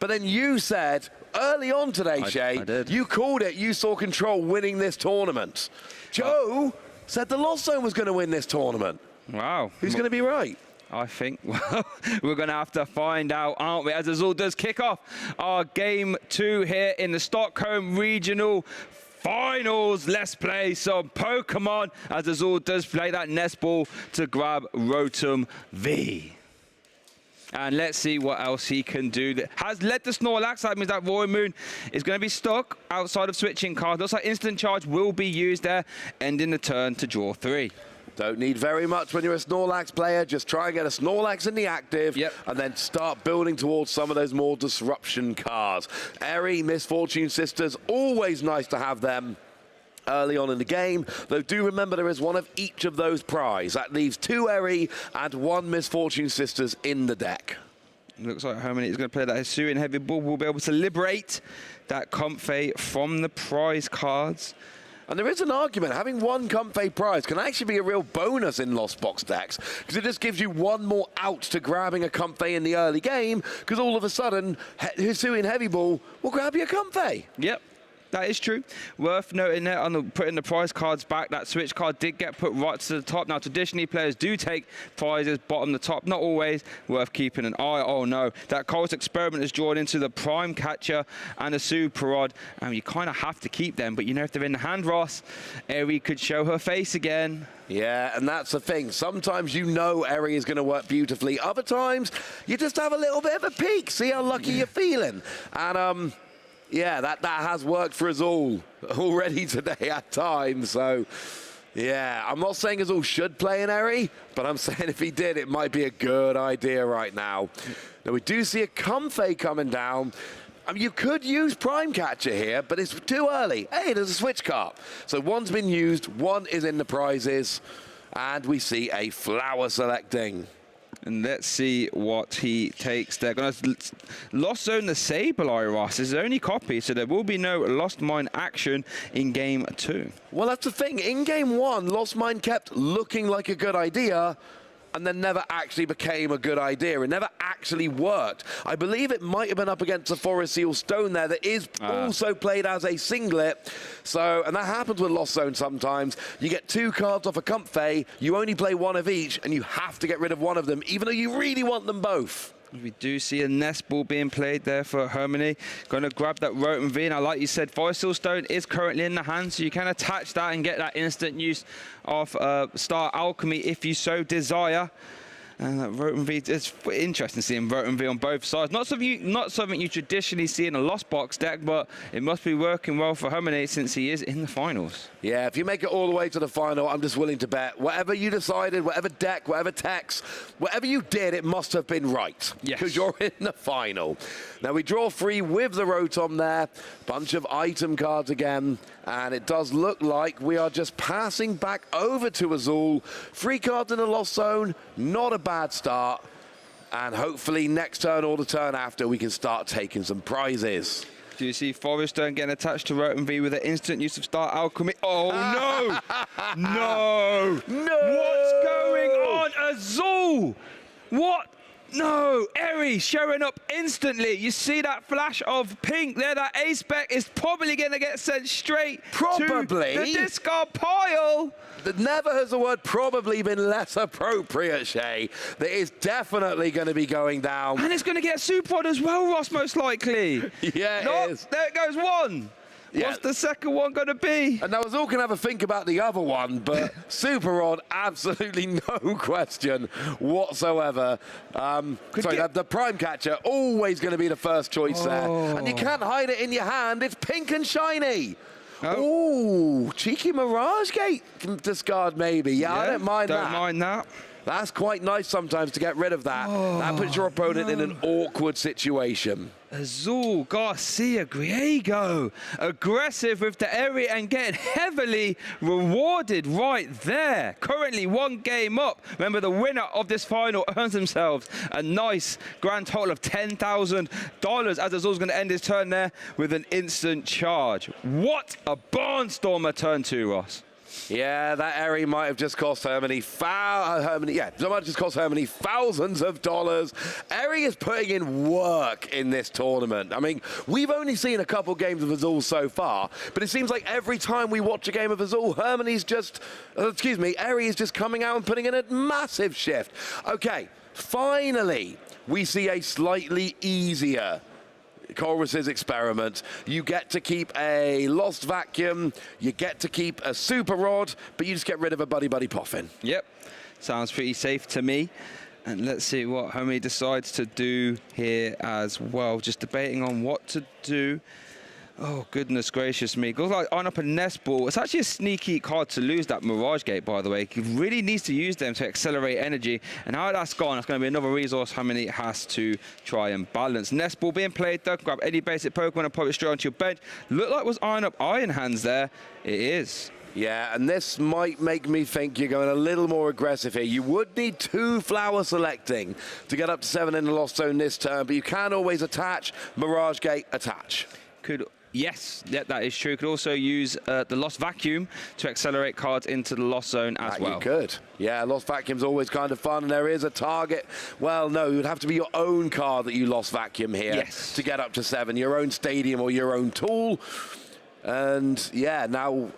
Speaker 2: But then you said early on today, Shay,
Speaker 11: I did.
Speaker 2: You called it. You saw Control winning this tournament. Joe said the Lost Zone was going to win this tournament.
Speaker 11: Wow.
Speaker 2: Who's going to be right?
Speaker 11: I think, well, we're going to have to find out, aren't we? As Azul does kick off our game 2 here in the Stockholm Regional Finals. Let's play some Pokemon as Azul does play that nest ball to grab Rotom V. And let's see what else he can do. That has led to Snorlax. That means that Roaring Moon is going to be stuck outside of switching cards. Looks like Instant Charge will be used there, ending the turn to draw 3.
Speaker 2: Don't need very much when you're a Snorlax player. Just try and get a Snorlax in the active and then start building towards some of those more disruption cards. Eri, Misfortune Sisters, always nice to have them early on in the game, though do remember there is one of each of those prize. That leaves 2 Eri and 1 Misfortune Sisters in the deck.
Speaker 11: Looks like Hermanni is going to play that Hisuian Heavy Ball. We'll be able to liberate that Comfey from the prize cards.
Speaker 2: And there is an argument, having 1 Comfey prize can actually be a real bonus in Lost Box decks, because it just gives you 1 more out to grabbing a Comfey in the early game, because all of a sudden, Hisuian Heavy Ball will grab you a Comfey.
Speaker 11: Yep. That is true. Worth noting there on putting the prize cards back, that switch card did get put right to the top. Now, traditionally, players do take prizes bottom to top. Not always. Worth keeping an eye. Oh, no. That Cold's Experiment is drawn into the Prime Catcher and the Super Rod. And you kind of have to keep them. But, you know, if they're in the hand, Ross, Eri could show her face again.
Speaker 2: Yeah, and that's the thing. Sometimes you know Eri is going to work beautifully. Other times, you just have a little bit of a peek. See how lucky you're feeling. And, yeah, that has worked for us all already today at times. So, yeah, I'm not saying Azul should play an Eri, but I'm saying if he did, it might be a good idea right now. Now, we do see a Comfey coming down. I mean, you could use Prime Catcher here, but it's too early. Hey, there's a switch card. So 1's been used, 1 is in the prizes, and we see a Flower selecting.
Speaker 11: And let's see what he takes. They're going to Lost Zone the Sableye, Ross. It's his only copy, so there will be no Lost Mine action in Game 2.
Speaker 2: Well, that's the thing. In Game 1, Lost Mine kept looking like a good idea, and then never actually became a good idea. It never actually worked. I believe it might have been up against a Forest Seal Stone there that is also played as a singlet. So, and that happens with Lost Zone sometimes. You get 2 cards off a Comfey, you only play 1 of each, and you have to get rid of 1 of them, even though you really want them both.
Speaker 11: We do see a nest ball being played there for Hermanni. Going to grab that Rotom V. Now, like you said, Forest Seal Stone is currently in the hand, so you can attach that and get that instant use of Star Alchemy if you so desire. And that Rotom V, it's interesting seeing Rotom V on both sides. Not something you traditionally see in a Lost Box deck, but it must be working well for Hermanni since he is in the finals.
Speaker 2: Yeah, if you make it all the way to the final, I'm just willing to bet whatever you decided, whatever deck, whatever text, whatever you did, it must have been right.
Speaker 11: Yes.
Speaker 2: Because you're in the final. Now, we draw 3 with the Rotom there. Bunch of item cards again. And it does look like we are just passing back over to Azul. 3 cards in the Lost Zone. Not a bad start. And hopefully next turn or the turn after, we can start taking some prizes.
Speaker 11: Do you see Forest Stone getting attached to Rotom V with an instant use of Star Alchemy? Oh, no! No!
Speaker 2: No!
Speaker 11: What's going on, Azul? What? No, Eri showing up instantly. You see that flash of pink there. That A-Spec is probably going to get sent straight to the discard pile.
Speaker 2: Never has the word probably been less appropriate, Shay. That is definitely going to be going down.
Speaker 11: And it's going to get Super Rod as well, Ross, most likely.
Speaker 2: Yeah, it is.
Speaker 11: There it goes, 1. Yeah. What's the second one going to be?
Speaker 2: And now Azul can have a think about the other one, but Super Rod, absolutely no question whatsoever. The Prime Catcher, always going to be the first choice there. And you can't hide it in your hand. It's pink and shiny. Ooh, cheeky Mirage Gate discard maybe. Yeah, I don't mind that.
Speaker 11: Don't mind that.
Speaker 2: That's quite nice sometimes to get rid of that. That puts your opponent in an awkward situation.
Speaker 11: Azul Garcia Griego, aggressive with the Eri and getting heavily rewarded right there. Currently 1 game up. Remember, the winner of this final earns themselves a nice grand total of $10,000 as Azul's going to end his turn there with an instant charge. What a barnstormer turn 2, Ross.
Speaker 2: Yeah, that Eri might have just cost Hermanni thousands of dollars. Eri is putting in work in this tournament. I mean, we've only seen a couple games of Azul so far, but it seems like every time we watch a game of Azul, Eri is just coming out and putting in a massive shift. Okay, Finally, we see a slightly easier Chorus's experiment. You get to keep a Lost Vacuum, you get to keep a Super Rod, but you just get rid of a Buddy Buddy Poffin.
Speaker 11: Yep, sounds pretty safe to me. And let's see what Hermanni decides to do here as well. Just debating on what to do. Oh, goodness gracious me. Goes like on up a Nest Ball. It's actually a sneaky card to lose, that Mirage Gate, by the way. He really needs to use them to accelerate energy. And how that's gone, it's going to be another resource Hermanni has to try and balance. Nest Ball being played, though. Grab any basic Pokemon and pop it straight onto your bench. Looked like it was Iron Up Iron Hands there. It is.
Speaker 2: Yeah, and this might make me think you're going a little more aggressive here. You would need 2 Flower Selecting to get up to 7 in the Lost Zone this turn, but you can always attach Mirage Gate, attach.
Speaker 11: Yes, yeah, that is true. Could also use the Lost Vacuum to accelerate cards into the Lost Zone as well.
Speaker 2: You could. Yeah, Lost Vacuum's always kind of fun, and there is a target. Well, no, it would have to be your own card that you Lost Vacuum here to get up to 7, your own stadium or your own tool. And yeah, now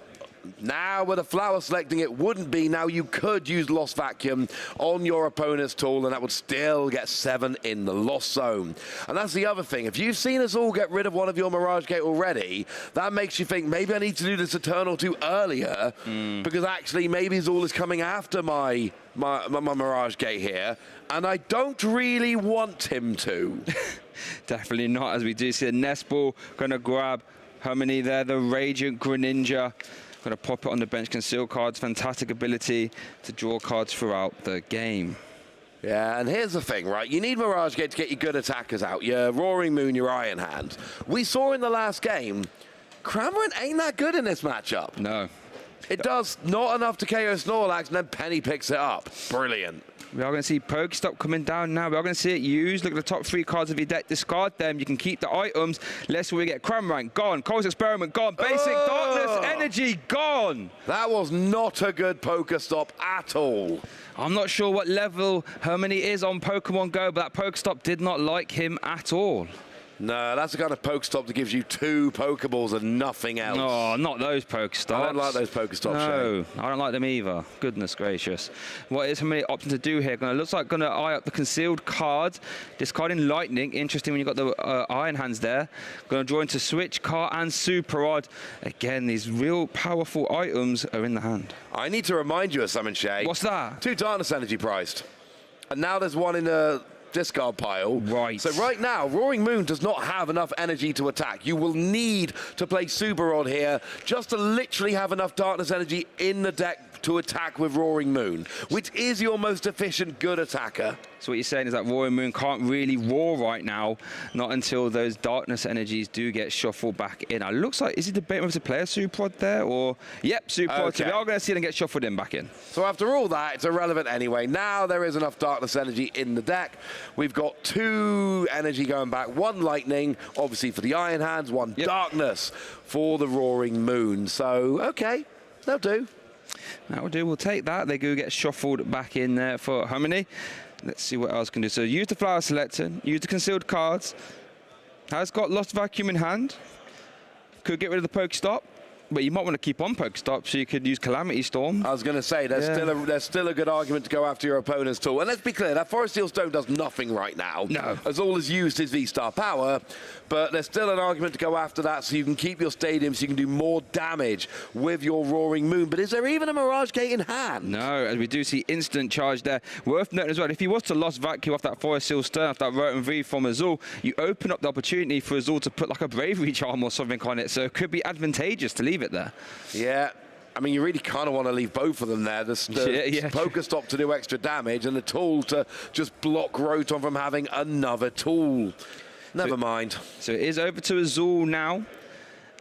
Speaker 2: with a Flower Selecting, it wouldn't be. Now you could use Lost Vacuum on your opponent's tool, and that would still get 7 in the Lost Zone. And that's the other thing. If you've seen us all get rid of one of your Mirage Gate already, that makes you think, maybe I need to do this Eternal 2 earlier, because actually maybe Azul is coming after my Mirage Gate here, and I don't really want him to.
Speaker 11: Definitely not, as we do see the Nest Ball going to grab Hermanni there, the Radiant Greninja. Going to pop it on the bench, conceal cards, fantastic ability to draw cards throughout the game.
Speaker 2: Yeah, and here's the thing, right? You need Mirage Gate to get your good attackers out, your Roaring Moon, your Iron Hand. We saw in the last game, Cramorant ain't that good in this matchup.
Speaker 11: No.
Speaker 2: It does not enough to KO Snorlax, and then Penny picks it up. Brilliant.
Speaker 11: We are going to see Pokestop coming down now. We are going to see it used. Look at the top 3 cards of your deck. Discard them. You can keep the items. Let's see where we get Cramorant gone. Cole's Experiment gone. Basic Darkness Energy gone.
Speaker 2: That was not a good Pokestop at all.
Speaker 11: I'm not sure what level Hermanni is on Pokemon Go, but that Pokestop did not like him at all.
Speaker 2: No, that's the kind of Pokestop that gives you 2 Pokeballs and nothing else.
Speaker 11: No, not those Pokestops.
Speaker 2: I don't like those Pokestops.
Speaker 11: No, I don't like them either. Goodness gracious. What is Hermanni opting to do here? Looks like going to eye up the concealed card. Discarding Lightning. Interesting when you've got the Iron Hands there. Going to draw into Switch, Car, and Super Rod. Again, these real powerful items are in the hand.
Speaker 2: I need to remind you of something, Shay.
Speaker 11: What's that?
Speaker 2: 2 Darkness Energy priced. And now there's one in the discard pile.
Speaker 11: Right.
Speaker 2: So right now, Roaring Moon does not have enough energy to attack. You will need to play Super Rod here just to literally have enough Darkness Energy in the deck to attack with Roaring Moon, which is your most efficient good attacker.
Speaker 11: So what you're saying is that Roaring Moon can't really roar right now, not until those Darkness Energies do get shuffled back in. It looks like, is he debating whether to play a Super Rod there, or? Yep, Super Rod. So we are going to see them get shuffled in back in.
Speaker 2: So after all that, it's irrelevant anyway. Now there is enough Darkness Energy in the deck. We've got 2 energy going back, 1 Lightning, obviously for the Iron Hands, 1 Darkness for the Roaring Moon. So, okay, that'll do.
Speaker 11: That will do. We'll take that. They do get shuffled back in there for Hermanni. Let's see what else can do. So use the Flower Selector, use the concealed cards. Has got Lost Vacuum in hand. Could get rid of the Pokestop. But you might want to keep on Pokestop, so you could use Calamity Storm.
Speaker 2: I was going to say, there's still a good argument to go after your opponent's tool. And let's be clear, that Forest Steel Stone does nothing right now.
Speaker 11: No.
Speaker 2: Azul has used his V-Star power, but there's still an argument to go after that so you can keep your stadium, so you can do more damage with your Roaring Moon. But is there even a Mirage Gate in hand?
Speaker 11: No, as we do see instant charge there. Worth noting as well, if he was to Lost Vacuum off that Forest Steel Stone, off that Rotom V from Azul, you open up the opportunity for Azul to put like a Bravery Charm or something on it, so it could be advantageous to leave it there.
Speaker 2: Yeah, I mean, you really kind of want to leave both of them there. The Pokestop to do extra damage and the tool to just block Rotom from having another tool. Never mind.
Speaker 11: So it is over to Azul now.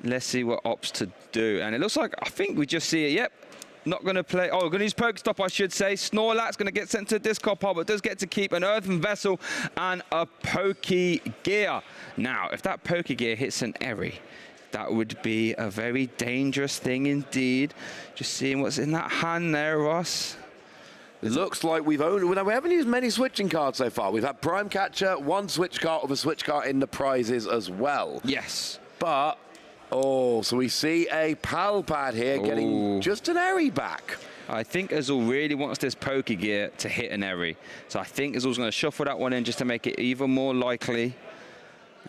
Speaker 11: Let's see what opts to do. And it looks like, I think we just see it. Yep. Not going to play. Oh, we're going to use Pokestop, I should say. Snorlax going to get sent to the discard pile, but does get to keep an Earthen Vessel and a Pokegear. Now, if that Pokegear hits an Eri, that would be a very dangerous thing indeed. Just seeing what's in that hand there, Ross.
Speaker 2: It looks like we haven't used many switching cards so far. We've had Prime Catcher, 1 switch card with a switch card in the prizes as well.
Speaker 11: Yes.
Speaker 2: But Oh, so we see a pal pad here getting just an Eri back.
Speaker 11: I think Azul really wants this Poké Gear to hit an Eri. So I think Azul's going to shuffle that one in just to make it even more likely.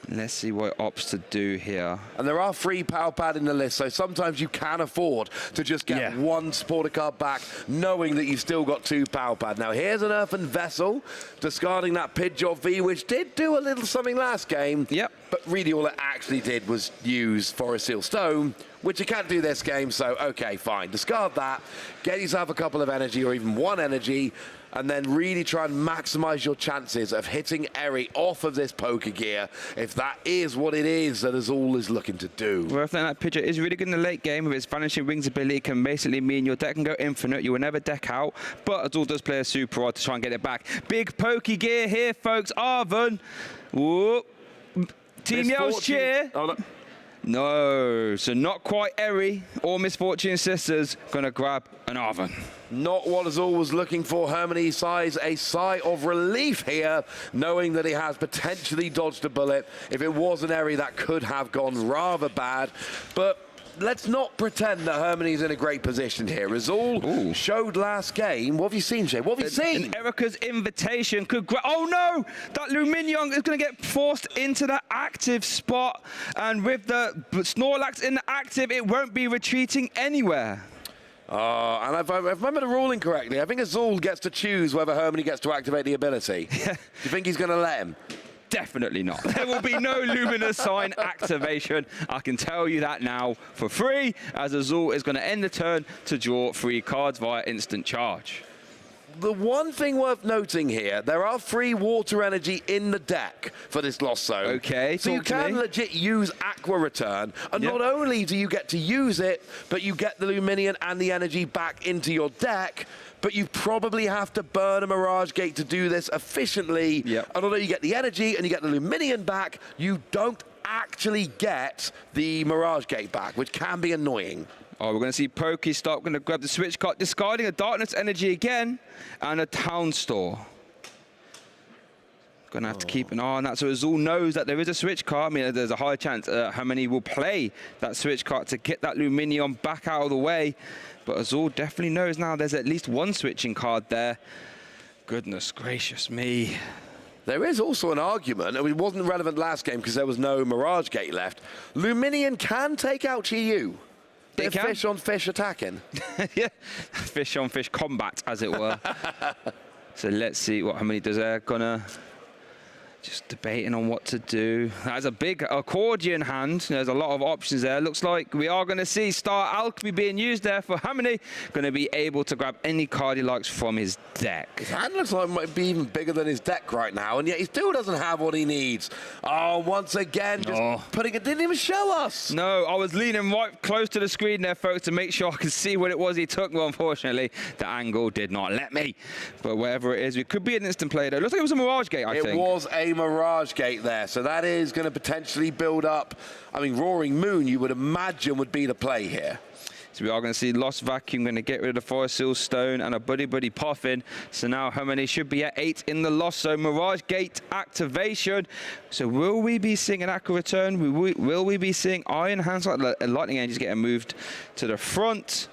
Speaker 11: Let's see what opts to do here.
Speaker 2: And there are free power pad in the list, so sometimes you can afford to just get one supporter card back, knowing that you've still got 2 power pad. Now here's an Earthen Vessel, discarding that Pidgeot V, which did do a little something last game.
Speaker 11: Yep.
Speaker 2: But really all it actually did was use Forest Seal Stone, which you can't do this game, so okay, fine. Discard that, get yourself a couple of energy or even 1 energy, and then really try and maximize your chances of hitting Eri off of this Poké Gear, if that is what it is that Azul is looking to do.
Speaker 11: Well, if that Pidgeot is really good in the late game with its Vanishing Wings ability, it can basically mean your deck can go infinite, you will never deck out, but Azul does play a Super Rod to try and get it back. Big Poké Gear here, folks. Arven. Whoop. Team Yell's cheer.
Speaker 2: Oh, no.
Speaker 11: No, so not quite Eri or Misfortune Sisters going to grab an Arven.
Speaker 2: Not what Azul was looking for. Hermanni sighs a sigh of relief here, knowing that he has potentially dodged a bullet. If it was an Eri, that could have gone rather bad. But let's not pretend that Hermanni's in a great position here. Azul showed last game. What have you seen, Shay? What have you seen?
Speaker 11: And Erica's invitation could grab... Oh, no! That Lumineon is going to get forced into that active spot. And with the Snorlax in the active, it won't be retreating anywhere.
Speaker 2: And if I remember the ruling correctly, I think Azul gets to choose whether Hermanni gets to activate the ability. Do you think he's going to let him?
Speaker 11: Definitely not. There will be no Luminous Sign activation. I can tell you that now for free, as Azul is going to end the turn to draw 3 cards via instant charge.
Speaker 2: The one thing worth noting here, there are free water energy in the deck for this Lost Zone.
Speaker 11: Okay,
Speaker 2: so you can legit use Aqua Return, and not only do you get to use it, but you get the Luminion and the energy back into your deck, but you probably have to burn a Mirage Gate to do this efficiently. And although you get the energy and you get the Luminion back, you don't actually get the Mirage Gate back, which can be annoying.
Speaker 11: Oh, we're going to see Pokestop going to grab the switch card, discarding a Darkness Energy again, and a Town Store. Going to have to keep an eye on that, so Azul knows that there is a switch card. I mean, there's a high chance Hermanni will play that switch card to get that Luminion back out of the way. But Azul definitely knows now there's at least one switching card there. Goodness gracious me.
Speaker 2: There is also an argument, and it wasn't relevant last game because there was no Mirage Gate left. Luminion can take out Chi-Yu. Bit of fish on fish attacking.
Speaker 11: Yeah, fish on fish combat, as it were. So let's see what Hermanni does there. Gonna just debating on what to do. That's a big accordion hand. There's a lot of options there. Looks like we are going to see Star Alchemy being used there for Hermanni. Going to be able to grab any card he likes from his deck.
Speaker 2: His hand looks like it might be even bigger than his deck right now, and yet he still doesn't have what he needs. Oh, once again, just putting it, didn't even show us.
Speaker 11: No, I was leaning right close to the screen there, folks, to make sure I could see what it was he took. Well, unfortunately, the angle did not let me. But whatever it is, it could be an instant play, though. Looks like it was a Mirage Gate, I think.
Speaker 2: It was a Mirage Gate there, so that is going to potentially build up. I mean, Roaring Moon, you would imagine, would be the play here.
Speaker 11: So we are going to see Lost Vacuum going to get rid of the Forest Seal Stone and a Buddy Buddy Puffin. So now Hermanni should be at 8 in the Lost Zone. Mirage Gate activation. So will we be seeing an Aqua Return? Will we be seeing Iron Hands? Lightning Angels getting moved to the front.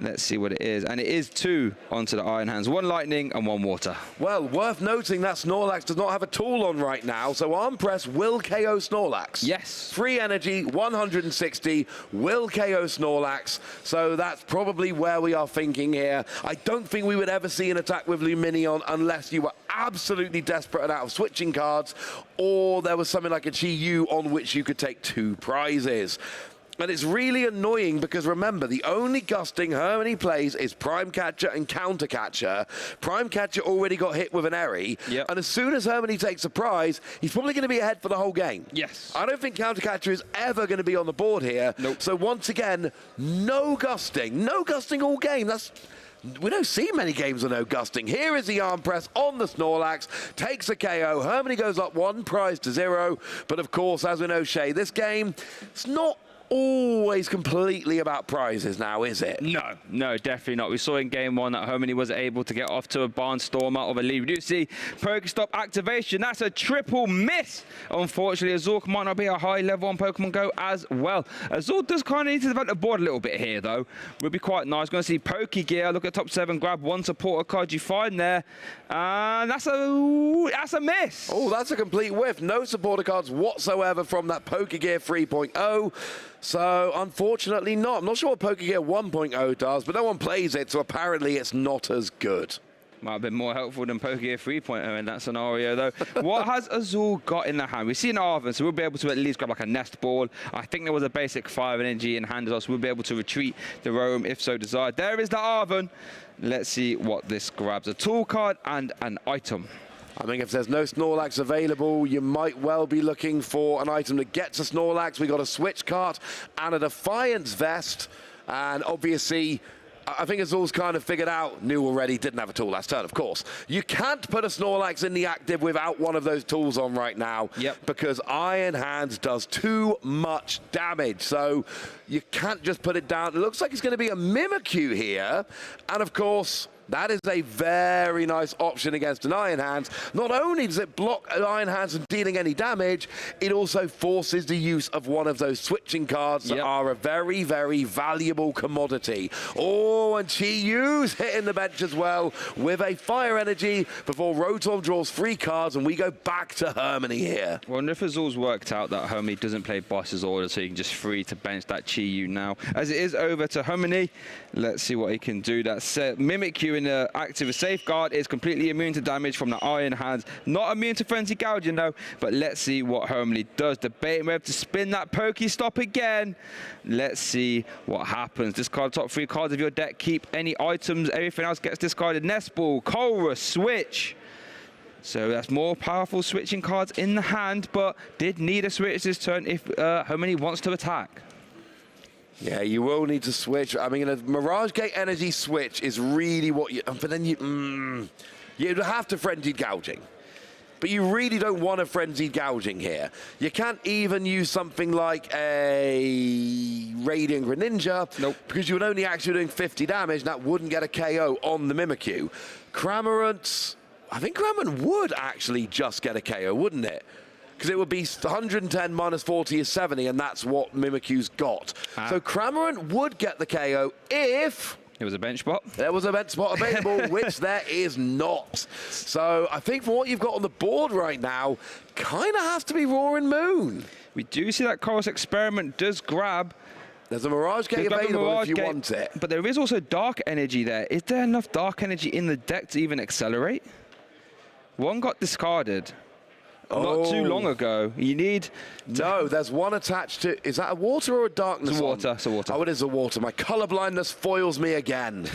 Speaker 11: Let's see what it is. And it is 2 onto the Iron Hands. 1 Lightning and 1 Water.
Speaker 2: Well, worth noting that Snorlax does not have a tool on right now, so Arm Press will KO Snorlax.
Speaker 11: Yes.
Speaker 2: Free energy, 160, will KO Snorlax. So that's probably where we are thinking here. I don't think we would ever see an attack with Luminion unless you were absolutely desperate and out of switching cards, or there was something like a Chi-Yu on which you could take 2 prizes. And it's really annoying because, remember, the only gusting Hermanni plays is Prime Catcher and Counter Catcher. Prime Catcher already got hit with an Eri, and as soon as Hermanni takes a prize, he's probably going to be ahead for the whole game.
Speaker 11: Yes.
Speaker 2: I don't think Counter Catcher is ever going to be on the board here.
Speaker 11: Nope.
Speaker 2: So once again, no gusting. No gusting all game. We don't see many games with no gusting. Here is the Arm Press on the Snorlax, takes a KO. Hermanni goes up 1 prize to 0. But of course, as we know, Shay, this game, it's not always completely about prizes now, is it?
Speaker 11: No, definitely not. We saw in game 1 that Hermanni was able to get off to a barnstormer of a lead. We do see Pokestop activation. That's a triple miss. Unfortunately, Azul might not be a high level on Pokemon Go as well. Azul does kind of need to develop the board a little bit here, though. Would be quite nice. Going to see Pokegear. Look at top 7. Grab one supporter card you find there. And that's a miss.
Speaker 2: Oh, that's a complete whiff. No supporter cards whatsoever from that Pokegear 3.0. So, unfortunately not. I'm not sure what Pokegear 1.0 does, but no one plays it, so apparently it's not as good.
Speaker 11: Might have been more helpful than Pokegear 3.0 in that scenario, though. What has Azul got in the hand? We see an Arven, so we'll be able to at least grab like a Nest Ball. I think there was a basic Fire Energy in hand as well, so we'll be able to retreat the Roam if so desired. There is the Arven. Let's see what this grabs. A tool card and an item.
Speaker 2: I think if there's no Snorlax available, you might well be looking for an item that gets a Snorlax. We got a Switch Cart and a Defiance Vest. And obviously, I think Azul's kind of figured out, knew already, didn't have a tool last turn, of course. You can't put a Snorlax in the active without one of those tools on right now.
Speaker 11: Yep.
Speaker 2: Because Iron Hands does too much damage. So you can't just put it down. It looks like it's going to be a Mimikyu here. And of course, that is a very nice option against an Iron Hands. Not only does it block an Iron Hands from dealing any damage, it also forces the use of one of those switching cards that are a very, very valuable commodity. Oh, and Chi-Yu's hitting the bench as well with a Fire Energy before Rotom draws 3 cards, and we go back to Hermanni here.
Speaker 11: I wonder if Azul's worked out that Hermanni doesn't play Boss's Order, so he can just free to bench that Chi-Yu now. As it is over to Hermanni, let's see what he can do. That Mimikyu in the active Safeguard is completely immune to damage from the Iron Hands. Not immune to Frenzy Gouging though, but let's see what Hermanni does. Debating whether to spin that Pokestop again. Let's see what happens. Discard top 3 cards of your deck. Keep any items. Everything else gets discarded. Nest Ball, Colress, Switch. So that's more powerful switching cards in the hand, but did need a switch this turn if Hermanni wants to attack.
Speaker 2: Yeah, you will need to switch. I mean, a Mirage Gate Energy switch is really what you... But then you'd have to Frenzied Gouging. But you really don't want a Frenzied Gouging here. You can't even use something like a Radiant Greninja. Nope. Because you would only actually doing 50 damage, and that wouldn't get a KO on the Mimikyu. Cramorant... I think Cramorant would actually just get a KO, wouldn't it? Because it would be 110 minus 40 is 70, and that's what Mimikyu's got. So Cramorant would get the KO if...
Speaker 11: There was a bench spot.
Speaker 2: There was a bench spot available, which there is not. So I think for what you've got on the board right now, kind of has to be Roaring Moon.
Speaker 11: We do see that Chorus Experiment does grab.
Speaker 2: There's a Mirage Gate available if you want it.
Speaker 11: But there is also Dark Energy there. Is there enough Dark Energy in the deck to even accelerate? One got discarded. Not too long ago. You need...
Speaker 2: No, there's one attached to... Is that a water or a darkness?
Speaker 11: It's a water. It's a water.
Speaker 2: Oh, it is a water. My colorblindness foils me again.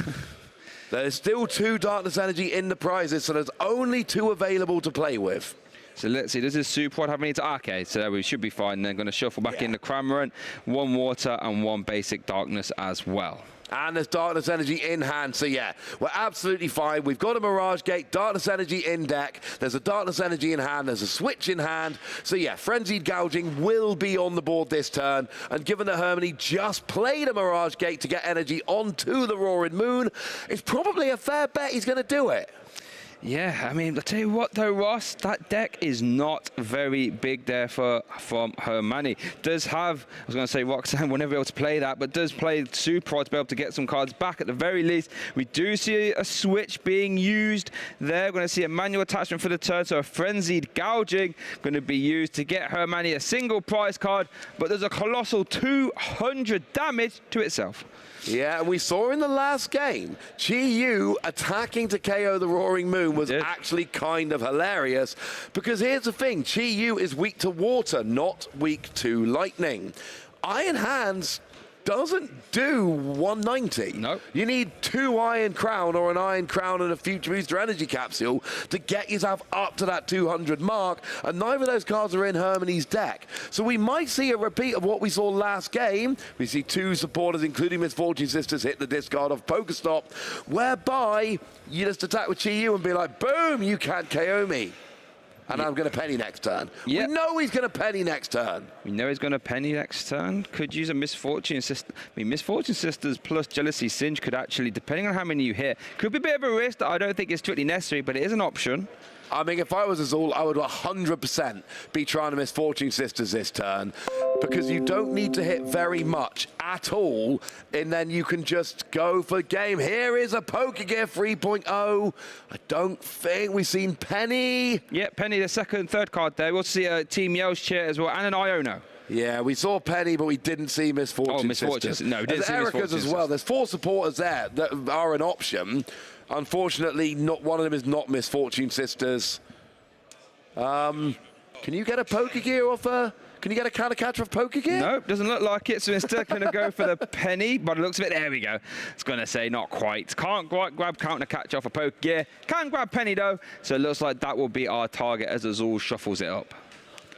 Speaker 2: There's still 2 darkness energy in the prizes, so there's only 2 available to play with.
Speaker 11: So let's see, does this Super have any to... Okay, so we should be fine. They're going to shuffle back in the Cramorant. 1 water and 1 basic darkness as well.
Speaker 2: And there's Darkness Energy in hand, so yeah, we're absolutely fine. We've got a Mirage Gate, Darkness Energy in deck, there's a Darkness Energy in hand, there's a Switch in hand, so yeah, Frenzied Gouging will be on the board this turn, and given that Hermanni just played a Mirage Gate to get energy onto the Roaring Moon, it's probably a fair bet he's going to do it.
Speaker 11: Yeah, I mean, I'll tell you what though, Ross, that deck is not very big there from Hermanni. Does have, I was going to say Roxanne will never be able to play that, but does play Super to be able to get some cards back at the very least. We do see a switch being used there. We're going to see a manual attachment for the turn, so a Frenzied Gouging going to be used to get Hermanni a single prize card, but there's a colossal 200 damage to itself.
Speaker 2: Yeah, and we saw in the last game, Chi-Yu attacking to KO the Roaring Moon was actually kind of hilarious, because here's the thing, Chi-Yu is weak to water, not weak to lightning. Iron Hands doesn't do 190. No. You need 2 Iron Crown or an Iron Crown and a Future Booster Energy Capsule to get yourself up to that 200 mark, and neither of those cards are in Hermanni's deck. So we might see a repeat of what we saw last game. We see 2 supporters, including Misfortune Sisters, hit the discard of Pokestop, whereby you just attack with Chi-Yu and be like, boom, you can't KO me. And I'm going to penny next turn. Yep. We know he's going to penny next turn.
Speaker 11: We know he's going to penny next turn. Could use a Misfortune Sister. I mean, Misfortune Sisters plus Jealousy Singe could actually, depending on how many you hit, could be a bit of a risk that I don't think is strictly necessary, but it is an option.
Speaker 2: I mean, if I was Azul, I would 100% be trying to Misfortune Sisters this turn, because you don't need to hit very much at all, and then you can just go for game. Here is a Pokegear 3.0. I don't think we've seen Penny.
Speaker 11: Yeah, Penny, the second and third card there. We'll see a Team Yell's chair as well, and an Iono.
Speaker 2: Yeah, we saw Penny, but we didn't see Misfortune Sisters.
Speaker 11: No, we didn't see
Speaker 2: Erica's as well. There's 4 supporters there that are an option. Unfortunately, not one of them is not Misfortune Sisters. Can you get a Pokegear off her? Can you get a counter catcher of Pokegear?
Speaker 11: Nope, doesn't look like it. So instead, going to go for the Penny. By the looks of it, there we go. It's going to say not quite. Can't grab counter catch off a Pokegear. Can grab Penny though. So it looks like that will be our target as Azul shuffles it up.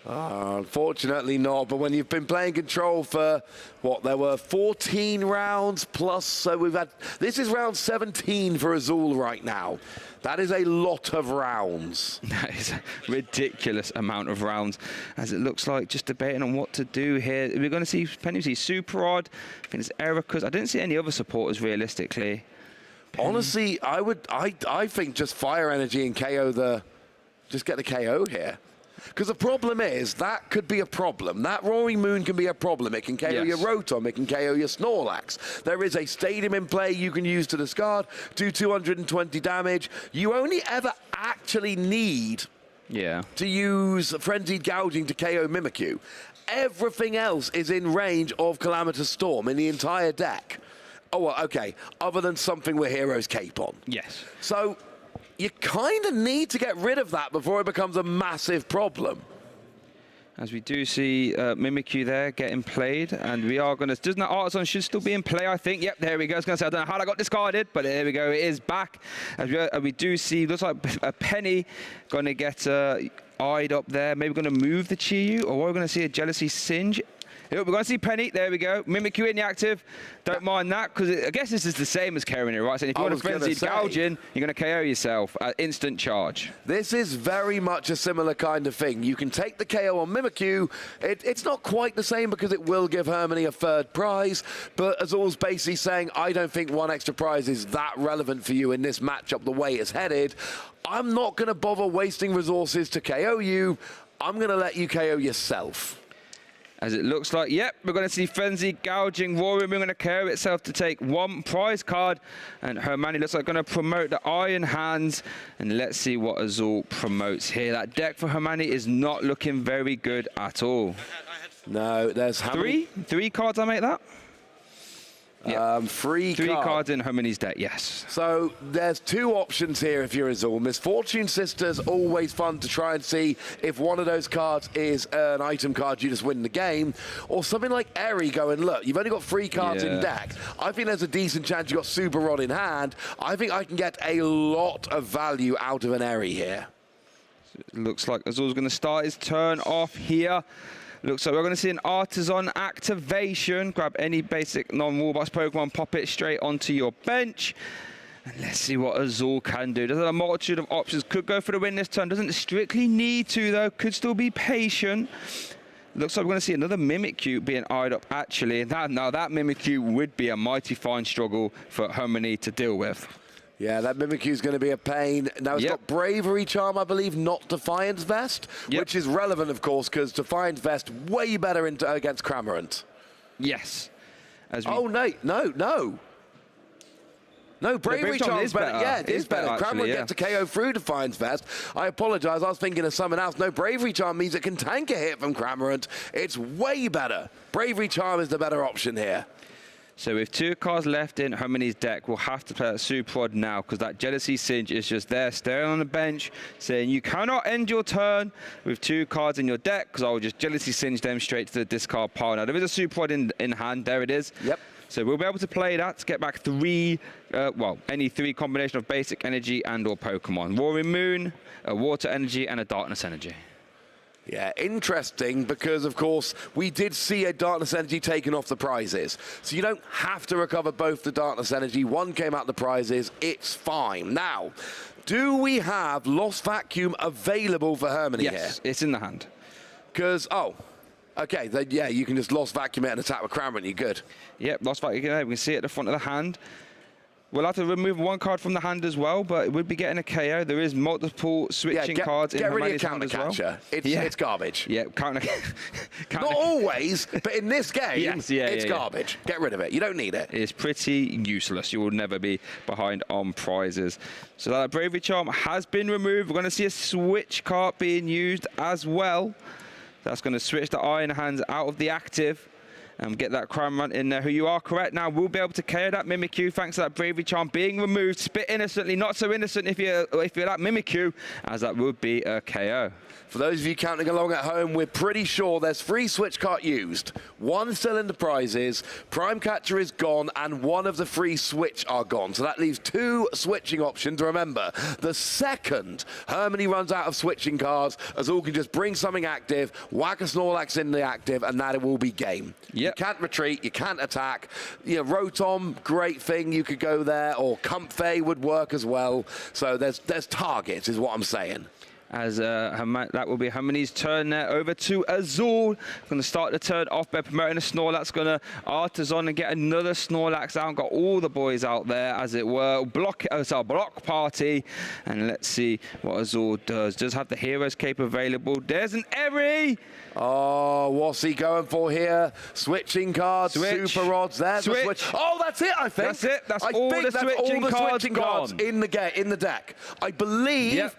Speaker 2: Unfortunately not, but when you've been playing Control for, what, there were 14 rounds plus, so we've had, this is round 17 for Azul right now. That is a lot of rounds.
Speaker 11: That is a ridiculous amount of rounds, as it looks like just debating on what to do here. We're going to see Penny, see Super Odd, I think it's Erica's. I didn't see any other supporters realistically.
Speaker 2: Honestly, I think just Fire Energy and KO just get the KO here. Because the problem is, that could be a problem. That Roaring Moon can be a problem. It can KO your Rotom, it can KO your Snorlax. There is a Stadium in play you can use to discard, do 220 damage. You only ever actually need to use Frenzied Gouging to KO Mimikyu. Everything else is in range of Calamitous Storm in the entire deck. Oh, well, okay, other than something with Hero's Cape on.
Speaker 11: Yes.
Speaker 2: So you kind of need to get rid of that before it becomes a massive problem.
Speaker 11: As we do see Mimikyu there getting played, and we are going to... Doesn't that Artisan should still be in play, I think? Yep, there we go. I was going to say, I don't know how that got discarded, but there we go. It is back. As we do see, looks like a Penny going to get eyed up there. Maybe going to move the Chiyu, or we're going to see a Jealousy Singe. We're going to see Penny. There we go. Mimikyu in the active. Don't mind that, because I guess this is the same as KOing it, right? So if you want a Frenzied Gouging, you're going to KO yourself. Instant charge.
Speaker 2: This is very much a similar kind of thing. You can take the KO on Mimikyu. It's not quite the same because it will give Hermanni a third prize, but Azul's basically saying, I don't think one extra prize is that relevant for you in this matchup the way it's headed. I'm not going to bother wasting resources to KO you. I'm going to let you KO yourself.
Speaker 11: As it looks like, yep, we're going to see Frenzy Gouging Roaring. We're going to KO itself to take 1 prize card. And Hermanni looks like going to promote the Iron Hands. And let's see what Azul promotes here. That deck for Hermanni is not looking very good at all.
Speaker 2: No, there's how many?
Speaker 11: Three cards, I make that? Yep.
Speaker 2: Three
Speaker 11: cards in Hermanni's deck, yes.
Speaker 2: So there's 2 options here if you're Azul. Misfortune Sisters, always fun to try and see if one of those cards is an item card, you just win the game. Or something like Eri going, look, you've only got 3 cards in deck. I think there's a decent chance you've got Super Rod in hand. I think I can get a lot of value out of an Eri here.
Speaker 11: So it looks like Azul's going to start his turn off here. Looks like we're going to see an Artisan activation. Grab any basic non-Warboss Pokemon, pop it straight onto your bench. And let's see what Azul can do. There's a multitude of options. Could go for the win this turn. Doesn't strictly need to, though. Could still be patient. Looks like we're going to see another Mimikyu being eyed up, actually. Now, that Mimikyu would be a mighty fine struggle for Hermanni to deal with.
Speaker 2: Yeah, that Mimikyu is going to be a pain. Now, it's got Bravery Charm, I believe, not Defiance Vest, which is relevant, of course, because Defiance Vest way better against Cramorant.
Speaker 11: Yes.
Speaker 2: Oh, no. No, Bravery Charm is better. Yeah, it is better. Cramorant gets a KO through Defiance Vest. I apologize, I was thinking of something else. No, Bravery Charm means it can tank a hit from Cramorant. It's way better. Bravery Charm is the better option here.
Speaker 11: So with 2 cards left in Hermanni's deck, we'll have to play that Super Rod now, because that Jealousy Singe is just there staring on the bench saying you cannot end your turn with 2 cards in your deck, because I will just Jealousy Singe them straight to the discard pile. Now there is a Super Rod in hand, there it is.
Speaker 2: Yep.
Speaker 11: So we'll be able to play that to get back 3, any 3 combination of basic energy and or Pokemon. Roaring Moon, a Water Energy and a Darkness Energy.
Speaker 2: Yeah, interesting, because of course we did see a Darkness Energy taken off the prizes. So you don't have to recover both the Darkness Energy. One came out the prizes, it's fine. Now, do we have Lost Vacuum available for Hermanni here?
Speaker 11: Yes, it's in the hand.
Speaker 2: Because, okay, then yeah, you can just Lost Vacuum it and attack with Cramorant, you're good.
Speaker 11: Yep, Lost Vacuum, we can see it at the front of the hand. We'll have to remove one card from the hand as well, but we'd be getting a KO. There is multiple switching cards in Hermanni's hand as well.
Speaker 2: It's garbage.
Speaker 11: Yeah,
Speaker 2: Not always, but in this game, it's garbage. Get rid of it. You don't need it.
Speaker 11: It's pretty useless. You will never be behind on prizes. So that Bravery Charm has been removed. We're going to see a switch card being used as well. That's going to switch the Iron Hands out of the active and get that Cramorant in there, who you are correct now will be able to KO that Mimikyu thanks to that Bravery Charm being removed. Spit innocently, not so innocent if you're that Mimikyu, as that would be a KO.
Speaker 2: For those of you counting along at home, we're pretty sure there's 3 switch card used. 1 still in the prizes, Prime Catcher is gone, and 1 of the 3 switch are gone. So that leaves 2 switching options. Remember, the second Hermanni runs out of switching cards, Azul can just bring something active, whack a Snorlax in the active, and that will be game. Yep. You can't retreat, you can't attack. You know, Rotom, great thing, you could go there, or Comfey would work as well. So there's targets, is what I'm saying.
Speaker 11: As that will be Hermanni's turn there. Over to Azul. Going to start the turn off by promoting a Snorlax. Going to Artisan and get another Snorlax out. Got all the boys out there, as it were. It's our block party. And let's see what Azul does. Does have the Hero's Cape available. There's an Eri.
Speaker 2: Oh, what's he going for here? Switching cards, Super Rods. There's the switch. Oh, that's it, I think.
Speaker 11: That's it. That's all the switching cards
Speaker 2: in the deck. I believe. Yep.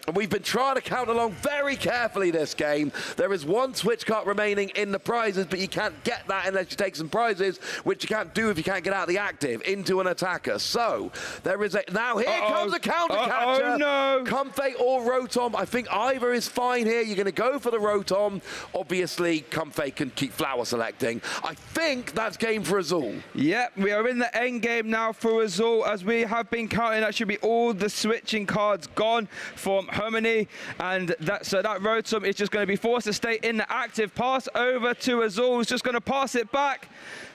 Speaker 2: And we've been trying to count along very carefully this game. There is 1 switch card remaining in the prizes, but you can't get that unless you take some prizes, which you can't do if you can't get out the active into an attacker. So there is a... Now here comes a counter catcher.
Speaker 11: Oh no!
Speaker 2: Comfey or Rotom. I think either is fine here. You're going to go for the Rotom. Obviously, Comfey can keep flower selecting. I think that's game for Azul.
Speaker 11: Yep, we are in the end game now for Azul. As we have been counting, that should be all the switching cards gone from Hermanni, and that Rotom is just going to be forced to stay in the active. Pass over to Azul, who's just going to pass it back.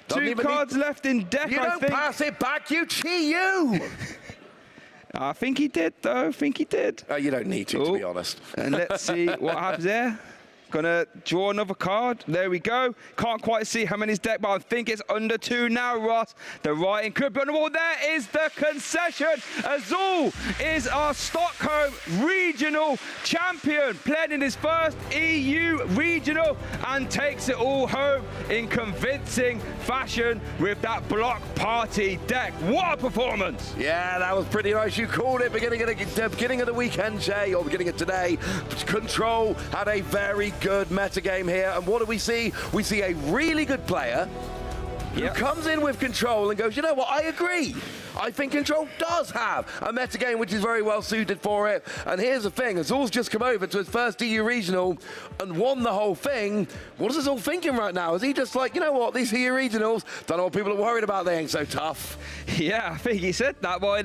Speaker 11: 2 cards left in deck,
Speaker 2: You don't pass it back, you cheat, you!
Speaker 11: I think he did, though. I think he did.
Speaker 2: You don't need to be honest.
Speaker 11: And let's see what happens there. Gonna draw another card. There we go. Can't quite see Hermanni's deck, but I think it's under 2 now, Ross. The writing could be on the wall. There is the concession. Azul is our Stockholm Regional Champion, playing in his first EU Regional and takes it all home in convincing fashion with that block party deck. What a performance!
Speaker 2: Yeah, that was pretty nice. You called it beginning of the weekend, Jay, or beginning of today. Control had a very good metagame here, and what do we see? We see a really good player who comes in with Control and goes, you know what, I agree. I think Control does have a metagame which is very well suited for it. And here's the thing, Azul's just come over to his first EU Regional and won the whole thing. What is Azul thinking right now? Is he just like, you know what, these EU Regionals, don't know what people are worried about, they ain't so tough.
Speaker 11: Yeah, I think he said that. Well,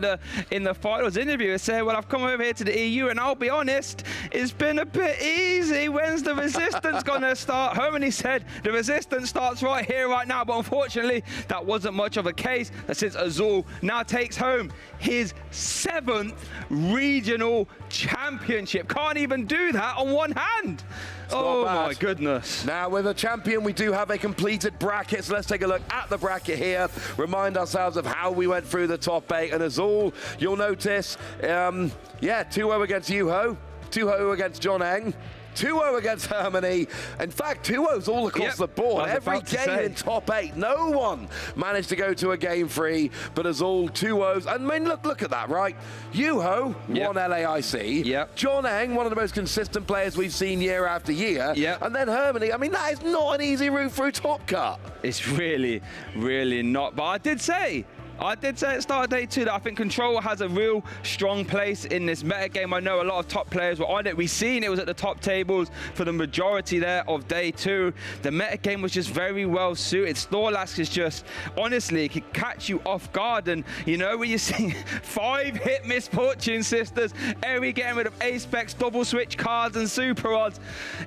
Speaker 11: in the finals interview, he said, well, I've come over here to the EU, and I'll be honest, it's been a bit easy. When's the resistance going to start? Hermanni said the resistance starts right here, right now, but unfortunately, that wasn't much of a case, since Azul now takes home his 7th regional championship. Can't even do that on one hand. Oh my goodness.
Speaker 2: Now with a champion, we do have a completed bracket, so let's take a look at the bracket here. Remind ourselves of how we went through the top 8. And Azul, you'll notice, 2-0 against Yuho, 2-0 against John Eng, 2-0 against Hermanni. In fact, 2-0s all across the board. Every game in top 8. No one managed to go to a game 3, but Azul 2-0s. I mean, look at that, right? Yuho won LAIC. John Eng, one of the most consistent players we've seen year after year. And then Hermanni. I mean, that is not an easy route through top cut.
Speaker 11: It's really, really not. But I did say, I did say at the start of day 2 that I think Control has a real strong place in this metagame. I know a lot of top players were on it. We've seen it was at the top tables for the majority there of day 2. The metagame was just very well suited. Snorlax is just, honestly, it could catch you off guard. And, you know, when you see 5 hit Misfortune Sisters, every getting rid of ace specs, double switch cards and super odds,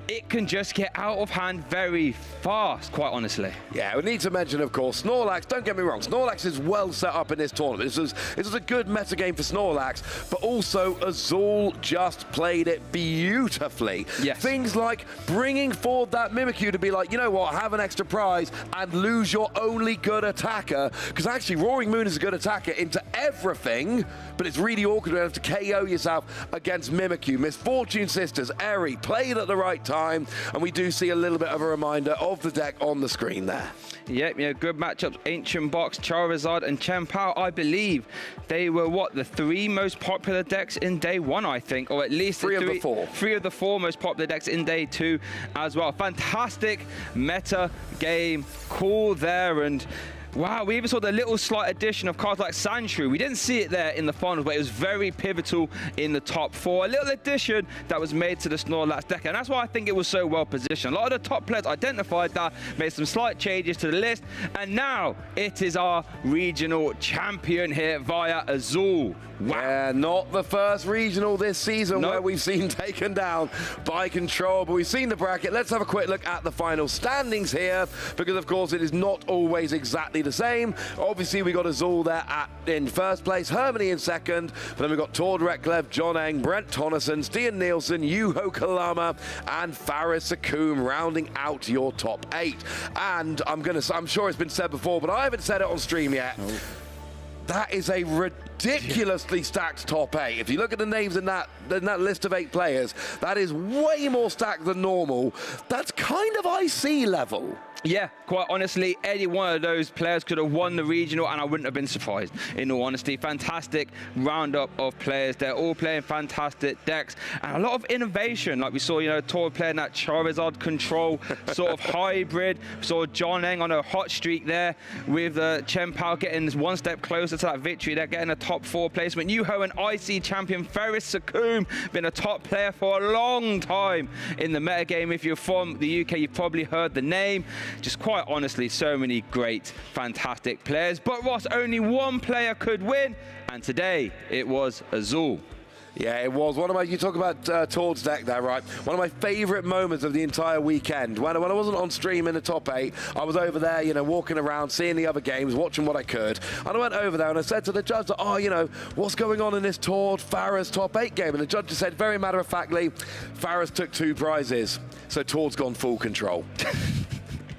Speaker 11: it can just get out of hand very fast, quite honestly.
Speaker 2: Yeah, we need to mention, of course, Snorlax. Don't get me wrong, Snorlax is well set up in this tournament. This was a good meta game for Snorlax, but also Azul just played it beautifully.
Speaker 11: Yes.
Speaker 2: Things like bringing forward that Mimikyu to be like, you know what, have an extra prize and lose your only good attacker, because actually Roaring Moon is a good attacker into everything, but it's really awkward to have to KO yourself against Mimikyu. Misfortune Sisters, Eri, played at the right time, and we do see a little bit of a reminder of the deck on the screen there.
Speaker 11: Yep, yeah, good matchups. Ancient Box, Charizard, and Chien-Pao. I believe they were, what, the 3 most popular decks in day 1, I think, or at least
Speaker 2: 3 of the 4.
Speaker 11: 3 of the 4 most popular decks in day 2 as well. Fantastic meta game call there, and wow, we even saw the little slight addition of cards like Sandshrew. We didn't see it there in the finals, but it was very pivotal in the top 4. A little addition that was made to the Snorlax deck, and that's why I think it was so well positioned. A lot of the top players identified that, made some slight changes to the list, and now it is our regional champion here via Azul. Wow.
Speaker 2: Yeah, not the first regional this season where we've seen taken down by Control, but we've seen the bracket. Let's have a quick look at the final standings here, because of course it is not always exactly the same. Obviously we got Azul there in first place, Hermanni in second, but then we've got Tord Reklev, John Eng, Brent Tonneson, Stian Nielsen, Yuho Kalama, and Faris Sakum rounding out your top 8. And I'm sure it's been said before, but I haven't said it on stream yet. That is a ridiculously stacked top 8. If you look at the names in that list of 8 players, that is way more stacked than normal. That's kind of IC level.
Speaker 11: Yeah, quite honestly, any one of those players could have won the regional and I wouldn't have been surprised, in all honesty. Fantastic roundup of players. They're all playing fantastic decks and a lot of innovation. Like we saw, you know, Tor playing that Charizard Control sort of hybrid. We saw John Eng on a hot streak there with Chien-Pao getting one step closer to that victory. They're getting a top 4 placement. Yuho and IC champion Faris Sakum, been a top player for a long time in the metagame. If you're from the UK, you've probably heard the name. Just quite honestly, so many great, fantastic players. But Ross, only one player could win, and today it was Azul.
Speaker 2: Yeah, it was. You talk about Tord's deck there, right? One of my favourite moments of the entire weekend. When I wasn't on stream in the top 8, I was over there, you know, walking around, seeing the other games, watching what I could. And I went over there and I said to the judge, oh, you know, what's going on in this Tord Faris top 8 game? And the judge just said, very matter-of-factly, Faris took 2 prizes, so Tord's gone full control.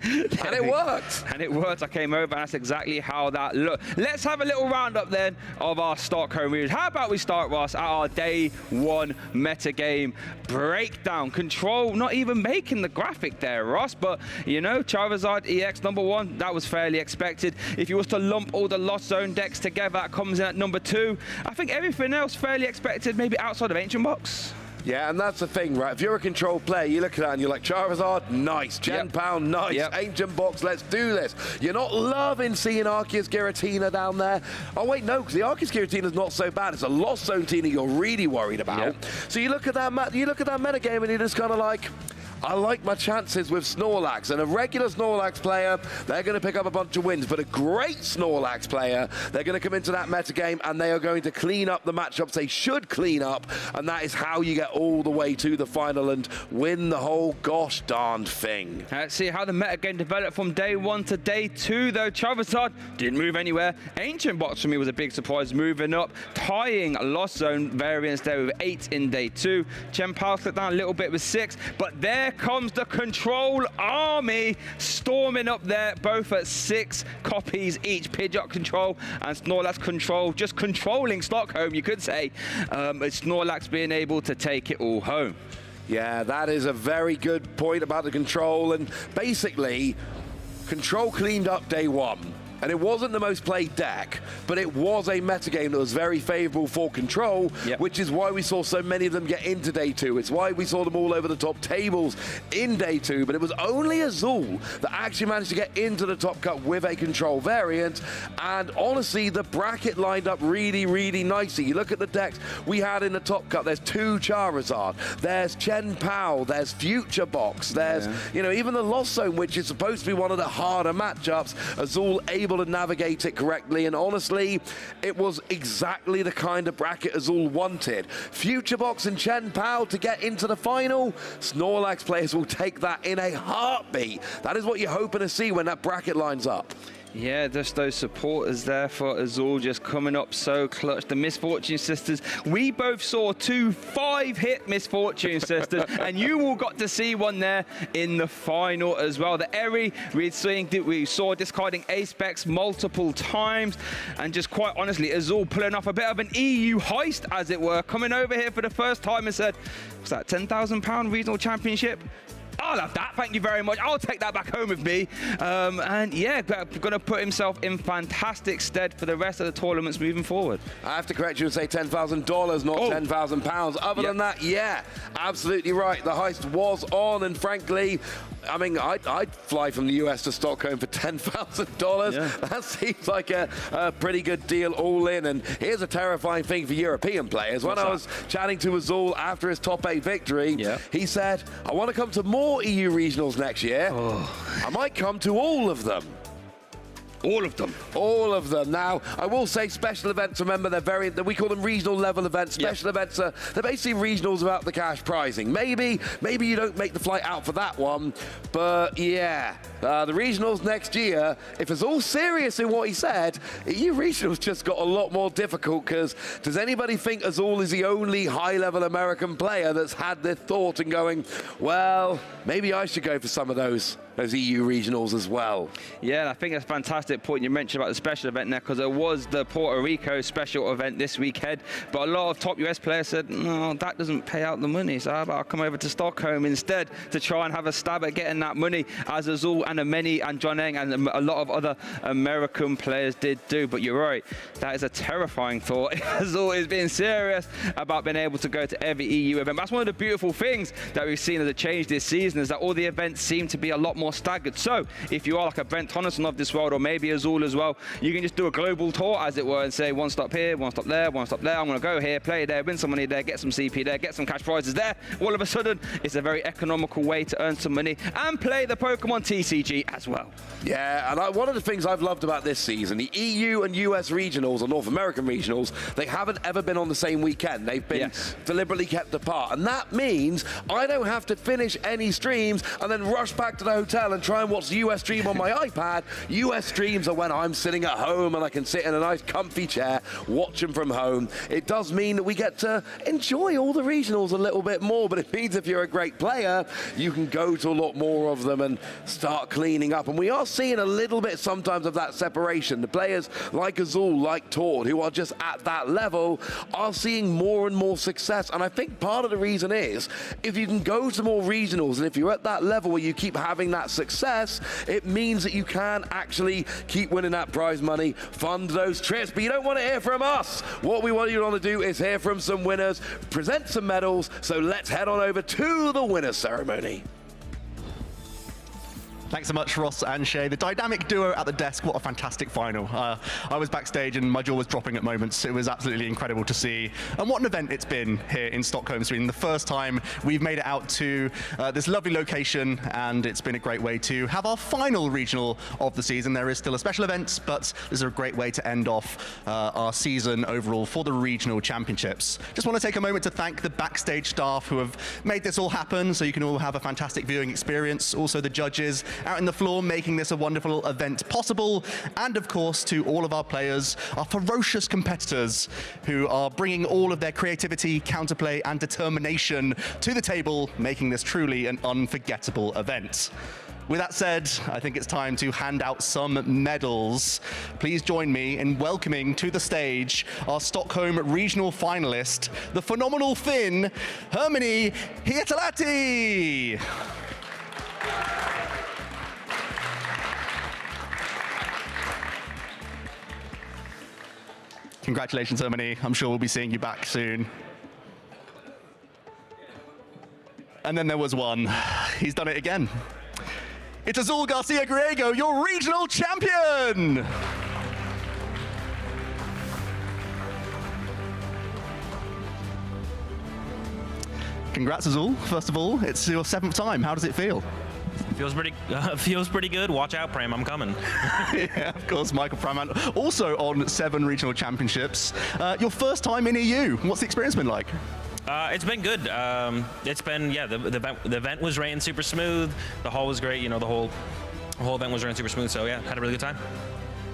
Speaker 2: And it worked.
Speaker 11: And it worked. I came over and that's exactly how that looked. Let's have a little roundup then of our Stockholm region. How about we start, Ross, at our day 1 metagame breakdown. Control not even making the graphic there, Ross, but you know, Charizard EX number 1, that was fairly expected. If you was to lump all the Lost Zone decks together, that comes in at number 2. I think everything else fairly expected, maybe outside of Ancient Box.
Speaker 2: Yeah, and that's the thing, right? If you're a Control player, you look at that and you're like, Charizard, nice. Chien-Pao, nice. Ancient Box, let's do this. You're not loving seeing Arceus Giratina down there. Oh, wait, no, because the Arceus Giratina's not so bad. It's a Lost Zone Tina you're really worried about. So you look at that metagame and you're just kind of like, I like my chances with Snorlax, and a regular Snorlax player, they're going to pick up a bunch of wins, but a great Snorlax player, they're going to come into that metagame and they are going to clean up the matchups they should clean up, and that is how you get all the way to the final and win the whole gosh darned thing.
Speaker 11: Let's see how the metagame developed from day 1 to day 2, though. Charizard didn't move anywhere. Ancient Box for me was a big surprise, moving up, tying Lost Zone variants there with 8 in day 2. Chien-Pao slipped down a little bit with 6, but there comes the Control army storming up there, both at 6 copies each. Pidgeot Control and Snorlax Control, just controlling Stockholm, you could say. It's Snorlax being able to take it all home.
Speaker 2: Yeah, that is a very good point about the Control, and basically, Control cleaned up day 1. and it wasn't the most played deck, but it was a metagame that was very favorable for control, which is why we saw so many of them get into day 2. It's why we saw them all over the top tables in day 2, but it was only Azul that actually managed to get into the top cut with a control variant, and honestly, the bracket lined up really, really nicely. You look at the decks we had in the top cut, there's 2 Charizard, there's Chen Pao, there's Future Box, there's, you know, even the Lost Zone, which is supposed to be one of the harder matchups. Azul able to navigate it correctly, and honestly, it was exactly the kind of bracket Azul wanted. Future Box and Chen Pao to get into the final. Snorlax players will take that in a heartbeat. That is what you're hoping to see when that bracket lines up.
Speaker 11: Yeah, just those supporters there for Azul just coming up so clutch. The Misfortune Sisters, we both saw 2 5-hit Misfortune Sisters, and you all got to see one there in the final as well. The Eri, we saw discarding Ace-Specs multiple times, and just quite honestly, Azul pulling off a bit of an EU heist, as it were, coming over here for the first time and said, what's that, £10,000 regional championship? I'll have that, thank you very much. I'll take that back home with me. And yeah, going to put himself in fantastic stead for the rest of the tournaments moving forward.
Speaker 2: I have to correct you and say $10,000, not £10,000. Other than that, yeah, absolutely right. The heist was on, and frankly, I mean, I'd fly from the US to Stockholm for $10,000. Yeah. That seems like a pretty good deal all in. And here's a terrifying thing for European players. When I was chatting to Azul after his top 8 victory, he said, I want to come to more EU regionals next year. I might come to all of them.
Speaker 11: All of them.
Speaker 2: All of them. Now, I will say special events, remember, we call them regional level events. Special events they're basically regionals without the cash prizing. Maybe you don't make the flight out for that one, but yeah, the regionals next year, if it's all serious in what he said, EU regionals just got a lot more difficult, because does anybody think Azul is the only high-level American player that's had this thought and going, well, maybe I should go for some of those EU regionals as well?
Speaker 11: Yeah, and I think that's a fantastic point you mentioned about the special event there, because it was the Puerto Rico special event this weekend, but a lot of top US players said, no, that doesn't pay out the money, so how about I come over to Stockholm instead to try and have a stab at getting that money, as Azul and Hermanni and John Eng and a lot of other American players did do. But you're right, that is a terrifying thought. Azul is being serious about being able to go to every EU event. That's one of the beautiful things that we've seen as a change this season, is that all the events seem to be a lot more staggered. So if you are like a Brent Tonneson of this world, or maybe Azul as well, you can just do a global tour, as it were, and say one stop here, one stop there, one stop there. I'm going to go here, play there, win some money there, get some CP there, get some cash prizes there. All of a sudden, it's a very economical way to earn some money and play the Pokemon TCG as well.
Speaker 2: Yeah, and one of the things I've loved about this season, the EU and US regionals, or North American regionals, they haven't ever been on the same weekend. They've been deliberately kept apart. And that means I don't have to finish any streams and then rush back to the hotel and try and watch the US stream on my iPad. US streams are when I'm sitting at home and I can sit in a nice comfy chair, watch them from home. It does mean that we get to enjoy all the regionals a little bit more, but it means if you're a great player, you can go to a lot more of them and start cleaning up. And we are seeing a little bit sometimes of that separation. The players like Azul, like Tord, who are just at that level, are seeing more and more success. And I think part of the reason is, if you can go to more regionals, and if you're at that level where you keep having that success, it means that you can actually keep winning that prize money, fund those trips. But you don't want to hear from us. What we want you to do is hear from some winners, present some medals. So let's head on over to the winners ceremony.
Speaker 9: Thanks so much, Ross and Shay. The dynamic duo at the desk, what a fantastic final. I was backstage and my jaw was dropping at moments. It was absolutely incredible to see. And what an event it's been here in Stockholm, Sweden. The first time we've made it out to this lovely location, and it's been a great way to have our final regional of the season. There is still a special event, but this is a great way to end off our season overall for the regional championships. Just want to take a moment to thank the backstage staff who have made this all happen, so you can all have a fantastic viewing experience. Also the judges out in the floor making this a wonderful event possible, and of course to all of our players, our ferocious competitors who are bringing all of their creativity, counterplay and determination to the table, making this truly an unforgettable event. With that said, I think it's time to hand out some medals. Please join me in welcoming to the stage our Stockholm regional finalist, the phenomenal Finn, Hermanni Hietalahti. Congratulations, Hermanni. I'm sure we'll be seeing you back soon. And then there was one. He's done it again. It's Azul Garcia Griego, your regional champion! Congrats, Azul. First of all, it's your 7th time. How does it feel?
Speaker 8: Feels pretty good. Watch out, Pram. I'm coming.
Speaker 9: Yeah, of course, Michael Praman. Also on 7 regional championships. Your first time in EU. What's the experience been like?
Speaker 8: It's been good. It's been, yeah, the event was ran super smooth. The hall was great. You know, the whole event was ran super smooth. So yeah, had a really good time.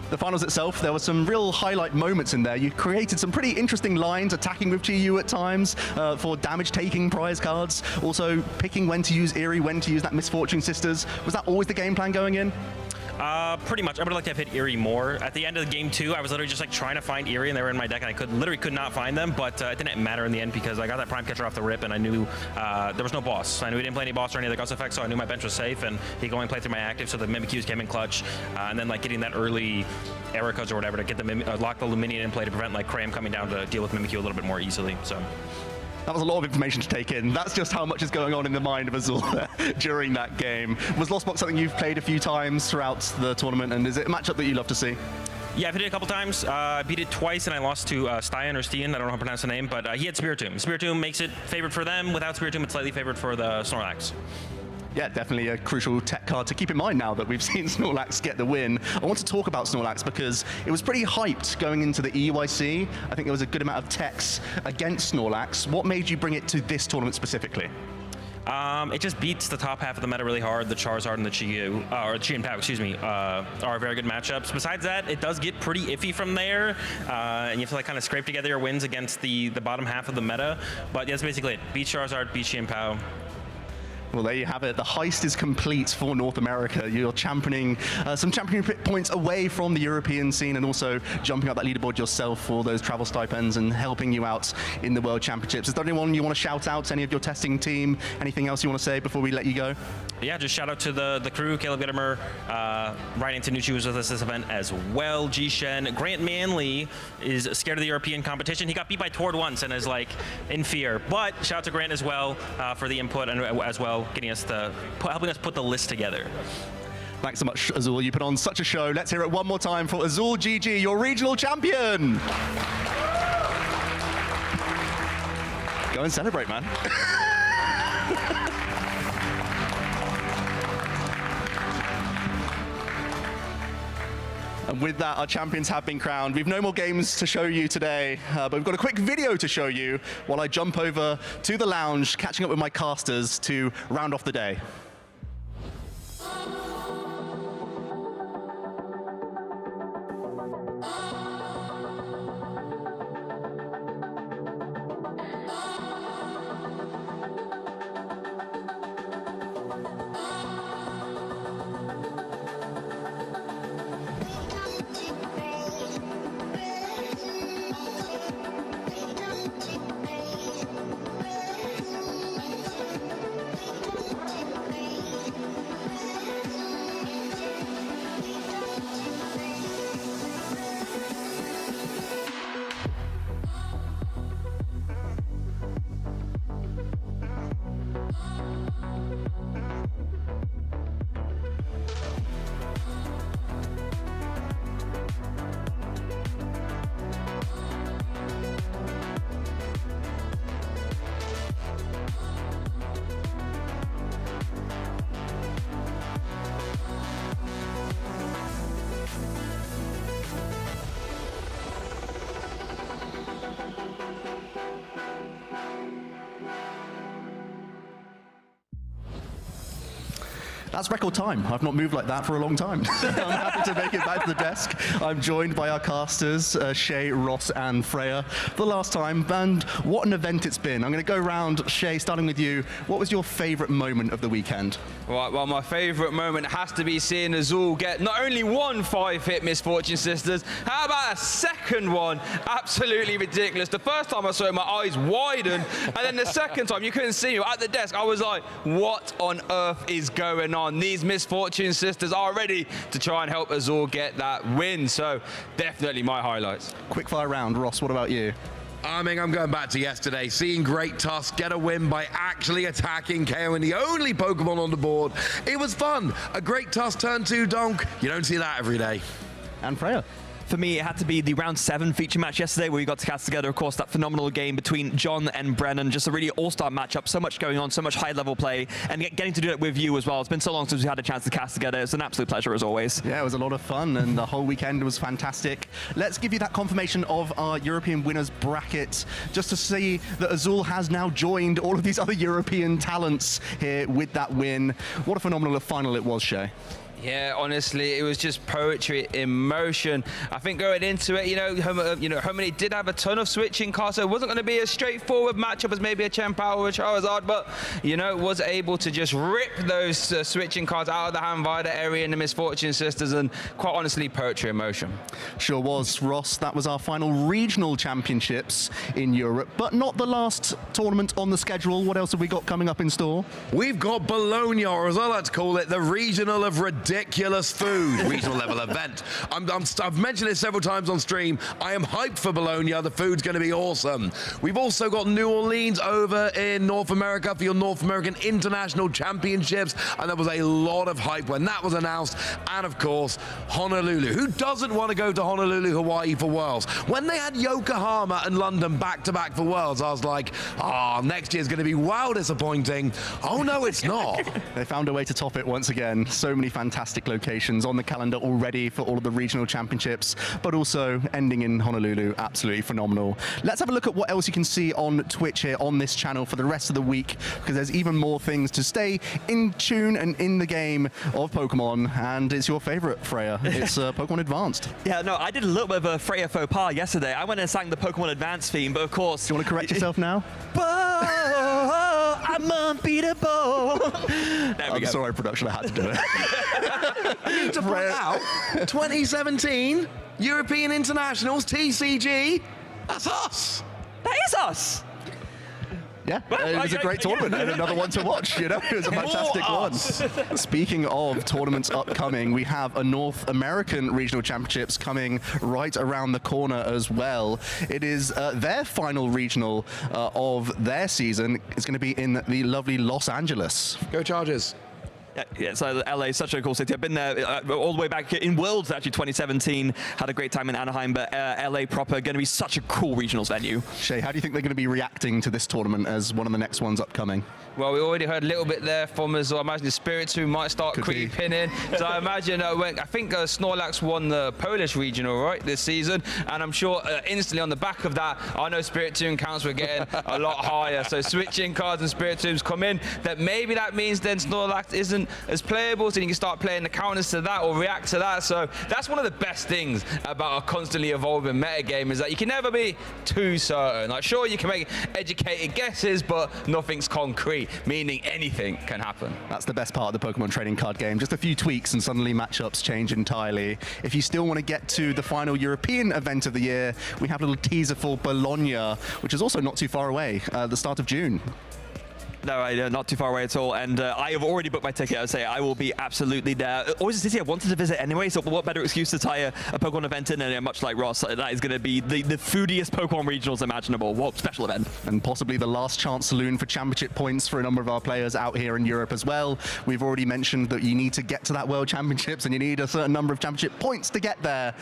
Speaker 9: The finals itself, there were some real highlight moments in there. You created some pretty interesting lines, attacking with GU at times for damage-taking prize cards. Also picking when to use Eerie, when to use that Misfortune Sisters. Was that always the game plan going in?
Speaker 8: Pretty much. I would like to have hit Eerie more. At the end of game 2, I was literally just like trying to find Eerie, and they were in my deck, and I literally could not find them. But it didn't matter in the end because I got that Prime Catcher off the rip, and I knew there was no boss. I knew he didn't play any boss or any other ghost effects, so I knew my bench was safe, and he could only play through my active, so the Mimikyus came in clutch, and then like getting that early error codes or whatever to get the lock the Luminion in play to prevent like Cram coming down to deal with Mimikyu a little bit more easily. So.
Speaker 9: That was a lot of information to take in. That's just how much is going on in the mind of Azul during that game. Was Lost Box something you've played a few times throughout the tournament, and is it a matchup that you love to see?
Speaker 8: Yeah, I've hit it a couple times. I beat it twice, and I lost to Stian or Stian. I don't know how to pronounce the name, but he had Spiritomb. Spiritomb makes it favored for them. Without Spiritomb, it's slightly favored for the Snorlax.
Speaker 9: Yeah, definitely a crucial tech card to keep in mind now that we've seen Snorlax get the win. I want to talk about Snorlax because it was pretty hyped going into the EUIC. I think there was a good amount of techs against Snorlax. What made you bring it to this tournament specifically?
Speaker 8: It just beats the top half of the meta really hard. The Charizard and the Chi-Yu, or Chi and Pao, excuse me, are very good matchups. Besides that, it does get pretty iffy from there, and you have to like kind of scrape together your wins against the bottom half of the meta. But yeah, that's basically it. Beat Charizard, beat Chi and Pao.
Speaker 9: Well, there you have it. The heist is complete for North America. You're championing some championship points away from the European scene and also jumping up that leaderboard yourself for those travel stipends and helping you out in the World Championships. Is there anyone you want to shout out, any of your testing team? Anything else you want to say before we let you go?
Speaker 8: Yeah, just shout out to the crew. Caleb Gittimer, Ryan Antonucci was with us this event as well. G-Shen. Grant Manley is scared of the European competition. He got beat by Tord once and is like in fear. But shout out to Grant as well for the input and as well getting us helping us put the list together.
Speaker 9: Thanks so much, Azul. You put on such a show. Let's hear it one more time for Azul GG, your regional champion. Go and celebrate, man. And with that, our champions have been crowned. We've no more games to show you today, but we've got a quick video to show you while I jump over to the lounge, catching up with my casters to round off the day. That's record time. I've not moved like that for a long time. I'm happy to make it back to the desk. I'm joined by our casters, Shay, Ross, and Freya, for the last time. And what an event it's been. I'm going to go around, Shay, starting with you. What was your favorite moment of the weekend?
Speaker 11: Well, my favorite moment has to be seeing Azul get not only one 5-hit Misfortune Sisters, how about a second one? Absolutely ridiculous. The first time I saw it, my eyes widened, and then the second time, you couldn't see me at the desk. I was like, what on earth is going on? on. These Misfortune Sisters are ready to try and help Azul get that win. So definitely my highlights.
Speaker 9: Quickfire round. Ross, what about you?
Speaker 2: I'm going back to yesterday, seeing Great Tusk get a win by actually attacking KO and the only Pokemon on the board. It was fun. A Great Tusk turn 2 donk. You don't see that every day.
Speaker 9: And Freya?
Speaker 7: For me, it had to be the round 7 feature match yesterday where we got to cast together, of course, that phenomenal game between John and Brennan. Just a really all-star matchup, so much going on, so much high-level play, and getting to do it with you as well. It's been so long since we had a chance to cast together. It's an absolute pleasure, as always.
Speaker 9: Yeah, it was a lot of fun, and the whole weekend was fantastic. Let's give you that confirmation of our European winners bracket, just to see that Azul has now joined all of these other European talents here with that win. What a phenomenal final it was, Shay.
Speaker 11: Yeah, honestly, it was just poetry in motion. I think going into it, Hermanni did have a ton of switching cards, so it wasn't going to be a straightforward matchup as maybe a Chien-Pao or a Charizard, but, was able to just rip those switching cards out of the hand via the area in the Misfortune Sisters, and quite honestly, poetry in motion.
Speaker 9: Sure was, Ross. That was our final regional championships in Europe, but not the last tournament on the schedule. What else have we got coming up in store?
Speaker 2: We've got Bologna, or as I like to call it, the Regional of Ridiculous Food regional level event. I've mentioned it several times on stream. I am hyped for Bologna. The food's going to be awesome. We've also got New Orleans over in North America for your North American International Championships, and there was a lot of hype when that was announced. And of course, Honolulu. Who doesn't want to go to Honolulu, Hawaii for Worlds? When they had Yokohama and London back-to-back for Worlds, I was like, next year's going to be wow disappointing. Oh no, it's not.
Speaker 9: They found a way to top it once again. So many fantastic locations on the calendar already for all of the regional championships, but also ending in Honolulu. Absolutely phenomenal. Let's have a look at what else you can see on Twitch here on this channel for the rest of the week, because there's even more things to stay in tune and in the game of Pokemon, and it's your favorite, Freya. It's Pokemon Advanced.
Speaker 7: Yeah, no, I did a little bit of a Freya faux pas yesterday. I went and sang the Pokemon Advanced theme, but of course...
Speaker 9: Do you want to correct yourself now?
Speaker 7: I'm unbeatable.
Speaker 9: I'm sorry, production, I had to do it.
Speaker 2: I need to point out, 2017 European Internationals, TCG, that's us.
Speaker 7: That is us.
Speaker 9: Yeah, it was a great tournament and another one to watch, It was a fantastic one. Speaking of tournaments upcoming, we have a North American Regional Championships coming right around the corner as well. It is their final regional of their season. It's going to be in the lovely Los Angeles.
Speaker 2: Go Chargers.
Speaker 7: Yeah, so LA is such a cool city. I've been there all the way back in Worlds, actually, 2017. Had a great time in Anaheim, but LA proper, going to be such a cool regionals venue.
Speaker 9: Shay, how do you think they're going to be reacting to this tournament as one of the next ones upcoming?
Speaker 11: Well, we already heard a little bit there from us. So I imagine the Spiritomb might start creeping in. So I imagine, I think Snorlax won the Polish regional, right, this season. And I'm sure instantly on the back of that, I know Spiritomb counts were getting a lot higher. So switching cards and Spiritombs come in. Maybe that means then Snorlax isn't as playable, so you can start playing the counters to that or react to that. So that's one of the best things about a constantly evolving metagame, is that you can never be too certain. Like, sure, you can make educated guesses, but nothing's concrete, meaning anything can happen.
Speaker 9: That's the best part of the Pokemon trading card game. Just a few tweaks and suddenly matchups change entirely. If you still want to get to the final European event of the year, we have a little teaser for Bologna, which is also not too far away, the start of June.
Speaker 7: No, not too far away at all. And I have already booked my ticket. I would say I will be absolutely there. Always a city I wanted to visit anyway, so what better excuse to tie a Pokemon event in? And much like Ross, that is going to be the foodiest Pokemon regionals imaginable. What special event.
Speaker 9: And possibly the last chance saloon for championship points for a number of our players out here in Europe as well. We've already mentioned that you need to get to that World Championships and you need a certain number of championship points to get there.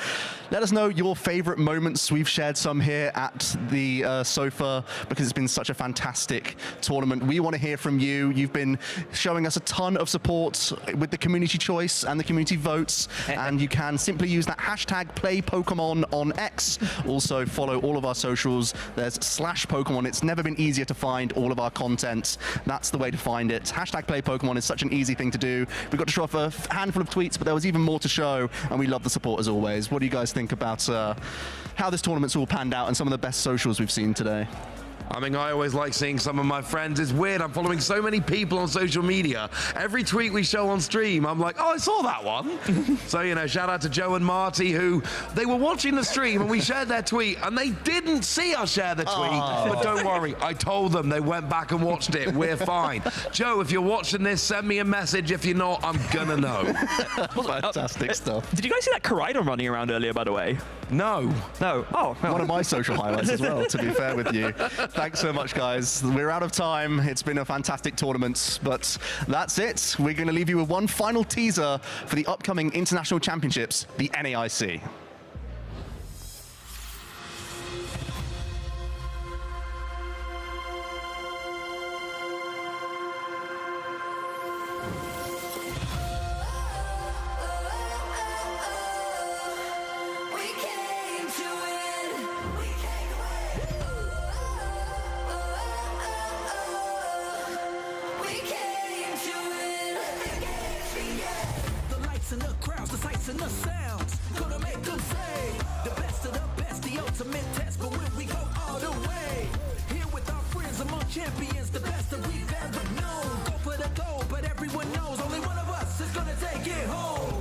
Speaker 9: Let us know your favorite moments. We've shared some here at the sofa because it's been such a fantastic tournament. We want to hear from you. You've been showing us a ton of support with the community choice and the community votes, and you can simply use that hashtag #PlayPokemon on X. Also follow all of our socials. There's /Pokemon. It's never been easier to find all of our content. That's the way to find it. Hashtag #PlayPokemon is such an easy thing to do. We got to show off a handful of tweets, but there was even more to show, and we love the support as always. What do you guys think about how this tournament's all panned out and some of the best socials we've seen today?
Speaker 2: I mean, I always like seeing some of my friends. It's weird. I'm following so many people on social media. Every tweet we show on stream, I'm like, oh, I saw that one. So, you know, shout out to Joe and Marty, who they were watching the stream and we shared their tweet and they didn't see us share the tweet. But don't worry, I told them. They went back and watched it. We're fine. Joe, if you're watching this, send me a message. If you're not, I'm gonna know.
Speaker 9: Fantastic stuff.
Speaker 7: Did you guys see that Corridon running around earlier, by the way?
Speaker 2: No.
Speaker 7: No. Oh, well.
Speaker 9: One of my social highlights as well, to be fair with you. Thanks so much, guys. We're out of time. It's been a fantastic tournament, but that's it. We're going to leave you with one final teaser for the upcoming international championships, the NAIC.
Speaker 3: And the crowds, the sights and the sounds, gonna make them say the best of the best, the ultimate test. But when we go all the way, here with our friends among champions, the best that we've ever known. Go for the gold, but everyone knows only one of us is gonna take it home.